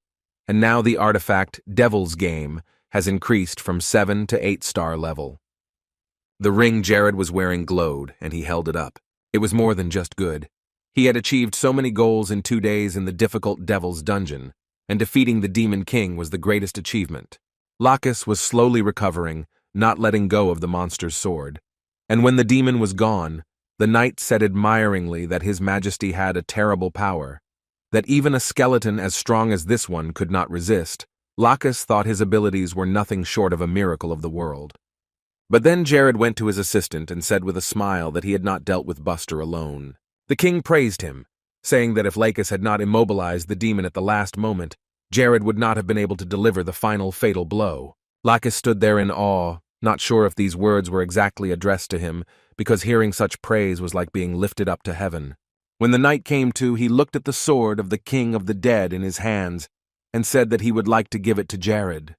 and now the artifact Devil's Game has increased from 7 to 8-star level. The ring Jared was wearing glowed, and he held it up. It was more than just good. He had achieved so many goals in 2 days in the difficult Devil's Dungeon, and defeating the Demon King was the greatest achievement. Lakis was slowly recovering, not letting go of the monster's sword. And when the demon was gone, the knight said admiringly that His Majesty had a terrible power, that even a skeleton as strong as this one could not resist. Lakis thought his abilities were nothing short of a miracle of the world. But then Jared went to his assistant and said with a smile that he had not dealt with Buster alone. The king praised him, saying that if Lakis had not immobilized the demon at the last moment, Jared would not have been able to deliver the final fatal blow. Lakis stood there in awe, not sure if these words were exactly addressed to him, because hearing such praise was like being lifted up to heaven. When the night came to, he looked at the sword of the King of the Dead in his hands and said that he would like to give it to Jared.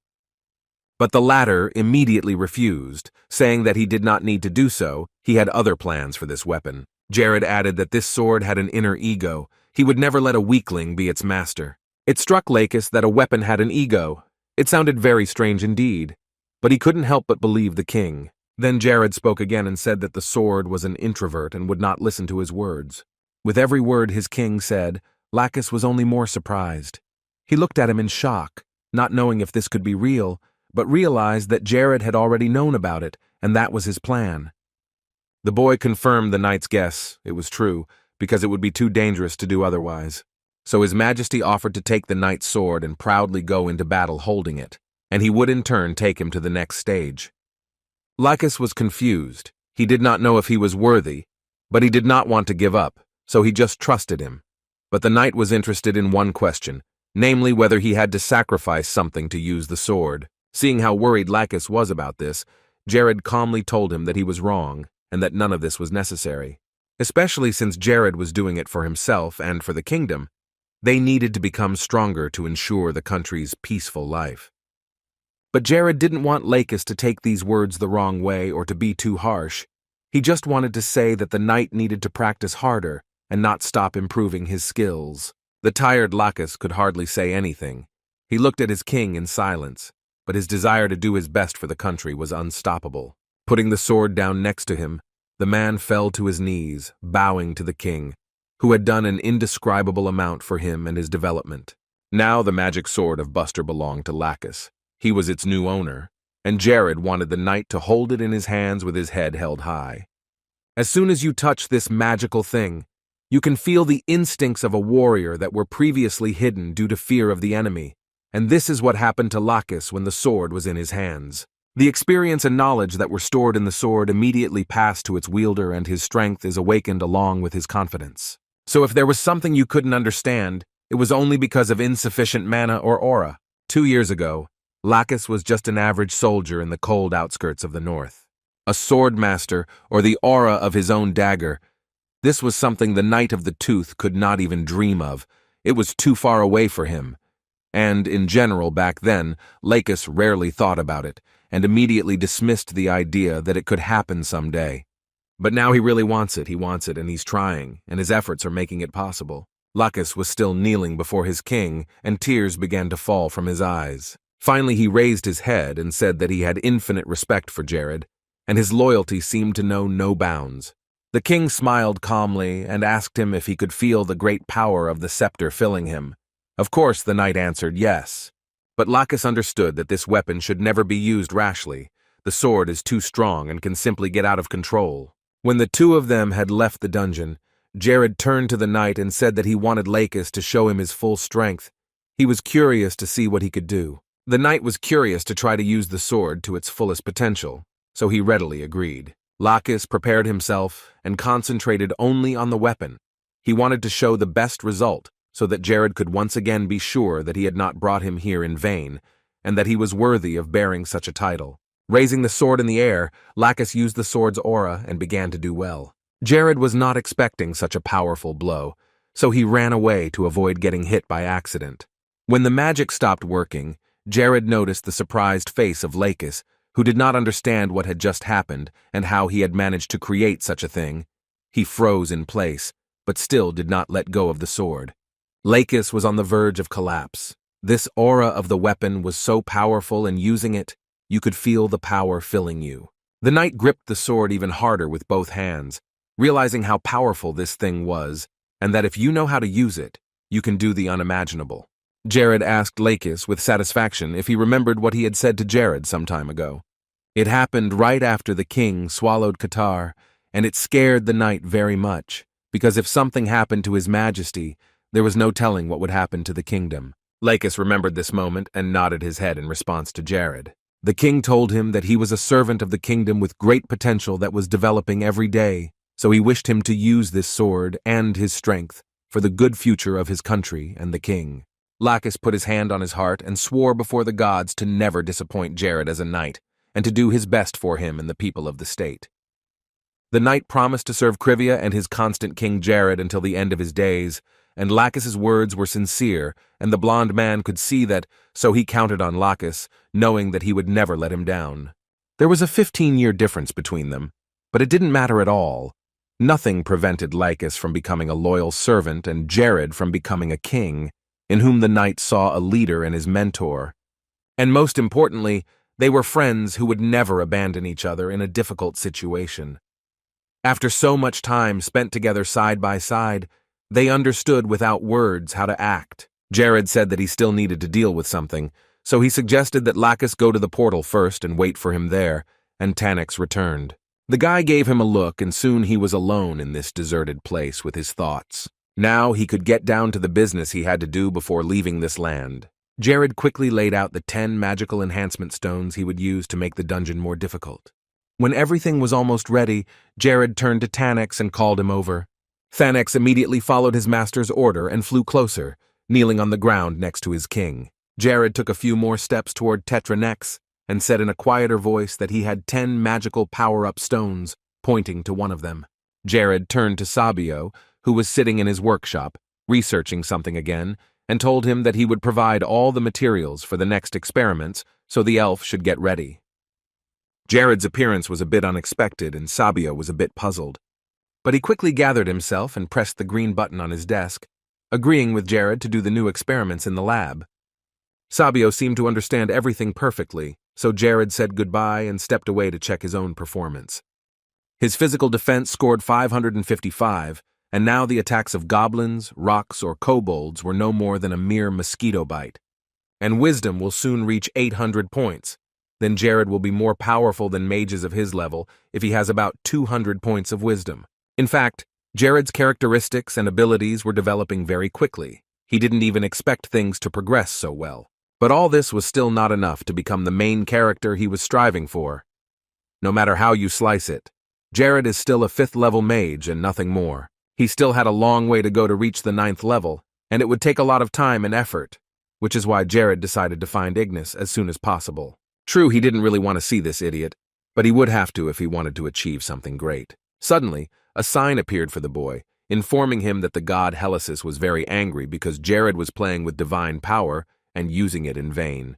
But the latter immediately refused, saying that he did not need to do so, he had other plans for this weapon. Jared added that this sword had an inner ego. He would never let a weakling be its master. It struck Lakis that a weapon had an ego. It sounded very strange indeed, but he couldn't help but believe the king. Then Jared spoke again and said that the sword was an introvert and would not listen to his words. With every word his king said, Lakis was only more surprised. He looked at him in shock, not knowing if this could be real, but realized that Jared had already known about it, and that was his plan. The boy confirmed the knight's guess. It was true, because it would be too dangerous to do otherwise. So His Majesty offered to take the knight's sword and proudly go into battle holding it, and he would in turn take him to the next stage. Lakis was confused. He did not know if he was worthy, but he did not want to give up, so he just trusted him. But the knight was interested in one question, namely whether he had to sacrifice something to use the sword. Seeing how worried Lakis was about this, Jared calmly told him that he was wrong and that none of this was necessary. Especially since Jared was doing it for himself and for the kingdom, they needed to become stronger to ensure the country's peaceful life. But Jared didn't want Lakis to take these words the wrong way or to be too harsh. He just wanted to say that the knight needed to practice harder and not stop improving his skills. The tired Lakis could hardly say anything. He looked at his king in silence, but his desire to do his best for the country was unstoppable. Putting the sword down next to him, the man fell to his knees, bowing to the king, who had done an indescribable amount for him and his development. Now the magic sword of Buster belonged to Lakis. He was its new owner, and Jared wanted the knight to hold it in his hands with his head held high. As soon as you touch this magical thing, you can feel the instincts of a warrior that were previously hidden due to fear of the enemy, and this is what happened to Lakis when the sword was in his hands. The experience and knowledge that were stored in the sword immediately passed to its wielder, and his strength is awakened along with his confidence. So if there was something you couldn't understand, it was only because of insufficient mana or aura. 2 years ago, Lakis was just an average soldier in the cold outskirts of the north. A sword master, or the aura of his own dagger. This was something the Knight of the Tooth could not even dream of. It was too far away for him. And, in general, back then, Lakis rarely thought about it, and immediately dismissed the idea that it could happen someday. But now he really wants it, and he's trying, and his efforts are making it possible. Lacus was still kneeling before his king, and tears began to fall from his eyes. Finally, he raised his head and said that he had infinite respect for Jared, and his loyalty seemed to know no bounds. The king smiled calmly and asked him if he could feel the great power of the scepter filling him. Of course, the knight answered yes. But Lacus understood that this weapon should never be used rashly. The sword is too strong and can simply get out of control. When the two of them had left the dungeon, Jared turned to the knight and said that he wanted Lacus to show him his full strength. He was curious to see what he could do. The knight was curious to try to use the sword to its fullest potential, so he readily agreed. Lacus prepared himself and concentrated only on the weapon. He wanted to show the best result so that Jared could once again be sure that he had not brought him here in vain, and that he was worthy of bearing such a title. Raising the sword in the air, Lacus used the sword's aura and began to do well. Jared was not expecting such a powerful blow, so he ran away to avoid getting hit by accident. When the magic stopped working, Jared noticed the surprised face of Lacus, who did not understand what had just happened and how he had managed to create such a thing. He froze in place, but still did not let go of the sword. Lacus was on the verge of collapse. This aura of the weapon was so powerful, and using it, you could feel the power filling you. The knight gripped the sword even harder with both hands, realizing how powerful this thing was, and that if you know how to use it, you can do the unimaginable. Jared asked Lacus with satisfaction if he remembered what he had said to Jared some time ago. It happened right after the king swallowed Qatar, and it scared the knight very much, because if something happened to his majesty, there was no telling what would happen to the kingdom. Lacus remembered this moment and nodded his head in response to Jared. The king told him that he was a servant of the kingdom with great potential that was developing every day, so he wished him to use this sword and his strength for the good future of his country and the king. Lacus put his hand on his heart and swore before the gods to never disappoint Jared as a knight, and to do his best for him and the people of the state. The knight promised to serve Krivia and his constant king Jared until the end of his days, and Lacus's words were sincere, and the blond man could see that, so he counted on Lacus, knowing that he would never let him down. There was a 15-year difference between them, but it didn't matter at all. Nothing prevented Lacus from becoming a loyal servant and Jared from becoming a king, in whom the knight saw a leader and his mentor. And most importantly, they were friends who would never abandon each other in a difficult situation. After so much time spent together side by side, they understood without words how to act. Jared said that he still needed to deal with something, so he suggested that Lacus go to the portal first and wait for him there, and Tanix returned. The guy gave him a look, and soon he was alone in this deserted place with his thoughts. Now he could get down to the business he had to do before leaving this land. Jared quickly laid out the 10 magical enhancement stones he would use to make the dungeon more difficult. When everything was almost ready, Jared turned to Tanix and called him over. Tanix immediately followed his master's order and flew closer, kneeling on the ground next to his king. Jared took a few more steps toward Tetranex and said in a quieter voice that he had 10 magical power-up stones, pointing to one of them. Jared turned to Sabio, who was sitting in his workshop, researching something again, and told him that he would provide all the materials for the next experiments so the elf should get ready. Jared's appearance was a bit unexpected, and Sabio was a bit puzzled. But he quickly gathered himself and pressed the green button on his desk, agreeing with Jared to do the new experiments in the lab. Sabio seemed to understand everything perfectly, so Jared said goodbye and stepped away to check his own performance. His physical defense scored 555, and now the attacks of goblins, rocks, or kobolds were no more than a mere mosquito bite. And wisdom will soon reach 800 points. Then Jared will be more powerful than mages of his level if he has about 200 points of wisdom. In fact, Jared's characteristics and abilities were developing very quickly. He didn't even expect things to progress so well. But all this was still not enough to become the main character he was striving for. No matter how you slice it, Jared is still a 5th-level mage and nothing more. He still had a long way to go to reach the 9th level, and it would take a lot of time and effort, which is why Jared decided to find Ignis as soon as possible. True, he didn't really want to see this idiot, but he would have to if he wanted to achieve something great. Suddenly, a sign appeared for the boy, informing him that the god Helicis was very angry because Jared was playing with divine power and using it in vain.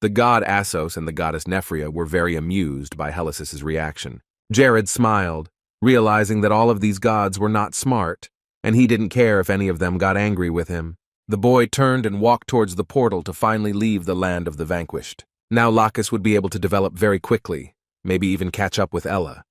The god Assos and the goddess Nephria were very amused by Helicis's reaction. Jared smiled, realizing that all of these gods were not smart, and he didn't care if any of them got angry with him. The boy turned and walked towards the portal to finally leave the land of the vanquished. Now Lacus would be able to develop very quickly, maybe even catch up with Ella.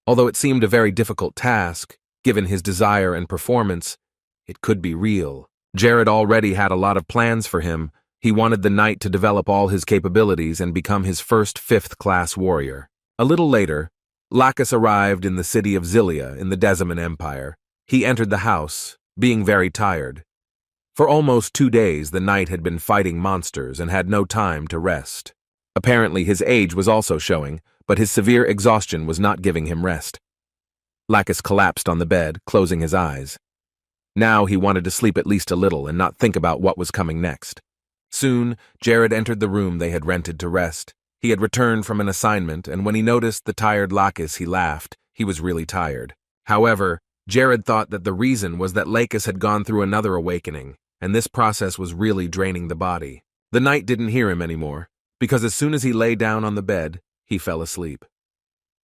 Although it seemed a very difficult task, given his desire and performance, it could be real. Jared already had a lot of plans for him. He wanted the knight to develop all his capabilities and become his first 5th-class warrior. A little later, Lacus arrived in the city of Zilia in the Deciman Empire. He entered the house, being very tired. For almost 2 days, the knight had been fighting monsters and had no time to rest. Apparently, his age was also showing, but his severe exhaustion was not giving him rest. Lacus collapsed on the bed, closing his eyes. Now he wanted to sleep at least a little and not think about what was coming next. Soon, Jared entered the room they had rented to rest. He had returned from an assignment, and when he noticed the tired Lacus, he laughed. He was really tired. However, Jared thought that the reason was that Lacus had gone through another awakening, and this process was really draining the body. The knight didn't hear him anymore, because as soon as he lay down on the bed, he fell asleep.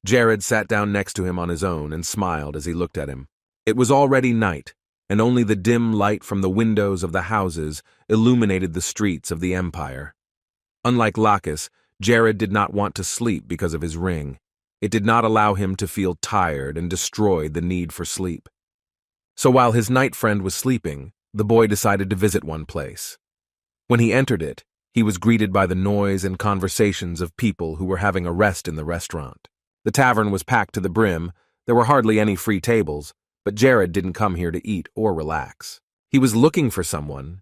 Jared sat down next to him on his own and smiled as he looked at him. It was already night, and only the dim light from the windows of the houses illuminated the streets of the empire. Unlike Lacus, Jared did not want to sleep because of his ring. It did not allow him to feel tired and destroyed the need for sleep. So while his knight friend was sleeping, the boy decided to visit one place. When he entered it, he was greeted by the noise and conversations of people who were having a rest in the restaurant. The tavern was packed to the brim. There were hardly any free tables, but Jared didn't come here to eat or relax. He was looking for someone,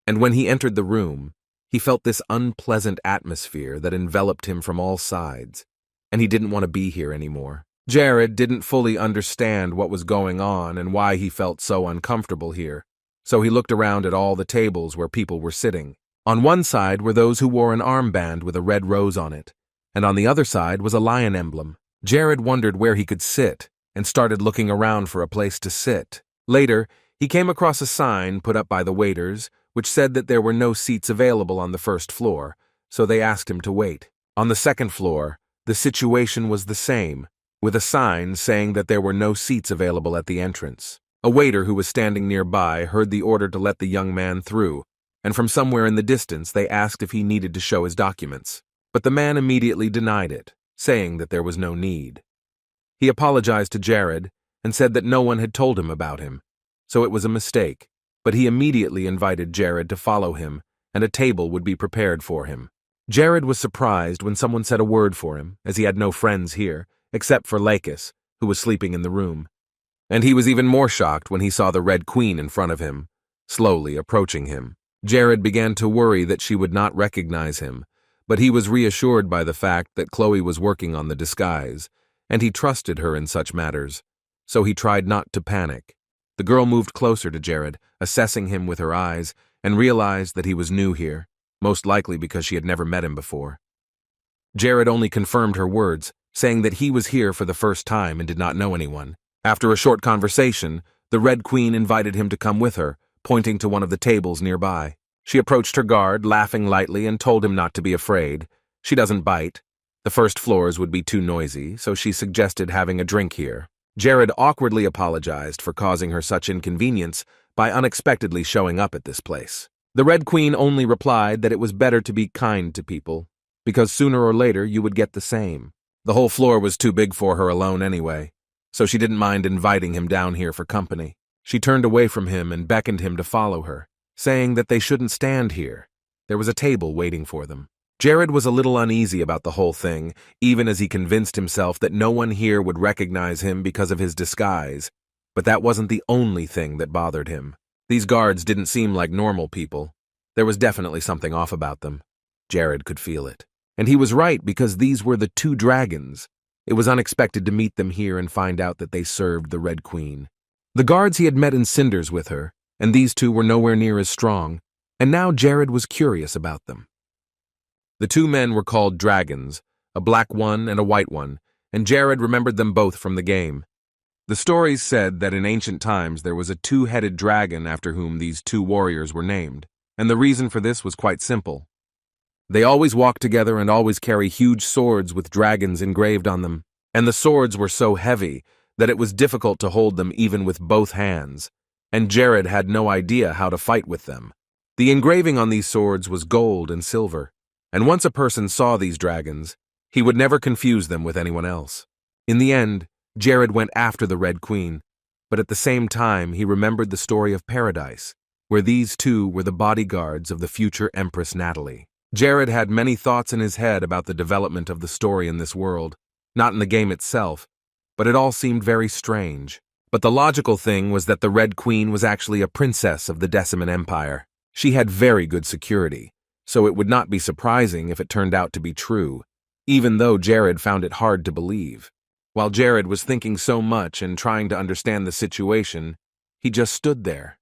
and when he entered the room, he felt this unpleasant atmosphere that enveloped him from all sides, and he didn't want to be here anymore. Jared didn't fully understand what was going on and why he felt so uncomfortable here, so he looked around at all the tables where people were sitting. On one side were those who wore an armband with a red rose on it, and on the other side was a lion emblem. Jared wondered where he could sit and started looking around for a place to sit. Later, he came across a sign put up by the waiters which said that there were no seats available on the first floor, so they asked him to wait. On the second floor, the situation was the same, with a sign saying that there were no seats available at the entrance. A waiter who was standing nearby heard the order to let the young man through, and from somewhere in the distance they asked if he needed to show his documents. But the man immediately denied it, saying that there was no need. He apologized to Jared and said that no one had told him about him, so it was a mistake, but he immediately invited Jared to follow him, and a table would be prepared for him. Jared was surprised when someone said a word for him, as he had no friends here, except for Lacus, who was sleeping in the room. And he was even more shocked when he saw the Red Queen in front of him, slowly approaching him. Jared began to worry that she would not recognize him, but he was reassured by the fact that Chloe was working on the disguise, and he trusted her in such matters, so he tried not to panic. The girl moved closer to Jared, assessing him with her eyes, and realized that he was new here, most likely because she had never met him before. Jared only confirmed her words, saying that he was here for the first time and did not know anyone. After a short conversation, the Red Queen invited him to come with her, pointing to one of the tables nearby. She approached her guard, laughing lightly, and told him not to be afraid. She doesn't bite. The first floors would be too noisy, so she suggested having a drink here. Jared awkwardly apologized for causing her such inconvenience by unexpectedly showing up at this place. The Red Queen only replied that it was better to be kind to people, because sooner or later you would get the same. The whole floor was too big for her alone anyway, so she didn't mind inviting him down here for company. She turned away from him and beckoned him to follow her, saying that they shouldn't stand here. There was a table waiting for them. Jared was a little uneasy about the whole thing, even as he convinced himself that no one here would recognize him because of his disguise. But that wasn't the only thing that bothered him. These guards didn't seem like normal people. There was definitely something off about them. Jared could feel it. And he was right, because these were the 2 dragons. It was unexpected to meet them here and find out that they served the Red Queen. The guards he had met in Cinders with her, and these 2 were nowhere near as strong, and now Jared was curious about them. The 2 men were called dragons, a black one and a white one, and Jared remembered them both from the game. The stories said that in ancient times there was a 2-headed dragon after whom these 2 warriors were named, and the reason for this was quite simple. They always walk together and always carry huge swords with dragons engraved on them, and the swords were so heavy that it was difficult to hold them even with both hands, and Jared had no idea how to fight with them. The engraving on these swords was gold and silver, and once a person saw these dragons, he would never confuse them with anyone else. In the end, Jared went after the Red Queen, but at the same time he remembered the story of Paradise, where these two were the bodyguards of the future Empress Natalie. Jared had many thoughts in his head about the development of the story in this world, not in the game itself, but it all seemed very strange. But the logical thing was that the Red Queen was actually a princess of the Deciman Empire. She had very good security, so it would not be surprising if it turned out to be true, even though Jared found it hard to believe. While Jared was thinking so much and trying to understand the situation, he just stood there.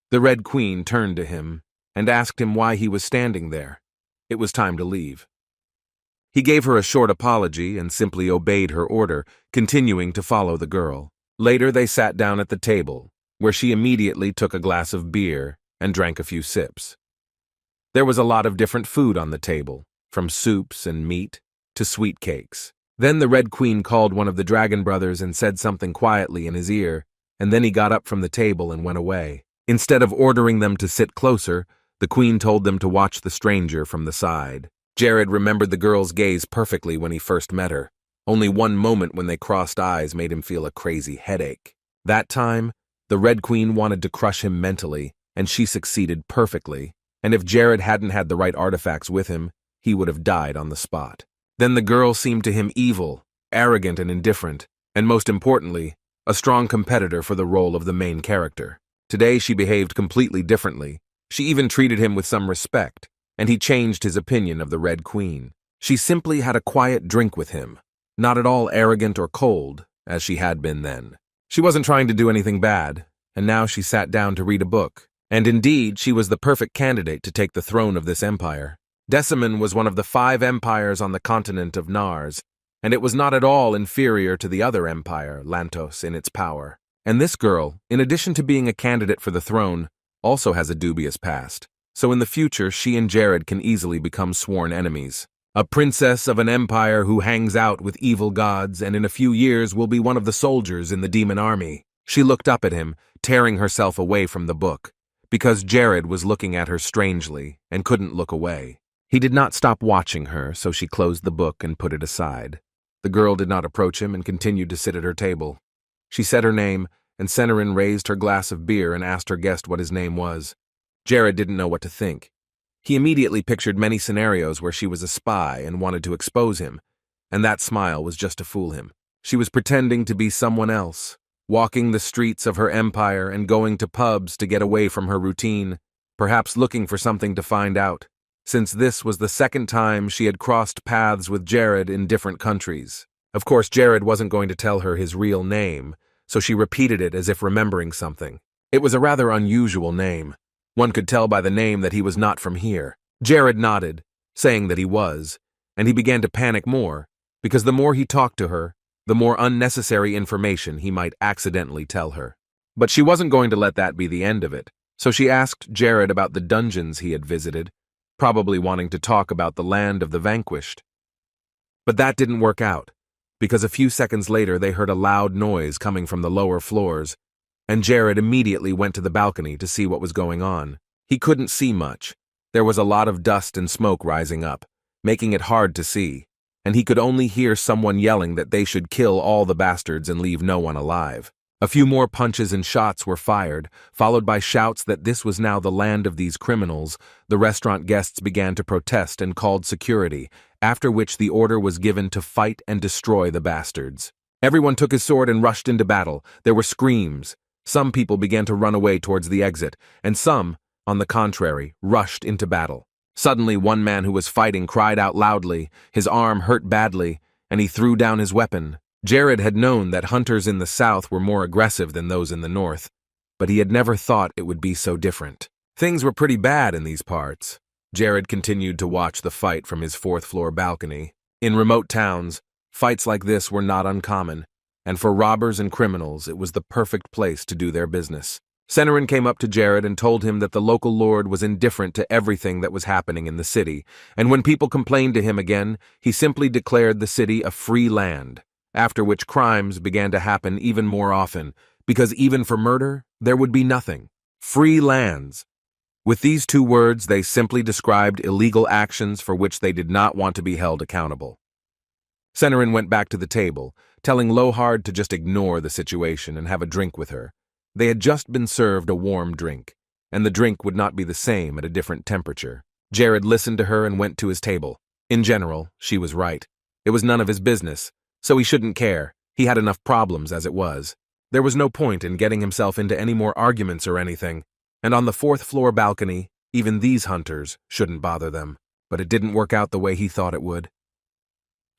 The Red Queen turned to him and asked him why he was standing there. It was time to leave. He gave her a short apology and simply obeyed her order, continuing to follow the girl. Later they sat down at the table, where she immediately took a glass of beer and drank a few sips. There was a lot of different food on the table, from soups and meat to sweet cakes. Then the Red Queen called one of the Dragon Brothers and said something quietly in his ear, and then he got up from the table and went away. Instead of ordering them to sit closer, the Queen told them to watch the stranger from the side. Jared remembered the girl's gaze perfectly when he first met her. Only one moment when they crossed eyes made him feel a crazy headache. That time, the Red Queen wanted to crush him mentally, and she succeeded perfectly, and if Jared hadn't had the right artifacts with him, he would have died on the spot. Then the girl seemed to him evil, arrogant and indifferent, and most importantly, a strong competitor for the role of the main character. Today she behaved completely differently. She even treated him with some respect, and he changed his opinion of the Red Queen. She simply had a quiet drink with him, not at all arrogant or cold, as she had been then. She wasn't trying to do anything bad, and now she sat down to read a book. And indeed, she was the perfect candidate to take the throne of this empire. Deciman was one of the 5 empires on the continent of Nars, and it was not at all inferior to the other empire, Lantos, in its power. And this girl, in addition to being a candidate for the throne, also has a dubious past. So in the future, she and Jared can easily become sworn enemies. A princess of an empire who hangs out with evil gods and in a few years will be one of the soldiers in the demon army. She looked up at him, tearing herself away from the book, because Jared was looking at her strangely and couldn't look away. He did not stop watching her, so she closed the book and put it aside. The girl did not approach him and continued to sit at her table. She said her name, and Senarin raised her glass of beer and asked her guest what his name was. Jared didn't know what to think. He immediately pictured many scenarios where she was a spy and wanted to expose him, and that smile was just to fool him. She was pretending to be someone else, walking the streets of her empire and going to pubs to get away from her routine, perhaps looking for something to find out, since this was the second time she had crossed paths with Jared in different countries. Of course, Jared wasn't going to tell her his real name, so she repeated it as if remembering something. It was a rather unusual name. One could tell by the name that he was not from here. Jared nodded, saying that he was, and he began to panic more, because the more he talked to her, the more unnecessary information he might accidentally tell her. But she wasn't going to let that be the end of it, so she asked Jared about the dungeons he had visited, probably wanting to talk about the land of the vanquished. But that didn't work out, because a few seconds later they heard a loud noise coming from the lower floors, and Jared immediately went to the balcony to see what was going on. He couldn't see much. There was a lot of dust and smoke rising up, making it hard to see, and he could only hear someone yelling that they should kill all the bastards and leave no one alive. A few more punches and shots were fired, followed by shouts that this was now the land of these criminals. The restaurant guests began to protest and called security, after which the order was given to fight and destroy the bastards. Everyone took his sword and rushed into battle. There were screams. Some people began to run away towards the exit, and some, on the contrary, rushed into battle. Suddenly, one man who was fighting cried out loudly. His arm hurt badly, and he threw down his weapon. Jared had known that hunters in the south were more aggressive than those in the north, but he had never thought it would be so different. Things were pretty bad in these parts. Jared continued to watch the fight from his 4th-floor balcony. In remote towns, fights like this were not uncommon, and for robbers and criminals it was the perfect place to do their business. Senarin came up to Jared and told him that the local lord was indifferent to everything that was happening in the city, and when people complained to him again, he simply declared the city a free land, after which crimes began to happen even more often, because even for murder, there would be nothing. Free lands. With these two words, they simply described illegal actions for which they did not want to be held accountable. Senarin went back to the table, telling Lohard to just ignore the situation and have a drink with her. They had just been served a warm drink, and the drink would not be the same at a different temperature. Jared listened to her and went to his table. In general, she was right. It was none of his business, so he shouldn't care. He had enough problems as it was. There was no point in getting himself into any more arguments or anything, and on the fourth-floor balcony, even these hunters shouldn't bother them. But it didn't work out the way he thought it would.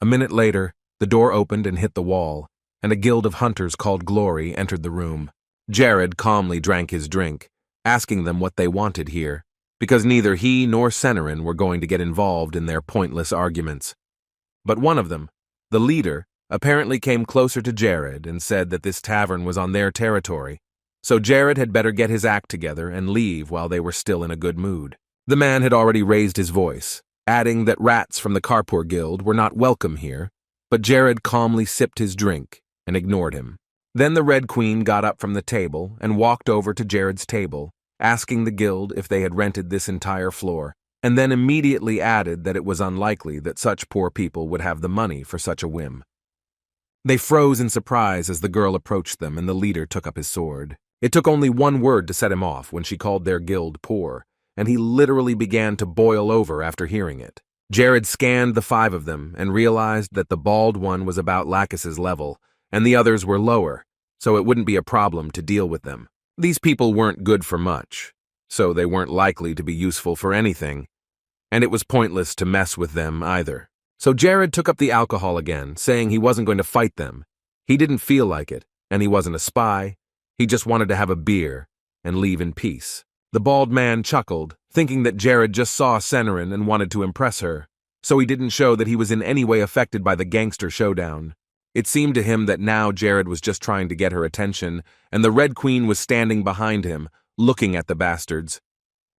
A minute later, the door opened and hit the wall, and a guild of hunters called Glory entered the room. Jared calmly drank his drink, asking them what they wanted here, because neither he nor Senarin were going to get involved in their pointless arguments. But one of them, the leader, apparently came closer to Jared and said that this tavern was on their territory, so Jared had better get his act together and leave while they were still in a good mood. The man had already raised his voice, adding that rats from the Karpur Guild were not welcome here, but Jared calmly sipped his drink and ignored him. Then the Red Queen got up from the table and walked over to Jared's table, asking the guild if they had rented this entire floor, and then immediately added that it was unlikely that such poor people would have the money for such a whim. They froze in surprise as the girl approached them and the leader took up his sword. It took only one word to set him off when she called their guild poor, and he literally began to boil over after hearing it. Jared scanned the five of them and realized that the bald one was about Lacus's level, and the others were lower, so it wouldn't be a problem to deal with them. These people weren't good for much, so they weren't likely to be useful for anything, and it was pointless to mess with them either. So Jared took up the alcohol again, saying he wasn't going to fight them. He didn't feel like it, and he wasn't a spy. He just wanted to have a beer and leave in peace. The bald man chuckled, thinking that Jared just saw Senarin and wanted to impress her, so he didn't show that he was in any way affected by the gangster showdown. It seemed to him that now Jared was just trying to get her attention, and the Red Queen was standing behind him, looking at the bastards.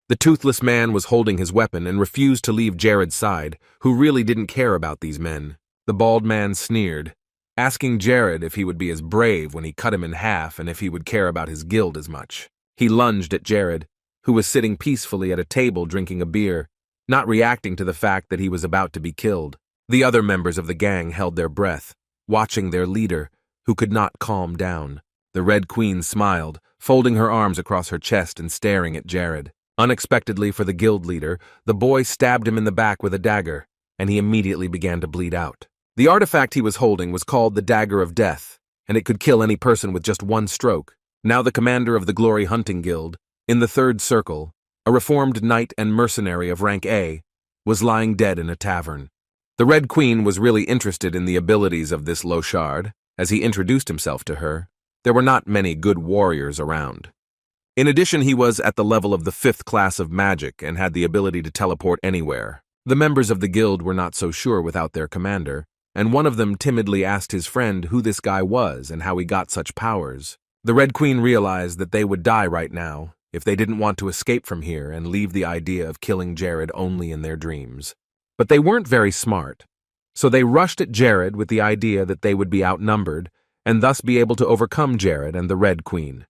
The toothless man was holding his weapon and refused to leave Jared's side, who really didn't care about these men. The bald man sneered, asking Jared if he would be as brave when he cut him in half and if he would care about his guild as much. He lunged at Jared, who was sitting peacefully at a table drinking a beer, not reacting to the fact that he was about to be killed. The other members of the gang held their breath, watching their leader, who could not calm down. The Red Queen smiled, folding her arms across her chest and staring at Jared. Unexpectedly for the guild leader, the boy stabbed him in the back with a dagger, and he immediately began to bleed out. The artifact he was holding was called the Dagger of Death, and it could kill any person with just one stroke. Now the commander of the Glory Hunting Guild, in the third circle, a reformed knight and mercenary of rank A, was lying dead in a tavern. The Red Queen was really interested in the abilities of this Lohard, as he introduced himself to her. There were not many good warriors around. In addition, he was at the level of the 5th class of magic and had the ability to teleport anywhere. The members of the guild were not so sure without their commander, and one of them timidly asked his friend who this guy was and how he got such powers. The Red Queen realized that they would die right now if they didn't want to escape from here and leave the idea of killing Jared only in their dreams. But they weren't very smart, so they rushed at Jared with the idea that they would be outnumbered and thus be able to overcome Jared and the Red Queen.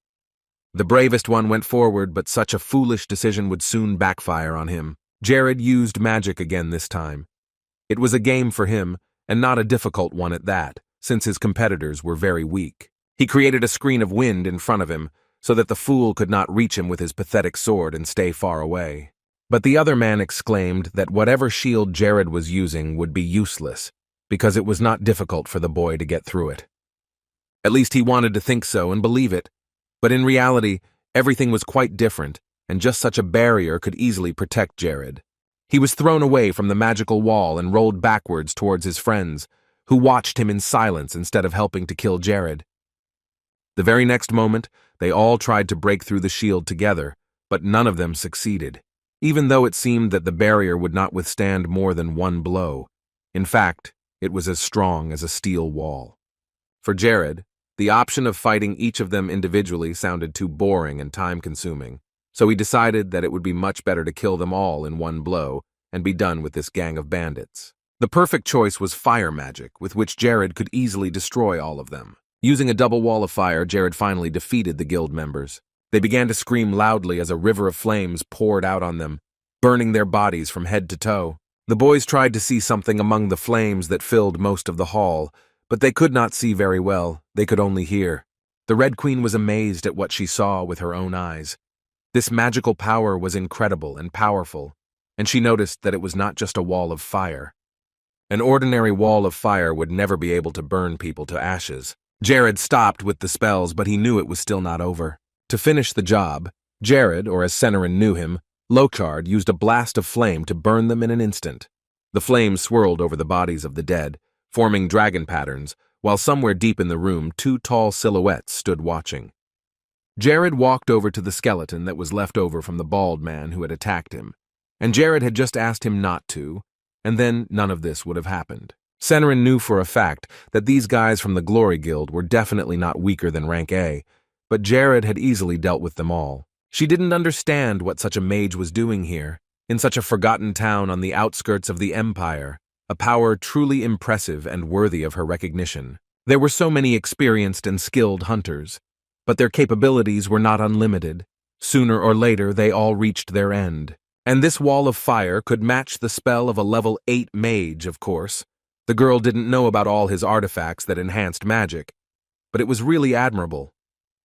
The bravest one went forward, but such a foolish decision would soon backfire on him. Jared used magic again this time. It was a game for him, and not a difficult one at that, since his competitors were very weak. He created a screen of wind in front of him, so that the fool could not reach him with his pathetic sword and stay far away. But the other man exclaimed that whatever shield Jared was using would be useless, because it was not difficult for the boy to get through it. At least he wanted to think so and believe it. But in reality, everything was quite different, and just such a barrier could easily protect Jared. He was thrown away from the magical wall and rolled backwards towards his friends, who watched him in silence instead of helping to kill Jared. The very next moment, they all tried to break through the shield together, but none of them succeeded, even though it seemed that the barrier would not withstand more than one blow. In fact, it was as strong as a steel wall. For Jared, the option of fighting each of them individually sounded too boring and time-consuming, so he decided that it would be much better to kill them all in one blow and be done with this gang of bandits. The perfect choice was fire magic, with which Jared could easily destroy all of them. Using a double wall of fire, Jared finally defeated the guild members. They began to scream loudly as a river of flames poured out on them, burning their bodies from head to toe. The boys tried to see something among the flames that filled most of the hall, but they could not see very well. They could only hear. The Red Queen was amazed at what she saw with her own eyes. This magical power was incredible and powerful, and she noticed that it was not just a wall of fire. An ordinary wall of fire would never be able to burn people to ashes. Jared stopped with the spells, but he knew it was still not over. To finish the job, Jared, or as Senarin knew him, Lochard, used a blast of flame to burn them in an instant. The flames swirled over the bodies of the dead, forming dragon patterns, while somewhere deep in the room 2 tall silhouettes stood watching. Jared walked over to the skeleton that was left over from the bald man who had attacked him, and Jared had just asked him not to, and then none of this would have happened. Senarin knew for a fact that these guys from the Glory Guild were definitely not weaker than rank A, but Jared had easily dealt with them all. She didn't understand what such a mage was doing here, in such a forgotten town on the outskirts of the Empire, a power truly impressive and worthy of her recognition. There were so many experienced and skilled hunters, but their capabilities were not unlimited. Sooner or later, they all reached their end. And this wall of fire could match the spell of a level 8 mage, of course. The girl didn't know about all his artifacts that enhanced magic, but it was really admirable.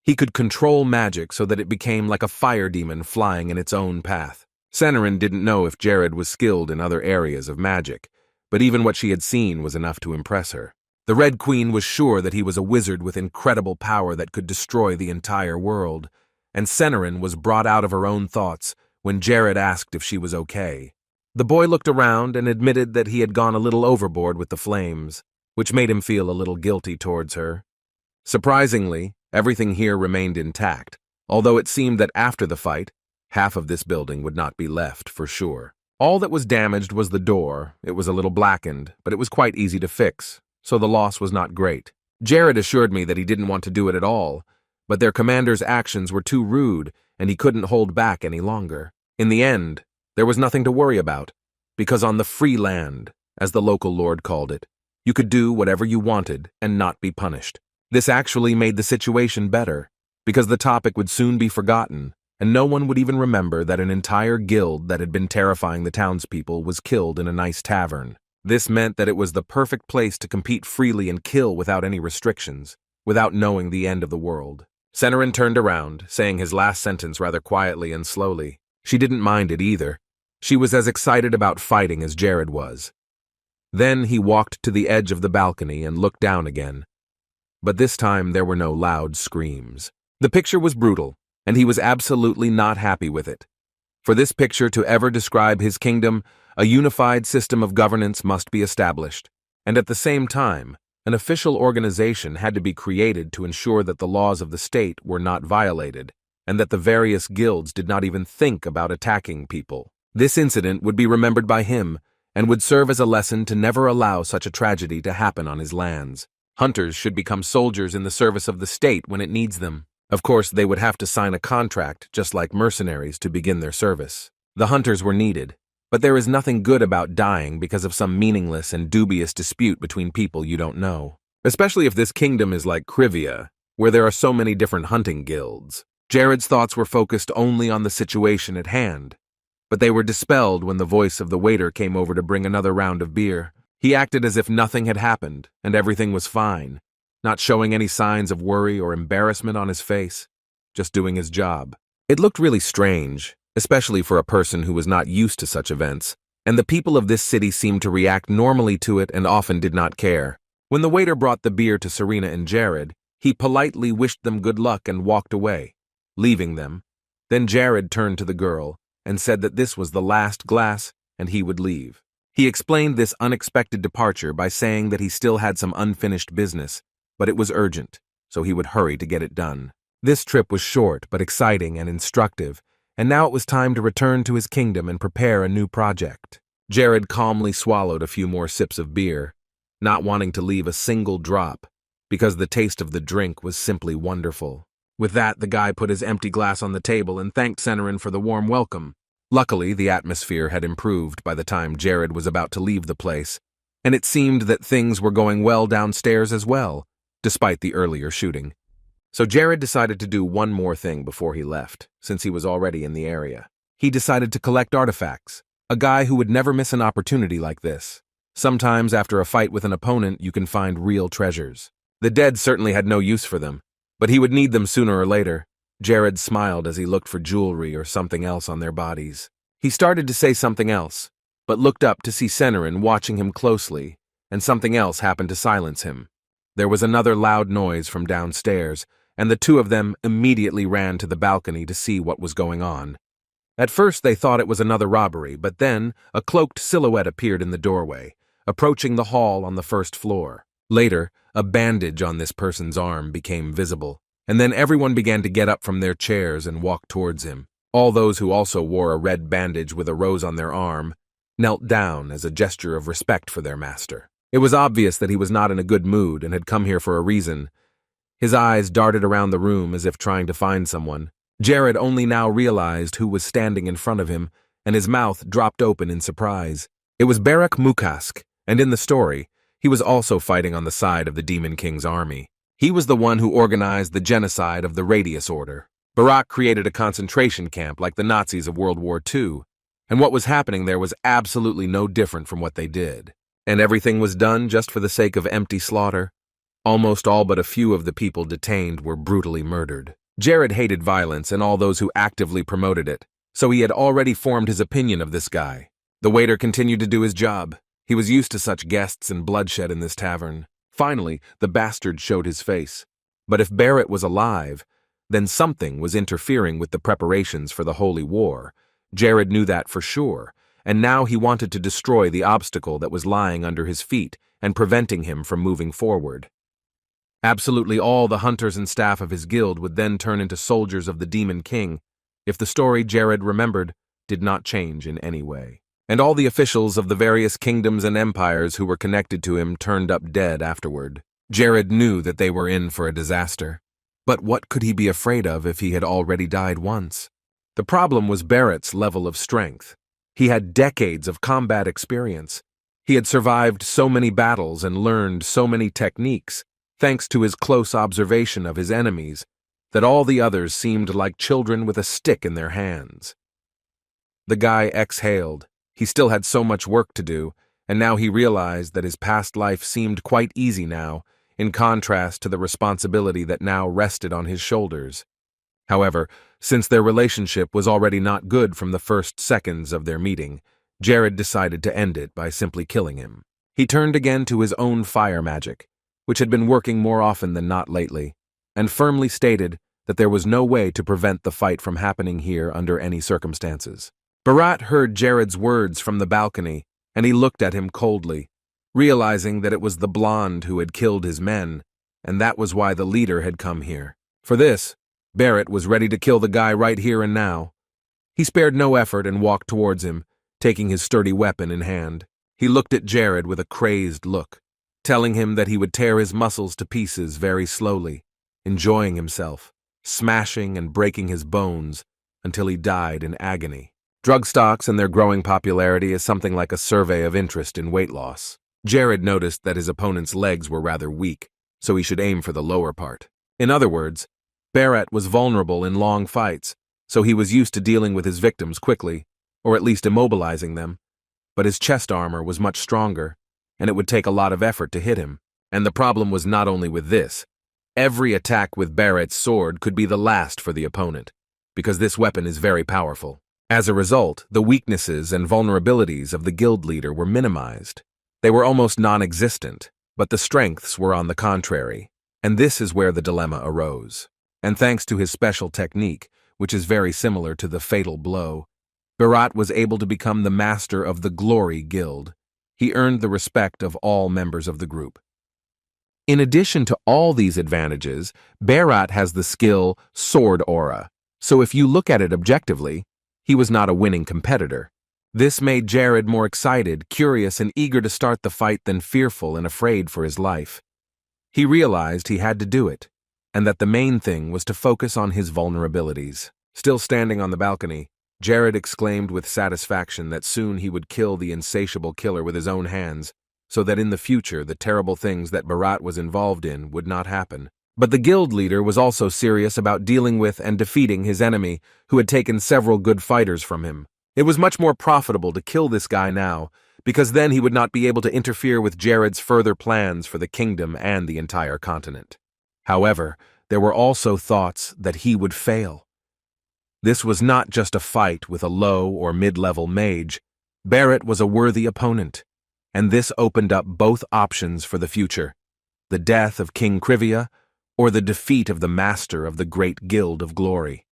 He could control magic so that it became like a fire demon flying in its own path. Senarin didn't know if Jared was skilled in other areas of magic, but even what she had seen was enough to impress her. The Red Queen was sure that he was a wizard with incredible power that could destroy the entire world, and Senarin was brought out of her own thoughts when Jared asked if she was okay. The boy looked around and admitted that he had gone a little overboard with the flames, which made him feel a little guilty towards her. Surprisingly, everything here remained intact, although it seemed that after the fight, half of this building would not be left for sure. All that was damaged was the door. It was a little blackened, but it was quite easy to fix, so the loss was not great. Jared assured me that he didn't want to do it at all, but their commander's actions were too rude and he couldn't hold back any longer. In the end, there was nothing to worry about, because on the free land, as the local lord called it, you could do whatever you wanted and not be punished. This actually made the situation better, because the topic would soon be forgotten, and no one would even remember that an entire guild that had been terrifying the townspeople was killed in a nice tavern. This meant that it was the perfect place to compete freely and kill without any restrictions, without knowing the end of the world. Senarin turned around, saying his last sentence rather quietly and slowly. She didn't mind it either. She was as excited about fighting as Jared was. Then he walked to the edge of the balcony and looked down again. But this time there were no loud screams. The picture was brutal, and he was absolutely not happy with it. For this picture to ever describe his kingdom, a unified system of governance must be established, and at the same time, an official organization had to be created to ensure that the laws of the state were not violated, and that the various guilds did not even think about attacking people. This incident would be remembered by him, and would serve as a lesson to never allow such a tragedy to happen on his lands. Hunters should become soldiers in the service of the state when it needs them. Of course, they would have to sign a contract, just like mercenaries, to begin their service. The hunters were needed, but there is nothing good about dying because of some meaningless and dubious dispute between people you don't know. Especially if this kingdom is like Krivia, where there are so many different hunting guilds. Jared's thoughts were focused only on the situation at hand, but they were dispelled when the voice of the waiter came over to bring another round of beer. He acted as if nothing had happened and everything was fine, not showing any signs of worry or embarrassment on his face, just doing his job. It looked really strange, especially for a person who was not used to such events, and the people of this city seemed to react normally to it and often did not care. When the waiter brought the beer to Serena and Jared, he politely wished them good luck and walked away, leaving them. Then Jared turned to the girl and said that this was the last glass and he would leave. He explained this unexpected departure by saying that he still had some unfinished business, but it was urgent, so he would hurry to get it done. This trip was short but exciting and instructive, and now it was time to return to his kingdom and prepare a new project. Jared calmly swallowed a few more sips of beer, not wanting to leave a single drop, because the taste of the drink was simply wonderful. With that, the guy put his empty glass on the table and thanked Senarin for the warm welcome. Luckily, the atmosphere had improved by the time Jared was about to leave the place, and it seemed that things were going well downstairs as well, despite the earlier shooting. So Jared decided to do one more thing before he left, since he was already in the area. He decided to collect artifacts, a guy who would never miss an opportunity like this. Sometimes after a fight with an opponent, you can find real treasures. The dead certainly had no use for them, but he would need them sooner or later. Jared smiled as he looked for jewelry or something else on their bodies. He started to say something else, but looked up to see Senarin watching him closely, and something else happened to silence him. There was another loud noise from downstairs, and the two of them immediately ran to the balcony to see what was going on. At first they thought it was another robbery, but then a cloaked silhouette appeared in the doorway, approaching the hall on the first floor. Later, a bandage on this person's arm became visible, and then everyone began to get up from their chairs and walk towards him. All those who also wore a red bandage with a rose on their arm knelt down as a gesture of respect for their master. It was obvious that he was not in a good mood and had come here for a reason. His eyes darted around the room as if trying to find someone. Jared only now realized who was standing in front of him, and his mouth dropped open in surprise. It was Barak Mukask, and in the story, he was also fighting on the side of the Demon King's army. He was the one who organized the genocide of the Radius Order. Barak created a concentration camp like the Nazis of World War II, and what was happening there was absolutely no different from what they did. And everything was done just for the sake of empty slaughter. Almost all but a few of the people detained were brutally murdered. Jared hated violence and all those who actively promoted it, so he had already formed his opinion of this guy. The waiter continued to do his job. He was used to such guests and bloodshed in this tavern. Finally, the bastard showed his face. But if Barrett was alive, then something was interfering with the preparations for the Holy War. Jared knew that for sure, and now he wanted to destroy the obstacle that was lying under his feet and preventing him from moving forward. Absolutely all the hunters and staff of his guild would then turn into soldiers of the Demon King if the story Jared remembered did not change in any way. And all the officials of the various kingdoms and empires who were connected to him turned up dead afterward. Jared knew that they were in for a disaster. But what could he be afraid of if he had already died once? The problem was Barrett's level of strength. He had decades of combat experience. He had survived so many battles and learned so many techniques, thanks to his close observation of his enemies, that all the others seemed like children with a stick in their hands. The guy exhaled. He still had so much work to do, and now he realized that his past life seemed quite easy now, in contrast to the responsibility that now rested on his shoulders. However, since their relationship was already not good from the first seconds of their meeting, Jared decided to end it by simply killing him. He turned again to his own fire magic, which had been working more often than not lately, and firmly stated that there was no way to prevent the fight from happening here under any circumstances. Barat heard Jared's words from the balcony, and he looked at him coldly, realizing that it was the blonde who had killed his men, and that was why the leader had come here. For this, Barrett was ready to kill the guy right here and now. He spared no effort and walked towards him, taking his sturdy weapon in hand. He looked at Jared with a crazed look, telling him that he would tear his muscles to pieces very slowly, enjoying himself, smashing and breaking his bones until he died in agony. Drug stocks and their growing popularity is something like a survey of interest in weight loss. Jared noticed that his opponent's legs were rather weak, so he should aim for the lower part. In other words, Barrett was vulnerable in long fights, so he was used to dealing with his victims quickly, or at least immobilizing them. But his chest armor was much stronger, and it would take a lot of effort to hit him. And the problem was not only with this. Every attack with Barrett's sword could be the last for the opponent, because this weapon is very powerful. As a result, the weaknesses and vulnerabilities of the guild leader were minimized. They were almost non-existent, but the strengths were on the contrary, and this is where the dilemma arose. And thanks to his special technique, which is very similar to the fatal blow, Barat was able to become the master of the Glory Guild. He earned the respect of all members of the group. In addition to all these advantages, Barat has the skill Sword Aura, so if you look at it objectively, he was not a winning competitor. This made Jared more excited, curious, and eager to start the fight than fearful and afraid for his life. He realized he had to do it, and that the main thing was to focus on his vulnerabilities. Still standing on the balcony, Jared exclaimed with satisfaction that soon he would kill the insatiable killer with his own hands, so that in the future the terrible things that Bharat was involved in would not happen. But the guild leader was also serious about dealing with and defeating his enemy, who had taken several good fighters from him. It was much more profitable to kill this guy now, because then he would not be able to interfere with Jared's further plans for the kingdom and the entire continent. However, there were also thoughts that he would fail. This was not just a fight with a low or mid-level mage. Bharat was a worthy opponent, and this opened up both options for the future: the death of King Krivia or the defeat of the master of the great Guild of Glory.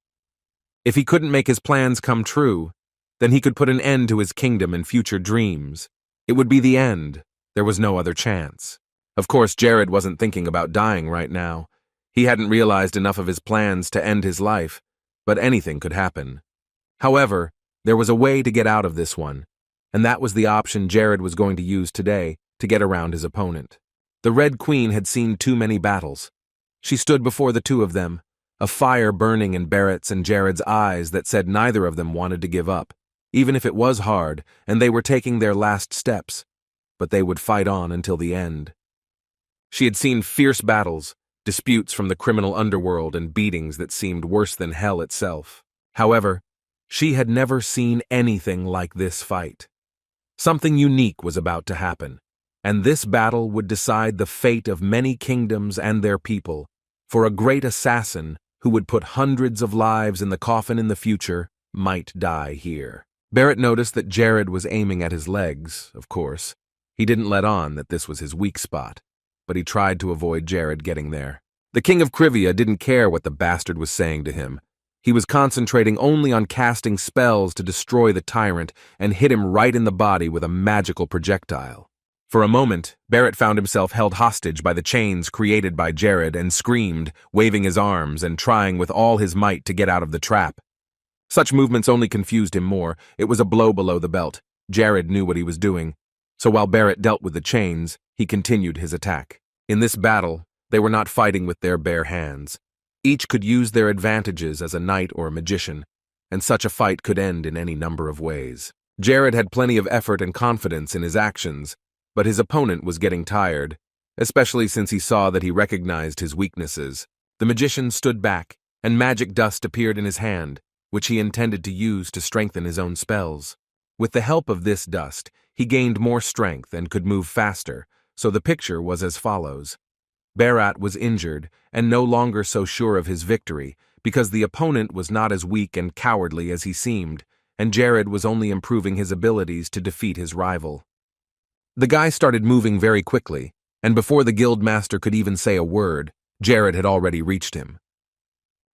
If he couldn't make his plans come true, then he could put an end to his kingdom and future dreams. It would be the end. There was no other chance. Of course, Jared wasn't thinking about dying right now. He hadn't realized enough of his plans to end his life, but anything could happen. However, there was a way to get out of this one, and that was the option Jared was going to use today to get around his opponent. The Red Queen had seen too many battles. She stood before the two of them, a fire burning in Bharat's and Jared's eyes that said neither of them wanted to give up, even if it was hard and they were taking their last steps, but they would fight on until the end. She had seen fierce battles, disputes from the criminal underworld, and beatings that seemed worse than hell itself. However, she had never seen anything like this fight. Something unique was about to happen, and this battle would decide the fate of many kingdoms and their people, for a great assassin who would put hundreds of lives in the coffin in the future might die here. Bharat noticed that Jared was aiming at his legs, of course. He didn't let on that this was his weak spot, but he tried to avoid Jared getting there. The King of Krivia didn't care what the bastard was saying to him. He was concentrating only on casting spells to destroy the tyrant and hit him right in the body with a magical projectile. For a moment, Bharat found himself held hostage by the chains created by Jared and screamed, waving his arms and trying with all his might to get out of the trap. Such movements only confused him more. It was a blow below the belt. Jared knew what he was doing, so while Bharat dealt with the chains, he continued his attack. In this battle, they were not fighting with their bare hands. Each could use their advantages as a knight or a magician, and such a fight could end in any number of ways. Jared had plenty of effort and confidence in his actions, but his opponent was getting tired, especially since he saw that he recognized his weaknesses. The magician stood back, and magic dust appeared in his hand, which he intended to use to strengthen his own spells. With the help of this dust, he gained more strength and could move faster, so the picture was as follows. Bharat was injured and no longer so sure of his victory because the opponent was not as weak and cowardly as he seemed, and Jared was only improving his abilities to defeat his rival. The guy started moving very quickly, and before the guild master could even say a word, Jared had already reached him.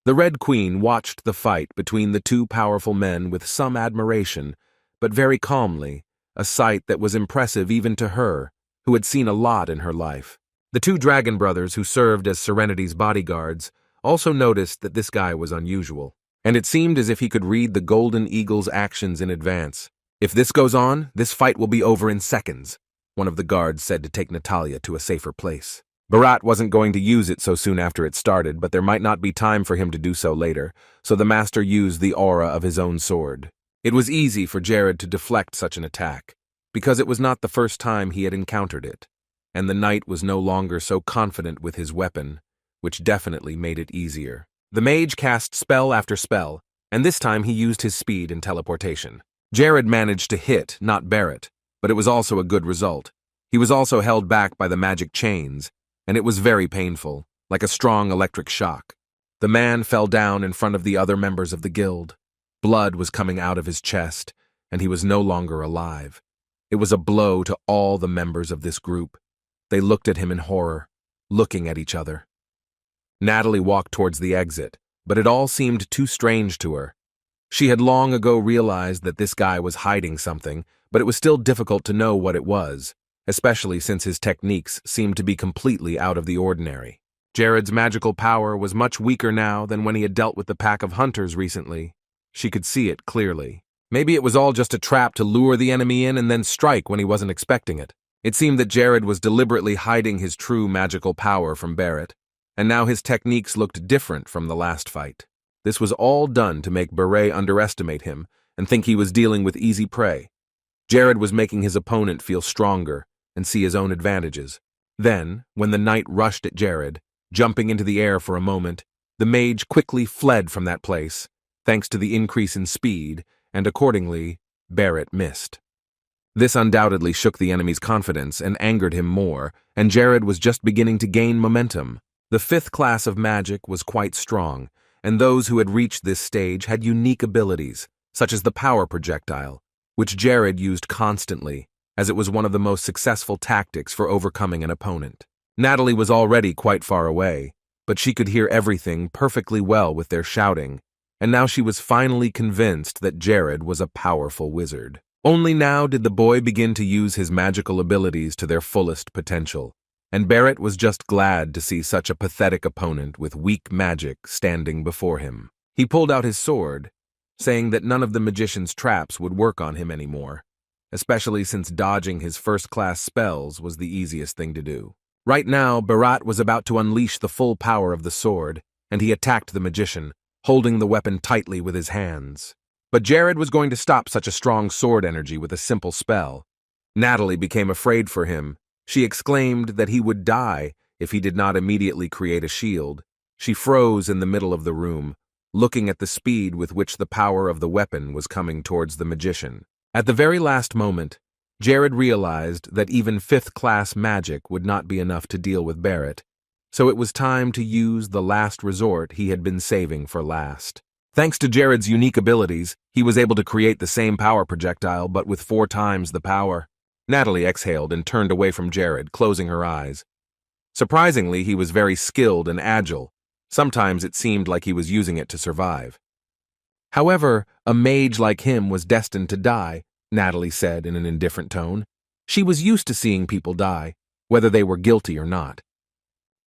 The Red Queen watched the fight between the two powerful men with some admiration, but very calmly, a sight that was impressive even to her, who had seen a lot in her life. The two dragon brothers who served as Serenity's bodyguards also noticed that this guy was unusual, and it seemed as if he could read the Golden Eagle's actions in advance. "If this goes on, this fight will be over in seconds," one of the guards said to take Natalia to a safer place. Bharat wasn't going to use it so soon after it started, but there might not be time for him to do so later, so the master used the aura of his own sword. It was easy for Jared to deflect such an attack, because it was not the first time he had encountered it, and the knight was no longer so confident with his weapon, which definitely made it easier. The mage cast spell after spell, and this time he used his speed and teleportation. Jared managed to hit, not Bharat, but it was also a good result. He was also held back by the magic chains, and it was very painful, like a strong electric shock. The man fell down in front of the other members of the guild. Blood was coming out of his chest, and he was no longer alive. It was a blow to all the members of this group. They looked at him in horror, looking at each other. Natalie walked towards the exit, but it all seemed too strange to her. She had long ago realized that this guy was hiding something, but it was still difficult to know what it was, especially since his techniques seemed to be completely out of the ordinary. Jared's magical power was much weaker now than when he had dealt with the pack of hunters recently. She could see it clearly. Maybe it was all just a trap to lure the enemy in and then strike when he wasn't expecting it. It seemed that Jared was deliberately hiding his true magical power from Bharat, and now his techniques looked different from the last fight. This was all done to make Bharat underestimate him and think he was dealing with easy prey. Jared was making his opponent feel stronger, and see his own advantages. Then, when the knight rushed at Jared, jumping into the air for a moment, the mage quickly fled from that place, thanks to the increase in speed, and accordingly, Barrett missed. This undoubtedly shook the enemy's confidence and angered him more, and Jared was just beginning to gain momentum. The 5th class of magic was quite strong, and those who had reached this stage had unique abilities, such as the power projectile, which Jared used constantly, as it was one of the most successful tactics for overcoming an opponent. Natalie was already quite far away, but she could hear everything perfectly well with their shouting, and now she was finally convinced that Jared was a powerful wizard. Only now did the boy begin to use his magical abilities to their fullest potential, and Barrett was just glad to see such a pathetic opponent with weak magic standing before him. He pulled out his sword, saying that none of the magician's traps would work on him anymore, especially since dodging his first-class spells was the easiest thing to do. Right now, Barrett was about to unleash the full power of the sword, and he attacked the magician, holding the weapon tightly with his hands. But Jared was going to stop such a strong sword energy with a simple spell. Natalie became afraid for him. She exclaimed that he would die if he did not immediately create a shield. She froze in the middle of the room, looking at the speed with which the power of the weapon was coming towards the magician. At the very last moment, Jared realized that even 5th-class magic would not be enough to deal with Barrett, so it was time to use the last resort he had been saving for last. Thanks to Jared's unique abilities, he was able to create the same power projectile but with 4 times the power. Natalie exhaled and turned away from Jared, closing her eyes. Surprisingly, he was very skilled and agile. Sometimes it seemed like he was using it to survive. However, a mage like him was destined to die, Natalie said in an indifferent tone. She was used to seeing people die, whether they were guilty or not.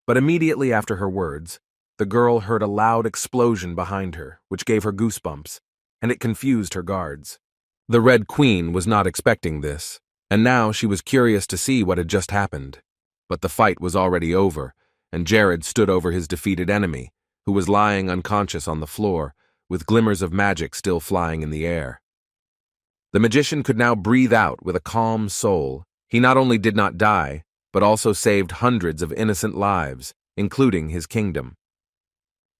But immediately after her words, the girl heard a loud explosion behind her, which gave her goosebumps, and it confused her guards. The Red Queen was not expecting this, and now she was curious to see what had just happened. But the fight was already over, and Jared stood over his defeated enemy, who was lying unconscious on the floor, with glimmers of magic still flying in the air. The magician could now breathe out with a calm soul. He not only did not die, but also saved hundreds of innocent lives, including his kingdom.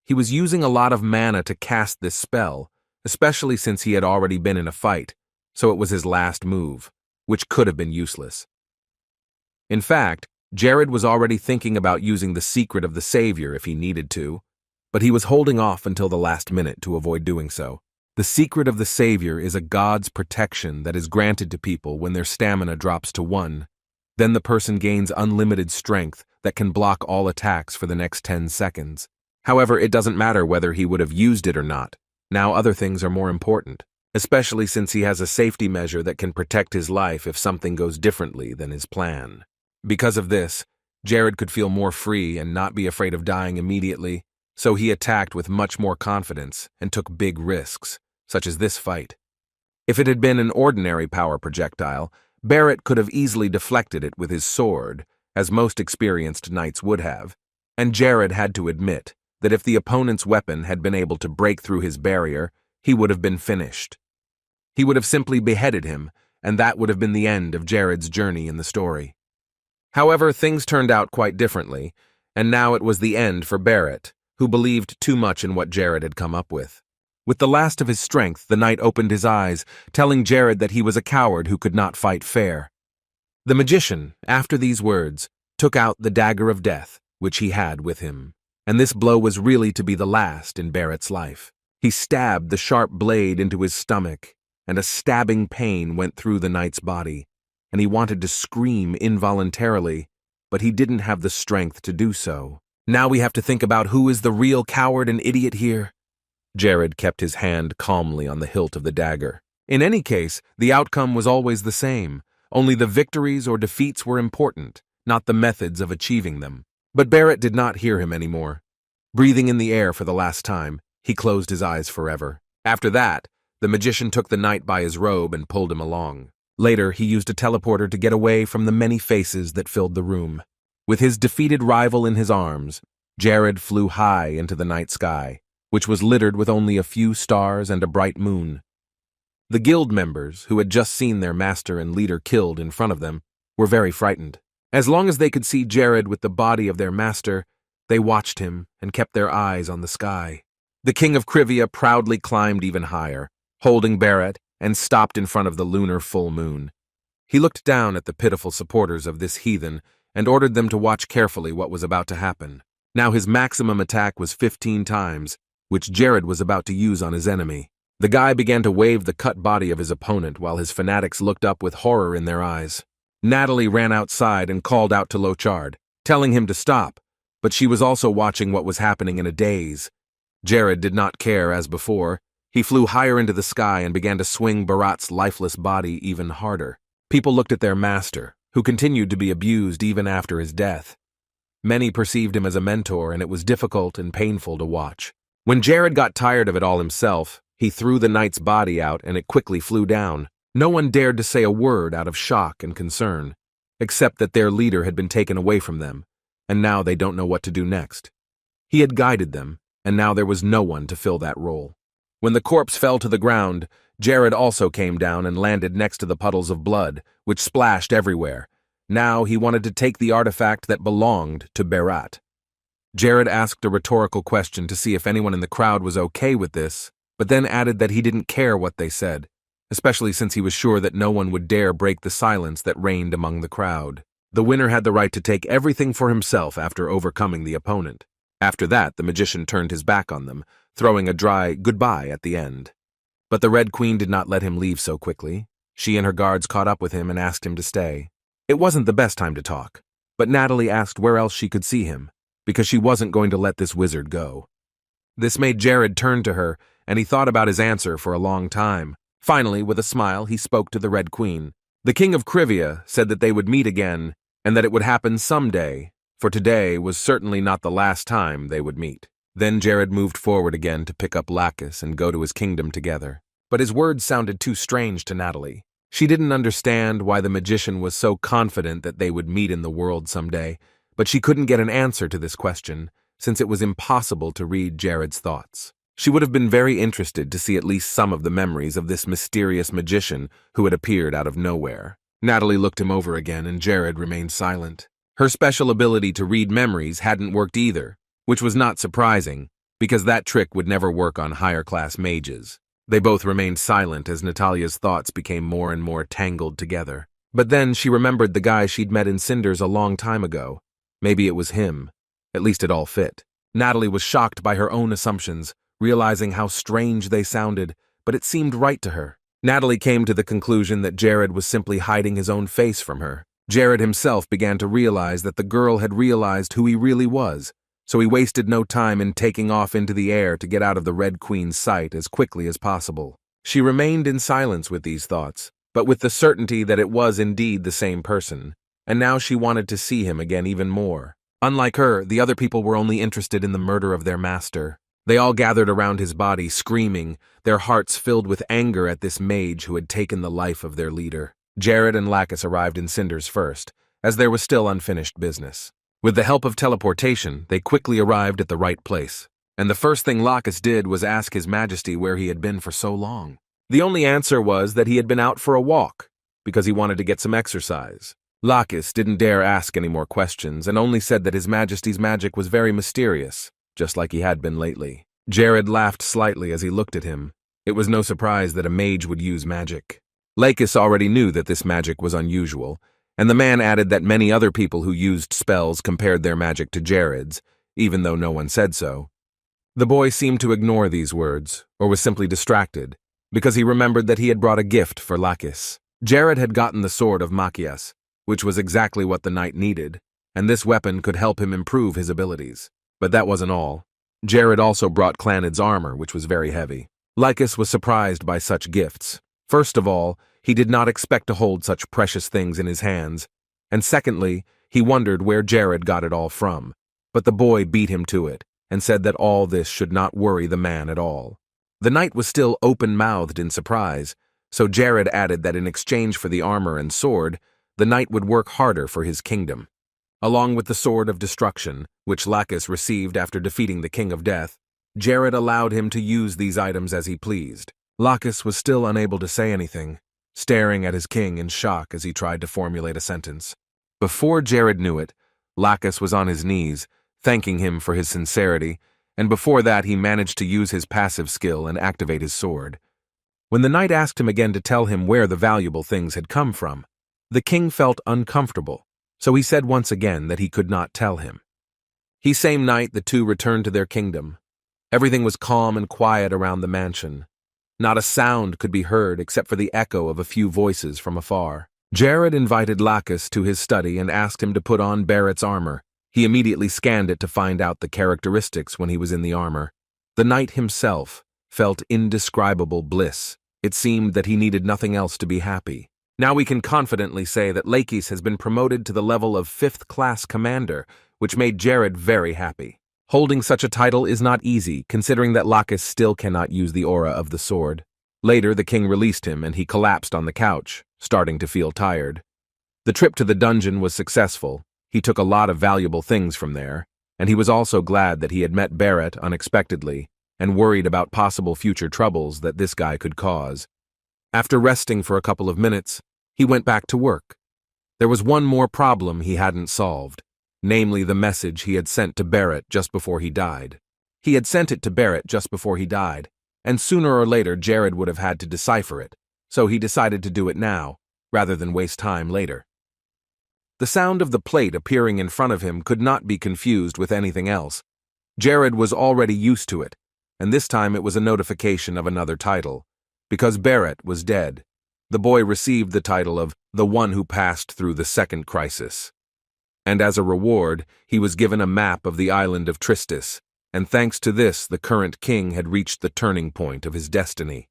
He was using a lot of mana to cast this spell, especially since he had already been in a fight, so it was his last move, which could have been useless. In fact, Jared was already thinking about using the Secret of the Savior if he needed to, but he was holding off until the last minute to avoid doing so. The Secret of the Savior is a god's protection that is granted to people when their stamina drops to 1. Then the person gains unlimited strength that can block all attacks for the next 10 seconds. However, it doesn't matter whether he would have used it or not. Now other things are more important, especially since he has a safety measure that can protect his life if something goes differently than his plan. Because of this, Jared could feel more free and not be afraid of dying immediately, so he attacked with much more confidence and took big risks, such as this fight. If it had been an ordinary power projectile, Barrett could have easily deflected it with his sword, as most experienced knights would have, and Jared had to admit that if the opponent's weapon had been able to break through his barrier, he would have been finished. He would have simply beheaded him, and that would have been the end of Jared's journey in the story. However, things turned out quite differently, and now it was the end for Barrett, who believed too much in what Jared had come up with. With the last of his strength, the knight opened his eyes, telling Jared that he was a coward who could not fight fair. The magician, after these words, took out the dagger of death, which he had with him, and this blow was really to be the last in Barrett's life. He stabbed the sharp blade into his stomach, and a stabbing pain went through the knight's body, and he wanted to scream involuntarily, but he didn't have the strength to do so. Now we have to think about who is the real coward and idiot here. Jared kept his hand calmly on the hilt of the dagger. In any case, the outcome was always the same. Only the victories or defeats were important, not the methods of achieving them. But Barrett did not hear him anymore. Breathing in the air for the last time, he closed his eyes forever. After that, the magician took the knight by his robe and pulled him along. Later, he used a teleporter to get away from the many faces that filled the room. With his defeated rival in his arms, Jared flew high into the night sky, which was littered with only a few stars and a bright moon. The guild members, who had just seen their master and leader killed in front of them, were very frightened. As long as they could see Jared with the body of their master, they watched him and kept their eyes on the sky. The king of Krivia proudly climbed even higher, holding Barrett, and stopped in front of the lunar full moon. He looked down at the pitiful supporters of this heathen and ordered them to watch carefully what was about to happen. Now his maximum attack was 15 times, which Jared was about to use on his enemy. The guy began to wave the cut body of his opponent while his fanatics looked up with horror in their eyes. Natalie ran outside and called out to Lochard, telling him to stop, but she was also watching what was happening in a daze. Jared did not care as before. He flew higher into the sky and began to swing Bharat's lifeless body even harder. People looked at their master, who continued to be abused even after his death. Many perceived him as a mentor, and it was difficult and painful to watch. When Jared got tired of it all himself, he threw the knight's body out and it quickly flew down. No one dared to say a word out of shock and concern, except that their leader had been taken away from them, and now they don't know what to do next. He had guided them, and now there was no one to fill that role. When the corpse fell to the ground, Jared also came down and landed next to the puddles of blood, which splashed everywhere. Now he wanted to take the artifact that belonged to Bharat. Jared asked a rhetorical question to see if anyone in the crowd was okay with this, but then added that he didn't care what they said, especially since he was sure that no one would dare break the silence that reigned among the crowd. The winner had the right to take everything for himself after overcoming the opponent. After that, the magician turned his back on them, throwing a dry goodbye at the end. But the Red Queen did not let him leave so quickly. She and her guards caught up with him and asked him to stay. It wasn't the best time to talk, but Natalie asked where else she could see him, because she wasn't going to let this wizard go. This made Jared turn to her, and he thought about his answer for a long time. Finally, with a smile, he spoke to the Red Queen. The king of Krivia said that they would meet again, and that it would happen someday, for today was certainly not the last time they would meet. Then Jared moved forward again to pick up Lacus and go to his kingdom together. But his words sounded too strange to Natalie. She didn't understand why the magician was so confident that they would meet in the world someday, but she couldn't get an answer to this question, since it was impossible to read Jared's thoughts. She would have been very interested to see at least some of the memories of this mysterious magician who had appeared out of nowhere. Natalie looked him over again, and Jared remained silent. Her special ability to read memories hadn't worked either, which was not surprising, because that trick would never work on higher-class mages. They both remained silent as Natalia's thoughts became more and more tangled together. But then she remembered the guy she'd met in Cinders a long time ago. Maybe it was him. At least it all fit. Natalie was shocked by her own assumptions, realizing how strange they sounded, but it seemed right to her. Natalie came to the conclusion that Jared was simply hiding his own face from her. Jared himself began to realize that the girl had realized who he really was, so he wasted no time in taking off into the air to get out of the Red Queen's sight as quickly as possible. She remained in silence with these thoughts, but with the certainty that it was indeed the same person, and now she wanted to see him again even more. Unlike her, the other people were only interested in the murder of their master. They all gathered around his body, screaming, their hearts filled with anger at this mage who had taken the life of their leader. Jared and Lacus arrived in Cinders first, as there was still unfinished business. With the help of teleportation, they quickly arrived at the right place, and the first thing Lacus did was ask His Majesty where he had been for so long. The only answer was that he had been out for a walk, because he wanted to get some exercise. Lacus didn't dare ask any more questions, and only said that His Majesty's magic was very mysterious, just like he had been lately. Jared laughed slightly as he looked at him. It was no surprise that a mage would use magic. Lacus already knew that this magic was unusual, and the man added that many other people who used spells compared their magic to Jared's, even though no one said so. The boy seemed to ignore these words, or was simply distracted, because he remembered that he had brought a gift for Lacus. Jared had gotten the sword of Machias, which was exactly what the knight needed, and this weapon could help him improve his abilities. But that wasn't all. Jared also brought Clanid's armor, which was very heavy. Lacus was surprised by such gifts. First of all, he did not expect to hold such precious things in his hands, and secondly, he wondered where Jared got it all from. But the boy beat him to it, and said that all this should not worry the man at all. The knight was still open-mouthed in surprise, so Jared added that in exchange for the armor and sword, the knight would work harder for his kingdom. Along with the Sword of Destruction, which Lacus received after defeating the King of Death, Jared allowed him to use these items as he pleased. Lacus was still unable to say anything. staring at his king in shock as he tried to formulate a sentence. Before Jared knew it, Lacus was on his knees, thanking him for his sincerity, and before that he managed to use his passive skill and activate his sword. When the knight asked him again to tell him where the valuable things had come from, the king felt uncomfortable, so he said once again that he could not tell him. The same night the two returned to their kingdom. Everything was calm and quiet around the mansion. Not a sound could be heard except for the echo of a few voices from afar. Jared invited Lacus to his study and asked him to put on Barrett's armor. He immediately scanned it to find out the characteristics when he was in the armor. The knight himself felt indescribable bliss. It seemed that he needed nothing else to be happy. Now we can confidently say that Lacus has been promoted to the level of 5th-class commander, which made Jared very happy. Holding such a title is not easy, considering that Lacus still cannot use the aura of the sword. Later, the king released him and he collapsed on the couch, starting to feel tired. The trip to the dungeon was successful. He took a lot of valuable things from there, and he was also glad that he had met Barrett unexpectedly and worried about possible future troubles that this guy could cause. After resting for a couple of minutes, he went back to work. There was one more problem he hadn't solved, namely the message he had sent to Barrett just before he died. He had sent it to Barrett just before he died, and sooner or later Jared would have had to decipher it, so he decided to do it now, rather than waste time later. The sound of the plate appearing in front of him could not be confused with anything else. Jared was already used to it, and this time it was a notification of another title. Because Barrett was dead, the boy received the title of the one who passed through the second crisis. And as a reward, he was given a map of the island of Tristis, and thanks to this, the current king had reached the turning point of his destiny.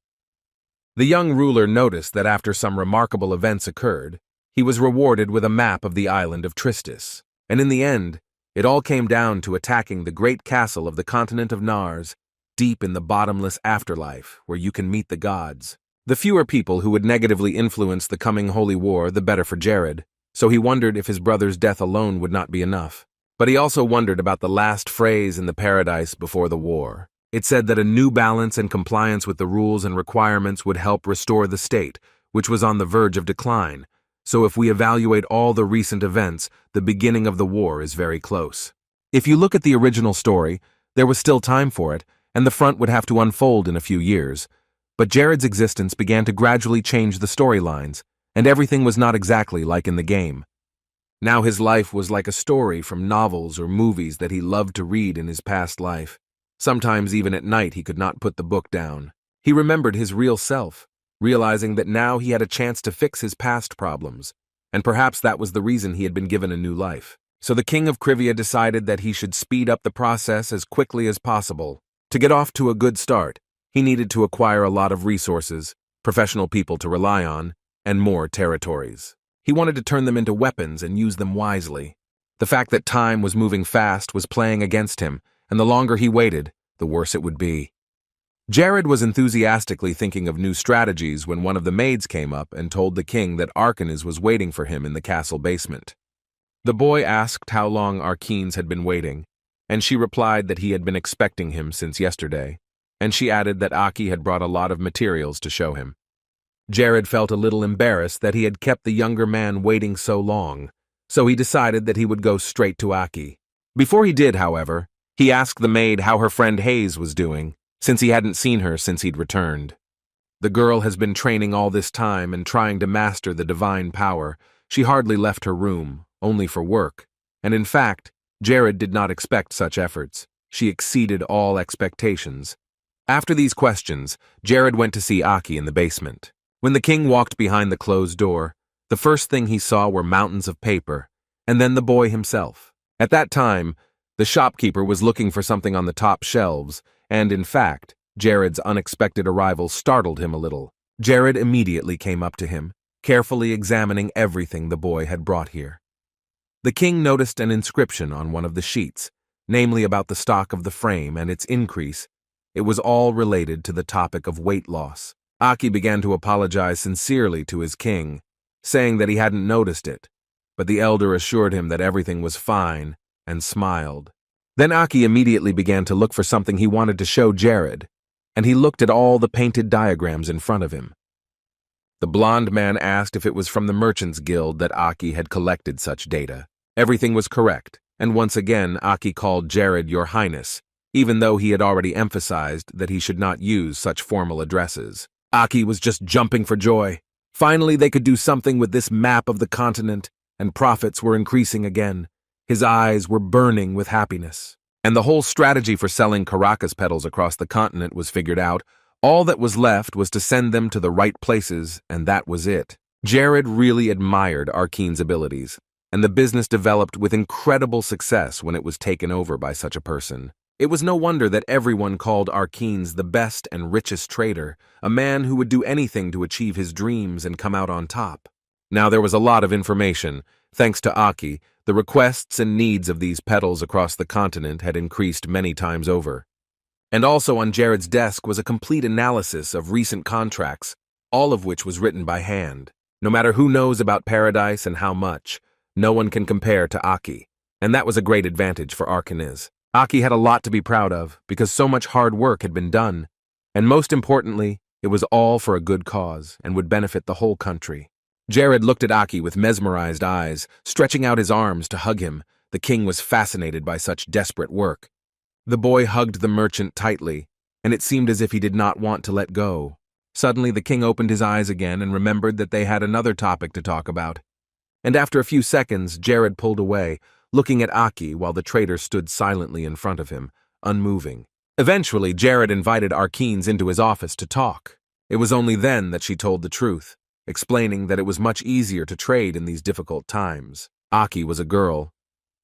The young ruler noticed that after some remarkable events occurred, he was rewarded with a map of the island of Tristis, and in the end, it all came down to attacking the great castle of the continent of Nars, deep in the bottomless afterlife where you can meet the gods. The fewer people who would negatively influence the coming holy war, the better for Jared, so he wondered if his brother's death alone would not be enough. But he also wondered about the last phrase in the paradise before the war. It said that a new balance and compliance with the rules and requirements would help restore the state, which was on the verge of decline. So if we evaluate all the recent events, the beginning of the war is very close. If you look at the original story, there was still time for it, and the front would have to unfold in a few years. But Jared's existence began to gradually change the storylines, and everything was not exactly like in the game. Now his life was like a story from novels or movies that he loved to read in his past life. Sometimes even at night he could not put the book down. He remembered his real self, realizing that now he had a chance to fix his past problems, and perhaps that was the reason he had been given a new life. So the king of Krivia decided that he should speed up the process as quickly as possible. To get off to a good start, he needed to acquire a lot of resources, professional people to rely on, and more territories. He wanted to turn them into weapons and use them wisely. The fact that time was moving fast was playing against him, and the longer he waited, the worse it would be. Jared was enthusiastically thinking of new strategies when one of the maids came up and told the king that Arcanes was waiting for him in the castle basement. The boy asked how long Arcanes had been waiting, and she replied that he had been expecting him since yesterday, and she added that Aki had brought a lot of materials to show him. Jared felt a little embarrassed that he had kept the younger man waiting so long, so he decided that he would go straight to Aki. Before he did, however, he asked the maid how her friend Hayes was doing, since he hadn't seen her since he'd returned. The girl has been training all this time and trying to master the divine power. She hardly left her room, only for work, and in fact, Jared did not expect such efforts. She exceeded all expectations. After these questions, Jared went to see Aki in the basement. When the king walked behind the closed door, the first thing he saw were mountains of paper, and then the boy himself. At that time, the shopkeeper was looking for something on the top shelves, and in fact, Jared's unexpected arrival startled him a little. Jared immediately came up to him, carefully examining everything the boy had brought here. The king noticed an inscription on one of the sheets, namely about the stock of the frame and its increase. It was all related to the topic of weight loss. Aki began to apologize sincerely to his king, saying that he hadn't noticed it, but the elder assured him that everything was fine and smiled. Then Aki immediately began to look for something he wanted to show Jared, and he looked at all the painted diagrams in front of him. The blond man asked if it was from the Merchants Guild that Aki had collected such data. Everything was correct, and once again Aki called Jared Your Highness, even though he had already emphasized that he should not use such formal addresses. Aki was just jumping for joy. Finally, they could do something with this map of the continent, and profits were increasing again. His eyes were burning with happiness. And the whole strategy for selling Caracas petals across the continent was figured out. All that was left was to send them to the right places, and that was it. Jared really admired Arkeen's abilities, and the business developed with incredible success when it was taken over by such a person. It was no wonder that everyone called Arkeen the best and richest trader, a man who would do anything to achieve his dreams and come out on top. Now there was a lot of information. Thanks to Aki, the requests and needs of these petals across the continent had increased many times over. And also on Jared's desk was a complete analysis of recent contracts, all of which was written by hand. No matter who knows about Paradise and how much, no one can compare to Aki, and that was a great advantage for Arkeen. Aki had a lot to be proud of because so much hard work had been done, and most importantly, it was all for a good cause and would benefit the whole country. Jared looked at Aki with mesmerized eyes, stretching out his arms to hug him. The king was fascinated by such desperate work. The boy hugged the merchant tightly, and it seemed as if he did not want to let go. Suddenly the king opened his eyes again and remembered that they had another topic to talk about. And after a few seconds, Jared pulled away, looking at Aki while the trader stood silently in front of him, unmoving. Eventually, Jared invited Arkeen into his office to talk. It was only then that she told the truth, explaining that it was much easier to trade in these difficult times. Aki was a girl,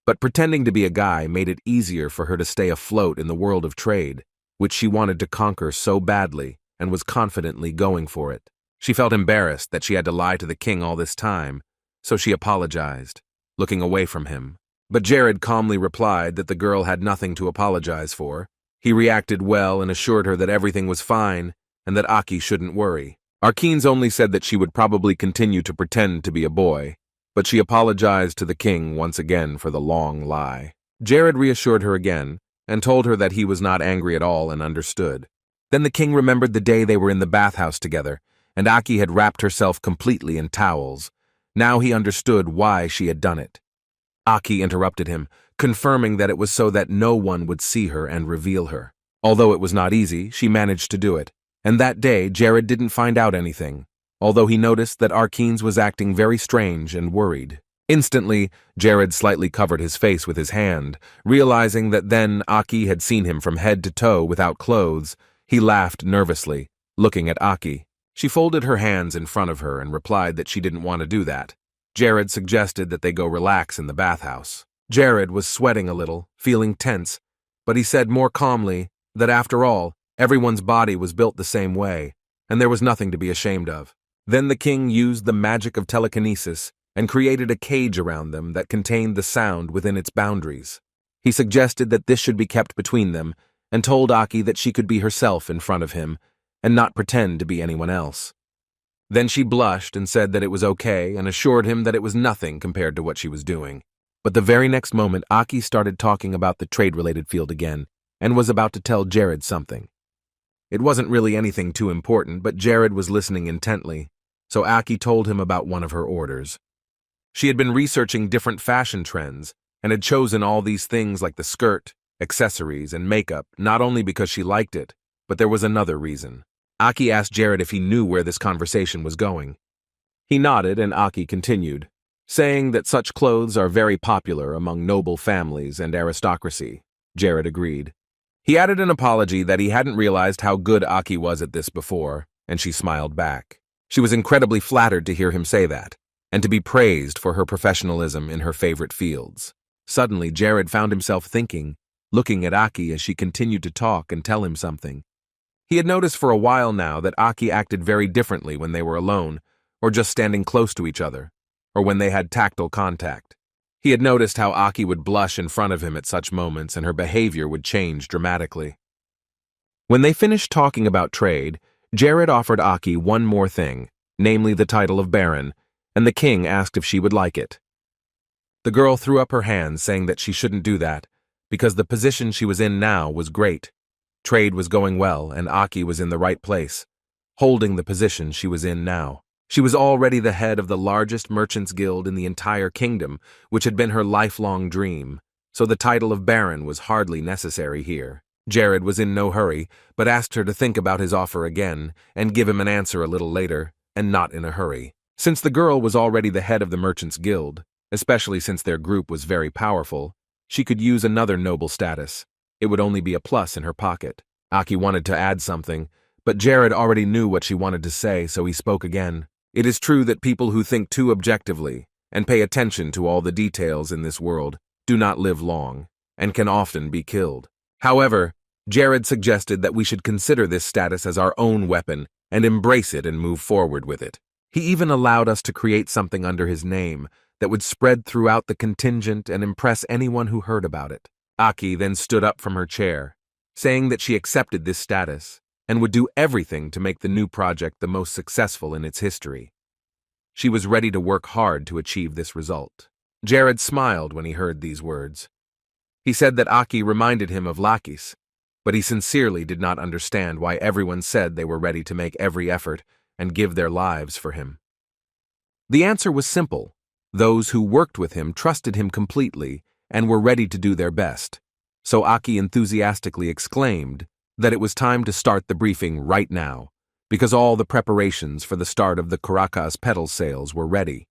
but pretending to be a guy made it easier for her to stay afloat in the world of trade, which she wanted to conquer so badly and was confidently going for it. She felt embarrassed that she had to lie to the king all this time, so she apologized, looking away from him. But Jared calmly replied that the girl had nothing to apologize for. He reacted well and assured her that everything was fine and that Aki shouldn't worry. Arkeen only said that she would probably continue to pretend to be a boy, but she apologized to the king once again for the long lie. Jared reassured her again and told her that he was not angry at all and understood. Then the king remembered the day they were in the bathhouse together, and Aki had wrapped herself completely in towels. Now he understood why she had done it. Aki interrupted him, confirming that it was so that no one would see her and reveal her. Although it was not easy, she managed to do it. And that day, Jared didn't find out anything, although he noticed that Arkeen was acting very strange and worried. Instantly, Jared slightly covered his face with his hand, realizing that then Aki had seen him from head to toe without clothes. He laughed nervously, looking at Aki. She folded her hands in front of her and replied that she didn't want to do that. Jared suggested that they go relax in the bathhouse. Jared was sweating a little, feeling tense, but he said more calmly that after all, everyone's body was built the same way, and there was nothing to be ashamed of. Then the king used the magic of telekinesis and created a cage around them that contained the sound within its boundaries. He suggested that this should be kept between them and told Aki that she could be herself in front of him and not pretend to be anyone else. Then she blushed and said that it was okay and assured him that it was nothing compared to what she was doing. But the very next moment, Aki started talking about the trade-related field again and was about to tell Jared something. It wasn't really anything too important, but Jared was listening intently, so Aki told him about one of her orders. She had been researching different fashion trends and had chosen all these things like the skirt, accessories, and makeup not only because she liked it, but there was another reason. Aki asked Jared if he knew where this conversation was going. He nodded and Aki continued, saying that such clothes are very popular among noble families and aristocracy. Jared agreed. He added an apology that he hadn't realized how good Aki was at this before, and she smiled back. She was incredibly flattered to hear him say that, and to be praised for her professionalism in her favorite fields. Suddenly, Jared found himself thinking, looking at Aki as she continued to talk and tell him something. He had noticed for a while now that Aki acted very differently when they were alone, or just standing close to each other, or when they had tactile contact. He had noticed how Aki would blush in front of him at such moments and her behavior would change dramatically. When they finished talking about trade, Jared offered Aki one more thing, namely the title of Baron, and the king asked if she would like it. The girl threw up her hands, saying that she shouldn't do that, because the position she was in now was great. Trade was going well, and Aki was in the right place, holding the position she was in now. She was already the head of the largest merchants' guild in the entire kingdom, which had been her lifelong dream, so the title of Baron was hardly necessary here. Jared was in no hurry, but asked her to think about his offer again and give him an answer a little later, and not in a hurry. Since the girl was already the head of the merchants' guild, especially since their group was very powerful, she could use another noble status. It would only be a plus in her pocket. Aki wanted to add something, but Jared already knew what she wanted to say, so he spoke again. It is true that people who think too objectively and pay attention to all the details in this world do not live long and can often be killed. However, Jared suggested that we should consider this status as our own weapon and embrace it and move forward with it. He even allowed us to create something under his name that would spread throughout the contingent and impress anyone who heard about it. Aki then stood up from her chair, saying that she accepted this status and would do everything to make the new project the most successful in its history. She was ready to work hard to achieve this result. Jared smiled when he heard these words. He said that Aki reminded him of Lakis, but he sincerely did not understand why everyone said they were ready to make every effort and give their lives for him. The answer was simple. Those who worked with him trusted him completely and were ready to do their best. So Aki enthusiastically exclaimed that it was time to start the briefing right now, because all the preparations for the start of the Caracas petal sales were ready.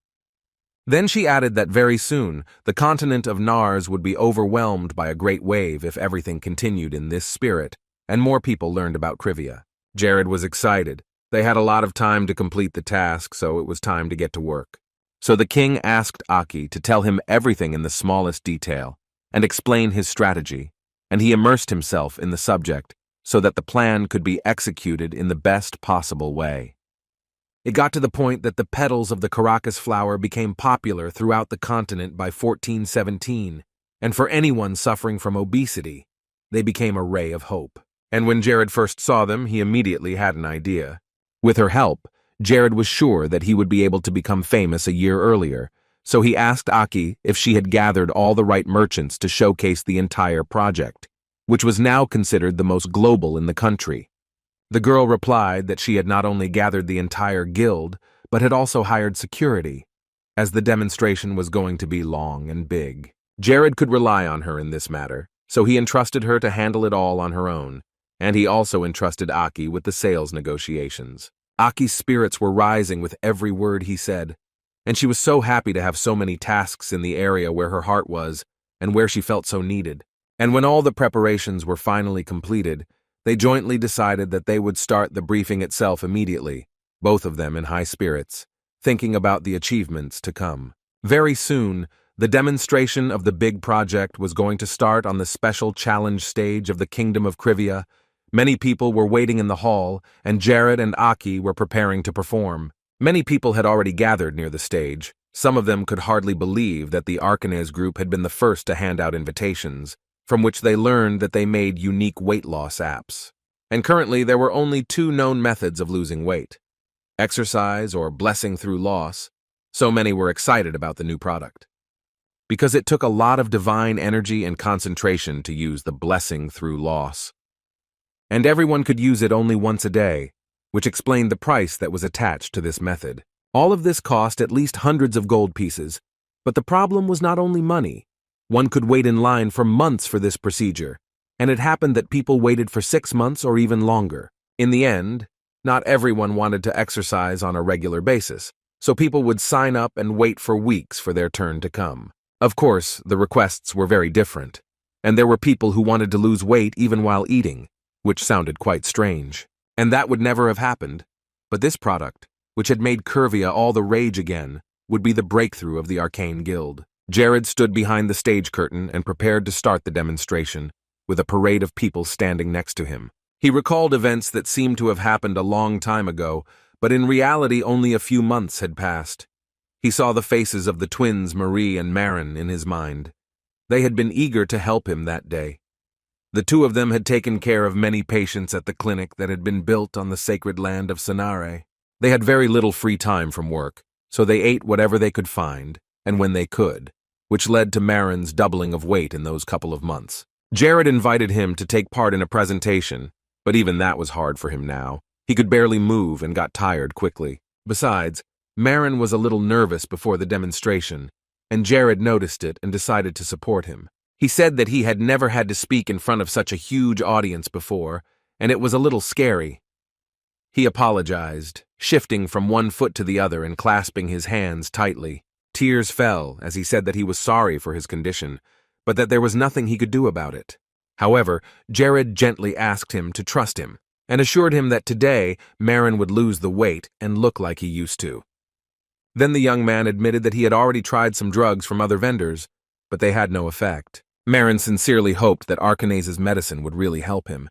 Then she added that very soon the continent of Nars would be overwhelmed by a great wave if everything continued in this spirit, and more people learned about Krivia. Jared was excited. They had a lot of time to complete the task, so it was time to get to work. So the king asked Aki to tell him everything in the smallest detail and explain his strategy, and he immersed himself in the subject so that the plan could be executed in the best possible way. It got to the point that the petals of the Caracas flower became popular throughout the continent by 1417, and for anyone suffering from obesity, they became a ray of hope. And when Jared first saw them, he immediately had an idea. With her help, Jared was sure that he would be able to become famous a year earlier, so he asked Aki if she had gathered all the right merchants to showcase the entire project, which was now considered the most global in the country. The girl replied that she had not only gathered the entire guild, but had also hired security, as the demonstration was going to be long and big. Jared could rely on her in this matter, so he entrusted her to handle it all on her own, and he also entrusted Aki with the sales negotiations. Aki's spirits were rising with every word he said, and she was so happy to have so many tasks in the area where her heart was and where she felt so needed. And when all the preparations were finally completed, they jointly decided that they would start the briefing itself immediately, both of them in high spirits, thinking about the achievements to come. Very soon, the demonstration of the big project was going to start on the special challenge stage of the Kingdom of Krivia. Many people were waiting in the hall, and Jared and Aki were preparing to perform. Many people had already gathered near the stage. Some of them could hardly believe that the Arcanez group had been the first to hand out invitations, from which they learned that they made unique weight loss apps. And currently there were only 2 known methods of losing weight: exercise or blessing through loss. So many were excited about the new product, because it took a lot of divine energy and concentration to use the blessing through loss. And everyone could use it only once a day, which explained the price that was attached to this method. All of this cost at least hundreds of gold pieces, but the problem was not only money. One could wait in line for months for this procedure, and it happened that people waited for 6 months or even longer. In the end, not everyone wanted to exercise on a regular basis, so people would sign up and wait for weeks for their turn to come. Of course, the requests were very different, and there were people who wanted to lose weight even while eating, which sounded quite strange. And that would never have happened, but this product, which had made Curvia all the rage again, would be the breakthrough of the Arcane Guild. Jared stood behind the stage curtain and prepared to start the demonstration, with a parade of people standing next to him. He recalled events that seemed to have happened a long time ago, but in reality only a few months had passed. He saw the faces of the twins Marie and Marin in his mind. They had been eager to help him that day. The 2 of them had taken care of many patients at the clinic that had been built on the sacred land of Sanare. They had very little free time from work, so they ate whatever they could find, and when they could, which led to Marin's doubling of weight in those couple of months. Jared invited him to take part in a presentation, but even that was hard for him now. He could barely move and got tired quickly. Besides, Marin was a little nervous before the demonstration, and Jared noticed it and decided to support him. He said that he had never had to speak in front of such a huge audience before, and it was a little scary. He apologized, shifting from one foot to the other and clasping his hands tightly. Tears fell as he said that he was sorry for his condition, but that there was nothing he could do about it. However, Jared gently asked him to trust him, and assured him that today Marin would lose the weight and look like he used to. Then the young man admitted that he had already tried some drugs from other vendors, but they had no effect. Marin sincerely hoped that Arkanese's medicine would really help him,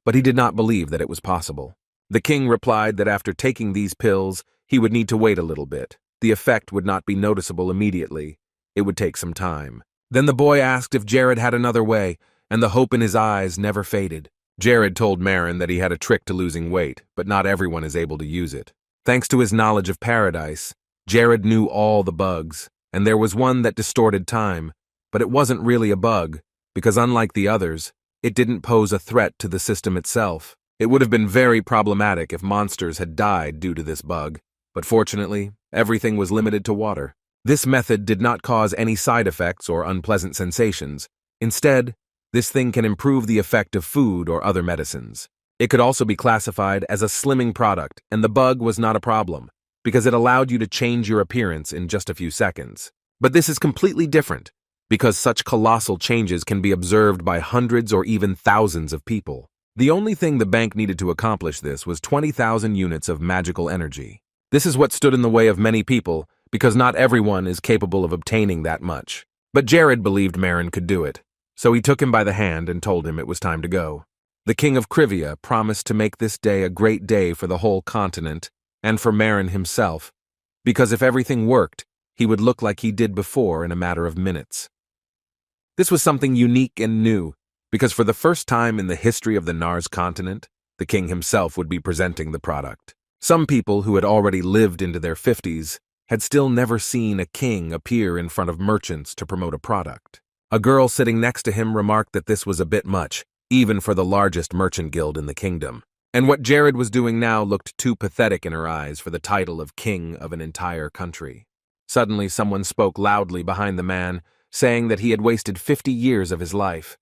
but he did not believe that it was possible. The king replied that after taking these pills, he would need to wait a little bit. The effect would not be noticeable immediately. It would take some time. Then the boy asked if Jared had another way, and the hope in his eyes never faded. Jared told Marin that he had a trick to losing weight, but not everyone is able to use it. Thanks to his knowledge of paradise, Jared knew all the bugs, and there was one that distorted time, but it wasn't really a bug, because unlike the others, it didn't pose a threat to the system itself. It would have been very problematic if monsters had died due to this bug, but fortunately, everything was limited to water. This method did not cause any side effects or unpleasant sensations. Instead, this thing can improve the effect of food or other medicines. It could also be classified as a slimming product, and the bug was not a problem, because it allowed you to change your appearance in just a few seconds. But this is completely different, because such colossal changes can be observed by hundreds or even thousands of people. The only thing the bank needed to accomplish this was 20,000 units of magical energy. This is what stood in the way of many people, because not everyone is capable of obtaining that much. But Jared believed Marin could do it, so he took him by the hand and told him it was time to go. The king of Krivia promised to make this day a great day for the whole continent, and for Marin himself, because if everything worked, he would look like he did before in a matter of minutes. This was something unique and new, because for the first time in the history of the Nars continent, the king himself would be presenting the product. Some people who had already lived into their 50s had still never seen a king appear in front of merchants to promote a product. A girl sitting next to him remarked that this was a bit much, even for the largest merchant guild in the kingdom. And what Jared was doing now looked too pathetic in her eyes for the title of king of an entire country. Suddenly someone spoke loudly behind the man, saying that he had wasted 50 years of his life.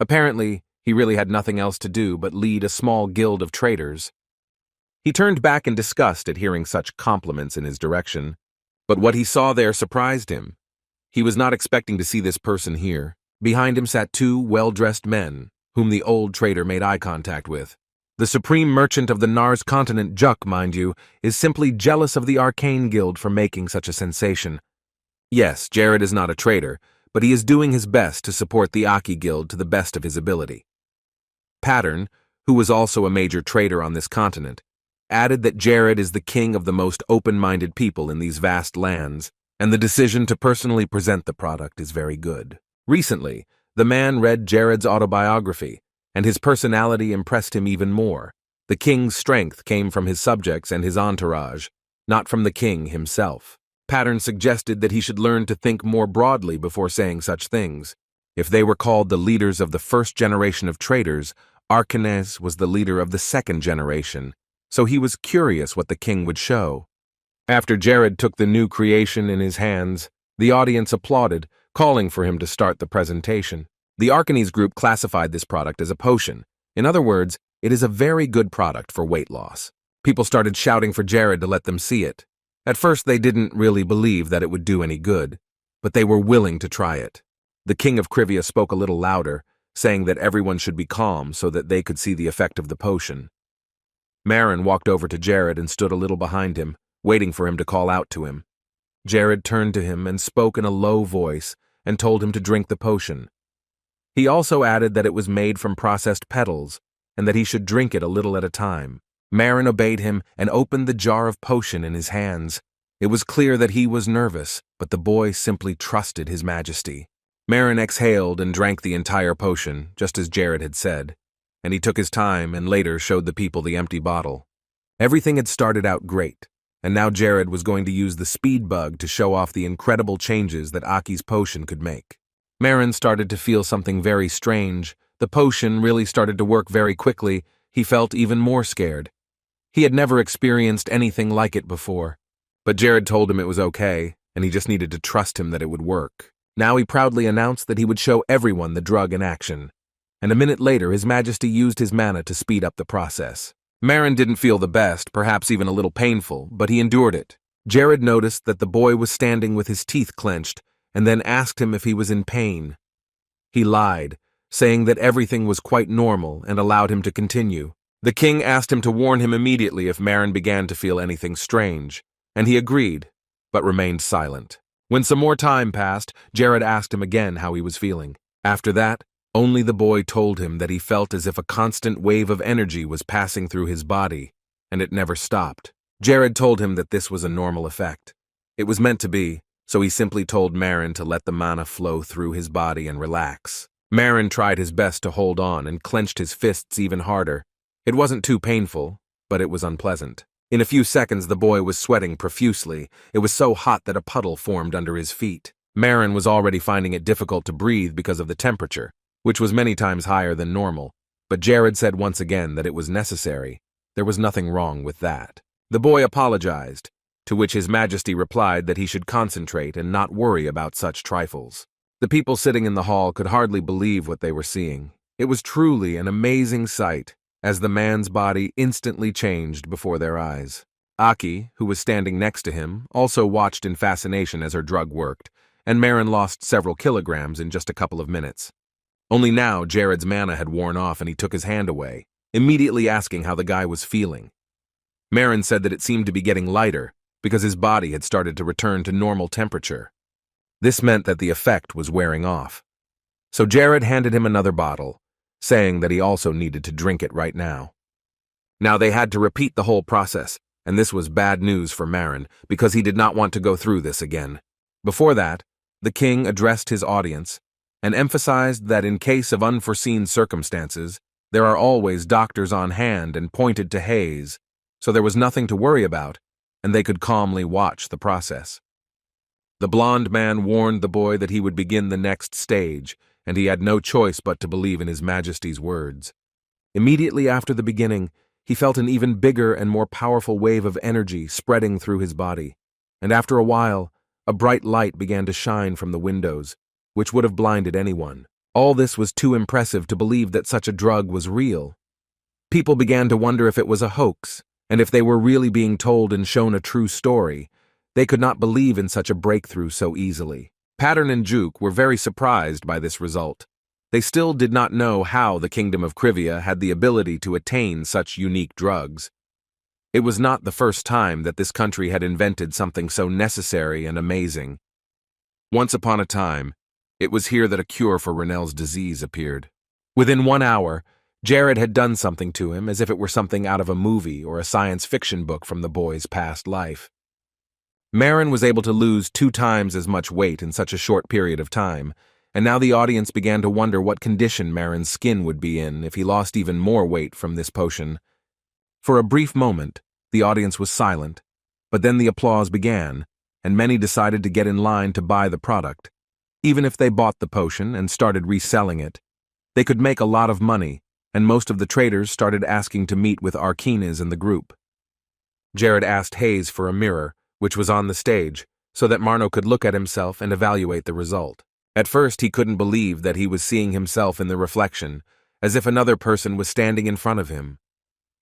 Apparently, he really had nothing else to do but lead a small guild of traders. He turned back in disgust at hearing such compliments in his direction, but what he saw there surprised him. He was not expecting to see this person here. Behind him sat two well-dressed men, whom the old trader made eye contact with. The supreme merchant of the Nars continent, Juk, mind you, is simply jealous of the Arcane Guild for making such a sensation. Yes, Jared is not a trader, but he is doing his best to support the Aki Guild to the best of his ability. Pattern, who was also a major trader on this continent, added that Jared is the king of the most open-minded people in these vast lands, and the decision to personally present the product is very good. Recently, the man read Jared's autobiography, and his personality impressed him even more. The king's strength came from his subjects and his entourage, not from the king himself. Pattern suggested that he should learn to think more broadly before saying such things. If they were called the leaders of the first generation of traders, Arkanese was the leader of the second generation, so he was curious what the king would show. After Jared took the new creation in his hands, the audience applauded, calling for him to start the presentation. The Arkanese group classified this product as a potion. In other words, it is a very good product for weight loss. People started shouting for Jared to let them see it. At first, they didn't really believe that it would do any good, but they were willing to try it. The king of Krivia spoke a little louder, saying that everyone should be calm so that they could see the effect of the potion. Marin walked over to Jared and stood a little behind him, waiting for him to call out to him. Jared turned to him and spoke in a low voice and told him to drink the potion. He also added that it was made from processed petals and that he should drink it a little at a time. Marin obeyed him and opened the jar of potion in his hands. It was clear that he was nervous, but the boy simply trusted his majesty. Marin exhaled and drank the entire potion, just as Jared had said, and he took his time and later showed the people the empty bottle. Everything had started out great, and now Jared was going to use the speed bug to show off the incredible changes that Aki's potion could make. Marin started to feel something very strange. The potion really started to work very quickly. He felt even more scared. He had never experienced anything like it before, But Jared told him it was okay, and he just needed to trust him that it would work. Now he proudly announced that he would show everyone the drug in action. And a minute later, His Majesty used his mana to speed up the process. Marin didn't feel the best, perhaps even a little painful, but he endured it. Jared noticed that the boy was standing with his teeth clenched, and then asked him if he was in pain. He lied, saying that everything was quite normal and allowed him to continue. The king asked him to warn him immediately if Marin began to feel anything strange, and he agreed, but remained silent. When some more time passed, Jared asked him again how he was feeling. After that, only the boy told him that he felt as if a constant wave of energy was passing through his body, and it never stopped. Jared told him that this was a normal effect. It was meant to be, so he simply told Marin to let the mana flow through his body and relax. Marin tried his best to hold on and clenched his fists even harder. It wasn't too painful, but it was unpleasant. In a few seconds, the boy was sweating profusely. It was so hot that a puddle formed under his feet. Marin was already finding it difficult to breathe because of the temperature, which was many times higher than normal. But Jared said once again that it was necessary. There was nothing wrong with that. The boy apologized, to which His Majesty replied that he should concentrate and not worry about such trifles. The people sitting in the hall could hardly believe what they were seeing. It was truly an amazing sight, as the man's body instantly changed before their eyes. Aki, who was standing next to him, also watched in fascination as her drug worked, and Marin lost several kilograms in just a couple of minutes. Only now Jared's mana had worn off and he took his hand away, immediately asking how the guy was feeling. Marin said that it seemed to be getting lighter because his body had started to return to normal temperature. This meant that the effect was wearing off. So Jared handed him another bottle, saying that he also needed to drink it right now. Now they had to repeat the whole process, and this was bad news for Marin because he did not want to go through this again. Before that, the king addressed his audience and emphasized that in case of unforeseen circumstances, there are always doctors on hand, and pointed to Hayes, so there was nothing to worry about, and they could calmly watch the process. The blond man warned the boy that he would begin the next stage, and he had no choice but to believe in His Majesty's words. Immediately after the beginning, he felt an even bigger and more powerful wave of energy spreading through his body, and after a while, a bright light began to shine from the windows, which would have blinded anyone. All this was too impressive to believe that such a drug was real. People began to wonder if it was a hoax, and if they were really being told and shown a true story. They could not believe in such a breakthrough so easily. Pattern and Juke were very surprised by this result. They still did not know how the Kingdom of Krivia had the ability to attain such unique drugs. It was not the first time that this country had invented something so necessary and amazing. Once upon a time, it was here that a cure for Renel's disease appeared. Within 1 hour, Jared had done something to him as if it were something out of a movie or a science fiction book from the boy's past life. Marin was able to lose 2 times as much weight in such a short period of time, and now the audience began to wonder what condition Marin's skin would be in if he lost even more weight from this potion. For a brief moment, the audience was silent, but then the applause began, and many decided to get in line to buy the product. Even if they bought the potion and started reselling it, they could make a lot of money, and most of the traders started asking to meet with Arkinas and the group. Jared asked Hayes for a mirror, which was on the stage, so that Marno could look at himself and evaluate the result. At first, he couldn't believe that he was seeing himself in the reflection, as if another person was standing in front of him.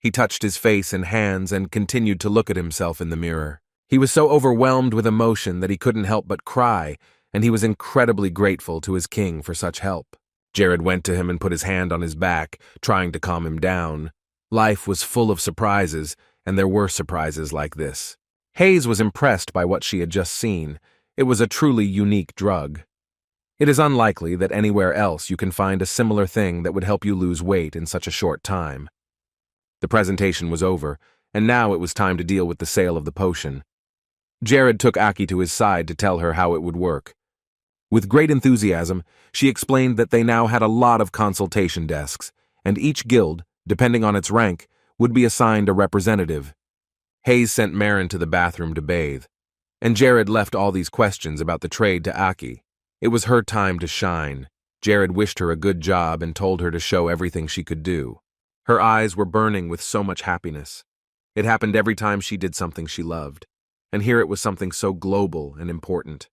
He touched his face and hands and continued to look at himself in the mirror. He was so overwhelmed with emotion that he couldn't help but cry, and he was incredibly grateful to his king for such help. Jared went to him and put his hand on his back, trying to calm him down. Life was full of surprises, and there were surprises like this. Hayes was impressed by what she had just seen. It was a truly unique drug. It is unlikely that anywhere else you can find a similar thing that would help you lose weight in such a short time. The presentation was over, and now it was time to deal with the sale of the potion. Jared took Aki to his side to tell her how it would work. With great enthusiasm, she explained that they now had a lot of consultation desks, and each guild, depending on its rank, would be assigned a representative. Hayes sent Marin to the bathroom to bathe, and Jared left all these questions about the trade to Aki. It was her time to shine. Jared wished her a good job and told her to show everything she could do. Her eyes were burning with so much happiness. It happened every time she did something she loved. and here it was something so global and important.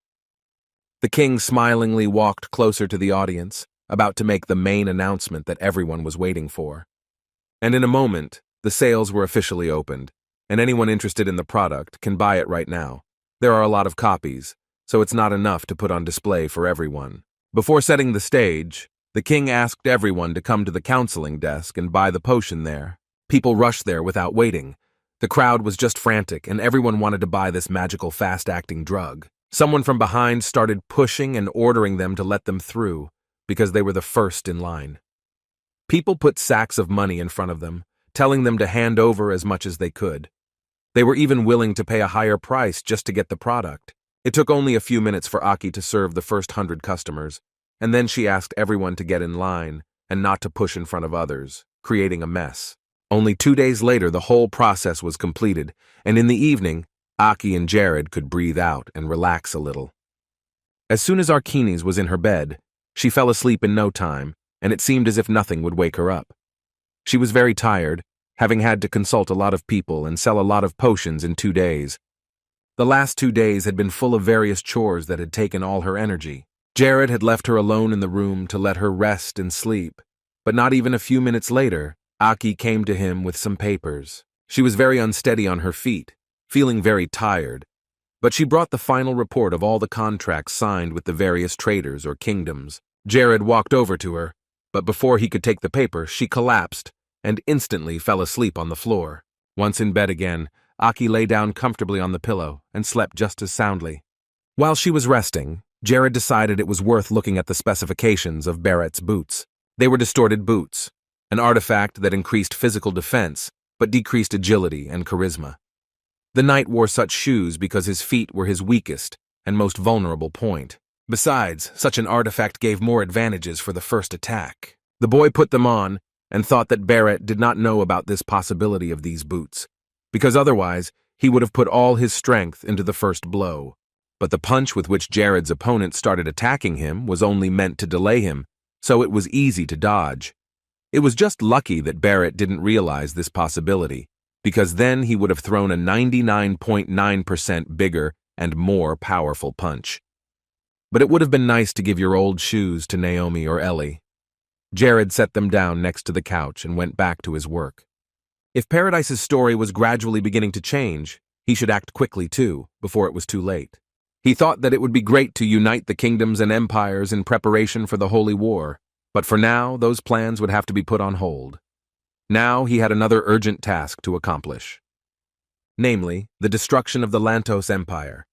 The king smilingly walked closer to the audience, about to make the main announcement that everyone was waiting for. And in a moment, the sales were officially opened, and anyone interested in the product can buy it right now. There are a lot of copies, so it's not enough to put on display for everyone. Before setting the stage, the king asked everyone to come to the counseling desk and buy the potion there. People rushed there without waiting. The crowd was just frantic, and everyone wanted to buy this magical fast-acting drug. Someone from behind started pushing and ordering them to let them through, because they were the first in line. People put sacks of money in front of them, telling them to hand over as much as they could. They were even willing to pay a higher price just to get the product. It took only a few minutes for Aki to serve the first 100 customers, and then she asked everyone to get in line and not to push in front of others, creating a mess. Only 2 days later, the whole process was completed, and in the evening, Aki and Jared could breathe out and relax a little. As soon as Archinis was in her bed, she fell asleep in no time, and it seemed as if nothing would wake her up. She was very tired, having had to consult a lot of people and sell a lot of potions in 2 days. The last 2 days had been full of various chores that had taken all her energy. Jared had left her alone in the room to let her rest and sleep, but not even a few minutes later, Aki came to him with some papers. She was very unsteady on her feet, feeling very tired, but she brought the final report of all the contracts signed with the various traders or kingdoms. Jared walked over to her, but before he could take the paper, she collapsed and instantly fell asleep on the floor. Once in bed again, Aki lay down comfortably on the pillow and slept just as soundly. While she was resting, Jared decided it was worth looking at the specifications of Barrett's boots. They were distorted boots, an artifact that increased physical defense but decreased agility and charisma. The knight wore such shoes because his feet were his weakest and most vulnerable point. Besides, such an artifact gave more advantages for the first attack. The boy put them on and thought that Barrett did not know about this possibility of these boots, because otherwise he would have put all his strength into the first blow. But the punch with which Jared's opponent started attacking him was only meant to delay him, so it was easy to dodge. It was just lucky that Barrett didn't realize this possibility, because then he would have thrown a 99.9% bigger and more powerful punch. But it would have been nice to give your old shoes to Naomi or Ellie. Jared set them down next to the couch and went back to his work. If Paradise's story was gradually beginning to change, he should act quickly too, before it was too late. He thought that it would be great to unite the kingdoms and empires in preparation for the Holy War, but for now, those plans would have to be put on hold. Now he had another urgent task to accomplish. Namely, the destruction of the Lantos Empire.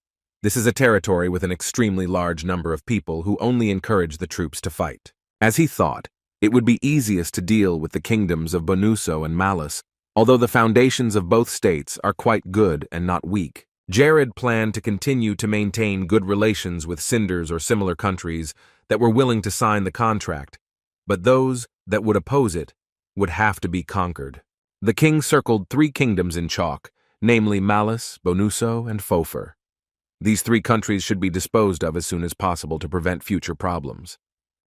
This is a territory with an extremely large number of people who only encourage the troops to fight. As he thought, it would be easiest to deal with the kingdoms of Bonuso and Malus, although the foundations of both states are quite good and not weak. Jared planned to continue to maintain good relations with Cinders or similar countries that were willing to sign the contract, but those that would oppose it would have to be conquered. The king circled 3 kingdoms in chalk, namely Malus, Bonuso, and Fofer. These 3 countries should be disposed of as soon as possible to prevent future problems.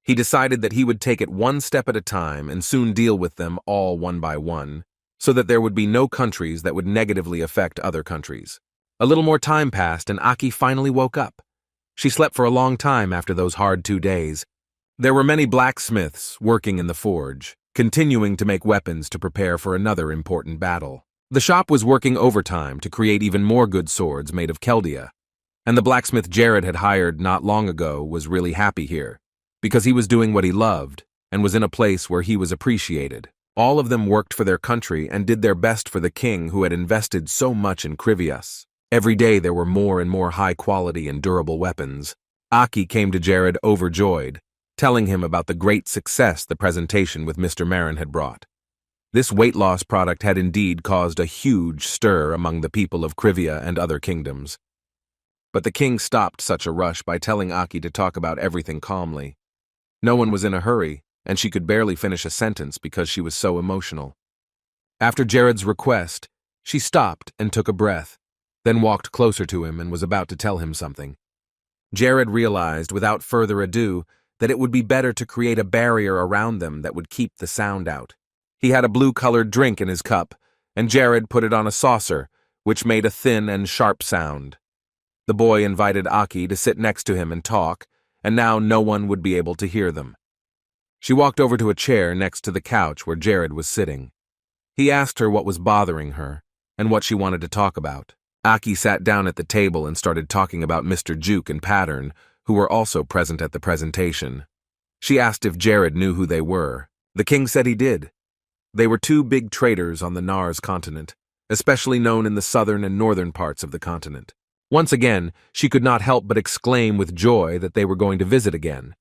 He decided that he would take it one step at a time and soon deal with them all one by one, so that there would be no countries that would negatively affect other countries. A little more time passed and Aki finally woke up. She slept for a long time after those hard 2 days. There were many blacksmiths working in the forge, continuing to make weapons to prepare for another important battle. The shop was working overtime to create even more good swords made of Keldia, and the blacksmith Jared had hired not long ago was really happy here, because he was doing what he loved and was in a place where he was appreciated. All of them worked for their country and did their best for the king who had invested so much in Krivias. Every day there were more and more high-quality and durable weapons. Aki came to Jared overjoyed, telling him about the great success the presentation with Mr. Marin had brought. This weight loss product had indeed caused a huge stir among the people of Krivia and other kingdoms. But the king stopped such a rush by telling Aki to talk about everything calmly. No one was in a hurry, and she could barely finish a sentence because she was so emotional. After Jared's request, she stopped and took a breath, then walked closer to him and was about to tell him something. Jared realized, without further ado, that it would be better to create a barrier around them that would keep the sound out. He had a blue-colored drink in his cup, and Jared put it on a saucer, which made a thin and sharp sound. The boy invited Aki to sit next to him and talk, and now no one would be able to hear them. She walked over to a chair next to the couch where Jared was sitting. He asked her what was bothering her and what she wanted to talk about. Aki sat down at the table and started talking about Mr. Juke and Pattern, who were also present at the presentation. She asked if Jared knew who they were. The king said he did. They were two big traders on the Nars continent, especially known in the southern and northern parts of the continent. Once again, she could not help but exclaim with joy that they were going to visit again.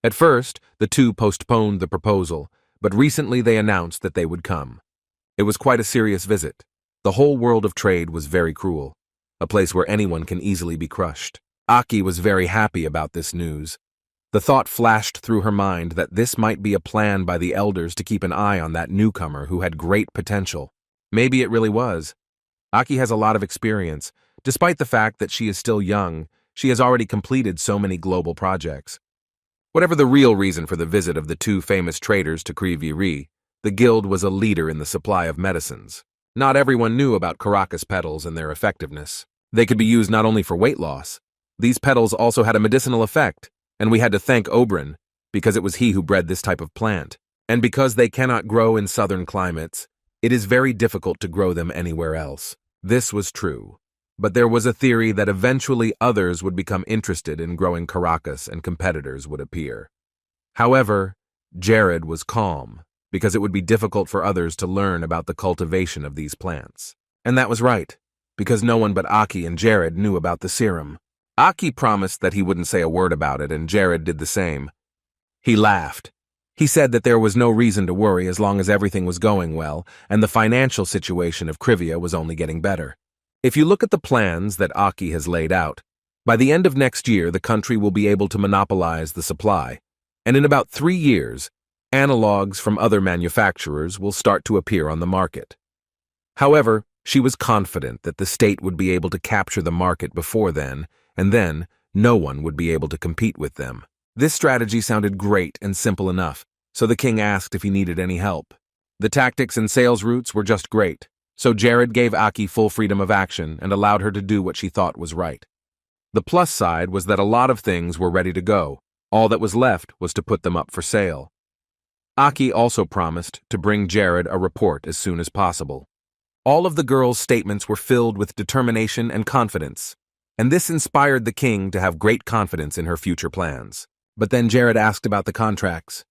At first, the two postponed the proposal, but recently they announced that they would come. It was quite a serious visit. The whole world of trade was very cruel, a place where anyone can easily be crushed. Aki was very happy about this news. The thought flashed through her mind that this might be a plan by the elders to keep an eye on that newcomer who had great potential. Maybe it really was. Aki has a lot of experience. Despite the fact that she is still young, she has already completed so many global projects. Whatever the real reason for the visit of the two famous traders to Kriviri, the guild was a leader in the supply of medicines. Not everyone knew about Caracas petals and their effectiveness. They could be used not only for weight loss. These petals also had a medicinal effect, and we had to thank Oberon, because it was he who bred this type of plant. And because they cannot grow in southern climates, it is very difficult to grow them anywhere else. This was true. But there was a theory that eventually others would become interested in growing Caracas and competitors would appear. However, Jared was calm, because it would be difficult for others to learn about the cultivation of these plants. And that was right, because no one but Aki and Jared knew about the serum. Aki promised that he wouldn't say a word about it, and Jared did the same. He laughed. He said that there was no reason to worry as long as everything was going well, and the financial situation of Krivia was only getting better. If you look at the plans that Aki has laid out, by the end of next year the country will be able to monopolize the supply, and in about 3 years, analogs from other manufacturers will start to appear on the market. However, she was confident that the state would be able to capture the market before then, and then no one would be able to compete with them. This strategy sounded great and simple enough, so the king asked if he needed any help. The tactics and sales routes were just great, so Jared gave Aki full freedom of action and allowed her to do what she thought was right. The plus side was that a lot of things were ready to go. All that was left was to put them up for sale. Aki also promised to bring Jared a report as soon as possible. All of the girls' statements were filled with determination and confidence, and this inspired the king to have great confidence in her future plans. But then Jared asked about the contracts.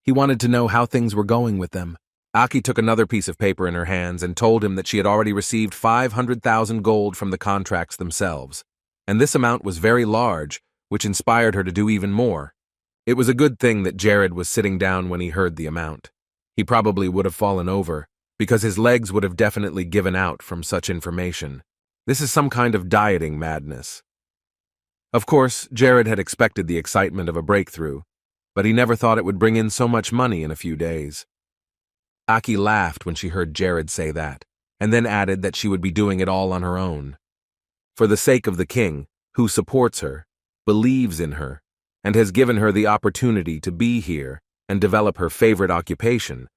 He wanted to know how things were going with them. Aki took another piece of paper in her hands and told him that she had already received 500,000 gold from the contracts themselves, and this amount was very large, which inspired her to do even more. It was a good thing that Jared was sitting down when he heard the amount. He probably would have fallen over, because his legs would have definitely given out from such information. This is some kind of dieting madness. Of course, Jared had expected the excitement of a breakthrough, but he never thought it would bring in so much money in a few days. Aki laughed when she heard Jared say that, and then added that she would be doing it all on her own. For the sake of the king, who supports her, believes in her, and has given her the opportunity to be here and develop her favorite occupation,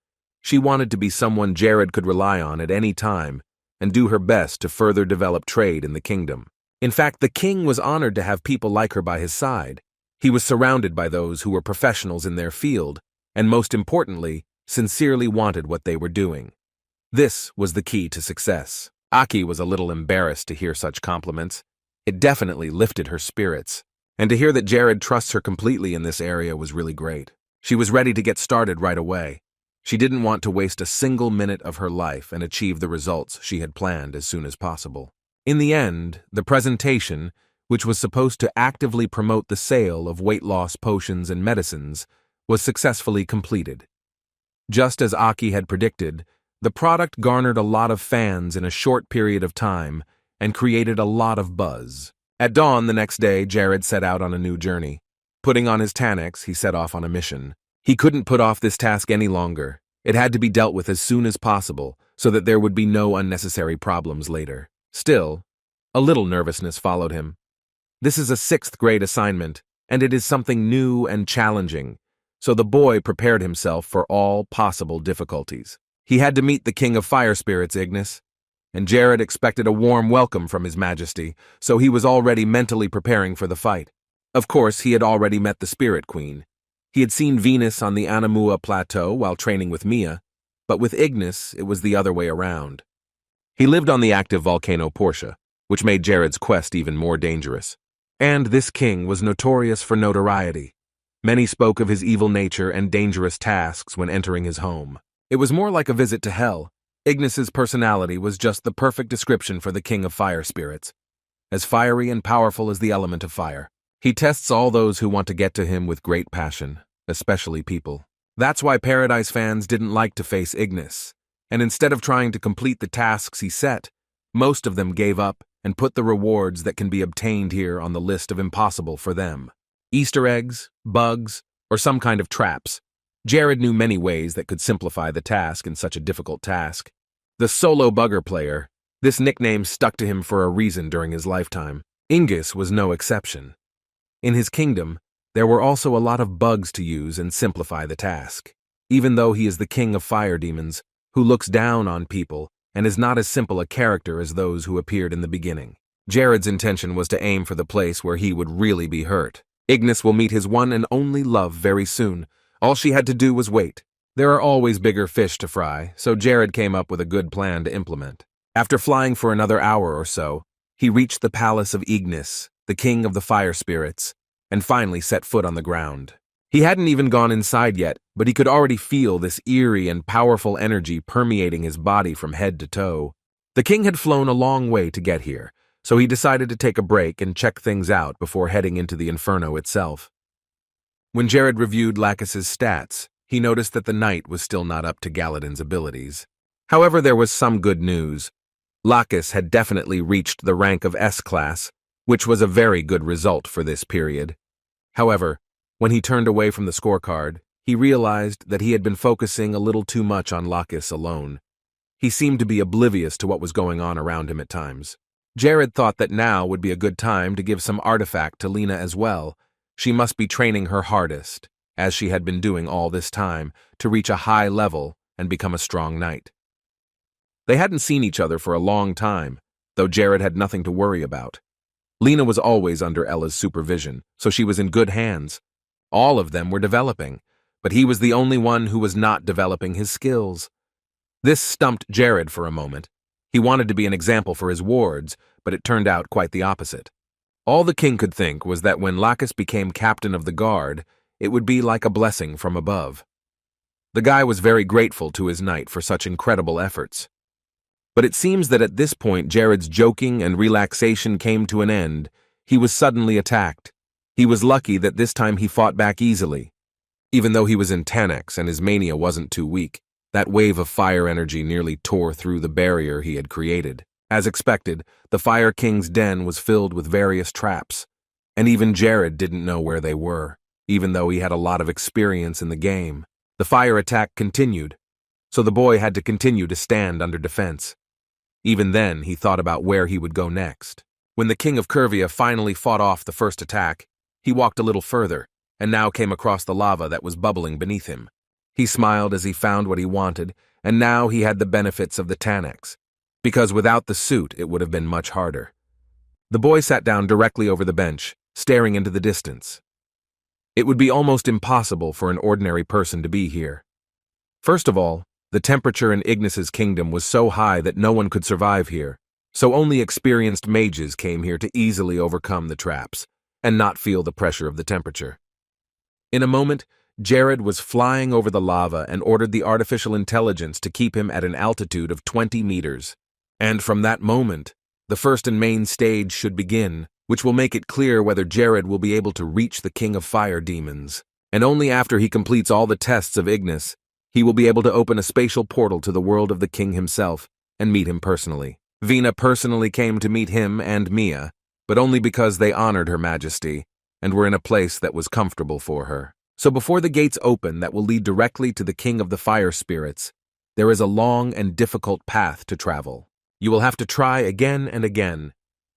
she wanted to be someone Jared could rely on at any time and do her best to further develop trade in the kingdom. In fact, the king was honored to have people like her by his side. He was surrounded by those who were professionals in their field, and most importantly, sincerely wanted what they were doing. This was the key to success. Aki was a little embarrassed to hear such compliments. It definitely lifted her spirits, and to hear that Jared trusts her completely in this area was really great. She was ready to get started right away. She didn't want to waste a single minute of her life and achieve the results she had planned as soon as possible. In the end, the presentation, which was supposed to actively promote the sale of weight loss potions and medicines, was successfully completed. Just as Aki had predicted, the product garnered a lot of fans in a short period of time and created a lot of buzz. At dawn the next day, Jared set out on a new journey. Putting on his tanics, he set off on a mission. He couldn't put off this task any longer. It had to be dealt with as soon as possible so that there would be no unnecessary problems later. Still, a little nervousness followed him. This is a 6th grade assignment, and it is something new and challenging, so the boy prepared himself for all possible difficulties. He had to meet the King of Fire Spirits, Ignis. and Jared expected a warm welcome from His Majesty, so he was already mentally preparing for the fight. Of course, he had already met the Spirit Queen. He had seen Venus on the Anamua Plateau while training with Mia, but with Ignis, it was the other way around. He lived on the active volcano Portia, which made Jared's quest even more dangerous. And this king was notorious for notoriety. Many spoke of his evil nature and dangerous tasks when entering his home. It was more like a visit to hell. Ignis's personality was just the perfect description for the king of fire spirits. As fiery and powerful as the element of fire. He tests all those who want to get to him with great passion, especially people. That's why Paradise fans didn't like to face Ignis, and instead of trying to complete the tasks he set, most of them gave up and put the rewards that can be obtained here on the list of impossible for them. Easter eggs, bugs, or some kind of traps. Jared knew many ways that could simplify the task in such a difficult task. The solo bugger player, this nickname stuck to him for a reason during his lifetime. Ingus was no exception. In his kingdom, there were also a lot of bugs to use and simplify the task. Even though he is the king of fire demons, who looks down on people and is not as simple a character as those who appeared in the beginning. Jared's intention was to aim for the place where he would really be hurt. Ignis will meet his one and only love very soon. All she had to do was wait. There are always bigger fish to fry, so Jared came up with a good plan to implement. After flying for another hour or so, he reached the palace of Ignis, the king of the fire spirits, and finally set foot on the ground. He hadn't even gone inside yet, but he could already feel this eerie and powerful energy permeating his body from head to toe. The king had flown a long way to get here, so he decided to take a break and check things out before heading into the inferno itself. When Jared reviewed Lacus's stats, he noticed that the knight was still not up to Galadin's abilities. However, there was some good news. Lacus had definitely reached the rank of S-class, which was a very good result for this period. However, when he turned away from the scorecard, he realized that he had been focusing a little too much on Lacus alone. He seemed to be oblivious to what was going on around him at times. Jared thought that now would be a good time to give some artifact to Lena as well. She must be training her hardest, as she had been doing all this time, to reach a high level and become a strong knight. They hadn't seen each other for a long time, though Jared had nothing to worry about. Lena was always under Ella's supervision, so she was in good hands. All of them were developing, but he was the only one who was not developing his skills. This stumped Jared for a moment. He wanted to be an example for his wards, but it turned out quite the opposite. All the king could think was that when Lacus became captain of the guard, it would be like a blessing from above. The guy was very grateful to his knight for such incredible efforts. But it seems that at this point Jared's joking and relaxation came to an end. He was suddenly attacked. He was lucky that this time he fought back easily. Even though he was in Tanax and his mania wasn't too weak, that wave of fire energy nearly tore through the barrier he had created. As expected, the Fire King's den was filled with various traps, and even Jared didn't know where they were, even though he had a lot of experience in the game. The fire attack continued, so the boy had to continue to stand under defense. Even then, he thought about where he would go next. When the King of Curvia finally fought off the first attack, he walked a little further, and now came across the lava that was bubbling beneath him. He smiled as he found what he wanted, and now he had the benefits of the Tanax, because without the suit it would have been much harder. The boy sat down directly over the bench, staring into the distance. It would be almost impossible for an ordinary person to be here. First of all, the temperature in Ignis's kingdom was so high that no one could survive here, so only experienced mages came here to easily overcome the traps and not feel the pressure of the temperature. In a moment, Jared was flying over the lava and ordered the artificial intelligence to keep him at an altitude of 20 meters. And from that moment, the first and main stage should begin, which will make it clear whether Jared will be able to reach the King of Fire Demons. And only after he completes all the tests of Ignis, he will be able to open a spatial portal to the world of the king himself and meet him personally. Vina personally came to meet him and Mia, but only because they honored Her Majesty and were in a place that was comfortable for her. So before the gates open that will lead directly to the King of the Fire Spirits, there is a long and difficult path to travel. You will have to try again and again,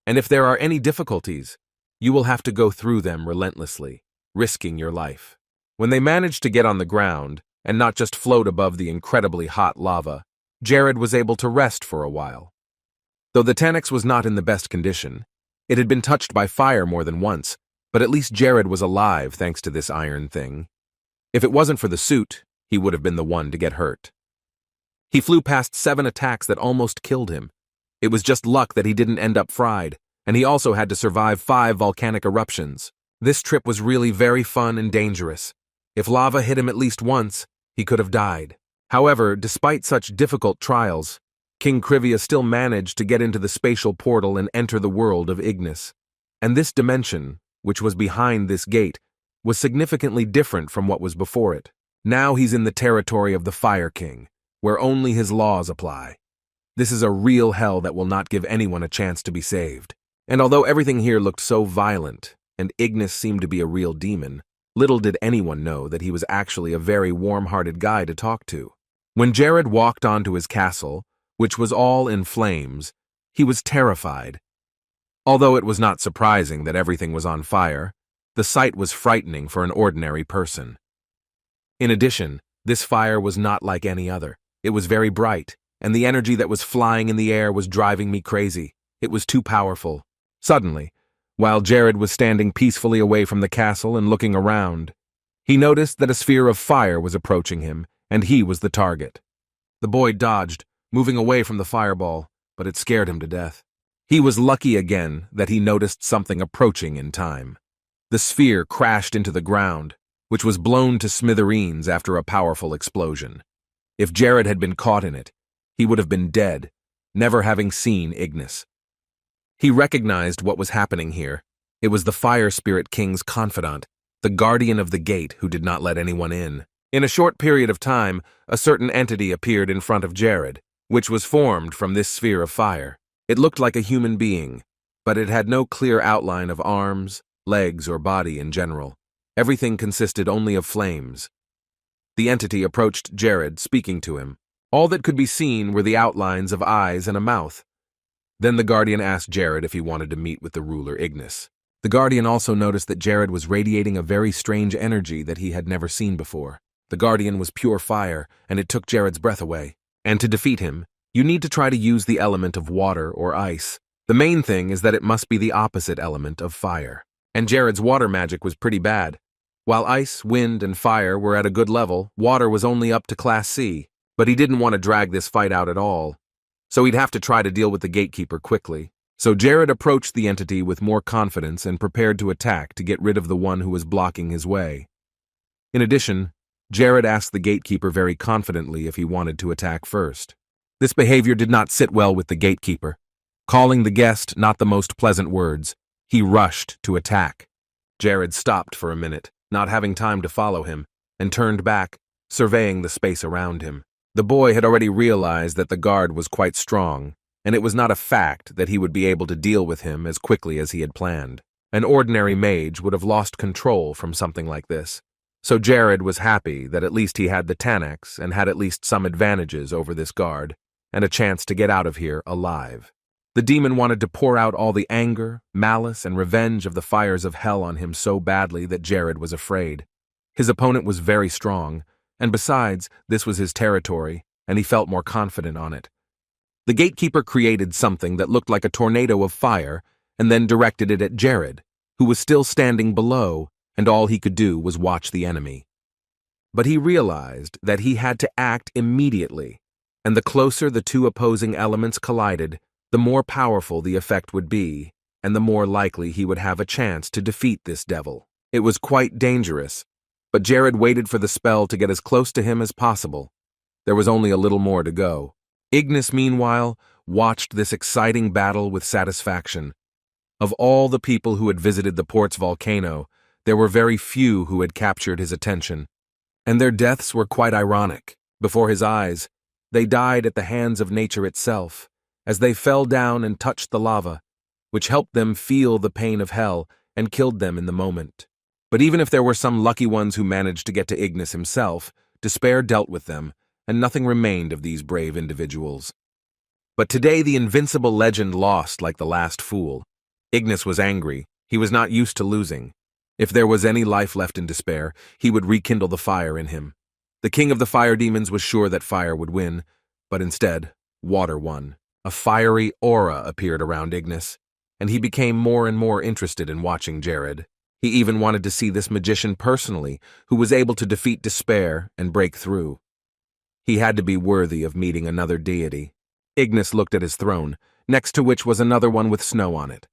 and if there are any difficulties, you will have to go through them relentlessly, risking your life. When they managed to get on the ground, and not just float above the incredibly hot lava, Jared was able to rest for a while. Though the Tanax was not in the best condition, it had been touched by fire more than once, but at least Jared was alive thanks to this iron thing. If it wasn't for the suit, he would have been the one to get hurt. He flew past 7 attacks that almost killed him. It was just luck that he didn't end up fried, and he also had to survive 5 volcanic eruptions. This trip was really very fun and dangerous. If lava hit him at least once, he could have died. However, despite such difficult trials, King Krivia still managed to get into the spatial portal and enter the world of Ignis. And this dimension, which was behind this gate, was significantly different from what was before it. Now he's in the territory of the Fire King, where only his laws apply. This is a real hell that will not give anyone a chance to be saved. And although everything here looked so violent, and Ignis seemed to be a real demon, little did anyone know that he was actually a very warm-hearted guy to talk to. When Jared walked onto his castle, which was all in flames, he was terrified. Although it was not surprising that everything was on fire, the sight was frightening for an ordinary person. In addition, this fire was not like any other. It was very bright, and the energy that was flying in the air was driving me crazy. It was too powerful. Suddenly, while Jared was standing peacefully away from the castle and looking around, he noticed that a sphere of fire was approaching him, and he was the target. The boy dodged, moving away from the fireball, but it scared him to death. He was lucky again that he noticed something approaching in time. The sphere crashed into the ground, which was blown to smithereens after a powerful explosion. If Jared had been caught in it, he would have been dead, never having seen Ignis. He recognized what was happening here. It was the Fire Spirit King's confidant, the guardian of the gate who did not let anyone in. In a short period of time, a certain entity appeared in front of Jared, which was formed from this sphere of fire. It looked like a human being, but it had no clear outline of arms, legs, or body in general. Everything consisted only of flames. The entity approached Jared, speaking to him. All that could be seen were the outlines of eyes and a mouth. Then the Guardian asked Jared if he wanted to meet with the ruler Ignis. The Guardian also noticed that Jared was radiating a very strange energy that he had never seen before. The Guardian was pure fire, and it took Jared's breath away. And to defeat him, you need to try to use the element of water or ice. The main thing is that it must be the opposite element of fire. And Jared's water magic was pretty bad. While ice, wind, and fire were at a good level, water was only up to Class C. But he didn't want to drag this fight out at all, so he'd have to try to deal with the gatekeeper quickly. So Jared approached the entity with more confidence and prepared to attack to get rid of the one who was blocking his way. In addition, Jared asked the gatekeeper very confidently if he wanted to attack first. This behavior did not sit well with the gatekeeper. Calling the guest not the most pleasant words, he rushed to attack. Jared stopped for a minute, not having time to follow him, and turned back, surveying the space around him. The boy had already realized that the guard was quite strong, and it was not a fact that he would be able to deal with him as quickly as he had planned. An ordinary mage would have lost control from something like this. So Jared was happy that at least he had the Tanax and had at least some advantages over this guard, and a chance to get out of here alive. The demon wanted to pour out all the anger, malice, and revenge of the fires of hell on him so badly that Jared was afraid. His opponent was very strong, and besides, this was his territory, and he felt more confident on it. The gatekeeper created something that looked like a tornado of fire, and then directed it at Jared, who was still standing below, and all he could do was watch the enemy. But he realized that he had to act immediately, and the closer the two opposing elements collided, the more powerful the effect would be, and the more likely he would have a chance to defeat this devil. It was quite dangerous, but Jared waited for the spell to get as close to him as possible. There was only a little more to go. Ignis, meanwhile, watched this exciting battle with satisfaction. Of all the people who had visited the port's volcano, there were very few who had captured his attention, and their deaths were quite ironic. Before his eyes, they died at the hands of nature itself, as they fell down and touched the lava, which helped them feel the pain of hell and killed them in the moment. But even if there were some lucky ones who managed to get to Ignis himself, despair dealt with them, and nothing remained of these brave individuals. But today the invincible legend lost like the last fool. Ignis was angry. He was not used to losing. If there was any life left in despair, he would rekindle the fire in him. The king of the fire demons was sure that fire would win, but instead, water won. A fiery aura appeared around Ignis, and he became more and more interested in watching Jared. He even wanted to see this magician personally, who was able to defeat despair and break through. He had to be worthy of meeting another deity. Ignis looked at his throne, next to which was another one with snow on it.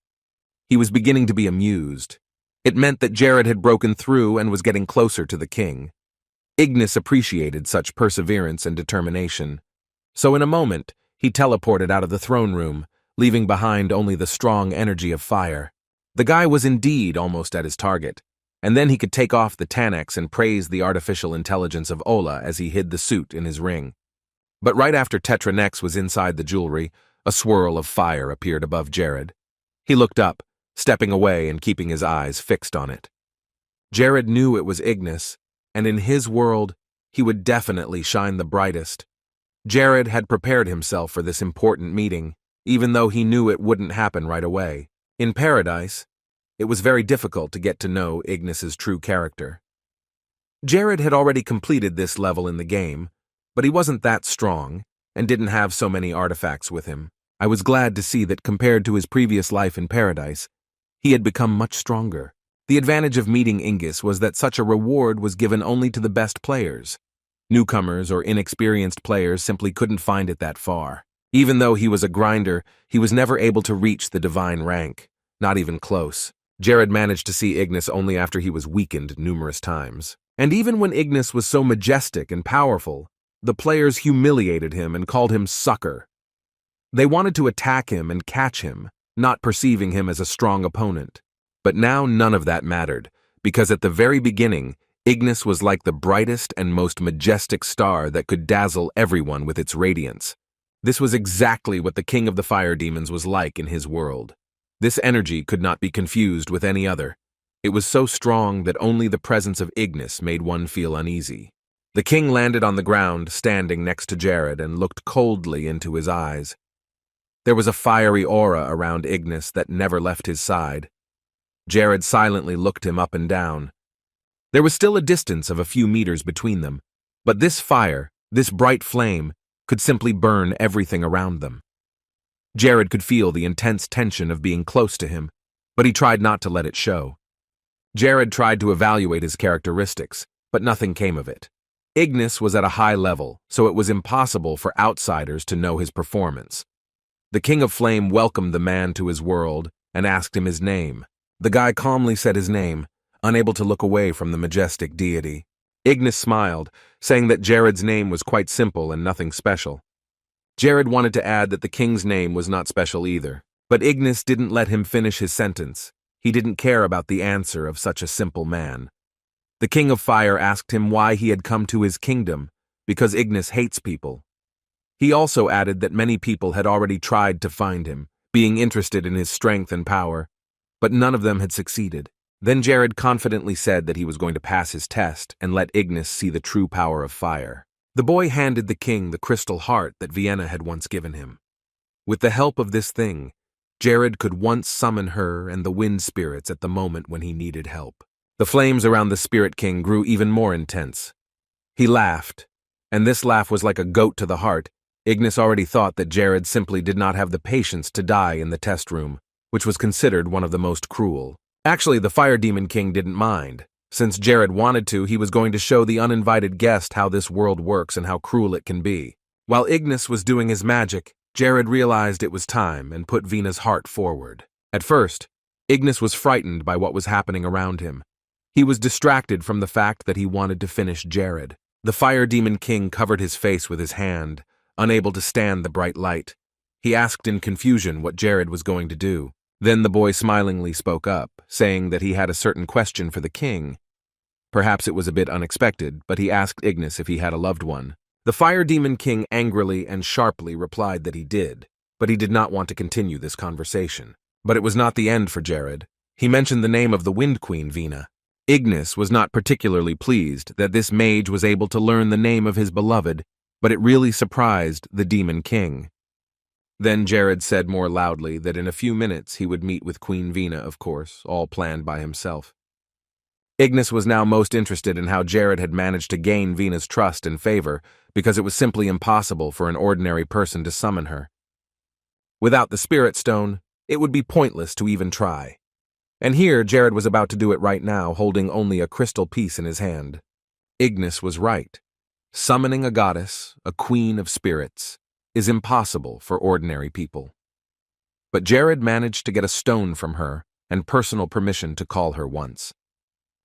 He was beginning to be amused. It meant that Jared had broken through and was getting closer to the king. Ignis appreciated such perseverance and determination. So in a moment, he teleported out of the throne room, leaving behind only the strong energy of fire. The guy was indeed almost at his target, and then he could take off the Tanex and praise the artificial intelligence of Ola as he hid the suit in his ring. But right after Tetranex was inside the jewelry, a swirl of fire appeared above Jared. He looked up, stepping away and keeping his eyes fixed on it. Jared knew it was Ignis, and in his world, he would definitely shine the brightest. Jared had prepared himself for this important meeting, even though he knew it wouldn't happen right away. In Paradise, it was very difficult to get to know Ignis's true character. Jared had already completed this level in the game, but he wasn't that strong and didn't have so many artifacts with him. I was glad to see that compared to his previous life in Paradise, he had become much stronger. The advantage of meeting Ignis was that such a reward was given only to the best players. Newcomers or inexperienced players simply couldn't find it that far. Even though he was a grinder, he was never able to reach the divine rank, not even close. Jared managed to see Ignis only after he was weakened numerous times. And even when Ignis was so majestic and powerful, the players humiliated him and called him sucker. They wanted to attack him and catch him, not perceiving him as a strong opponent. But now none of that mattered, because at the very beginning, Ignis was like the brightest and most majestic star that could dazzle everyone with its radiance. This was exactly what the king of the fire demons was like in his world. This energy could not be confused with any other. It was so strong that only the presence of Ignis made one feel uneasy. The king landed on the ground, standing next to Jared, and looked coldly into his eyes. There was a fiery aura around Ignis that never left his side. Jared silently looked him up and down. There was still a distance of a few meters between them, but this fire, this bright flame, could simply burn everything around them. Jared could feel the intense tension of being close to him, but he tried not to let it show. Jared tried to evaluate his characteristics, but nothing came of it. Ignis was at a high level, so it was impossible for outsiders to know his performance. The King of Flame welcomed the man to his world and asked him his name. The guy calmly said his name, unable to look away from the majestic deity. Ignis smiled, saying that Jared's name was quite simple and nothing special. Jared wanted to add that the king's name was not special either, but Ignis didn't let him finish his sentence. He didn't care about the answer of such a simple man. The King of Fire asked him why he had come to his kingdom, because Ignis hates people. He also added that many people had already tried to find him, being interested in his strength and power, but none of them had succeeded. Then Jared confidently said that he was going to pass his test and let Ignis see the true power of fire. The boy handed the king the crystal heart that Vienna had once given him. With the help of this thing, Jared could once summon her and the wind spirits at the moment when he needed help. The flames around the Spirit King grew even more intense. He laughed, and this laugh was like a goat to the heart. Ignis already thought that Jared simply did not have the patience to die in the test room, which was considered one of the most cruel. Actually, the Fire Demon King didn't mind. Since Jared wanted to, he was going to show the uninvited guest how this world works and how cruel it can be. While Ignis was doing his magic, Jared realized it was time and put Vina's heart forward. At first, Ignis was frightened by what was happening around him. He was distracted from the fact that he wanted to finish Jared. The Fire Demon King covered his face with his hand, unable to stand the bright light. He asked in confusion what Jared was going to do. Then the boy smilingly spoke up, saying that he had a certain question for the king. Perhaps it was a bit unexpected, but he asked Ignis if he had a loved one. The Fire Demon King angrily and sharply replied that he did, but he did not want to continue this conversation. But it was not the end for Jared. He mentioned the name of the Wind Queen, Vina. Ignis was not particularly pleased that this mage was able to learn the name of his beloved, but it really surprised the Demon King. Then Jared said more loudly that in a few minutes he would meet with Queen Vina, of course, all planned by himself. Ignis was now most interested in how Jared had managed to gain Vina's trust and favor, because it was simply impossible for an ordinary person to summon her. Without the spirit stone, it would be pointless to even try. And here Jared was about to do it right now, holding only a crystal piece in his hand. Ignis was right. Summoning a goddess, a queen of spirits, is impossible for ordinary people. But Jared managed to get a stone from her and personal permission to call her once.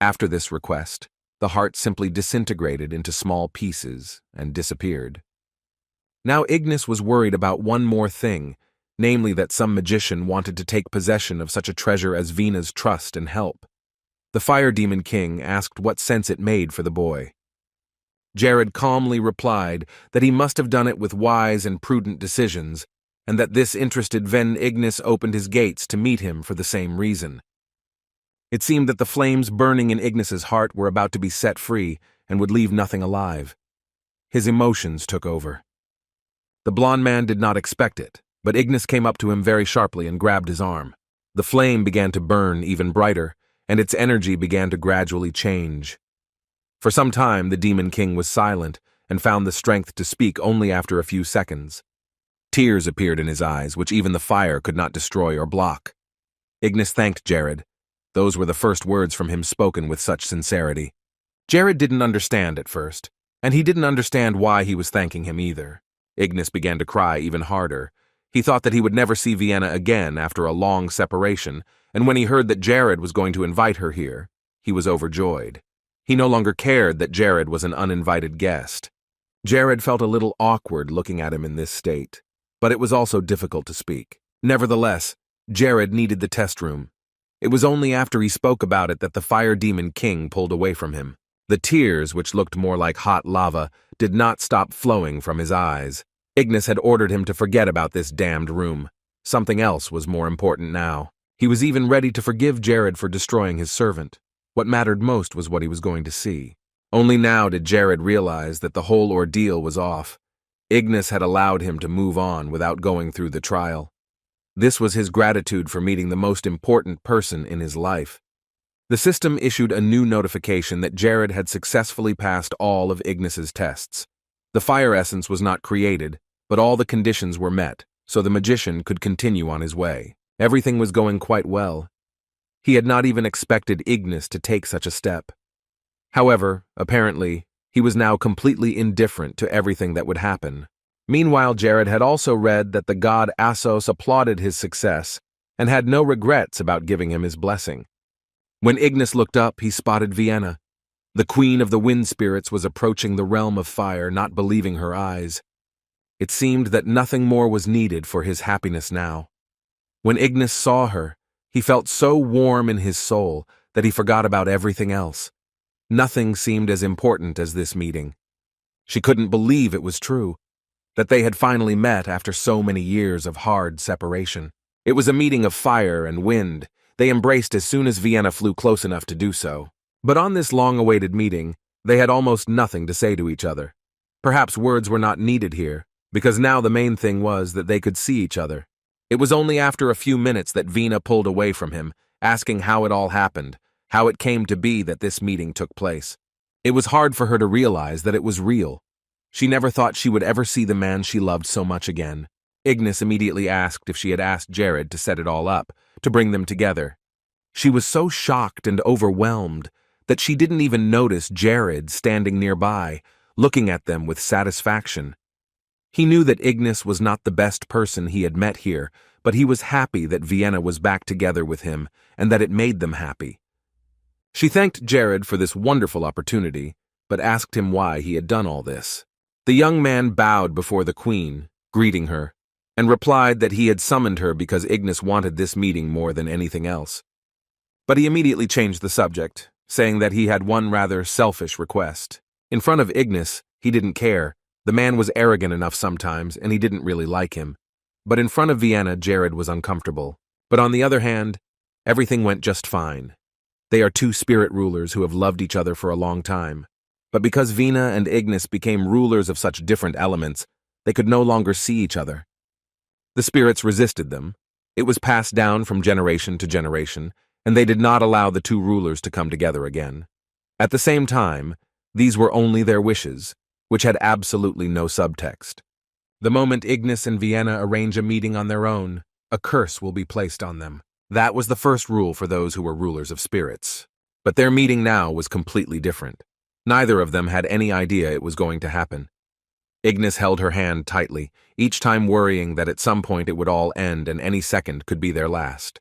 After this request, the heart simply disintegrated into small pieces and disappeared. Now Ignis was worried about one more thing, namely that some magician wanted to take possession of such a treasure as Vina's trust and help. The Fire Demon King asked what sense it made for the boy. Jared calmly replied that he must have done it with wise and prudent decisions, and that this interested Ven Ignis opened his gates to meet him for the same reason. It seemed that the flames burning in Ignis's heart were about to be set free and would leave nothing alive. His emotions took over. The blond man did not expect it, but Ignis came up to him very sharply and grabbed his arm. The flame began to burn even brighter, and its energy began to gradually change. For some time, the Demon King was silent and found the strength to speak only after a few seconds. Tears appeared in his eyes, which even the fire could not destroy or block. Ignis thanked Jared. Those were the first words from him spoken with such sincerity. Jared didn't understand at first, and he didn't understand why he was thanking him either. Ignis began to cry even harder. He thought that he would never see Vienna again after a long separation, and when he heard that Jared was going to invite her here, he was overjoyed. He no longer cared that Jared was an uninvited guest. Jared felt a little awkward looking at him in this state, but it was also difficult to speak. Nevertheless, Jared needed the test room. It was only after he spoke about it that the Fire Demon King pulled away from him. The tears, which looked more like hot lava, did not stop flowing from his eyes. Ignis had ordered him to forget about this damned room. Something else was more important now. He was even ready to forgive Jared for destroying his servant. What mattered most was what he was going to see. Only now did Jared realize that the whole ordeal was off. Ignis had allowed him to move on without going through the trial. This was his gratitude for meeting the most important person in his life. The system issued a new notification that Jared had successfully passed all of Ignis's tests. The fire essence was not created, but all the conditions were met, so the magician could continue on his way. Everything was going quite well. He had not even expected Ignis to take such a step. However, apparently, he was now completely indifferent to everything that would happen. Meanwhile, Jared had also read that the god Assos applauded his success and had no regrets about giving him his blessing. When Ignis looked up, he spotted Vienna. The queen of the wind spirits was approaching the realm of fire, not believing her eyes. It seemed that nothing more was needed for his happiness now. When Ignis saw her, he felt so warm in his soul that he forgot about everything else. Nothing seemed as important as this meeting. She couldn't believe it was true, that they had finally met after so many years of hard separation. It was a meeting of fire and wind. They embraced as soon as Vienna flew close enough to do so. But on this long-awaited meeting, they had almost nothing to say to each other. Perhaps words were not needed here, because now the main thing was that they could see each other. It was only after a few minutes that Vienna pulled away from him, asking how it all happened, how it came to be that this meeting took place. It was hard for her to realize that it was real. She never thought she would ever see the man she loved so much again. Ignis immediately asked if she had asked Jared to set it all up, to bring them together. She was so shocked and overwhelmed that she didn't even notice Jared standing nearby, looking at them with satisfaction. He knew that Ignis was not the best person he had met here, but he was happy that Vienna was back together with him and that it made them happy. She thanked Jared for this wonderful opportunity, but asked him why he had done all this. The young man bowed before the queen, greeting her, and replied that he had summoned her because Ignis wanted this meeting more than anything else. But he immediately changed the subject, saying that he had one rather selfish request. In front of Ignis, he didn't care. The man was arrogant enough sometimes, and he didn't really like him. But in front of Vienna, Jared was uncomfortable. But on the other hand, everything went just fine. They are two spirit rulers who have loved each other for a long time. But because Vienna and Ignis became rulers of such different elements, they could no longer see each other. The spirits resisted them. It was passed down from generation to generation, and they did not allow the two rulers to come together again. At the same time, these were only their wishes, which had absolutely no subtext. The moment Ignis and Vienna arrange a meeting on their own, a curse will be placed on them. That was the first rule for those who were rulers of spirits. But their meeting now was completely different. Neither of them had any idea it was going to happen. Ignis held her hand tightly, each time worrying that at some point it would all end and any second could be their last.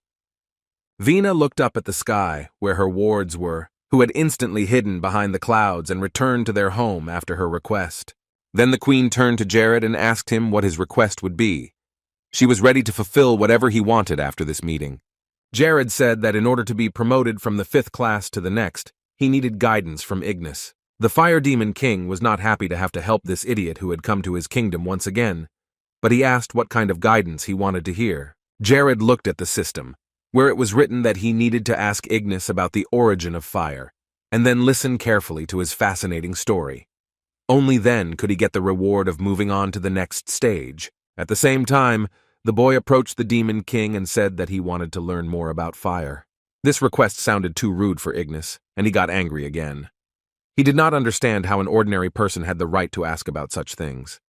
Vina looked up at the sky, where her wards were, who had instantly hidden behind the clouds and returned to their home after her request. Then the queen turned to Jared and asked him what his request would be. She was ready to fulfill whatever he wanted after this meeting. Jared said that in order to be promoted from the 5th class to the next, he needed guidance from Ignis. The Fire Demon King was not happy to have to help this idiot who had come to his kingdom once again, but he asked what kind of guidance he wanted to hear. Jared looked at the system, where it was written that he needed to ask Ignis about the origin of fire, and then listen carefully to his fascinating story. Only then could he get the reward of moving on to the next stage. At the same time, the boy approached the Demon King and said that he wanted to learn more about fire. This request sounded too rude for Ignis, and he got angry again. He did not understand how an ordinary person had the right to ask about such things.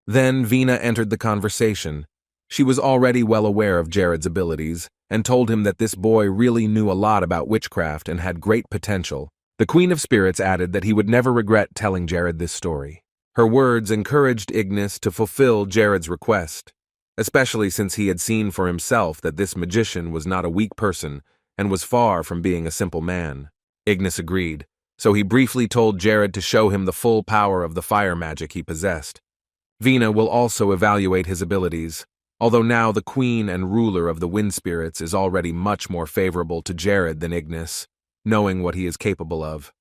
Then Vina entered the conversation. She was already well aware of Jared's abilities, and told him that this boy really knew a lot about witchcraft and had great potential. The Queen of Spirits added that he would never regret telling Jared this story. Her words encouraged Ignis to fulfill Jared's request, especially since he had seen for himself that this magician was not a weak person and was far from being a simple man. Ignis agreed, so he briefly told Jared to show him the full power of the fire magic he possessed. Vina will also evaluate his abilities, although now the queen and ruler of the wind spirits is already much more favorable to Jared than Ignis, knowing what he is capable of.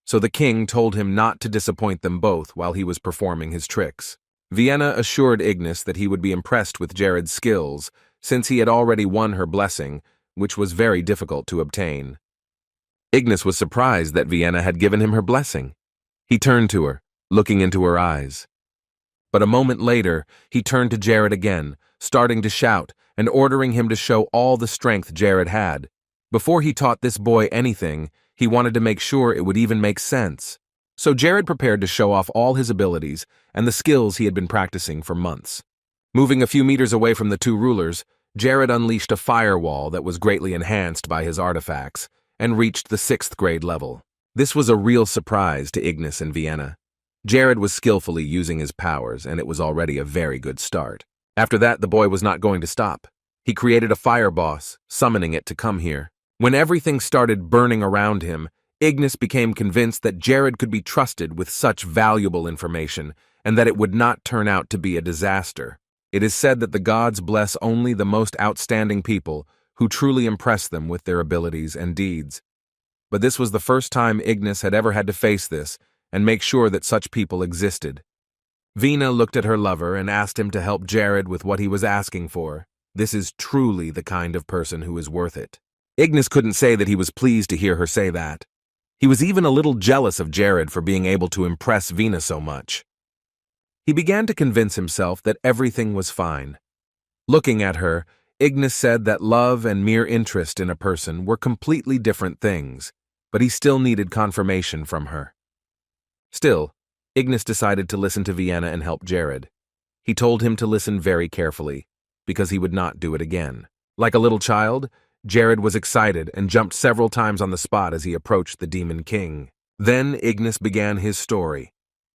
So the king told him not to disappoint them both while he was performing his tricks. Vienna assured Ignis that he would be impressed with Jared's skills, since he had already won her blessing, which was very difficult to obtain. Ignis was surprised that Vienna had given him her blessing. He turned to her, looking into her eyes. But a moment later, he turned to Jared again, starting to shout and ordering him to show all the strength Jared had. Before he taught this boy anything, he wanted to make sure it would even make sense. So Jared prepared to show off all his abilities and the skills he had been practicing for months. Moving a few meters away from the two rulers, Jared unleashed a firewall that was greatly enhanced by his artifacts and reached the 6th grade level. This was a real surprise to Ignis and Vienna. Jared was skillfully using his powers, and it was already a very good start. After that, the boy was not going to stop. He created a fire boss, summoning it to come here. When everything started burning around him, Ignis became convinced that Jared could be trusted with such valuable information and that it would not turn out to be a disaster. It is said that the gods bless only the most outstanding people who truly impress them with their abilities and deeds. But this was the first time Ignis had ever had to face this and make sure that such people existed. Vina looked at her lover and asked him to help Jared with what he was asking for. This is truly the kind of person who is worth it. Ignis couldn't say that he was pleased to hear her say that. He was even a little jealous of Jared for being able to impress Vina so much. He began to convince himself that everything was fine. Looking at her, Ignis said that love and mere interest in a person were completely different things, but he still needed confirmation from her. Still, Ignis decided to listen to Vienna and help Jared. He told him to listen very carefully, because he would not do it again. Like a little child, Jared was excited and jumped several times on the spot as he approached the Demon King. Then Ignis began his story.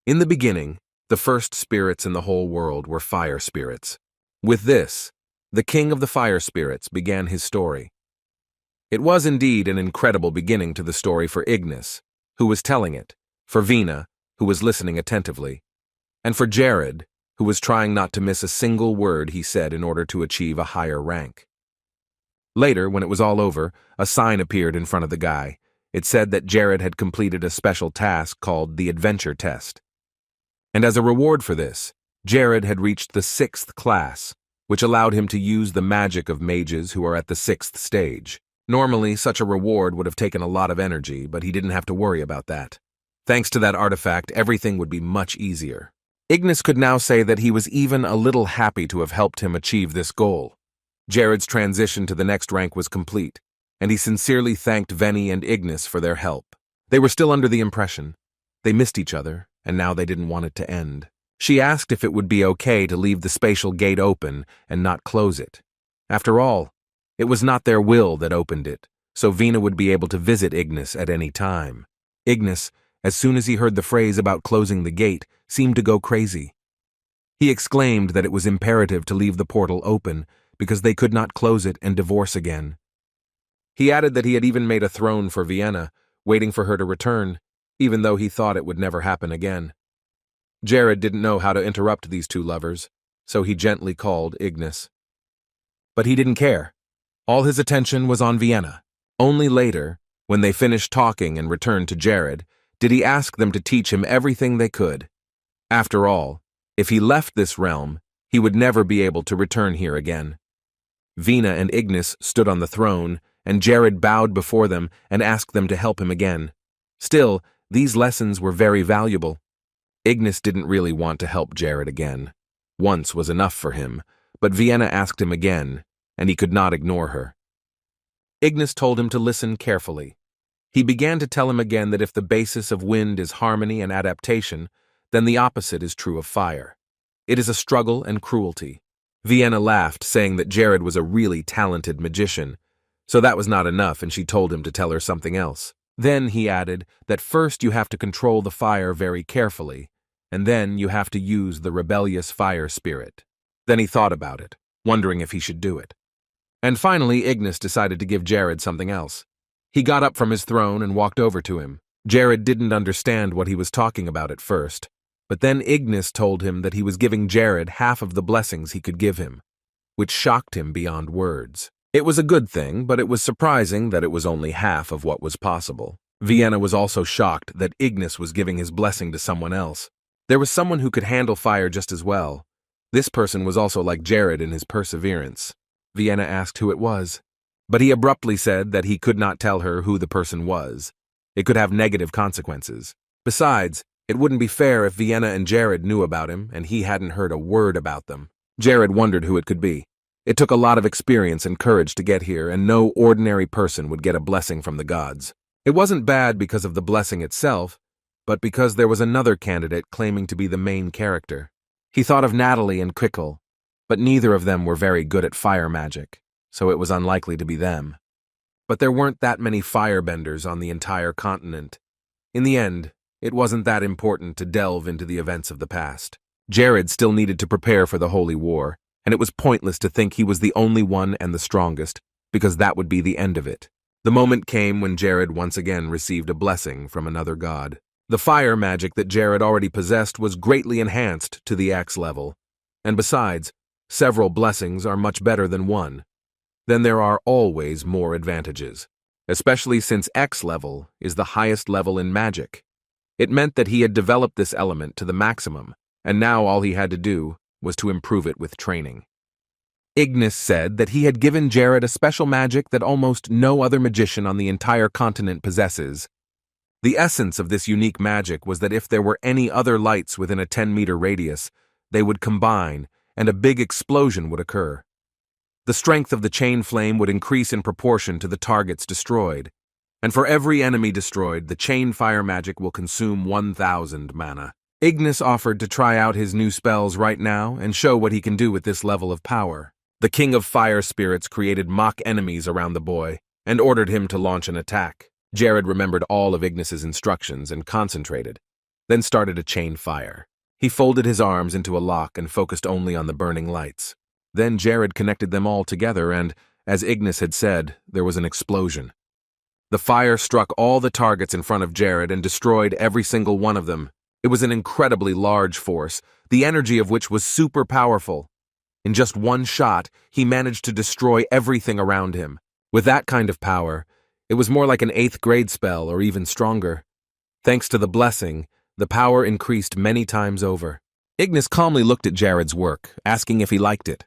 In the beginning, the first spirits in the whole world were fire spirits. With this, the king of the fire spirits began his story. It was indeed an incredible beginning to the story for Ignis, who was telling it, for Vina, who was listening attentively, and for Jared, who was trying not to miss a single word he said in order to achieve a higher rank. Later, when it was all over, a sign appeared in front of the guy. It said that Jared had completed a special task called the Adventure Test. And as a reward for this, Jared had reached the 6th class, which allowed him to use the magic of mages who are at the 6th stage. Normally, such a reward would have taken a lot of energy, but he didn't have to worry about that. Thanks to that artifact, everything would be much easier. Ignis could now say that he was even a little happy to have helped him achieve this goal. Jared's transition to the next rank was complete, and he sincerely thanked Veni and Ignis for their help. They were still under the impression. They missed each other, and now they didn't want it to end. She asked if it would be okay to leave the spatial gate open and not close it. After all, it was not their will that opened it, so Vina would be able to visit Ignis at any time. Ignis, as soon as he heard the phrase about closing the gate, seemed to go crazy. He exclaimed that it was imperative to leave the portal open because they could not close it and divorce again. He added that he had even made a throne for Vienna, waiting for her to return, even though he thought it would never happen again. Jared didn't know how to interrupt these two lovers, so he gently called Ignis. But he didn't care. All his attention was on Vienna. Only later, when they finished talking and returned to Jared, did he ask them to teach him everything they could. After all, if he left this realm, he would never be able to return here again. Vina and Ignis stood on the throne, and Jared bowed before them and asked them to help him again. Still, these lessons were very valuable. Ignis didn't really want to help Jared again. Once was enough for him, but Vienna asked him again, and he could not ignore her. Ignis told him to listen carefully. He began to tell him again that if the basis of wind is harmony and adaptation, then the opposite is true of fire. It is a struggle and cruelty. Vienna laughed, saying that Jared was a really talented magician, so that was not enough, and she told him to tell her something else. Then he added that first you have to control the fire very carefully, and then you have to use the rebellious fire spirit. Then he thought about it, wondering if he should do it. And finally, Ignis decided to give Jared something else. He got up from his throne and walked over to him. Jared didn't understand what he was talking about at first, but then Ignis told him that he was giving Jared half of the blessings he could give him, which shocked him beyond words. It was a good thing, but it was surprising that it was only half of what was possible. Vienna was also shocked that Ignis was giving his blessing to someone else. There was someone who could handle fire just as well. This person was also like Jared in his perseverance. Vienna asked who it was, but he abruptly said that he could not tell her who the person was. It could have negative consequences. Besides, it wouldn't be fair if Vienna and Jared knew about him and he hadn't heard a word about them. Jared wondered who it could be. It took a lot of experience and courage to get here, and no ordinary person would get a blessing from the gods. It wasn't bad because of the blessing itself, but because there was another candidate claiming to be the main character. He thought of Natalie and Quickle, but neither of them were very good at fire magic, so it was unlikely to be them. But there weren't that many firebenders on the entire continent. In the end, it wasn't that important to delve into the events of the past. Jared still needed to prepare for the Holy War, and it was pointless to think he was the only one and the strongest, because that would be the end of it. The moment came when Jared once again received a blessing from another god. The fire magic that Jared already possessed was greatly enhanced to the X level, and besides, several blessings are much better than one. Then there are always more advantages, especially since X level is the highest level in magic. It meant that he had developed this element to the maximum, and now all he had to do was to improve it with training. Ignis said that he had given Jared a special magic that almost no other magician on the entire continent possesses. The essence of this unique magic was that if there were any other lights within a 10-meter radius, they would combine, and a big explosion would occur. The strength of the chain flame would increase in proportion to the targets destroyed, and for every enemy destroyed, the chain fire magic will consume 1,000 mana. Ignis offered to try out his new spells right now and show what he can do with this level of power. The King of Fire Spirits created mock enemies around the boy and ordered him to launch an attack. Jared remembered all of Ignis's instructions and concentrated, then started a chain fire. He folded his arms into a lock and focused only on the burning lights. Then Jared connected them all together and, as Ignis had said, there was an explosion. The fire struck all the targets in front of Jared and destroyed every single one of them. It was an incredibly large force, the energy of which was super powerful. In just one shot, he managed to destroy everything around him. With that kind of power, it was more like an 8th grade spell or even stronger. Thanks to the blessing, the power increased many times over. Ignis calmly looked at Jared's work, asking if he liked it.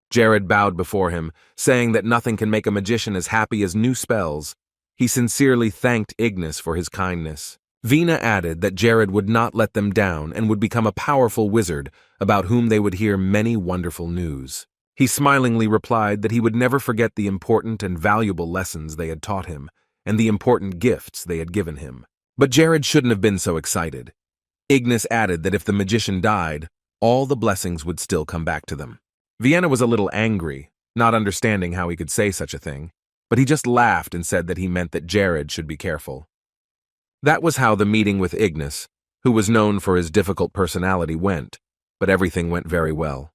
Jared bowed before him, saying that nothing can make a magician as happy as new spells. He sincerely thanked Ignis for his kindness. Vina added that Jared would not let them down and would become a powerful wizard about whom they would hear many wonderful news. He smilingly replied that he would never forget the important and valuable lessons they had taught him and the important gifts they had given him. But Jared shouldn't have been so excited. Ignis added that if the magician died, all the blessings would still come back to them. Vienna was a little angry, not understanding how he could say such a thing, but he just laughed and said that he meant that Jared should be careful. That was how the meeting with Ignis, who was known for his difficult personality, went, but everything went very well.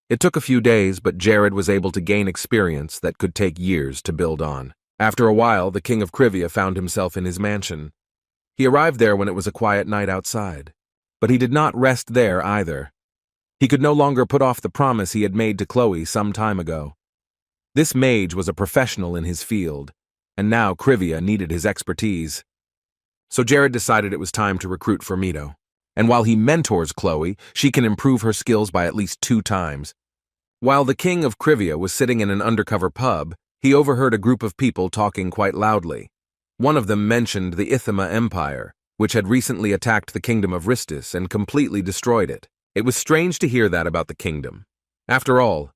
It took a few days, but Jared was able to gain experience that could take years to build on. After a while, the king of Krivia found himself in his mansion. He arrived there when it was a quiet night outside, but he did not rest there either. He could no longer put off the promise he had made to Chloe some time ago. This mage was a professional in his field, and now Krivia needed his expertise. So Jared decided it was time to recruit for Mito. And while he mentors Chloe, she can improve her skills by at least 2 times. While the king of Krivia was sitting in an undercover pub, he overheard a group of people talking quite loudly. One of them mentioned the Ithima Empire, which had recently attacked the kingdom of Ristis and completely destroyed it. It was strange to hear that about the kingdom. After all,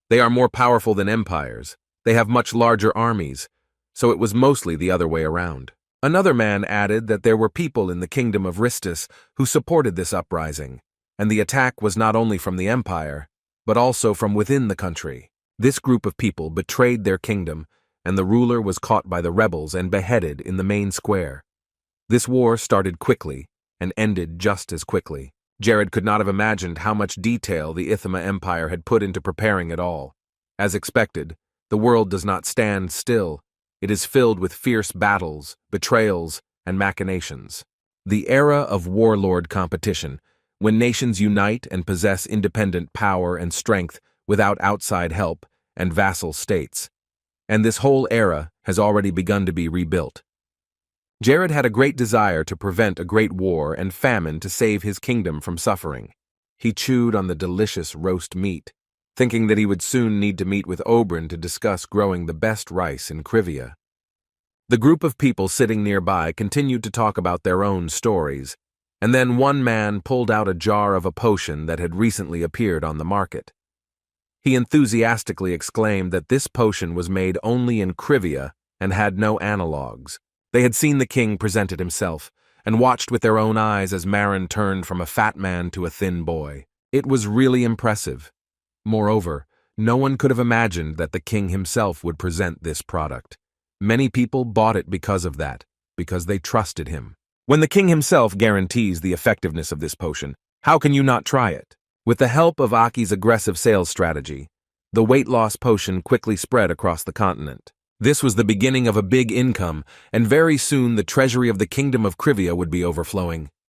they are more powerful than empires. They have much larger armies, so it was mostly the other way around. Another man added that there were people in the kingdom of Ristis who supported this uprising, and the attack was not only from the empire, but also from within the country. This group of people betrayed their kingdom, and the ruler was caught by the rebels and beheaded in the main square. This war started quickly and ended just as quickly. Jared could not have imagined how much detail the Ithima Empire had put into preparing it all. As expected, the world does not stand still. It is filled with fierce battles, betrayals, and machinations. The era of warlord competition, when nations unite and possess independent power and strength without outside help and vassal states. And this whole era has already begun to be rebuilt. Jared had a great desire to prevent a great war and famine to save his kingdom from suffering. He chewed on the delicious roast meat, thinking that he would soon need to meet with Oberyn to discuss growing the best rice in Krivia. The group of people sitting nearby continued to talk about their own stories, and then one man pulled out a jar of a potion that had recently appeared on the market. He enthusiastically exclaimed that this potion was made only in Krivia and had no analogues. They had seen the king present it himself, and watched with their own eyes as Marin turned from a fat man to a thin boy. It was really impressive. Moreover, no one could have imagined that the king himself would present this product. Many people bought it because of that, because they trusted him. When the king himself guarantees the effectiveness of this potion, how can you not try it? With the help of Aki's aggressive sales strategy, the weight loss potion quickly spread across the continent. This was the beginning of a big income, and very soon the treasury of the kingdom of Krivia would be overflowing.